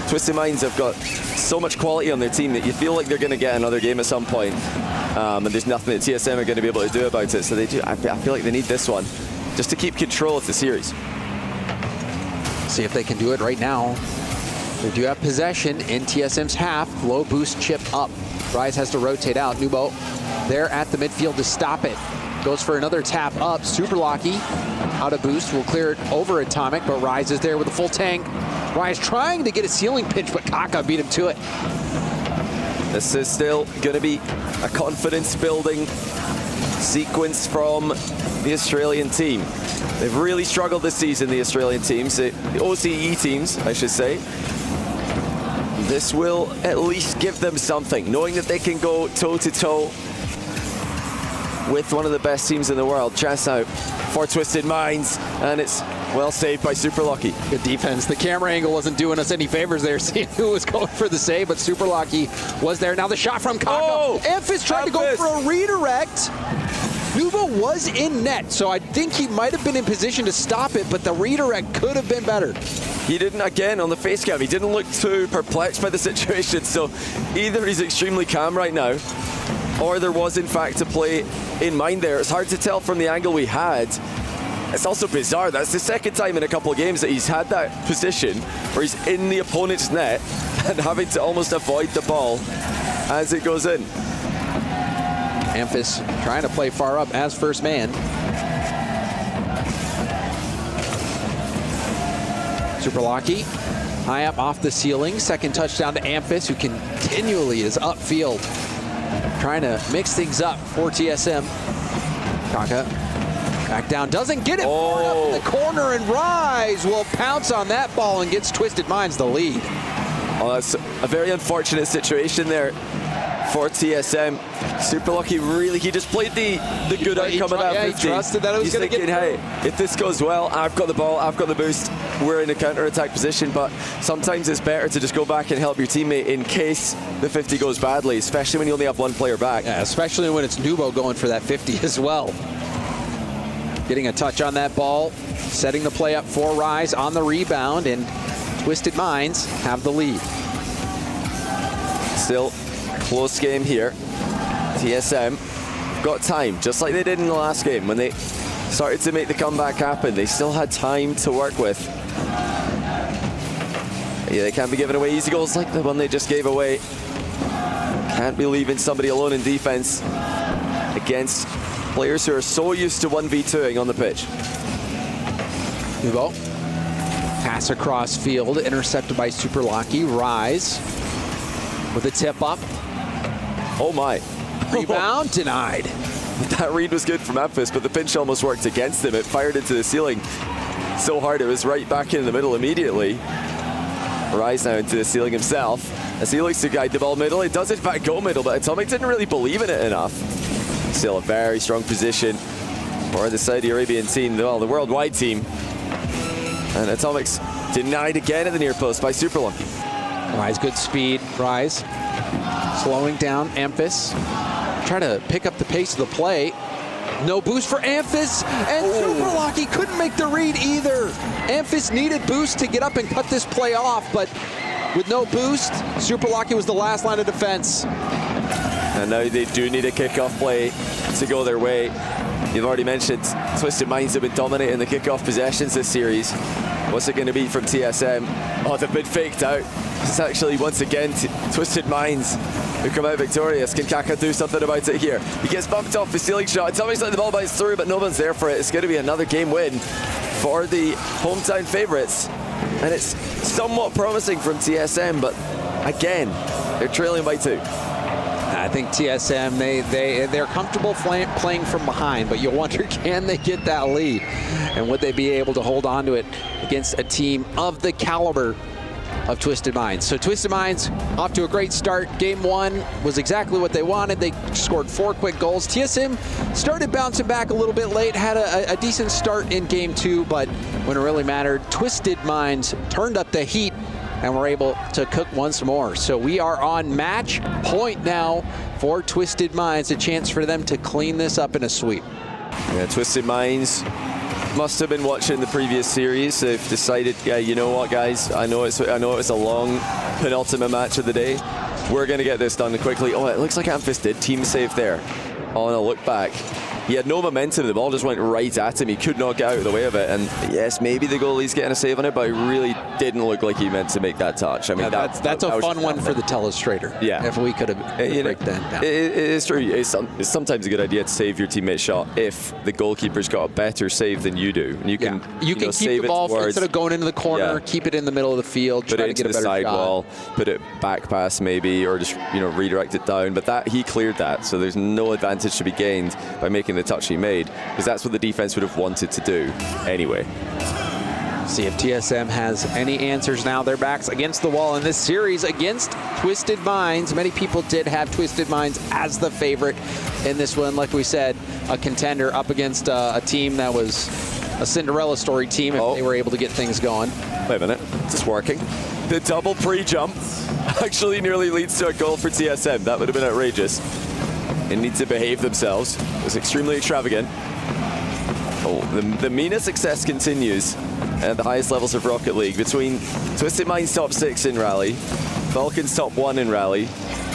Twisted Minds have got so much quality on their team that you feel like they're going to get another game at some point, and there's nothing that TSM are going to be able to do about it. So they do. I feel like they need this one just to keep control of the series. See if they can do it right now. They do have possession in TSM's half. Low boost chip up. Rise has to rotate out. Nubo there at the midfield to stop it. Goes for another tap up. Super Lucky out of boost. Will clear it over Atomic, but Rise is there with a full tank. Rise trying to get a ceiling pitch, but Kaka beat him to it. This is still going to be a confidence-building sequence from the Australian team. They've really struggled this season, the Australian teams, the OCE teams, I should say. This will at least give them something, knowing that they can go toe-to-toe with one of the best teams in the world. Chance out for Twisted Minds, and it's well saved by Super Lucky. Good defense. The camera angle wasn't doing us any favors there, seeing who was going for the save, but Super Lucky was there. Now the shot from Kaka. Oh, Amphis tried to go for a redirect. Nubo was in net, so I think he might have been in position to stop it, but the redirect could have been better. He didn't, again, on the face cam, he didn't look too perplexed by the situation, so either he's extremely calm right now, or there was, in fact, a play in mind there. It's hard to tell from the angle we had. It's also bizarre. That's the second time in a couple of games that he's had that position where he's in the opponent's net and having to almost avoid the ball as it goes in. Amphis trying to play far up as first man. Super Lucky, high up off the ceiling. Second touchdown to Amphis, who continually is upfield, trying to mix things up for TSM. Kaka back down, doesn't get it. Up in the corner, and Rise will pounce on that ball and gets Twisted Minds the lead. Oh, that's a very unfortunate situation there for TSM. Super Lucky, really, he just played the good outcome of that 50. He trusted that it was going to get hey, if this goes well, I've got the ball, I've got the boost, we're in a counter-attack position, but sometimes it's better to just go back and help your teammate in case the 50 goes badly, especially when you only have one player back. Yeah, especially when it's Nubo going for that 50 as well. Getting a touch on that ball, setting the play up for Rise on the rebound, and Twisted Minds have the lead. Still close game here. TSM got time, just like they did in the last game when they started to make the comeback happen. They still had time to work with. Yeah, they can't be giving away easy goals like the one they just gave away. Can't be leaving somebody alone in defense against players who are so used to 1v2ing on the pitch. Nubo, pass across field, intercepted by Super Lucky. Rise with a tip up. Oh my. Rebound denied. That read was good from Amphis, but the pinch almost worked against him. It fired into the ceiling so hard it was right back in the middle immediately. Rise now into the ceiling himself as he looks to guide the ball middle. It does in fact go middle, but Atomic didn't really believe in it enough. Still a very strong position for the Saudi Arabian team, well, the worldwide team. And Atomic's denied again at the near post by Super Lucky. Rise, good speed. Rise slowing down Amphis. Try to pick up the pace of the play. No boost for Amphis, and Super Lucky couldn't make the read either. Amphis needed boost to get up and cut this play off, but with no boost, Super Lucky was the last line of defense. And now they do need a kickoff play to go their way. You've already mentioned Twisted Minds have been dominating the kickoff possessions this series. What's it going to be from TSM? Oh, they've been faked out. It's actually, once again, Twisted Minds who come out victorious. Can Kaka do something about it here? He gets bumped off the ceiling shot. Tommy's letting the ball bounce through, but no one's there for it. It's going to be another game win for the hometown favourites. And it's somewhat promising from TSM, but again, they're trailing by 2. I think TSM, they're comfortable playing from behind, but you wonder, can they get that lead? And would they be able to hold on to it against a team of the caliber of Twisted Minds? So Twisted Minds off to a great start. Game 1 was exactly what they wanted. They scored 4 quick goals. TSM started bouncing back a little bit late, had a decent start in Game 2, but when it really mattered, Twisted Minds turned up the heat and were able to cook once more. So we are on match point now for Twisted Minds, a chance for them to clean this up in a sweep. Yeah, Twisted Minds must have been watching the previous series. They've decided, yeah, you know what, guys? I know it's a long penultimate match of the day. We're going to get this done quickly. Oh, it looks like Amphis did team save there on a look back. He had no momentum. The ball just went right at him. He could not get out of the way of it. And yes, maybe the goalie's getting a save on it, but it really didn't look like he meant to make that touch. I mean, that's a fun one for the telestrator. Yeah. If we could have break that down. It is true. It's sometimes a good idea to save your teammate's shot if the goalkeeper's got a better save than you do. And you can keep save the ball towards, instead of going into the corner, keep it in the middle of the field, put try it to into get a the better sidewall, shot. put it back pass maybe, or just redirect it down. But that he cleared that, so there's no advantage to be gained by making the touch he made, because that's what the defense would have wanted to do anyway. See if TSM has any answers now. Their backs against the wall in this series against Twisted Minds. Many people did have Twisted Minds as the favorite in this one. Like we said, a contender up against a team that was a Cinderella story team if they were able to get things going. Wait a minute, is this working? The double pre-jump actually nearly leads to a goal for TSM. That would have been outrageous. They need to behave themselves. It was extremely extravagant. Oh, the MENA success continues at the highest levels of Rocket League, between Twisted Minds top 6 in Rally, Falcons top 1 in Rally,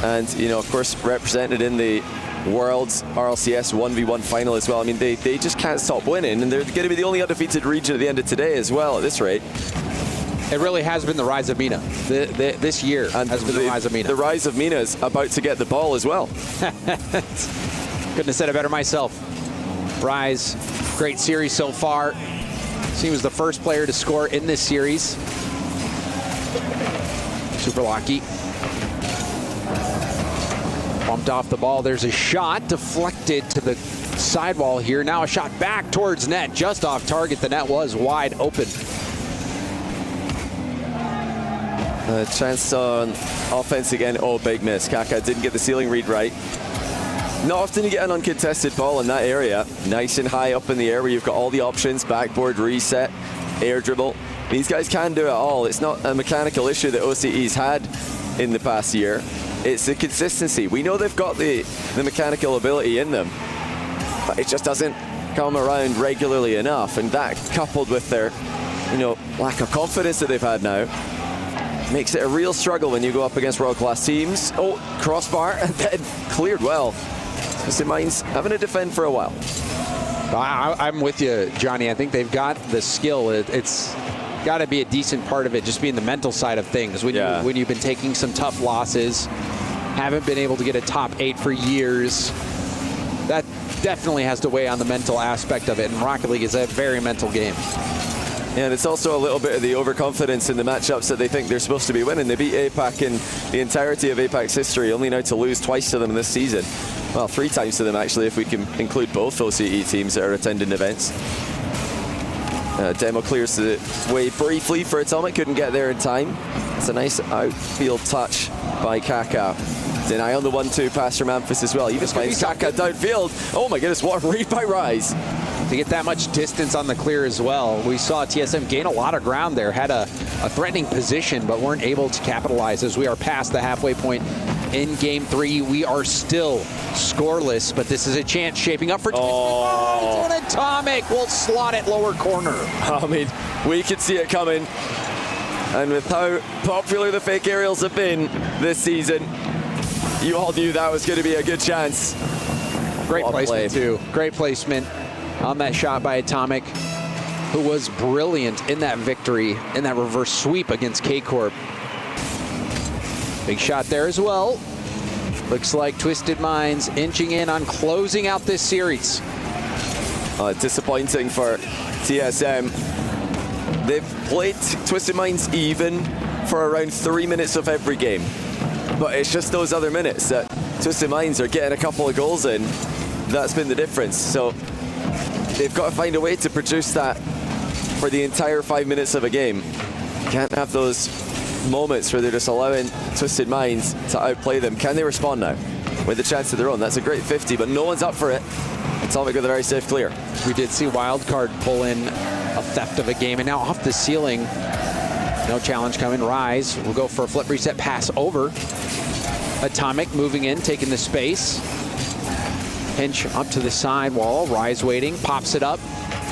and of course represented in the World's RLCS 1v1 final as well. I mean, they just can't stop winning, and they're going to be the only undefeated region at the end of today as well at this rate. It really has been the rise of MENA. This year has been the rise of MENA. The rise of MENA is about to get the ball as well. Couldn't have said it better myself. Rise, great series so far. He was the first player to score in this series. Super lucky. Bumped off the ball. There's a shot deflected to the sidewall here. Now a shot back towards net, just off target. The net was wide open. Chance on offense again. Oh, big miss. Kaka didn't get the ceiling read right. Not often you get an uncontested ball in that area. Nice and high up in the air where you've got all the options, backboard, reset, air dribble. These guys can do it all. It's not a mechanical issue that OCE's had in the past year. It's the consistency. We know they've got the mechanical ability in them, but it just doesn't come around regularly enough. And that, coupled with their lack of confidence that they've had now, makes it a real struggle when you go up against world-class teams. Oh, crossbar, and then cleared well. Twisted Minds having to defend for a while. I'm with you, Johnny. I think they've got the skill. It's got to be a decent part of it, just being the mental side of things. When you've been taking some tough losses, haven't been able to get a top 8 for years, that definitely has to weigh on the mental aspect of it. And Rocket League is a very mental game. And it's also a little bit of the overconfidence in the matchups that they think they're supposed to be winning. They beat APAC in the entirety of APAC's history, only now to lose twice to them this season. Well, 3 times to them, actually, if we can include both OCE teams that are attending events. Demo clears the way briefly for Atomic, couldn't get there in time. It's a nice outfield touch by Kaka. Deny on the 1-2 pass from Amphis as well. Even finds Kaka downfield. Oh my goodness, what a read by Rise. To get that much distance on the clear as well. We saw TSM gain a lot of ground there, had a threatening position, but weren't able to capitalize as we are past the halfway point in Game 3. We are still scoreless, but this is a chance shaping up for Twisted Minds, and Atomic will slot it lower corner. I mean, we could see it coming. And with how popular the fake aerials have been this season, you all knew that was going to be a good chance. Great placement, too. Great placement on that shot by Atomic, who was brilliant in that victory, in that reverse sweep against K-Corp. Big shot there as well. Looks like Twisted Minds inching in on closing out this series. Disappointing for TSM. They've played Twisted Minds even for around 3 minutes of every game. But it's just those other minutes that Twisted Minds are getting a couple of goals in. That's been the difference. So they've got to find a way to produce that for the entire 5 minutes of a game. Can't have those moments where they're just allowing Twisted Minds to outplay them. Can they respond now with a chance of their own? That's a great 50, but no one's up for it. Atomic with a very safe clear. We did see Wildcard pull in a theft of a game, and now off the ceiling. No challenge coming. Rise will go for a flip reset pass over. Atomic moving in, taking the space. Pinch up to the side wall. Rise waiting, pops it up.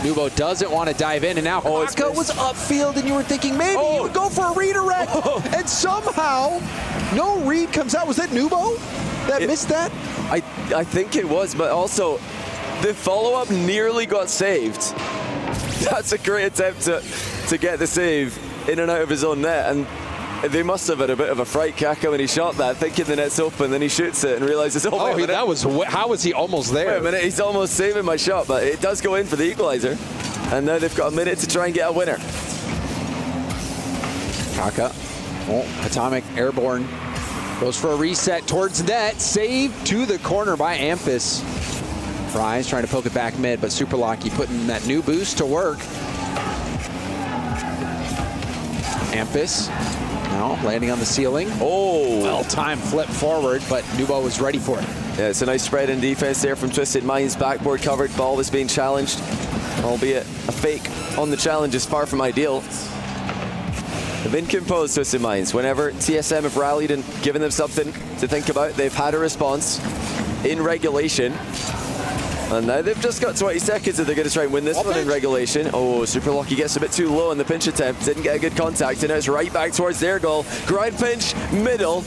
Nubo doesn't want to dive in, and now Kaka was upfield, and you were thinking maybe he would go for a redirect, and somehow no read comes out. Was that Nubo that missed that? I think it was, but also The follow-up nearly got saved. That's a great attempt to get the save in and out of his own net. And they must have had a bit of a fright, Kaka, when he shot that, thinking the net's open. Then he shoots it and realizes, oh, wait a minute. How was he almost there? Wait a minute, he's almost saving my shot, but it does go in for the equalizer. And now they've got a minute to try and get a winner. Kaka, Atomic airborne, goes for a reset towards net, save to the corner by Amphis. Rise trying to poke it back mid, but Super Lucky putting that new boost to work. Amphis now landing on the ceiling. Oh! Well-timed flip forward, but Nubo was ready for it. Yeah, it's a nice spread in defense there from Twisted Minds. Backboard covered, ball was being challenged, albeit a fake on the challenge is far from ideal. They've been composed, Twisted Minds. Whenever TSM have rallied and given them something to think about, they've had a response in regulation. And now they've just got 20 seconds if they're going to try and win this one in regulation. Oh, Super Lucky gets a bit too low on the pinch attempt. Didn't get a good contact, and now it's right back towards their goal. Grind pinch, middle,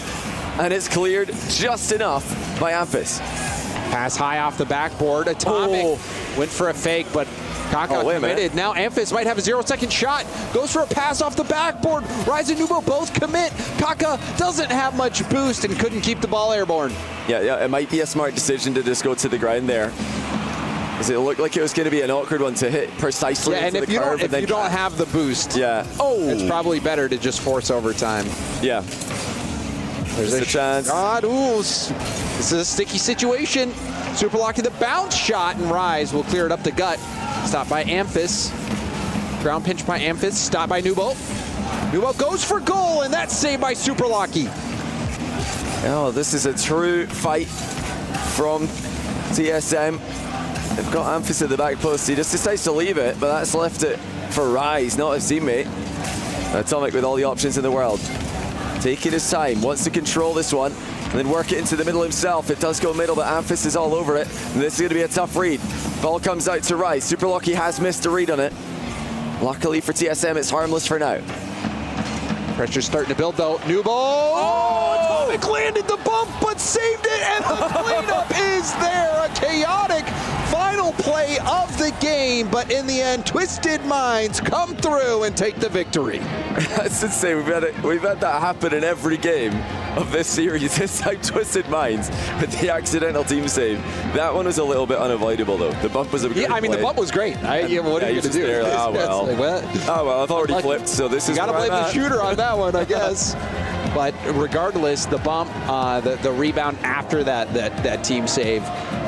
and it's cleared just enough by Amphis. Pass high off the backboard. Atomic went for a fake, but Kaka committed. Now Amphis might have a 0-second shot. Goes for a pass off the backboard. Rise and Nubo both commit. Kaka doesn't have much boost and couldn't keep the ball airborne. Yeah, it might be a smart decision to just go to the ground there. Because it looked like it was going to be an awkward one to hit precisely into the curve. If you don't have the boost, it's probably better to just force overtime. Yeah. There's a chance. God, this is a sticky situation. Super Lucky the bounce shot, and Rise will clear it up the gut. Stopped by Amphis. Ground pinch by Amphis. Stopped by Nubo. Nubo goes for goal, and that's saved by Super Lucky. Oh, this is a true fight from TSM. They've got Amphis at the back post. He just decides to leave it, but that's left it for Rise, not his teammate. Atomic with all the options in the world. Taking his time, wants to control this one, and then work it into the middle himself. It does go middle, but Amphis is all over it. And this is going to be a tough read. Ball comes out to Rise. Super Lucky has missed a read on it. Luckily for TSM, it's harmless for now. Pressure's starting to build, though. Nubo! Oh! Atomic landed the bump, but saved it, and the cleanup is there. A chaotic final play of the game, but in the end, Twisted Minds come through and take the victory. That's insane. We've had that happen in every game of this series. This time, Twisted Minds with the accidental team save. That one was a little bit unavoidable, though. The bump was a great play. The bump was great. What are you going to do? There, I've already flipped, so this is. You got to blame the shooter on that one, I guess. But regardless, the bump, the rebound after that team save,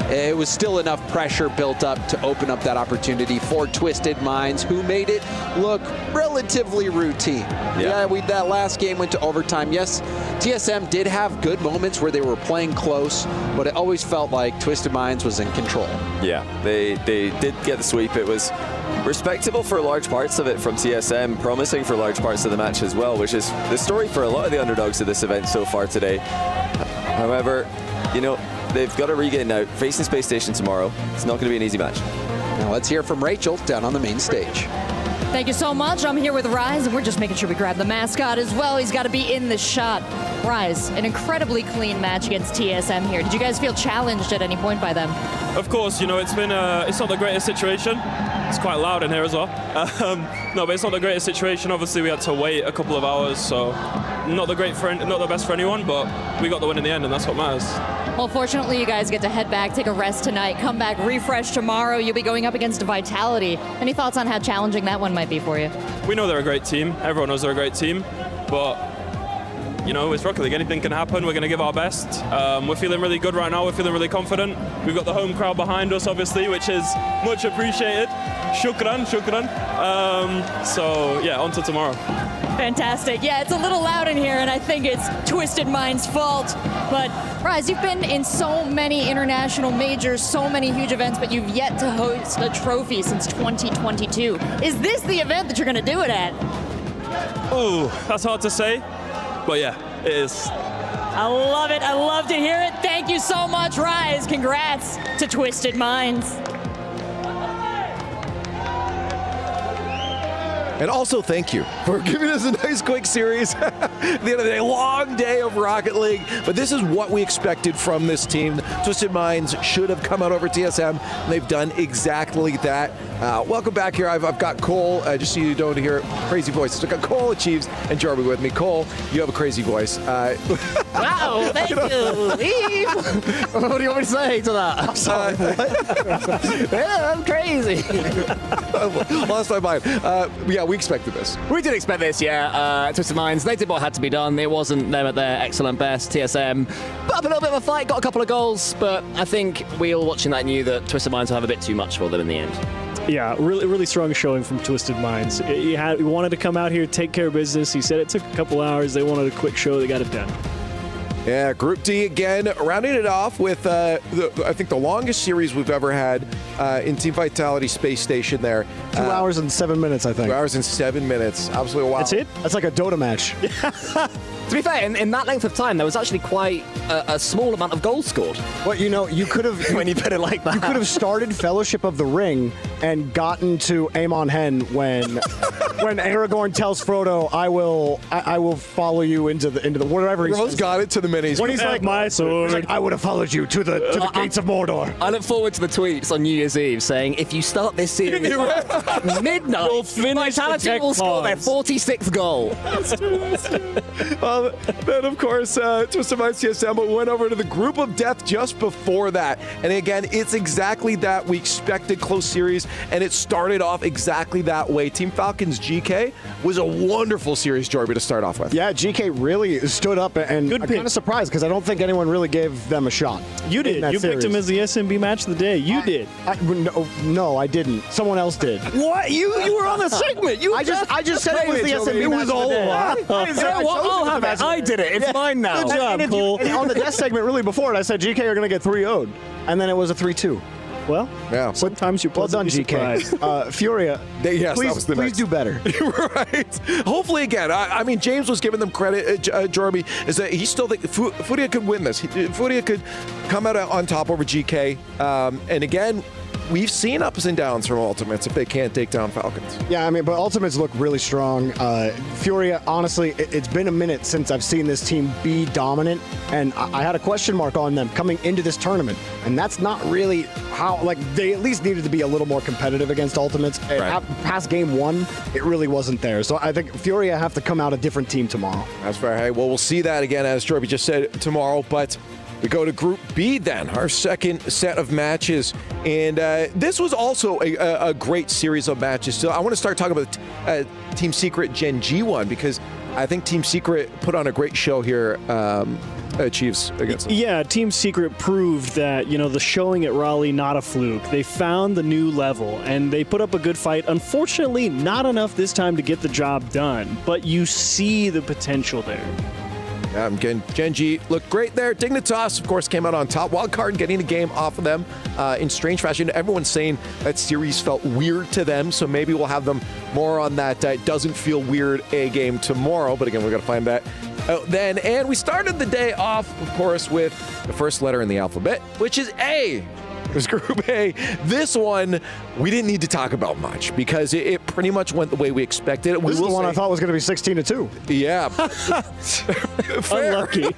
it was still enough pressure built up to open up that opportunity for Twisted Minds, who made it look relatively routine. That last game went to overtime. Yes, TSM did have good moments where they were playing close, but it always felt like Twisted Minds was in control. Yeah, they did get the sweep. It was respectable for large parts of it from TSM, promising for large parts of the match as well, which is the story for a lot of the underdogs of this event so far today. However, they've got to regain now. Facing Space Station tomorrow. It's not going to be an easy match. Now let's hear from Rachel down on the main stage. Thank you so much. I'm here with Rise, and we're just making sure we grab the mascot as well. He's got to be in the shot. Rise, an incredibly clean match against TSM here. Did you guys feel challenged at any point by them? Of course, it's been it's not the greatest situation. It's quite loud in here as well. No, but it's not the greatest situation. Obviously, we had to wait a couple of hours, so not the best for anyone, but we got the win in the end, and that's what matters. Well, fortunately, you guys get to head back, take a rest tonight, come back, refresh tomorrow. You'll be going up against Vitality. Any thoughts on how challenging that one might be for you? We know they're a great team. Everyone knows they're a great team, but it's Rocket League. Anything can happen. We're going to give our best. We're feeling really good right now. We're feeling really confident. We've got the home crowd behind us, obviously, which is much appreciated. Shukran. So, on to tomorrow. Fantastic. Yeah, it's a little loud in here, and I think it's Twisted Minds' fault. But, Rise, you've been in so many international majors, so many huge events, but you've yet to host a trophy since 2022. Is this the event that you're going to do it at? Oh, that's hard to say. But yeah, it is. I love it. I love to hear it. Thank you so much, Rise. Congrats to Twisted Minds. And also, thank you for giving us a nice, quick series. At the end of the day, long day of Rocket League. But this is what we expected from this team. Twisted Minds should have come out over TSM, and they've done exactly that. Welcome back here. I've got Cole, just so you don't hear crazy voices. I've got Cole Achieves and Jarby with me. Cole, you have a crazy voice. Wow, thank you. What do you want me to say to that? I'm sorry. Yeah, I'm crazy. Lost my mind. Yeah, we expected this. We did expect this, yeah. Twisted Minds, they did what had to be done. It wasn't them at their excellent best. TSM put up a little bit of a fight, got a couple of goals, but I think we all watching that knew that Twisted Minds will have a bit too much for them in the end. Yeah, really strong showing from Twisted Minds. He wanted to come out here, take care of business. He said it took a couple hours. They wanted a quick show. They got it done. Yeah, Group D again, rounding it off with, I think, the longest series we've ever had in Team Vitality Space Station there. 2 hours and 7 minutes, I think. 2 hours and 7 minutes. Absolutely wild. That's it? That's like a Dota match. To be fair, in that length of time, there was actually quite a small amount of goals scored. Well, you could have when you put it like that. You could have started Fellowship of the Ring and gotten to Amon Hen when Aragorn tells Frodo, "I will follow you into the whatever." Rose got it to the minis. When he's like, my sword. He's like, I would have followed you to the gates of Mordor. I look forward to the tweets on New Year's Eve saying, if you start this series at midnight, You'll finish Vitality will score their 46th goal. Then, of course, Twisted Minds TSM went over to the Group of Death just before that. And again, it's exactly that. We expected close series, and it started off exactly that way. Team Falcons GK was a wonderful series, Jorby, to start off with. Yeah, GK really stood up, and I'm kind of surprised because I don't think anyone really gave them a shot. You did. You picked him as the SMB match of the day. You did. No, I didn't. Someone else did. What? You were on the segment. I just said it was the SMB match of the day. I didn't say I'll have it. I did it. It's mine now. Good job, Cole. On the death segment, really before it, I said GK are going to get 3-0'd, and then it was a 3-2. Well, yeah. Sometimes you're well done, GK. Furia. Yes, please, that was the please do better. Right. Hopefully, again. I mean, James was giving them credit. Jorby is that he still thinks Furia could win this. Furia could come out on top over GK. And again, we've seen ups and downs from Ultimates if they can't take down Falcons. Yeah, I mean, but Ultimates look really strong. Furia, honestly, it's been a minute since I've seen this team be dominant, and I had a question mark on them coming into this tournament, and that's not really how, like, they at least needed to be a little more competitive against Ultimates. Right. Past game one, it really wasn't there. So I think Furia have to come out a different team tomorrow. That's fair. Hey, well, we'll see that again, as Jorby just said, tomorrow, but we go to Group B then, our second set of matches. And this was also a great series of matches. So I want to start talking about Team Secret Gen G one, because I think Team Secret put on a great show here, Chiefs against them. Yeah, Team Secret proved that, the showing at Raleigh, not a fluke. They found the new level, and they put up a good fight. Unfortunately, not enough this time to get the job done, but you see the potential there. Gen G looked great there. Dignitas, of course, came out on top. Wildcard getting a game off of them in strange fashion. Everyone's saying that series felt weird to them, so maybe we'll have them more on that doesn't feel weird A game tomorrow. But again, we've got to find that out then. And we started the day off, of course, with the first letter in the alphabet, which is A. It was Group A. This one, we didn't need to talk about much because it pretty much went the way we expected. This is the one I thought was going to be 16-2. Yeah. Unlucky.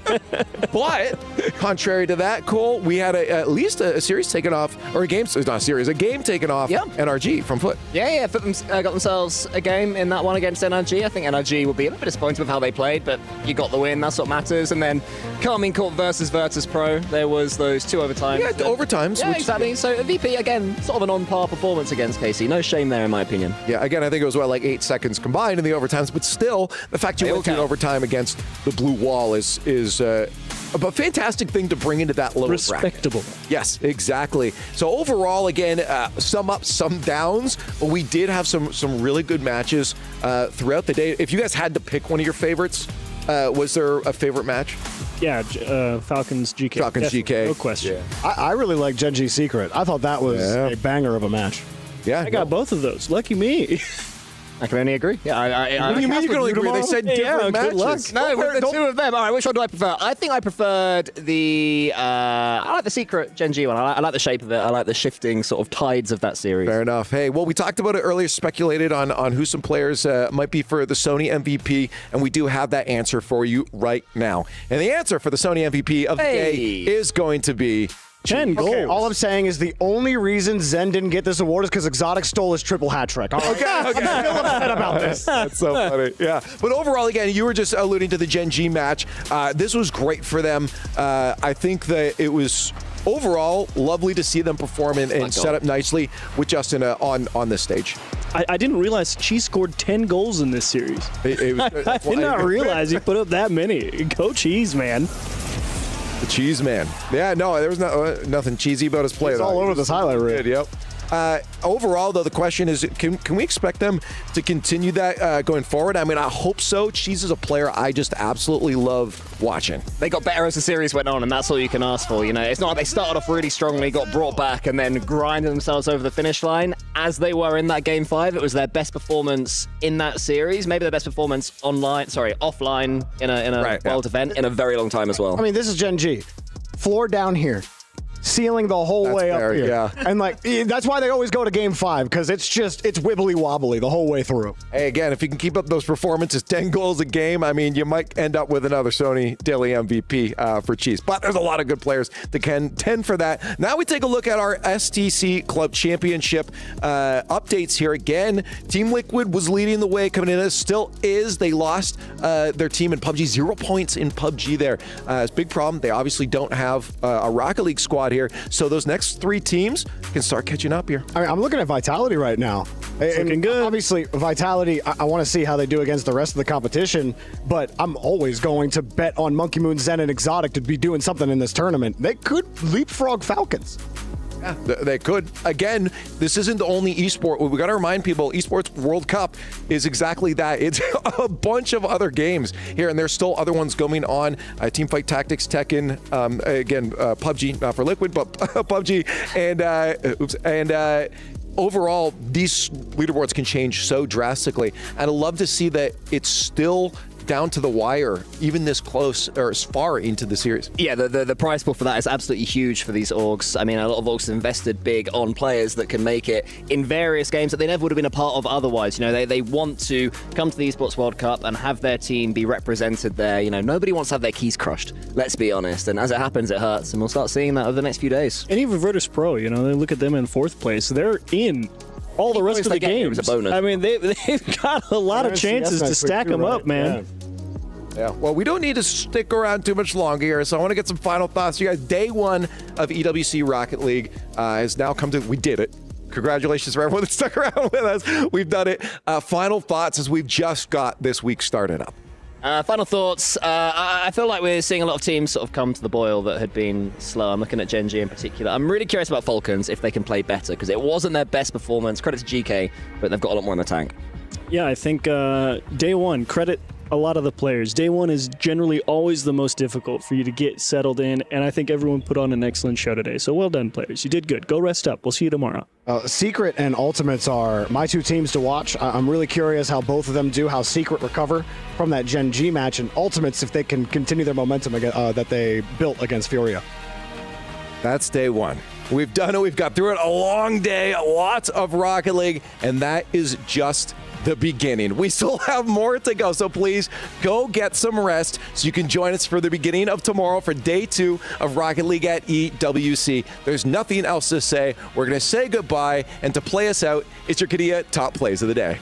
But contrary to that, Cole, we had at least a series taken off, or a game, not a series, a game taken off NRG from Foot. Yeah, Foot got themselves a game in that one against NRG. I think NRG will be a little bit disappointed with how they played, but you got the win. That's what matters. And then Carmine Court versus Virtus Pro. There was those 2 overtimes. Yeah, overtimes. Yeah, exactly. So VP, again, sort of an on-par performance against KC. No shame there, in my opinion. Yeah, again, I think it was, like 8 seconds combined in the overtimes, but still, the fact you went to an overtime against the blue wall is a fantastic thing to bring into that little respectable bracket. Yes, exactly. So overall, again, some ups, some downs, but we did have some really good matches throughout the day. If you guys had to pick one of your favorites, was there a favorite match? Yeah, Falcons GK. Falcons GK. No question. Yeah. I really like Gen G Secret. I thought that was a banger of a match. Yeah, I got both of those. Lucky me. I can only agree. Yeah, What do you mean you can only agree? They said different matches. No, with the two of them. All right, which one do I prefer? I think I preferred the. I like the secret Gen G one. I like the shape of it. I like the shifting sort of tides of that series. Fair enough. Hey, well, we talked about it earlier, speculated on who some players might be for the Sony MVP, and we do have that answer for you right now. And the answer for the Sony MVP of the day is going to be 10 goals. Okay, all I'm saying is the only reason Zen didn't get this award is because Exotic stole his triple hat trick. Okay. I'm still upset about this. That's so funny. Yeah. But overall, again, you were just alluding to the Gen G match. This was great for them. I think that it was overall lovely to see them perform and set up nicely with Justin on this stage. I didn't realize she scored 10 goals in this series. I did not realize he put up that many. Go Cheese, man. The cheese man. Yeah, no, there was nothing cheesy about his play. It's all over this highlight reel. Yep. Overall, though, the question is, can we expect them to continue that going forward? I mean, I hope so. Cheese is a player I just absolutely love watching. They got better as the series went on, and that's all you can ask for. You know, it's not like they started off really strongly, got brought back, and then grinded themselves over the finish line. As they were in that Game 5, it was their best performance in that series, maybe their best performance offline in a world event in a very long time as well. I mean, this is Gen G. Floor down here. Ceiling the whole way up here. Yeah. And that's why they always go to Game 5, because it's wibbly wobbly the whole way through. Hey, again, if you can keep up those performances, 10 goals a game, I mean, you might end up with another Sony Daily MVP for Cheese. But there's a lot of good players that can tend for that. Now we take a look at our STC Club Championship updates here. Again, Team Liquid was leading the way coming in. It still is. They lost their team in PUBG. 0 points in PUBG there. It's a big problem. They obviously don't have a Rocket League squad here. So those next 3 teams can start catching up here. I mean, I'm looking at Vitality right now. It's looking good. Obviously, Vitality, I want to see how they do against the rest of the competition, but I'm always going to bet on Monkey Moon, Zen, and Exotic to be doing something in this tournament. They could leapfrog Falcons. Yeah, they could. Again, this isn't the only esport. We got to remind people, Esports World Cup is exactly that. It's a bunch of other games here, and there's still other ones going on. Teamfight Tactics, Tekken, again, PUBG, not for Liquid, but PUBG, and overall, these leaderboards can change so drastically. And I love to see that it's still down to the wire, even this close or as far into the series. Yeah, the prize pool for that is absolutely huge for these orgs. I mean, a lot of orgs have invested big on players that can make it in various games that they never would have been a part of otherwise. You know, they want to come to the Esports World Cup and have their team be represented there. You know, nobody wants to have their keys crushed, let's be honest. And as it happens, it hurts. And we'll start seeing that over the next few days. And even Virtus Pro, you know, they look at them in 4th place. They're in all the rest of the games. A bonus. I mean, they've got a lot of chances to stack them up, man. Yeah, well, we don't need to stick around too much longer here, so I want to get some final thoughts. You guys, day 1 of EWC Rocket League has now come to, we did it. Congratulations for everyone that stuck around with us. We've done it. Final thoughts as we've just got this week started up. Final thoughts. I feel like we're seeing a lot of teams sort of come to the boil that had been slow. I'm looking at Gen G in particular. I'm really curious about Falcons, if they can play better, because it wasn't their best performance. Credit to GK, but they've got a lot more in the tank. Yeah, I think day 1, credit a lot of the players. Day 1 is generally always the most difficult for you to get settled in, and I think everyone put on an excellent show today. So well done, players. You did good. Go rest up. We'll see you tomorrow. Secret and Ultimates are my 2 teams to watch. I'm really curious how both of them do, how Secret recover from that Gen G match, and Ultimates if they can continue their momentum that they built against Furia. That's day 1. We've done it. We've got through it. A long day, lots of Rocket League, and that is just the beginning. We still have more to go, so please go get some rest so you can join us for the beginning of tomorrow for day 2 of Rocket League at EWC. There's nothing else to say. We're going to say goodbye, and to play us out, it's your Kadia Top Plays of the Day.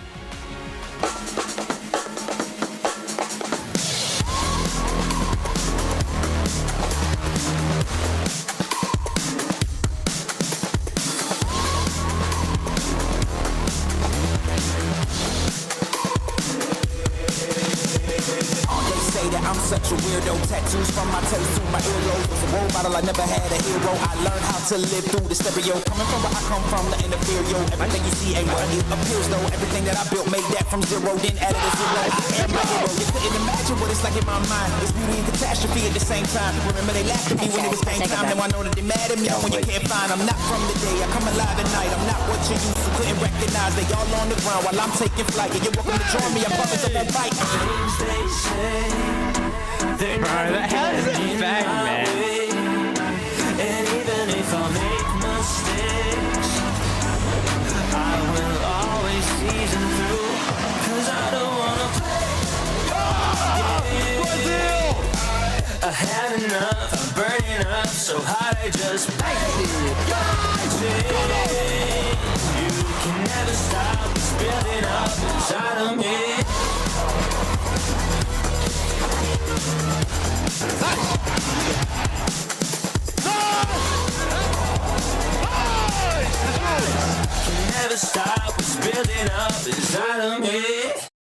Tattoos from my toes to my earlobe. Was a role model, I never had a hero. I learned how to live through the stereo. Coming from where I come from, the inferior. Everything you see ain't what it appears though. Everything that I built made that from 0, then added a 0. I am my hero. You couldn't imagine what it's like in my mind. It's beauty and catastrophe at the same time. Remember they laughed at me when it was game time. Now I know that they mad at me when you can't find. I'm not from the day. I come alive at night. I'm not what you used to couldn't recognize. They all on the ground while I'm taking flight. Yeah, you're welcome to join me. I promise I won't bite. How does it bang, man? And even if I make mistakes, I will always season through. Cause I don't wanna play. I had enough, I'm burning up so hot I just you can never stop, it's building up inside of me. Can never stop, it's building up inside of me.